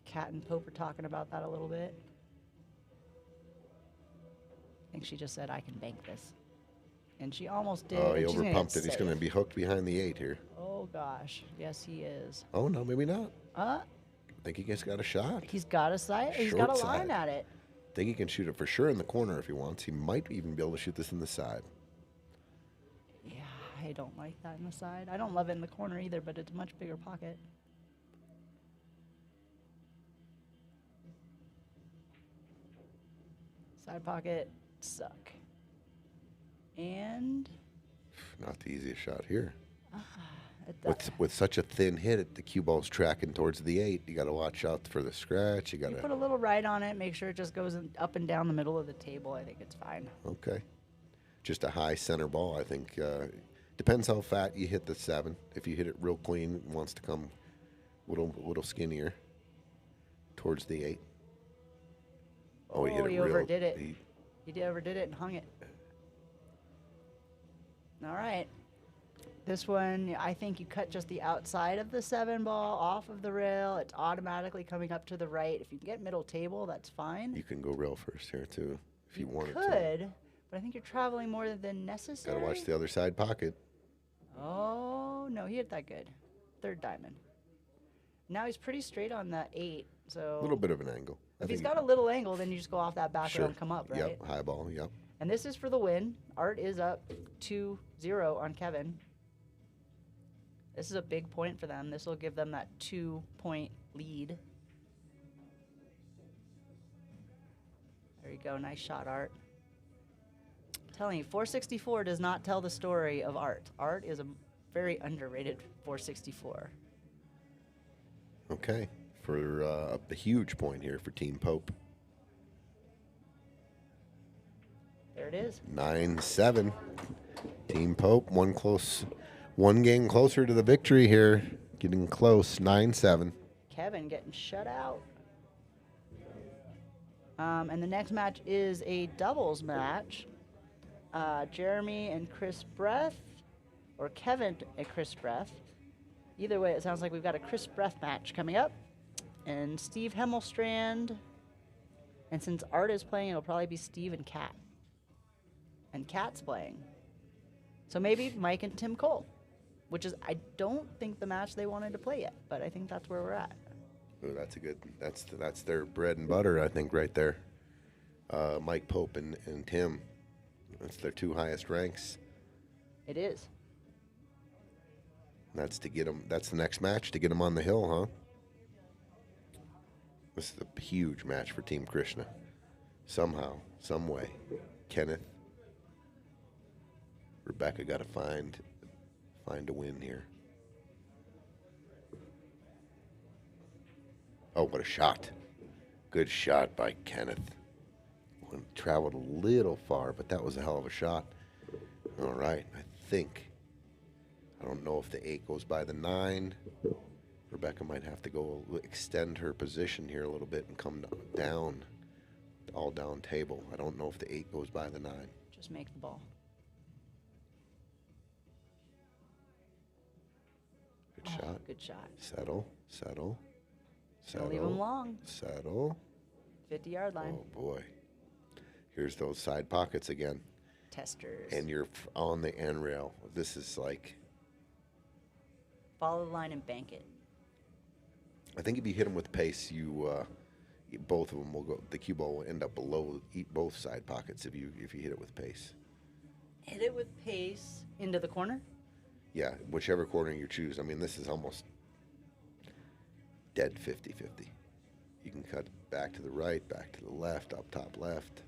Kat and Pope are talking about that a little bit. I think she just said, I can bank this. And she almost did. Oh, he and she's gonna overpumped get it. He's going to safe. be hooked behind the 8 here. Oh, gosh. Yes, he is. Oh, no, maybe not. Uh, I think he just got a shot. he's got a sight. He's got a Short line side. at it. I think he can shoot it for sure in the corner if he wants. He might even be able to shoot this in the side. Yeah, I don't like that in the side. I don't love it in the corner either, but it's a much bigger pocket. Side pocket, suck. And Not the easiest shot here. it With such a thin hit, the cue ball's tracking towards the 8. You got to watch out for the scratch. You got you put to. a little right on it, make sure it just goes up and down the middle of the table. I think it's fine. Okay. Just a high center ball, I think. Depends how fat you hit the 7. If you hit it real clean, it wants to come a little skinnier towards the 8. Oh, he hit it he real. overdid it. He overdid it and hung it. All right. This one, I think you cut just the outside of the 7 ball off of the rail. It's automatically coming up to the right. If you can get middle table, that's fine. You can go rail first here, too, if you wanted to. Could, but I think you're traveling more than necessary. Got to watch the other side pocket. Oh, no, he hit that good. 3rd diamond. Now he's pretty straight on the 8, so. A little bit of an angle. If he's got a little angle, then you just go off that back rail and come up, right? Yep, high ball, yep. And this is for the win. Art is up 2-0 on Kevin. This is a big point for them. This will give them that 2-point lead. There you go. Nice shot, Art. I'm telling you, 464 does not tell the story of Art. Art is a very underrated 464. Okay, for a huge point here for Team Pope. There it is. 9-7. Team Pope, one game closer to the victory here. Getting close, 9-7. Kevin getting shut out. And the next match is a doubles match. Jeremy and Chris Breath, or Kevin and Chris Breath. Either way, it sounds like we've got a Chris Breath match coming up. And Steve Hemmelstrand. And since Art is playing, it'll probably be Steve and Kat. And Kat's playing. So maybe Mike and Tim Cole. Which is, I don't think the match they wanted to play yet, but I think that's where we're at. Ooh, that's a good. That's their bread and butter, I think, right there. Mike Pope and Tim. That's their 2 highest ranks. It is. That's to get them. That's the next match to get them on the hill, huh? This is a huge match for Team Krishna. Somehow, some way, Kenneth, Rebecca got to find a win here. Oh, what a shot! Good shot by Kenneth. Traveled a little far, but that was a hell of a shot. All right, I don't know if the 8 goes by the 9. Rebecca might have to go extend her position here a little bit and come down, all down table. I don't know if the 8 goes by the 9. Just make the ball. Good shot. Good shot. Settle. Don't leave them long. Settle. 50-yard line. Oh, boy. Here's those side pockets again. Testers. And you're on the end rail. This is like... Follow the line and bank it. I think if you hit them with pace, both of them will go. The cue ball will end up below both side pockets if you hit it with pace. Hit it with pace into the corner. Yeah, whichever corner you choose. I mean, this is almost dead 50-50. You can cut back to the right, back to the left, up top left.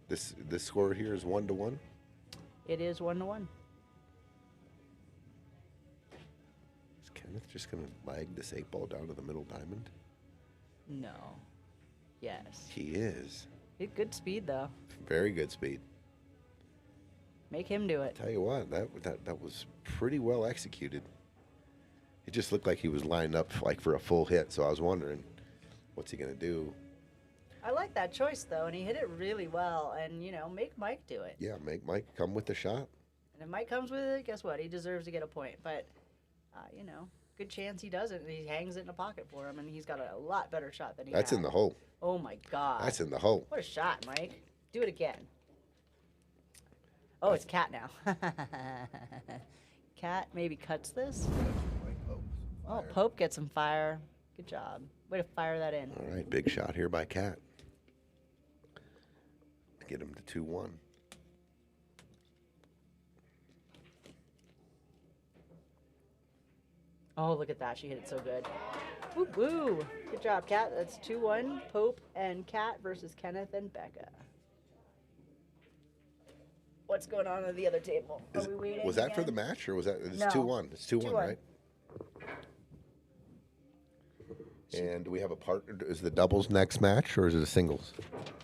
This score here is 1-1. It is 1-1. Is Kenneth just gonna lag this 8 ball down to the middle diamond? No. Yes. He is. Good speed though. Very good speed. Make him do it. Tell you what, that was pretty well executed. It just looked like he was lined up like for a full hit, so I was wondering, what's he gonna do? I like that choice though, and he hit it really well. And make Mike do it. Yeah, make Mike come with the shot. And if Mike comes with it, guess what? He deserves to get a point. But good chance he doesn't. And he hangs it in a pocket for him, and he's got a lot better shot than he That's had. in the hole. Oh my God. That's in the hole. What a shot, Mike. Do it again. Oh, it's Cat now. Cat maybe cuts this. Oh, Pope gets some fire. Good job. Way to fire that in. All right, big shot here by Cat. To get him to 2-1. Oh, look at that. She hit it so good. Woo woo. Good job, Cat. That's 2-1. Pope and Cat versus Kenneth and Becca. What's going on at the other table? Are we waiting? Was that again? for the match, or was that? It's No. 2-1. It's 2-1, 2-1. right? And do we have a partner? Is the doubles next match, or is it a singles?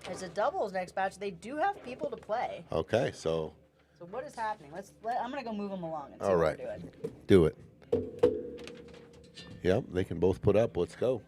It's a doubles next match. They do have people to play. Okay, so. So what is happening? I'm gonna go move them along and see All what right. they're doing. Do it. Yep, they can both put up. Let's go.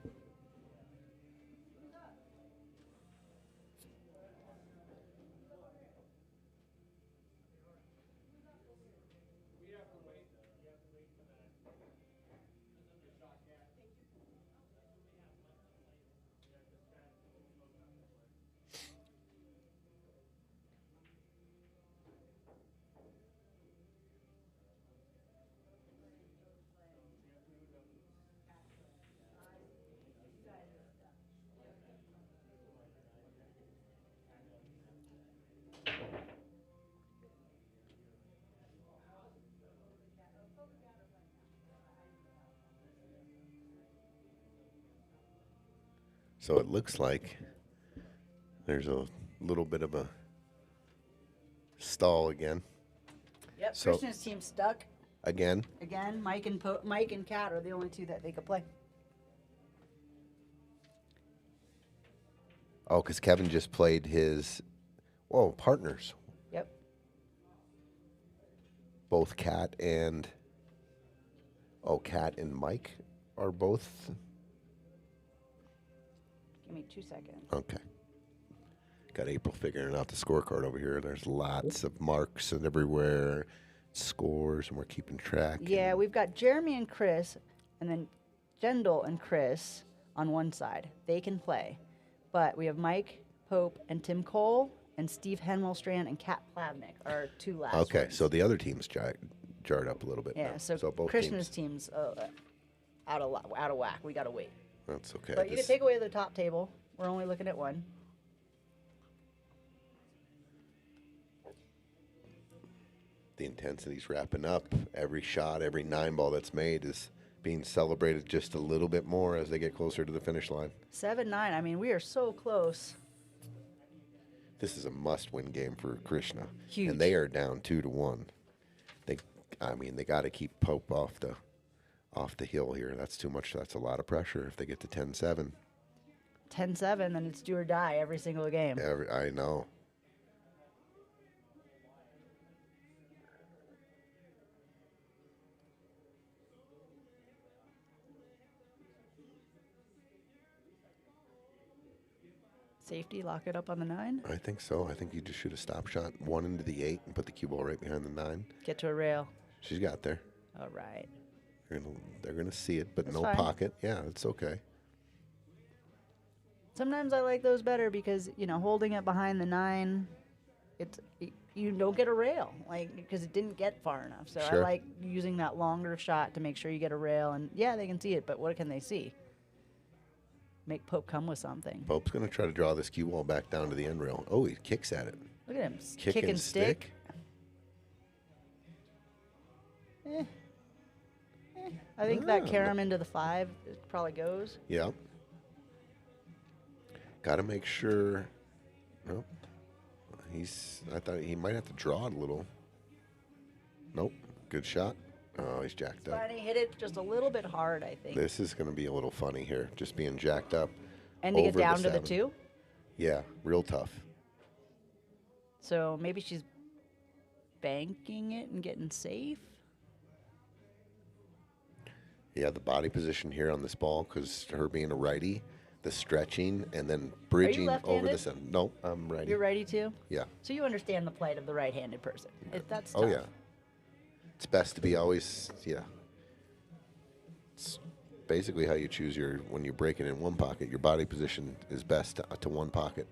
So it looks like there's a little bit of a stall again. Yep. So- Krishna's team stuck Again. again. Mike and Kat are the only two that they could play. Oh, because Kevin just played his, partners. Yep. Both Kat and Mike are both. Give me 2 seconds. Okay. Got April figuring out the scorecard over here. There's lots of marks and everywhere, scores, and we're keeping track. Yeah, we've got Jeremy and Chris, and then Jendel and Chris on one side. They can play. But we have Mike Pope and Tim Cole and Steve Henwellstrand and Kat Plavnik are 2 last Okay, ones. so the other team's jarred up a little bit. Yeah, now. so both Krishna's teams. team's out of whack. We gotta wait. That's okay. But you can take away the top table. We're only looking at one. The intensity's wrapping up. Every shot, every 9-ball that's made is being celebrated just a little bit more as they get closer to the finish line. 7-9. I mean, we are so close. This is a must-win game for Krishna. Huge. And they are down 2-1. They got to keep Pope off the hill here. That's too much. That's a lot of pressure if they get to 10-7. 10-7, then it's do or die every single game. I know. Safety, lock it up on the 9. I think so. I think you just shoot a stop shot 1 into the 8 and put the cue ball right behind the 9. Get to a rail. She's got there. All right. They're gonna see it, but That's no fine. pocket. Yeah, it's okay. Sometimes I like those better because, holding it behind the 9, you don't get a rail, because it didn't get far enough. So Sure. I like using that longer shot to make sure you get a rail. And, yeah, they can see it, but what can they see? Make Pope come with something. Pope's gonna try to draw this cue ball back down to the end rail. Oh, he kicks at it. Look at him. Kick and stick. I think that Ah, carom into the 5 it probably goes. Yeah. Got to make sure. Nope. I thought he might have to draw it a little. Nope. Good shot. Oh, he's jacked up. But he hit it just a little bit hard, I think. This is going to be a little funny here, just being jacked up. And to get over down to the 7. 2. Yeah, real tough. So maybe she's banking it and getting safe. Yeah, the body position here on this ball, because her being a righty, the stretching and then bridging over the left-handed? center. Nope, I'm righty. You're righty too? Yeah. So you understand the plight of the right-handed person. That's Oh, tough. yeah. It's best to be always, yeah. It's basically how you choose when you're breaking in one pocket, your body position is best to one pocket.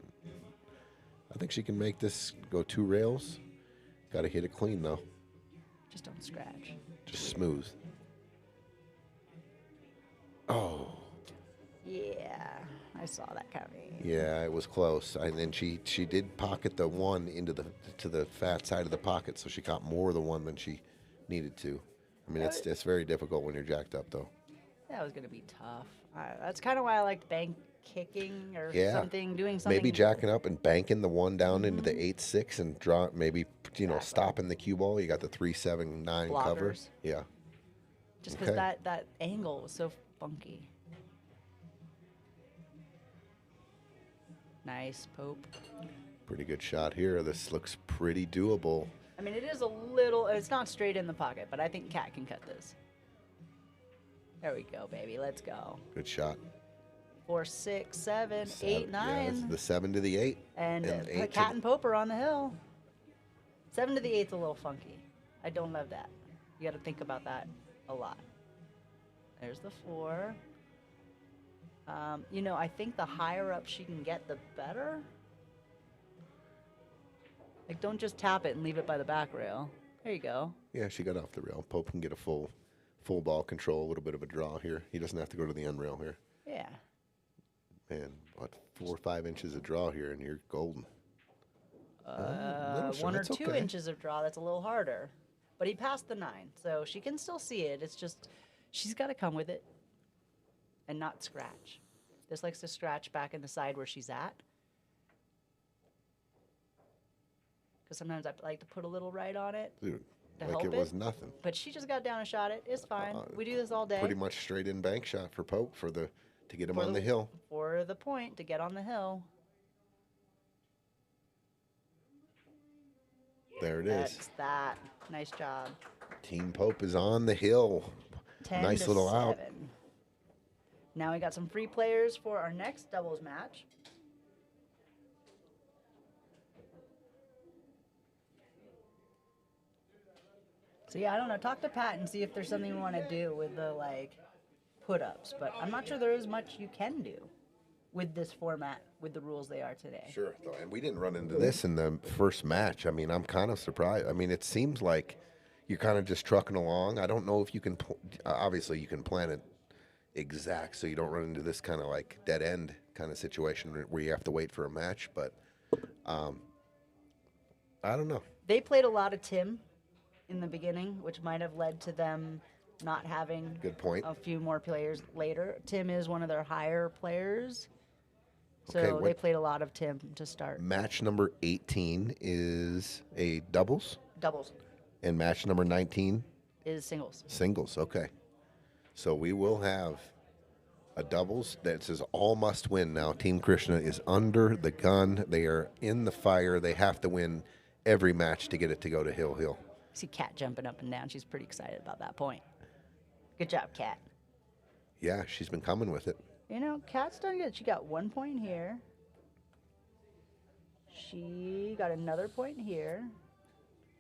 I think she can make this go 2 rails. Got to hit it clean, though. Just don't scratch. Just smooth. Oh. Yeah, I saw that coming. Yeah, it was close. And then she did pocket the 1 to the fat side of the pocket, so she caught more of the 1 than she needed to. I mean, it's very difficult when you're jacked up, though. That was going to be tough. That's kind of why I liked bank kicking or Yeah. something, doing something. Maybe jacking up and banking the 1 down into the 8-6 and draw. Maybe stopping the cue ball. You got the 3-7-9 cover. Blockers. Yeah. Just because Okay. that angle was so funky. Nice, Pope. Pretty good shot here. This looks pretty doable. I mean, it is a little, it's not straight in the pocket, but I think Kat can cut this. There we go, baby. Let's go. Good shot. 4, 6, 7, 8, Yeah, 9. that's the 7 to the 8. And eight to Cat and Pope are on the hill. 7 to the 8's a little funky. I don't love that. You got to think about that a lot. There's the 4. I think the higher up she can get, the better. Like, don't just tap it and leave it by the back rail. There you go. Yeah, she got off the rail. Pope can get a full ball control, a little bit of a draw here. He doesn't have to go to the end rail here. Yeah. Man, what, 4 or 5 inches of draw here, and you're golden. 1 or 2 inches of draw, that's a little harder. But he passed the 9, so she can still see it. It's just, she's got to come with it and not scratch. This likes to scratch back in the side where she's at. Because sometimes I like to put a little right on it. Dude, To like help it it? was nothing. But she just got down and shot it. It's fine. We do this all day. Pretty much straight in bank shot for Pope to get him For on the hill. For the point, to get on the hill. There it is. That's that. Nice job. Team Pope is on the hill. 10 Nice to little 7. out. Now we got some free players for our next doubles match. So yeah, I don't know. Talk to Pat and see if there's something we want to do with the put-ups. But I'm not sure there is much you can do with this format, with the rules they are today. Sure. And we didn't run into this in the first match. I mean, I'm kind of surprised. I mean, it seems like, you're kind of just trucking along. I don't know if you can, obviously you can plan it exact so you don't run into this kind of like dead end kind of situation where you have to wait for a match, but I don't know. They played a lot of Tim in the beginning, which might have led to them not having Good point. a few more players later. Tim is one of their higher players. So Okay, they played a lot of Tim to start. Match number 18 is a doubles, Doubles and match number 19 is singles. singles. Okay. So we will have a doubles that says all must win now. Team Krishna is under the gun. They are in the fire. They have to win every match to get it to go to Hill Hill. See Kat jumping up and down. She's pretty excited about that point. Good job, Kat. Yeah, she's been coming with it. You know, Kat's done good. She got 1 point here. She got another point here.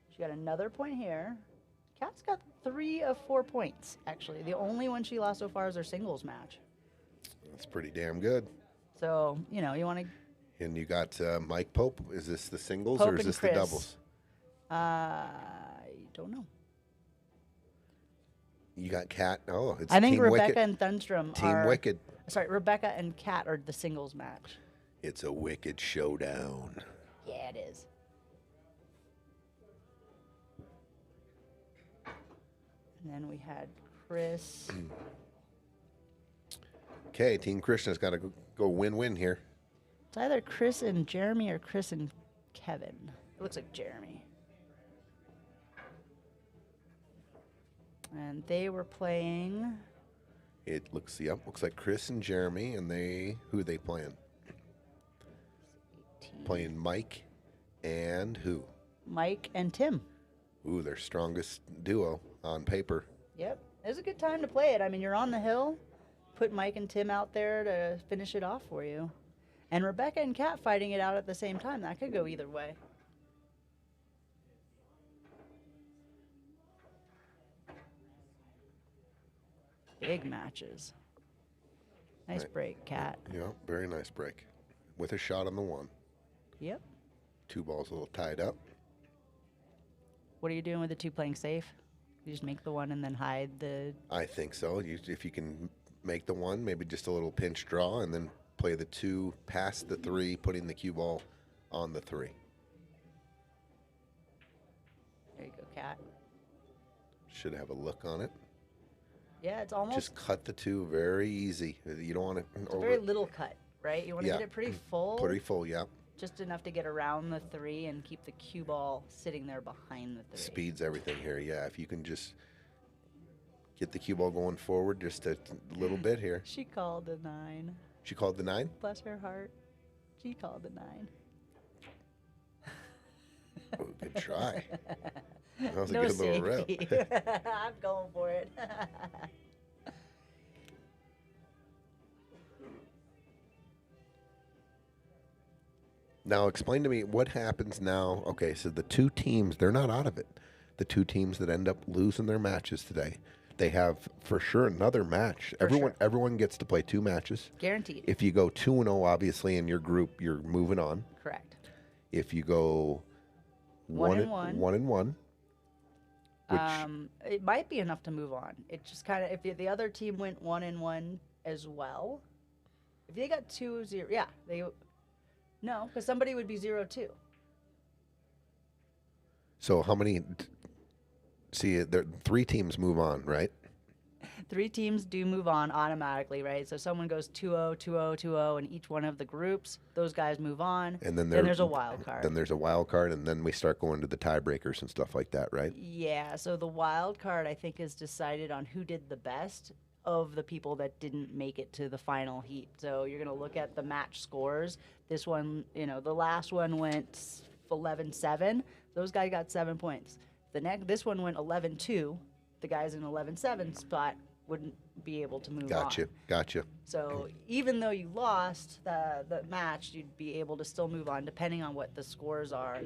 She got another point here. Kat's got 3 of 4 points, actually. The only one she lost so far is her singles match. That's pretty damn good. So, you know, you want to... And you got Mike Pope. Is this the singles Pope or is and this Chris. the doubles? I don't know. You got Kat. Oh, it's I think Team Rebecca Wicked. and Thunstrom Team are... Wicked. Sorry, Rebecca and Kat are the singles match. It's a wicked showdown. Yeah, it is. And then we had Chris. Okay, Team Krishna's got to go win-win here. It's either Chris and Jeremy or Chris and Kevin. It looks like Jeremy. And they were playing It looks like Chris and Jeremy, and who are they playing? 18. Playing Mike and who? Mike and Tim. Ooh, their strongest duo on paper. Yep. It was a good time to play it. I mean, you're on the hill. Put Mike and Tim out there to finish it off for you. And Rebecca and Kat fighting it out at the same time. That could go either way. Big matches. Nice Right. break, Kat. Yeah, very nice break. With a shot on the one. Yep. 2 balls a little tied up. What are you doing with the 2 playing safe? You just make the 1 and then hide the... I think so. If you can make the 1, maybe just a little pinch draw, and then play the 2 past the 3, putting the cue ball on the 3. There you go, Kat. Should have a look on it. Yeah, it's almost... Just cut the 2 very easy. You don't want to It's a very little cut, right? You want to Yeah. get it pretty full. Pretty full, yeah. Just enough to get around the 3 and keep the cue ball sitting there behind the 3. Speeds everything here, yeah. If you can just get the cue ball going forward just a little bit here. She called the 9. She called the 9? Bless her heart. She called the 9. Oh, good try. That was a No good little rip. safety. I'm going for it. Now, explain to me what happens now. Okay, so the 2 teams, they're not out of it. The 2 teams that end up losing their matches today, they have for sure another match. Everyone gets to play 2 matches. Guaranteed. If you go 2-0, obviously in your group, you're moving on. Correct. If you go 1-1. 1-1, which It might be enough to move on. It just kind of, if the other team went 1-1 as well, if they got 2-0, yeah, no, because somebody would be 0-2. so how many? See, 3 teams move on, right? 3 teams do move on automatically, right? So someone goes 2-0, 2-0, 2-0 in each one of the groups. Those guys move on. And then there's a wild card. Then there's a wild card, and then we start going to the tiebreakers and stuff like that, right? Yeah, so the wild card, I think, is decided on who did the best of the people that didn't make it to the final heat. So you're going to look at the match scores. This one, the last one went 11-7. Those guys got 7 points. This one went 11-2. The guys in 11-7 spot wouldn't be able to move on. Gotcha. So even though you lost the match, you'd be able to still move on depending on what the scores are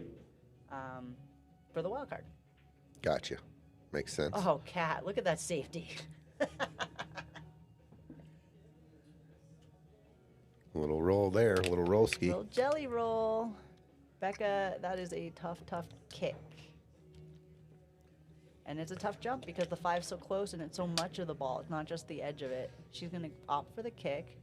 for the wild card. Gotcha. Makes sense. Oh, Kat, look at that safety. A little roll there, a little roll ski. Little jelly roll. Becca, that is a tough, tough kick. And it's a tough jump because the 5's so close and it's so much of the ball. It's not just the edge of it. She's going to opt for the kick.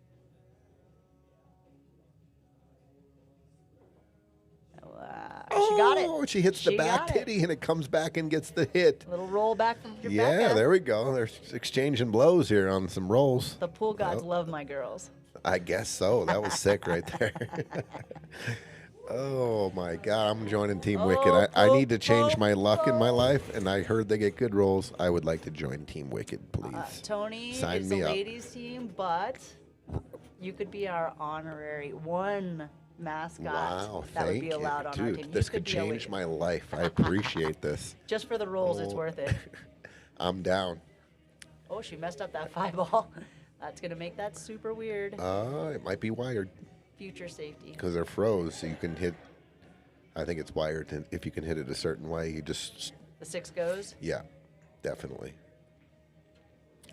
She got it. Oh, she hits the She back got it. titty, and it comes back and gets the hit. Little roll back from your Yeah, Becca. there we go. They're exchanging blows here on some rolls. The pool gods love my girls. I guess so. That was sick right there. Oh my God, I'm joining Team Oh, Wicked. I need to change Pope, my luck in my Pope. life, and I heard they get good rolls. I would like to join Team Wicked, please. Tony Sign is me the up. ladies team, but you could be our honorary one mascot Wow, that would thank be you. allowed on our Dude, team. You this could be a change Wicked. my life. I appreciate this. Just for the rolls, it's Oh. worth it. I'm down. Oh, she messed up that 5 ball. That's going to make that super weird. It might be wired Future safety. because they're froze, so you can hit. I think it's wired, and if you can hit it a certain way, you just. The 6 goes. Yeah, definitely.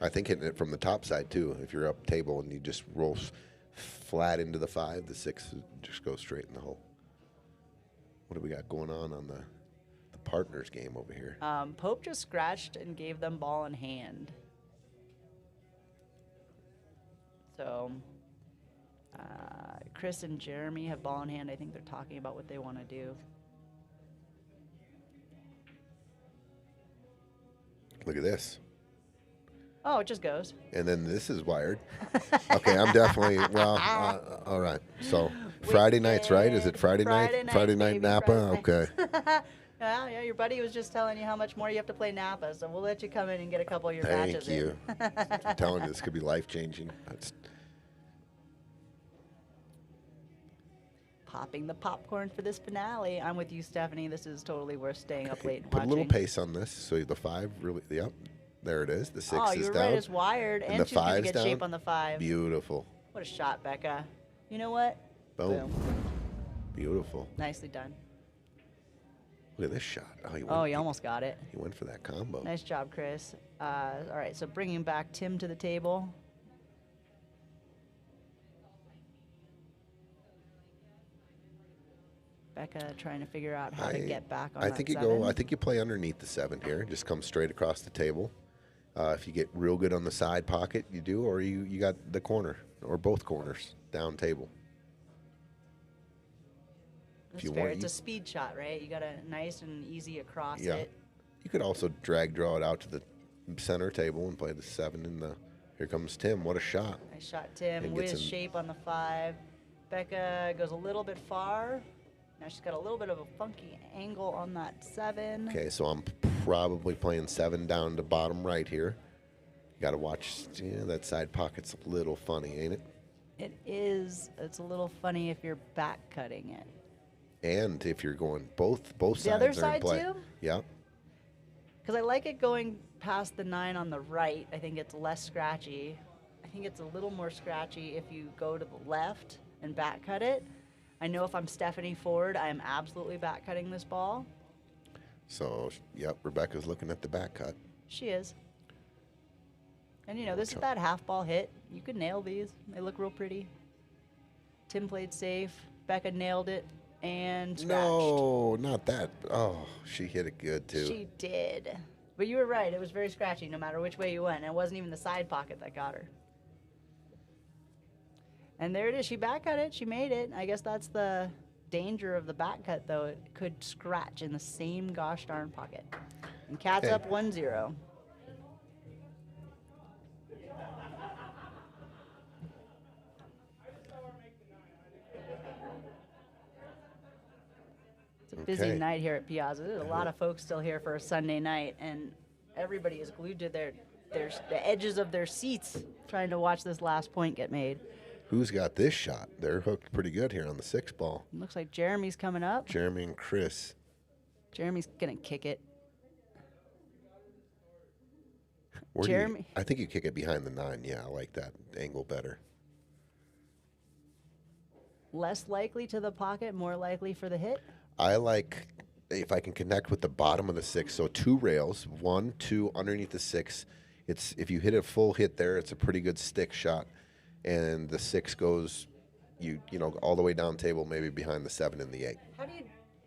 I think hitting it from the top side too. If you're up table and you just roll flat into the 5, the 6 just goes straight in the hole. What do we got going on the partners game over here? Pope just scratched and gave them ball in hand. So, Chris and Jeremy have ball in hand. I think they're talking about what they want to do. Look at this. Oh, it just goes. And then this is wired. Okay, I'm definitely, well, all right. So Friday nights, right? Is it Friday night? Friday night, Friday night baby, Napa? Friday Okay. Yeah, your buddy was just telling you how much more you have to play Napa, so we'll let you come in and get a couple of your matches Thank you. I'm telling you, this could be life-changing. That's, Popping the popcorn for this finale. I'm with you, Stephanie. This is totally worth staying up late and put a watching. little pace on this. So the 5 really, yep, there it is. The 6 Oh, is you were down. right. It's wired, and and the she's going to 5's get down. shape on the 5. Beautiful. What a shot, Becca. You know what? Boom. Beautiful. Nicely done. Look at this shot. Oh, You almost got it. He went for that combo. Nice job, Chris. All right, so bringing back Tim to the table. Becca trying to figure out how to get back on I that think you 7. go. I think you play underneath the 7 here. Just come straight across the table. If you get real good on the side pocket, you do, or you got the corner or both corners down table. That's you fair. want- It's a speed shot, right? You got a nice and easy across Yeah. it. You could also drag draw it out to the center table and play the 7 in the. Here comes Tim. What a shot! Nice shot, Tim. And With gets his him- shape on the 5. Becca goes a little bit far. Now she's got a little bit of a funky angle on that 7. Okay, so I'm probably playing 7 down to bottom right here. You got to watch. Yeah, that side pocket's a little funny, ain't it? It is. It's a little funny if you're back cutting it. And if you're going both sides The other are in side play. too? Yeah. Because I like it going past the 9 on the right. I think it's less scratchy. I think it's a little more scratchy if you go to the left and back cut it. I know if I'm Stephanie Ford, I am absolutely back cutting this ball. So, yep, Rebecca's looking at the back cut. She is. And this is that half ball hit. You could nail these. They look real pretty. Tim played safe. Becca nailed it and scratched. No, not that. Oh, she hit it good too. She did. But you were right. It was very scratchy no matter which way you went. And it wasn't even the side pocket that got her. And there it is. She back cut it. She made it. I guess that's the danger of the back cut, though. It could scratch in the same gosh darn pocket. And Cat's Hey. up 1-0. It's a busy Okay. night here at Piazza. There's a lot of folks still here for a Sunday night, and everybody is glued to the edges of their seats trying to watch this last point get made. Who's got this shot? They're hooked pretty good here on the 6 ball. Looks like Jeremy's coming up. Jeremy and Chris. Jeremy's gonna kick it. Where do Jeremy. I think you kick it behind the 9. Yeah, I like that angle better. Less likely to the pocket, more likely for the hit. I like if I can connect with the bottom of the 6. So 2 rails, 1, 2 underneath the 6. It's if you hit a full hit there, it's a pretty good stick shot. And the 6 goes, you know, all the way down table, maybe behind the 7 and the 8.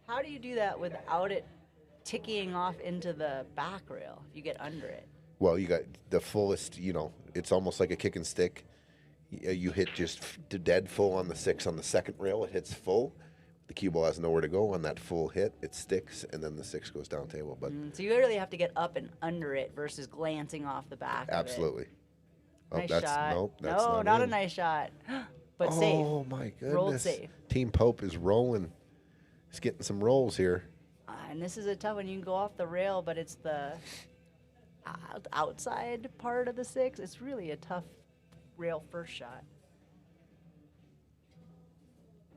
How do you do that without it ticking off into the back rail if you get under it. Well, you got the fullest, you know, it's almost like a kick and stick. You hit just dead full on the 6 on the second rail. It hits full. The cue ball has nowhere to go. On that full hit, it sticks, and then the 6 goes down table. But So you really have to get up and under it versus glancing off the back absolutely. of it. Oh, Nice that's shot. nope. That's no, not, not a in. nice shot. But safe. Oh my goodness! Rolled safe. Team Pope is rolling. He's getting some rolls here. And this is a tough one. You can go off the rail, but it's the outside part of the 6. It's really a tough rail first shot.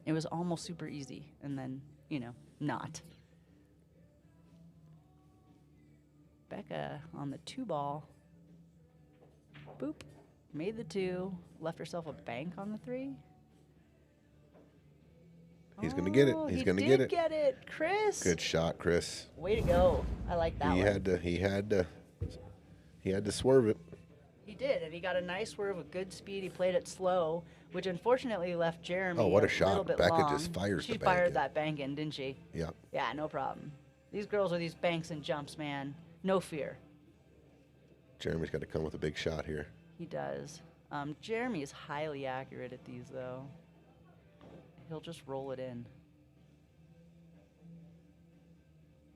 It was almost super easy, and then, you know, not. Becca on the 2 ball. Boop. Made the 2. Left herself a bank on the 3. He's going to get it. He's going to get it. He did get it, Chris. Good shot, Chris. Way to go. I like that He one. had to swerve it. He did, and he got a nice swerve with good speed. He played it slow, which unfortunately left Jeremy Oh, what a little shot. bit Becca long. just fires She the bank fired in. that bank in, didn't she? Yeah. Yeah, no problem. These girls are these banks and jumps, man. No fear. Jeremy's got to come with a big shot here. He does. Jeremy is highly accurate at these, though. He'll just roll it in.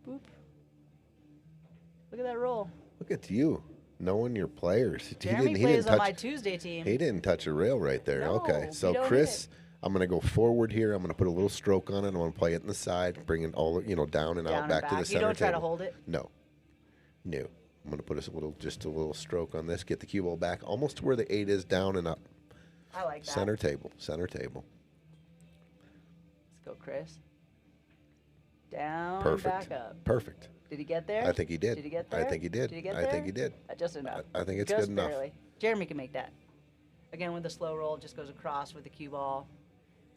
Boop. Look at that roll. Look at you, knowing your players. Jeremy plays on my Tuesday team. He didn't touch a rail right there. No, Okay, he so don't hit Chris, it. I'm going to go forward here. I'm going to put a little stroke on it. I'm going to play it in the side, bring it all, down and Down out, and back to the back. center You don't try to table. hold it? No. I'm going to put just a little stroke on this, get the cue ball back, almost to where the 8 is, down and up. I like that. Center table. Let's go, Chris. Down Perfect. and back up. Perfect. Did he get there? I think he did. Did he get there? I think he did. Did he get I there? think he did. Just enough. I think it's just good enough. barely. Jeremy can make that. Again, with the slow roll, it just goes across with the cue ball.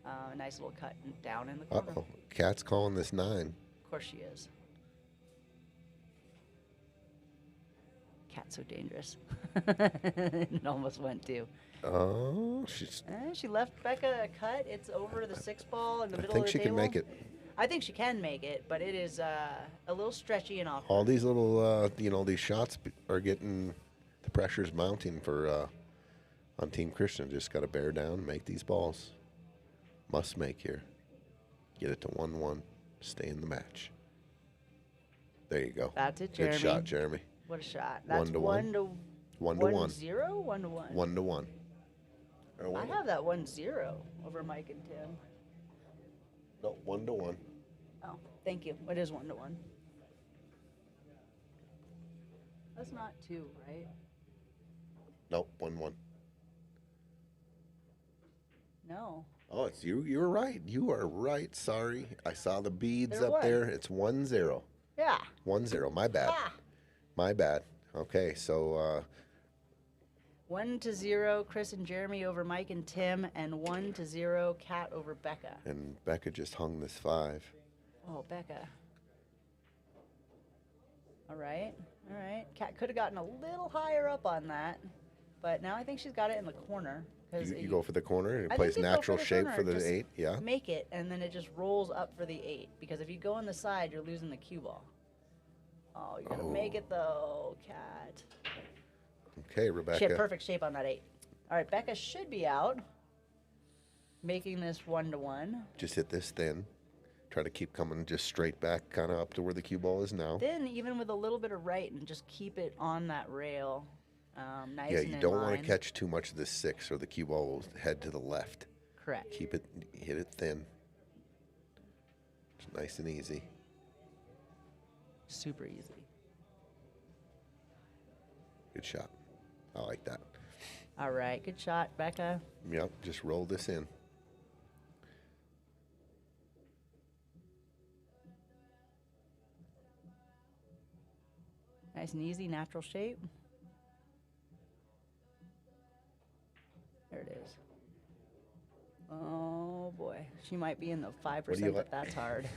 A nice little cut down in the corner. Uh-oh. Kat's calling this 9. Of course she is. Cat's so dangerous. It almost went too. Oh, She left Becca a cut. It's over the 6 ball in the I middle think of the she table. can make it. I think she can make it, but it is a little stretchy and awkward. All these little, these shots are getting, the pressure's mounting for, on Team Krishna. Just got to bear down, make these balls. Must make here. Get it to 1-1. Stay in the match. There you go. That's it, Jeremy. Good shot, Jeremy. What a shot. That's 1-1. 1 to 1. 0? 1 to 1. 1-1. Or I have that 1-0 over Mike and Tim. No, 1-1. Oh, thank you. It is 1 to 1. That's not 2, right? No, 1-1. No. Oh, it's you. You were right. You are right. Sorry. I saw the beads There up was. there. It's 1-0. Yeah. 1-0. My bad. Ah. My bad. Okay, so 1 to 0, Chris and Jeremy over Mike and Tim, and 1 to 0, Kat over Becca. and Becca just hung this 5. Oh, Becca. All right. All right. Kat could have gotten a little higher up on that, but now I think she's got it in the corner. You go for the corner and it I plays think you go natural for the shape corner, for the just 8. Yeah. Make it, and then it just rolls up for the 8. Because if you go on the side, you're losing the cue ball. Oh, you gotta make it though, Kat. Okay, Rebecca. She had perfect shape on that 8. All right, Becca should be out, making this 1 to 1. Just hit this thin. Try to keep coming just straight back, kind of up to where the cue ball is now. Then even with a little bit of right, and just keep it on that rail, nice Yeah, and you in don't want line. to catch too much of this 6, or the cue ball will head to the left. Correct. Keep it, hit it thin. It's nice and easy. Super easy. Good shot. I like that. All right, good shot, Becca. Yep, just roll this in. Nice and easy, natural shape. There it is. Oh boy, she might be in the 5%, but that's hard.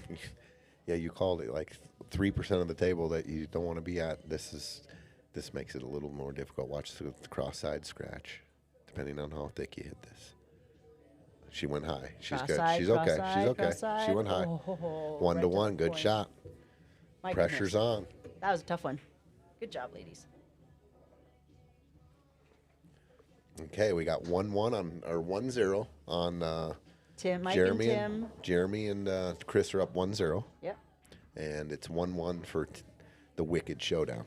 Yeah, you called it like 3% of the table that you don't want to be at. This makes it a little more difficult. Watch the cross-side scratch, depending on how thick you hit this. She went high. She's good. Cross-side, She's okay. cross-side, She's okay. cross-side. She went high. Oh, 1 right to to the 1. Good point. shot. My Pressure's goodness. on. That was a tough one. Good job, ladies. Okay, we got 1-1 on, or 1-0 on Tim, Mike Jeremy and Tim. Jeremy and Chris are up 1-0. Yep. And it's 1-1 for the Wicked Showdown.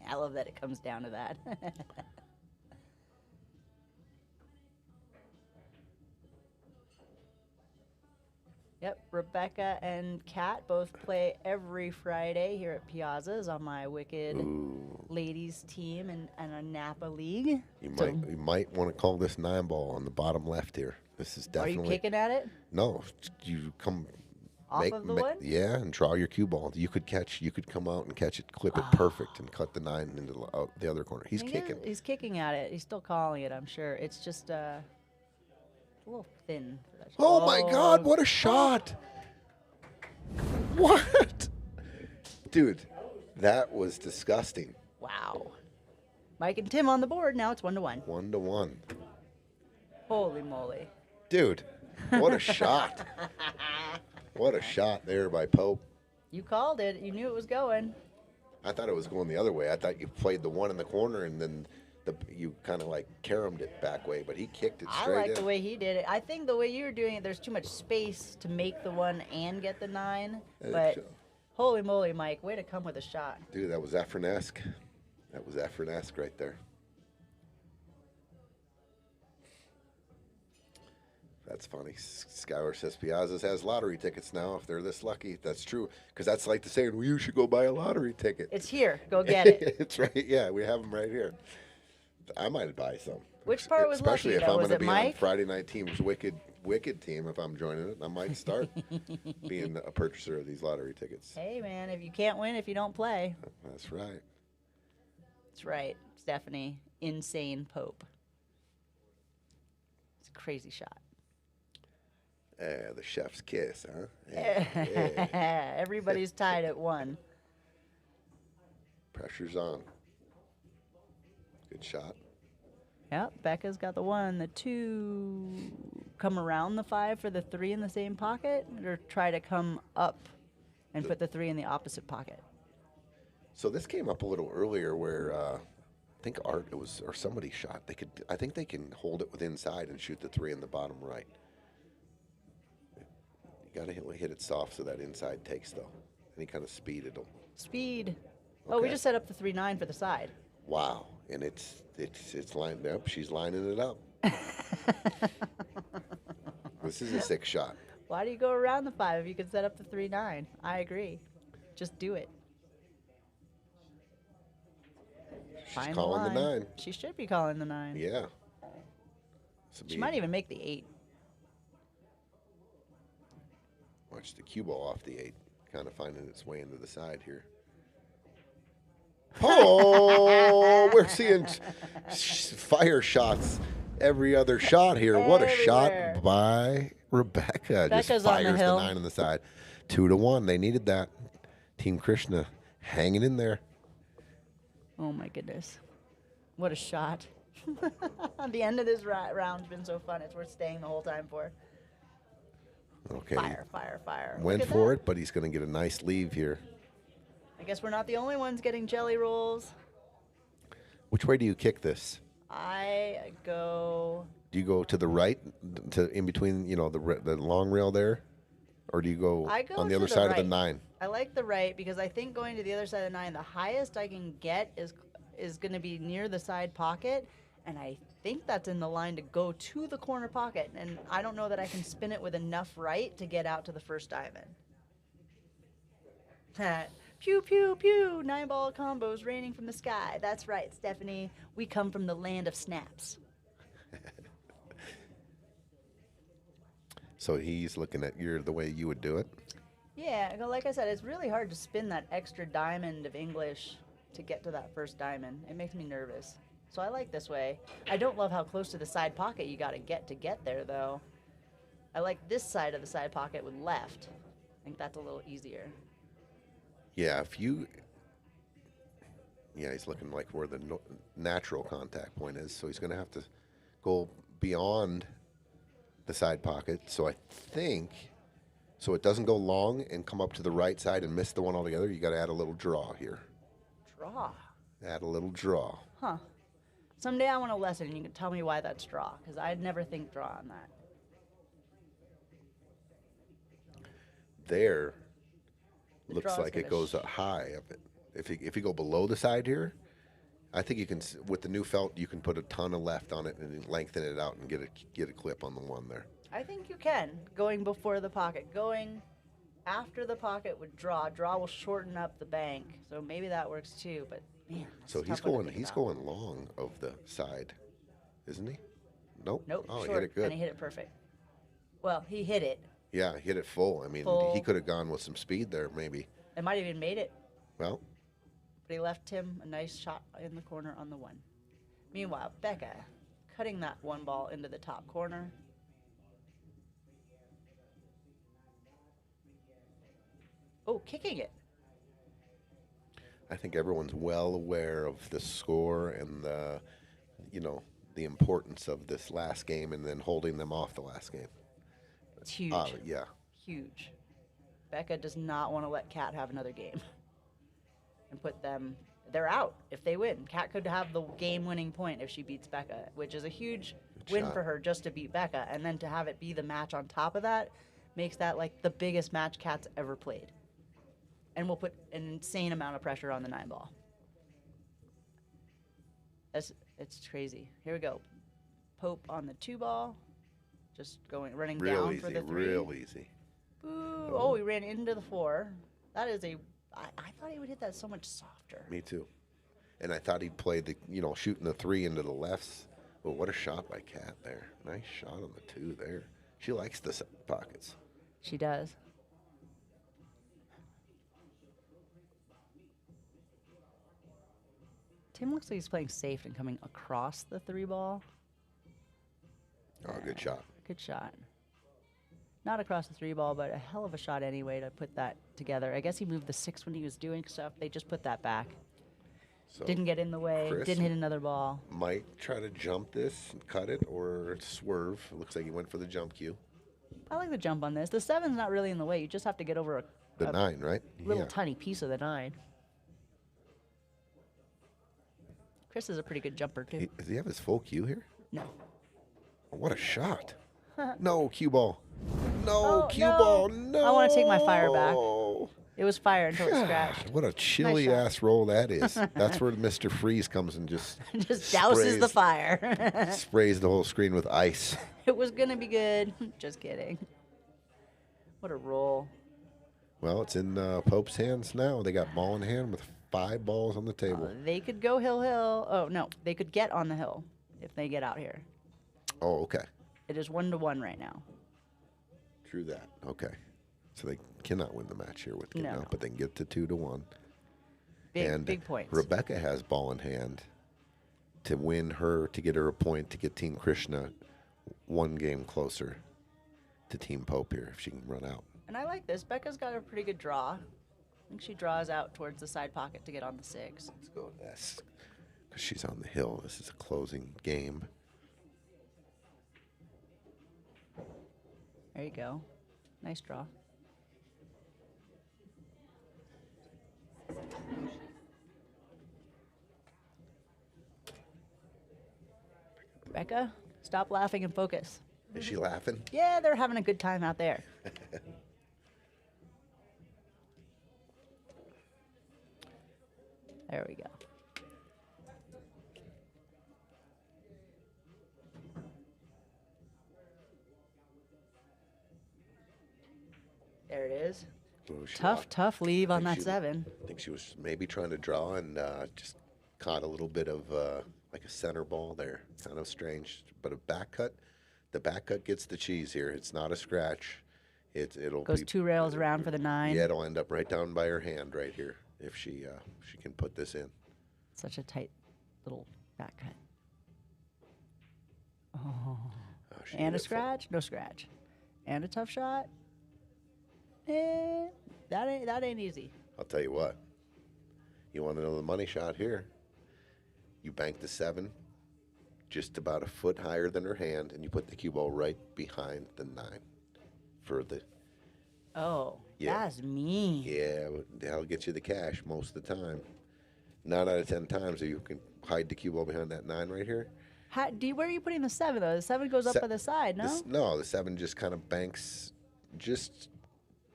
I love that it comes down to that. Yep, Rebecca and Kat both play every Friday here at Piazza's on my Wicked ladies team and a Napa league. You might want to call this 9-ball on the bottom left here. This is Are definitely. you kicking at it? No, you come. Off of the wood? Yeah, and draw your cue ball. You could come out and catch it, clip it perfect, and cut the 9 into the other corner. He's kicking. He's kicking at it. He's still calling it, I'm sure. It's just a little thin. For that Oh my God! What a shot! What? Dude, that was disgusting. Wow. Mike and Tim on the board. Now it's 1-1. 1-1. Holy moly. Dude, what a shot! What a shot there by Pope. You called it. You knew it was going. I thought it was going the other way. I thought you played the one in the corner and then you kind of like caromed it back way, but he kicked it straight I like in. the way he did it. I think the way you were doing it, there's too much space to make the 1 and get the 9. But holy moly, Mike, way to come with a shot. Dude, that was Efren-esque. That was Efren-esque right there. That's funny. Skylar says Piazza's has lottery tickets now if they're this lucky. That's true. Because that's like the saying, well, you should go buy a lottery ticket. It's here. Go get it. It's right. Yeah, we have them right here. I might buy some. Which part was Especially lucky, if though? I'm Was going to it be Mike? on Friday night team's wicked team. If I'm joining it, I might start being a purchaser of these lottery tickets. Hey, man, if you can't win, if you don't play. That's right. That's right. Stephanie, insane Pope. It's a crazy shot. The chef's kiss, huh? Yeah. Everybody's tied at 1. Pressure's on. Good shot. Yep, Becca's got the 1. The 2 come around the 5 for the 3 in the same pocket, or try to come up and put the 3 in the opposite pocket. So this came up a little earlier where I think Art or somebody shot. I think they can hold it with inside and shoot the 3 in the bottom right. You gotta hit it soft so that inside takes though. Any kind of speed it'll. Speed. Oh, we Okay. just set up the 3-9 for the side. Wow, and it's lined up. She's lining it up. This is a 6 shot. Why do you go around the 5 if you can set up the 3-9? I agree. Just do it. She's Find calling the line. 9. She should be calling the 9. Yeah. She might even make the 8. Watch the cue ball off the 8, kind of finding its way into the side here. Oh, we're seeing fire shots every other shot here. What a Everywhere. shot by Rebecca. Becca's Just on the fires the hill. 9 on the side. 2-1. They needed that. Team Krishna hanging in there. Oh my goodness. What a shot. The end of this round's been so fun. It's worth staying the whole time for. Okay. Fire, fire, fire. Went Look at for that. it, but he's going to get a nice leave here. I guess we're not the only ones getting jelly rolls. Which way do you kick this? I go. Do you go to the right, to in between, the long rail there, or do you go I go on the to other the side of the right. 9? I like the right because I think going to the other side of the 9, the highest I can get is going to be near the side pocket, and I think that's in the line to go to the corner pocket, and I don't know that I can spin it with enough right to get out to the first diamond. Pew, pew, pew, 9-ball combos raining from the sky. That's right, Stephanie. We come from the land of snaps. So he's looking at the way you would do it. Yeah, like I said, it's really hard to spin that extra diamond of English to get to that first diamond. It makes me nervous. So I like this way. I don't love how close to the side pocket you got to get there, though. I like this side of the side pocket with left. I think that's a little easier. Yeah, he's looking like where the natural contact point is, so he's going to have to go beyond the side pocket. So I think So it doesn't go long and come up to the right side and miss the one altogether. You got to add a little draw here. Draw. Add a little draw. Huh. Someday I want a lesson and you can tell me why that's draw, because I'd never think draw on that. There The looks draw's like it gonna goes up high of it. If you go below the side here, I think you can, with the new felt, you can put a ton of left on it and lengthen it out and get a clip on the one there. I think you can, going before the pocket. Going after the pocket would draw. Draw will shorten up the bank, so maybe that works too, but man, that's So a tough one to think about. going long of the side, isn't he? Nope. Nope, Oh, short, he hit it good. and he hit it perfect. Well, he hit it. Yeah, he hit it full. I mean, Full. he could have gone with some speed there, maybe. It might have even made it, Well, but he left him a nice shot in the corner on the one. Meanwhile, Becca cutting that one ball into the top corner. Oh, kicking it. I think everyone's well aware of the score and the importance of this last game and then holding them off the last game. It's huge. Yeah. Huge. Becca does not want to let Kat have another game and put them. They're out if they win. Kat could have the game-winning point if she beats Becca, which is a huge win shot. for her just to beat Becca, and then to have it be the match on top of that makes that like the biggest match Kat's ever played, and will put an insane amount of pressure on the 9-ball. It's crazy. Here we go. Pope on the 2-ball, just running Real down easy, for the 3. real easy. Ooh, oh, he ran into the 4. That is I thought he would hit that so much softer. Me too. And I thought he'd play shooting the 3 into the lefts. Well, what a shot by Kat there. Nice shot on the 2 there. She likes the pockets. She does. Tim looks like he's playing safe and coming across the 3-ball. Oh, good shot. Good shot. Not across the 3-ball, but a hell of a shot anyway to put that together. I guess he moved the 6 when he was doing stuff. They just put that back. So Didn't get in the way. Chris Didn't hit another ball. might try to jump this and cut it or swerve. It looks like he went for the jump cue. I like the jump on this. The 7's not really in the way. You just have to get over The a 9, right? little Yeah. tiny piece of the 9. Chris is a pretty good jumper, too. Does he have his full cue here? No. Oh, what a shot. No, cue ball. No, Oh, cue no. ball. No. I wanna take my fire back. It was fire until it God, scratched. what a chilly shot. ass roll that is. That's where Mr. Freeze comes and just Just douses the sprays- fire. sprays the whole screen with ice. It was going to be good. Just kidding. What a roll. Well, it's in Pope's hands now. They got ball in hand with 5 balls on the table. They could go hill. Oh, no. They could get on the hill if they get out here. Oh, okay. It is 1-1 right now. True that. Okay. So they cannot win the match here with getting No. out, but they can get to 2-1. Big points. Rebecca has ball in hand to get her a point to get Team Krishna 1 game closer to Team Pope here if she can run out. And I like this. Becca's got a pretty good draw. I think she draws out towards the side pocket to get on the 6. Let's go with S because she's on the hill. This is a closing game. There you go. Nice draw. Becca, stop laughing and focus. Is she laughing? Yeah, they're having a good time out there. There we go. There it is. Oh, she Tough leave on think that she- 7. I think she was maybe trying to draw and just caught a little bit of like a center ball there. Kind of strange, but a back cut. The back cut gets the cheese here. It's not a scratch. It'll Goes be, 2 rails around for the 9. Yeah, it'll end up right down by her hand right here if she can put this in. Such a tight little back cut. Oh, she And hit a it full. scratch? No scratch. And a tough shot? That ain't easy. I'll tell you what. You want to know the money shot here? You bank the 7, just about a foot higher than her hand, and you put the cue ball right behind the 9 for the Oh, Yeah. that's mean. Yeah, that'll get you the cash most of the time. 9 out of 10 times, you can hide the cue ball behind that 9 right here. Where are you putting the 7 though? The 7 goes up Se- by the side, no? No, the 7 just kind of banks just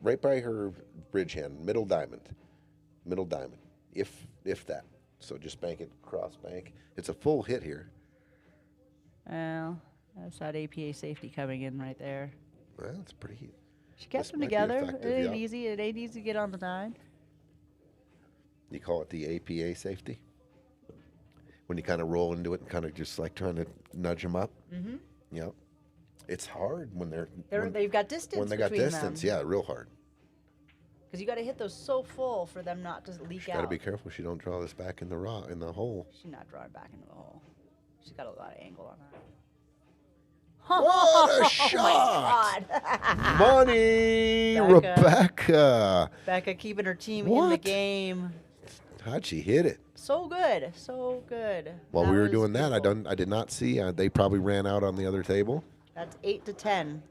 right by her bridge hand, middle diamond, if that. So just bank it, cross bank. It's a full hit here. Well, that's that APA safety coming in right there. Well, it's pretty. She kept This them might be together. effective, It ain't yeah. easy. It ain't easy to get on the 9. You call it the APA safety when you kind of roll into it and kind of just like trying to nudge them up. Mm-hmm. Yep. It's hard when They've got distance when they got between distance. them. Yeah, real hard. Because you got to hit those so full for them not to leak She out. got to be careful she don't draw this back in the hole. She's not drawing back into the hole. She's got a lot of angle on her. What a Oh shot! my God. Money, Becca. Rebecca. Becca keeping her team in the What? game. How'd she hit it? So good. So good. While we were was doing that, beautiful. I did not see. They probably ran out on the other table. That's 8 to 10.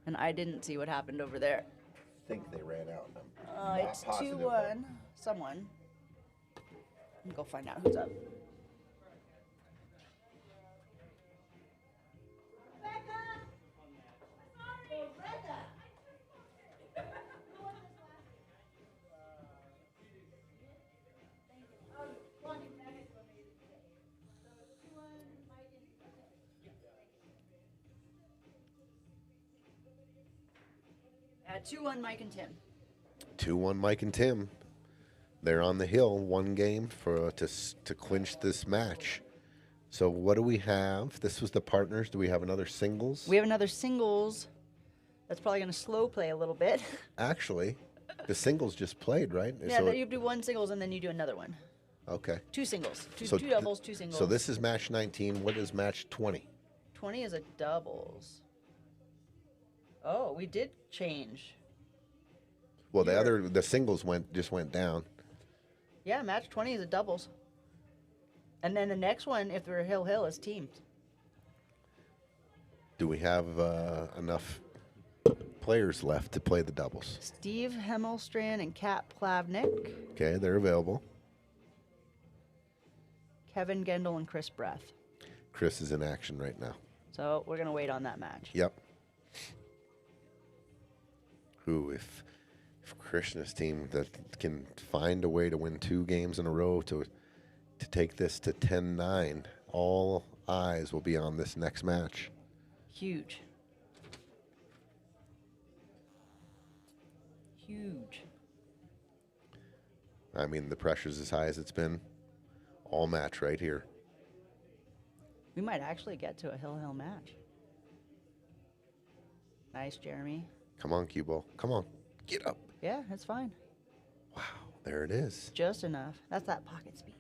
And I didn't see what happened over there. I think they ran out. I'm It's 2-1. Someone. Let me go find out who's up. At 2-1, Mike and Tim. 2-1 Mike and Tim. They're on the hill, one game to clinch this match. So what do we have? This was the partners. Do we have another singles? We have another singles. That's probably going to slow play a little bit. Actually, the singles just played, right? Yeah, So you do one singles and then you do another one. okay. 2 singles. Two So doubles, 2 singles. So this is match 19. What is match 20? 20 is a doubles. Oh, we did change. Well, the singles just went down. Yeah, match 20 is a doubles. And then the next one, if we're hill, is teams. Do we have enough players left to play the doubles? Steve Hemmelstrand and Kat Plavnik, Okay, they're available. Kevin Gendel and Chris Breath. Chris is in action right now. So we're going to wait on that match. Yep. Who, if Krishna's team that can find a way to win 2 games in a row to take this to 10-9, all eyes will be on this next match. Huge. Huge. I mean, the pressure's as high as it's been all match right here. We might actually get to a hill match. Nice, Jeremy. Come on, Cubo. Come on. Get up. Yeah, that's fine. Wow, there it is. Just enough. That's that pocket speed.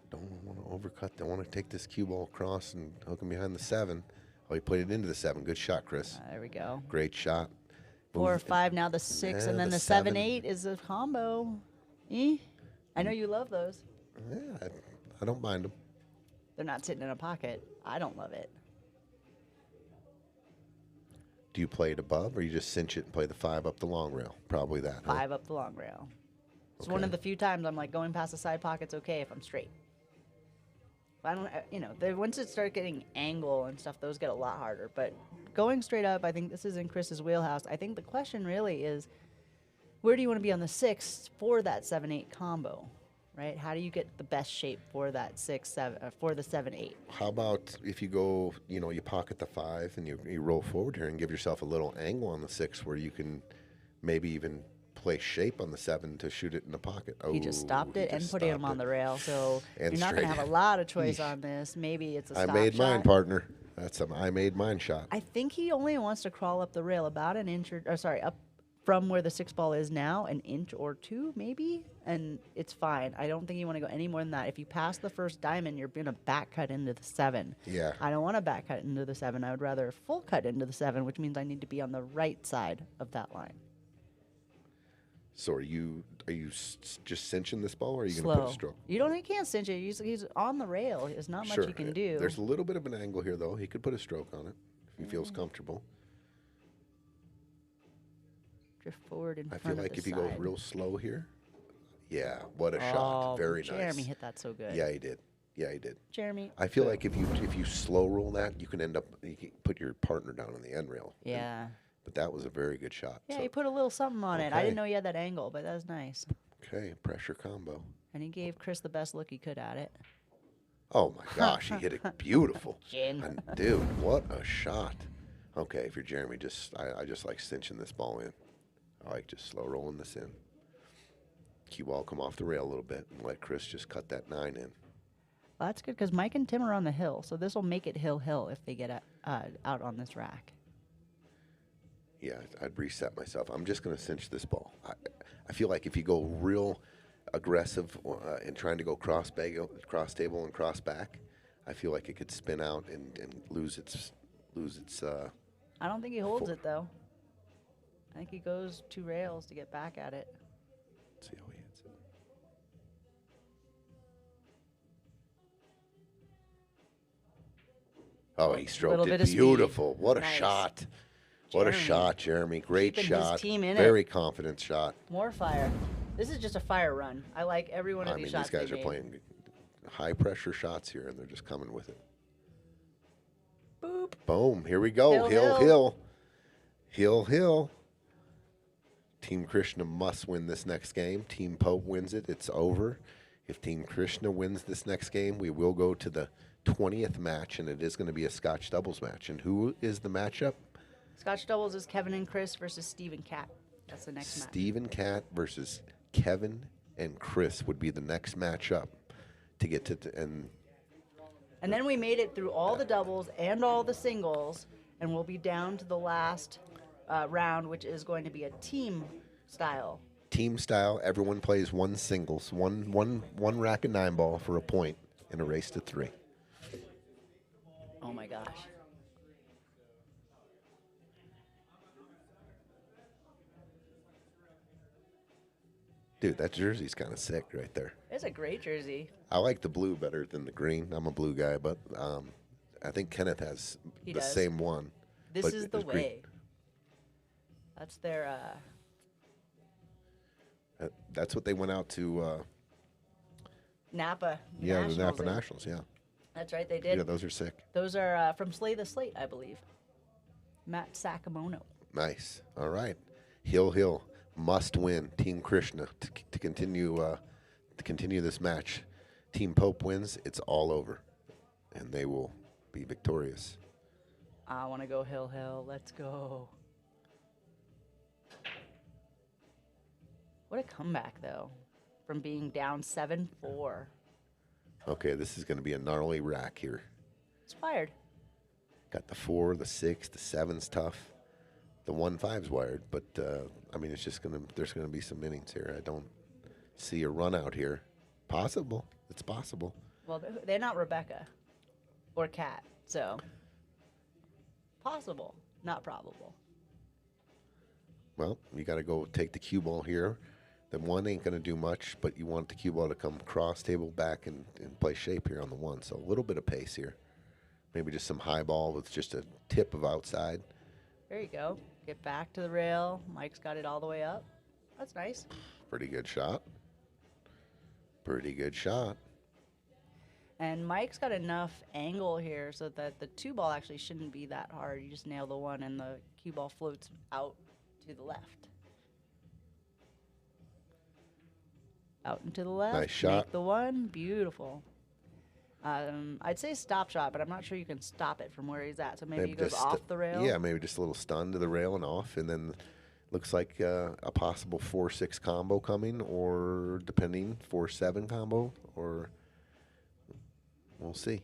Don't want to overcut. Don't want to take this cue ball across and hook him behind the 7. Oh, he put it into the 7. Good shot, Chris. There we go. Great shot. 4 or Move- 5, now the 6, Yeah, and then the the 7-8 is a combo. I know you love those. Yeah, I don't mind them. They're not sitting in a pocket. I don't love it. Do you play it above, or you just cinch it and play the 5 up the long rail? Probably that. Huh? 5 up the long rail. It's one Okay. of the few times I'm like going past the side pocket's okay if I'm straight. I don't, once it starts getting angle and stuff, those get a lot harder. But going straight up, I think this is in Chris's wheelhouse. I think the question really is, where do you want to be on the 6 for that 7-8 combo, right? How do you get the best shape for that 6-7 for the 7-8? How about if you go, you pocket the 5 and you roll forward here and give yourself a little angle on the 6 where you can maybe even play shape on the 7 to shoot it in the pocket. He just stopped it and put him him on the rail. So And you're not going to straight. have a lot of choice Yeesh. on this. Maybe it's a I stop made mine, shot. partner. I made mine shot. I think he only wants to crawl up the rail about an inch up from where the 6 ball is now, an inch or 2 maybe, and it's fine. I don't think you want to go any more than that. If you pass the first diamond, you're going to back cut into the 7. Yeah. I don't want to back cut into the 7. I would rather full cut into the 7, which means I need to be on the right side of that line. So are you just cinching this ball, or are you going to put a Slow. stroke? You can't cinch it. He's on the rail. There's not much Sure. you can do. There's a little bit of an angle here, though. He could put a stroke on it if he feels comfortable. Drift forward in I front feel of like the if you go side. real slow here, yeah, what a Oh, shot. Very Jeremy nice. hit that so good. Yeah, he did. Yeah, he did. Jeremy. I feel like if you slow roll that, you can end up you can put your partner down on the end rail. Yeah. But that was a very good shot. Yeah, So, he put a little something on it. I Okay. didn't know he had that angle, but that was nice. okay, pressure combo. And he gave Chris the best look he could at it. Oh my gosh, he hit it beautiful. Jin. And dude, what a shot. Okay, if you're Jeremy, I just like cinching this ball in. I like just slow rolling this in. Cue ball come off the rail a little bit and let Chris just cut that 9 in. Well, that's good because Mike and Tim are on the hill, so this will make it hill if they get out on this rack. Yeah, I'd reset myself. I'm just going to cinch this ball. I feel like if you go real aggressive and trying to go cross table and cross back, I feel like it could spin out and lose its. I don't think he holds Four. it though. I think he goes 2 rails to get back at it. Let's see how he hits it. Oh, he stroked Little it bit of speed. beautiful. What a Nice. shot. What a Jeremy. shot, Jeremy. Great Keeping his shot. team in it. Very confident shot. More fire. This is just a fire run. I like every one of I these mean, shots these guys they are made. playing high pressure shots here, and they're just coming with it. Boop. Boom. Here we go. Hill, Hill, hill. hill. Hill, hill. Team Krishna must win this next game. Team Pope wins it. It's over. If Team Krishna wins this next game, we will go to the 20th match, and it is going to be a Scotch doubles match. And who is the matchup? Scotch doubles is Kevin and Chris versus Steve and Kat. That's the next match. Steve and Kat versus Kevin and Chris would be the next matchup to get to. And And then we made it through all the doubles and all the singles, and we'll be down to the last round, which is going to be a team style. team style, everyone plays one singles, one rack and 9 ball for a point in a race to 3. Oh my gosh. Dude, that jersey's kind of sick right there. It's a great jersey. I like the blue better than the green. I'm a blue guy, but I think Kenneth has He the does. same one. This but is the it's green. way. That's their That's what they went out to. Napa Yeah, the Nationals Napa in. Nationals. Yeah, That's right, they did. yeah, those are sick. Those are from Slay the Slate, I believe. Matt Sakamono. Nice. All right, Hill must win. Team Krishna to continue this match. Team Pope wins. It's all over, and they will be victorious. I want to go Hill. Let's go. What a comeback, though, from being down 7-4. Okay, this is going to be a gnarly rack here. It's fired. Got the 4, the 6, the 7's tough. The 1-5's wired, but I mean, it's just there's gonna be some innings here. I don't see a run out here. Possible. It's possible. Well, they're not Rebecca or Kat, so possible, not probable. Well, you got to go take the cue ball here. The 1 ain't going to do much, but you want the cue ball to come cross table back and play shape here on the 1. So a little bit of pace here. Maybe just some high ball with just a tip of outside. There you go. Get back to the rail. Mike's got it all the way up. That's nice. Pretty good shot. Pretty good shot. And Mike's got enough angle here so that the 2 ball actually shouldn't be that hard. You just nail the 1 and the cue ball floats out to the left. Out and to the left. Nice shot. Make the 1. Beautiful. I'd say stop shot, but I'm not sure you can stop it from where he's at. So maybe he goes just off the rail. Yeah, maybe just a little stun to the rail and off, and then looks like a possible 4-6 combo coming, or depending 4-7 combo, or we'll see.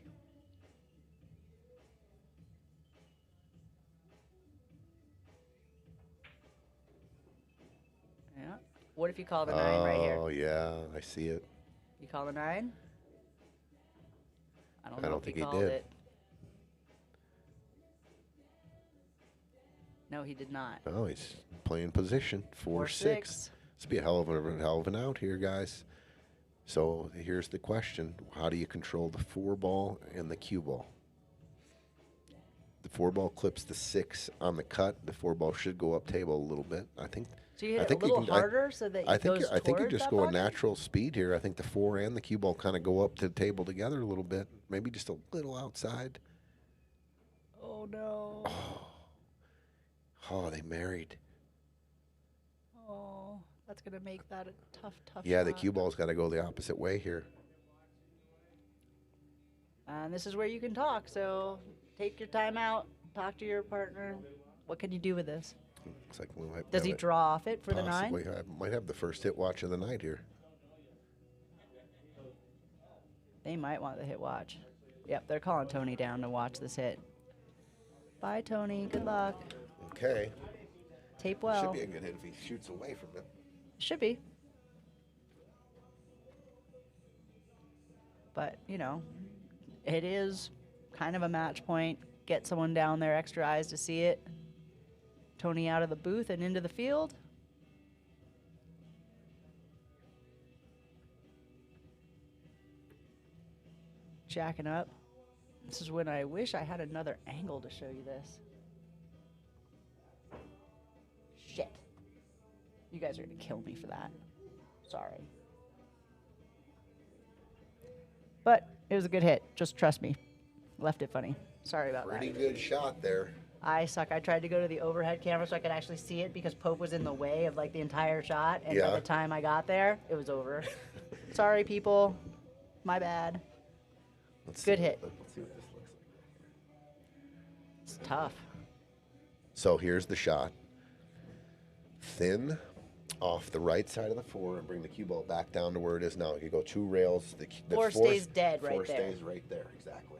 Yeah. What if you call the 9 right here? Oh yeah, I see it. You call the 9? I don't know don't if think he he called did. it. No, he did not. Oh, he's playing position 4-6. 4-6. This would be a hell of an out here, guys. So here's the question: how do you control the 4 ball and the cue ball? the 4-ball clips the 6 on the cut. The 4-ball should go up table a little bit. I think. So you hit I it a think little can, harder so that it goes I think you towards just that go a bucket? natural speed here. I think the 4 and the cue ball kind of go up to the table together a little bit. Maybe just a little outside. Oh no. Oh, they married. Oh, that's gonna make that a tough Yeah, the shot. cue ball's got to go the opposite way here. And this is where you can talk. So take your time out. Talk to your partner. What can you do with this? Looks like we might Does have he it draw off it for the 9? possibly. I might have the first hit watch of the night here. They might want the hit watch. Yep, they're calling Tony down to watch this hit. Bye, Tony. Good luck. Okay. Tape well. Should be a good hit if he shoots away from it. Should be. But, you know, it is kind of a match point. Get someone down there, extra eyes to see it. Tony out of the booth and into the field. Jacking up. This is when I wish I had another angle to show you this. Shit. You guys are going to kill me for that. Sorry. But it was a good hit. Just trust me. Left it funny. Sorry about Pretty that. good shot there. I suck. I tried to go to the overhead camera so I could actually see it because Pope was in the way of like the entire shot. And by Yeah. the time I got there, it was over. Sorry, people. My bad. Let's Good see, hit. Let's see what this looks like. It's tough. So here's the shot. Thin off the right side of the 4 and bring the cue ball back down to where it is now. You go 2 rails. The 4 stays dead right 4 there. stays right there, exactly.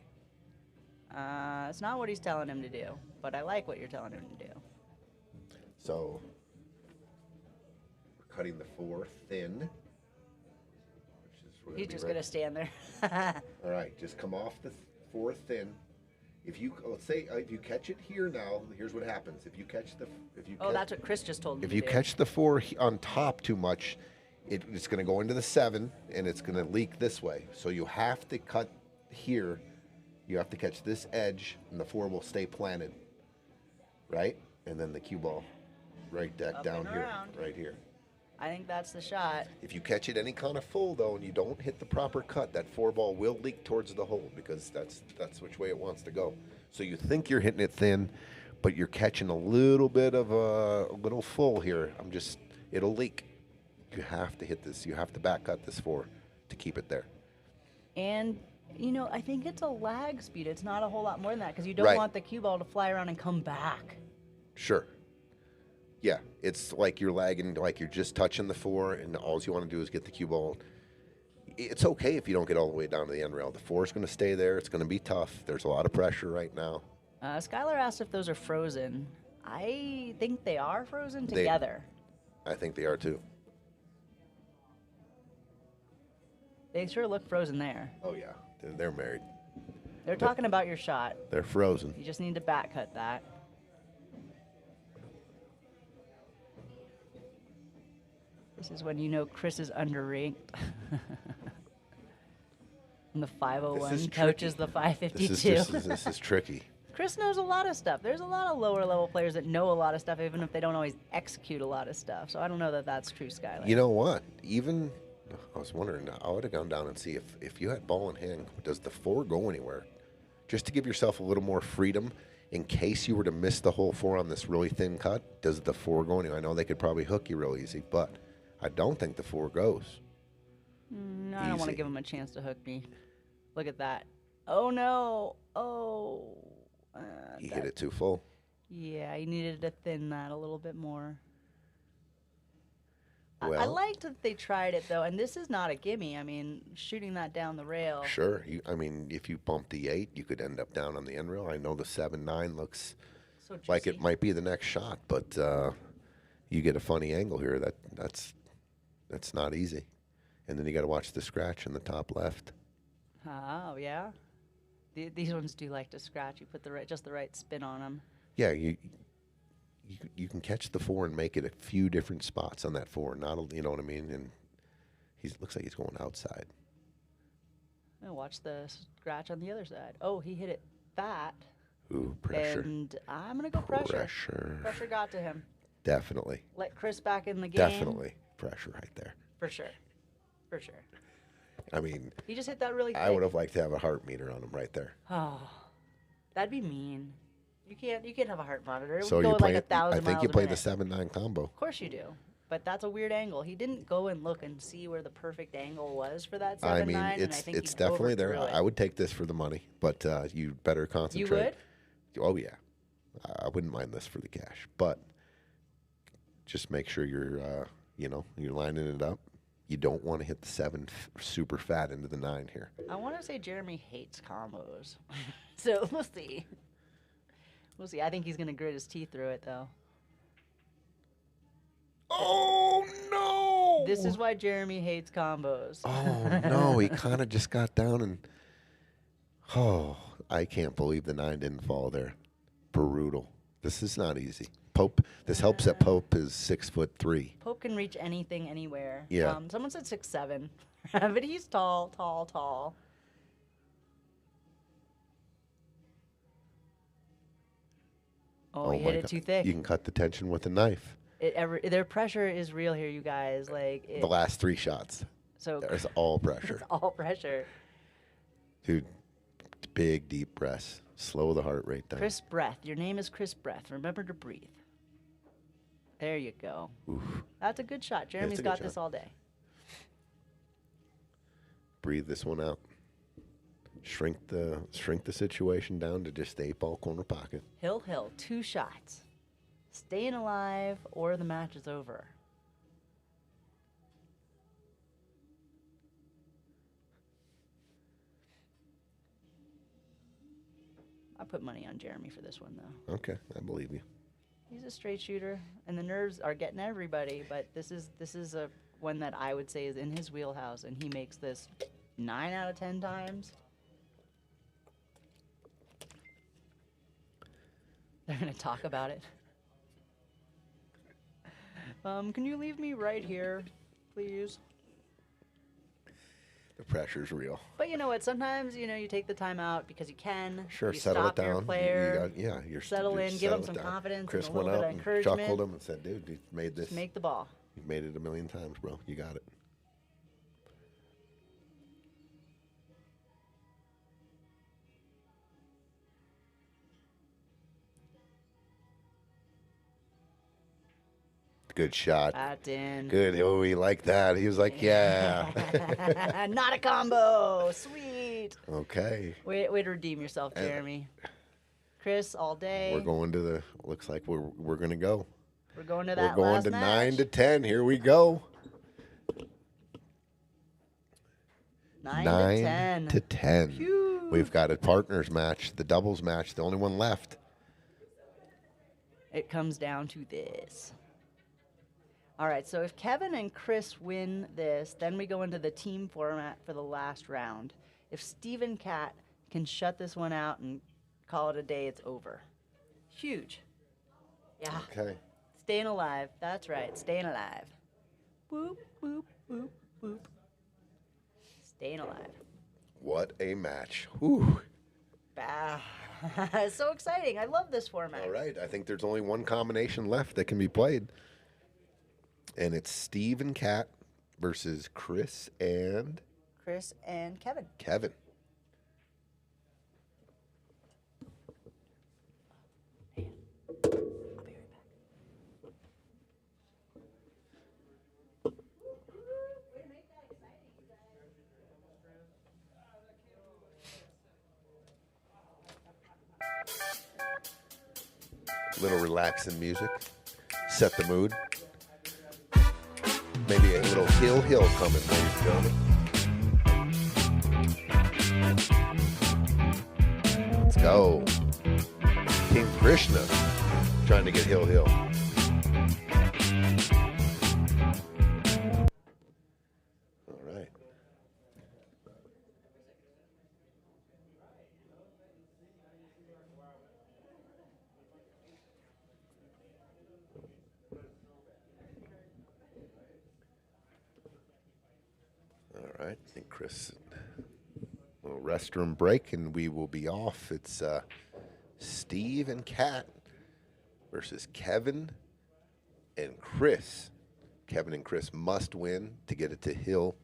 It's not what he's telling him to do, but I like what you're telling him to do. So we're cutting the 4 thin. Which is we're He's be just right- going to stand there. All right, just come off the 4 thin. If you let's say if you catch it here now, here's what happens. If you catch the Oh, that's what Chris just told me if to you do. catch the 4 on top too much, it's going to go into the 7 and it's going to leak this way. So you have to cut here. You have to catch this edge, and the 4 will stay planted, right? And then the cue ball right Up down and here, around. right here. I think that's the shot. If you catch it any kind of full though, and you don't hit the proper cut, that 4 ball will leak towards the hole because that's which way it wants to go. So you think you're hitting it thin, but you're catching a little bit of a little full here. It'll leak. You have to hit this. You have to back cut this 4 to keep it there. And, you know, I think it's a lag speed. It's not a whole lot more than that because you don't Right. want the cue ball to fly around and come back. Sure. Yeah, it's like you're lagging, like you're just touching the 4, and all you want to do is get the cue ball. It's okay if you don't get all the way down to the end rail. The 4 is going to stay there. It's going to be tough. There's a lot of pressure right now. Skylar asked if those are frozen. I think they are frozen They- together. I think they are too. They sure look frozen there. Oh yeah, they're married. They're talking about your shot. They're frozen. You just need to back cut that. This is when you know Chris is underranked. And the 501 This is coaches tricky. the 552. This is tricky. Chris knows a lot of stuff. There's a lot of lower level players that know a lot of stuff, even if they don't always execute a lot of stuff. So I don't know that that's true, Skylar. You know what? Even I was wondering. I would have gone down and see if you had ball in hand. Does the 4 go anywhere? Just to give yourself a little more freedom in case you were to miss the whole 4 on this really thin cut. Does the 4 go anywhere? I know they could probably hook you real easy, but I don't think the 4 goes. No, I don't want to Easy. give him a chance to hook me. Look at that. Oh, no. Oh. He hit it too full. Yeah, he needed to thin that a little bit more. I Well, liked that they tried it, though, and this is not a gimme. I mean, shooting that down the rail. sure. I mean, if you bump the 8, you could end up down on the end rail. I know the 7-9 looks So like juicy. it might be the next shot, but you get a funny angle here. That's not easy. And then you got to watch the scratch in the top left. Oh, yeah? These ones do like to scratch. You put just the right spin on them. Yeah, you can catch the 4 and make it a few different spots on that 4. You know what I mean? And looks like he's going outside. Watch the scratch on the other side. Oh, he hit it fat. Ooh, pressure. And I'm going to go pressure. Pressure. Pressure got to him. Definitely. Let Chris back in the game. Definitely. Pressure right there. For sure. For sure. I mean, He just hit that really thick. I would have liked to have a heart meter on him right there. Oh, that'd be mean. You can't have a heart monitor. It So would go you at play like 1,000 I think miles you a play the minute. 7-9 combo. Of course you do. But that's a weird angle. He didn't go and look and see where the perfect angle was for that 7-9. I mean, and I it's think it's he definitely there. overthrew it. I would take this for the money, but you better concentrate. You would? Oh yeah, I wouldn't mind this for the cash, but just make sure you're you're lining it up. You don't want to hit the 7 super fat into the 9 here. I want to say Jeremy hates combos. So we'll see. We'll see. I think he's going to grit his teeth through it, though. Oh no! This is why Jeremy hates combos. Oh no! He kind of just got down and. Oh, I can't believe the 9 didn't fall there. Brutal. This is not easy. Pope. This helps that Pope is 6'3". Pope can reach anything, anywhere. Yeah. Someone said 6'7", but he's tall. Oh, he hit it too thick. You can cut the tension with a knife. Their pressure is real here, you guys. The last 3 shots. So There's all pressure. it's all pressure. Dude, big, deep breaths. Slow the heart rate down. Chris Breath. Your name is Chris Breath. Remember to breathe. There you go. Oof. That's a good shot. Jeremy's good got shot. this all day. Breathe this one out. Shrink the situation down to just the 8-ball corner pocket. Hill, 2 shots. Staying alive or the match is over. I put money on Jeremy for this one, though. Okay, I believe you. He's a straight shooter, and the nerves are getting everybody. But this is a one that I would say is in his wheelhouse, and he makes this 9 out of 10 times. They're gonna talk about it. Can you leave me right here, please? The pressure's real. But you know what? Sometimes you take the time out because you can. Sure, you settle it stop down. Your player, You're settle in, give settle him it some down. confidence Chris and a went little bit up of and encouragement. chuckled him and said, "Dude, you made this. Just make the ball." You've made it a million times, bro. You got it." Good shot. That's in. Good. Oh, he liked that. He was like, "Yeah." Not a combo. Sweet. Okay. Way to redeem yourself, Jeremy. Chris, all day. We're going to the. Looks like we're gonna go. We're going to We're that going last to match. 9 to 10. Here we go. 9 9 to 10. to 10. Phew. We've got a partners match, the doubles match, the only one left. It comes down to this. All right, so if Kevin and Chris win this, then we go into the team format for the last round. If Steve and Kat can shut this one out and call it a day, it's over. Huge. Yeah. Okay. Staying alive. That's right. Staying alive. Whoop, whoop, whoop, whoop. Staying alive. What a match. Whew. Ah, it's so exciting. I love this format. All right. I think there's only one combination left that can be played. And it's Steve and Kat versus Chris and Chris and Kevin. Kevin. I'll be right back. Little relaxing music. Set the mood. Maybe a little hill coming, ladies and gentlemen. Let's go. King Krishna trying to get hill. All right. All right. I think Chris, a little restroom break, and we will be off. It's Steve and Kat versus Kevin and Chris. Kevin and Chris must win to get it to Hill.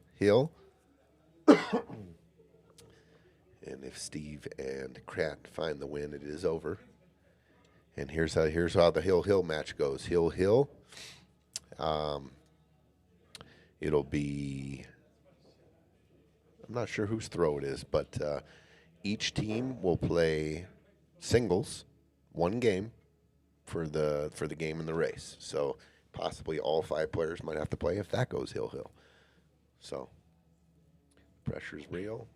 And if Steve and Kat find the win, it is over. And here's how the Hill match goes. Hill. It'll be, I'm not sure whose throw it is, but each team will play singles, one game for the game in the race. So possibly all 5 players might have to play if that goes Hill. So pressure's real.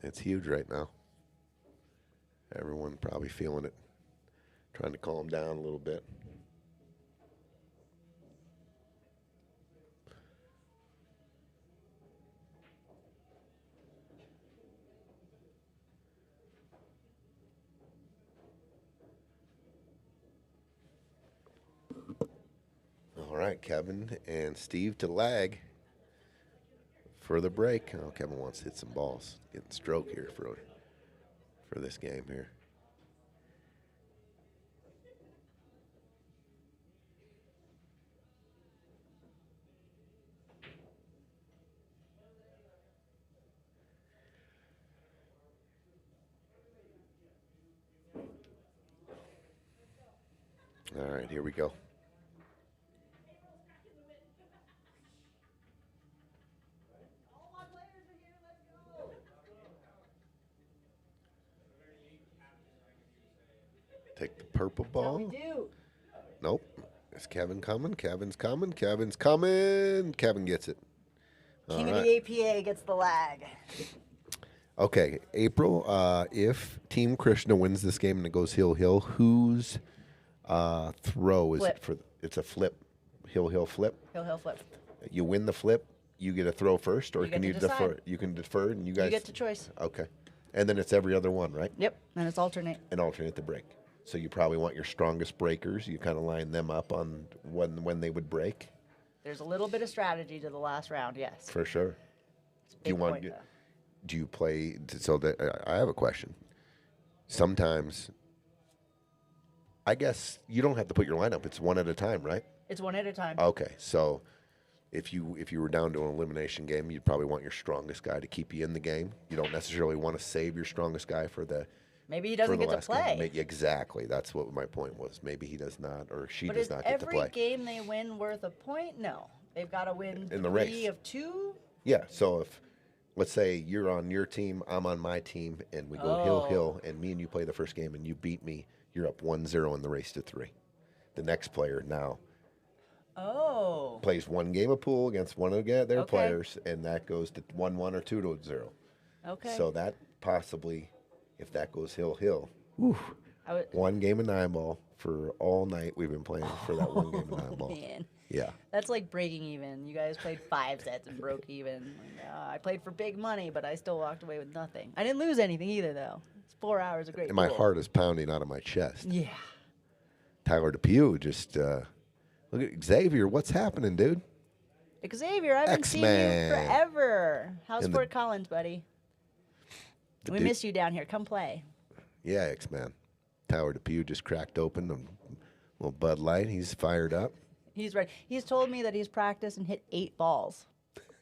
It's huge right now. Everyone probably feeling it, trying to calm down a little bit. All right, Kevin and Steve to lag for the break. Oh, Kevin wants to hit some balls. Getting stroke here for this game here. All right, here we go. Take the purple ball. We do. Nope. Is Kevin coming? Kevin's coming. Kevin gets it. All King of right. the APA gets the lag. Okay, April, if Team Krishna wins this game and it goes Hill, whose throw is Flip. it for? It's a flip. Hill flip. Hill flip. You win the flip, you get a throw first, or You can get you to decide. defer? You can defer, and you guys. You get to choice. Okay, and then it's every other one, right? Yep. And it's alternate. And alternate the break. So you probably want your strongest breakers. You kind of line them up on when they would break. There's a little bit of strategy to the last round, yes. For sure. Big want- point, though. Do you play? So that I have a question. Sometimes, I guess you don't have to put your lineup. It's one at a time, right? It's one at a time. Okay, so if you were down to an elimination game, you'd probably want your strongest guy to keep you in the game. You don't necessarily want to save your strongest guy for the. Maybe he for doesn't the get to last game. play. Exactly. That's what my point was. Maybe he does not, or she But does is not get to every play. game they win worth a point? No. They've got to win In the 3 race. of 2. Yeah. So if, let's say you're on your team, I'm on my team, and we go Hill, and me and you play the first game, and you beat me, you're up 1-0 in the race to 3. The next player now Oh. plays one game of pool against one of their Okay. players, and that goes to 1-1 or 2-0. Okay. So that possibly, if that goes Hill, I would, one game of 9-ball for all night we've been playing for that one game of 9-ball. man. Yeah. That's like breaking even. You guys played 5 sets and broke even. Like, I played for big money, but I still walked away with nothing. I didn't lose anything either, though. It's 4 hours of great And my pool. heart is pounding out of my chest. Yeah. Tyler DePew just, look at Xavier. What's happening, dude? Xavier, I haven't seen you X-Man. forever. How's And the- Fort Collins, buddy? The We dude- miss you down here. Come play. Yeah, X-Man. Tyler DePew just cracked open a little Bud Light. He's fired up. He's ready. He's told me that he's practiced and hit 8 balls.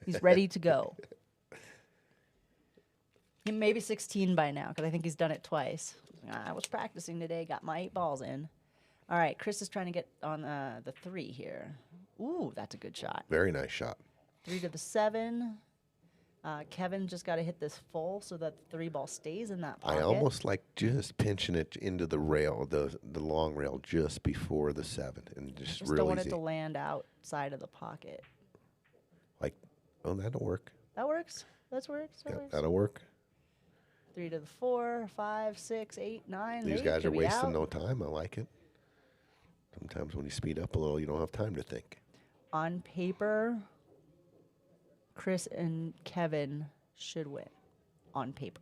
He's ready to go. He may be 16 by now because I think he's done it twice. I was practicing today, got my 8 balls in. All right, Chris is trying to get on the 3 here. Ooh, that's a good shot. Very nice shot. 3 to the 7. Kevin just got to hit this full so that the 3 ball stays in that pocket. I almost like just pinching it into the rail, the long rail, just before the 7, and just Just real don't want easy. it to land outside of the pocket. Like, oh, that'll work. That works. That works. That Yeah, works. that'll work. 3 to the 4, 5, 6, 8, 9. These They guys could are be wasting out. no time. I like it. Sometimes when you speed up a little, you don't have time to think. On paper, Chris and Kevin should win. On paper.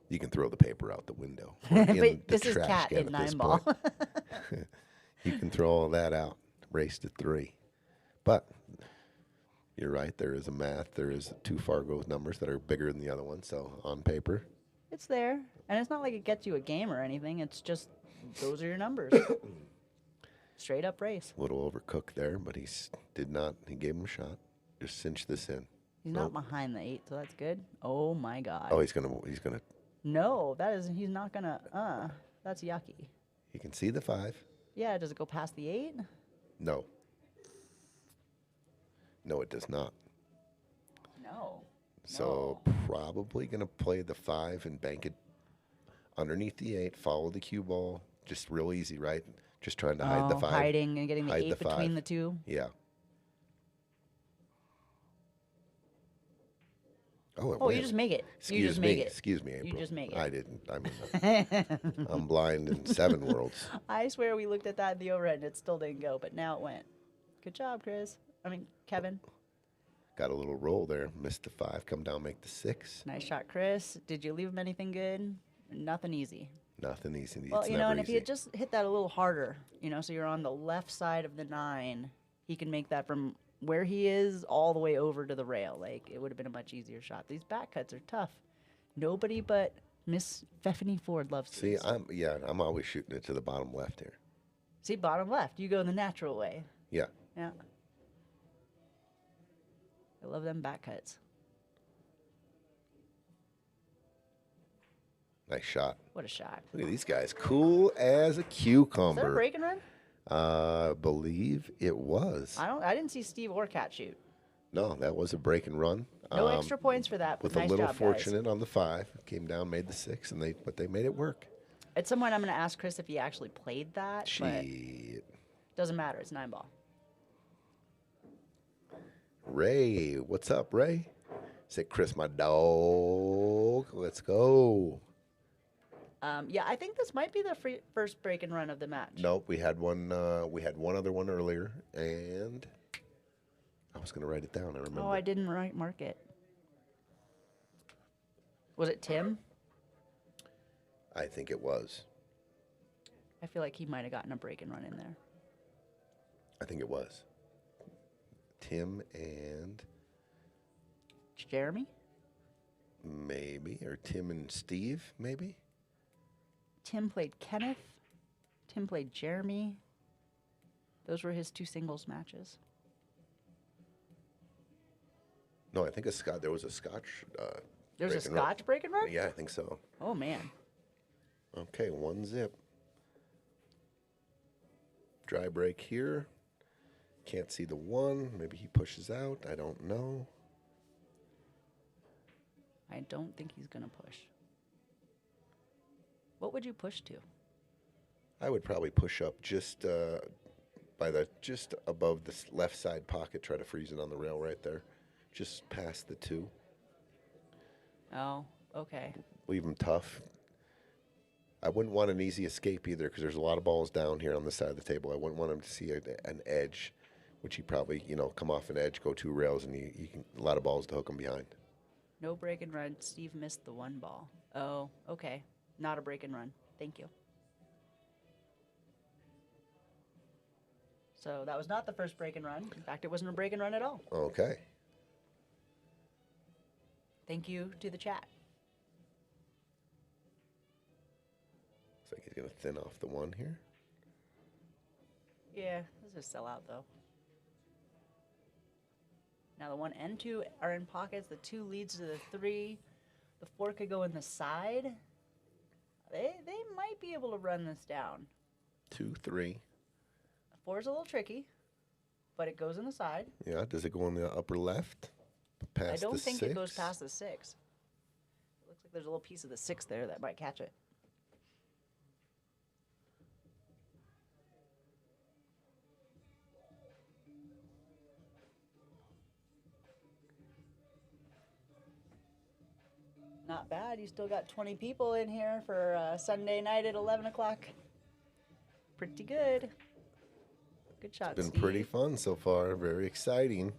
You can throw the paper out the window. or in But the this is trash cat can in at this 9 ball. point. You can throw all that out. Race to 3. But you're right. There is a math. There is 2 Fargo numbers that are bigger than the other one. So on paper, It's there, and it's not like it gets you a game or anything. It's just those are your numbers. Straight up race. A little overcooked there, but did not. He gave him a shot. Just cinch this in. He's Nope. not behind the 8, so that's good. Oh my God. Oh, he's gonna. No, he's not gonna. That's yucky. He can see the 5. Yeah, does it go past the 8? No. No, it does not. No. So probably gonna play the 5 and bank it underneath the 8. Follow the cue ball. Just real easy, right? Just trying to hide the 5. Hiding and getting the Hide 8 the between 5. the 2. Yeah. Oh, it Oh, you went. just make it. Excuse You just me. make it. Excuse me, April. You just make it. I didn't. I mean, I'm blind in 7 worlds. I swear we looked at that in the overhead and it still didn't go, but now it went. Good job, Kevin. Got a little roll there. Missed the 5. Come down, make the 6. Nice shot, Chris. Did you leave him anything good? Nothing easy. Nothing easy. Well, It's and never if he easy. had just hit that a little harder, so you're on the left side of the 9, he can make that from where he is all the way over to the rail. Like, it would have been a much easier shot. These back cuts are tough. Nobody but Miss Stephanie Ford loves See, these. I'm always shooting it to the bottom left here. See, bottom left. You go the natural way. Yeah. Yeah. I love them back cuts. Nice shot. What a shot. Look at these guys. Cool as a Is that a cucumber. break and run? Believe it was. I didn't see Steve or Cat shoot. No, that was a break and run. No extra points for that. But With nice a little job, guys. fortunate on the 5. Came down, made the 6, but they made it work. At some point, I'm going to ask Chris if he actually played that. But Shit. doesn't matter. It's 9 ball. Ray, what's up, Ray? Say, Chris, my dog. Let's go. Yeah, I think this might be the first break and run of the match. Nope, we had one. We had one other one earlier, and I was gonna write it down. I remember. Oh, I didn't mark it. Was it Tim? I think it was. I feel like he might have gotten a break and run in there. I think it was. Tim and Jeremy? maybe, or Tim and Steve, maybe. Tim played Kenneth. Tim played Jeremy. Those were his 2 singles matches. No, I think there was a Scotch. There's a break and run. Scotch break and run? Yeah, I think so. Oh, man. Okay, 1 zip. Dry break here. Can't see the 1. Maybe he pushes out. I don't know. I don't think he's going to push. What would you push to? I would probably push up just above the left side pocket. Try to freeze it on the rail right there, just past the 2. Oh, okay. Leave him tough. I wouldn't want an easy escape either because there's a lot of balls down here on the side of the table. I wouldn't want him to see an edge, which he probably come off an edge, go 2 rails, and you can a lot of balls to hook him behind. No break and run. Steve missed the 1 ball. Oh, okay. Not a break and run. Thank you. So that was not the first break and run. In fact, it wasn't a break and run at all. Okay. Thank you to the chat. Looks like he's going to thin off the 1 here. Yeah, this is sell out though. Now the 1 and 2 are in pockets. The 2 leads to the 3. The 4 could go in the side. They might be able to run this down. 2, 3. The 4 is a little tricky, but it goes in the side. Yeah. Does it go in the upper left? Past I don't the think 6? it goes past the 6. It looks like there's a little piece of the 6 there that might catch it. Not bad. You still got 20 people in here for Sunday night at 11 o'clock. Pretty good. Good shot, Been Steve. pretty fun so far. Very exciting.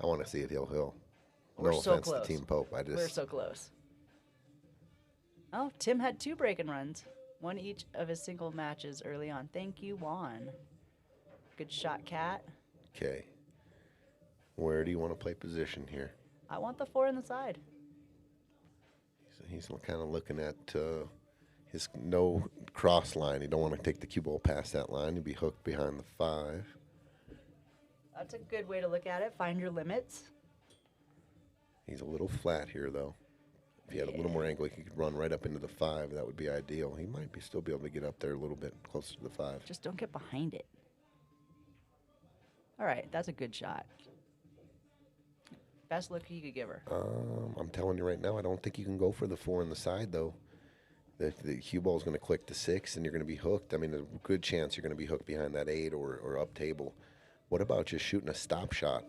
I want to see it hill. We're No so offense close. to Team Pope. We're so close. Oh, Tim had 2 break and runs. 1 each of his single matches early on. Thank you, Juan. Good shot, Cat. Okay. Where do you want to play position here? I want the 4 in the side. He's kind of looking at his no cross line. You don't want to take the cue ball past that line. You'd be hooked behind the 5. That's a good way to look at it. Find your limits. He's a little flat here, though. If he had a little more angle, he could run right up into the 5. That would be ideal. He might still be able to get up there a little bit closer to the 5. Just don't get behind it. All right, that's a good shot. Best look you could give her. I'm telling you right now, I don't think you can go for the 4 on the side, though. The cue ball is going to click to 6, and you're going to be hooked. I mean, a good chance you're going to be hooked behind that 8 or up table. What about just shooting a stop shot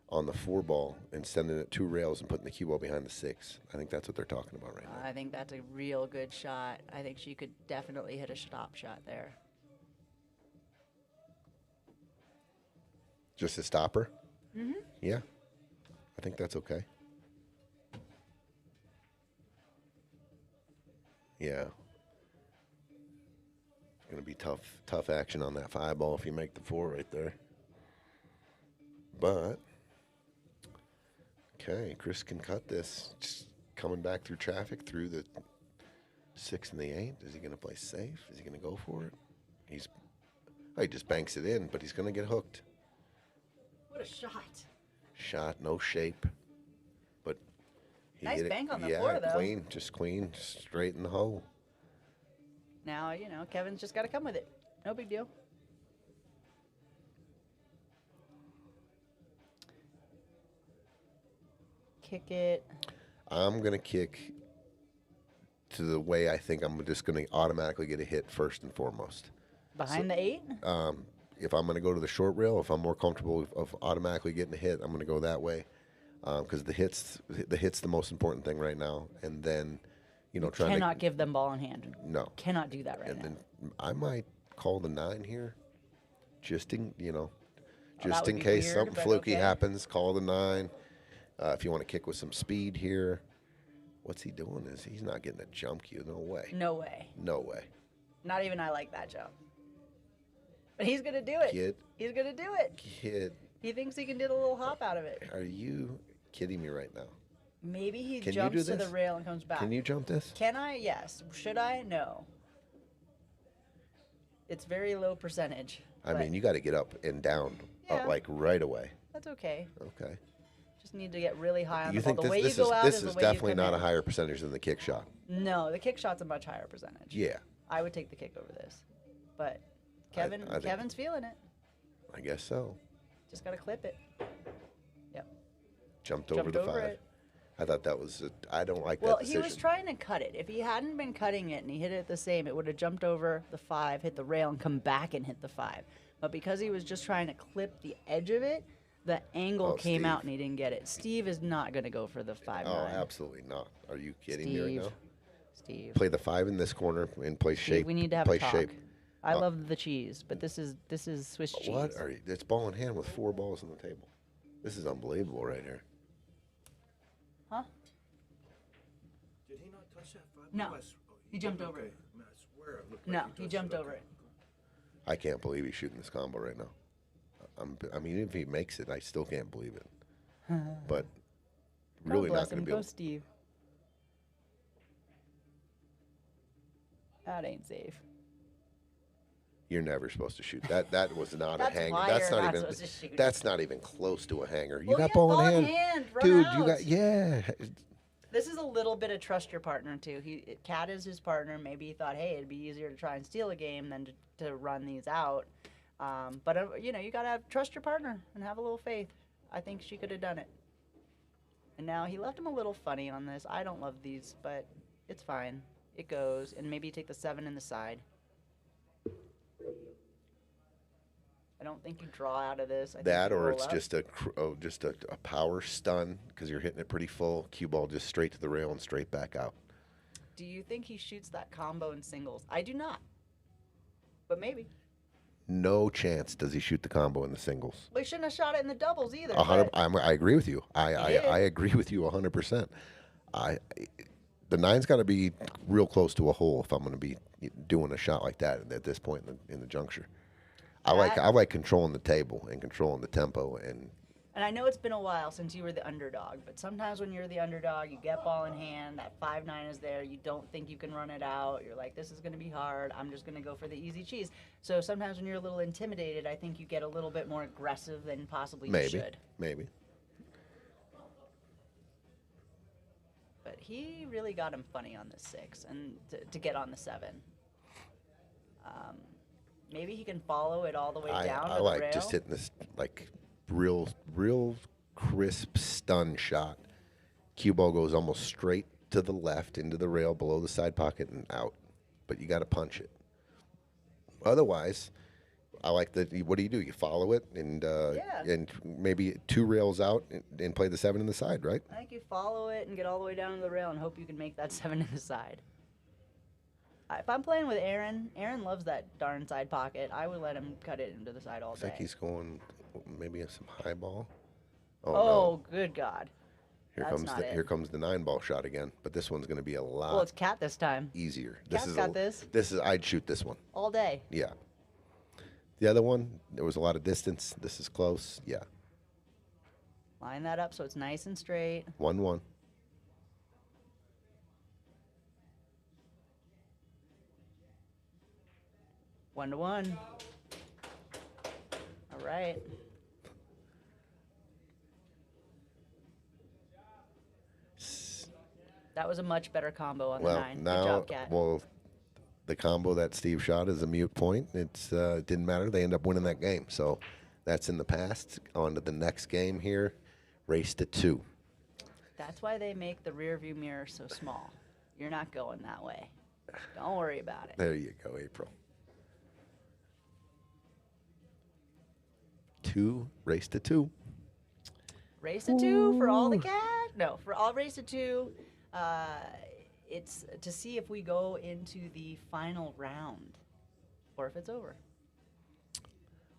on the 4 ball and sending it 2 rails and putting the cue ball behind the 6? I think that's what they're talking about right now. I think that's a real good shot. I think she could definitely hit a stop shot there. Just a stopper? Mm-hmm. Yeah. I think that's okay. Yeah. It's going to be tough action on that 5 ball if you make the 4 right there. But, okay, Chris can cut this. Just coming back through traffic through the 6 and the 8. Is he going to play safe? Is he going to go for it? He just banks it in, but he's going to get hooked. What a shot. Shot, no shape. But he Nice hit it. bank on the Yeah, floor, though. clean, straight in the hole. Now, Kevin's just got to come with it. No big deal. Kick it. I'm going to kick to the way I think I'm just going to automatically get a hit first and foremost. Behind the 8? If I'm going to go to the short rail, if I'm more comfortable of automatically getting a hit, I'm going to go that way. Because the hit's the most important thing right now. And then, trying to... Cannot give them ball in hand. No. Cannot do that right And now. then I might call the 9 here, just in that would be case weird, something but fluky okay. happens. Call the 9. If you want to kick with some speed here, what's he doing? He's not getting a jump cue. No way. No way. No way. Not even I like that jump. But he's going to do it. Kid. He's going to do it. Kid, He thinks he can do a little hop out of it. are you kidding me right now? Maybe he Can you do jumps to the this? rail and comes back. Can you jump this? Can I? Yes. Should I? No. It's very low percentage. I but mean, you got to get up and down, Yeah. like right away. That's okay. Okay. Just need to get really high on You the ball. think The way this you go out this is the is way you definitely come not in. a higher percentage than the kick shot? No, the kick shot's a much higher percentage. Yeah, I would take the kick over this. But I think- Kevin's feeling it. I guess so. Just got to clip it. Yep. Jumped over Jumped the over 5. it. I thought that was. I don't like Well, that he decision. was trying to cut it. If he hadn't been cutting it and he hit it the same, it would have jumped over the 5, hit the rail, and come back and hit the 5. But because he was just trying to clip the edge of it, the angle came Steve. out and he didn't get it. Steve is not going to go for the 5. Oh, absolutely not. Are you kidding me right Steve. now? Steve. Play the 5 in this corner and play Steve, shape. we need to have play a talk. shape. I love the cheese, but this is Swiss cheese. What are you? It's ball in hand with 4 balls on the table. This is unbelievable right here. Huh? Did he not touch that 5? No. Oh, He jumped over okay. it. Man, I swear it looked No, like he touched jumped Okay. over it. I can't believe he's shooting this combo right now. I mean, if he makes it, I still can't believe it. But really God bless not going him. to be Go able. Steve. That ain't safe. You're never supposed to shoot that. That was not a That's hanger. why That's you're not not even. supposed to shoot it. That's not even close to a hanger. You Well, got yeah, ball in hand, run dude. You out. got yeah. This is a little bit of trust your partner too. Cat is his partner. Maybe he thought, hey, it'd be easier to try and steal a game than to run these out. But you gotta trust your partner and have a little faith. I think she could have done it. And now he left him a little funny on this. I don't love these, but it's fine. It goes, and maybe take the 7 in the side. I don't think you draw out of this. I think That you or roll it's up. just a power stun because you're hitting it pretty full. Cue ball just straight to the rail and straight back out. Do you think he shoots that combo in singles? I do not. But maybe. No chance does he shoot the combo in the singles. Well, he shouldn't have shot it in the doubles either. 100. but- I agree with you. He did. I agree with you 100%. The 9's got to be real close to a hole if I'm going to be doing a shot like that at this point in the juncture. I like controlling the table and controlling the tempo and And I know it's been a while since you were the underdog, but sometimes when you're the underdog, you get ball in hand, that 5-9 is there, you don't think you can run it out, you're like, this is going to be hard, I'm just going to go for the easy cheese. So sometimes when you're a little intimidated, I think you get a little bit more aggressive than possibly you should. Maybe. But he really got him funny on the 6 and to get on the 7. Maybe he can follow it all the way down to I the like rail. just hitting this like real crisp stun shot. Cue ball goes almost straight to the left into the rail below the side pocket and out. But you got to punch it. Otherwise, I like the. What do? You follow it and maybe 2 rails out and play the 7 in the side, right? I think you follow it and get all the way down to the rail and hope you can make that 7 in the side. If I'm playing with Aaron loves that darn side pocket. I would let him cut it into the side all Looks day. like he's going maybe some high ball. Oh, No. good God. Here comes the 9 ball shot again, but this one's going to be a lot Well, it's Cat this time. easier. Cat's got this. I'd shoot this one. All day. Yeah. The other one, there was a lot of distance. This is close. Yeah. Line that up so it's nice and straight. 1-1. One to one. All right. That was a much better combo on the 9. Good job, Cat. The combo that Steve shot is a mute point. It didn't matter. They end up winning that game. So that's in the past. On to the next game here. Race to 2. That's why they make the rear view mirror so small. You're not going that way. Don't worry about it. There you go, April. 2, race to 2. Race to 2 for all the Cat? No, for all race to 2. It's to see if we go into the final round or if it's over.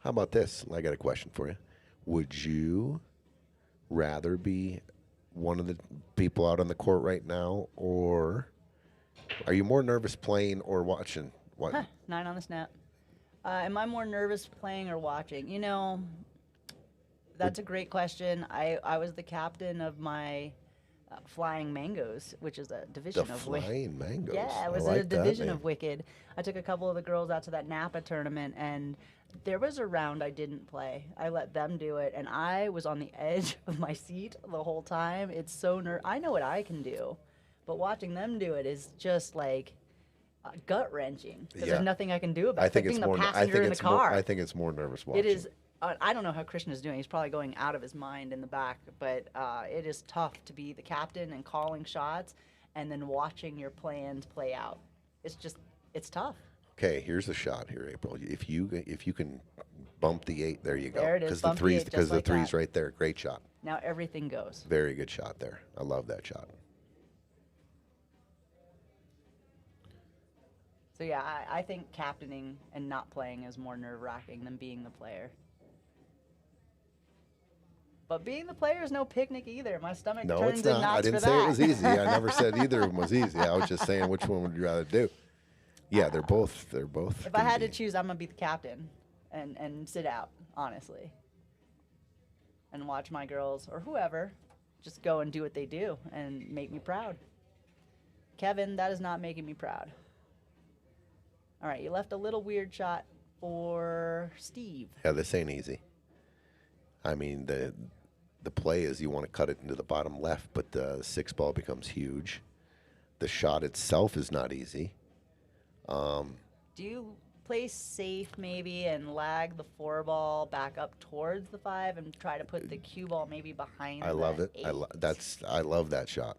How about this? I got a question for you. Would you rather be one of the people out on the court right now, or are you more nervous playing or watching? What? 9 on the snap. Am I more nervous playing or watching? You know, that's a great question. I was the captain of my Flying Mangoes, which is a division of Wicked. Flying Mangoes. Yeah, it was a division of Wicked. I took a couple of the girls out to that Napa tournament, and there was a round I didn't play. I let them do it, and I was on the edge of my seat the whole time. It's so I know what I can do, but watching them do it is just like gut wrenching because there's nothing I can do about it. I think it's it's like being more. the passenger in the car. I think it's more nervous watching. It is. I don't know how Krishna's doing. He's probably going out of his mind in the back, but it is tough to be the captain and calling shots and then watching your plans play out. It's tough. Okay, here's a shot here, April. If you can bump the 8, there you go. There it is. Because the three's right there. Great shot. Now everything goes. Very good shot there. I love that shot. So yeah, I think captaining and not playing is more nerve-wracking than being the player. But being the player is no picnic either. My stomach No, turns it's in not. knots I didn't for say that. it was easy. I never said either of them was easy. I was just saying which one would you rather do. Yeah, they're both. If I had to choose, I'm gonna be the captain and sit out, honestly, and watch my girls or whoever just go and do what they do and make me proud. Kevin, that is not making me proud. All right, you left a little weird shot for Steve. Yeah, this ain't easy. I mean, the play is you want to cut it into the bottom left, but the 6 ball becomes huge. The shot itself is not easy. Do you play safe maybe and lag the 4 ball back up towards the 5 and try to put the cue ball maybe behind I love it. 8? I love that shot.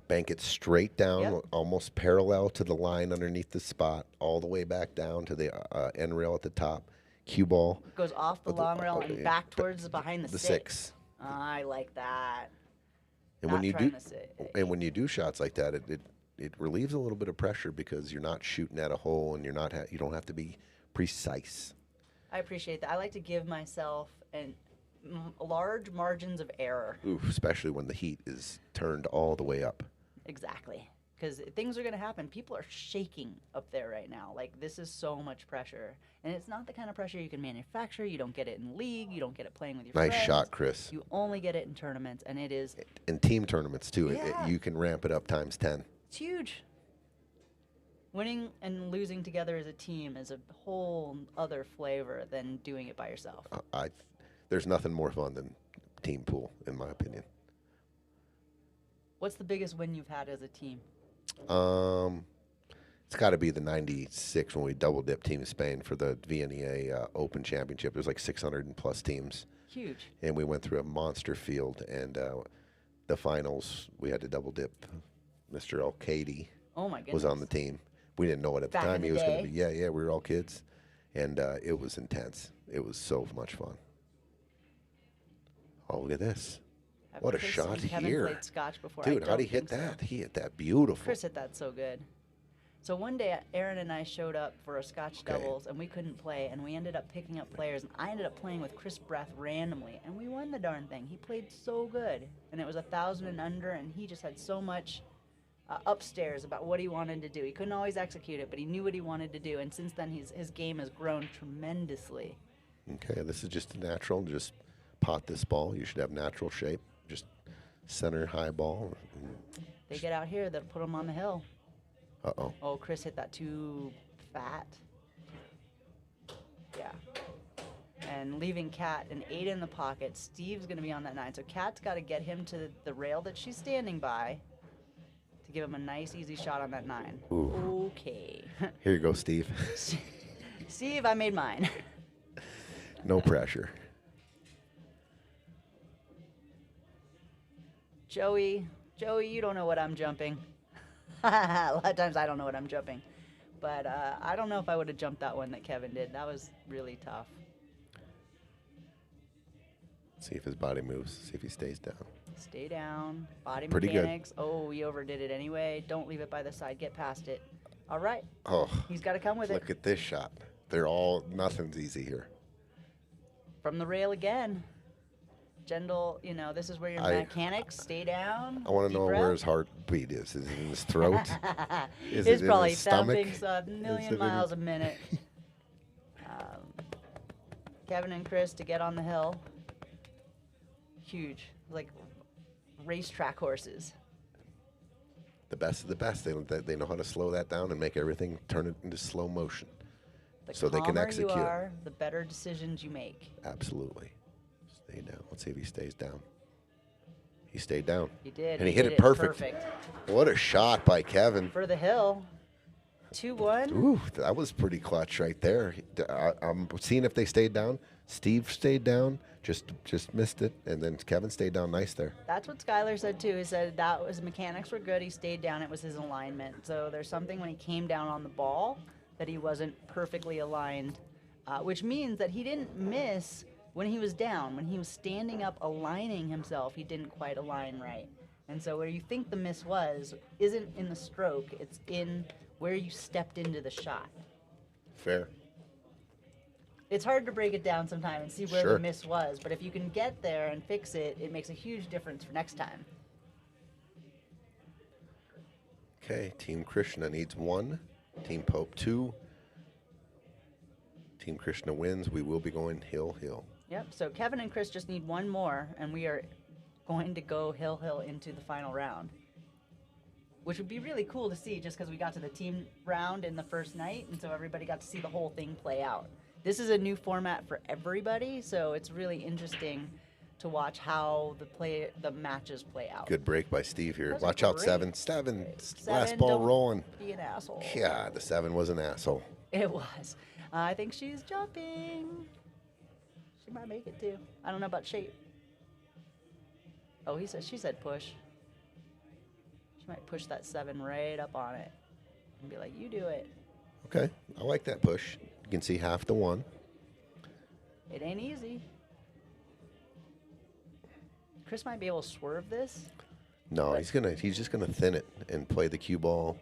Bank it straight down, almost parallel to the line underneath the spot, all the way back down to the end rail at the top. Cue ball. Goes off the long rail and back towards behind the 6. I like that. And when you do shots like that, it relieves a little bit of pressure because you're not shooting at a hole and you don't have to be precise. I appreciate that. I like to give myself large margins of error. Ooh, especially when the heat is turned all the way up. Exactly. because things are going to happen. People are shaking up there right now. Like, this is so much pressure. And it's not the kind of pressure you can manufacture. You don't get it in league. You don't get it playing with your Nice friends. shot, Chris. You only get it in tournaments, and it is In team tournaments, too. Yeah. You can ramp it up times 10. it's huge. Winning and losing together as a team is a whole other flavor than doing it by yourself. There's nothing more fun than team pool, in my opinion. What's the biggest win you've had as a team? It's got to be the 96 when we double dipped Team Spain for the VNEA Open Championship. There's like 600 and plus teams. Huge. And we went through a monster field. And the finals, we had to double dip. Mr. Al-Kaidi Oh, my goodness. was on the team. We didn't know it at the Back in time. the He was going to day? be. Yeah, we were all kids. And it was intense. It was so much fun. Oh, look at this. What a Chris shot and Kevin here. played Scotch before. Dude, I how'd he don't hit think so. that? He hit that beautiful. Chris hit that so good. So one day, Aaron and I showed up for a Scotch Okay. doubles, and we couldn't play, and we ended up picking up players, and I ended up playing with Chris Breath randomly, and we won the darn thing. He played so good, and it was 1,000 and under, and he just had so much upstairs about what he wanted to do. He couldn't always execute it, but he knew what he wanted to do, and since then, his game has grown tremendously. Okay, this is just a natural. Just pot this ball. You should have natural shape. Just center high ball. They get out here, they'll put him on the hill. Uh-oh. Oh, Chris hit that too fat. Yeah. And leaving Kat an 8 in the pocket. Steve's going to be on that 9. So Kat's got to get him to the rail that she's standing by to give him a nice, easy shot on that 9. Ooh. Okay. Here you go, Steve. Steve, I made mine. No pressure. Joey, you don't know what I'm jumping. A lot of times I don't know what I'm jumping. But I don't know if I would have jumped that one that Kevin did. That was really tough. See if his body moves. See if he stays down. Stay down. Body Pretty good. mechanics. Oh, he overdid it anyway. Don't leave it by the side. Get past it. All right. Oh, He's got to come with look it. at this shot. Nothing's easy here. From the rail again. Gentle, this is where your mechanics stay down. I want to deep know breath. where his heartbeat is. Is it in his throat? Is It's it in probably his stomach? thumping a Is million it in- miles a minute. Kevin and Chris to get on the hill. Huge. Like racetrack horses. The best of the best. They know how to slow that down and make everything turn it into slow motion. The So they can calmer execute. you are, the better decisions you make. Absolutely. Stay down. Let's see if he stays down. He stayed down. He did. And he hit it perfect. Perfect. What a shot by Kevin. For the hill. 2-1. Ooh, that was pretty clutch right there. I'm seeing if they stayed down. Steve stayed down, just missed it, and then Kevin stayed down nice there. That's what Skylar said too. He said that his mechanics were good. He stayed down. It was his alignment. So there's something when he came down on the ball that he wasn't perfectly aligned, which means that he didn't miss when he was down. When he was standing up, aligning himself, he didn't quite align right. And so where you think the miss isn't in the stroke. It's in where you stepped into the shot. Fair. It's hard to break it down sometime and see where Sure. the miss was, but if you can get there and fix it, it makes a huge difference for next time. Okay, Team Krishna needs 1. Team Pope 2. Team Krishna wins. We will be going hill. Yep, so Kevin and Chris just need 1 more, and we are going to go hill into the final round. Which would be really cool to see just because we got to the team round in the first night, and so everybody got to see the whole thing play out. This is a new format for everybody, so it's really interesting to watch how the matches play out. Good break by Steve here. That was Watch out, great. 7. Last ball don't rolling. Be an asshole. Yeah, the 7 was an asshole. It was. I think she's jumping. She might make it too. I don't know about shape. Oh, she said push. She might push that 7 right up on it and be like, you do it. Okay, I like that push. You can see half the 1. It ain't easy. Chris might be able to swerve this. No, he's just gonna thin it and play the cue ball.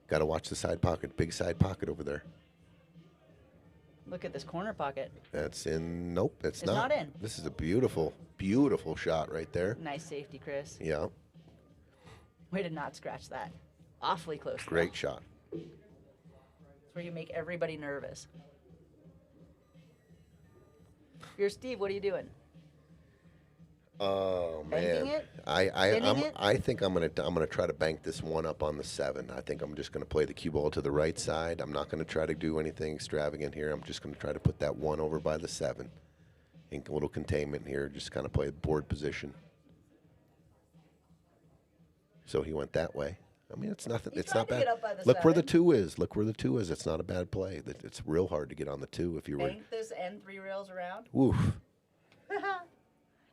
Got to watch the side pocket, big side pocket over there. Look at this corner pocket. That's in. Nope, it's It's not in. This is a beautiful, beautiful shot right there. Nice safety, Chris. Yeah. Way to not scratch that. Awfully close. though. Great shot. It's where you make everybody nervous. You're Steve. What are you doing? Oh Banking man, it? I Spinning it? I think I'm gonna try to bank this one up on the 7. I think I'm just gonna play the cue ball to the right side. I'm not gonna try to do anything extravagant here. I'm just gonna try to put that 1 over by the 7. In a little containment here, just kind of play board position. So he went that way. I mean, it's nothing. He It's tried not to bad. get up by the Look where the 7. 2 is. Look where the 2 is. It's not a bad play. It's real hard to get on the 2 if you were. Bank this and 3 rails around. Woof.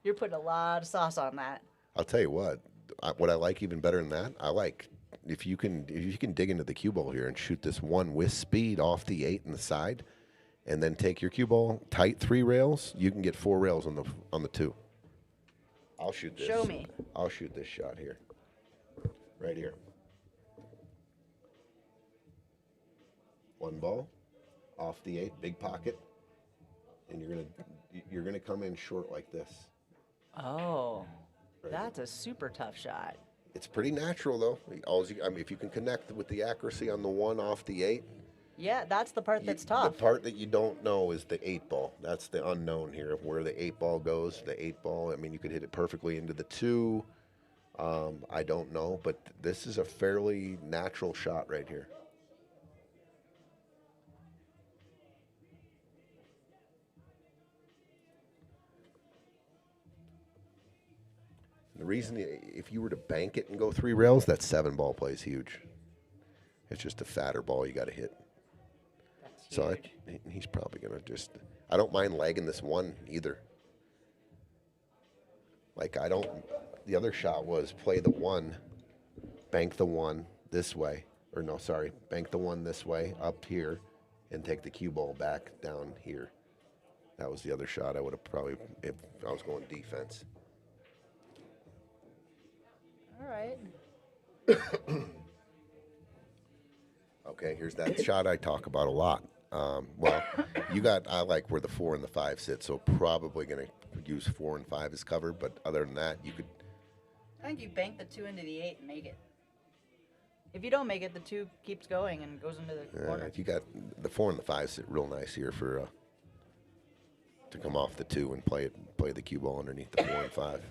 You're putting a lot of sauce on that. I'll tell you what. What I like even better than that, I like if you can dig into the cue ball here and shoot this 1 with speed off the 8 and the side, and then take your cue ball tight 3 rails. You can get 4 rails on the 2. I'll shoot this. Show me. I'll shoot this shot here. Right here. 1 ball off the 8, big pocket, and you're gonna come in short like this. Oh, Right. that's a super tough shot. It's pretty natural though. I mean, if you can connect with the accuracy on the 1 off the 8. Yeah, that's the part that's The tough. part that you don't know is the 8 ball. That's the unknown here of where the 8 ball goes. The 8 ball, I mean, you could hit it perfectly into the 2. I don't know, but this is a fairly natural shot right here. The reason, if you were to bank it and go 3 rails, that 7 ball plays huge. It's just a fatter ball you got to hit. That's So huge. he's probably going to just. I don't mind lagging this 1 either. Like, I don't. The other shot was play the 1, bank the 1 this way. Or no, sorry. Bank the 1 this way, up here, and take the cue ball back down here. That was the other shot I would have probably, if I was going defense. All right. Okay, here's that shot I talk about a lot. Well, I like where the 4 and the 5 sit, so probably going to use 4 and 5 as cover, but other than that, you could. I think you bank the 2 into the 8 and make it. If you don't make it, the 2 keeps going and goes into the corner. You got the 4 and the 5 sit real nice here for to come off the 2 and play the cue ball underneath the 4 and 5.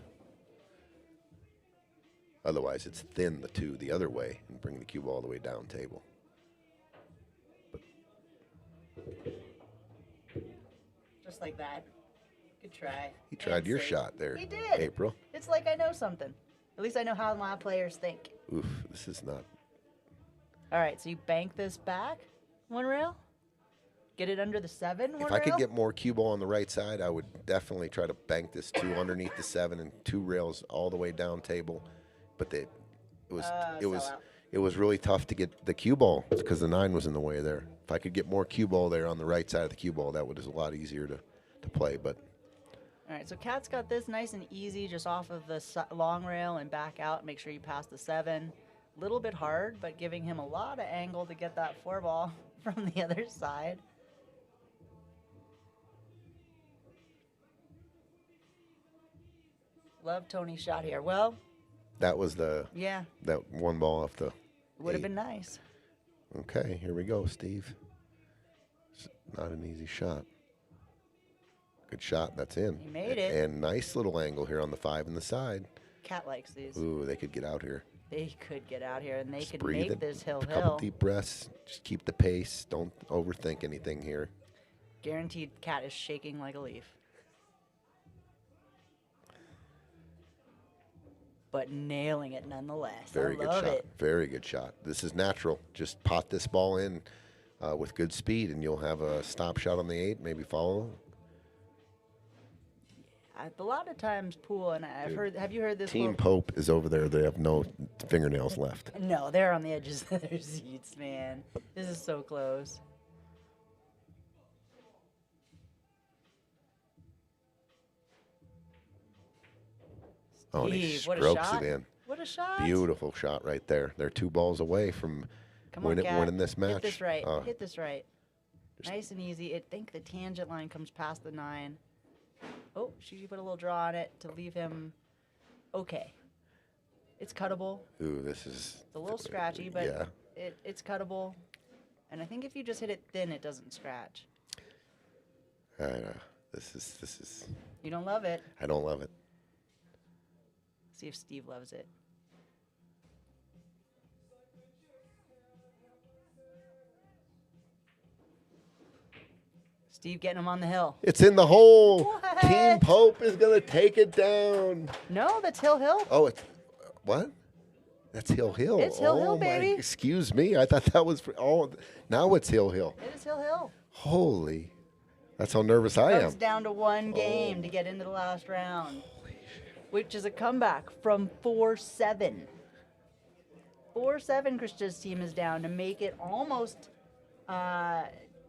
Otherwise, it's thin the 2 the other way and bring the cue ball all the way down table. Just like that. Good try. He tried And your safe. shot there, He did. April. It's like I know something. At least I know how my players think. Oof, this is not. All right, so you bank this back 1 rail. Get it under the 7 1 If rail. I could get more cue ball on the right side, I would definitely try to bank this 2 underneath the 7 and 2 rails all the way down table. But it was really tough to get the cue ball because the 9 was in the way there. If I could get more cue ball there on the right side of the cue ball, that would be a lot easier to play. But All right, so Kat's got this nice and easy just off of the long rail and back out. Make sure you pass the 7. A little bit hard, but giving him a lot of angle to get that 4 ball from the other side. Love Tony's shot here. Well, that was yeah, that 1 ball off the. would have 8. been nice. Okay, here we go, Steve. It's not an easy shot. Good shot. That's in. He made it. And nice little angle here on the 5 and the side. Cat likes these. Ooh, they could get out here. They could get out here and they Just could breathe make it. this A couple hill. deep breaths. Just keep the pace. Don't overthink anything here. Guaranteed Cat is shaking like a leaf. But nailing it nonetheless. Very I good love shot. it. Very good shot. This is natural. Just pot this ball in with good speed, and you'll have a stop shot on the 8. Maybe follow. A lot of times, pool, and I've Dude, heard. Have you heard this? Team little- Pope is over there. They have no fingernails left. No, they're on the edges of their seats, man. This is so close. Oh, and he Steve, what a strokes shot. it in. What a shot! Beautiful shot right there. They're 2 balls away from Come on, Cat. winning this match. Hit this right. Oh, Hit this right. Just- Nice and easy. I think the tangent line comes past the 9. Oh, she put a little draw on it to leave him okay. It's cuttable. Ooh, this is. It's a little scratchy, but yeah. it's cuttable. And I think if you just hit it thin, it doesn't scratch. I know. This is. You don't love it. I don't love it. See if Steve loves it. Steve getting him on the hill. It's in the hole. What? Team Pope is gonna take it down. No, that's Hill Hill. Oh, it's what? That's Hill Hill. It's Hill Hill, oh, my, baby. excuse me. I thought that was for, now it's Hill Hill. It is Hill Hill. Holy. That's how nervous I am. Comes down to one game to get into the last round, which is a comeback from 4-7. 4-7, Krishna's team is down to make it almost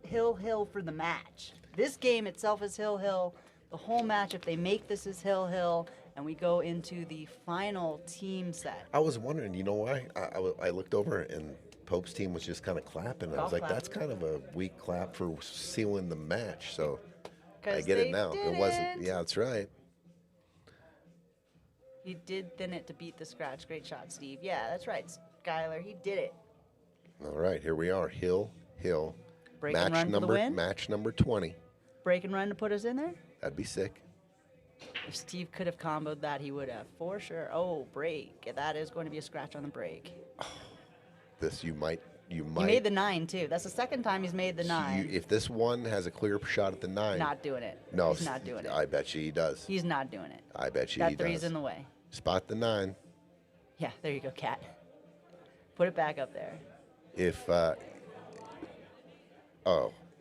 Hill Hill for the match. This game itself is Hill Hill. The whole match, if they make this, is Hill Hill, and we go into the final team set. I was wondering, you know why? I looked over and Pope's team was just kind of clapping. And I was like, that's kind of a weak clap for sealing the match. So I get it now. It wasn't. Yeah, that's right. He did thin it to beat the scratch. Great shot, Steve. Yeah, that's right, Skylar. He did it. All right, here we are. Hill. Break and run for the win. Match number 20. Break and run to put us in there. That'd be sick. If Steve could have comboed that, he would have, for sure. Oh, break. That is going to be a scratch on the break. This you might. He made the 9, too. That's the second time he's made the 9. If this one has a clear shot at the 9. Not doing it. No, he's not doing it. I bet you he does. He's not doing it. I bet you he does. That 3's in the way. Spot the 9. Yeah, there you go, Cat. Put it back up there. If,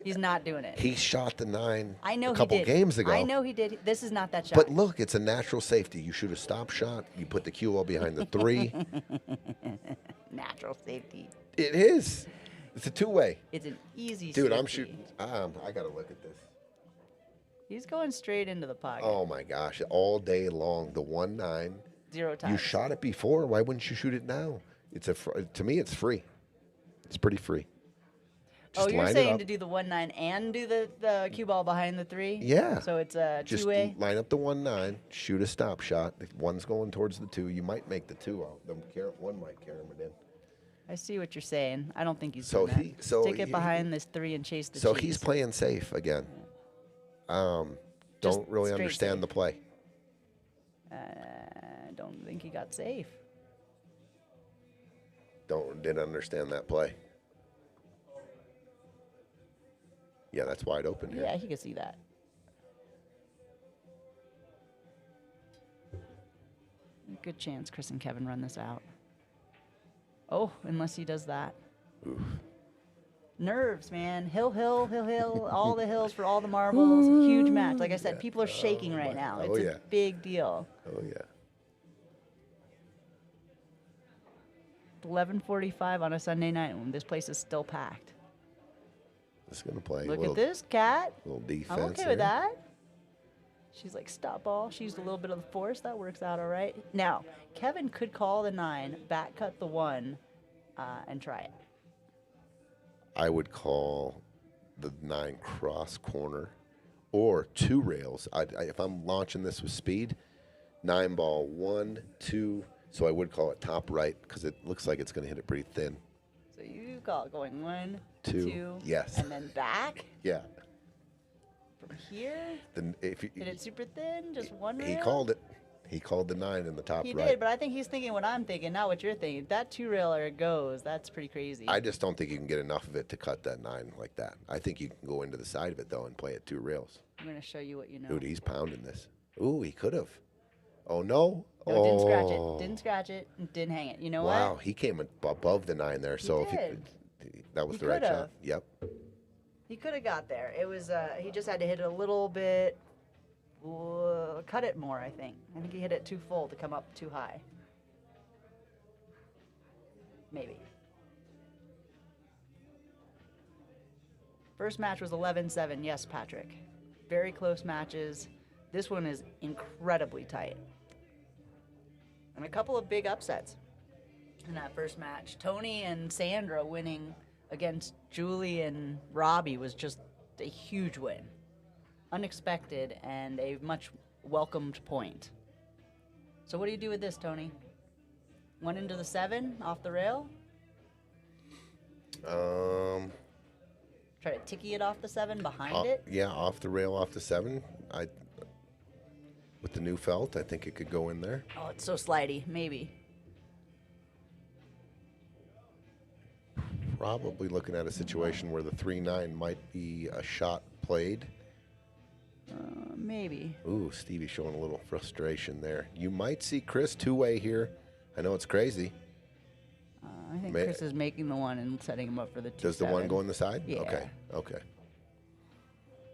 He's not doing it. he shot the 9 I know a couple he did. games ago. I know he did. This is not that shot. But look, it's a natural safety. You shoot a stop shot. You put the cue ball behind the 3. Natural safety. It is. It's a two-way. It's an easy Dude, safety. I'm shooting. I got to look at this. He's going straight into the pocket. Oh, my gosh. All day long. The 1-9. 0 times. You shot it before. Why wouldn't you shoot it now? To me, it's free. It's pretty free. Just you're line it saying up. to do the 1-9 and do the cue ball behind the 3? Yeah. So it's a Just two-way? line up the 1-9, shoot a stop shot. If one's going towards the 2, you might make the 2 out. One might carry him in. I see what you're saying. I don't think he's So doing that. Stick it he- behind this 3 and chase the So cheese. he's playing safe again. Don't really straight understand safe. the play. I don't think he got safe. Didn't understand that play. Yeah, that's wide open here. Yeah, he could see that. Good chance Chris and Kevin run this out. Oh, unless he does that. Oof. Nerves, man. Hill, all the hills for all the marbles. Huge match. Like I said, people are shaking right now. It's a big deal. Oh, yeah. 11:45 on a Sunday night when this place is still packed. It's going to play. Look at this, Cat. Little defense. I'm okay with that. She's like, stop ball. She used a little bit of the force. That works out all right. Now, Kevin could call the 9, back cut the 1, and try it. I would call the 9 cross corner or 2 rails. If I'm launching this with speed, 9 ball 1, 2. So I would call it top right because it looks like it's going to hit it pretty thin. So you call it going 1, 2. 2, Yes. and then back Yeah. from here. Then if you, Hit it super thin, just one he rail? called it. He called the 9 in the top He right. did, but I think he's thinking what I'm thinking, not what you're thinking. If that 2-railer goes, that's pretty crazy. I just don't think you can get enough of it to cut that 9 like that. I think you can go into the side of it though and play it 2 rails. I'm going to show you what you know. Dude, he's pounding this. Ooh, he could have. Oh no! No, didn't scratch it. Didn't scratch it. Didn't hang it. You know what? Wow, he came above the 9 there. So did. that was He the right could've. shot. Yep. He could have got there. It was he just had to hit it a little bit, cut it more. I think he hit it too full to come up too high. Maybe. First match was 11-7. Yes, Patrick. Very close matches. This one is incredibly tight. And a couple of big upsets in that first match. Tony and Sandra winning against Julie and Robbie was just a huge win. Unexpected and a much welcomed point. So what do you do with this, Tony? One into the 7 off the rail. Try to ticky it off the 7 behind it. Yeah, off the rail, off the 7. With the new felt, I think it could go in there. Oh, it's so slidey. Maybe. Probably looking at a situation where the 3-9 might be a shot played. Maybe. Ooh, Stevie showing a little frustration there. You might see Chris two-way here. I know it's crazy. I think Chris is making the one and setting him up for the 2-7. Does the one go in the side? Yeah. Okay.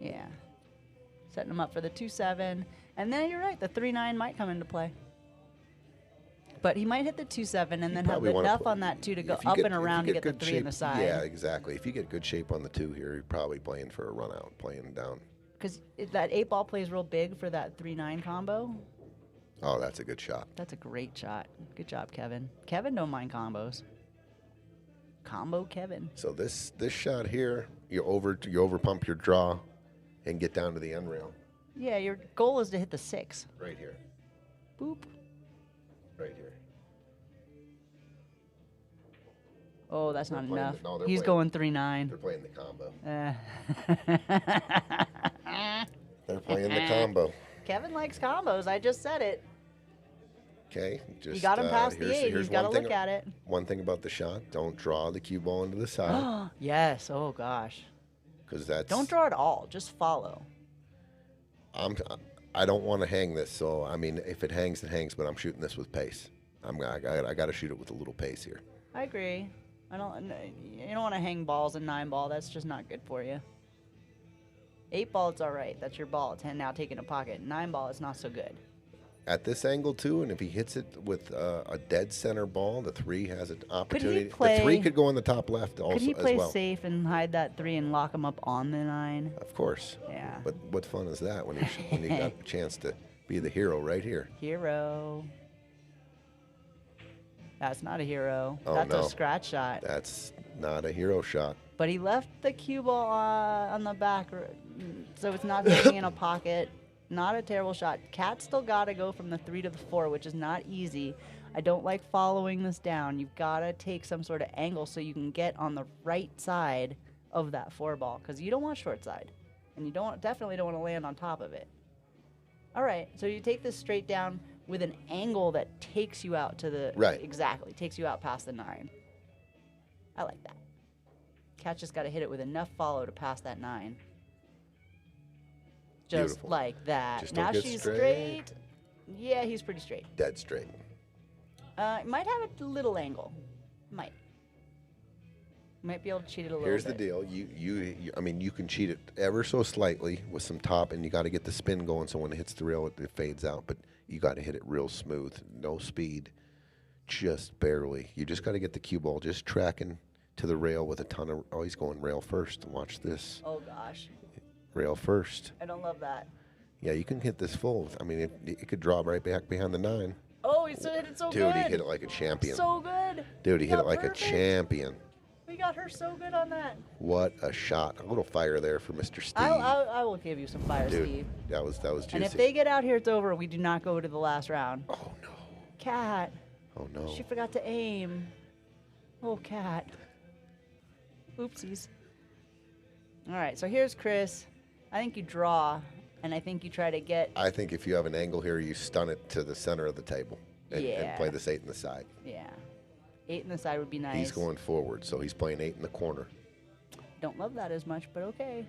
Yeah. Setting him up for the 2-7. And then you're right, the 3-9 might come into play. But he might hit the 2-7 and then have enough on that 2 to go up and around to get the 3 in the side. Yeah, exactly. If you get good shape on the 2 here, you're probably playing for a run out, playing down. Because that 8 ball plays real big for that 3-9 combo. Oh, that's a good shot. That's a great shot. Good job, Kevin. Kevin don't mind combos. Combo Kevin. So this shot here, you over pump your draw and get down to the end rail. Yeah, your goal is to hit the 6. Right here. Boop. Right here. Oh, that's not enough. No, He's going 3-9. They're playing the combo. Uh. They're playing the combo. Kevin likes combos. I just said it. Okay. Just, You got him past the 8. Here's He's got to one look at it. One thing about the shot, don't draw the cue ball into the side. Yes. Oh, gosh. Because that's... Don't draw at all. Just follow. I don't want to hang this, so, I mean, if it hangs, it hangs, but I'm shooting this with pace. I got to shoot it with a little pace here. I agree. You don't want to hang balls in 9 ball. That's just not good for you. 8 ball, it's all right. That's your ball. It's now taking a pocket. 9 ball, it's not so good. At this angle, too, and if he hits it with a dead center ball, the 3 has an opportunity. Play, the 3 could go in the top left also could he play as well. safe and hide that 3 and lock him up on the 9? Of course. Yeah. But what fun is that when you got a chance to be the hero right here? Hero. That's not a hero. Oh, That's no. a scratch shot. That's not a hero shot. But he left the cue ball on the back, so it's not sitting in a pocket. Not a terrible shot. Cat still got to go from the 3 to the 4, which is not easy. I don't like following this down. You've got to take some sort of angle so you can get on the right side of that 4 ball, because you don't want short side, and you definitely don't want to land on top of it. All right, so you take this straight down with an angle that takes you out to the exactly takes you out past the 9. I like that. Cat just got to hit it with enough follow to pass that 9. Just Beautiful. like that. Just now don't get she's straight. Yeah, he's pretty straight. Dead straight. Might have a little angle. Might be able to cheat it a little Here's bit. the deal. I mean, you can cheat it ever so slightly with some top, and you got to get the spin going so when it hits the rail, it fades out. But you got to hit it real smooth, no speed, just barely. You just got to get the cue ball just tracking to the rail with a ton of. Oh, he's going rail first. Watch this. Oh gosh. Rail first. I don't love that. Yeah, you can hit this full. I mean, it could drop right back behind the 9. Oh, he hit it so good. Dude, he hit it like a champion. So good. Dude, he hit it like perfect. a champion. We got her so good on that. What a shot. A little fire there for Mr. Steve. I will give you some fire, Dude, Steve. that was juicy. And if they get out here, it's over. We do not go to the last round. Oh, no. Cat. Oh, no. She forgot to aim. Oh, Cat. Oopsies. All right, so here's Chris. I think you draw, and I think you try to get... I think if you have an angle here, you stun it to the center of the table and play this 8 in the side. Yeah. 8 in the side would be nice. He's going forward, so he's playing 8 in the corner. Don't love that as much, but okay.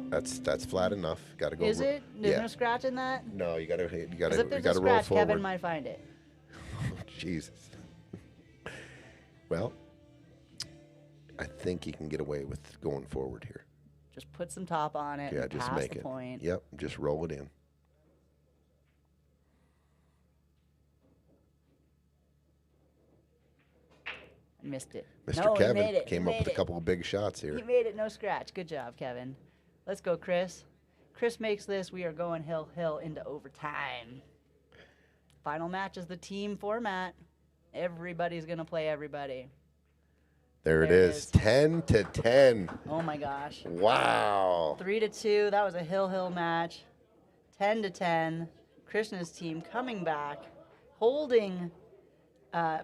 That's flat enough. Got to go. Is it? There's no scratch in that? No, you got to Because if there's a roll scratch, forward. Kevin might find it. Jesus. Well, I think he can get away with going forward here. Just put some top on it. Yeah, and just pass make the it. Point. Yep, just roll it in. I missed it. Mr. No, Kevin he made it. came He up with made a couple of big shots here. He made it, no scratch. Good job, Kevin. Let's go, Chris. Chris makes this. We are going hill into overtime. Final match is the team format. Everybody's going to play everybody. There it is. 10 to 10. Oh, my gosh. Wow. 3-2. That was a hill match. 10 to 10. Krishna's team coming back, holding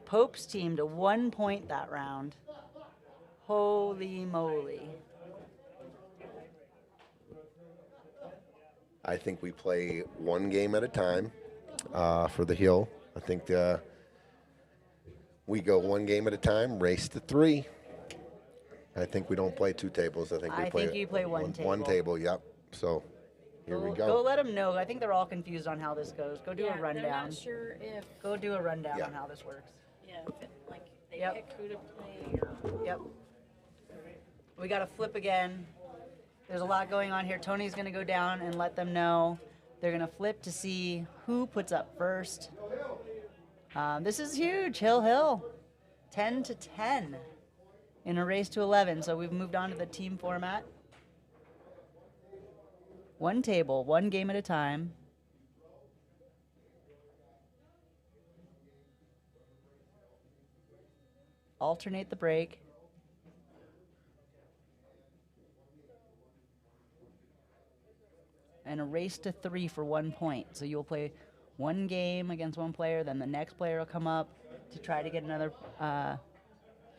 Pope's team to 1 point that round. Holy moly. I think we play one game at a time for the hill. I think we go one game at a time, race to 3. I think we don't play 2 tables. I think we play. I think you play one table. One table, yep. So here we Go go. let them know. I think they're all confused on how this goes. Go do a rundown. They're not sure if, Go do a rundown Yeah. on how this works. yeah, if it, like they Yep. pick who to play or. Yep. We got to flip again. There's a lot going on here. Tony's going to go down and let them know. They're going to flip to see who puts up first. This is huge. Hill. 10 to 10 in a race to 11. So we've moved on to the team format. One table, one game at a time. Alternate the break. And a race to 3 for 1 point. So you'll play one game against one player, then the next player will come up to try to get another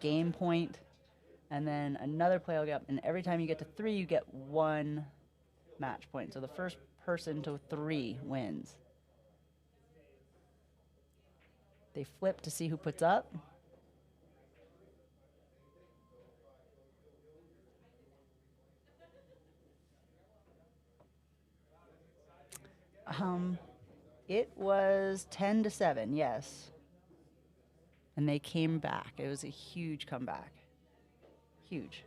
game point, and then another player will get up. And every time you get to 3, you get 1 match point. So the first person to 3 wins. They flip to see who puts up. It was 10 to 7, yes. And they came back. It was a huge comeback. Huge.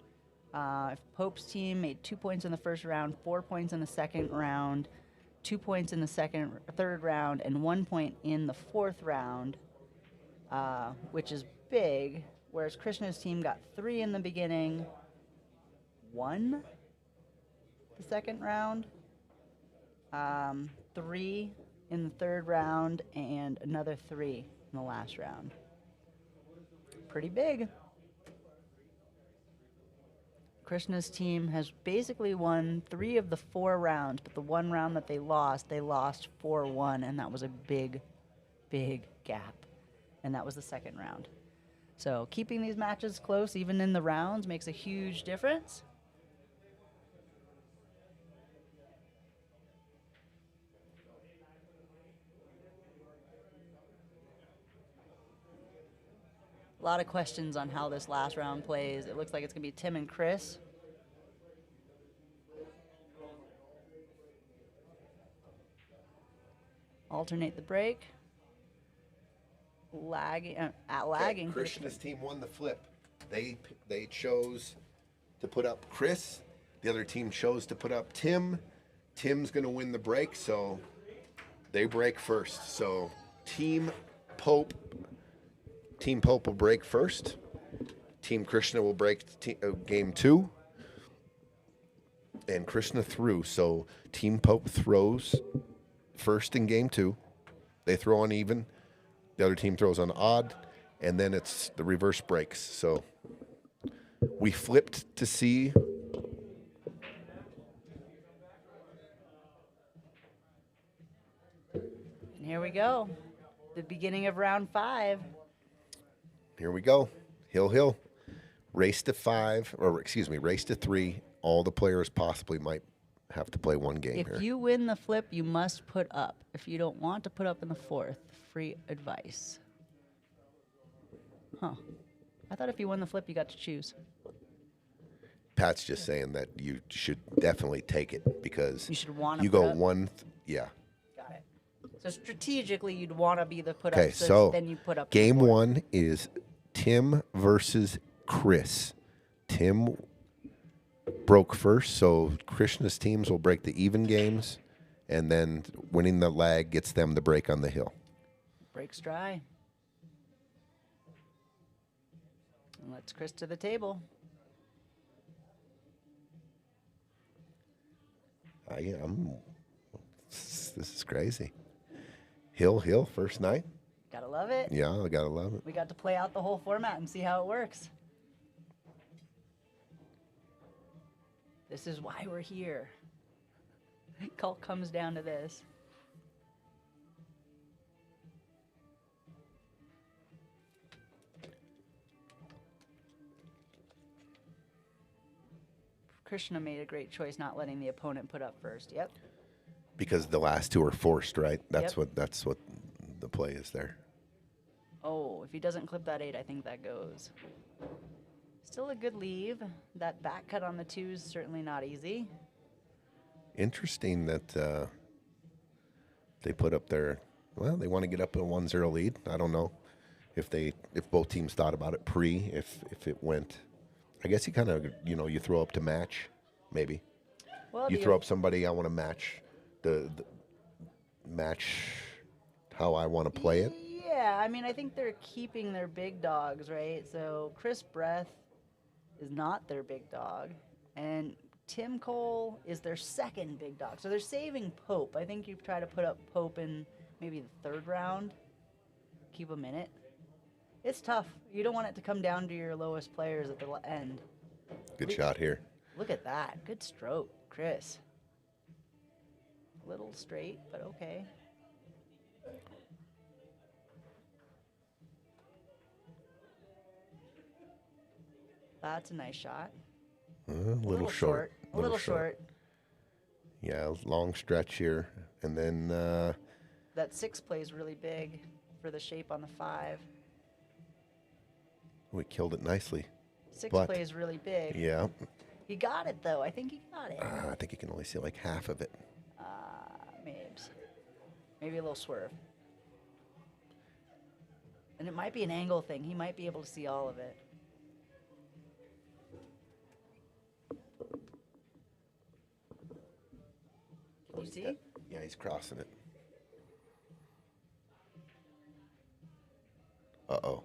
Pope's team made 2 points in the first round, 4 points in the second round, 2 points in the third round, and 1 point in the fourth round, which is big. Whereas Krishna's team got 3 in the beginning, 1 the second round, 3 in the third round, and another 3 in the last round. Pretty big. Krishna's team has basically won 3 of the 4 rounds, but the one round that they lost 4-1, and that was a big, big gap. And that was the second round. So keeping these matches close, even in the rounds, makes a huge difference. A lot of questions on how this last round plays. It looks like it's going to be Tim and Chris. Alternate the break. Lagging. Okay, Krishna's team won the flip. They chose to put up Chris. The other team chose to put up Tim. Tim's going to win the break, so they break first. So Team Pope will break first. Team Krishna will break game 2. And Krishna threw. So Team Pope throws first in game 2. They throw on even. The other team throws on odd. And then it's the reverse breaks. So we flipped to see. And here we go. The beginning of round 5. Here we go. Hill. Race to 5, or excuse me, race to 3. All the players possibly might have to play one game here. If you win the flip, you must put up. If you don't want to put up in the 4th, free advice. Huh. I thought if you won the flip, you got to choose. Pat's just saying that you should definitely take it because You should want to you put go up. one. Yeah. Got it. So strategically, you'd want to be the put Okay, up. so then you put up. game the 4th. 1 is Tim versus Chris. Tim broke first, so Krishna's teams will break the even games, and then winning the lag gets them the break on the hill. Breaks dry. And let's Chris to the table. This is crazy. Hill, first night. Gotta love it. Yeah, I gotta love it. We got to play out the whole format and see how it works. This is why we're here. It all comes down to this. Krishna made a great choice not letting the opponent put up first. Yep. Because the last two are forced, right? That's Yep. what the play is there. Oh, if he doesn't clip that 8, I think that goes. Still a good leave. That back cut on the 2 is certainly not easy. Interesting that they put up their, well, they want to get up a 1-0 lead. I don't know if both teams thought about it if it went. I guess you kind of, you throw up to match, maybe. Well, You throw up somebody, I want to match the match how I want to play it. Yeah, I mean, I think they're keeping their big dogs, right? So Chris Breath is not their big dog, and Tim Cole is their second big dog. So they're saving Pope. I think you try to put up Pope in maybe the 3rd round, keep him in it. It's tough. You don't want it to come down to your lowest players at the end. Good shot here. Look at that. Good stroke, Chris. A little straight, but okay. That's a nice shot. A little short. A little short. Yeah, long stretch here. And then That 6 plays really big for the shape on the 5. we killed it nicely. 6 But- plays really big. Yeah. He got it, though. I think he got it. I think you can only see like half of it. Mabes. Maybe a little swerve. And it might be an angle thing. He might be able to see all of it. Can you see? Yeah, he's crossing it. Uh-oh.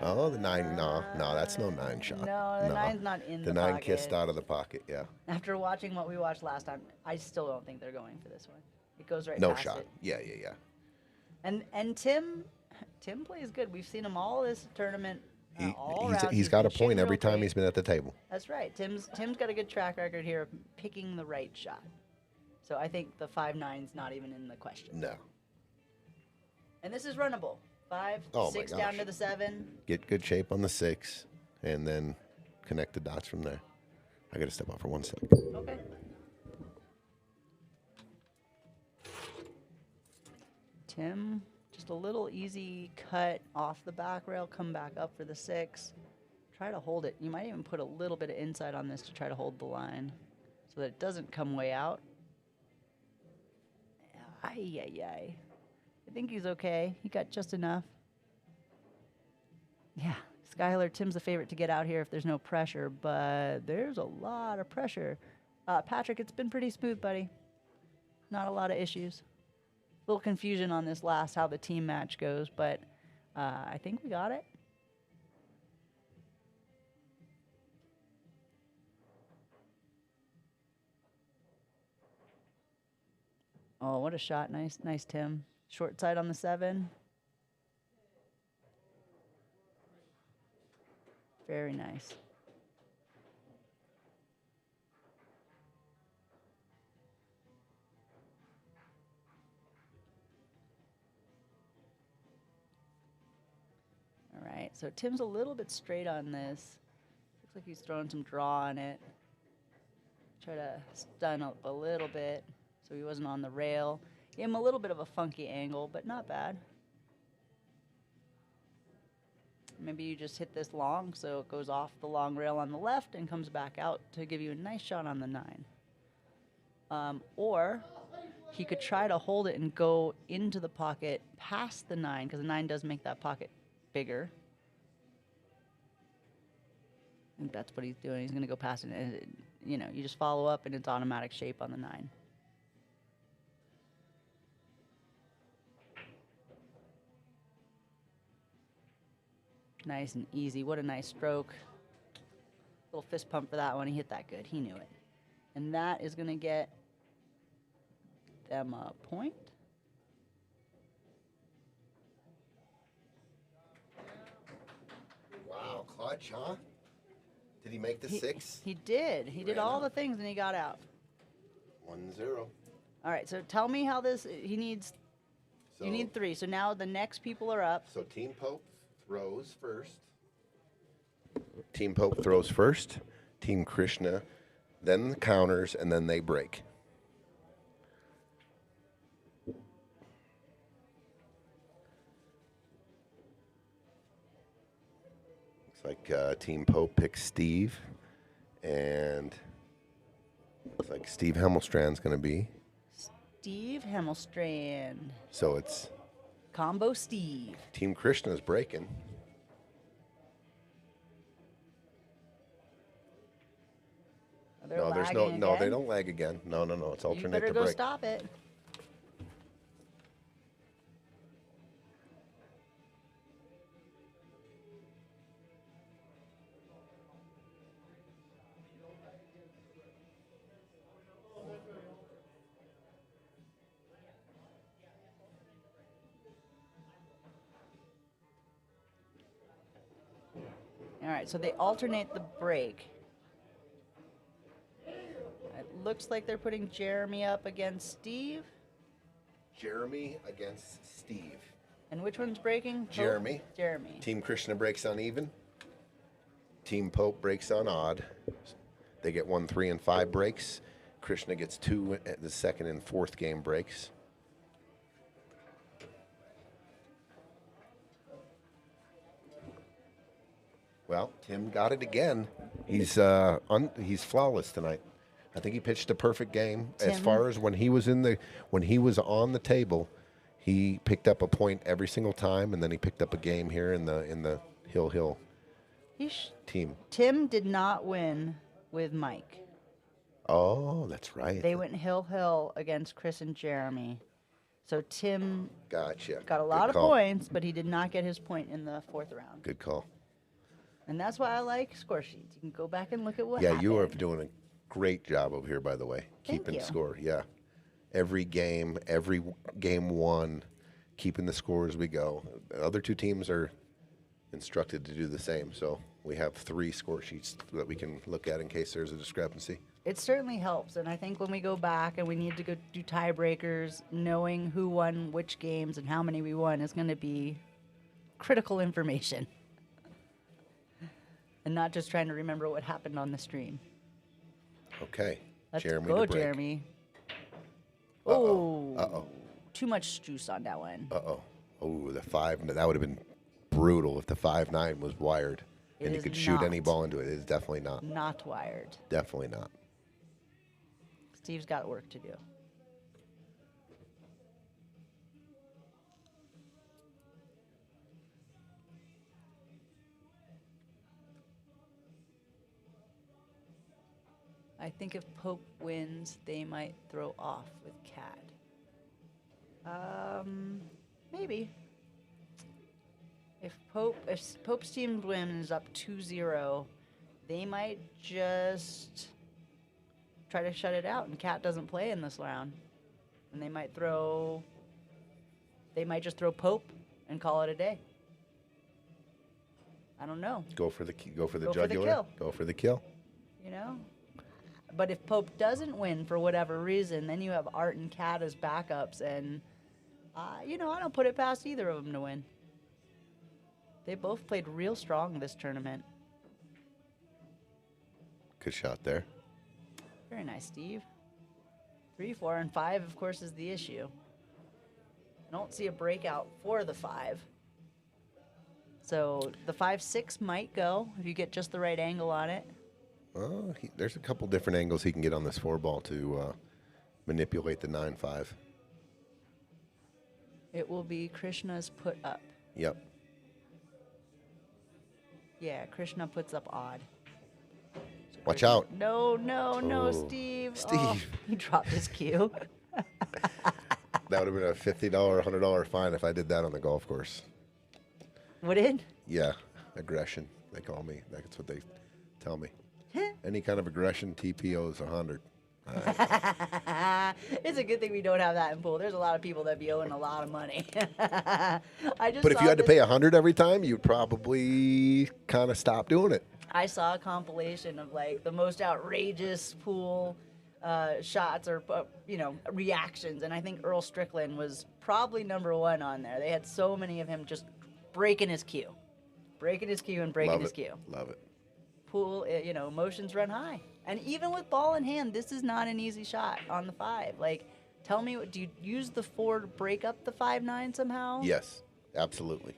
Oh, the 9. No, that's no 9 shot. No, the 9's not in the the 9 pocket. kissed out of the pocket, yeah. After watching what we watched last time, I still don't think they're going for this one. It goes right No past shot. it. Yeah. And Tim plays good. We've seen him all this tournament. All rounds. He's got a been shooting point every real time great. he's been at the table. That's right. Tim's got a good track record here of picking the right shot. So I think the 5-9's not even in the question. No. And this is runnable. 5, Oh my 6 down gosh. to the 7. Get good shape on the 6, and then connect the dots from there. I got to step out for 1 second. Okay. Tim, just a little easy cut off the back rail, come back up for the 6. Try to hold it. You might even put a little bit of inside on this to try to hold the line so that it doesn't come way out. Ay, ay, ay. I think he's okay. He got just enough. Yeah, Skylar, Tim's the favorite to get out here if there's no pressure, but there's a lot of pressure. Patrick, it's been pretty smooth, buddy. Not a lot of issues. A little confusion on this last, how the team match goes, but I think we got it. Oh, what a shot. Nice, Tim. Short side on the 7. Very nice. All right, so Tim's a little bit straight on this. Looks like he's throwing some draw on it. Try to stun up a little bit so he wasn't on the rail. Gave him a little bit of a funky angle, but not bad. Maybe you just hit this long so it goes off the long rail on the left and comes back out to give you a nice shot on the 9. Or he could try to hold it and go into the pocket past the 9, because the 9 does make that pocket bigger. I think that's what he's doing. He's going to go past it. And you just follow up and it's automatic shape on the 9. Nice and easy. What a nice stroke. Little fist pump for that one. He hit that good. He knew it. And that is going to get them a point. Wow, clutch, huh? Did he make the 6? He did. He did ran all out. the things and he got out. 1-0. All right, so tell me how this, he needs, So, you need 3. So now the next people are up. So Team Pope throws first. Team Pope throws first. Team Krishna then the counters, and then they break. Looks like Team Pope picks Steve, and looks like Steve Hemmelstrand's going to be. Steve Hemmelstrand. So it's Combo Steve. Team Krishna's breaking. They're No, there's lagging no, they again? don't lag again. No, it's You alternate better to go break. stop it. All right, so they alternate the break. It looks like they're putting Jeremy up against Steve. Jeremy against Steve. And which one's breaking? Pope? Jeremy. Jeremy. Team Krishna breaks on even. Team Pope breaks on odd. They get 1, 3, and 5 breaks. Krishna gets 2 at the second and fourth game breaks. Well, Tim got it again. He's flawless tonight. I think he pitched a perfect game. As Tim? far as when he was on the table, he picked up a point every single time, and then he picked up a game here in the Hill team. Tim did not win with Mike. Oh, that's right. They went Hill against Chris and Jeremy. So Tim Gotcha. got a Good lot of call. points, but he did not get his point in the fourth round. Good call. And that's why I like score sheets. You can go back and look at what Yeah, happened. you are doing a great job over here, by the way. Thank Keeping you. score. Yeah. Every game won, keeping the score as we go. The other two teams are instructed to do the same. So we have 3 score sheets that we can look at in case there's a discrepancy. It certainly helps, and I think when we go back and we need to go do tiebreakers, knowing who won which games and how many we won is going to be critical information. And not just trying to remember what happened on the stream. Okay. Let's Jeremy go, to break. Jeremy. Uh-oh. Oh, Uh-oh. too much juice on that one. Uh-oh. Oh, the 5. That would have been brutal if the 5-9 was wired. It And you is could shoot any not. ball into it. It is definitely not. Not wired. Definitely not. Steve's got work to do. I think if Pope wins, they might throw off with Cat. Maybe. If Pope's team wins up 2-0, they might just try to shut it out, and Cat doesn't play in this round. And they might just throw Pope and call it a day. I don't know, Go for the Go for the jugular. kill. Go for the kill. you know? But if Pope doesn't win for whatever reason, then you have Art and Cat as backups, and, I don't put it past either of them to win. They both played real strong this tournament. Good shot there. Very nice, Steve. 3, 4, and 5, of course, is the issue. I don't see a breakout for the 5. So the 5-6 might go if you get just the right angle on it. Well, there's a couple different angles he can get on this 4 ball to manipulate the 9-5. It will be Krishna's put up. Yep. Yeah, Krishna puts up odd. So Watch out. No, Oh, Steve. Steve. Oh, he dropped his cue. That would have been a $50, $100 fine if I did that on the golf course. What did? Yeah, aggression. They call me. That's what they tell me. Any kind of aggression, TPO is 100. It's a good thing we don't have that in pool. There's a lot of people that be owing a lot of money. But if you had to pay 100 every time, you'd probably kind of stop doing it. I saw a compilation of like the most outrageous pool shots or reactions, and I think Earl Strickland was probably number 1 on there. They had so many of him just breaking his cue and breaking Love his it. cue. Love it. Pool, emotions run high, And even with ball in hand, this is not an easy shot on the 5. Like, tell me, do you use the 4 to break up the 5-9 somehow? Yes, absolutely.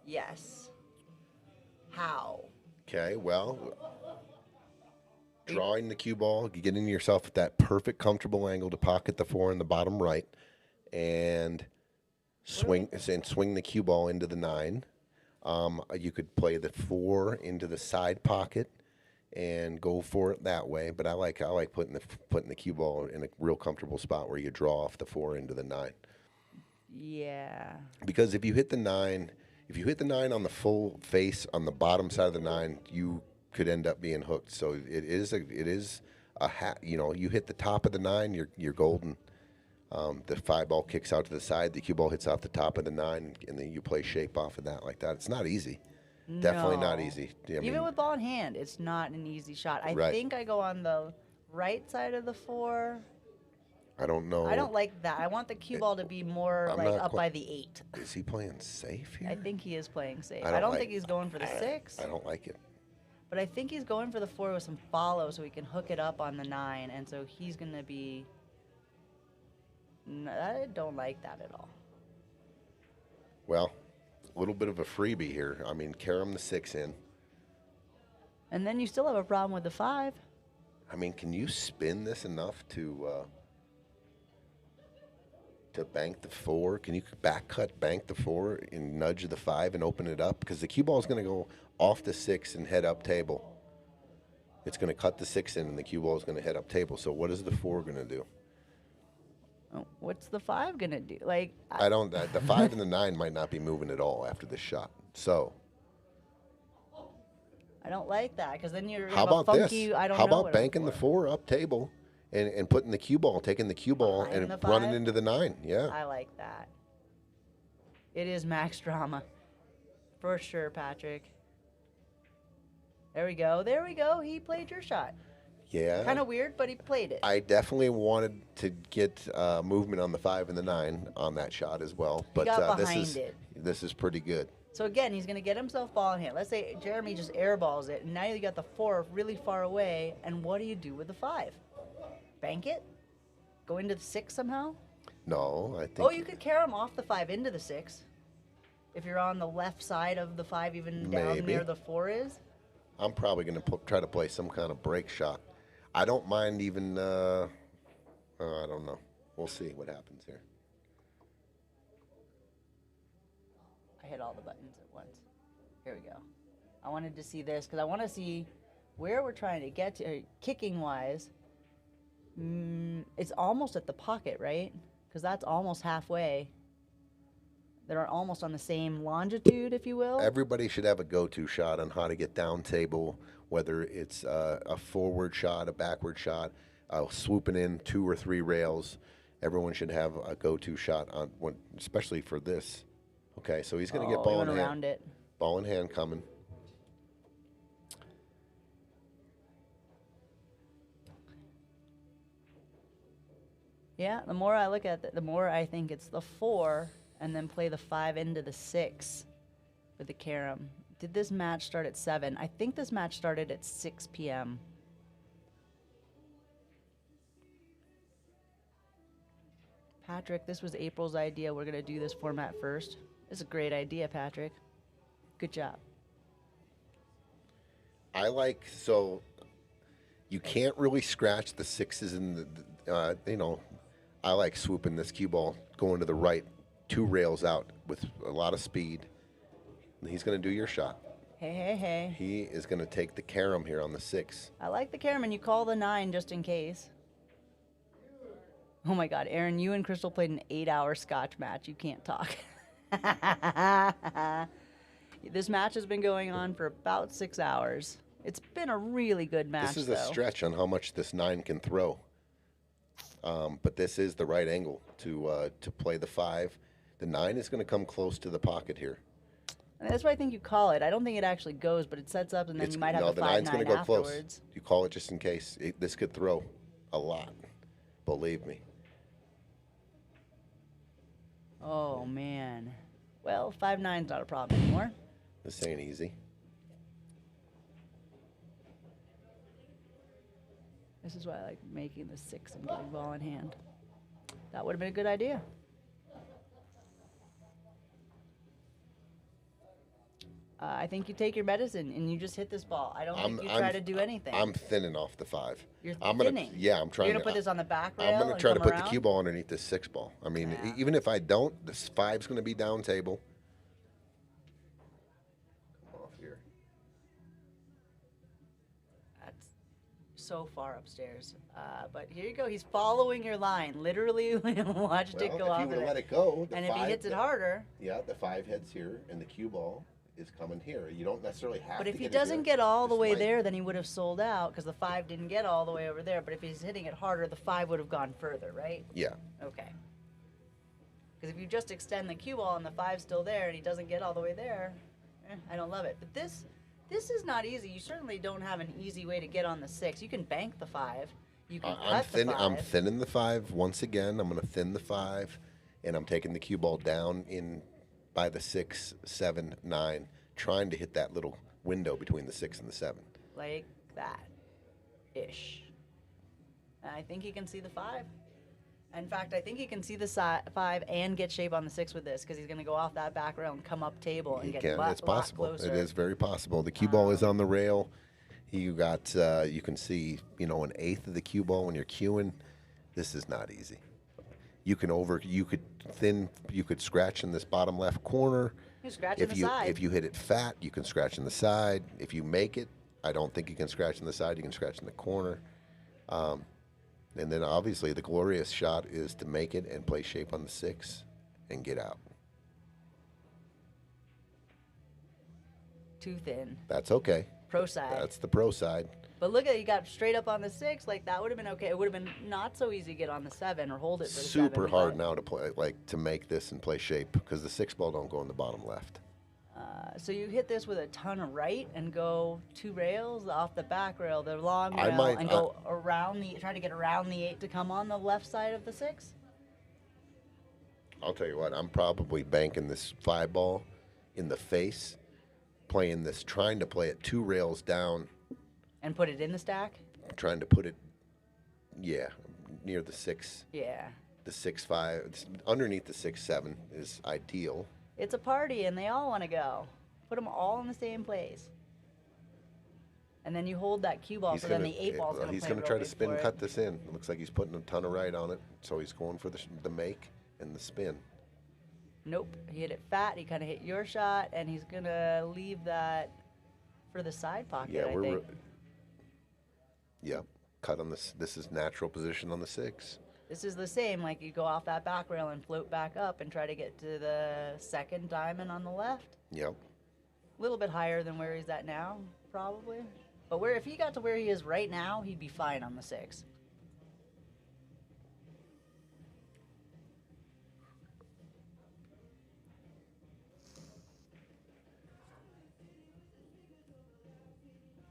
Yes. How? Okay, well, drawing the cue ball, getting yourself at that perfect, comfortable angle to pocket the 4 in the bottom right, and swing the cue ball into the 9. You could play the 4 into the side pocket and go for it that way. But I like putting the cue ball in a real comfortable spot where you draw off the 4 into the 9. Yeah. Because if you hit the 9 on the full face on the bottom side of the 9, you could end up being hooked. So it is a hat. You know, you hit the top of the 9, you're golden. The 5 ball kicks out to the side, the cue ball hits off the top of the 9, and then you play shape off of that like that. It's not easy. Definitely not No. easy. Even with ball in hand, it's not an easy shot. I Right. think I go on the right side of the 4. I don't know. I don't like that. I want the cue ball to be more I'm like not up qui- by the 8. Is he playing safe here? I think he is playing safe. I I don't don't like- think he's going for the 6. I don't like it. But I think he's going for the 4 with some follow so he can hook it up on the 9. And so he's going to be... No, I don't like that at all. Well, a little bit of a freebie here. I mean, carom the 6 in. And then you still have a problem with the 5. I mean, can you spin this enough to bank the 4? Can you back cut bank the 4 and nudge the 5 and open it up? Because the cue ball is going to go off the 6 and head up table. It's going to cut the 6 in, and the cue ball is going to head up table. So what is the 4 going to do? Oh, what's the 5 going to do? Like, I don't. The 5 and the 9 might not be moving at all after this shot. So I don't like that because then you're how gonna about have a funky, this? I don't How know about what banking the 4 up table and putting the cue ball, taking the cue ball Behind and the running 5? into the 9? Yeah. I like that. It is max drama. For sure, Patrick. There we go. There we go. He played your shot. Yeah. Kind of weird, but he played it. I definitely wanted to get movement on the 5 and the 9 on that shot as well. But got this behind is it. this is pretty good. So again, he's going to get himself ball in hand. Let's say Jeremy just airballs it, and now you got the 4 really far away, and what do you do with the 5? Bank it? Go into the 6 somehow? No, I think. Oh, you could carry him off the 5 into the 6. If you're on the left side of the 5, even down Maybe. near the 4 is. I'm probably going to try to play some kind of break shot. I don't mind even. I don't know. We'll see what happens here. I hit all the buttons at once. Here we go. I wanted to see this because I want to see where we're trying to get to, kicking wise. It's almost at the pocket, right? Because that's almost halfway. They're almost on the same longitude, if you will. Everybody should have a go-to shot on how to get down table, whether it's a forward shot, a backward shot, swooping in 2 or 3 rails. Everyone should have a go-to shot on one, especially for this. Okay, so he's going to get he ball in went hand. around it. Ball in hand coming. Yeah, the more I look at it, the more I think it's the 4, and then play the 5 into the 6 with the carom. Did this match start at 7? I think this match started at 6 p.m. Patrick, this was April's idea. We're going to do this format first. It's a great idea, Patrick. Good job. I like, so you can't really scratch the 6s in the I like swooping this cue ball, going to the right, 2 rails out with a lot of speed. He's going to do your shot. Hey, hey, hey. He is going to take the carom here on the 6. I like the carom, and you call the 9 just in case. Oh my God, Aaron, you and Crystal played an 8-hour scotch match. You can't talk. This match has been going on for about 6 hours. It's been a really good match, This is though. a stretch on how much this 9 can throw. But this is the right angle to play the 5. The 9 is going to come close to the pocket here. And that's why I think you call it. I don't think it actually goes, but it sets up, and then you might have the a 9's 5-9 going to go afterwards. close. You call it just in case. This could throw a lot. Believe me. Oh, man. Well, 5-9's not a problem anymore. This ain't easy. This is why I like making the 6 and getting ball in hand. That would have been a good idea. I think you take your medicine and you just hit this ball. I don't think you try to do anything. I'm thinning off the 5. You're I'm thinning. Gonna, yeah, I'm trying. You're gonna put this on the back rail. I'm gonna and try to come put the around? cue ball underneath this 6 ball. I mean, Yeah. even if I don't, this 5's gonna be down table. Come off here. That's so far upstairs. But here you go. He's following your line. Literally, watched it go Well, off if you would of have let it. it go, the And 5, if he hits it harder. yeah, the 5 heads here, and the cue ball is coming here. You don't necessarily have But to if he get it doesn't here. get all the Just way might. there, then he would have sold out because the 5 didn't get all the way over there. But if he's hitting it harder, the 5 would have gone further, right? Yeah. Okay. Because if you just extend the cue ball and the 5's still there and he doesn't get all the way there, I don't love it. But this is not easy. You certainly don't have an easy way to get on the 6. You can bank the 5. You can cut the 5. I'm thinning the 5 once again. I'm going to thin the 5, and I'm taking the cue ball down in by the 6, 7, 9, trying to hit that little window between the 6 and the 7. Like that. Ish. And I think he can see the 5. In fact, I think he can see the 5 and get shape on the 6 with this because he's going to go off that back rail and come up table and He get can. a lot, It's possible. lot closer. It is very possible. The cue ball is on the rail. You got. You can see. An eighth of the cue ball when you're cueing. This is not easy. You could thin. You could scratch in this bottom left corner. You scratch in the side. If you hit it fat, you can scratch in the side. If you make it, I don't think you can scratch in the side. You can scratch in the corner. And then obviously the glorious shot is to make it and play shape on the 6 and get out. Too thin. That's okay. Pro side. That's the pro side. But look at it, you got straight up on the 6. Like that would have been okay. It would have been not so easy to get on the 7 or hold it for the 7. Super hard but- now to play, to make this and play shape because the 6 ball don't go in the bottom left. So you hit this with a ton of right and go 2 rails off the back rail, the long I rail, might- and go around try to get around the 8 to come on the left side of the 6. I'll tell you what, I'm probably banking this 5 ball in the face, playing this, trying to play it 2 rails down, And put it in the stack? trying to put it, near the 6, Yeah. the 6-5, it's underneath the 6-7 is ideal. It's a party and they all want to go. Put them all in the same place. And then you hold that cue ball, so then the 8 ball's going to He's play going to real try to big spin for it. cut this in. It looks like he's putting a ton of right on it, so he's going for the make and the spin. Nope. He hit it fat. He kind of hit your shot, and he's going to leave that for the side pocket, Yeah, I think. Cut on this. This is natural position on the 6. This is the same. Like you go off that back rail and float back up and try to get to the second diamond on the left. Yep. A little bit higher than where he's at now, probably. But if he got to where he is right now, he'd be fine on the 6.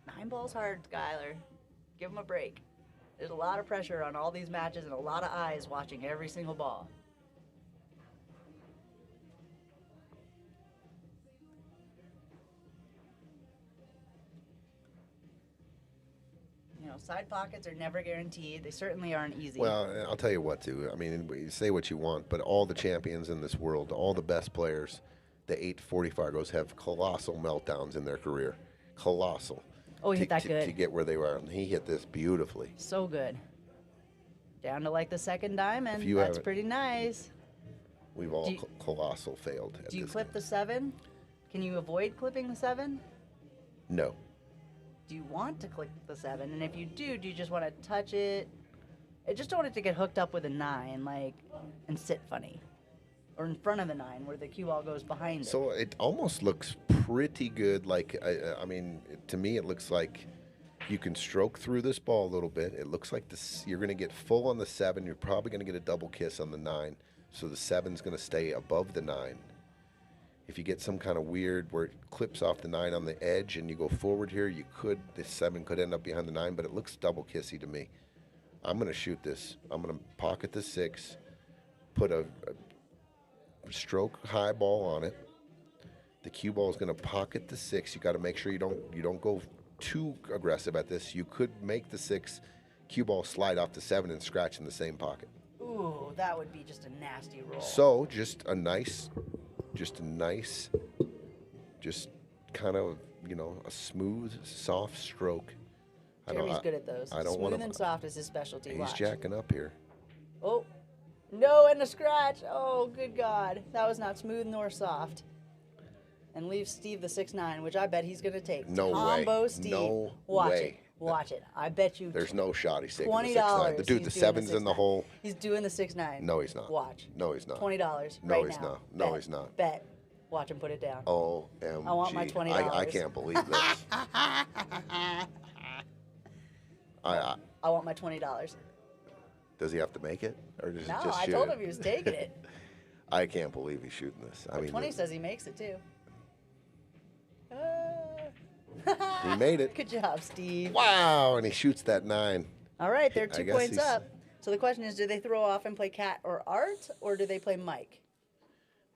Nine ball's hard, Skylar. Give him a break. There's a lot of pressure on all these matches and a lot of eyes watching every single ball. Side pockets are never guaranteed. They certainly aren't easy. Well, I'll tell you what, too. I mean, you say what you want, but all the champions in this world, all the best players, the 840 Fargos have colossal meltdowns in their career. Colossal. Oh, he hit that good. To get where they were. And he hit this beautifully. So good. Down to like the second diamond. If you That's haven't- pretty nice. We've all Do you- colossal failed at Do you this clip game. the 7? Can you avoid clipping the 7? No. Do you want to clip the 7? And if you do you just want to touch it? I just don't want it to get hooked up with a 9, and sit funny. Or in front of the 9 where the cue ball goes behind it. So it almost looks pretty good. I mean, to me, it looks like you can stroke through this ball a little bit. It looks like you're going to get full on the 7. You're probably going to get a double kiss on the 9. So the 7's going to stay above the 9. If you get some kind of weird where it clips off the 9 on the edge and you go forward here, the 7 could end up behind the 9, but it looks double kissy to me. I'm going to shoot this. I'm going to pocket the 6, put a stroke high ball on it. The cue ball is going to pocket the 6. You got to make sure you don't go too aggressive at this. You could make the 6 cue ball slide off the 7 and scratch in the same pocket. Ooh, that would be just a nasty roll. So just a nice, just kind of, a smooth, soft stroke. Jeremy's good at those. I don't Smooth want and soft is his specialty. He's Watch. jacking up here. Oh, no, and a scratch. Oh, good God. That was not smooth nor soft. And leaves Steve the 6'9", which I bet he's going to take. No Combo way. Steve. No Watch way. it. Watch it. I bet you. There's no shot he's taking $20. the 6'9". The dude, He's the doing 7's in the 6'9". hole. He's doing the 6'9". No, he's not. Watch. No, he's not. $20 No, right he's now. not. No, Bet. he's not. Bet. Watch him put it down. OMG. I want my $20. I can't believe this. I want my $20. Does he have to make it? Or does No, he just I shoot told it? him he was taking it. I can't believe he's shooting this. I mean, 20 says he makes it too. he made it. Good job, Steve. Wow, and he shoots that 9. All right, they're I 2 guess points he's- up. So the question is, do they throw off and play Cat or Art, or do they play Mike?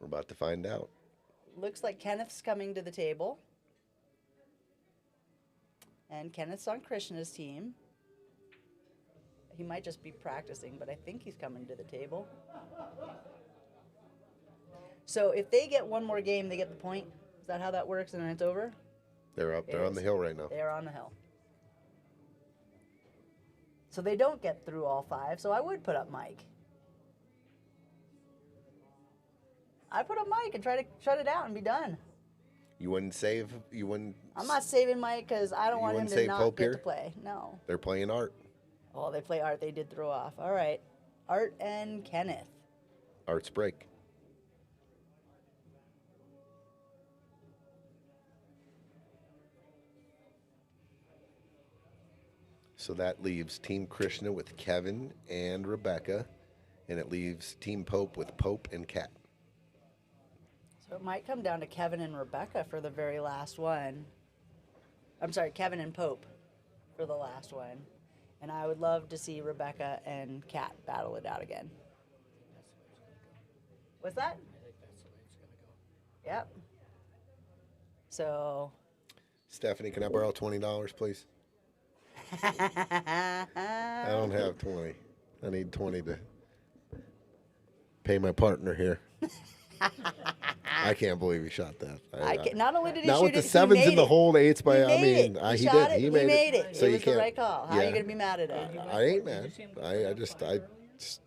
We're about to find out. Looks like Kenneth's coming to the table. And Kenneth's on Krishna's team. He might just be practicing, but I think he's coming to the table. So if they get one more game, they get the point. Is that how that works and then it's over? They're up there It on the is. hill right now. They are on the hill. So they don't get through all 5, so I would put up Mike. I put up Mike and try to shut it out and be done. You wouldn't save. You wouldn't. I'm not saving Mike because I don't You want him wouldn't to save not Pope get here? to play. No. They're playing Art. Oh, they play Art. They did throw off. All right. Art and Kenneth. Art's break. So that leaves Team Krishna with Kevin and Rebecca, and it leaves Team Pope with Pope and Kat. So it might come down to Kevin and Rebecca for the very last one. I'm sorry, Kevin and Pope for the last one. And I would love to see Rebecca and Kat battle it out again. What's that? I think that's the way it's going to go. Yep. So. Stephanie, can I borrow $20, please? I don't have 20. I need 20 to pay my partner here. I can't believe he shot that. Not only did he not shoot with the it, he 7s made in the it. hole, 8s by. He I made mean, it. he shot did. it. He made it. So So it you was the can't. right call. How are yeah. you going to be mad at it? I ain't mad. I just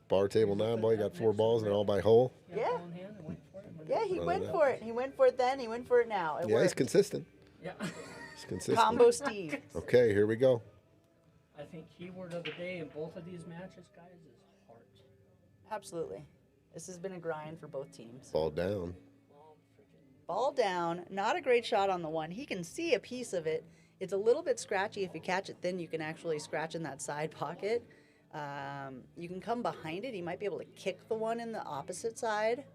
bar table 9 ball. You got 4 balls and they're all by hole. Yeah. One hand and went for it. Yeah, he Well, went that- for it. He went for it then. He went for it now. It Yeah, he's worked. consistent. Yeah. He's consistent. Combo Steve. Okay, here we go. I think keyword of the day in both of these matches, guys, is heart. Absolutely. This has been a grind for both teams. Ball down. Ball down. Not a great shot on the one. He can see a piece of it. It's a little bit scratchy. If you catch it thin, you can actually scratch in that side pocket. You can come behind it. He might be able to kick the one in the opposite side.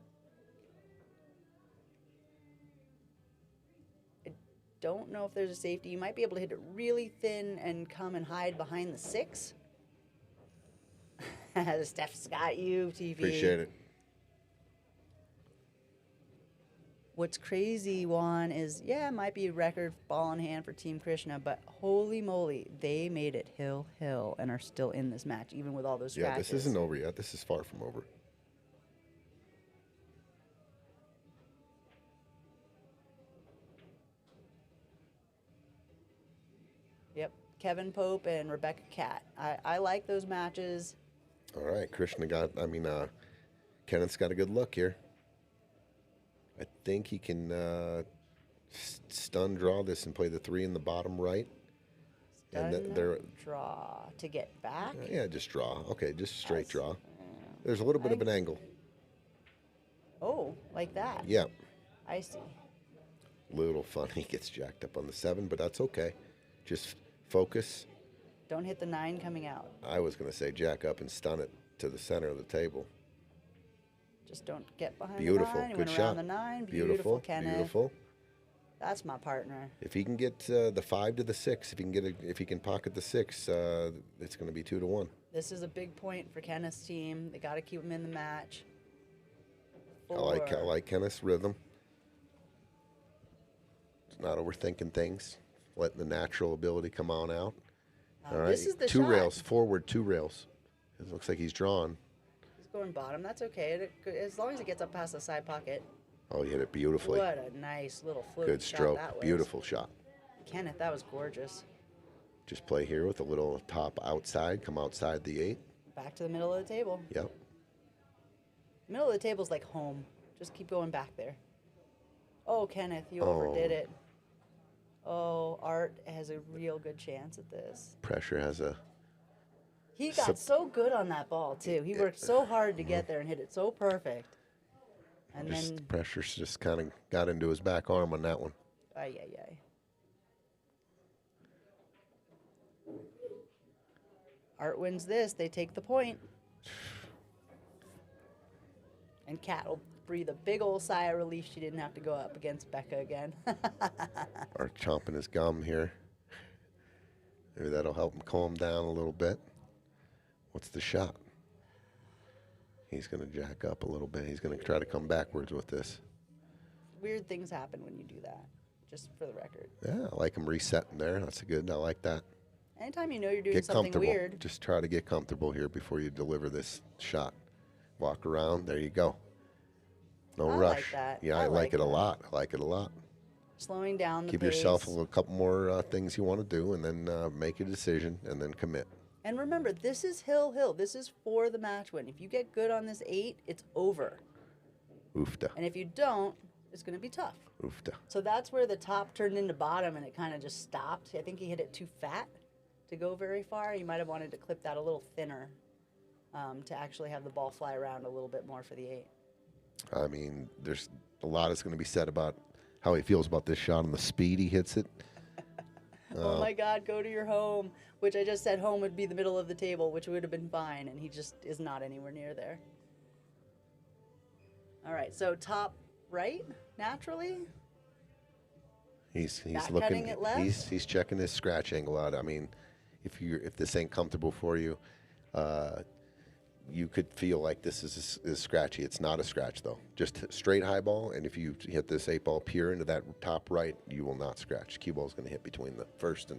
I don't know if there's a safety. You might be able to hit it really thin and come and hide behind the 6. Steph's got you, TV. Appreciate it. What's crazy, Juan, is, yeah, it might be a record ball in hand for Team Krishna, but holy moly, they made it hill and are still in this match, even with all those Yeah, scratches. this isn't over yet. This is far from over. Yep, Kevin Pope and Rebecca Cat. I like those matches. All right, Krishna Kenneth's got a good look here. I think he can stun draw this and play the 3 in the bottom right. And Done they're draw to get back. yeah, just draw. Okay, just straight That's- draw. There's a little bit of an angle. Oh, like that. Yeah, I see. little funny. Gets jacked up on the 7, but that's okay. Just focus. Don't hit the 9 coming out. I was going to say jack up and stun it to the center of the table. Just don't get behind Beautiful. the 9. You Good went shot. around the 9. Beautiful, Beautiful. Kenneth. Beautiful. That's my partner. If he can get the 5 to the 6, if he can pocket the 6, it's going to be 2 to 1. This is a big point for Kenneth's team. They got to keep him in the match. I like Kenneth's rhythm. It's not overthinking things, letting the natural ability come on out. All right, This is the two shot. rails, forward 2 rails. It looks like he's drawn. He's going bottom. That's okay. As long as it gets up past the side pocket. Oh, he hit it beautifully. What a nice little float Good shot stroke. that was. Beautiful shot. Kenneth, that was gorgeous. Just play here with a little top outside, come outside the 8. Back to the middle of the table. Yep. Middle of the table's like home. Just keep going back there. Oh, Kenneth, you overdid it. Oh, Art has a real good chance at this. Pressure has a... He got so good on that ball, too. He worked so hard to get there and hit it so perfect. And then... Pressure's just kind of got into his back arm on that one. Ay, ay, ay. Art wins this. They take the point. And Kat will breathe a big old sigh of relief she didn't have to go up against Becca again. Art chomping his gum here. Maybe that'll help him calm down a little bit. What's the shot? He's going to jack up a little bit. He's going to try to come backwards with this. Weird things happen when you do that, just for the record. Yeah, I like him resetting there. That's good. I like that. Anytime you know you're doing Get something comfortable. weird. Just try to get comfortable here before you deliver this shot. Walk around. There you go. No I rush. like that. Yeah, I I like like it a that. lot. I like it a lot. Slowing down the Give pace. yourself a couple more things you want to do, and then make a decision, and then commit. And remember, this is hill. This is for the match win. If you get good on this 8, it's over. Oofta. And if you don't, it's going to be tough. Oofta. So that's where the top turned into bottom, and it kind of just stopped. I think he hit it too fat to go very far. You might have wanted to clip that a little thinner to actually have the ball fly around a little bit more for the 8. I mean, there's a lot that's going to be said about how he feels about this shot and the speed he hits it. Oh my God, go to your home, which I just said home would be the middle of the table, which would have been fine, and he just is not anywhere near there. All right, so top right, naturally. He's Back looking. cutting it left? He's checking his scratch angle out. I mean, if this ain't comfortable for you, you could feel like this is scratchy. It's not a scratch though. Just straight high ball, and if you hit this 8 ball pure into that top right, you will not scratch. Cue ball is going to hit between the first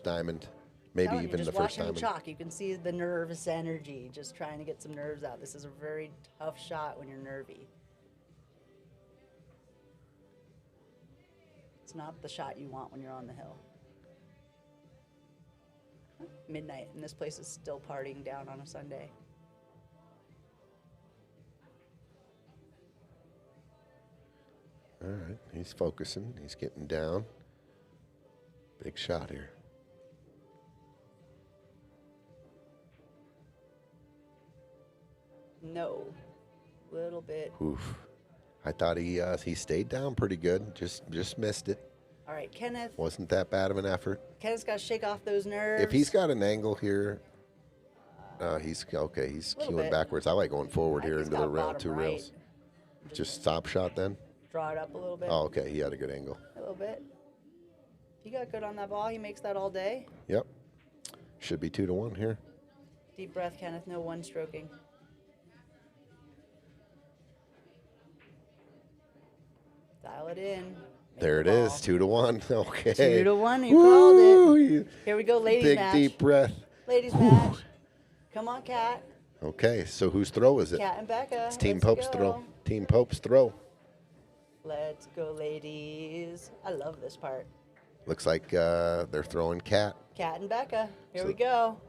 diamond, maybe Telling you, even just the first watching diamond. chalk, you can see the nervous energy, just trying to get some nerves out. This is a very tough shot when you're nervy. It's not the shot you want when you're on the hill. Midnight, and this place is still partying down on a Sunday. All right, he's focusing. He's getting down. Big shot here. No, little bit. Oof. I thought he stayed down pretty good. Just missed it. All right, Kenneth. Wasn't that bad of an effort. Kenneth's got to shake off those nerves. If he's got an angle here, he's okay. He's Little queuing bit. backwards. I like going forward I here think into he's the got rail, bottom 2 right. rails. Just stop shot then. Draw it up a little bit. Oh, okay. He had a good angle. A little bit. He got good on that ball. He makes that all day. Yep. Should be 2-1 here. Deep breath, Kenneth. No one stroking. Dial it in. Make There it the is. ball. 2-1. Okay. 2-1. You called Woo! it. Here we go, ladies Big match. deep breath. Ladies match. Come on, Kat. Okay. So whose throw is it? Kat and Becca. It's Team Let's Pope's go. throw. Team Pope's throw. Let's go, ladies. I love this part. Looks like they're throwing Cat. Kat and Becca. Here So- we go.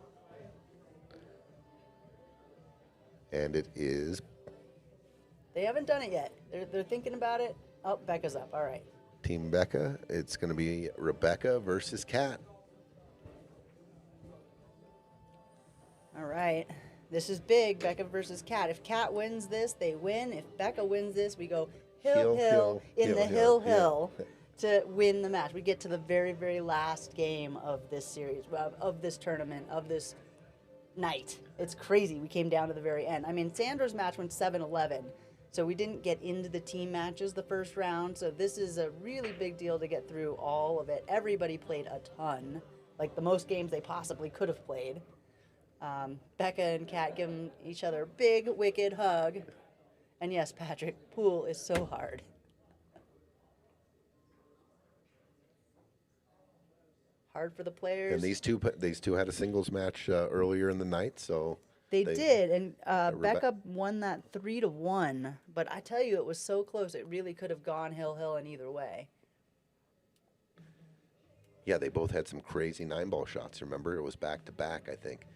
And it is They haven't done it yet. They're thinking about it. Oh, Becca's up. All right. Team Becca. It's going to be Rebecca versus Cat. All right. This is big. Becca versus Kat. If Kat wins this, they win. If Becca wins this, we go hill, hill, in the hill to win the match. We get to the very, very last game of this series, of this tournament, of this night. It's crazy. We came down to the very end. I mean, Sandra's match went 7-11, so we didn't get into the team matches the first round. So this is a really big deal to get through all of it. Everybody played a ton, like the most games they possibly could have played. Becca and Kat give each other a big, wicked hug. And yes, Patrick, pool is so hard. hard for the players. And these two had a singles match earlier in the night, so They did, and Rebe- Becca won that 3-1. But I tell you, it was so close. It really could have gone hill in either way. yeah, they both had some crazy 9-ball shots. Remember, it was back to back, I think.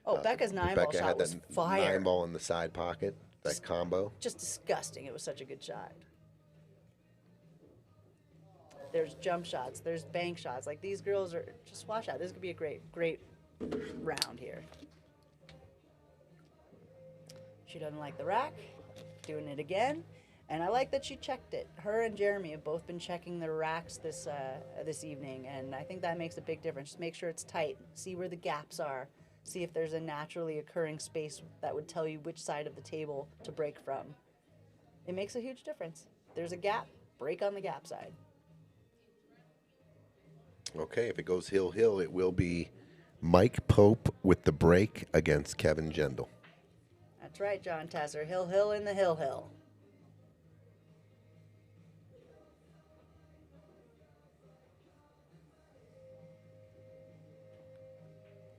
Oh, Becca's 9-ball Becca shot had was that fire. 9-ball in the side pocket, that combo. Just disgusting. It was such a good shot. There's jump shots. There's bank shots. Like, these girls are just watch out. This could be a great round here. She doesn't like the rack. Doing it again. And I like that she checked it. Her and Jeremy have both been checking their racks this evening, and I think that makes a big difference. Just make sure it's tight. See where the gaps are. See if there's a naturally occurring space that would tell you which side of the table to break from. It makes a huge difference. There's a gap. Break on the gap side. Okay, if it goes hill, it will be Mike Pope with the break against Kevin Gendel. That's right, John Tesser. Hill in the hill.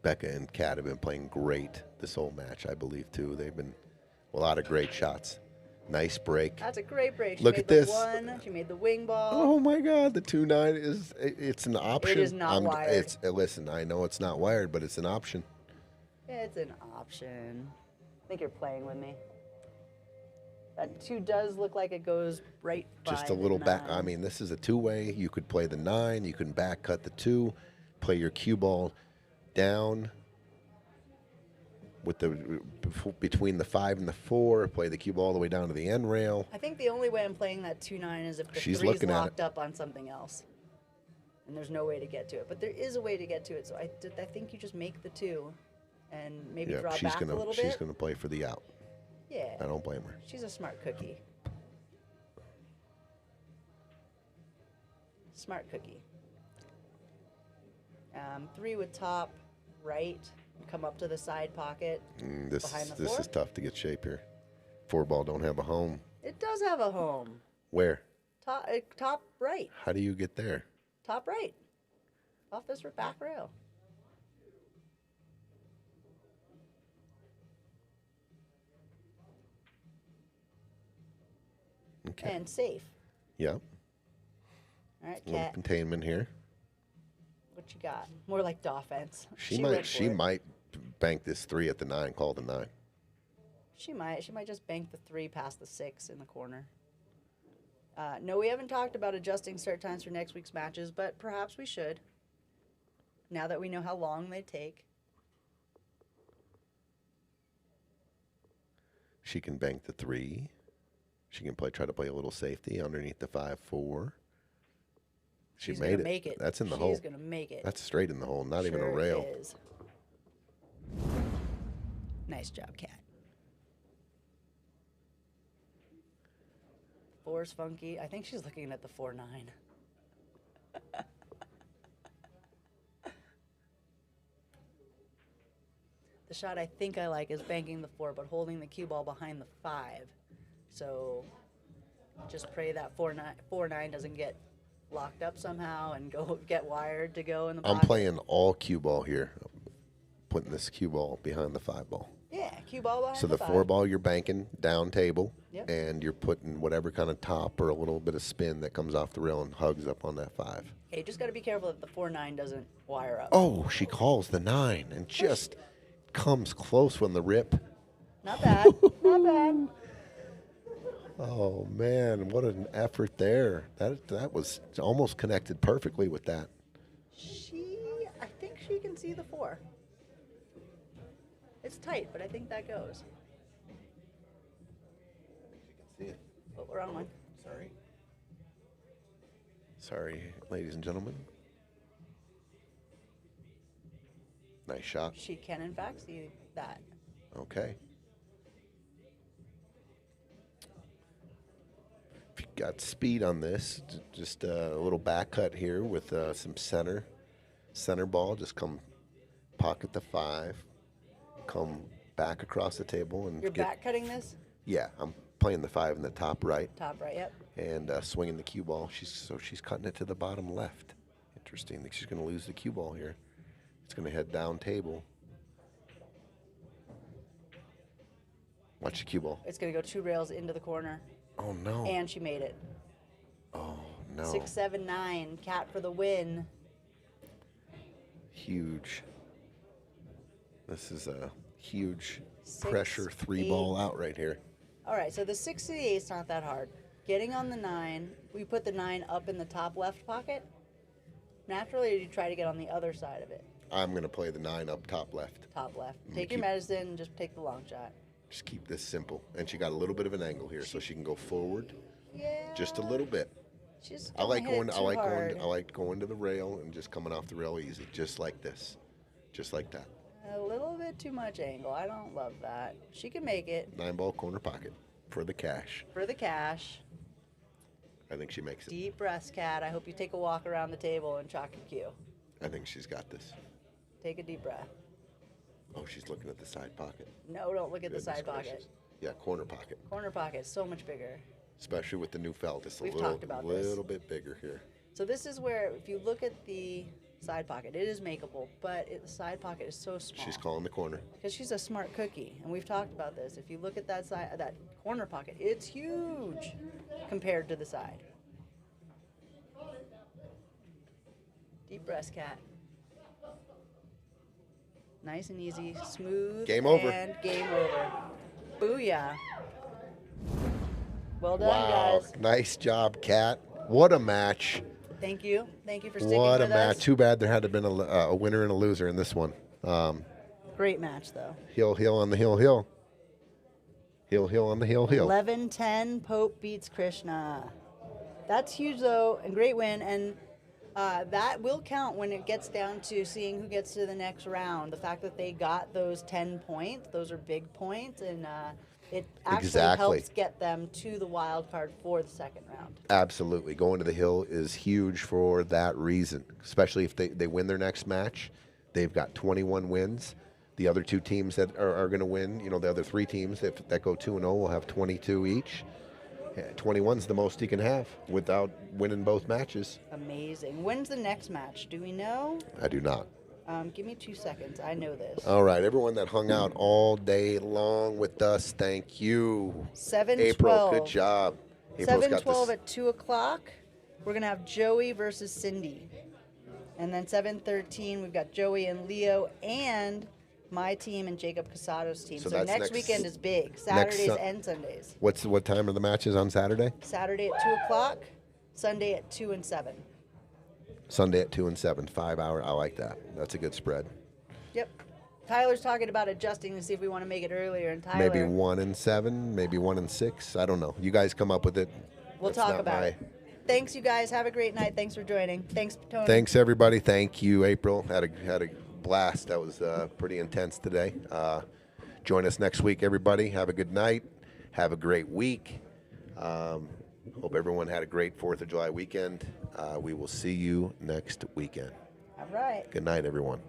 Becca and Kat have been playing great this whole match, I believe, too. They've been a lot of great shots. Nice break. That's a great break. She Look made at the this. one. She made the wing ball. Oh my God, the 2-9 it's an option. It is not wired. Listen, I know it's not wired, but it's an option. It's an option. I think you're playing with me. That 2 does look like it goes right by Just a the little back. 9. I mean, this is a 2-way. You could play the 9. You can back cut the 2, play your cue ball down with the between the 5 and the 4. Play the cue ball all the way down to the end rail. I think the only way I'm playing that 2-9 is if the She's 3's looking at locked it. up on something else. And there's no way to get to it. But there is a way to get to it. So I think you just make the 2 and maybe draw back a little she's bit. gonna play for the out. Yeah. I don't blame her. She's a smart cookie. Smart cookie. 3 with top right. Come up to the side pocket. This Behind the this 4? is tough to get shape here. 4-ball don't have a home. It does have a home. Where? Top right. How do you get there? Top right. Off this back rail. Okay. And safe. Yeah. All right, A little Kat. containment here. What you got? More like offense. She went for it. might bank this 3 at the 9, call the 9. She might. She might just bank the 3 past the 6 in the corner. No, we haven't talked about adjusting start times for next week's matches, but perhaps we should. Now that we know how long they take. She can bank the 3. She can try to play a little safety underneath the 5-4. She She's made gonna it. make it. That's in the hole. She's gonna make it. That's straight in the hole, not even a Sure rail. is. Nice job, Kat. 4's funky. I think she's looking at the 4-9. The shot I think I like is banking the 4, but holding the cue ball behind the 5. So just pray that 4-9 doesn't get locked up somehow and get wired to go in the I'm pocket. playing all cue ball here. Putting this cue ball behind the 5-ball. Yeah, cue ball behind So the 5. 4-ball you're banking down table, Yep. and you're putting whatever kind of top or a little bit of spin that comes off the rail and hugs up on that 5. Okay, just got to be careful that the 4-9 doesn't wire up. Oh, she calls the 9 and just comes close when the rip. Not bad. Not bad. Oh man, what an effort there! That was almost connected perfectly with that. I think she can see the 4. It's tight, but I think that goes. See it. Oh, wrong one. Sorry, ladies and gentlemen. Nice shot. She can, in fact, see that. Okay. If you got speed on this, just a little back cut here with some center ball. Just come pocket the 5, come back across the table and You're back cutting this? Yeah, I'm playing the 5 in the top right Top right, yep. and swinging the cue ball. She's cutting it to the bottom left. Interesting. I think she's going to lose the cue ball here. It's going to head down table. Watch the cue ball. It's going to go 2 rails into the corner. Oh, no. And she made it. Oh, no. 6, 7, 9. Cat for the win. Huge. This is a huge 6, pressure 3 ball out right here. All right, so the 6 to the 8 is not that hard. Getting on the 9, we put the 9 up in the top left pocket. Naturally, you try to get on the other side of it. I'm going to play the 9 up top left. Top left. I'm Take gonna your medicine and just take the long shot. Just keep this simple. And she got a little bit of an angle here, so she can go forward Yeah. just a little bit. She's I like going going to the rail and just coming off the rail easy, just like this. Just like that. A little bit too much angle. I don't love that. She can make it 9 ball corner pocket for the cash. for the cash. I think she makes it. Deep breaths, Cat. I hope you take a walk around the table and chalk your cue. I think she's got this. Take a deep breath. Oh, she's looking at the side pocket. No, don't look at the Goodness side gracious. pocket. Yeah, corner pocket. Corner pocket, so much bigger. Especially with the new felt. It's We've a little, talked about this. little bit bigger here. So this is where, if you look at the side pocket, it is makeable, but the side pocket is so small. She's calling the corner. Because she's a smart cookie, and we've talked about this. If you look at that side, that corner pocket, it's huge compared to the side. Deep breaths, Cat. Nice and easy, smooth. Game over. And game over. Booyah. Well done, Wow, guys. nice job, Kat. What a match. Thank you. Thank you for sticking What a with match. us. Too bad there had to have been a winner and a loser in this one. Great match, though. Hill on the hill. Hill on the hill. 11-10, Pope beats Krishna. That's huge, though, and great win. And that will count when it gets down to seeing who gets to the next round. The fact that they got those 10 points, those are big points, and it actually Exactly. helps get them to the wild card for the second round. Absolutely. Going to the hill is huge for that reason, especially if they win their next match. They've got 21 wins. The other 2 teams that are going to win, the other 3 teams that go 2-0 will have 22 each. 21's the most you can have without winning both matches. Amazing. When's the next match? Do we know? I do not. Give me 2 seconds. I know this. All right, everyone that hung out all day long with us, thank you. 7-12. April, good job. April's got 7-12 this. at 2 o'clock. We're going to have Joey versus Cindy. And then 7-13, we've got Joey and Leo and my team and Jacob Casado's team. So So that's next next- weekend is big. Saturdays Sun- and Sundays. What time are the matches on Saturday? Saturday at 2 o'clock, Sunday at 2 and 7. Sunday at 2 and 7, 5 hour. I like that. That's a good spread. Yep. Tyler's talking about adjusting to see if we want to make it earlier. And Tyler, Maybe 1 and 7, maybe 1 and 6. I don't know. You guys come up with it. we'll That's talk not about my- it. Thanks, you guys. Have a great night. Thanks for joining. Thanks, Tony. Thanks everybody. Thank you, April. Had a blast. That was pretty intense today. Join us next week, everybody. Have a good night. Have a great week. Hope everyone had a great 4th of July weekend. We will see you next weekend. All right. Good night, everyone.